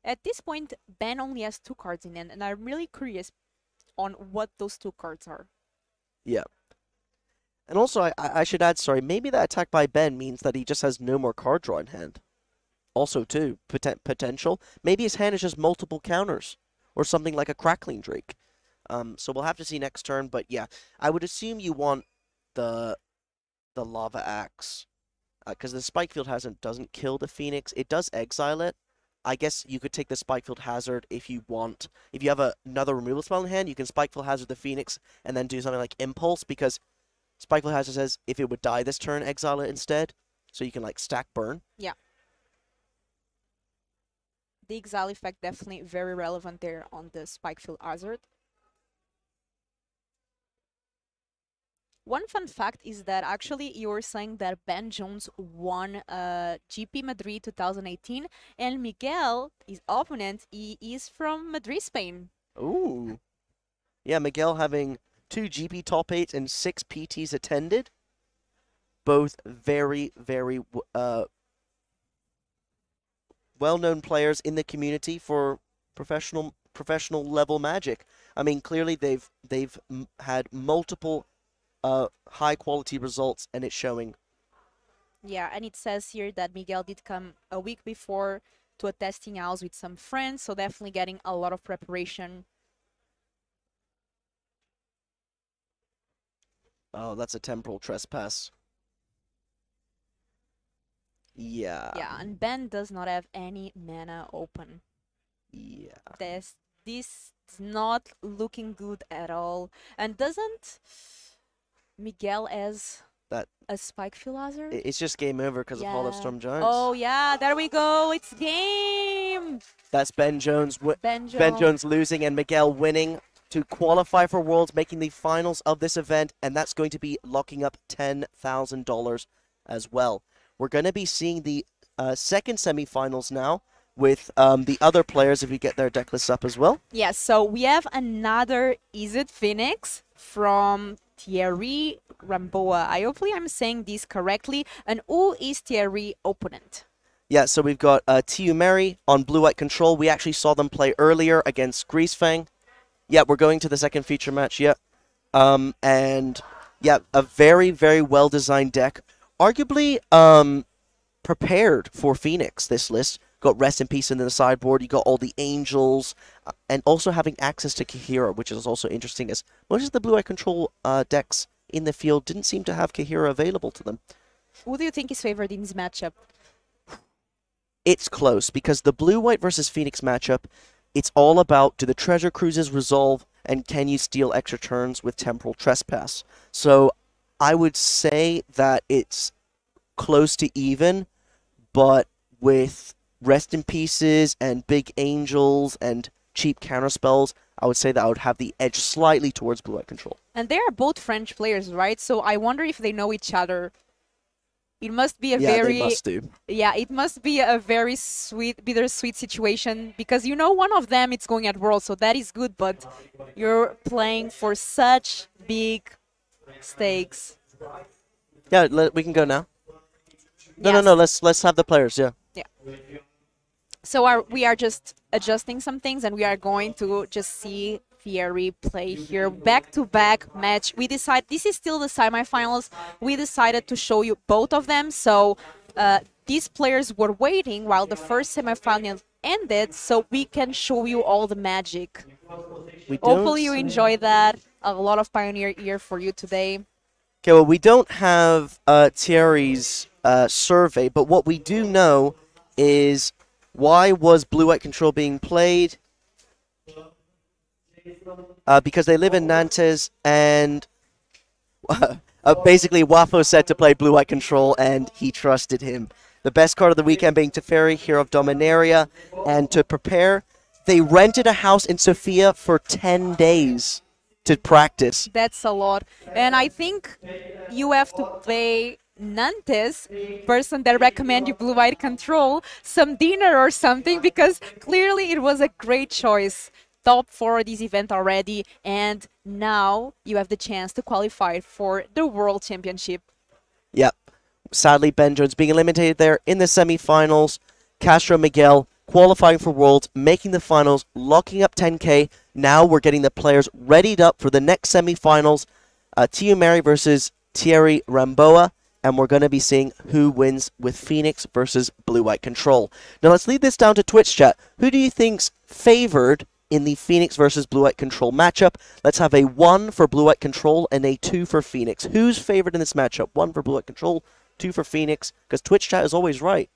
At this point, Ben only has 2 cards in hand, and I'm really curious on what those 2 cards are. Yeah. And also, I should add, sorry, maybe that attack by Ben means that he just has no more card draw in hand. Also, too, potential. Maybe his hand is just multiple counters. Or something like a Crackling Drake. So we'll have to see next turn, but yeah, I would assume you want the Lava Axe, because the Spike-Filled Hazard doesn't kill the Phoenix. It does exile it. I guess you could take the Spike-Filled Hazard if you want. If you have another removal spell in hand, you can Spike-Filled Hazard the Phoenix and then do something like Impulse, because Spike-Filled Hazard says if it would die this turn, exile it instead. So you can like stack burn. Yeah. The exile effect definitely very relevant there on the Spike-Filled Hazard. One fun fact is that actually you were saying that Ben Jones won GP Madrid 2018, and Miguel, his opponent, he is from Madrid, Spain. Ooh. Yeah, Miguel having 2 GP top 8s and 6 PTs attended. Both very, very well-known players in the community for professional level Magic. I mean, clearly they've had multiple high quality results, and it's showing. Yeah, and it says here that Miguel did come a week before to a testing house with some friends, so definitely getting a lot of preparation. Oh, that's a Temporal Trespass. Yeah. Yeah, and Ben does not have any mana open. Yeah. This is not looking good at all. And doesn't Miguel has that a Spike-Filled Hazard? It's just game over because of Hollow Storm Giants. Oh yeah, there we go. It's game. That's Ben Jones. Ben Jones losing and Miguel winning to qualify for Worlds, making the finals of this event, and that's going to be locking up $10,000 as well. We're going to be seeing the second semifinals now with the other players if we get their deck lists up as well. Yes, so we have another Is It Phoenix from Thierry Ramboa. Hopefully I'm saying this correctly. And who is Thierry's opponent? Yeah, so we've got Tiu Mary on Blue-White Control. We actually saw them play earlier against Greasefang. Yeah, we're going to the second feature match, yeah. And yeah, a very, very well-designed deck. Arguably prepared for Phoenix, this list. Got Rest in Peace in the sideboard, you got all the Angels, and also having access to Kahira, which is also interesting, as most of the Blue-Eye Control decks in the field didn't seem to have Kahira available to them. Who do you think is favored in this matchup? It's close, because the Blue-White versus Phoenix matchup, it's all about, do the Treasure Cruises resolve, and can you steal extra turns with Temporal Trespass? So I would say that it's close to even, but with Rest in Pieces and Big Angels and cheap counterspells, I would say that I would have the edge slightly towards Blue-White Control. And they are both French players, right? So I wonder if they know each other. It must be a very... Yeah, they must do. Yeah, it must be a very sweet, bittersweet situation, because you know one of them is going at World, so that is good, but you're playing for such big stakes. Yeah, we can go now. No. Let's have the players. Yeah. Yeah. So we are just adjusting some things, and we are going to just see Thierry play here back-to-back match. We decide this is still the semifinals. We decided to show you both of them. So these players were waiting while the first semifinal ended, so we can show you all the magic. Hopefully you enjoy that. A lot of Pioneer Ear for you today. Okay, well, we don't have Thierry's survey, but what we do know is why was Blue-White Control being played? Because they live in Nantes, and basically Wafo said to play Blue-White Control, and he trusted him. The best card of the weekend being Teferi, Hero of Dominaria, and to prepare, they rented a house in Sofia for 10 days to practice. That's a lot. And I think you have to play Nantes, person that recommend you Blue-White Control, some dinner or something, because clearly it was a great choice. Top 4 this event already, and now you have the chance to qualify for the World Championship. Yep. Sadly, Ben Jones being eliminated there in the semi-finals. Castro Miguel qualifying for Worlds, making the finals, locking up 10K. Now we're getting the players readied up for the next semi-finals. Tiu Mary versus Thierry Ramboa. And we're going to be seeing who wins with Phoenix versus Blue-White Control. Now let's leave this down to Twitch chat. Who do you think's favored in the Phoenix versus Blue-White Control matchup? Let's have a 1 for Blue-White Control and a 2 for Phoenix. Who's favored in this matchup? 1 for Blue-White Control, 2 for Phoenix, because Twitch chat is always right.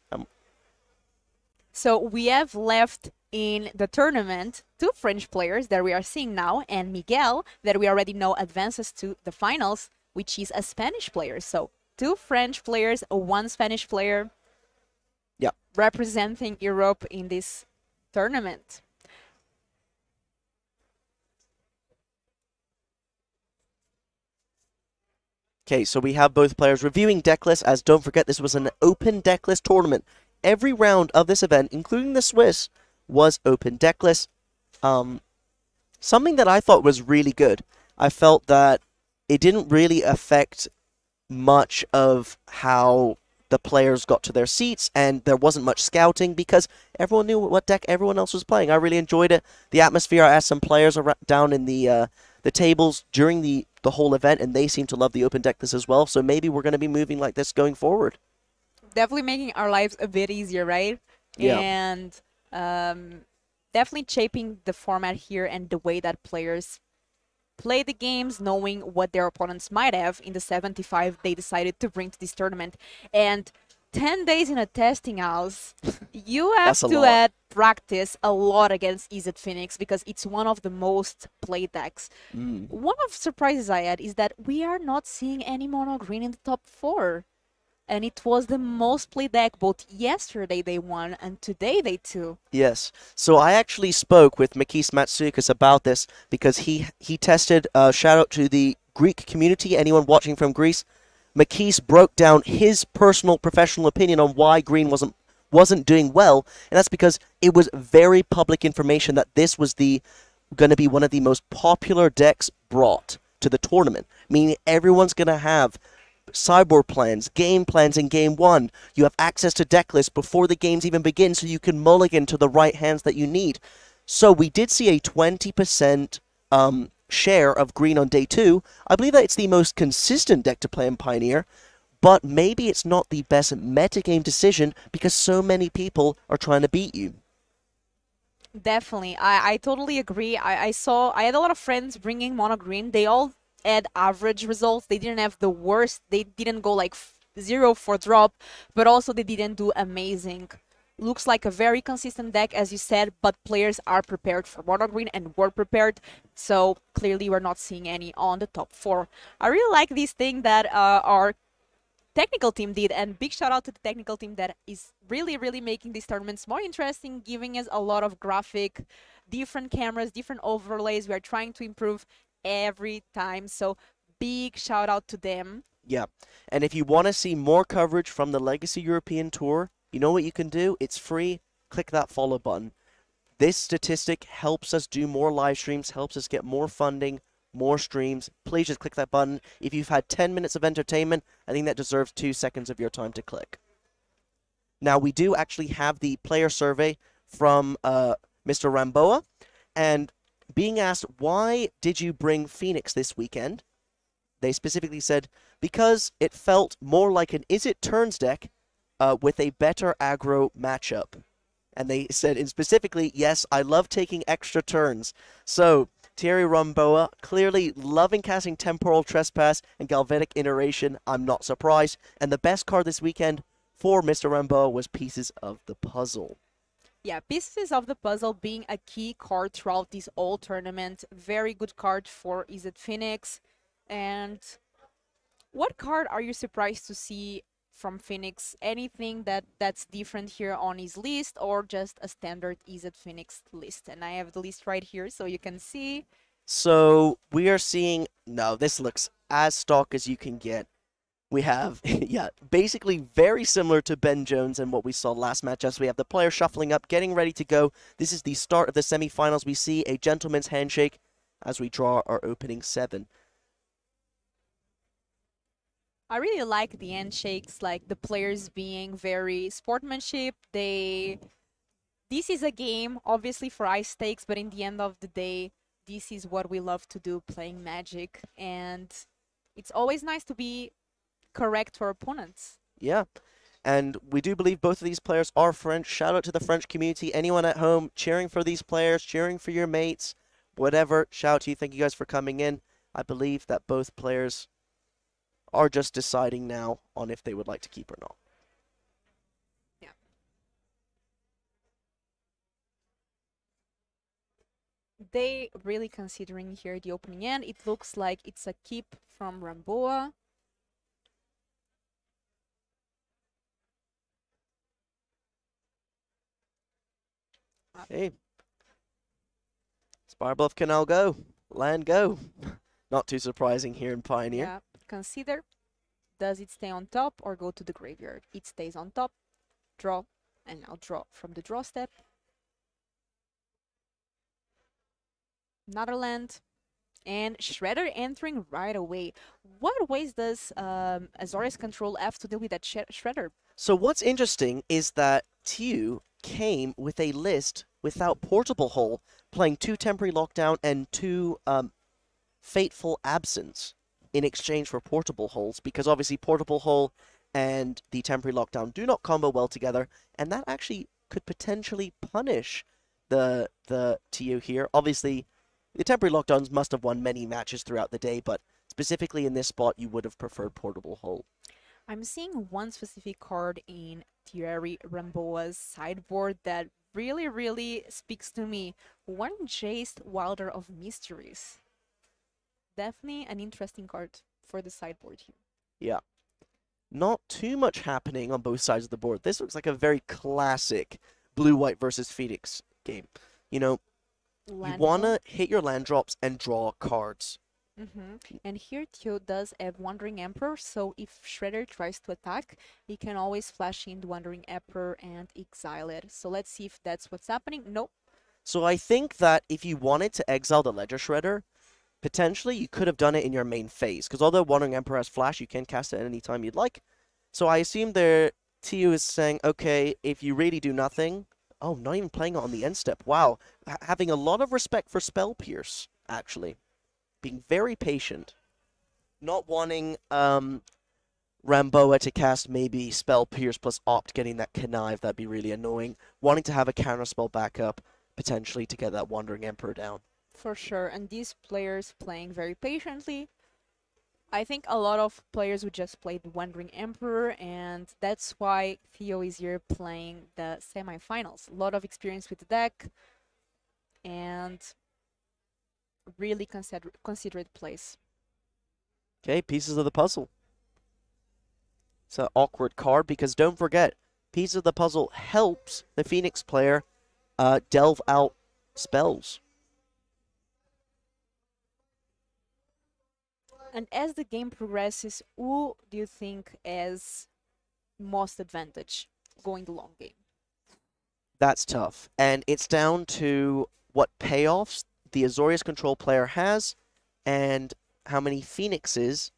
So we have left in the tournament 2 French players that we are seeing now, and Miguel, that we already know advances to the finals, which is a Spanish player. So 2 French players, 1 Spanish player, representing Europe in this tournament. Okay, so we have both players reviewing deck lists, as don't forget this was an open deck list tournament. Every round of this event, including the Swiss, was open deck list. Something that I thought was really good. I felt that it didn't really affect much of how the players got to their seats, and there wasn't much scouting because everyone knew what deck everyone else was playing. I really enjoyed it. The atmosphere, I asked some players down in the tables during the whole event, and they seem to love the open deck list as well, so maybe we're going to be moving like this going forward. Definitely making our lives a bit easier, right? Yeah. And definitely shaping the format here and the way that players play the games, knowing what their opponents might have in the 75 they decided to bring to this tournament. And 10 days in a testing house, you have to practice a lot against EZ Phoenix because it's one of the most played decks. One of the surprises I had is that we are not seeing any mono green in the top 4. And it was the most played deck both yesterday they won and today they too. Yes. So I actually spoke with Makis Matsoukas about this because he tested, shout out to the Greek community, anyone watching from Greece. Makis broke down his personal professional opinion on why green wasn't doing well, and that's because it was very public information that this was going to be one of the most popular decks brought to the tournament, meaning everyone's going to have sideboard plans, game plans in game 1. You have access to deck lists before the games even begin, so you can mulligan to the right hands that you need. So we did see a 20% share of green on day 2. I believe that it's the most consistent deck to play in Pioneer, but maybe it's not the best metagame decision because so many people are trying to beat you. Definitely. I totally agree. I had a lot of friends bringing mono green. They all had average results. They didn't have the worst. They didn't go like 0 for drop, but also they didn't do amazing. Looks like a very consistent deck, as you said, but players are prepared for mono green and were prepared, so clearly we're not seeing any on the top 4. I really like this thing that our technical team did, and big shout out to the technical team that is really making these tournaments more interesting, giving us a lot of graphic, different cameras, different overlays. We are trying to improve every time, so big shout out to them. Yeah, and if you want to see more coverage from the Legacy European Tour, you know what you can do? It's free. Click that follow button. This statistic helps us do more live streams, helps us get more funding, more streams. Please just click that button. If you've had 10 minutes of entertainment, I think that deserves 2 seconds of your time to click. Now, we do actually have the player survey from Mr. Ramboa, and being asked, why did you bring Phoenix this weekend? They specifically said, because it felt more like an Is It Turns deck with a better aggro matchup. And they said, and specifically, yes, I love taking extra turns. So, Thierry Ramboa clearly loving casting Temporal Trespass and Galvanic Iteration. I'm not surprised. And the best card this weekend for Mr. Ramboa was Pieces of the Puzzle. Yeah, Pieces of the Puzzle being a key card throughout this whole tournament. Very good card for Is It Phoenix. And what card are you surprised to see from Phoenix? Anything that's different here on his list, or just a standard Is It Phoenix list? And I have the list right here so you can see. So we are seeing, no, this looks as stock as you can get. We have, yeah, basically very similar to Ben Jones and what we saw last match. As we have the player shuffling up, getting ready to go. This is the start of the semifinals. We see a gentleman's handshake as we draw our opening 7. I really like the handshakes, like the players being very sportsmanship. This is a game, obviously for high stakes, but in the end of the day, this is what we love to do, playing Magic. And it's always nice to be correct for opponents. Yeah, and we do believe both of these players are French. Shout out to the French community. Anyone at home cheering for these players, cheering for your mates, whatever, shout out to you. Thank you guys for coming in. I believe that both players are just deciding now on if they would like to keep or not. Yeah. They really considering here the opening end. It looks like it's a keep from Ramboa. Hey. Spire Canal go. Land go. Not too surprising here in Pioneer. Yeah. Consider, does it stay on top or go to the graveyard? It stays on top. Draw. And now draw from the draw step. Another land. And Shredder entering right away. What ways does Azorius Control have to deal with that Shredder? So what's interesting is that TU came with a list without Portable Hole, playing 2 Temporary Lockdown and 2 Fateful Absence in exchange for Portable Holes, because obviously Portable Hole and the Temporary Lockdown do not combo well together, and that actually could potentially punish the TU here. Obviously, the Temporary Lockdowns must have won many matches throughout the day, but specifically in this spot, you would have preferred Portable Hole. I'm seeing one specific card in Thierry Ramboa's sideboard that really speaks to me. One Jace Wilder of Mysteries. Definitely an interesting card for the sideboard here. Yeah. Not too much happening on both sides of the board. This looks like a very classic blue-white versus Phoenix game. You know, you want to hit your land drops and draw cards. And here Tio does have Wandering Emperor, so if Shredder tries to attack, he can always flash in the Wandering Emperor and exile it. So let's see if that's what's happening. Nope. So I think that if you wanted to exile the Ledger Shredder, potentially you could have done it in your main phase, because although Wandering Emperor has flash, you can cast it at any time you'd like. So I assume there TU is saying, okay, if you really do nothing... Oh, not even playing it on the end step. Wow. Having a lot of respect for Spell Pierce, actually. Being very patient. Not wanting Ramboa to cast maybe Spell Pierce plus Opt, getting that Connive, that'd be really annoying. Wanting to have a counterspell backup, potentially, to get that Wandering Emperor down. For sure, and these players playing very patiently. I think a lot of players would just play the Wandering Emperor, and that's why Theo is here playing the semifinals. A lot of experience with the deck, and really considerate plays. Okay, Pieces of the Puzzle. It's an awkward card, because don't forget, Pieces of the Puzzle helps the Phoenix player delve out spells. And as the game progresses, who do you think has most advantage going the long game? That's tough. And it's down to what payoffs the Azorius Control player has and how many Phoenixes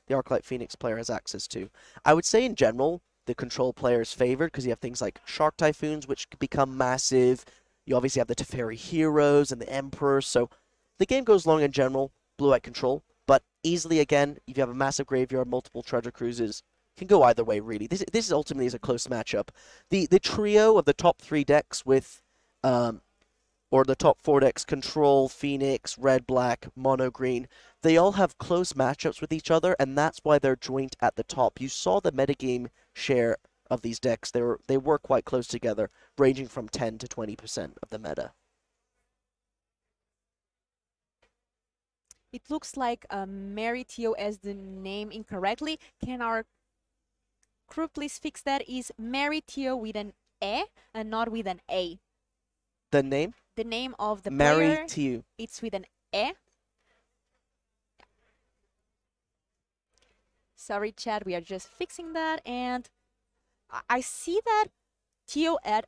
the Arclight Phoenix player has access to. I would say in general, the control player's favored because you have things like Shark Typhoons, which become massive. You obviously have the Teferi Heroes and the Emperor. So the game goes long in general, blue-white control. But easily, again, if you have a massive graveyard, multiple treasure cruises, can go either way, really. This is ultimately is a close matchup. The trio of the top 3 decks with, or the top 4 decks, Control, Phoenix, Red, Black, Mono, Green, they all have close matchups with each other, and that's why they're joint at the top. You saw the metagame share of these decks. They were quite close together, ranging from 10 to 20% of the meta. It looks like Mary Teo as the name incorrectly. Can our crew please fix that? Is Mary Teo with an E and not with an A? The name? The name of the Mary player, Teo. it's with an E. Sorry, chat, we are just fixing that. And I see that Teo had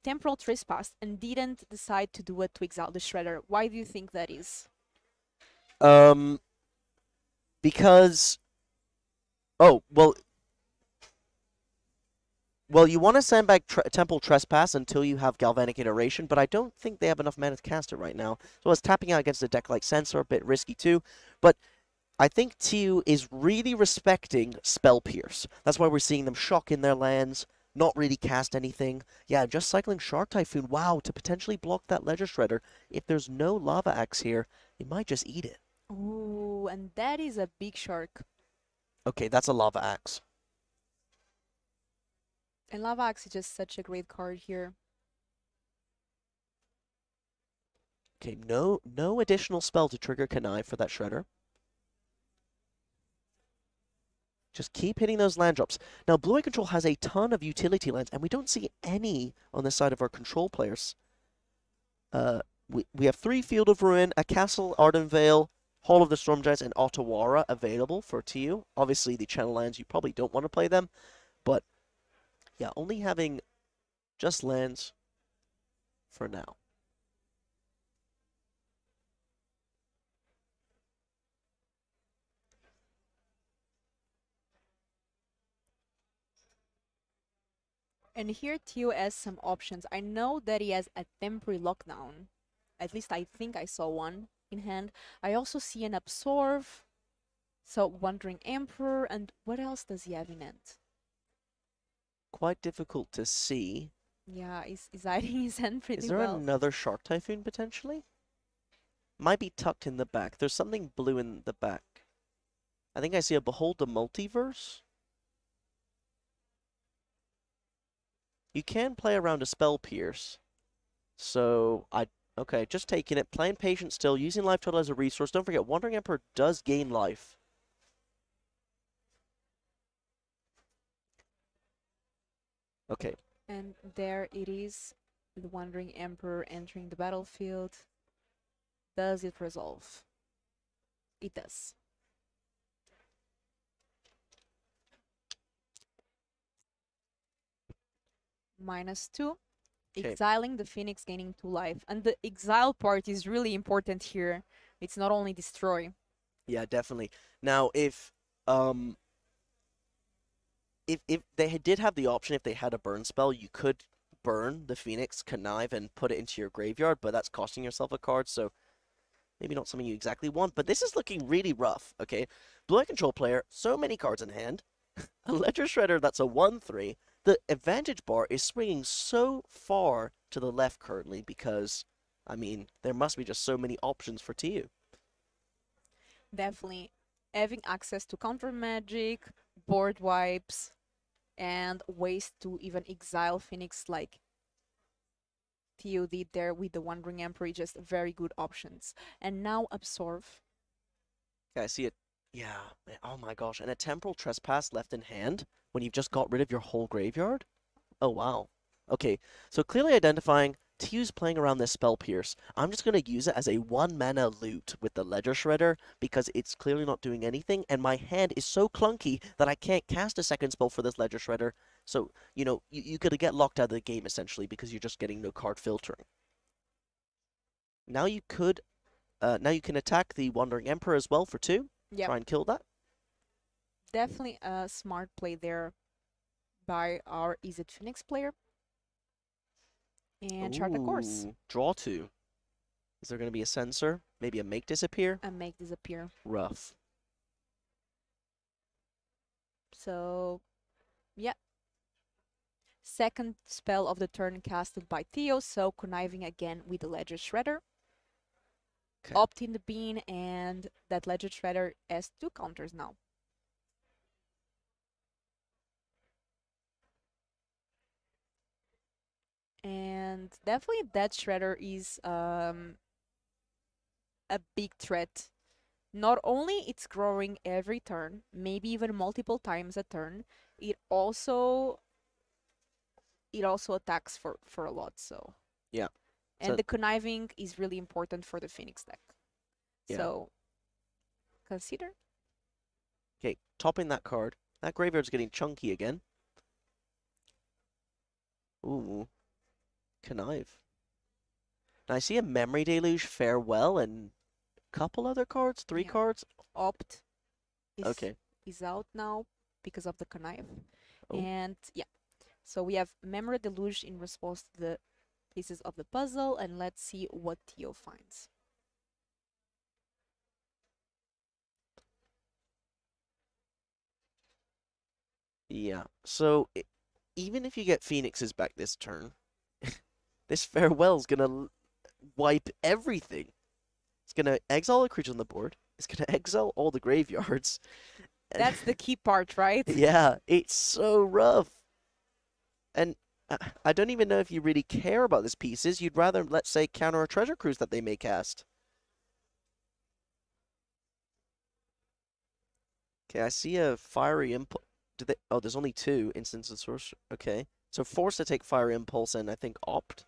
Temporal Trespass and didn't decide to do it to exile the Shredder. Why do you think that is? Because, oh, well, you want to send back Temple Trespass until you have Galvanic Iteration, but I don't think they have enough mana to cast it right now. So as tapping out against a deck like Sensor, a bit risky too. But I think TU is really respecting Spell Pierce. That's why we're seeing them shock in their lands, not really cast anything. Yeah, just cycling Shark Typhoon, wow, to potentially block that Ledger Shredder. If there's no Lava Axe here, they might just eat it. Ooh, and that is a big shark. Okay, that's a Lava Axe. And Lava Axe is just such a great card here. Okay, no additional spell to trigger Connive for that Shredder. Just keep hitting those land drops. Now, Blue-Eye Control has a ton of utility lands, and we don't see any on the side of our control players. We have 3 Field of Ruin, a Castle Ardenvale, Hall of the Storm Giants, and Otawara available for TU. Obviously, the channel lands, you probably don't want to play them, but yeah, only having just lands for now. And here Teo has some options. I know that he has a temporary lockdown. At least I think I saw one in hand. I also see an Absorb. So Wandering Emperor, and what else does he have in hand? Quite difficult to see. Yeah, he's hiding his hand pretty well. Is there another Shark Typhoon potentially? Might be tucked in the back. There's something blue in the back. I think I see a Behold the Multiverse. You can play around a Spell Pierce. So, okay, just taking it. Playing Patient still, using Life Total as a resource. Don't forget, Wandering Emperor does gain life. Okay. And there it is, the Wandering Emperor entering the battlefield. Does it resolve? It does. -2. Okay. Exiling the Phoenix, gaining 2 life. And the exile part is really important here. It's not only destroy. Yeah, definitely. Now, if they did have the option, if they had a burn spell, you could burn the Phoenix, connive, and put it into your graveyard, but that's costing yourself a card, so maybe not something you exactly want. But this is looking really rough, okay? Blue-Eye Control player, so many cards in hand. A Ledger Shredder, that's a 1/3. The advantage bar is swinging so far to the left currently because, I mean, there must be just so many options for TU. Definitely. Having access to counter magic, board wipes, and ways to even exile Phoenix like TU did there with the Wandering Emperor, just very good options. And now Absorb. Yeah, I see it. Yeah, oh my gosh, and a Temporal Trespass left in hand when you've just got rid of your whole graveyard? Oh, wow. Okay, so clearly identifying TU's playing around this Spell Pierce. I'm just going to use it as a 1-mana loot with the Ledger Shredder because it's clearly not doing anything, and my hand is so clunky that I can't cast a second spell for this Ledger Shredder. So, you know, you could get locked out of the game, essentially, because you're just getting no card filtering. Now you could, now you can attack the Wandering Emperor as well for 2. Yep. Try and kill that. Definitely a smart play there by our Is It Phoenix player. And chart the course. Draw 2. Is there going to be a sensor? Maybe a make disappear? And make disappear. Rough. So, yeah. Second spell of the turn casted by Theo, so conniving again with the Ledger Shredder. Okay. Opt in the bean, and that Ledger Shredder has 2 counters now. And definitely that Shredder is a big threat. Not only it's growing every turn, maybe even multiple times a turn, it also attacks for a lot, so. Yeah. And So the conniving is really important for the Phoenix deck. Yeah. So consider. Okay, topping that card. That graveyard's getting chunky again. Ooh. Connive. Now I see a Memory Deluge, Farewell, and a couple other cards, 3 Yeah. cards. Opt Okay. is out now because of the connive. Oh. And yeah. So we have Memory Deluge in response to the pieces of the puzzle, and let's see what Theo finds. Yeah, so even if you get Phoenixes back this turn, this Farewell's gonna wipe everything. It's gonna exile a creature on the board. It's gonna exile all the graveyards. That's the key part, right? Yeah, it's so rough. And I don't even know if you really care about these pieces. You'd rather, let's say, counter a Treasure Cruise that they may cast. Okay, I see a Fiery Impulse. Oh, there's only 2 instances of source. Okay. So forced to take Fire Impulse and I think Opt.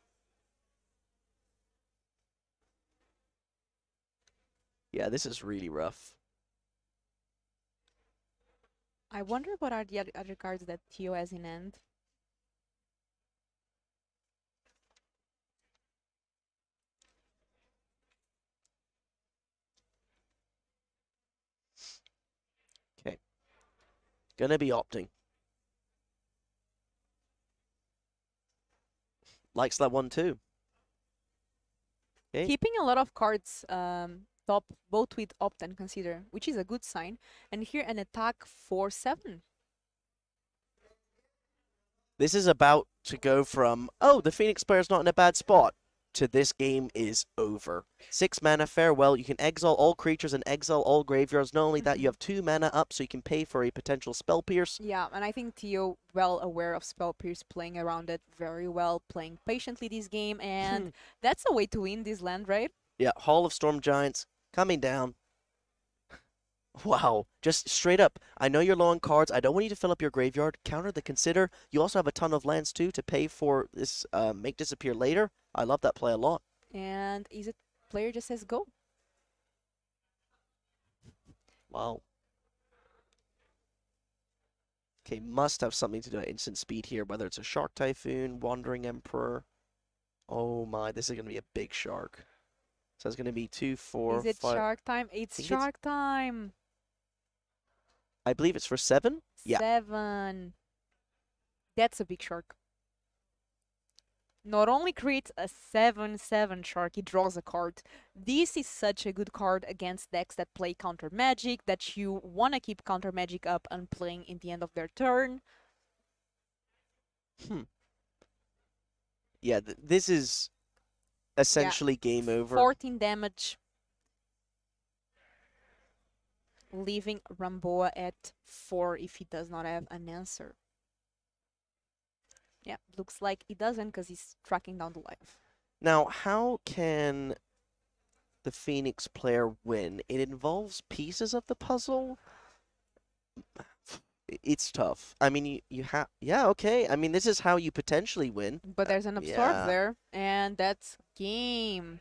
Yeah, this is really rough. I wonder what are the other cards that Theo has in hand. Okay. Gonna be opting. Likes that one too. Okay. Keeping a lot of cards top, both with Opt and Consider, which is a good sign. And here an attack for 7. This is about to go from, oh, the Phoenix player's not in a bad spot, to this game is over. 6 mana, Farewell. You can exile all creatures and exile all graveyards. Not only that, you have 2 mana up, so you can pay for a potential Spell Pierce. Yeah, and I think Theo, well aware of Spell Pierce, playing around it very well, playing patiently this game, and that's a way to win this land, right? Yeah, Hall of Storm Giants coming down. Wow, just straight up. I know you're low on cards. I don't want you to fill up your graveyard. Counter the Consider. You also have a ton of lands too to pay for this make disappear later. I love that play a lot. And Is It player just says go. Wow. Okay, must have something to do at instant speed here, whether it's a Shark Typhoon, Wandering Emperor. Oh my, this is going to be a big shark. So it's going to be 2, 4, Is it 5. shark time? It's shark time. I believe it's for 7? Yeah. 7. That's a big shark. Not only creates a 7/7 shark, it draws a card. This is such a good card against decks that play counter magic, that you want to keep counter magic up and playing in the end of their turn. Yeah, this is essentially game over. 14 damage. Leaving Ramboa at 4 if he does not have an answer. Yeah, looks like he doesn't because he's tracking down the life. Now, how can the Phoenix player win? It involves pieces of the puzzle. It's tough. I mean, you have... Yeah, okay. I mean, this is how you potentially win. But there's an Absorb there, and that's game.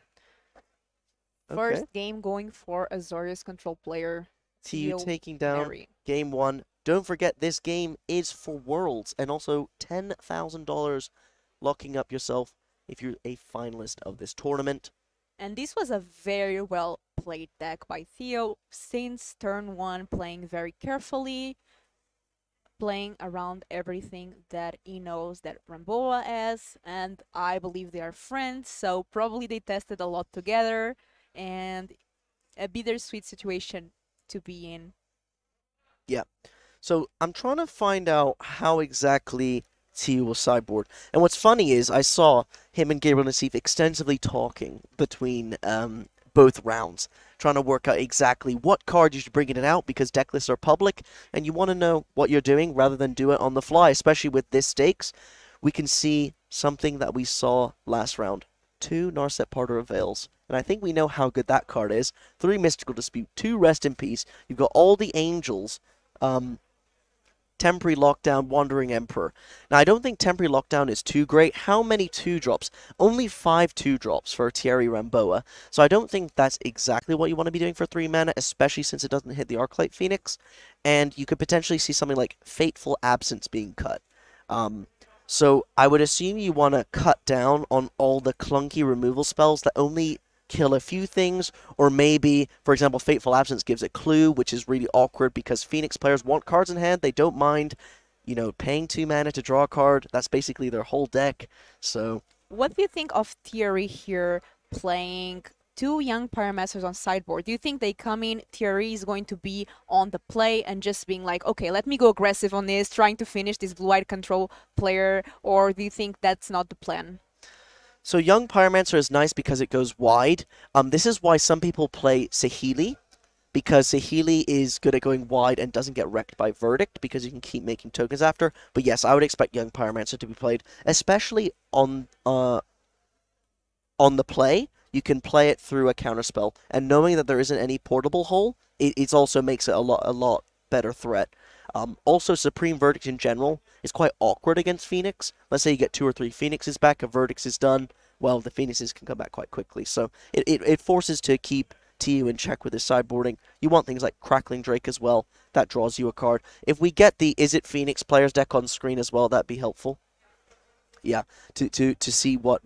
First game going for Azorius control player. Theo taking down Mary. game 1. Don't forget, this game is for Worlds, and also $10,000 locking up yourself if you're a finalist of this tournament. And this was a very well played deck by Theo, since turn 1 playing very carefully, playing around everything that he knows that Ramboa is, and I believe they are friends, so probably they tested a lot together, and a bittersweet situation to be in. Yeah. So I'm trying to find out how exactly TU will sideboard. And what's funny is I saw him and Gabriel Nassif extensively talking between both rounds, trying to work out exactly what card you should bring in and out because deck lists are public, and you want to know what you're doing rather than do it on the fly, especially with this stakes. We can see something that we saw last round. 2 Narset Parter of Veils. And I think we know how good that card is. 3 Mystical Dispute, 2 Rest in Peace. You've got all the angels. Temporary Lockdown, Wandering Emperor. Now, I don't think Temporary Lockdown is too great. How many 2-drops? Only 5 2-drops for Thierry Ramboa. So I don't think that's exactly what you want to be doing for 3 mana, especially since it doesn't hit the Arclight Phoenix. And you could potentially see something like Fateful Absence being cut. So I would assume you want to cut down on all the clunky removal spells that only kill a few things, or maybe, for example, Fateful Absence gives a clue, which is really awkward because Phoenix players want cards in hand. They don't mind, you know, paying 2 mana to draw a card. That's basically their whole deck. So, what do you think of Thierry here playing 2 young Pyromancers on sideboard? Do you think they come in, Thierry is going to be on the play and just being like, okay, let me go aggressive on this, trying to finish this blue-white control player, or do you think that's not the plan? So young Pyromancer is nice because it goes wide. This is why some people play Saheeli, because Saheeli is good at going wide and doesn't get wrecked by Verdict because you can keep making tokens after. But yes, I would expect young Pyromancer to be played, especially on the play. You can play it through a counterspell, and knowing that there isn't any portable hole, it also makes it a lot better threat. Also, Supreme Verdict in general is quite awkward against Phoenix. Let's say you get 2 or 3 Phoenixes back, a Verdict is done, well, the Phoenixes can come back quite quickly. So it forces to keep TU in check with his sideboarding. You want things like Crackling Drake as well. That draws you a card. If we get the Is It Phoenix players deck on screen as well, that'd be helpful. Yeah, to see what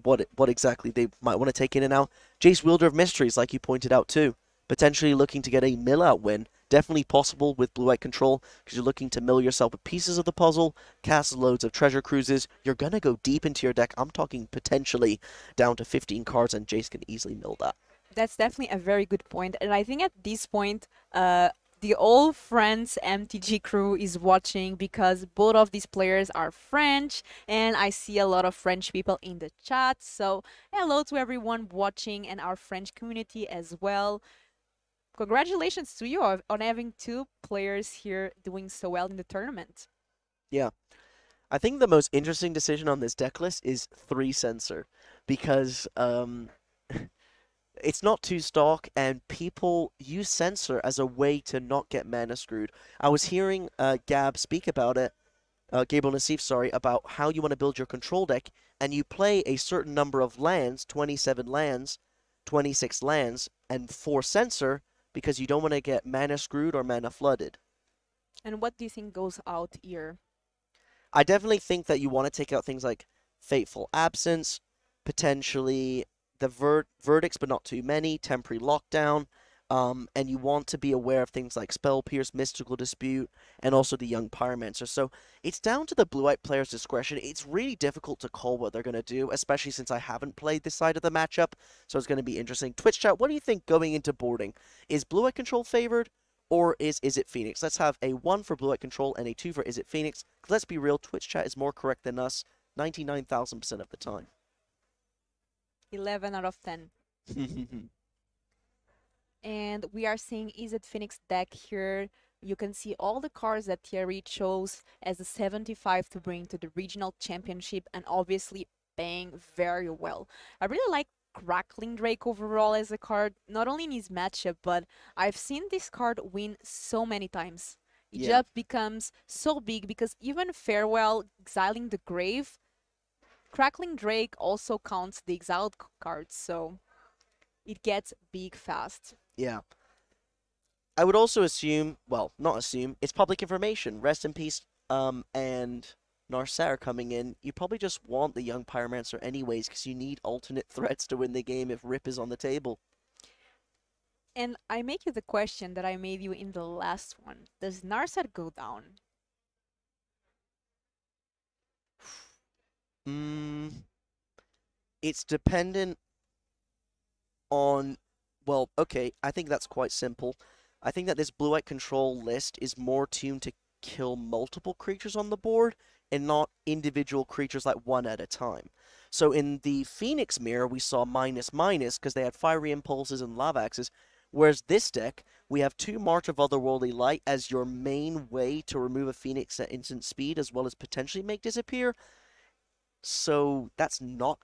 exactly they might want to take in and out. Jace Wielder of Mysteries, like you pointed out too. Potentially looking to get a mill-out win. Definitely possible with blue-white control, because you're looking to mill yourself with pieces of the puzzle, cast loads of treasure cruises. You're going to go deep into your deck. I'm talking potentially down to 15 cards, and Jace can easily mill that. That's definitely a very good point. And I think at this point, the old friends MTG crew is watching because both of these players are French, and I see a lot of French people in the chat. So hello to everyone watching and our French community as well. Congratulations to you on having 2 players here doing so well in the tournament. Yeah. I think the most interesting decision on this deck list is 3 Censor, because it's not 2 stock, and people use Censor as a way to not get mana screwed. I was hearing Gab speak about it, Gabriel Nassif, sorry, about how you want to build your control deck, and you play a certain number of lands, 27 lands, 26 lands, and 4 Censor, because you don't want to get mana screwed or mana flooded. And what do you think goes out here? I definitely think that you want to take out things like Fateful Absence, potentially the Verdicts, but not too many, Temporary Lockdown, and you want to be aware of things like Spell Pierce, Mystical Dispute, and also the Young Pyromancer. So it's down to the blue-white player's discretion. It's really difficult to call what they're going to do, especially since I haven't played this side of the matchup, so it's going to be interesting. Twitch chat, what do you think going into boarding? Is blue-white control favored, or is it Phoenix? Let's have a 1 for blue-white control and a 2 for Is It Phoenix. Let's be real, Twitch chat is more correct than us 99,000% of the time. 11 out of 10. And we are seeing Is It Phoenix deck here. You can see all the cards that Thierry chose as a 75 to bring to the regional championship, and obviously paying very well. I really like Crackling Drake overall as a card, not only in his matchup, but I've seen this card win so many times. It just becomes so big because even Farewell, Exiling the Grave, Crackling Drake also counts the exiled cards, so it gets big fast. Yeah. I would also assume, well, not assume, it's public information. Rest in Peace and Narset are coming in. You probably just want the Young Pyromancer anyways, because you need alternate threats to win the game if Rip is on the table. And I make you the question that I made you in the last one. Does Narset go down? It's dependent on, well, okay, I think that's quite simple. I think that this blue-white control list is more tuned to kill multiple creatures on the board and not individual creatures like one at a time. So in the Phoenix mirror, we saw minus because they had Fiery Impulses and Lava Axes, whereas this deck, we have 2 March of Otherworldly Light as your main way to remove a Phoenix at instant speed, as well as potentially make disappear. So that's not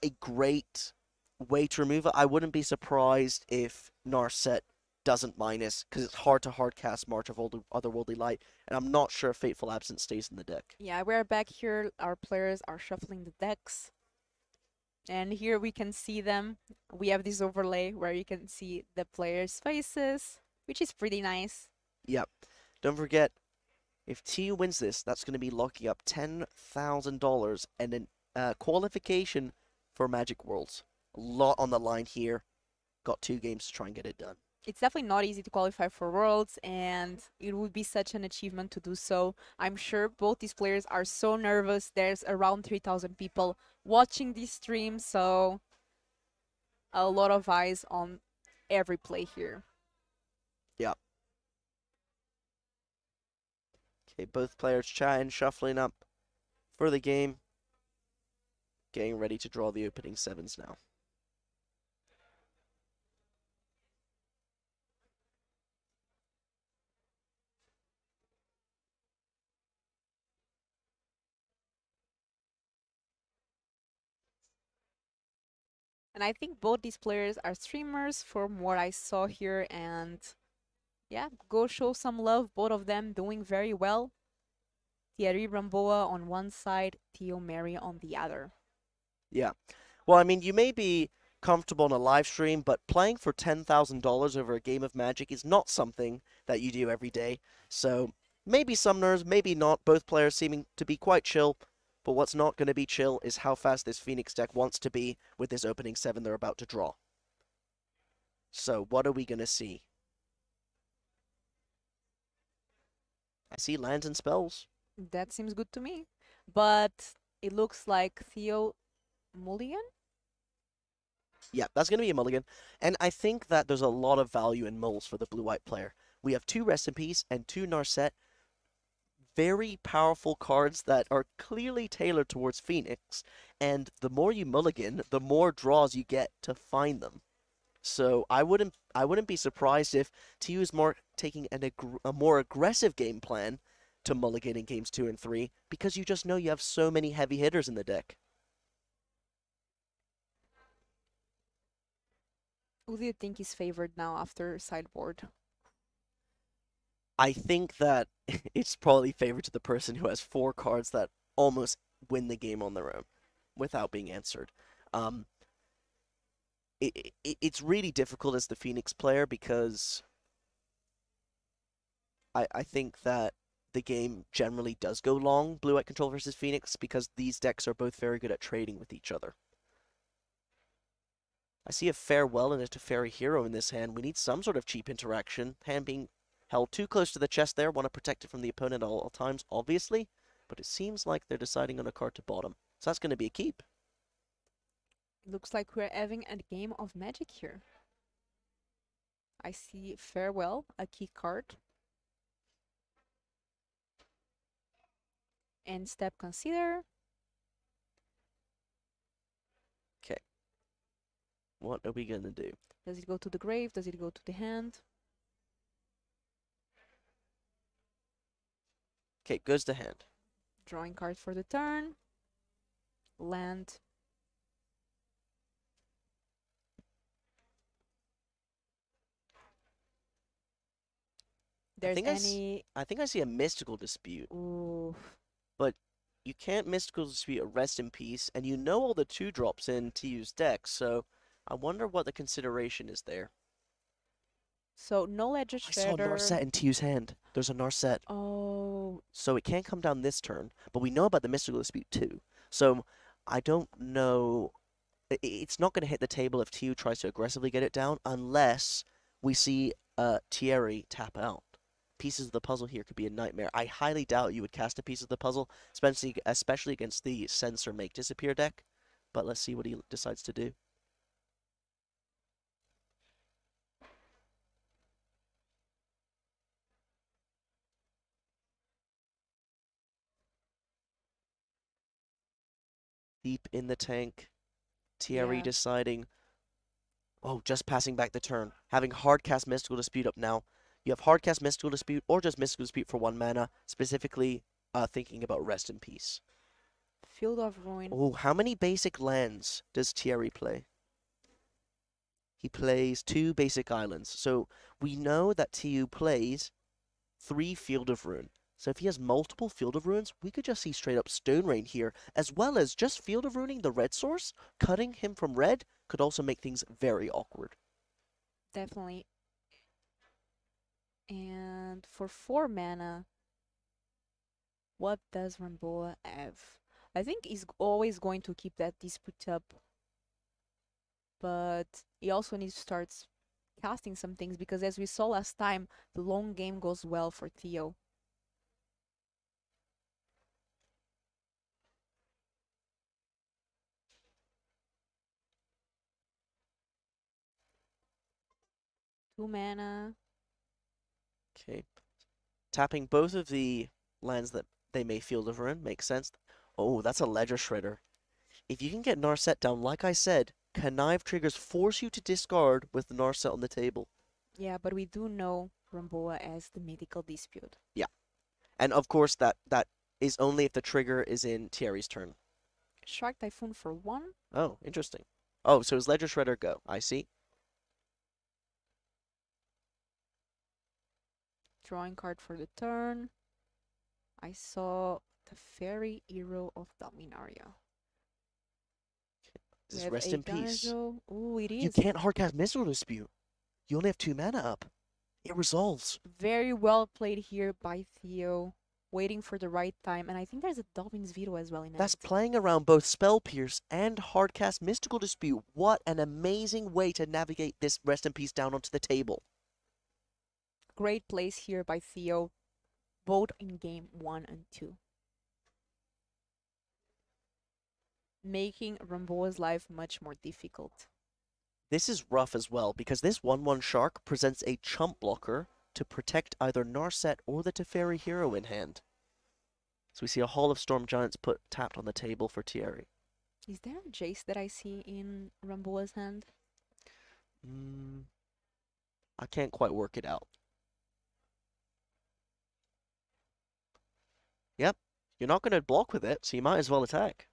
a great way to remove it. I wouldn't be surprised if Narset doesn't minus, because it's hard to hardcast March of Otherworldly Light, and I'm not sure if Fateful Absence stays in the deck. Yeah, we're back here. Our players are shuffling the decks. And here we can see them. We have this overlay where you can see the players' faces, which is pretty nice. Yep. Don't forget, if TU wins this, that's going to be locking up $10,000 and a qualification for Magic Worlds. A lot on the line here. Got 2 games to try and get it done. It's definitely not easy to qualify for Worlds, and it would be such an achievement to do so. I'm sure both these players are so nervous. There's around 3,000 people watching this stream, so a lot of eyes on every play here. Yeah. Okay, both players chatting, shuffling up for the game. Getting ready to draw the opening 7s now. And I think both these players are streamers from what I saw here, and yeah, go show some love. Both of them doing very well. Thierry Ramboa on one side, Theo Mary on the other. Yeah. Well, I mean, you may be comfortable on a live stream, but playing for $10,000 over a game of Magic is not something that you do every day. So maybe some nerves, maybe not. Both players seeming to be quite chill. But what's not going to be chill is how fast this Phoenix deck wants to be with this opening 7 they're about to draw. So what are we going to see? I see lands and spells. That seems good to me. But it looks like Theo Mulligan? Yeah, that's going to be a mulligan. And I think that there's a lot of value in mulls for the blue-white player. We have 2 Rest in Peace and 2 Narset. Very powerful cards that are clearly tailored towards Phoenix. And the more you mulligan, the more draws you get to find them. So I wouldn't be surprised if TU is more taking a more aggressive game plan to mulligan in games 2 and 3, because you just know you have so many heavy hitters in the deck. Who do you think is favored now after sideboard? I think that it's probably favored to the person who has 4 cards that almost win the game on their own without being answered. It's really difficult as the Phoenix player, because I think that the game generally does go long, Blue-White Control versus Phoenix, because these decks are both very good at trading with each other. I see a Farewell and a Teferi Hero in this hand. We need some sort of cheap interaction. Hand being held too close to the chest there. Want to protect it from the opponent at all times, obviously. But it seems like they're deciding on a card to bottom. So that's going to be a keep. Looks like we're having a game of Magic here. I see Farewell, a key card. End step consider. Okay. What are we going to do? Does it go to the grave? Does it go to the hand? Okay, goes to hand. Drawing card for the turn. Land. There's I think I see a Mystical Dispute. Ooh. But you can't Mystical Dispute a Rest in Peace, and you know all the 2-drops in TU's deck, so I wonder what the consideration is there. So no Ledger I saw a Shredder. Narset in TU's hand. There's a Narset. Oh. So it can't come down this turn, but we know about the Mystical Dispute too. So I don't know. It's not going to hit the table if TU tries to aggressively get it down, unless we see Thierry tap out. pieces of the puzzle here could be a nightmare. I highly doubt you would cast a piece of the puzzle, especially against the Censor Make Disappear deck. But let's see what he decides to do. Deep in the tank. Thierry deciding, oh, just passing back the turn. Having Hardcast Mystical Dispute up now. You have Hardcast Mystical Dispute or just Mystical Dispute for 1 mana, specifically thinking about Rest in Peace. Field of Ruin. Oh, how many basic lands does Thierry play? He plays 2 basic islands. So we know that TU plays 3 Field of Ruin. So if he has multiple Field of Ruins, we could just see straight up Stone Rain here, as well as just Field of Ruining the red source. Cutting him from red could also make things very awkward. Definitely. And for 4 mana, what does Ramboa have? I think he's always going to keep that dispute up, but he also needs to start casting some things, because as we saw last time, the long game goes well for Theo. Two mana. Okay. Tapping both of the lands that they may Field of Ruin makes sense. Oh, that's a Ledger Shredder. If you can get Narset down, like I said, Connive triggers force you to discard with the Narset on the table. Yeah, but we do know Ramboa as the Mythical Dispute. Yeah. And of course, that is only if the trigger is in Thierry's turn. Shark Typhoon for 1. Oh, interesting. Oh, so his Ledger Shredder go. I see. Drawing card for the turn. I saw the Fairy Hero of Dominaria. This is Rest in Peace. Oh, it is. You can't Hardcast Mystical Dispute. You only have 2 mana up. It resolves. Very well played here by Theo. Waiting for the right time. And I think there's a Dolphin's Veto as well in That's it. playing around both Spell Pierce and Hardcast Mystical Dispute. What an amazing way to navigate this Rest in Peace down onto the table. Great plays here by Theo, both in game 1 and 2. Making Ramboa's life much more difficult. This is rough as well, because this 1/1 Shark presents a chump blocker to protect either Narset or the Teferi hero in hand. So we see a Hall of Storm Giants tapped on the table for Thierry. Is there a Jace that I see in Ramboa's hand? I can't quite work it out. Yep, you're not going to block with it, so you might as well attack.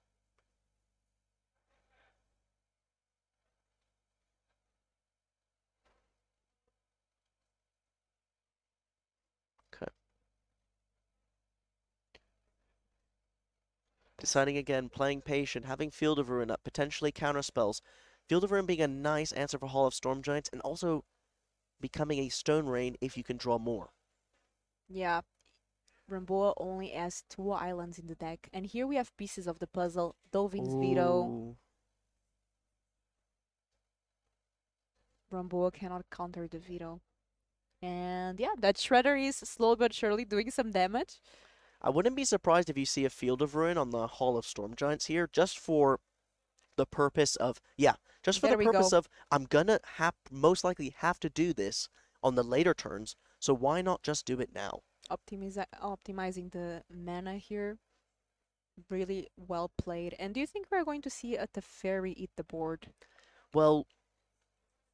Okay. Deciding again, playing patient, having Field of Ruin up, potentially counter spells. Field of Ruin being a nice answer for Hall of Storm Giants, and also becoming a Stone Rain if you can draw more. Yeah. Ramboa only has 2 islands in the deck. And here we have pieces of the puzzle. Dolphin's Veto. Ramboa cannot counter the veto. And yeah, that Shredder is slowly but surely doing some damage. I wouldn't be surprised if you see a Field of Ruin on the Hall of Storm Giants here, just for the purpose of, I'm gonna most likely have to do this on the later turns, so why not just do it now? Optimizing the mana here. Really well played. And do you think we're going to see a Teferi eat the board? Well,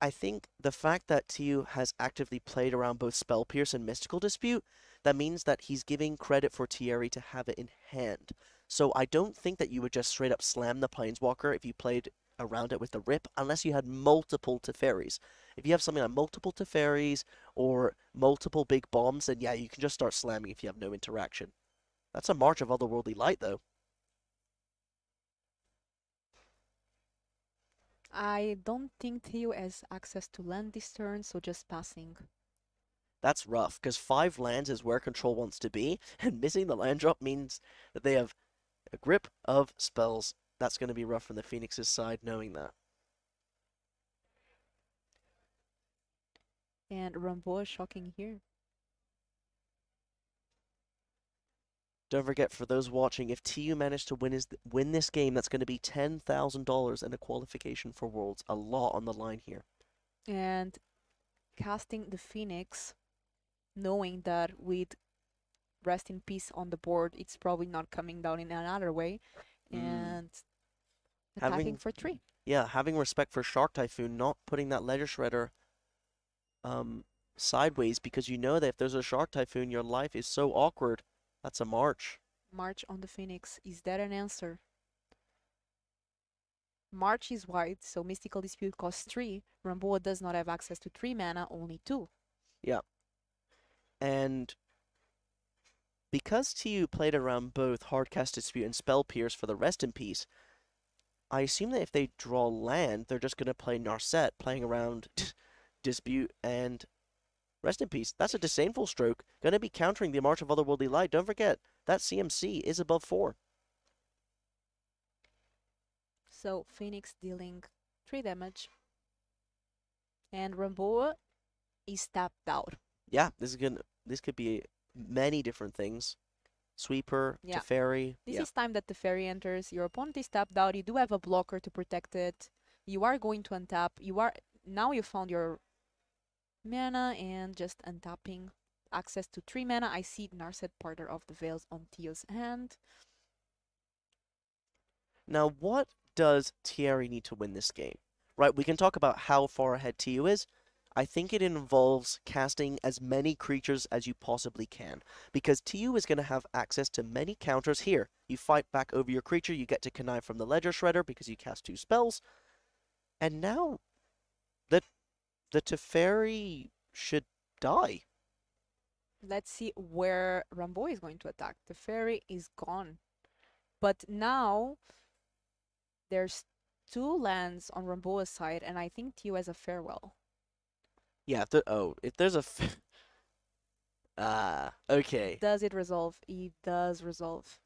I think the fact that TU has actively played around both Spell Pierce and Mystical Dispute, that means that he's giving credit for Thierry to have it in hand. So I don't think that you would just straight up slam the Planeswalker if you played around it with the Rip, unless you had multiple Teferis. If you have something like multiple Teferis or multiple big bombs, then yeah, you can just start slamming if you have no interaction. That's a March of Otherworldly Light, though. I don't think Theo has access to land this turn, so just passing. That's rough, because 5 lands is where control wants to be, and missing the land drop means that they have a grip of spells. That's going to be rough from the Phoenix's side, knowing that. And Ramboa shocking here. Don't forget, for those watching, if TU managed to win this game, that's going to be $10,000 and a qualification for Worlds. A lot on the line here. And casting the Phoenix, knowing that with Rest in Peace on the board, it's probably not coming down in another way. And attacking for 3. Yeah, having respect for Shark Typhoon, not putting that Ledger Shredder sideways, because you know that if there's a Shark Typhoon, your life is so awkward. That's a March. March on the Phoenix. Is that an answer? March is white, so Mystical Dispute costs 3. Ramboa does not have access to 3 mana, only 2. Yeah. And because TU played around both Hardcast Dispute and Spell Pierce for the Rest in Peace, I assume that if they draw land, they're just going to play Narset, playing around Dispute and Rest in Peace. That's a Disdainful Stroke, going to be countering the March of Otherworldly Light. Don't forget, that CMC is above 4. So Phoenix dealing 3 damage. And Ramboa is tapped out. Yeah, this could be many different things. Sweeper, Teferi. This is time that Teferi enters. Your opponent is tapped out. You do have a blocker to protect it. You are going to untap. Now you found your mana and just untapping. Access to 3 mana. I see Narset, Parter of the Veils on Tio's hand. Now, what does Thierry need to win this game? Right, we can talk about how far ahead TU is. I think it involves casting as many creatures as you possibly can, because TU is going to have access to many counters here. You fight back over your creature, you get to connive from the Ledger Shredder because you cast 2 spells, and now the Teferi should die. Let's see where Ramboa is going to attack. Teferi is gone, but now there's 2 lands on Ramboa's side, and I think TU has a farewell. Yeah, if there's a... okay. Does it resolve? It does resolve.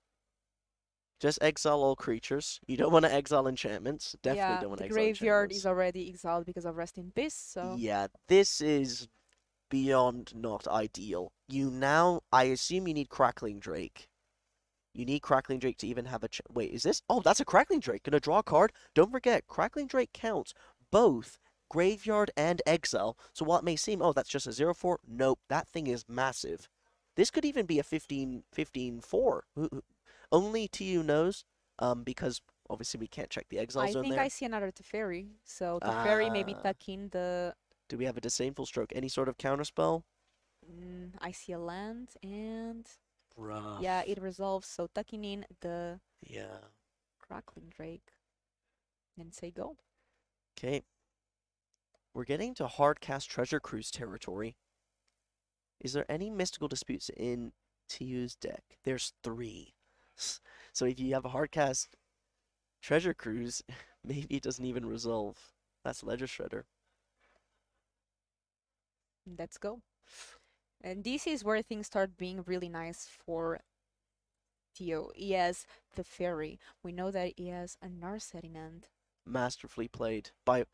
Just exile all creatures. You don't want to exile enchantments. Definitely don't want to exile enchantments. The graveyard is already exiled because of Rest in Peace, so... Yeah, this is beyond not ideal. I assume you need Crackling Drake. You need Crackling Drake to even have a... Wait, is this... Oh, that's a Crackling Drake. Gonna draw a card. Don't forget, Crackling Drake counts both graveyard and exile. So while it may seem, oh, that's just a 0/4, nope, that thing is massive. This could even be a 15/4. Only TU knows, because obviously we can't check the exile zone there. I think I see another Teferi. So Teferi maybe tuck in the... Do we have a Disdainful Stroke? Any sort of counterspell? I see a land and... Rough. Yeah, it resolves, so tucking in the... Yeah. Crackling Drake. And say go. Okay. We're getting to Hardcast Treasure Cruise territory. Is there any Mystical Disputes in TU's deck? There's 3. So if you have a Hardcast Treasure Cruise, maybe it doesn't even resolve. That's Ledger Shredder. Let's go. And this is where things start being really nice for TU. He has the Fairy. We know that he has a Narset in hand. Masterfully played by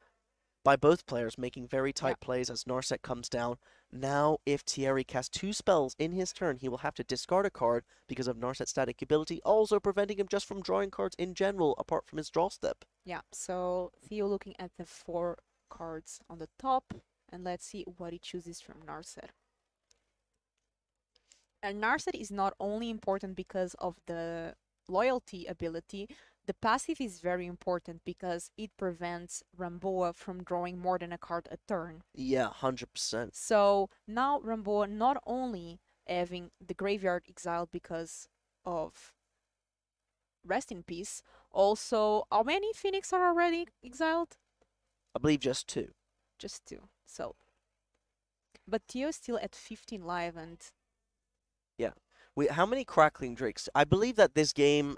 both players, making very tight plays as Narset comes down. Now, if Thierry casts 2 spells in his turn, he will have to discard a card because of Narset's static ability, also preventing him just from drawing cards in general, apart from his draw step. Yeah, so Theo looking at the 4 cards on the top, and let's see what he chooses from Narset. And Narset is not only important because of the loyalty ability, the passive is very important because it prevents Ramboa from drawing more than a card a turn. Yeah, 100%. So now Ramboa not only having the graveyard exiled because of Rest in Peace, also, how many Phoenix are already exiled? I believe just 2. Just 2. So, but Tio's still at 15 live and... Yeah. How many Crackling Drakes? I believe that this game...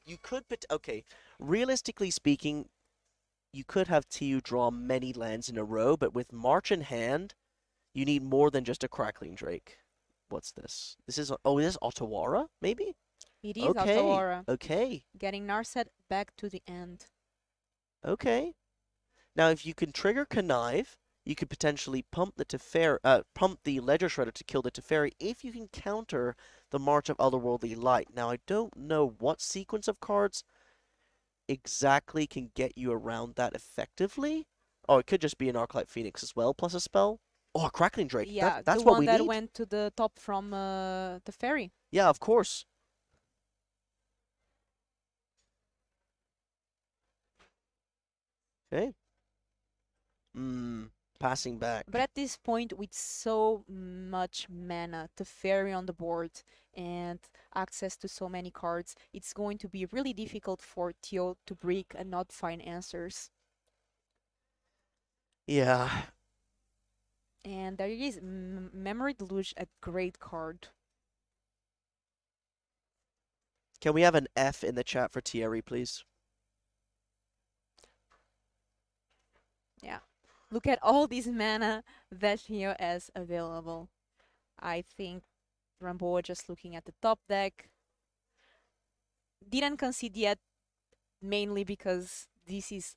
You could put... Okay, realistically speaking, you could have TU draw many lands in a row, but with March in hand, you need more than just a Crackling Drake. What's this? This is... Oh, is this Otawara, maybe? It is Otawara. Okay. Getting Narset back to the end. Okay. Now, if you can trigger Connive, you could potentially pump the pump the Ledger Shredder to kill the Teferi if you can counter the March of Otherworldly Light. Now, I don't know what sequence of cards exactly can get you around that effectively. Oh, it could just be an Arclight Phoenix as well, plus a spell. Oh, a Crackling Drake. Yeah, that's the what one we that need. went to the top from the ferry. Yeah, of course. Okay. Passing back. But at this point, with so much mana, the ferry on the board, and access to so many cards, it's going to be really difficult for Theo to break and not find answers. Yeah. And there is Memory Deluge, a great card. Can we have an F in the chat for Thierry, please? Yeah. Look at all these mana that Theo has available. I think Ramboa, just looking at the top deck, didn't concede yet, mainly because this is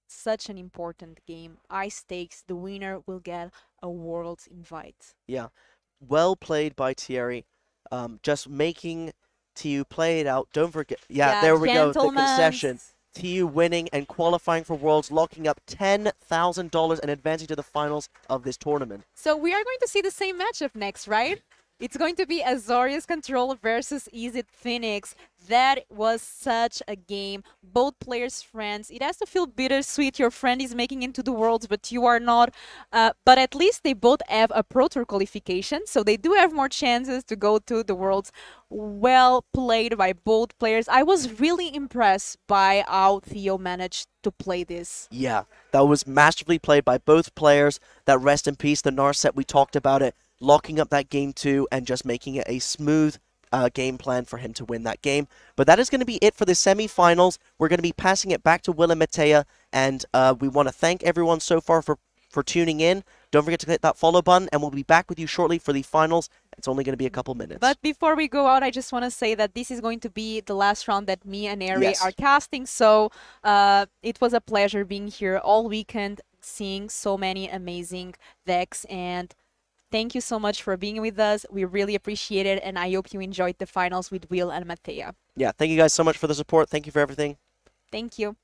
such an important game. High stakes, the winner will get a Worlds invite. Yeah. Well played by Thierry. Just making TU play it out. Don't forget. Yeah, there we go. The concession. TU winning and qualifying for Worlds, locking up $10,000 and advancing to the finals of this tournament. So we are going to see the same matchup next, right? It's going to be Azorius Catrola versus Izzet Phoenix. That was such a game. Both players friends. It has to feel bittersweet. Your friend is making into the Worlds, but you are not. But at least they both have a Pro Tour qualification, so they do have more chances to go to the Worlds. Well played by both players. I was really impressed by how Theo managed to play this. Yeah, that was masterfully played by both players. That rest in peace, the Narset, we talked about it. Locking up that game 2 and just making it a smooth game plan for him to win that game. But that is going to be it for the semi-finals. We're going to be passing it back to Will and Matej, and we want to thank everyone so far for tuning in. Don't forget to click that follow button, and we'll be back with you shortly for the finals. It's only going to be a couple minutes. But before we go out, I just want to say that this is going to be the last round that me and Ari are casting. So it was a pleasure being here all weekend, seeing so many amazing decks, and thank you so much for being with us. We really appreciate it, and I hope you enjoyed the finals with Will and Matej. Yeah, thank you guys so much for the support. Thank you for everything. Thank you.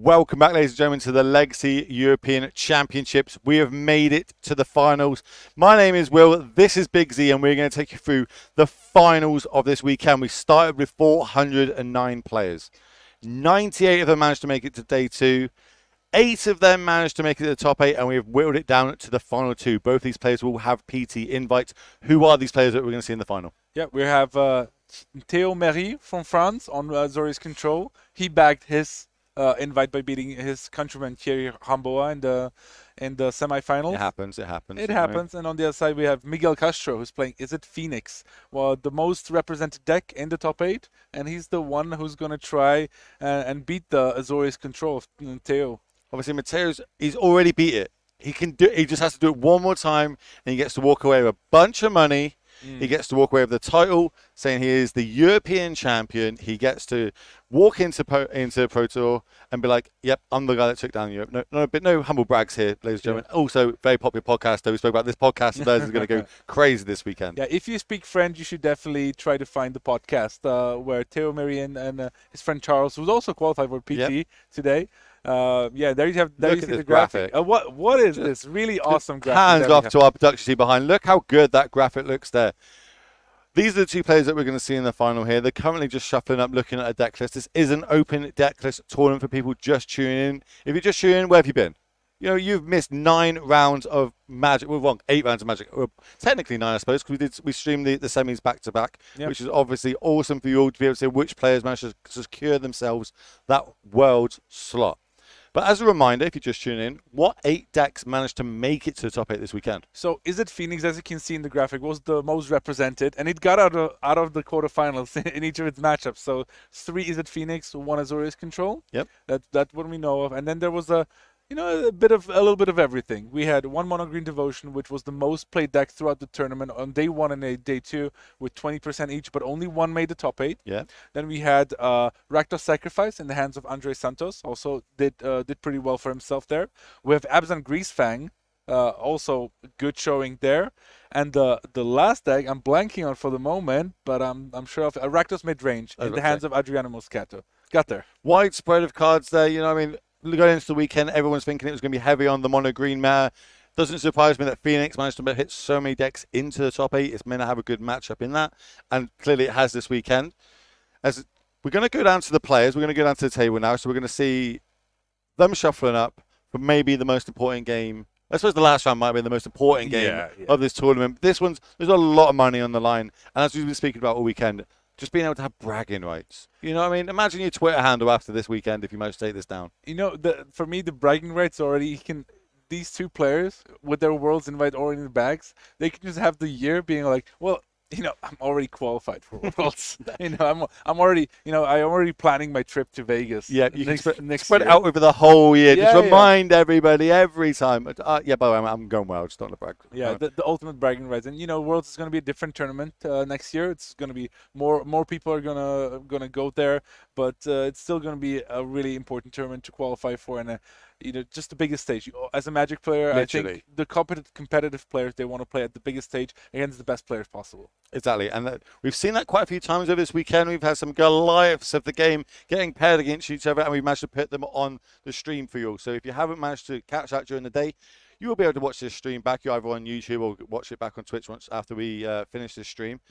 Welcome back, ladies and gentlemen, to the Legacy European Championships. We have made it to the finals. My name is Will, this is Big Z, and we're going to take you through the finals of this weekend. We started with 409 players. 98 of them managed to make it to day 2. 8 of them managed to make it to the top 8, and we have whittled it down to the final 2. Both these players will have PT invites. Who are these players that we're going to see in the final? Yeah, we have Theo Mery from France on Azorius Control. He bagged his invite by beating his countryman Thierry Hamboa in the semifinals. It happens. It happens. It happens. And on the other side, we have Miguel Castro, who's playing Is It Phoenix? Well, the most represented deck in the top 8, and he's the one who's going to try and beat the Azorius Control of Theo. Obviously, he's already beat it. He can do. He just has to do it one more time, and he gets to walk away with a bunch of money. He gets to walk away with the title, saying he is the European champion. He gets to walk into Pro Tour and be like, "Yep, I'm the guy that took down Europe." No humble brags here, ladies and gentlemen. Also, very popular podcast. Though we spoke about this podcast, and theirs is going to go crazy this weekend. Yeah, if you speak French, you should definitely try to find the podcast where Theo Mery and his friend Charles, who's also qualified for PT today. Yeah, there you have. There you see the graphic. What is this really awesome graphic? Hands off to our production team behind. Look how good that graphic looks there. These are the 2 players that we're going to see in the final here. They're currently just shuffling up, looking at a deck list. This is an open deck list tournament for people just tuning in. If you're just tuning in, where have you been? You know, you've missed 9 rounds of Magic. We're wrong, 8 rounds of Magic. Well, technically 9, I suppose, because we streamed the semis back to back, which is obviously awesome for you all to be able to see which players managed to secure themselves that world slot. But as a reminder, if you just tune in, what 8 decks managed to make it to the top 8 this weekend? So Is It Phoenix, as you can see in the graphic, was the most represented, and it got out of the quarterfinals in each of its matchups. So 3 Is It Phoenix, 1 Azorius Control. Yep. That's what we know of. And then there was a little bit of everything. We had 1 Mono Green Devotion, which was the most played deck throughout the tournament on day 1 and day 2 with 20% each, but only 1 made the top 8. Yeah. Then we had Rakdos Sacrifice in the hands of Andre Santos, also did pretty well for himself there. We have Abzan Greasefang, also good showing there. And the last deck I'm blanking on for the moment, but I'm sure of Rakdos Midrange in the hands of Adriano Moscato. Got there. Wide spread of cards there, you know, I mean, going into the weekend, everyone's thinking it was going to be heavy on the mono green meta. Doesn't surprise me that Phoenix managed to hit so many decks into the top 8. It's meant to have a good matchup in that, and clearly it has this weekend. As we're going to go down to the players, we're going to go down to the table now, so we're going to see them shuffling up for maybe the most important game. I suppose the last round might be the most important game of this tournament. There's a lot of money on the line, and as we've been speaking about all weekend, just being able to have bragging rights. You know what I mean? Imagine your Twitter handle after this weekend if you manage to take this down. You know, for me, the bragging rights already, these 2 players with their Worlds invite already in the bags, they can just have the year being like, well, you know, I'm already qualified for Worlds. You know, I'm already, you know, I'm already planning my trip to Vegas. Yeah, you next can spread it out over the whole year. Yeah, just remind everybody every time. Yeah, by the way, I'm going well. Just don't brag. Yeah, the ultimate bragging rights. And you know, Worlds is going to be a different tournament next year. It's going to be more people are gonna go there, but it's still going to be a really important tournament to qualify for, and you know, just the biggest stage. As a Magic player, Literally. I think the competitive players, they want to play at the biggest stage against the best players possible. Exactly, and we've seen that quite a few times over this weekend. We've had some Goliaths of the game getting paired against each other, and we've managed to put them on the stream for you all. So if you haven't managed to catch that during the day, you will be able to watch this stream back. You're either on YouTube or watch it back on Twitch once after we finish this stream.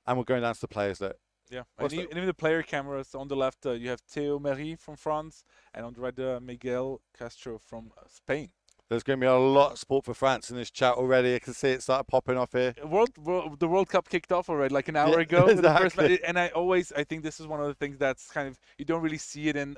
And we're going down to the players that. Yeah, and even the player cameras on the left, you have Theo Mery from France, and on the right, Miguel Castro from Spain. There's going to be a lot of support for France in this chat already. I can see it start popping off here. The World Cup kicked off already, like an hour ago. Exactly. The first match, and I think this is one of the things that's kind of, you don't really see it in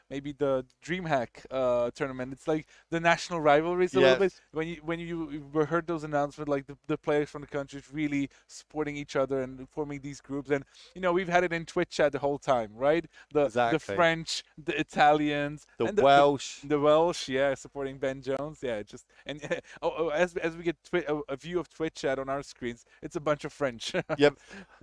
maybe the DreamHack tournament. It's like the national rivalries a little bit. When you heard those announcements, like the players from the countries really supporting each other and forming these groups. And you know, we've had it in Twitch chat the whole time, right? The French, the Italians, the Welsh, the Welsh, yeah, supporting Ben Jones. Yeah, just and as we get a view of Twitch chat on our screens, it's a bunch of French. Yep,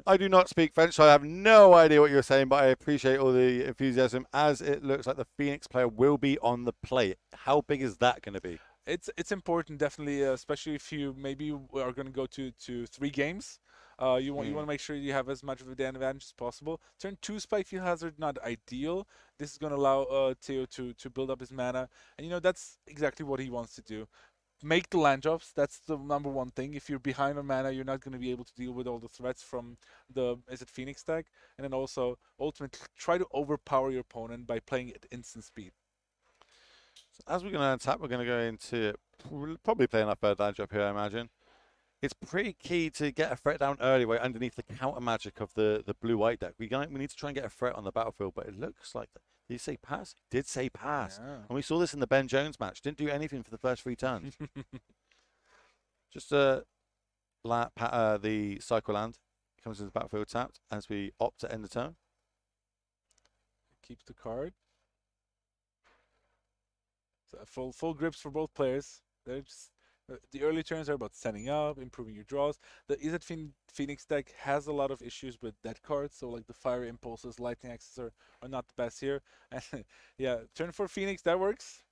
I do not speak French, so I have no idea what you're saying, but I appreciate all the enthusiasm. As it looks like the Phoenix player will be on the plate. How big is that going to be? It's important, definitely, especially if you maybe are going to go to 3 games. You want to make sure you have as much of an advantage as possible. Turn 2 Spike Field Hazard, not ideal. This is going to allow Theo to build up his mana, and that's exactly what he wants to do. Make the land drops. That's the number one thing. If you're behind on mana, you're not going to be able to deal with all the threats from the Phoenix deck. And then also, ultimately, try to overpower your opponent by playing at instant speed. So as we're going to untap, we're going to go into probably playing our third land drop here, I imagine. It's pretty key to get a threat down early, right underneath the counter magic of the blue-white deck. We need to try and get a threat on the battlefield, but it looks like that. Did he say pass? He did say pass. Yeah. And we saw this in the Ben Jones match. Didn't do anything for the first 3 turns. Just the cycle land comes into the battlefield tapped as we opt to end the turn. Keeps the card. So full grips for both players. They're just the early turns are about setting up, improving your draws. The Phoenix deck has a lot of issues with dead cards, so like the Fire Impulses, Lightning Axes are not the best here. And yeah, turn 4 Phoenix, that works.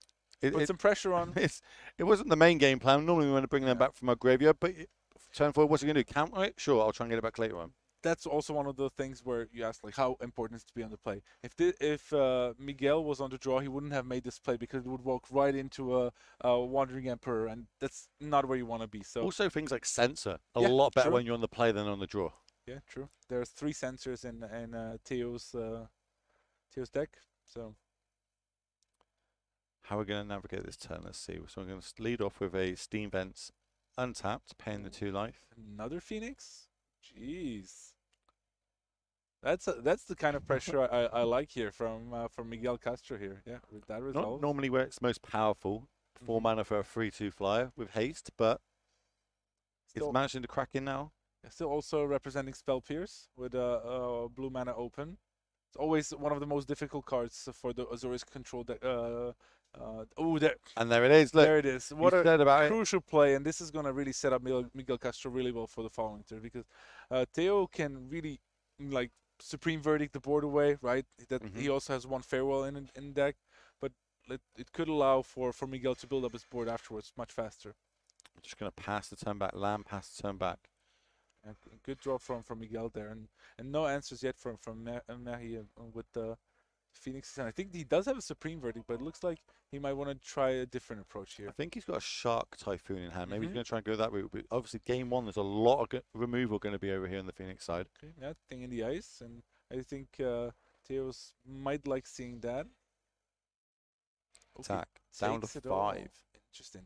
Put some pressure on. It wasn't the main game plan. Normally we want to bring them back from our graveyard, but turn 4, what's he going to do? Counter it? Sure, I'll try and get it back later on. That's also one of the things where you ask, like, how important is it to be on the play? If Miguel was on the draw, he wouldn't have made this play because it would walk right into a Wandering Emperor, and that's not where you want to be. So also things like Sensor, a lot better when you're on the play than on the draw. Yeah, true. There's 3 sensors in Theo's deck. So how are we going to navigate this turn? Let's see. So I'm going to lead off with a Steam Vents untapped, paying the 2 life. Another Phoenix? Jeez. That's the kind of pressure I like here from Miguel Castro here. Yeah, with that result. Not normally where it's most powerful. 4 mana for a 3/2 flyer with haste, but it's managing to crack in now. Still also representing Spell Pierce with a blue mana open. It's always one of the most difficult cards for the Azorius control deck. There. And there it is. Look, there it is. What a crucial play, and this is going to really set up Miguel Castro really well for the following turn, because Theo can really like Supreme Verdict the board away, right? That he also has 1 Farewell in deck, but it could allow for Miguel to build up his board afterwards much faster. I'm just going to pass the turn back, land, pass the turn back. And good draw from Miguel there, and no answers yet from Mahi with the Phoenix. And I think he does have a Supreme Verdict, but it looks like he might want to try a different approach here. I think he's got a Shark Typhoon in hand. Maybe he's going to try and go that route. But obviously, game 1, there's a lot of removal going to be over here on the Phoenix side. Okay, yeah, thing in the ice, and I think Theos might like seeing that. Attack down to 5. Interesting.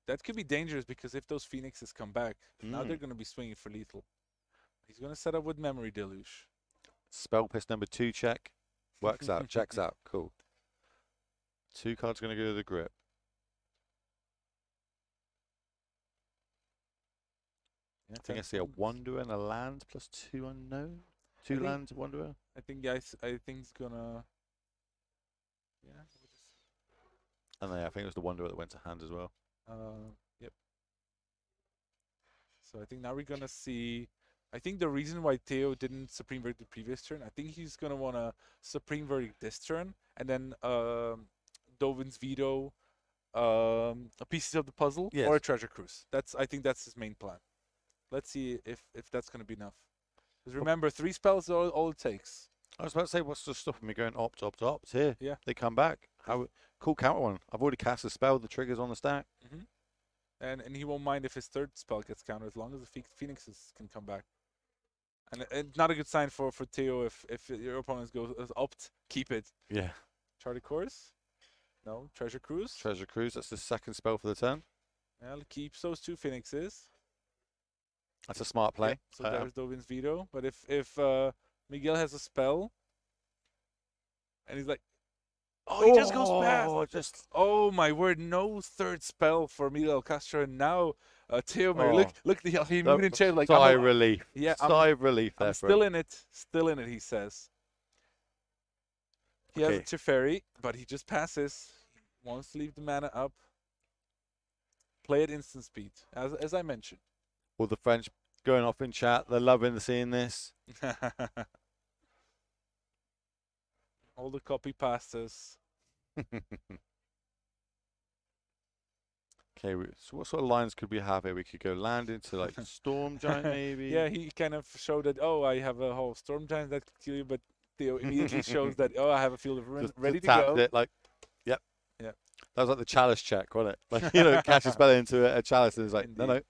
That could be dangerous, because if those Phoenixes come back, now they're going to be swinging for lethal. He's going to set up with Memory Deluge. Spell Piss number 2 check. Works out, checks out. Cool. 2 cards going to go to the grip. Yeah, I think I see a Wanderer and a land plus 2 unknown. 2 lands, Wanderer. I think, guys, I think he's going to... Yeah. And then I think it was the Wanderer that went to hand as well. Yep. So I think now we're going to see... I think the reason why Theo didn't Supreme Verdict the previous turn, I think he's going to want to Supreme Verdict this turn, and then Dovin's Veto, a Pieces of the Puzzle, or a Treasure Cruise. I think that's his main plan. Let's see if that's going to be enough. Because remember, 3 spells is all it takes. I was about to say, what's the stopping me going opt here? Yeah. They come back. Cool counter one. I've already cast a spell. The trigger's on the stack. And he won't mind if his 3rd spell gets countered, as long as the Phoenixes can come back. And it's not a good sign for Theo if your opponent goes opt, keep it. Yeah. Charted Course? No. Treasure Cruise? Treasure Cruise. That's the 2nd spell for the turn. Well, keeps those 2 Phoenixes. That's a smart play. Yep. So there's Dovin's Veto. But if Miguel has a spell, and he's like, he just goes past. Oh my word! No 3rd spell for Miguel Castro. And now Theo, look, he moved in chair like sigh relief. Yeah, sigh relief. There, I'm still in it. Still in it. He says. He has a Teferi, but he just passes. He wants to leave the mana up. Play at instant speed, as I mentioned. All the French going off in chat. They're loving seeing this. All the copy pastas. Okay, so what sort of lines could we have here? We could go land into like Storm Giant maybe. Yeah, he kind of showed that, oh, I have a whole Storm Giant that could kill you, but Theo immediately shows that, oh, I have a Field of Ruin ready to go. It like, yep. Yeah. That was like the chalice check, wasn't it? Like, you know, catch a spell into a chalice and it's like, Indeed. no.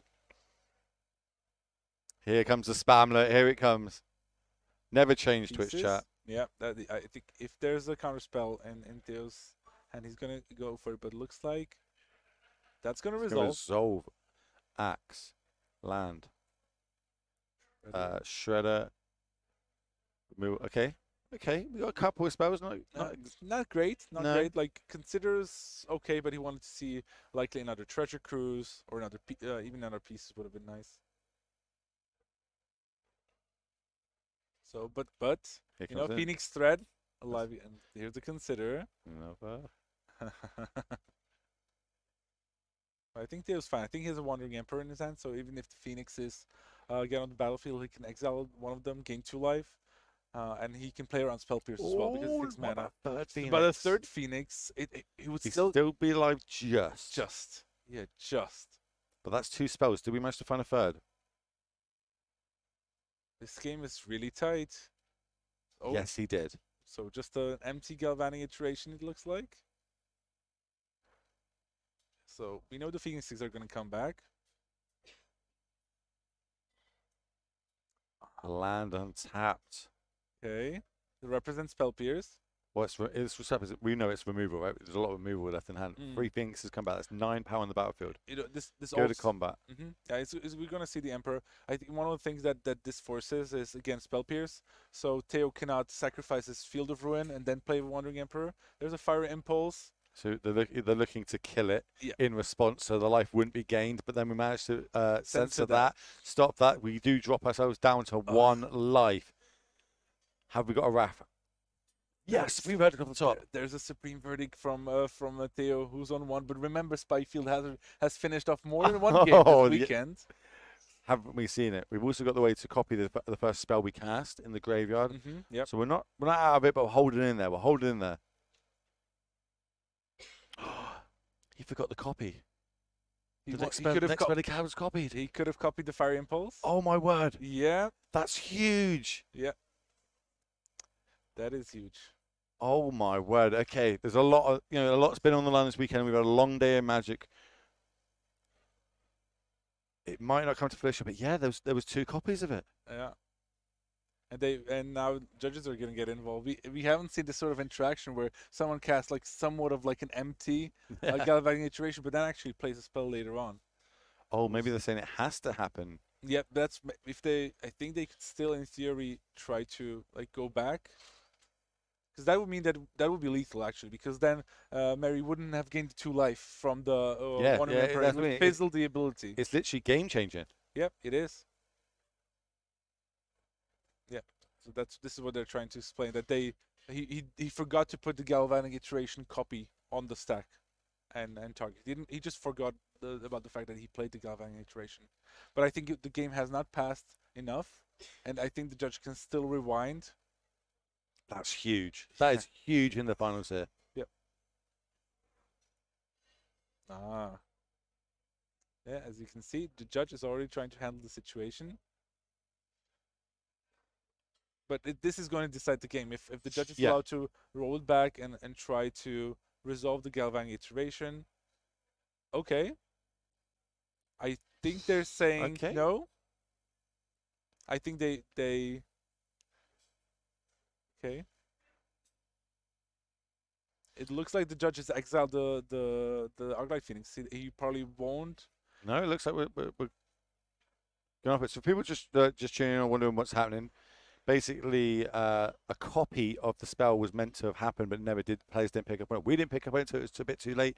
Here comes the spamlet. Here it comes. Never change Twitch chat. Yeah, I think if there's a counter spell in Theo's hand, he's gonna go for it. But looks like that's gonna resolve. Axe, land, shredder. Okay, we got a couple of spells. Not great, not great. Like considers okay, but he wanted to see likely another treasure cruise or another even another pieces would have been nice. So, but you know, Phoenix Thread alive, and here's the consider. I think Theo's fine. I think he has a Wandering Emperor in his hand, so even if the Phoenixes get on the battlefield, he can exile one of them, gain 2 life, and he can play around Spell Pierce as well because it's 6 mana. But a third Phoenix, he would still be alive just. Yeah, just. But that's 2 spells. Did we manage to find a third? This game is really tight. Oh, yes, he did. So just an empty Galvanic Iteration, it looks like. So we know the Phoenixes are going to come back. Land untapped. Okay. It represents Spell Pierce. Well, we know it's removal, right? There's a lot of removal left in hand. 3 Phoenixes come back. That's 9 power on the battlefield. You know, this go also, to combat. Yeah, we're going to see the Emperor. I think one of the things that this forces is, again, Spell Pierce. So Theo cannot sacrifice his Field of Ruin and then play Wandering Emperor. There's a Fire Impulse. So they're looking to kill it in response, so the life wouldn't be gained. But then we managed to censor that, stop that. We do drop ourselves down to 1 life. Have we got a Wrath? Yes, Supreme Verdict on the top. There's a Supreme Verdict from Theo, who's on 1. But remember, Spyfield has finished off more than 1 game this weekend. Haven't we seen it? We've also got the way to copy the first spell we cast in the graveyard. Yep. So we're not out of it, but we're holding in there. We're holding in there. He forgot the copy. The next spell was copied. He could have copied the Fire Impulse. Oh my word! Yeah. That's huge. Yeah. That is huge. Oh my word! Okay, there's a lot's been on the line this weekend. We've had a long day in Magic. It might not come to fruition, but yeah, there was 2 copies of it. Yeah. And now judges are going to get involved. We haven't seen this sort of interaction where someone casts like somewhat of like an empty Galvanic Iteration, but then actually plays a spell later on. Oh, maybe they're saying it has to happen. Yeah, that's if they. I think they could still, in theory, try to like go back. Because that would mean that would be lethal, actually, because then Mary wouldn't have gained 2 life from the Wandering Emperor. It would fizzle the ability. It's literally game-changing. Yep, it is. Yeah, so this is what they're trying to explain, that he forgot to put the Galvanic Iteration copy on the stack and target. He just forgot about the fact that he played the Galvanic Iteration. But I think the game has not passed enough, and I think the judge can still rewind. That's huge. That is huge in the finals here. Yep. Yeah, as you can see, the judge is already trying to handle the situation. But this is going to decide the game. If the judge is allowed to roll it back and try to resolve the Galvanic Iteration, okay. I think they're saying no. I think they okay. It looks like the judge has exiled the Arclight Phoenix. He probably won't. No, it looks like we're going off it. So people just tuning in and wondering what's happening. Basically, a copy of the spell was meant to have happened, but never did. Players didn't pick up on it. We didn't pick up on it, so it was a bit too late.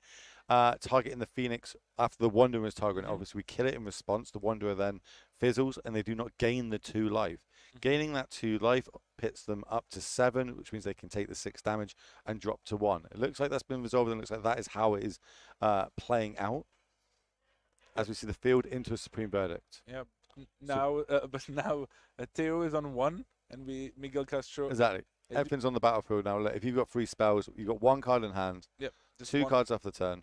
Targeting the Phoenix after the Wanderer is targeting. Obviously, we kill it in response. The Wanderer then fizzles, and they do not gain the 2 life. Gaining that 2 life pits them up to 7, which means they can take the 6 damage and drop to 1. It looks like that's been resolved, and it looks like that is how it is playing out. As we see the field into a Supreme Verdict. Yeah. Now, but now Theo is on 1. And Miguel Castro. Exactly. Everything's on the battlefield now. If you've got 3 spells, you've got 1 card in hand. Yep. 2 cards off the turn.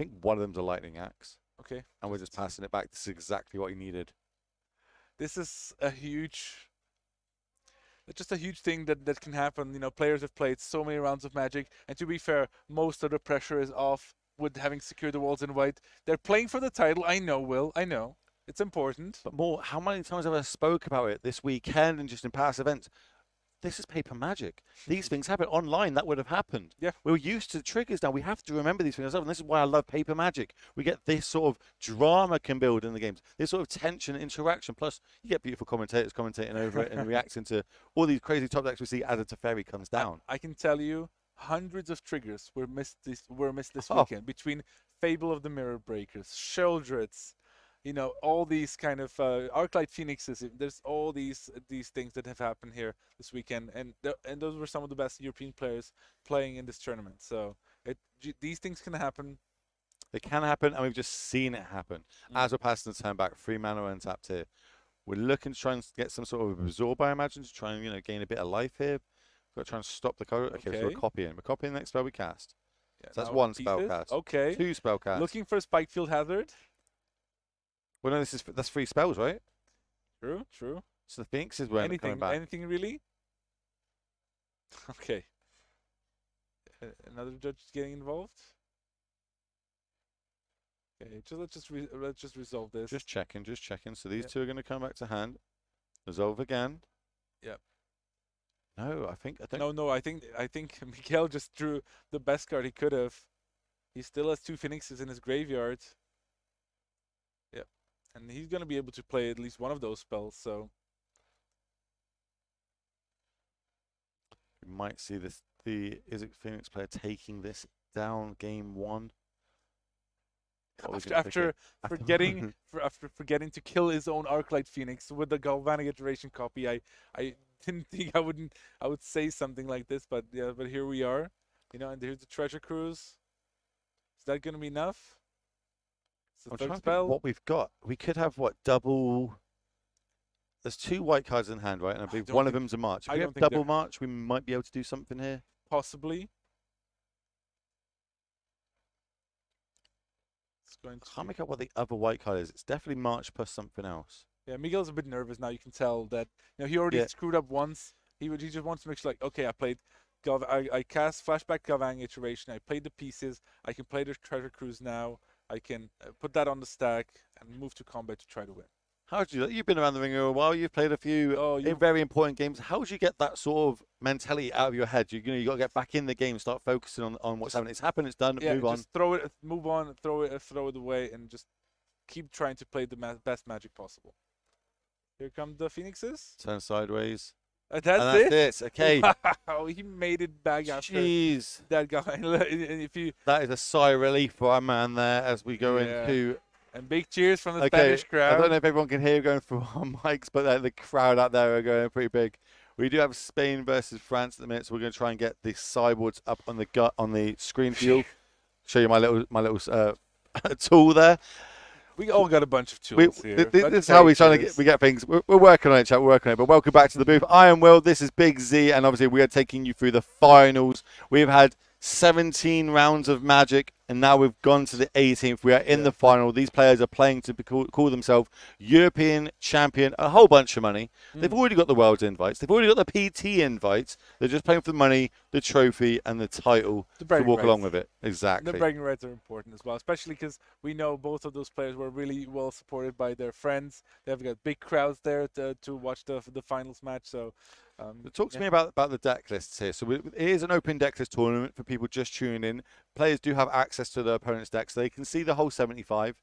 think one of them's a lightning axe. Okay. And we're just passing it back. This is exactly what he needed. This is a huge, just a huge thing that can happen. You know, players have played so many rounds of Magic, and to be fair, most of the pressure is off with having secured the walls in white. They're playing for the title. I know, Will. I know. It's important. But more, how many times have I spoke about it this weekend and just in past events? This is paper Magic. These things happen online. That would have happened. Yeah. We're used to the triggers now. We have to remember these things ourselves. And this is why I love paper Magic. We get this sort of drama can build in the games. This sort of tension, interaction. Plus, you get beautiful commentators commentating over it and reacting to all these crazy top decks we see as a Teferi comes down. I can tell you, hundreds of triggers were missed this weekend between Fable of the Mirror Breakers, Sheldreds, you know, all these kind of Arclight Phoenixes. There's all these things that have happened here this weekend, and those were some of the best European players playing in this tournament. So these things can happen. They can happen, and we've just seen it happen. As we're passing the turn back, 3 mana untapped here. We're looking to try and get some sort of absorb, I imagine, to try and gain a bit of life here. We've got to try and stop the code. Okay, so we're copying. We're copying the next spell we cast. Yeah, so that's 1 spell pieces. cast. Okay. 2 spell cast. Looking for a Spikefield Hazard. Well, no, that's 3 spells, right? True, true. So the Phoenixes weren't coming back. Anything really? Okay. Another judge is getting involved. Okay, let's just resolve this. Just checking. So these 2 are going to come back to hand. Resolve again. Yep. No, I think. No. I think Miguel just drew the best card he could have. He still has 2 Phoenixes in his graveyard. Yep. And he's gonna be able to play at least one of those spells. So we might see this. The Izzet Phoenix player taking this down game 1. After forgetting to kill his own Arclight Phoenix with the Galvanic Iteration copy, I didn't think I would say something like this, but yeah, but here we are, and here's the Treasure Cruise. Is that gonna be enough? It's the third spell. What we've got, we could have double. There's 2 white cards in hand, right? And I believe one of them's a march. If we have double march, we might be able to do something here. Possibly. I can't make out what the other white card is. It's definitely March plus something else. Yeah, Miguel's a bit nervous now. You can tell that he already screwed up once. He just wants to make sure, like, okay, I played, I cast Flashback Galvanic Iteration. I played the pieces. I can play the Treasure Cruise now. I can put that on the stack and move to combat to try to win. How would you? You've been around the ring a while. You've played a few very important games. How would you get that sort of mentality out of your head? You got to get back in the game, start focusing on what's happening. It's happened. It's done. Move on. Just throw it. Move on. Throw it away, and just keep trying to play the best Magic possible. Here come the Phoenixes. Turn sideways. That's it. Okay. Wow, he made it back after that guy. That is a sigh of relief for our man there as we go into. And big cheers from the Spanish crowd. I don't know if everyone can hear going through our mics, but the crowd out there are going pretty big. We do have Spain versus France at the minute, so we're going to try and get the sideboards up on the screen for you. Show you my little tool there. We all got a bunch of tools here. This is how we get things. We're working on it, chat. We're working on it. But welcome back to the booth. I am Will. This is Big Z, and obviously we are taking you through the finals. We've had 17 rounds of Magic, and now we've gone to the 18th. We are in the final. These players are playing to call themselves European champion, a whole bunch of money. They've already got the World's invites. They've already got the PT invites. They're just playing for the money, the trophy, and the title to walk along with it. Exactly. The bragging rights are important as well, especially because we know both of those players were really well supported by their friends. They've got big crowds there to watch the finals match. So. Talk to me about the deck lists here. So it is an open deck list tournament for people just tuning in. Players do have access to their opponent's deck, so they can see the whole 75.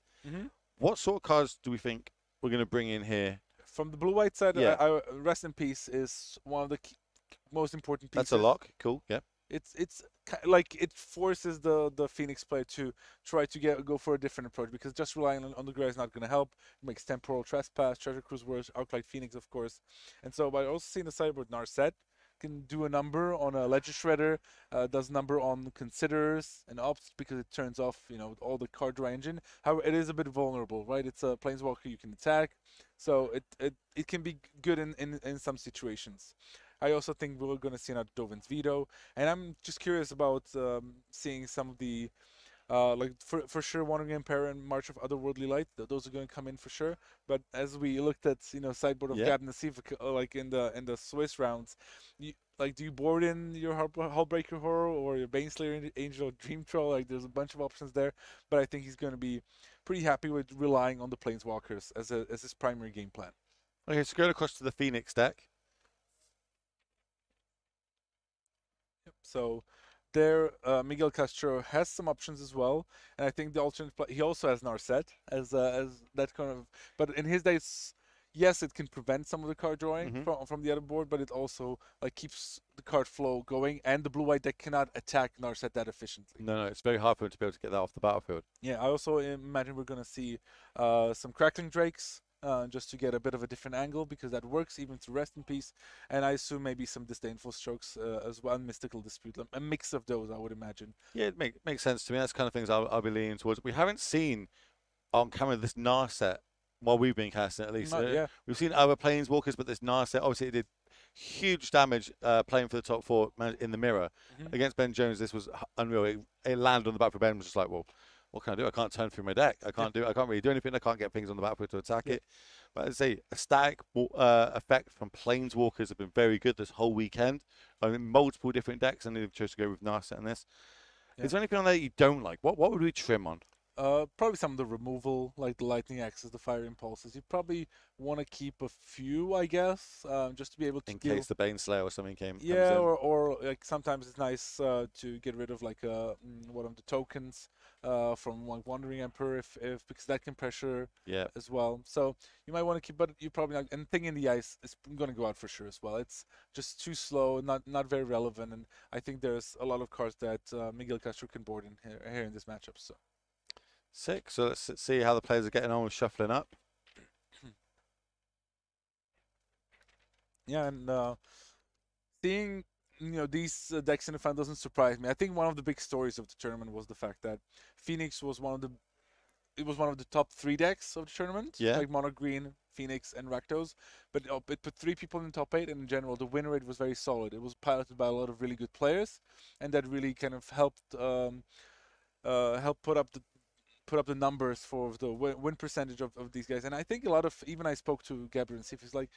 What sort of cards do we think we're going to bring in here? From the blue-white side, Rest in Peace is one of the most important pieces. That's a lock. Cool. Yeah. It's like it forces the Phoenix player to try to go for a different approach, because just relying on the gray is not going to help. It makes Temporal Trespass, Treasure Cruise, Arclight Phoenix, of course. And so by also seeing the sideboard, Narset can do a number on a Ledger Shredder, does number on Considerers and Ops because it turns off all the card draw engine. However, it is a bit vulnerable, right? It's a Planeswalker you can attack, so it can be good in some situations. I also think we're going to see another Dovin's Veto, and I'm just curious about seeing some of the Like for sure, Wandering Empire and March of Otherworldly Light, those are going to come in for sure. But as we looked at, sideboard of Gab Nassif, like in the Swiss rounds, do you board in your Hullbreaker Horror or your Baneslayer Angel Dream Troll? Like there's a bunch of options there, but I think he's going to be pretty happy with relying on the Planeswalkers as his primary game plan. Okay, so going across to the Phoenix deck. Yep. So there, Miguel Castro has some options as well, and I think the alternate he also has Narset as that kind of. But in his days, yes, it can prevent some of the card drawing from the other board, but it also like keeps the card flow going, and the blue-white deck cannot attack Narset that efficiently. No, it's very hard for him to be able to get that off the battlefield. Yeah, I also imagine we're going to see some Crackling Drakes. Just to get a bit of a different angle, because that works even through Rest in Peace, and I assume maybe some Disdainful Strokes as well, and Mystical Dispute, a mix of those, I would imagine. Yeah, it makes sense to me. That's the kind of things I'll be leaning towards. We haven't seen on camera this Narset while we've been casting, at least. We've seen other Planeswalkers, but this Narset, obviously it did huge damage playing for the top 4 in the mirror. Against Ben Jones, this was unreal. It landed on the back for Ben, was just like, well, what can I do? I can't turn through my deck. I can't really do anything. I can't get things on the battlefield to attack it. But I'd say a static effect from Planeswalkers have been very good this whole weekend. I mean, multiple different decks, and they've chosen to go with Narset in this. Is there anything on there you don't like? What would we trim on? Probably some of the removal, like the Lightning Axes, the Fire Impulses. You probably want to keep a few, I guess, just to be able to in case the Baneslayer or something comes in. or like sometimes it's nice to get rid of like one of the tokens from like Wandering Emperor, if because that can pressure as well. So you might want to keep, but you probably not. And Thing in the Ice is going to go out for sure as well. It's just too slow, not very relevant, and I think there's a lot of cards that Miguel Castro can board in here in this matchup. So. Sick. So let's see how the players are getting on with shuffling up. Yeah, and seeing these decks in the final doesn't surprise me. I think one of the big stories of the tournament was the fact that Phoenix was one of the top 3 decks of the tournament. Yeah. Like Mono Green, Phoenix, and Rakdos. But it put 3 people in the top 8, and in general the win rate was very solid. It was piloted by a lot of really good players, and that really kind of helped put up the numbers for the win percentage of these guys. And I think a lot of, even I spoke to Gabriel and see if he's like,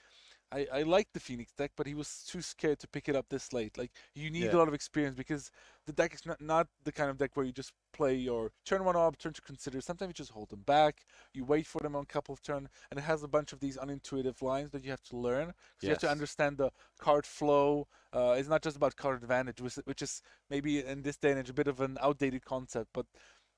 I like the Phoenix deck, but he was too scared to pick it up this late. Like, you need a lot of experience, because the deck is not the kind of deck where you just play your turn 1 up, turn to consider. Sometimes you just hold them back, you wait for them on a couple of turns, and it has a bunch of these unintuitive lines that you have to learn. So you have to understand the card flow. It's not just about card advantage, which is maybe in this day and age a bit of an outdated concept, but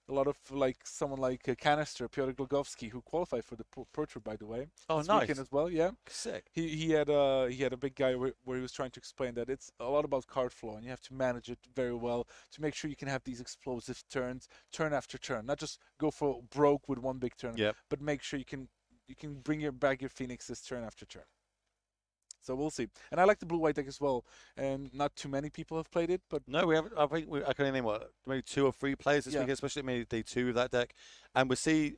a lot of someone like Canister, Piotr Glogowski, who qualified for the Pro Tour, by the way. Oh, this nice. Weekend as well, yeah. Sick. He had a big guy where he was trying to explain that it's a lot about card flow, and you have to manage it very well to make sure you can have these explosive turns, turn after turn, not just go for broke with one big turn, but make sure you can bring back your Phoenixes turn after turn. So we'll see. And I like the blue-white deck as well. And not too many people have played it, but no, we haven't. I think I can name maybe 2 or 3 players this week, especially maybe day 2 of that deck. And we've seen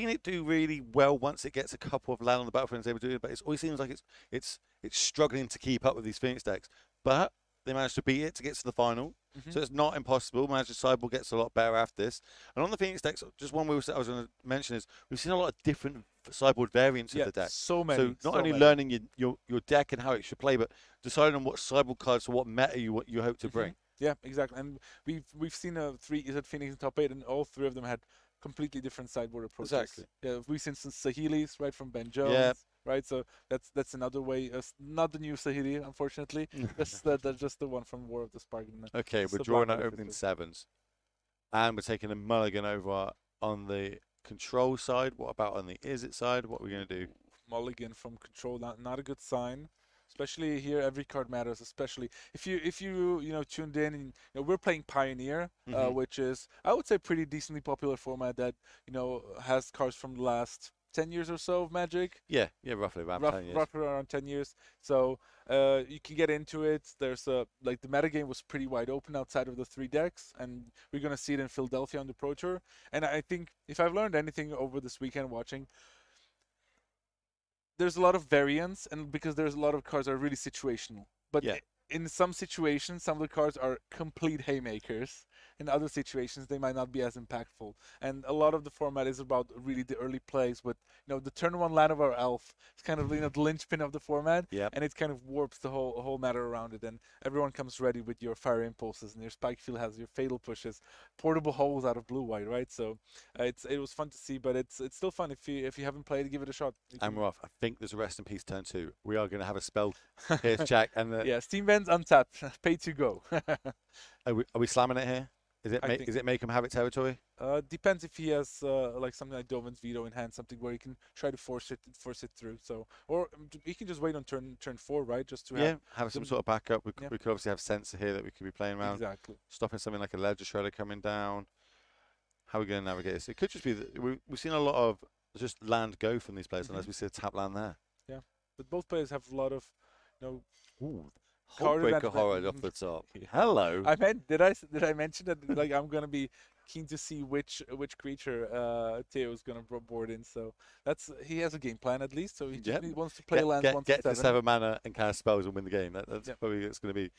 it do really well once it gets a couple of land on the battlefield and is able to do it. But it always seems like it's struggling to keep up with these Phoenix decks. But they managed to beat it to get to the final. So it's not impossible. Magic Sideboard gets a lot better after this. And on the Phoenix decks, just one I was going to mention is we've seen a lot of different sideboard variants of the deck. So many. So not only learning your deck and how it should play, but deciding on what sideboard cards or what meta you hope to bring. Yeah, exactly. And we've seen 3 Phoenix in top 8, and all 3 of them had completely different sideboard approaches. Exactly. Yeah, we've seen some Saheelis, right, from Ben Jones. Yeah. Right, so that's another way. Not the new Sahili, unfortunately. that's just the one from War of the Spark. Okay, we're drawing out opening 7s, and we're taking a mulligan over on the control side. What about on the Izzet side? What are we going to do? Mulligan from control, not a good sign. Especially here, every card matters. Especially if you tuned in, and we're playing Pioneer, which is, I would say, pretty decently popular format that has cards from the last 10 years or so of Magic. Yeah, roughly around 10 years. Roughly around 10 years. So you can get into it. There's the metagame was pretty wide open outside of the 3 decks, and we're gonna see it in Philadelphia on the Pro Tour. And I think if I've learned anything over this weekend watching, there's a lot of variance, and because there's a lot of cards that are really situational. But in some situations, some of the cards are complete haymakers, in other situations they might not be as impactful. And a lot of the format is about really the early plays with, you know, the turn 1 land of our elf. It's kind of, you know, the linchpin of the format, and it kind of warps the whole matter around it. And everyone comes ready with your fire impulses, and your spike field has your fatal pushes, portable holes out of blue-white, right? So it was fun to see, but it's still fun if you haven't played, give it a shot. And we're off. I think there's a rest in peace turn 2. We are going to have a spell pierce check, and yeah, Steam Vents untapped, pay to go. Are we slamming it here? Is it make him have it territory? Depends if he has like something like Dovin's Veto in hand, something where he can try to force it through. So, or he can just wait on turn 4, right? Just to have some sort of backup. We could obviously have Sensor here that we could be playing around. Exactly. Stopping something like a Ledger Shredder coming down. How are we going to navigate this? It could just be that we've seen a lot of just land go from these players unless we see a tap land there. Yeah, but both players have a lot of, you know. Heartbreaker horror off the top. Hello. I meant, did I mention that like I'm gonna be keen to see which creature Theo's gonna board in? So he has a game plan at least. So he just wants to play lands once get to 7 mana and cast spells and win the game. That's probably it's gonna be.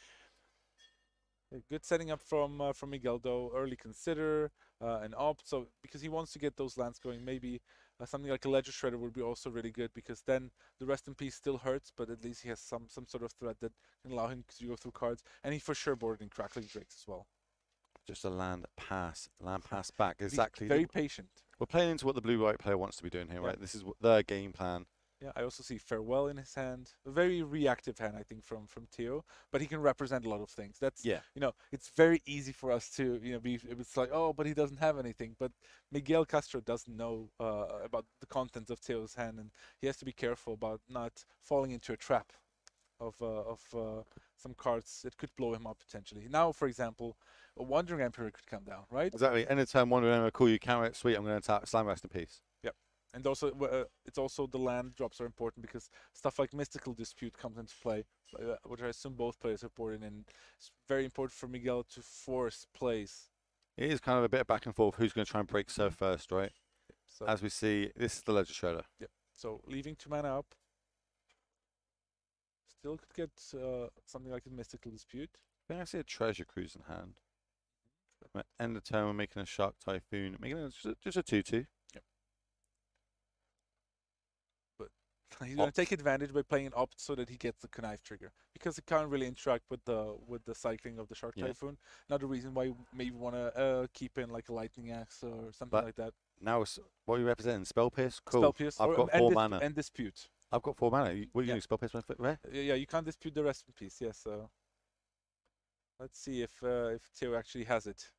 Good setting up from Miguel though. Early consider and opt. So because he wants to get those lands going, maybe something like a Ledger Shredder would be also really good, because then the rest in peace still hurts, but at least he has some sort of threat that can allow him to go through cards. And he for sure boarded in Crackling Drakes as well. Just a land pass back. Exactly. Very patient. We're playing into what the blue-white player wants to be doing here, right? This is their game plan. Yeah, I also see Farewell in his hand. A very reactive hand, I think, from Theo. But he can represent a lot of things. That's, you know, it's very easy for us to, you know, it's like, oh, but he doesn't have anything. But Miguel Castro doesn't know about the contents of Theo's hand, and he has to be careful about not falling into a trap of some cards that could blow him up potentially. Now, for example, a Wandering Emperor could come down, right? Exactly. Anytime Wandering Emperor call you counter it, sweet, I'm going to attack Slam Rest in Peace. Yep. And also, it's also the land drops are important, because stuff like Mystical Dispute comes into play, which I assume both players have boarded in. It's very important for Miguel to force plays. It is kind of a bit of back and forth. Who's going to try and break Surf first, right? So, as we see, this is the Ledger Shredder. Yep. So leaving 2 mana up. Still could get something like a Mystical Dispute. I think I see a Treasure Cruise in hand. End of turn, we're making a Shark Typhoon, making it just a 2/2. He's going to take advantage by playing an opt so that he gets the connive trigger, because it can't really interact with the cycling of the Shark Typhoon. Another reason why you maybe want to keep in like a Lightning Axe or something like that. Now, what are you representing? Spell Pierce? Cool. Spell Pierce. I've got 4 mana. And Dispute. I've got 4 mana. What are you doing? Spell Pierce? Where? Yeah, you can't dispute the rest in peace. Yeah, so let's see if Theo actually has it.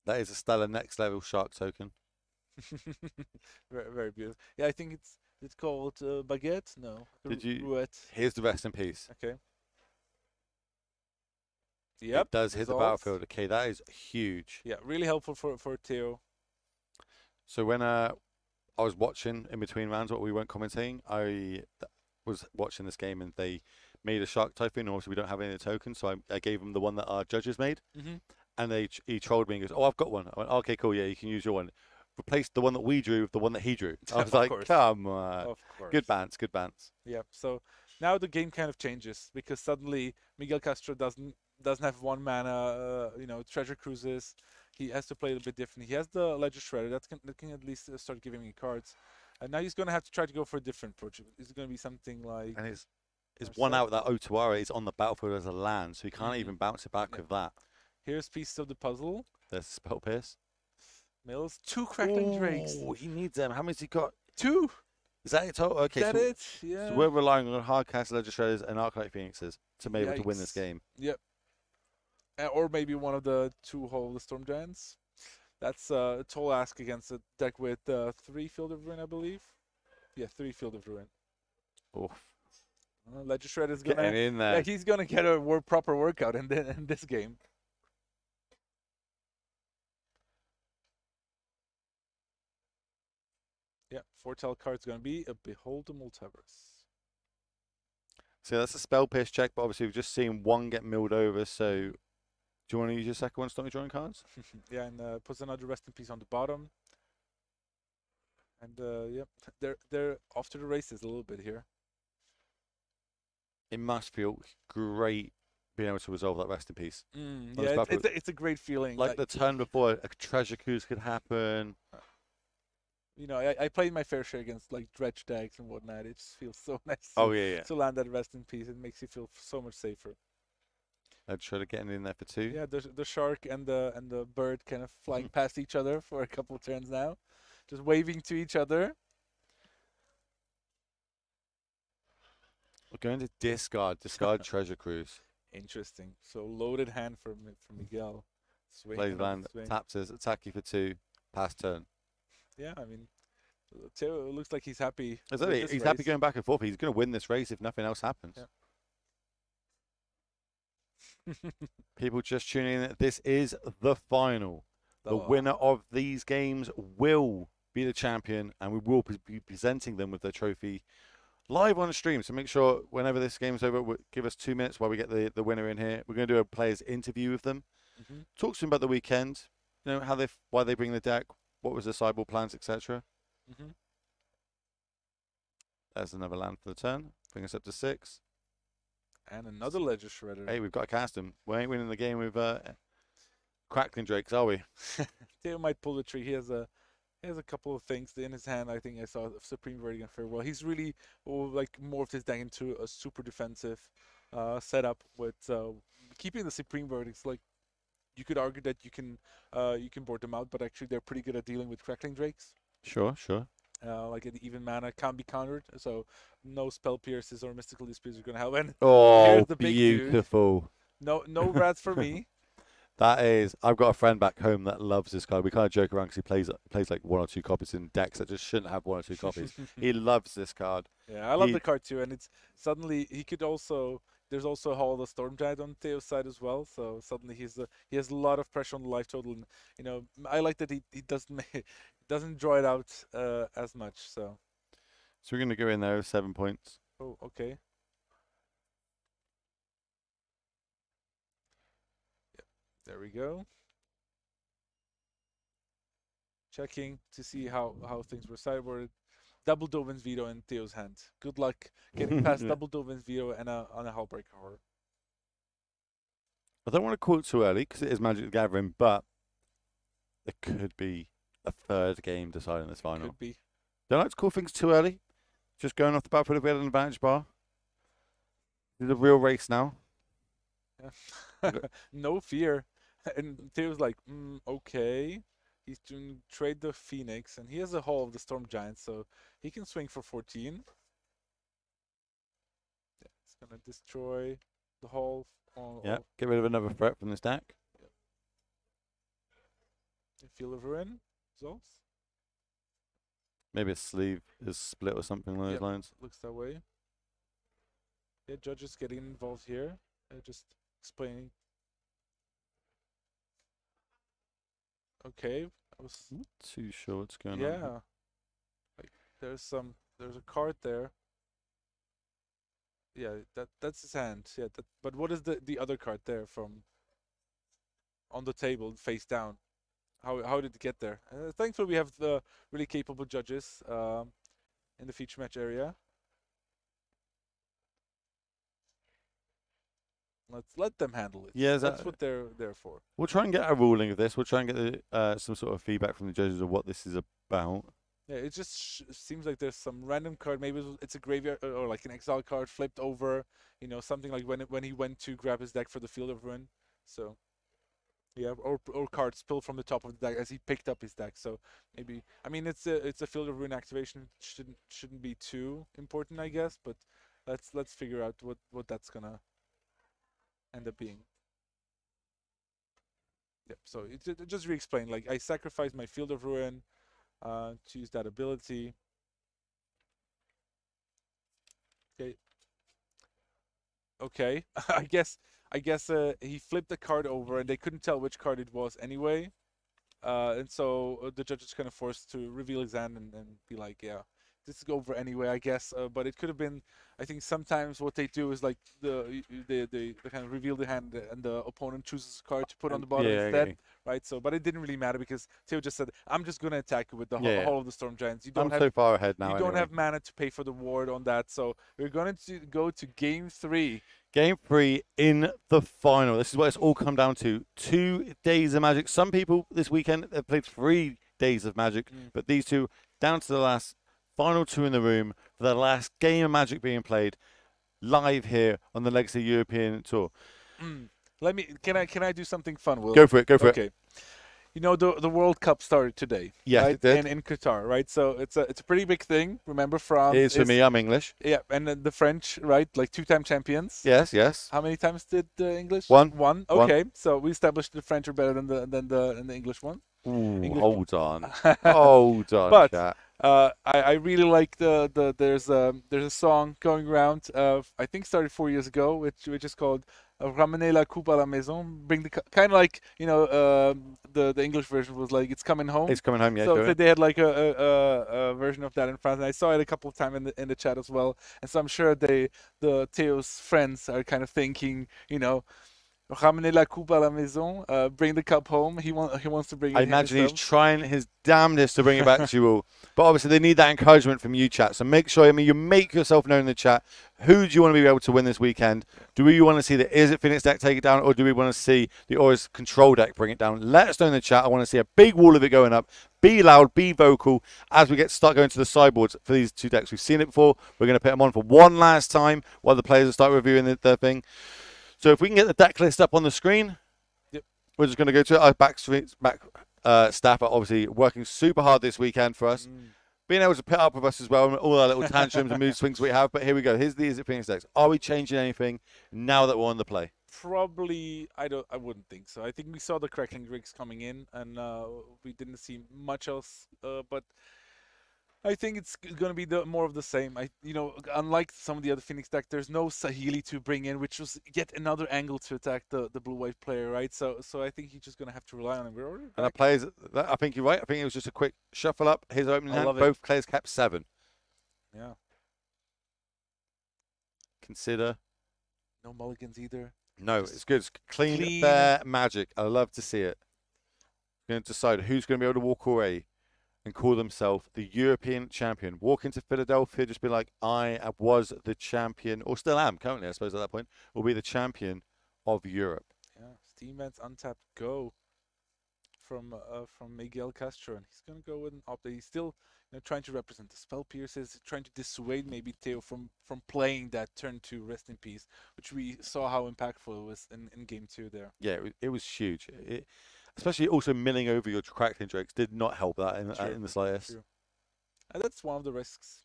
That is a stellar next level Shark token. Very, very beautiful. Yeah, I think it's called Baguette? No. Did you? Roulette. Here's the Rest in Peace. Okay. Yep. It does hit the battlefield. Okay, that is huge. Yeah, really helpful for Theo. So when I was watching in between rounds, what we weren't commentating, I was watching this game and they made a Shark Typhoon. Obviously, we don't have any of the tokens, so I gave them the one that our judges made. And he trolled me and goes, "Oh, I've got one." I went, "Okay, cool. Yeah, you can use your one." Replaced the one that we drew with the one that he drew. I was like, come on. Good bants, good bants. Yeah, so now the game kind of changes, because suddenly Miguel Castro doesn't have 1 mana, you know, Treasure Cruises. He has to play it a bit differently. He has the Ledger Shredder that can at least start giving me cards. And now he's going to have to try to go for a different approach. It's going to be something like... And his 1 out that Otuara is on the battlefield as a land, so he can't even bounce it back with that. Here's Piece of the Puzzle. There's Spell Pierce. Mills, 2 Crackling Drakes. Oh, he needs them. How many's he got? 2. Is that it total? Okay, is that it? Yeah. So we're relying on Hardcast, Ledger Shredders, and Arclight Phoenixes to be able to win this game. Yep. Or maybe one of the 2 Hole Storm Giants. That's a tall ask against a deck with 3 Field of Ruin, I believe. Yeah, 3 Field of Ruin. Oh. Ledger Shredder is gonna. In there. Yeah, he's gonna get a proper workout in this game. Yeah, foretell card's going to be a Behold the Multiverse. So that's a Spell Pierce check, but obviously we've just seen 1 get milled over, so do you want to use your second one to stop me drawing cards? Yeah, and puts another Rest in Peace on the bottom. And yep, they're off to the races a little bit here. It must feel great being able to resolve that rest in peace. Yeah, it's a great feeling. Like the turn before, a treasure cruise could happen. You know, I played my fair share against like dredge decks and whatnot. It just feels so nice to land that rest in peace. It makes you feel so much safer. I'd try to get in there for 2. Yeah, the shark and the bird kind of flying past each other for a couple turns now, just waving to each other. We're going to discard treasure cruise. Interesting. So loaded hand for Miguel. Plays land, taps us, attack you for 2, pass turn. Yeah, I mean, Theo looks like he's happy. He's happy going back and forth. He's going to win this race if nothing else happens. Yeah. People just tuning in, this is the final. The winner of these games will be the champion, and we will be presenting them with their trophy live on the stream. So make sure whenever this game's over, give us 2 minutes while we get the winner in here. We're going to do a player's interview with them. Talk to them about the weekend, you know, why they bring the deck, what was the sideboard plans, etc. There's another land for the turn. Bring us up to 6. And another Ledger Shredder. Hey, we've got to cast him. We ain't winning the game with Crackling Drakes, are we? Theo might pull the tree. He has a couple of things in his hand. I think I saw Supreme Verdict and Farewell. He's really like morphed his deck into a super defensive setup with keeping the Supreme Verdicts. Like you could argue that you can board them out, but actually they're pretty good at dealing with Crackling Drakes. Sure. Like an even mana can't be countered, so no spell pierces or mystical disputes are gonna help. And here's the beautiful. No rats for me. That is, I've got a friend back home that loves this card. We kind of joke around because he plays like 1 or 2 copies in decks that just shouldn't have 1 or 2 copies. He loves this card. Yeah, I love the card too, and it's suddenly he could also. There's also Hall of the Storm Giant on Theo's side as well, so suddenly he has a lot of pressure on the life total, and you know I like that he doesn't draw it out as much. So we're gonna go in there with 7 points. Oh, okay. Yep, there we go. Checking to see how things were sideboarded. Double Dovin's Veto in Theo's hand. Good luck getting past Double Dovin's Veto and on a Hullbreaker Horror. I don't want to call it too early because it is Magic the Gathering, but there could be a 3rd game deciding this final. Could be. Don't like to call things too early. Just going off the bat for a bit of an advantage bar. It's a real race now. Yeah. No fear. And Theo's like, okay. He's doing trade the Phoenix, and he has a Hall of the Storm Giant, so he can swing for 14. Yeah, it's gonna destroy the Hall. Yeah, get rid of another threat from this deck. Yeah. Field of Ruin results. Maybe a sleeve is split or something along those lines. Looks that way. Yeah, judges getting involved here. Just explaining. Okay, I was not too sure what's going on. Yeah, like there's a card there. Yeah, that's his hand. Yeah, but what is the other card there from on the table face down? How did it get there? Thankfully, we have the really capable judges in the feature match area. Let's let them handle it. Yeah, that's what they're there for. We'll try and get a ruling of this. We'll try and get some sort of feedback from the judges of what this is about. Yeah, it just seems like there's some random card. Maybe it's a graveyard or like an exile card flipped over. You know, something like when he went to grab his deck for the Field of Ruin. So, yeah, or cards spilled from the top of the deck as he picked up his deck. So maybe I mean it's a Field of Ruin activation. Shouldn't be too important, I guess. But let's figure out what that's gonna end up being. Yep. So it just re-explain. Like I sacrificed my Field of Ruin. To use that ability. Okay. I guess he flipped the card over and they couldn't tell which card it was anyway. And so the judge is kind of forced to reveal his hand and be like, yeah, this is over anyway, I guess. But it could have been. I think sometimes what they do is like they kind of reveal the hand and the opponent chooses a card to put on the bottom instead, right? So, but it didn't really matter because Theo just said, "I'm just gonna attack you with the whole of the Storm Giants." You don't I'm so far ahead now. You don't have mana to pay for the ward on that, so we're going to go to Game 3. Game 3 in the final. This is what it's all come down to. 2 days of Magic. Some people this weekend have played 3 days of Magic, but these two down to the last final 2 in the room for the last game of Magic being played live here on the Legacy European Tour. Can I do something fun, Will? Go for it. Go for it. You know, the World Cup started today. Yes, right? it did. In Qatar, right? So it's a pretty big thing. Remember, France. It is for me. I'm English. Yeah, and then the French, right? Like 2-time champions. Yes, yes. How many times did the English? 1. 1. Okay, so we established the French are better than the English one. Ooh, hold on. Hold on. But chat. I really like there's a song going around. I think started 4 years ago, which is called "Ramenez la coupe à la maison." Bring the kind of like the English version was like "It's coming home." It's coming home. Yeah. So they had like a version of that in France, and I saw it a couple of times in the chat as well. And so I'm sure the Theo's friends are kind of thinking, "Ramenez la coupe à la maison," bring the cup home. He wants to bring it. I imagine he's trying his damnedest to bring it back to you all. But obviously they need that encouragement from you, chat. So make sure, you make yourself known in the chat. Who do you want to be able to win this weekend? Do we want to see the Is It Phoenix deck take it down, or do we want to see the Aura's Control deck bring it down? Let us know in the chat. I want to see a big wall of it going up. Be loud, be vocal as we start going to the sideboards for these 2 decks. We've seen it before. We're going to put them on for one last time while the players start reviewing their thing. So if we can get the deck list up on the screen, we're just going to go to it. Our back staff are obviously working super hard this weekend for us. Being able to put up with us as well, all our little tantrums and mood swings we have. But here we go. Here's the Is It Phoenix decks. Are we changing anything now that we're on the play? Probably, I wouldn't think so. I think we saw the Crackling Rigs coming in, and we didn't see much else. But I think it's going to be more of the same. Unlike some of the other Phoenix deck, there's no Saheeli to bring in, which was yet another angle to attack the blue-white player, right? So I think he's just going to have to rely on him. And the players, I think you're right. I think it was just a quick shuffle up. His opening hand, both players kept 7. Yeah. Consider. No mulligans either. No, it's good. It's clean, fair Magic. I love to see it. We're going to decide who's going to be able to walk away and call themselves the European champion. Walk into Philadelphia, just be like, I was the champion, or still am currently, I suppose, at that point, will be the champion of Europe. Yeah, Steam Vents Untapped Go from Miguel Castro, and he's going to go with an update. He's still trying to represent the Spell Pierces, trying to dissuade maybe Theo from playing that turn 2 Rest in Peace, which we saw how impactful it was in Game 2 there. Yeah, it was huge. Especially also milling over your Crackling Drakes did not help that in the slightest. True. And that's one of the risks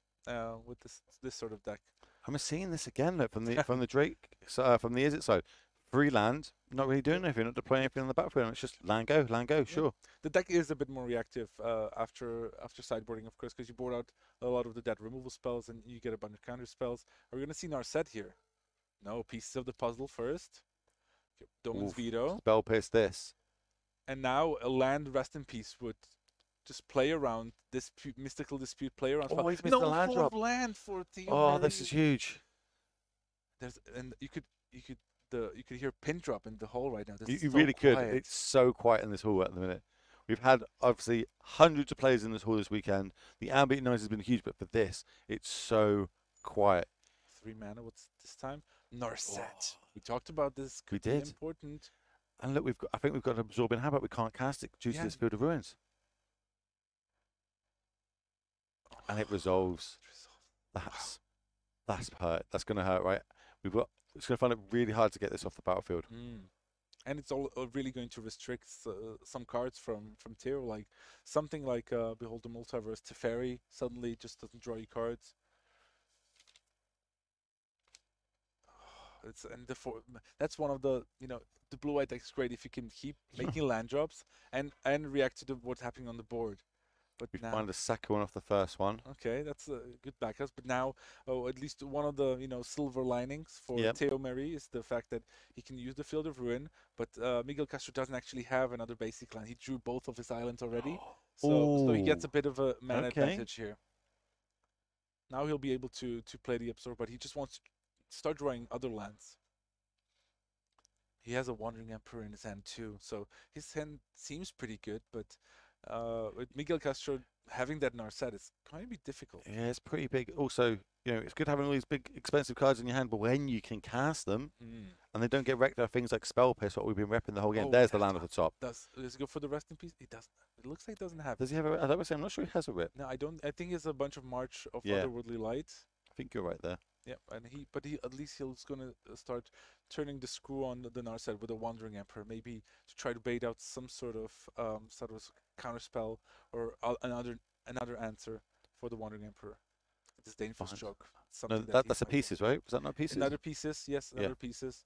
with this sort of deck. I'm seeing this again, look, from the Drake, from the Is It side. 3 land, not really doing anything, not deploying anything on the battlefield. It's just land go, sure. The deck is a bit more reactive after sideboarding, of course, because you board out a lot of the dead removal spells and you get a bunch of counter spells. Are we going to see Narset here? No, pieces of the puzzle first. Domin's Veto. Spell Pierce this. And now a land Rest in Peace would just play around this Mystical Dispute, play around. Oh, he's missed the land drop. Land for Theo. Oh, this is huge. You could hear pin drop in the hall right now. You really could. It's so quiet in this hall at the minute. We've had obviously hundreds of players in this hall this weekend. The ambient noise has been huge, but for this, it's so quiet. 3 mana. What's this time? Narset. Oh. We talked about this. We did. Important. And look, I think we've got an Absorbing Hand, but we can't cast it due to this Field of Ruins. And it resolves. That's hurt. That's going to hurt, right? It's going to find it really hard to get this off the battlefield. And it's all really going to restrict some cards from Theo, like something like Behold the Multiverse. Teferi suddenly just doesn't draw you cards. That's one of the the blue-white deck is great if you can keep making land drops and react to what's happening on the board. But we find the second one off the first one. Okay, that's a good backup. But now, at least one of the silver linings for Theo Marie is the fact that he can use the Field of Ruin. But Miguel Castro doesn't actually have another basic land. He drew both of his islands already, so he gets a bit of a mana advantage here. Now he'll be able to play the Absorb, but he just wants to start drawing other lands. He has a Wandering Emperor in his hand too, so his hand seems pretty good, but with Miguel Castro having that in our set, it's going to be difficult. Yeah, it's pretty big. Also, it's good having all these big, expensive cards in your hand, but when you can cast them, and they don't get wrecked by things like Spell Pierce, what we've been repping the whole game. There's the land at the top. Does he go for the Rest in Peace? He doesn't. It looks like he doesn't have. Does he have a? I'm not sure he has a rip. No, I don't. I think it's a bunch of March of Yeah. Otherworldly Light. I think you're right there. Yeah, and he at least he's gonna start turning the screw on the Narset with a Wandering Emperor, maybe to try to bait out some sort of counter spell or another answer for the Wandering Emperor. Disdainful Stroke. No, that's a pieces, right? Was that not pieces? Another pieces, yes, another pieces.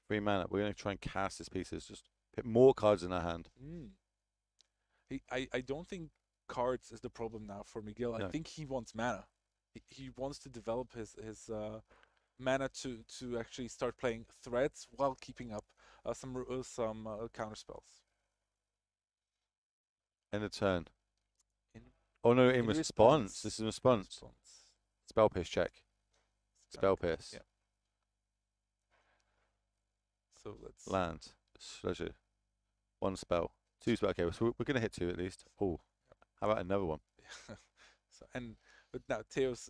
3 mana. We're gonna try and cast his pieces. Just put more cards in our hand. I don't think cards is the problem now for Miguel. No. I think he wants mana. He wants to develop his mana to actually start playing threats while keeping up some counter spells. End of turn. Oh no! In response. This is in response. Spell Pierce check. Spell Pierce. Yeah. So let's land. Treasure. 1 spell. 2 spell. Okay, so we're gonna hit 2 at least. Oh, how about another one? But now Theo's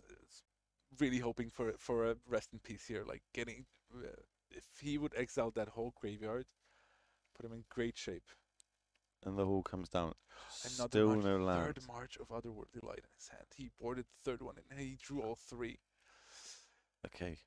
really hoping for a Rest in Peace here, like getting if he would exile that whole graveyard, put him in great shape. And the hall comes down. Another Still March, no land. Third March of Otherworldly Light in his hand. He boarded the third one and he drew all 3. Okay.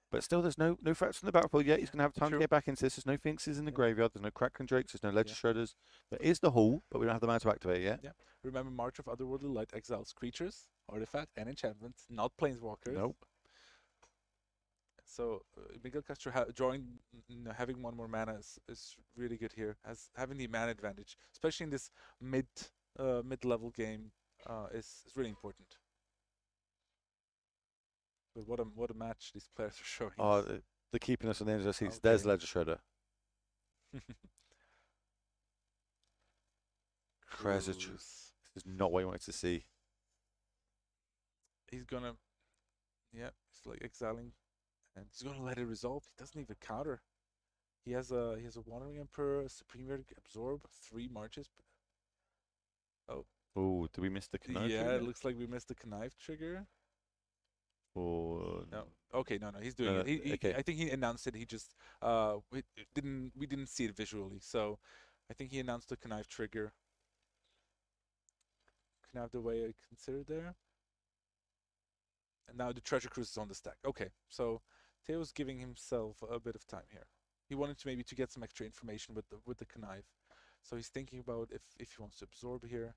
But still, there's no threats from the battlefield yet. He's going to have time to get back into this. There's no Finxes in the graveyard. There's no Kraken Drakes. There's no Ledger Shredders. There is the Hall, but we don't have the mana to activate it yet. Yeah. Remember, March of Otherworldly Light exiles creatures, artifacts, and enchantments, not planeswalkers. Nope. So Miguel Castro having 1 more mana is really good here. Having the mana advantage, especially in this mid-level game, is really important. But what a match these players are showing. Oh, the keeping us on the edge of the seats. Okay. There's Ledger Shredder. Treasure. This is not what you wanted to see. He's gonna, he's like exiling, and he's gonna let it resolve. He doesn't even counter. He has a Wandering Emperor, a Supreme Verdict, Absorb, 3 marches. Oh, did we miss the connive? Yeah, trigger? It looks like we missed the connive trigger. Oh no. Okay, no, he's doing it. Okay. I think he announced it. He just we didn't see it visually, so I think he announced the connive trigger. Connive the way I considered there. And now the Treasure Cruise is on the stack. Okay, so Theo's giving himself a bit of time here. He wanted to maybe get some extra information with the connive, so he's thinking about if he wants to absorb here.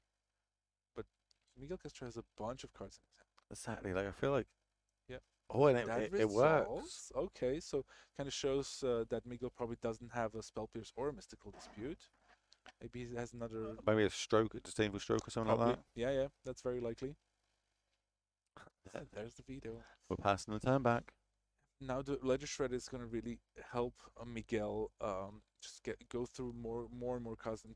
But Miguel Castro has a bunch of cards in his hand. Exactly. Like I feel like. Yeah. Oh, and it works. Okay, so kind of shows that Miguel probably doesn't have a Spell Pierce or a Mystical Dispute. Maybe he has another. Maybe a stroke, a disdainful stroke or something probably. like that. Yeah, that's very likely. There's the veto. We're passing the turn back. Now the Ledger Shredder is going to really help Miguel just go through more and more cards and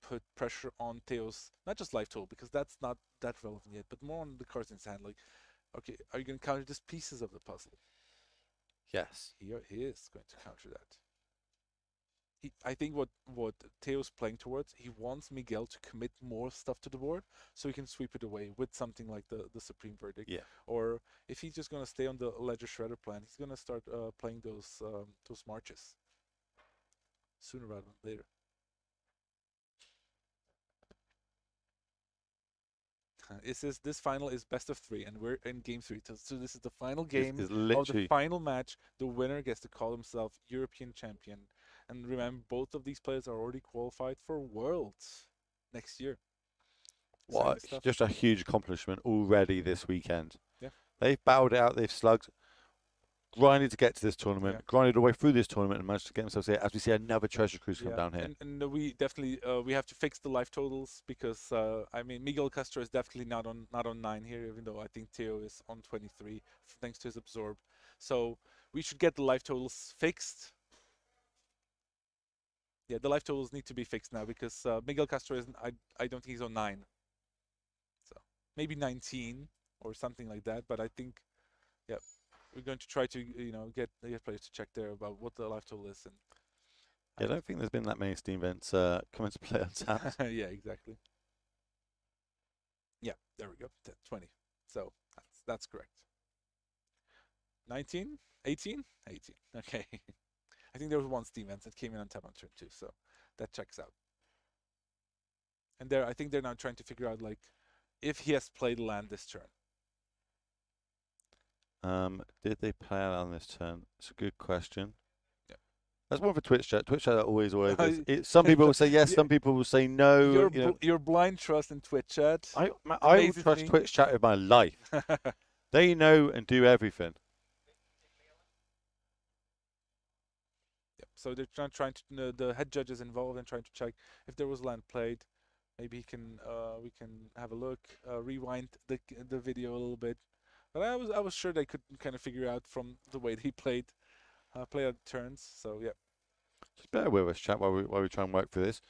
put pressure on Theo's, not just life total, because that's not that relevant yet, but more on the cards in his hand. Like, okay, are you going to counter just pieces of the puzzle? Yes. He is going to counter that. I think what Theo's playing towards, he wants Miguel to commit more stuff to the board so he can sweep it away with something like the Supreme Verdict. Yeah. Or if he's just going to stay on the Ledger Shredder plan, he's going to start playing those marches sooner rather than later. This final is best of 3, and we're in game 3. So this is the final game of the final match. The winner gets to call himself European champion. And remember, both of these players are already qualified for Worlds next year. What? Just a huge accomplishment already this weekend. Yeah. They've battled it out. They've slugged, grinded to get to this tournament, grinded away through this tournament, and managed to get themselves here. As we see another Treasure Cruise come down here. And we definitely we have to fix the life totals because I mean Miguel Castro is definitely not on 9 here, even though I think Theo is on 23 thanks to his Absorb. So we should get the life totals fixed. Yeah, the life totals need to be fixed now because Miguel Castro isn't. I don't think he's on 9. So maybe 19. or something like that. But I think, yeah, we're going to try to get the players to check there about what the live total is. And yeah, I don't think there's been that many Steam events coming to play on Tapped. yeah, exactly. Yeah, there we go. 20. So that's correct. 19, 18, 18. Okay. I think there was one Steam event that came in on tap on turn 2, so that checks out. And I think they're now trying to figure out like if he has played land this turn. Did they play out on this turn? It's a good question. Yeah. That's one for Twitch chat. Twitch chat always is. Some people will say yes, some people will say no. Your blind trust in Twitch chat. I will trust Twitch chat with my life. They know and do everything. Yep. So they're trying to the head judge is involved and trying to check if there was land played. Maybe we can have a look, rewind the video a little bit. But I was sure they could kind of figure out from the way he played out turns. So yeah. Just bear with us, chat, while we try and work through this.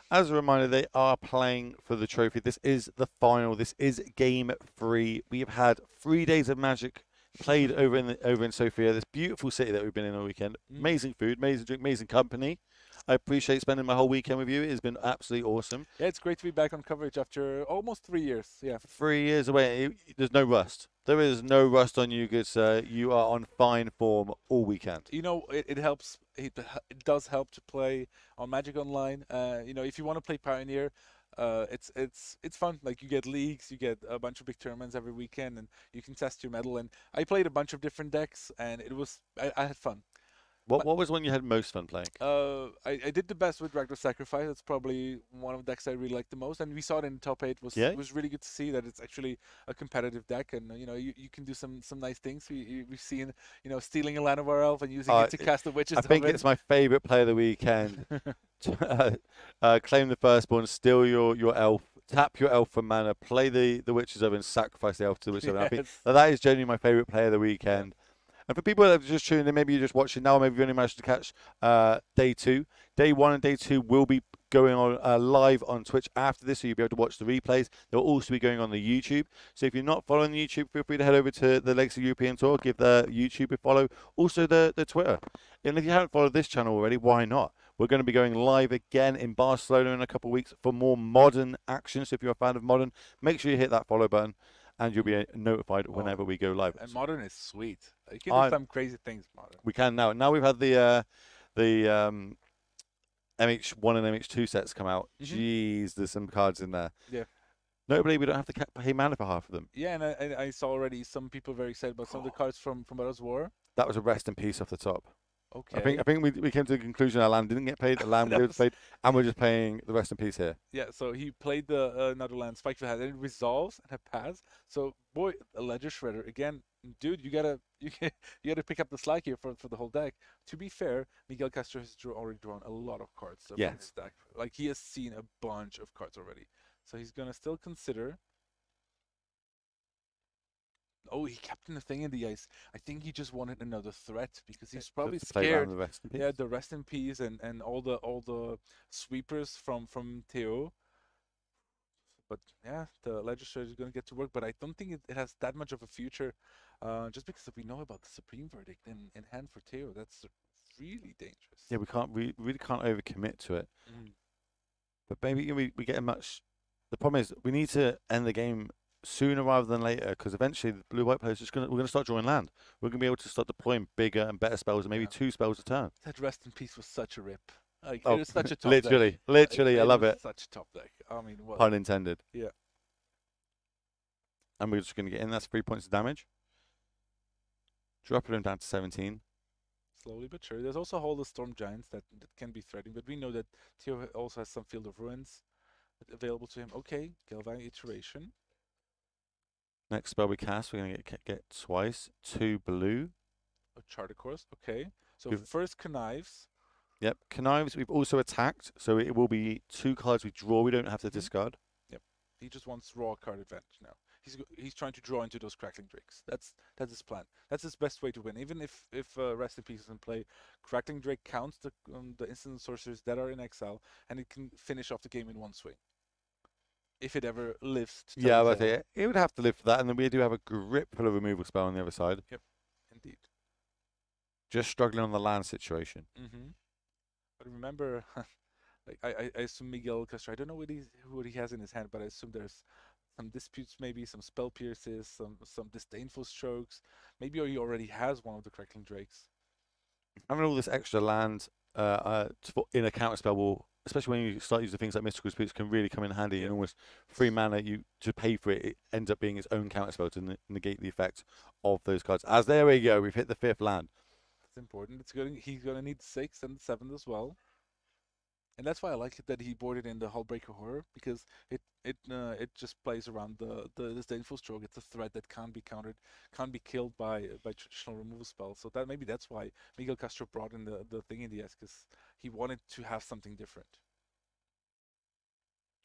As a reminder, they are playing for the trophy. This is the final. This is game 3. We have had 3 days of Magic played over in Sofia, this beautiful city that we've been in all weekend. Amazing food, amazing drink, amazing company. I appreciate spending my whole weekend with you. It has been absolutely awesome. Yeah, it's great to be back on coverage after almost 3 years. Yeah, 3 years away. There's no rust. There is no rust on you, good sir. You are on fine form all weekend. You know, it helps. It does help to play on Magic Online. If you want to play Pioneer, it's fun. Like you get leagues, you get a bunch of big tournaments every weekend, and you can test your mettle. And I played a bunch of different decks, and I had fun. What was one you had most fun playing? I did the best with Ragnar Sacrifice. That's probably one of the decks I really liked the most, and we saw it in the top 8. It was really good to see that it's actually a competitive deck, and you can do some nice things. We've seen stealing a land of our elf and using it to cast the witches. I think it's my favorite play of the weekend. Claim the firstborn, steal your elf, tap your elf for mana, play the witches over, and sacrifice the elf to the witches over. I think that is genuinely my favorite play of the weekend. And for people that have just tuned in, maybe you're just watching now, maybe you only managed to catch day 2. Day 1 and day 2 will be going on live on Twitch after this, so you'll be able to watch the replays. They'll also be going on the YouTube. So if you're not following the YouTube, feel free to head over to the LEC European Tour, give the YouTube a follow, also the Twitter. And if you haven't followed this channel already, why not? We're going to be going live again in Barcelona in a couple of weeks for more modern action. So if you're a fan of modern, make sure you hit that follow button, and you'll be notified whenever we go live. And modern is sweet. You can do some crazy things modern. We can now. Now we've had the MH1 and MH2 sets come out. Jeez, there's some cards in there. Yeah. Notably, we don't have to pay mana for half of them. Yeah, and I saw already some people very excited about some of the cards from Battle's War. That was a rest in peace off the top. Okay. I think we came to the conclusion our land didn't get paid, the land was paid, and we're just paying the rest in peace here. Yeah, so he played the another land, Spikefield had, and it resolves and a pass. So boy, a Ledger Shredder again, dude. You gotta pick up the slack here for the whole deck. To be fair, Miguel Castro has already drawn a lot of cards from his deck. Like he has seen a bunch of cards already, so he's gonna still consider. Oh, he kept the thing in the ice. I think he just wanted another threat because he's probably scared. The rest in peace and all the sweepers from Theo. But yeah, the legislature is going to get to work. But I don't think it has that much of a future, just because we know about the Supreme Verdict in hand for Theo. That's really dangerous. Yeah, we really can't overcommit to it. But maybe we get a much. The problem is we need to end the game sooner rather than later, because eventually the blue-white players we're going to start drawing land. We're going to be able to start deploying bigger and better spells, and maybe 2 spells a turn. That rest in peace was such a rip. Like, it was such a top literally, deck. I love it. Such a top deck. I mean, what? Pun intended. Yeah. And we're just going to get in. That's 3 points of damage. Dropping him down to 17. Slowly but sure. There's also all the Storm Giants that can be threatening, but we know that Theo also has some Field of Ruins available to him. Okay, Galvanic Iteration. Next spell we cast, we're going to get twice. 2 blue. A Charter Course, okay. So first Connives. Yep, Connives. We've also attacked, so it will be 2 cards we draw. We don't have to discard. Yep, he just wants raw card advantage now. He's trying to draw into those Crackling Drakes. That's his plan. That's his best way to win. Even if Rest in Peace is in play, Crackling Drake counts the instant sorcerers that are in exile, and it can finish off the game in one swing. if it ever lives. To Yeah, tell I the tale. say it would have to live for that, and then we do have a grip full of removal spell on the other side. Yep, indeed. Just struggling on the land situation. But remember, like I assume Miguel Castro. I don't know what he has in his hand, but I assume there's some disputes, maybe some spell pierces, some disdainful strokes. Maybe he already has one of the Crackling Drakes. Having all this extra land in a counter spell will, especially when you start using things like Mystical Disputes, can really come in handy. And almost 3 mana you to pay for it, it ends up being its own counter spell to negate the effect of those cards. As there we go, we've hit the 5th land. It's important. It's good. He's gonna need 6 and 7 as well. And that's why I like it that he boarded in the Hullbreaker Horror, because it just plays around the disdainful stroke. It's a threat that can't be countered, can't be killed by traditional removal spells. So that maybe that's why Miguel Castro brought in the thing in the S, because he wanted to have something different.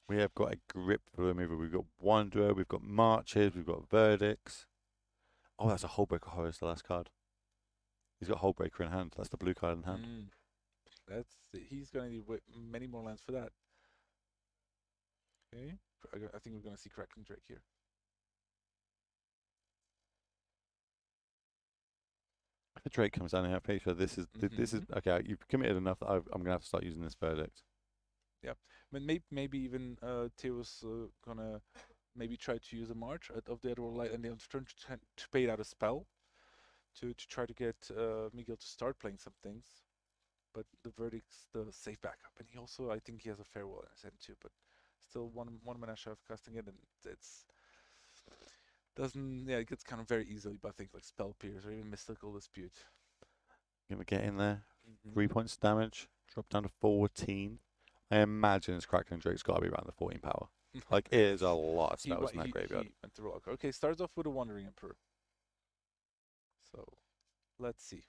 We have got a grip for removal. We've got Wanderer, we've got Marches, we've got Verdicts. Oh, that's a Hullbreaker Horror, is the last card. He's got Hullbreaker in hand. That's the blue card in hand. He's going to need many more lands for that. Okay, I think we're going to see Crackling Drake here. If the Drake comes down here, I'm pretty sure this is okay. You've committed enough that I'm going to have to start using this Verdict. Yeah, but maybe even Theo's gonna maybe try to use a March of the Other Light, and they'll turn to pay out a spell to try to get Miguel to start playing some things. But the Verdict's the safe backup, and he also, I think he has a Farewell in his hand too, but still one mana shy of casting it, and it gets kind of very easily by things like Spell Pierce or even Mystical Dispute. Gonna get in there. 3 points of damage. Drop down to 14. I imagine his Crackling Drake's got to be around the 14 power. Like, it is a lot of spells in that graveyard. He went through okay, starts off with a Wandering Emperor. So, let's see.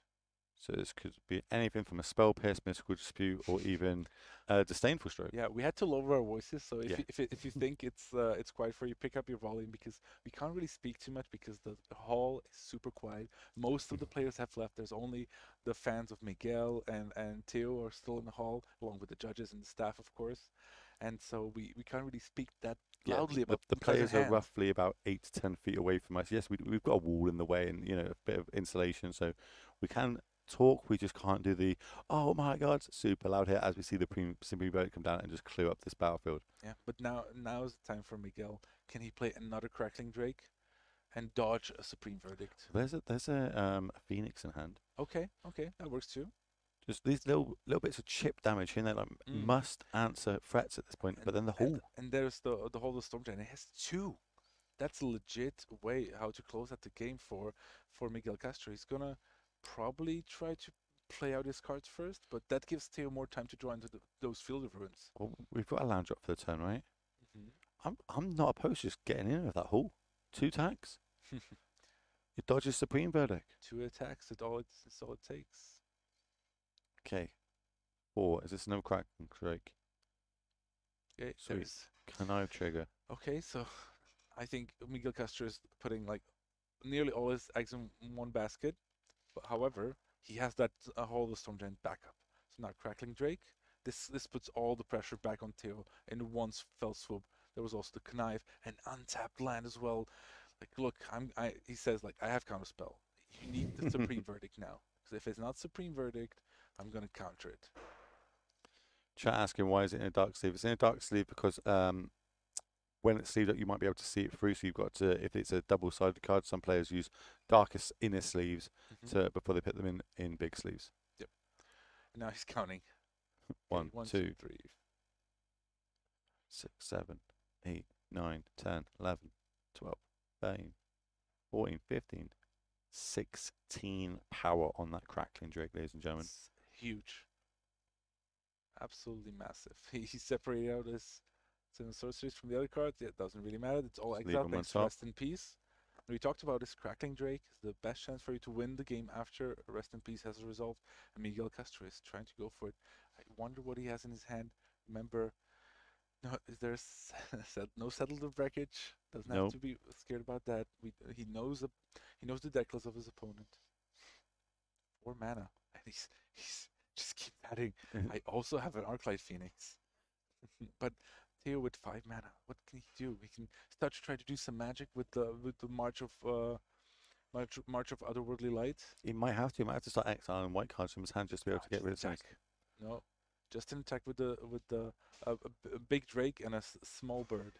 So this could be anything from a Spell Pierce, Mystical Dispute, or even a Disdainful Stroke. Yeah, we had to lower our voices, so if you think it's quiet for you, pick up your volume, because we can't really speak too much because the hall is super quiet. Most of the players have left. There's only the fans of Miguel and Theo are still in the hall, along with the judges and the staff, of course. And so we can't really speak that loudly about the players are roughly about 8 to 10 feet away from us. Yes, we've got a wall in the way and a bit of insulation, so we can talk. We just can't do the oh my god super loud here as we see the Supreme Verdict come down and just clear up this battlefield. Yeah, but now is the time for Miguel. Can he play another Crackling Drake and dodge a Supreme Verdict? There's a Phoenix in hand. Okay, that works too. Just these little bits of chip damage here and there, like must answer threats at this point. But then the Hall. And there's the Hall of Storm Giant. It has 2. That's a legit way how to close out the game for Miguel Castro. He's gonna probably try to play out his cards first, but that gives Theo more time to draw into those Field of Ruins. Well, we've got a land drop for the turn, right? I'm not opposed to just getting in with that Hall. 2 attacks. It dodges Supreme Verdict. 2 attacks. It's all it takes. Okay. 4. Is this another Crackling Drake? Okay. Can I trigger? Okay, so I think Miguel Castro is putting like nearly all his eggs in one basket. But however, he has that Hall of the Storm Giant backup. So now Crackling Drake. This puts all the pressure back on Theo in one fell swoop. There was also the Knife, an untapped land as well. Like, look, he says like I have Counterspell. You need the Supreme Verdict now. Because if it's not Supreme Verdict, I'm gonna counter it. Chat asking why is it in a dark sleeve? It's in a dark sleeve because when it's sleeved up, you might be able to see it through. So you've got to, if it's a double-sided card, some players use darkest inner sleeves before they put them in big sleeves. Yep. And now he's counting. 1, 1, 2, 2, 3, 6, 7, 8, 9, 10, 11, 12, 13, 14, 15, 16 power on that Crackling Drake, ladies and gentlemen. It's huge. Absolutely massive. He separated out his sorceries from the other cards. Yeah, it doesn't really matter. It's all exiled. Thanks to Rest in Peace. And we talked about this Crackling Drake is the best chance for you to win the game after Rest in Peace has resolved. And Miguel Castro is trying to go for it. I wonder what he has in his hand. Remember, there's no Settle the Wreckage. Doesn't have to be scared about that. He knows the deck list of his opponent. 4 mana, and he's just keep adding. I also have an Arclight Phoenix, but Matej with 5 mana. What can he do? He can start to try to do some magic with the March of Otherworldly Light. He might have to. He might have to start exiling white cards from his hand just to be able to get rid of things. No, just an attack with the a big drake and a small bird.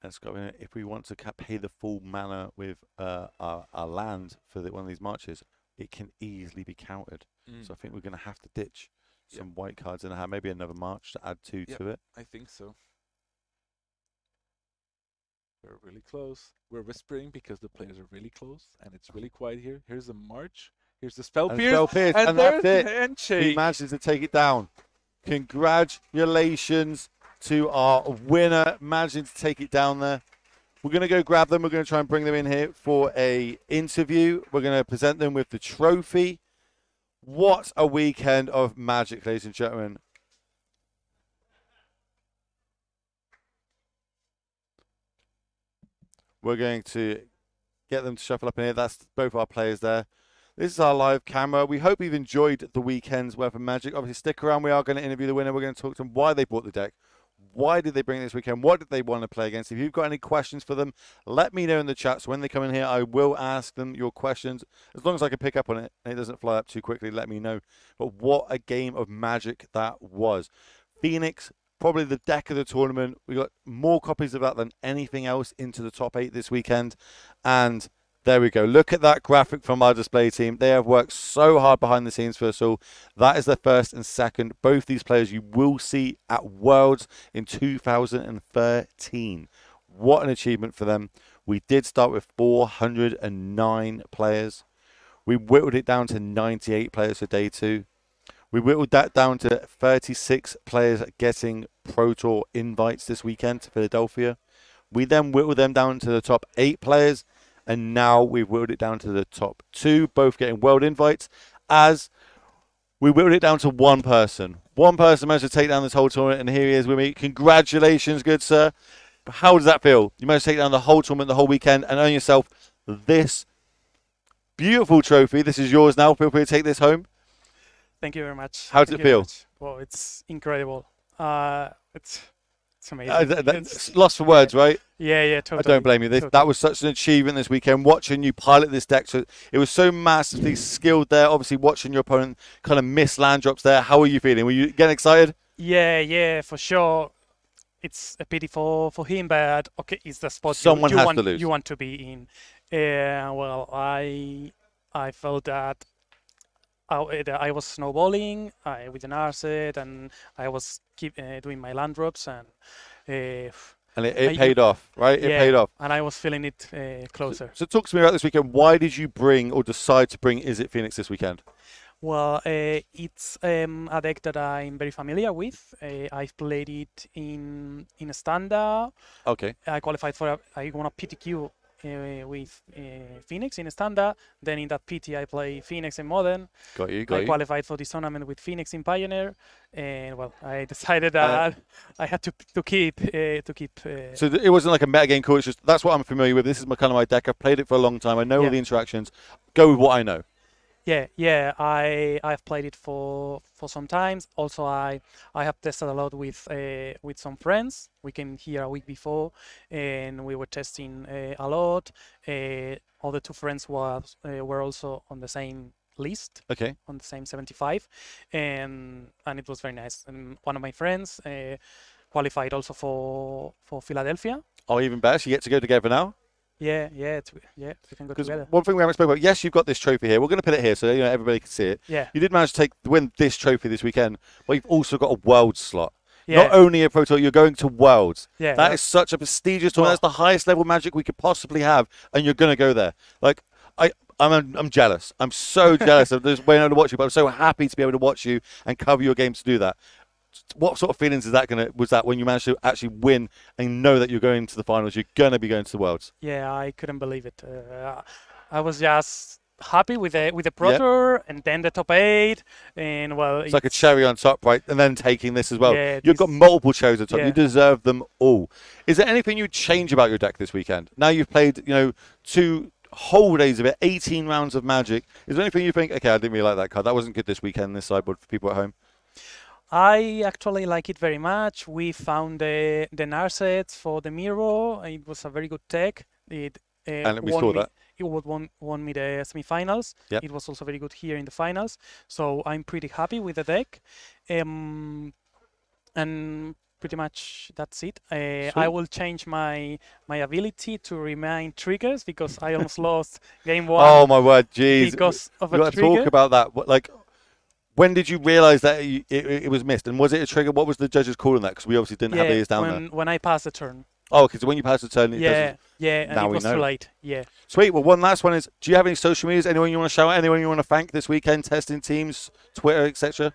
Let's go. If we want to pay the full mana with our land for one of these marches, it can easily be countered. So I think we're going to have to ditch some white cards in our hand, maybe another march to add 2 to it. I think so. We're really close. We're whispering because the players are really close, and it's really quiet here. Here's a march. Here's the spell pierce, and that's there's it. the handshake. He manages to take it down. Congratulations to our winner, managing to take it down there. We're going to go grab them. We're going to try and bring them in here for a interview. We're going to present them with the trophy. What a weekend of magic, ladies and gentlemen. We're going to get them to shuffle up in here. That's both our players there. This is our live camera. We hope you've enjoyed the weekend's worth of magic. Obviously, stick around. We are going to interview the winner. We're going to talk to them why they bought the deck. Why did they bring it this weekend? What did they want to play against? If you've got any questions for them, let me know in the chat. So when they come in here, I will ask them your questions. As long as I can pick up on it and it doesn't fly up too quickly, let me know. But what a game of magic that was. Phoenix, probably the deck of the tournament. We got more copies of that than anything else into the top 8 this weekend. And there we go. Look at that graphic from our display team. They have worked so hard behind the scenes for us all. That is their first and second. Both these players you will see at Worlds in 2013. What an achievement for them. We did start with 409 players. We whittled it down to 98 players for day 2. We whittled that down to 36 players getting Pro Tour invites this weekend to Philadelphia. We then whittled them down to the top 8 players. And now we've whittled it down to the top 2, both getting world invites, as we whittled it down to one person. One person managed to take down this whole tournament, and here he is with me. Congratulations, good sir. How does that feel? You managed to take down the whole tournament, the whole weekend, and earn yourself this beautiful trophy. This is yours now. Feel free to take this home. Thank you very much. How does it feel? Well, it's incredible. It's amazing. That's lost for words, right? Yeah, totally. I don't blame you. That was such an achievement this weekend. Watching you pilot this deck, so it was so massively skilled there. Obviously, watching your opponent kind of miss land drops there. How are you feeling? Were you getting excited? Yeah, for sure. It's a pity for him, but okay, it's the spot Someone has to lose. You want to be in. Well, I felt that I was snowballing with an arset, and I was doing my land drops, and it paid off, right? It paid off. And I was feeling it closer. So talk to me about this weekend. Why did you bring or decide to bring Is It Phoenix this weekend? Well, it's a deck that I'm very familiar with. I've played it in a standard. Okay. I qualified for I won a PTQ with Phoenix in standard. Then in that PT I play Phoenix in modern. Got you. I qualified for this tournament with Phoenix in Pioneer, and well, I decided that I had to keep. So it wasn't like a meta game call. It's just that's what I'm familiar with. This is kind of my deck. I've played it for a long time. I know all the interactions. Go with what I know. Yeah. I've played it for some times. Also, I have tested a lot with some friends. We came here a week before, and we were testing a lot. All the 2 friends were also on the same list. Okay. On the same 75, and it was very nice. And one of my friends qualified also for Philadelphia. Oh, even better. So you get to go together now. Yeah, we can go together. One thing we haven't spoken about, yes, you've got this trophy here. We're going to put it here so everybody can see it. Yeah. You did manage to win this trophy this weekend, but you've also got a World slot. Yeah. Not only a Pro Tour, you're going to Worlds. Yeah. That is such a prestigious tournament. That's the highest level magic we could possibly have, and you're going to go there. Like, I'm jealous. I'm so jealous of just being able to watch you, but I'm so happy to be able to watch you and cover your game to do that. What sort of feelings was that when you managed to actually win and know that you're going to the finals? You're going to be going to the Worlds. Yeah, I couldn't believe it. I was just happy with the Pro Tour and then the top 8, and well, it's like a cherry on top, right? And then taking this as well. Yeah, You've got multiple cherries on top. Yeah. You deserve them all. Is there anything you'd change about your deck this weekend? Now you've played, 2 whole days of it, 18 rounds of Magic. Is there anything you think, okay, I didn't really like that card. That wasn't good this weekend, this sideboard for people at home? I actually like it very much. We found the Narsets for the Miro. It was a very good tech. It and we saw that. It won me the semifinals. Yep. It was also very good here in the finals. So I'm pretty happy with the deck. And pretty much that's it. I will change my ability to remain triggers because I almost lost game 1. Oh my word, jeez! Because of you a got to trigger. talk about that. Like, when did you realise that it was missed? And was it a trigger? What was the judges calling that? Because we obviously didn't have these down there. When I passed the turn. Oh, okay. So when you pass the turn, and it was too late. Yeah. Sweet. Well, one last one is: do you have any social medias? Anyone you want to shout out? Anyone you want to thank this weekend? Testing teams, Twitter, etc.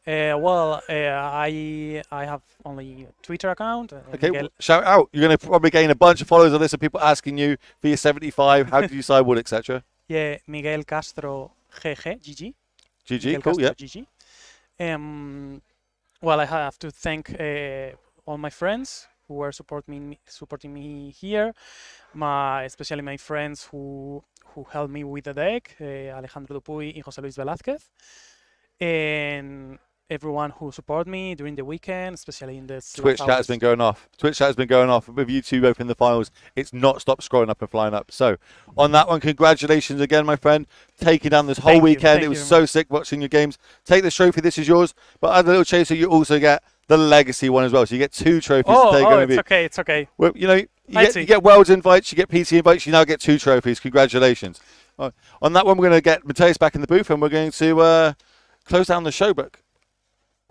I have only a Twitter account. Okay, well, shout out. You're going to probably gain a bunch of followers on this, and people asking you for your 75. How did you decide what, etc. Yeah, Miguel Castro GG. GG, cool. Yeah. GG. Well, I have to thank all my friends who are supporting me here. Especially my friends who helped me with the deck, Alejandro Dupuy and José Luis Velázquez, and everyone who supported me during the weekend, especially in this. Twitch chat has been going off. Twitch chat has been going off with you two both in the finals. It's not stopped scrolling up and flying up. So, on that one, congratulations again, my friend, taking down this whole weekend. It was so sick watching your games. Take this trophy. This is yours. But as a little chaser, you also get the legacy one as well. So you get 2 trophies to take home. It's okay. It's okay. Well, you know, you get Worlds invites, you get PT invites. You now get 2 trophies. Congratulations. On that one, we're going to get Matej back in the booth, and we're going to close down the show. But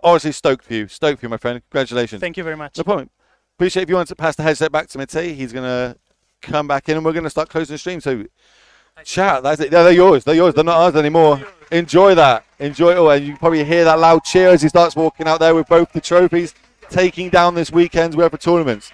honestly, stoked for you, my friend. Congratulations. Thank you very much. No problem. Appreciate if you want to pass the headset back to Matej. He's going to come back in, and we're going to start closing the stream. So, chat. That's it. They're yours. They're yours. They're not ours anymore. Enjoy that. Enjoy it all. And you can probably hear that loud cheer as he starts walking out there with both the trophies, taking down this weekend's Weather tournaments.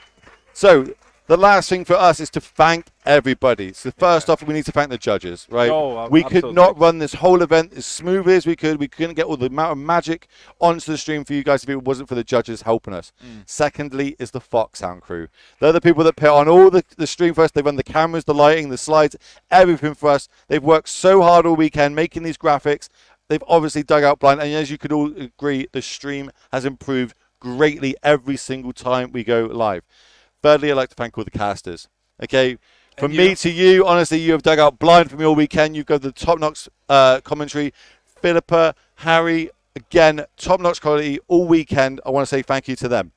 So, the last thing for us is to thank everybody. So first off, we need to thank the judges, right? We could not run this whole event as smoothly as we could. We couldn't get all the amount of magic onto the stream for you guys if it wasn't for the judges helping us. Secondly is the FoxHound crew. They're the people that put on all the stream for us. They run the cameras, the lighting, the slides, everything for us. They've worked so hard all weekend making these graphics. They've obviously dug out blind. And as you could all agree, the stream has improved greatly every single time we go live. Thirdly, I'd like to thank all the casters. Okay, from me to you, honestly, you have dug out blind for me all weekend. You've got the top-notch commentary. Filipa, Harry, again, top-notch quality all weekend. I want to say thank you to them.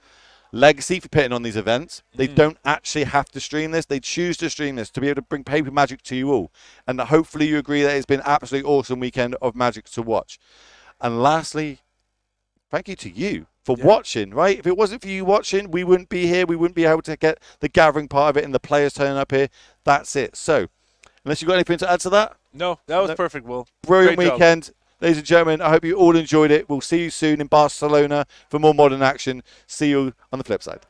Legacy for putting on these events. They don't actually have to stream this. They choose to stream this to be able to bring paper magic to you all. And hopefully you agree that it's been an absolutely awesome weekend of magic to watch. And lastly, thank you to you for watching, right? If it wasn't for you watching, we wouldn't be here. We wouldn't be able to get the gathering part of it and the players turning up here. That's it. So, unless you've got anything to add to that? No, that was perfect, Will. Brilliant weekend. Ladies and gentlemen, I hope you all enjoyed it. We'll see you soon in Barcelona for more modern action. See you on the flip side.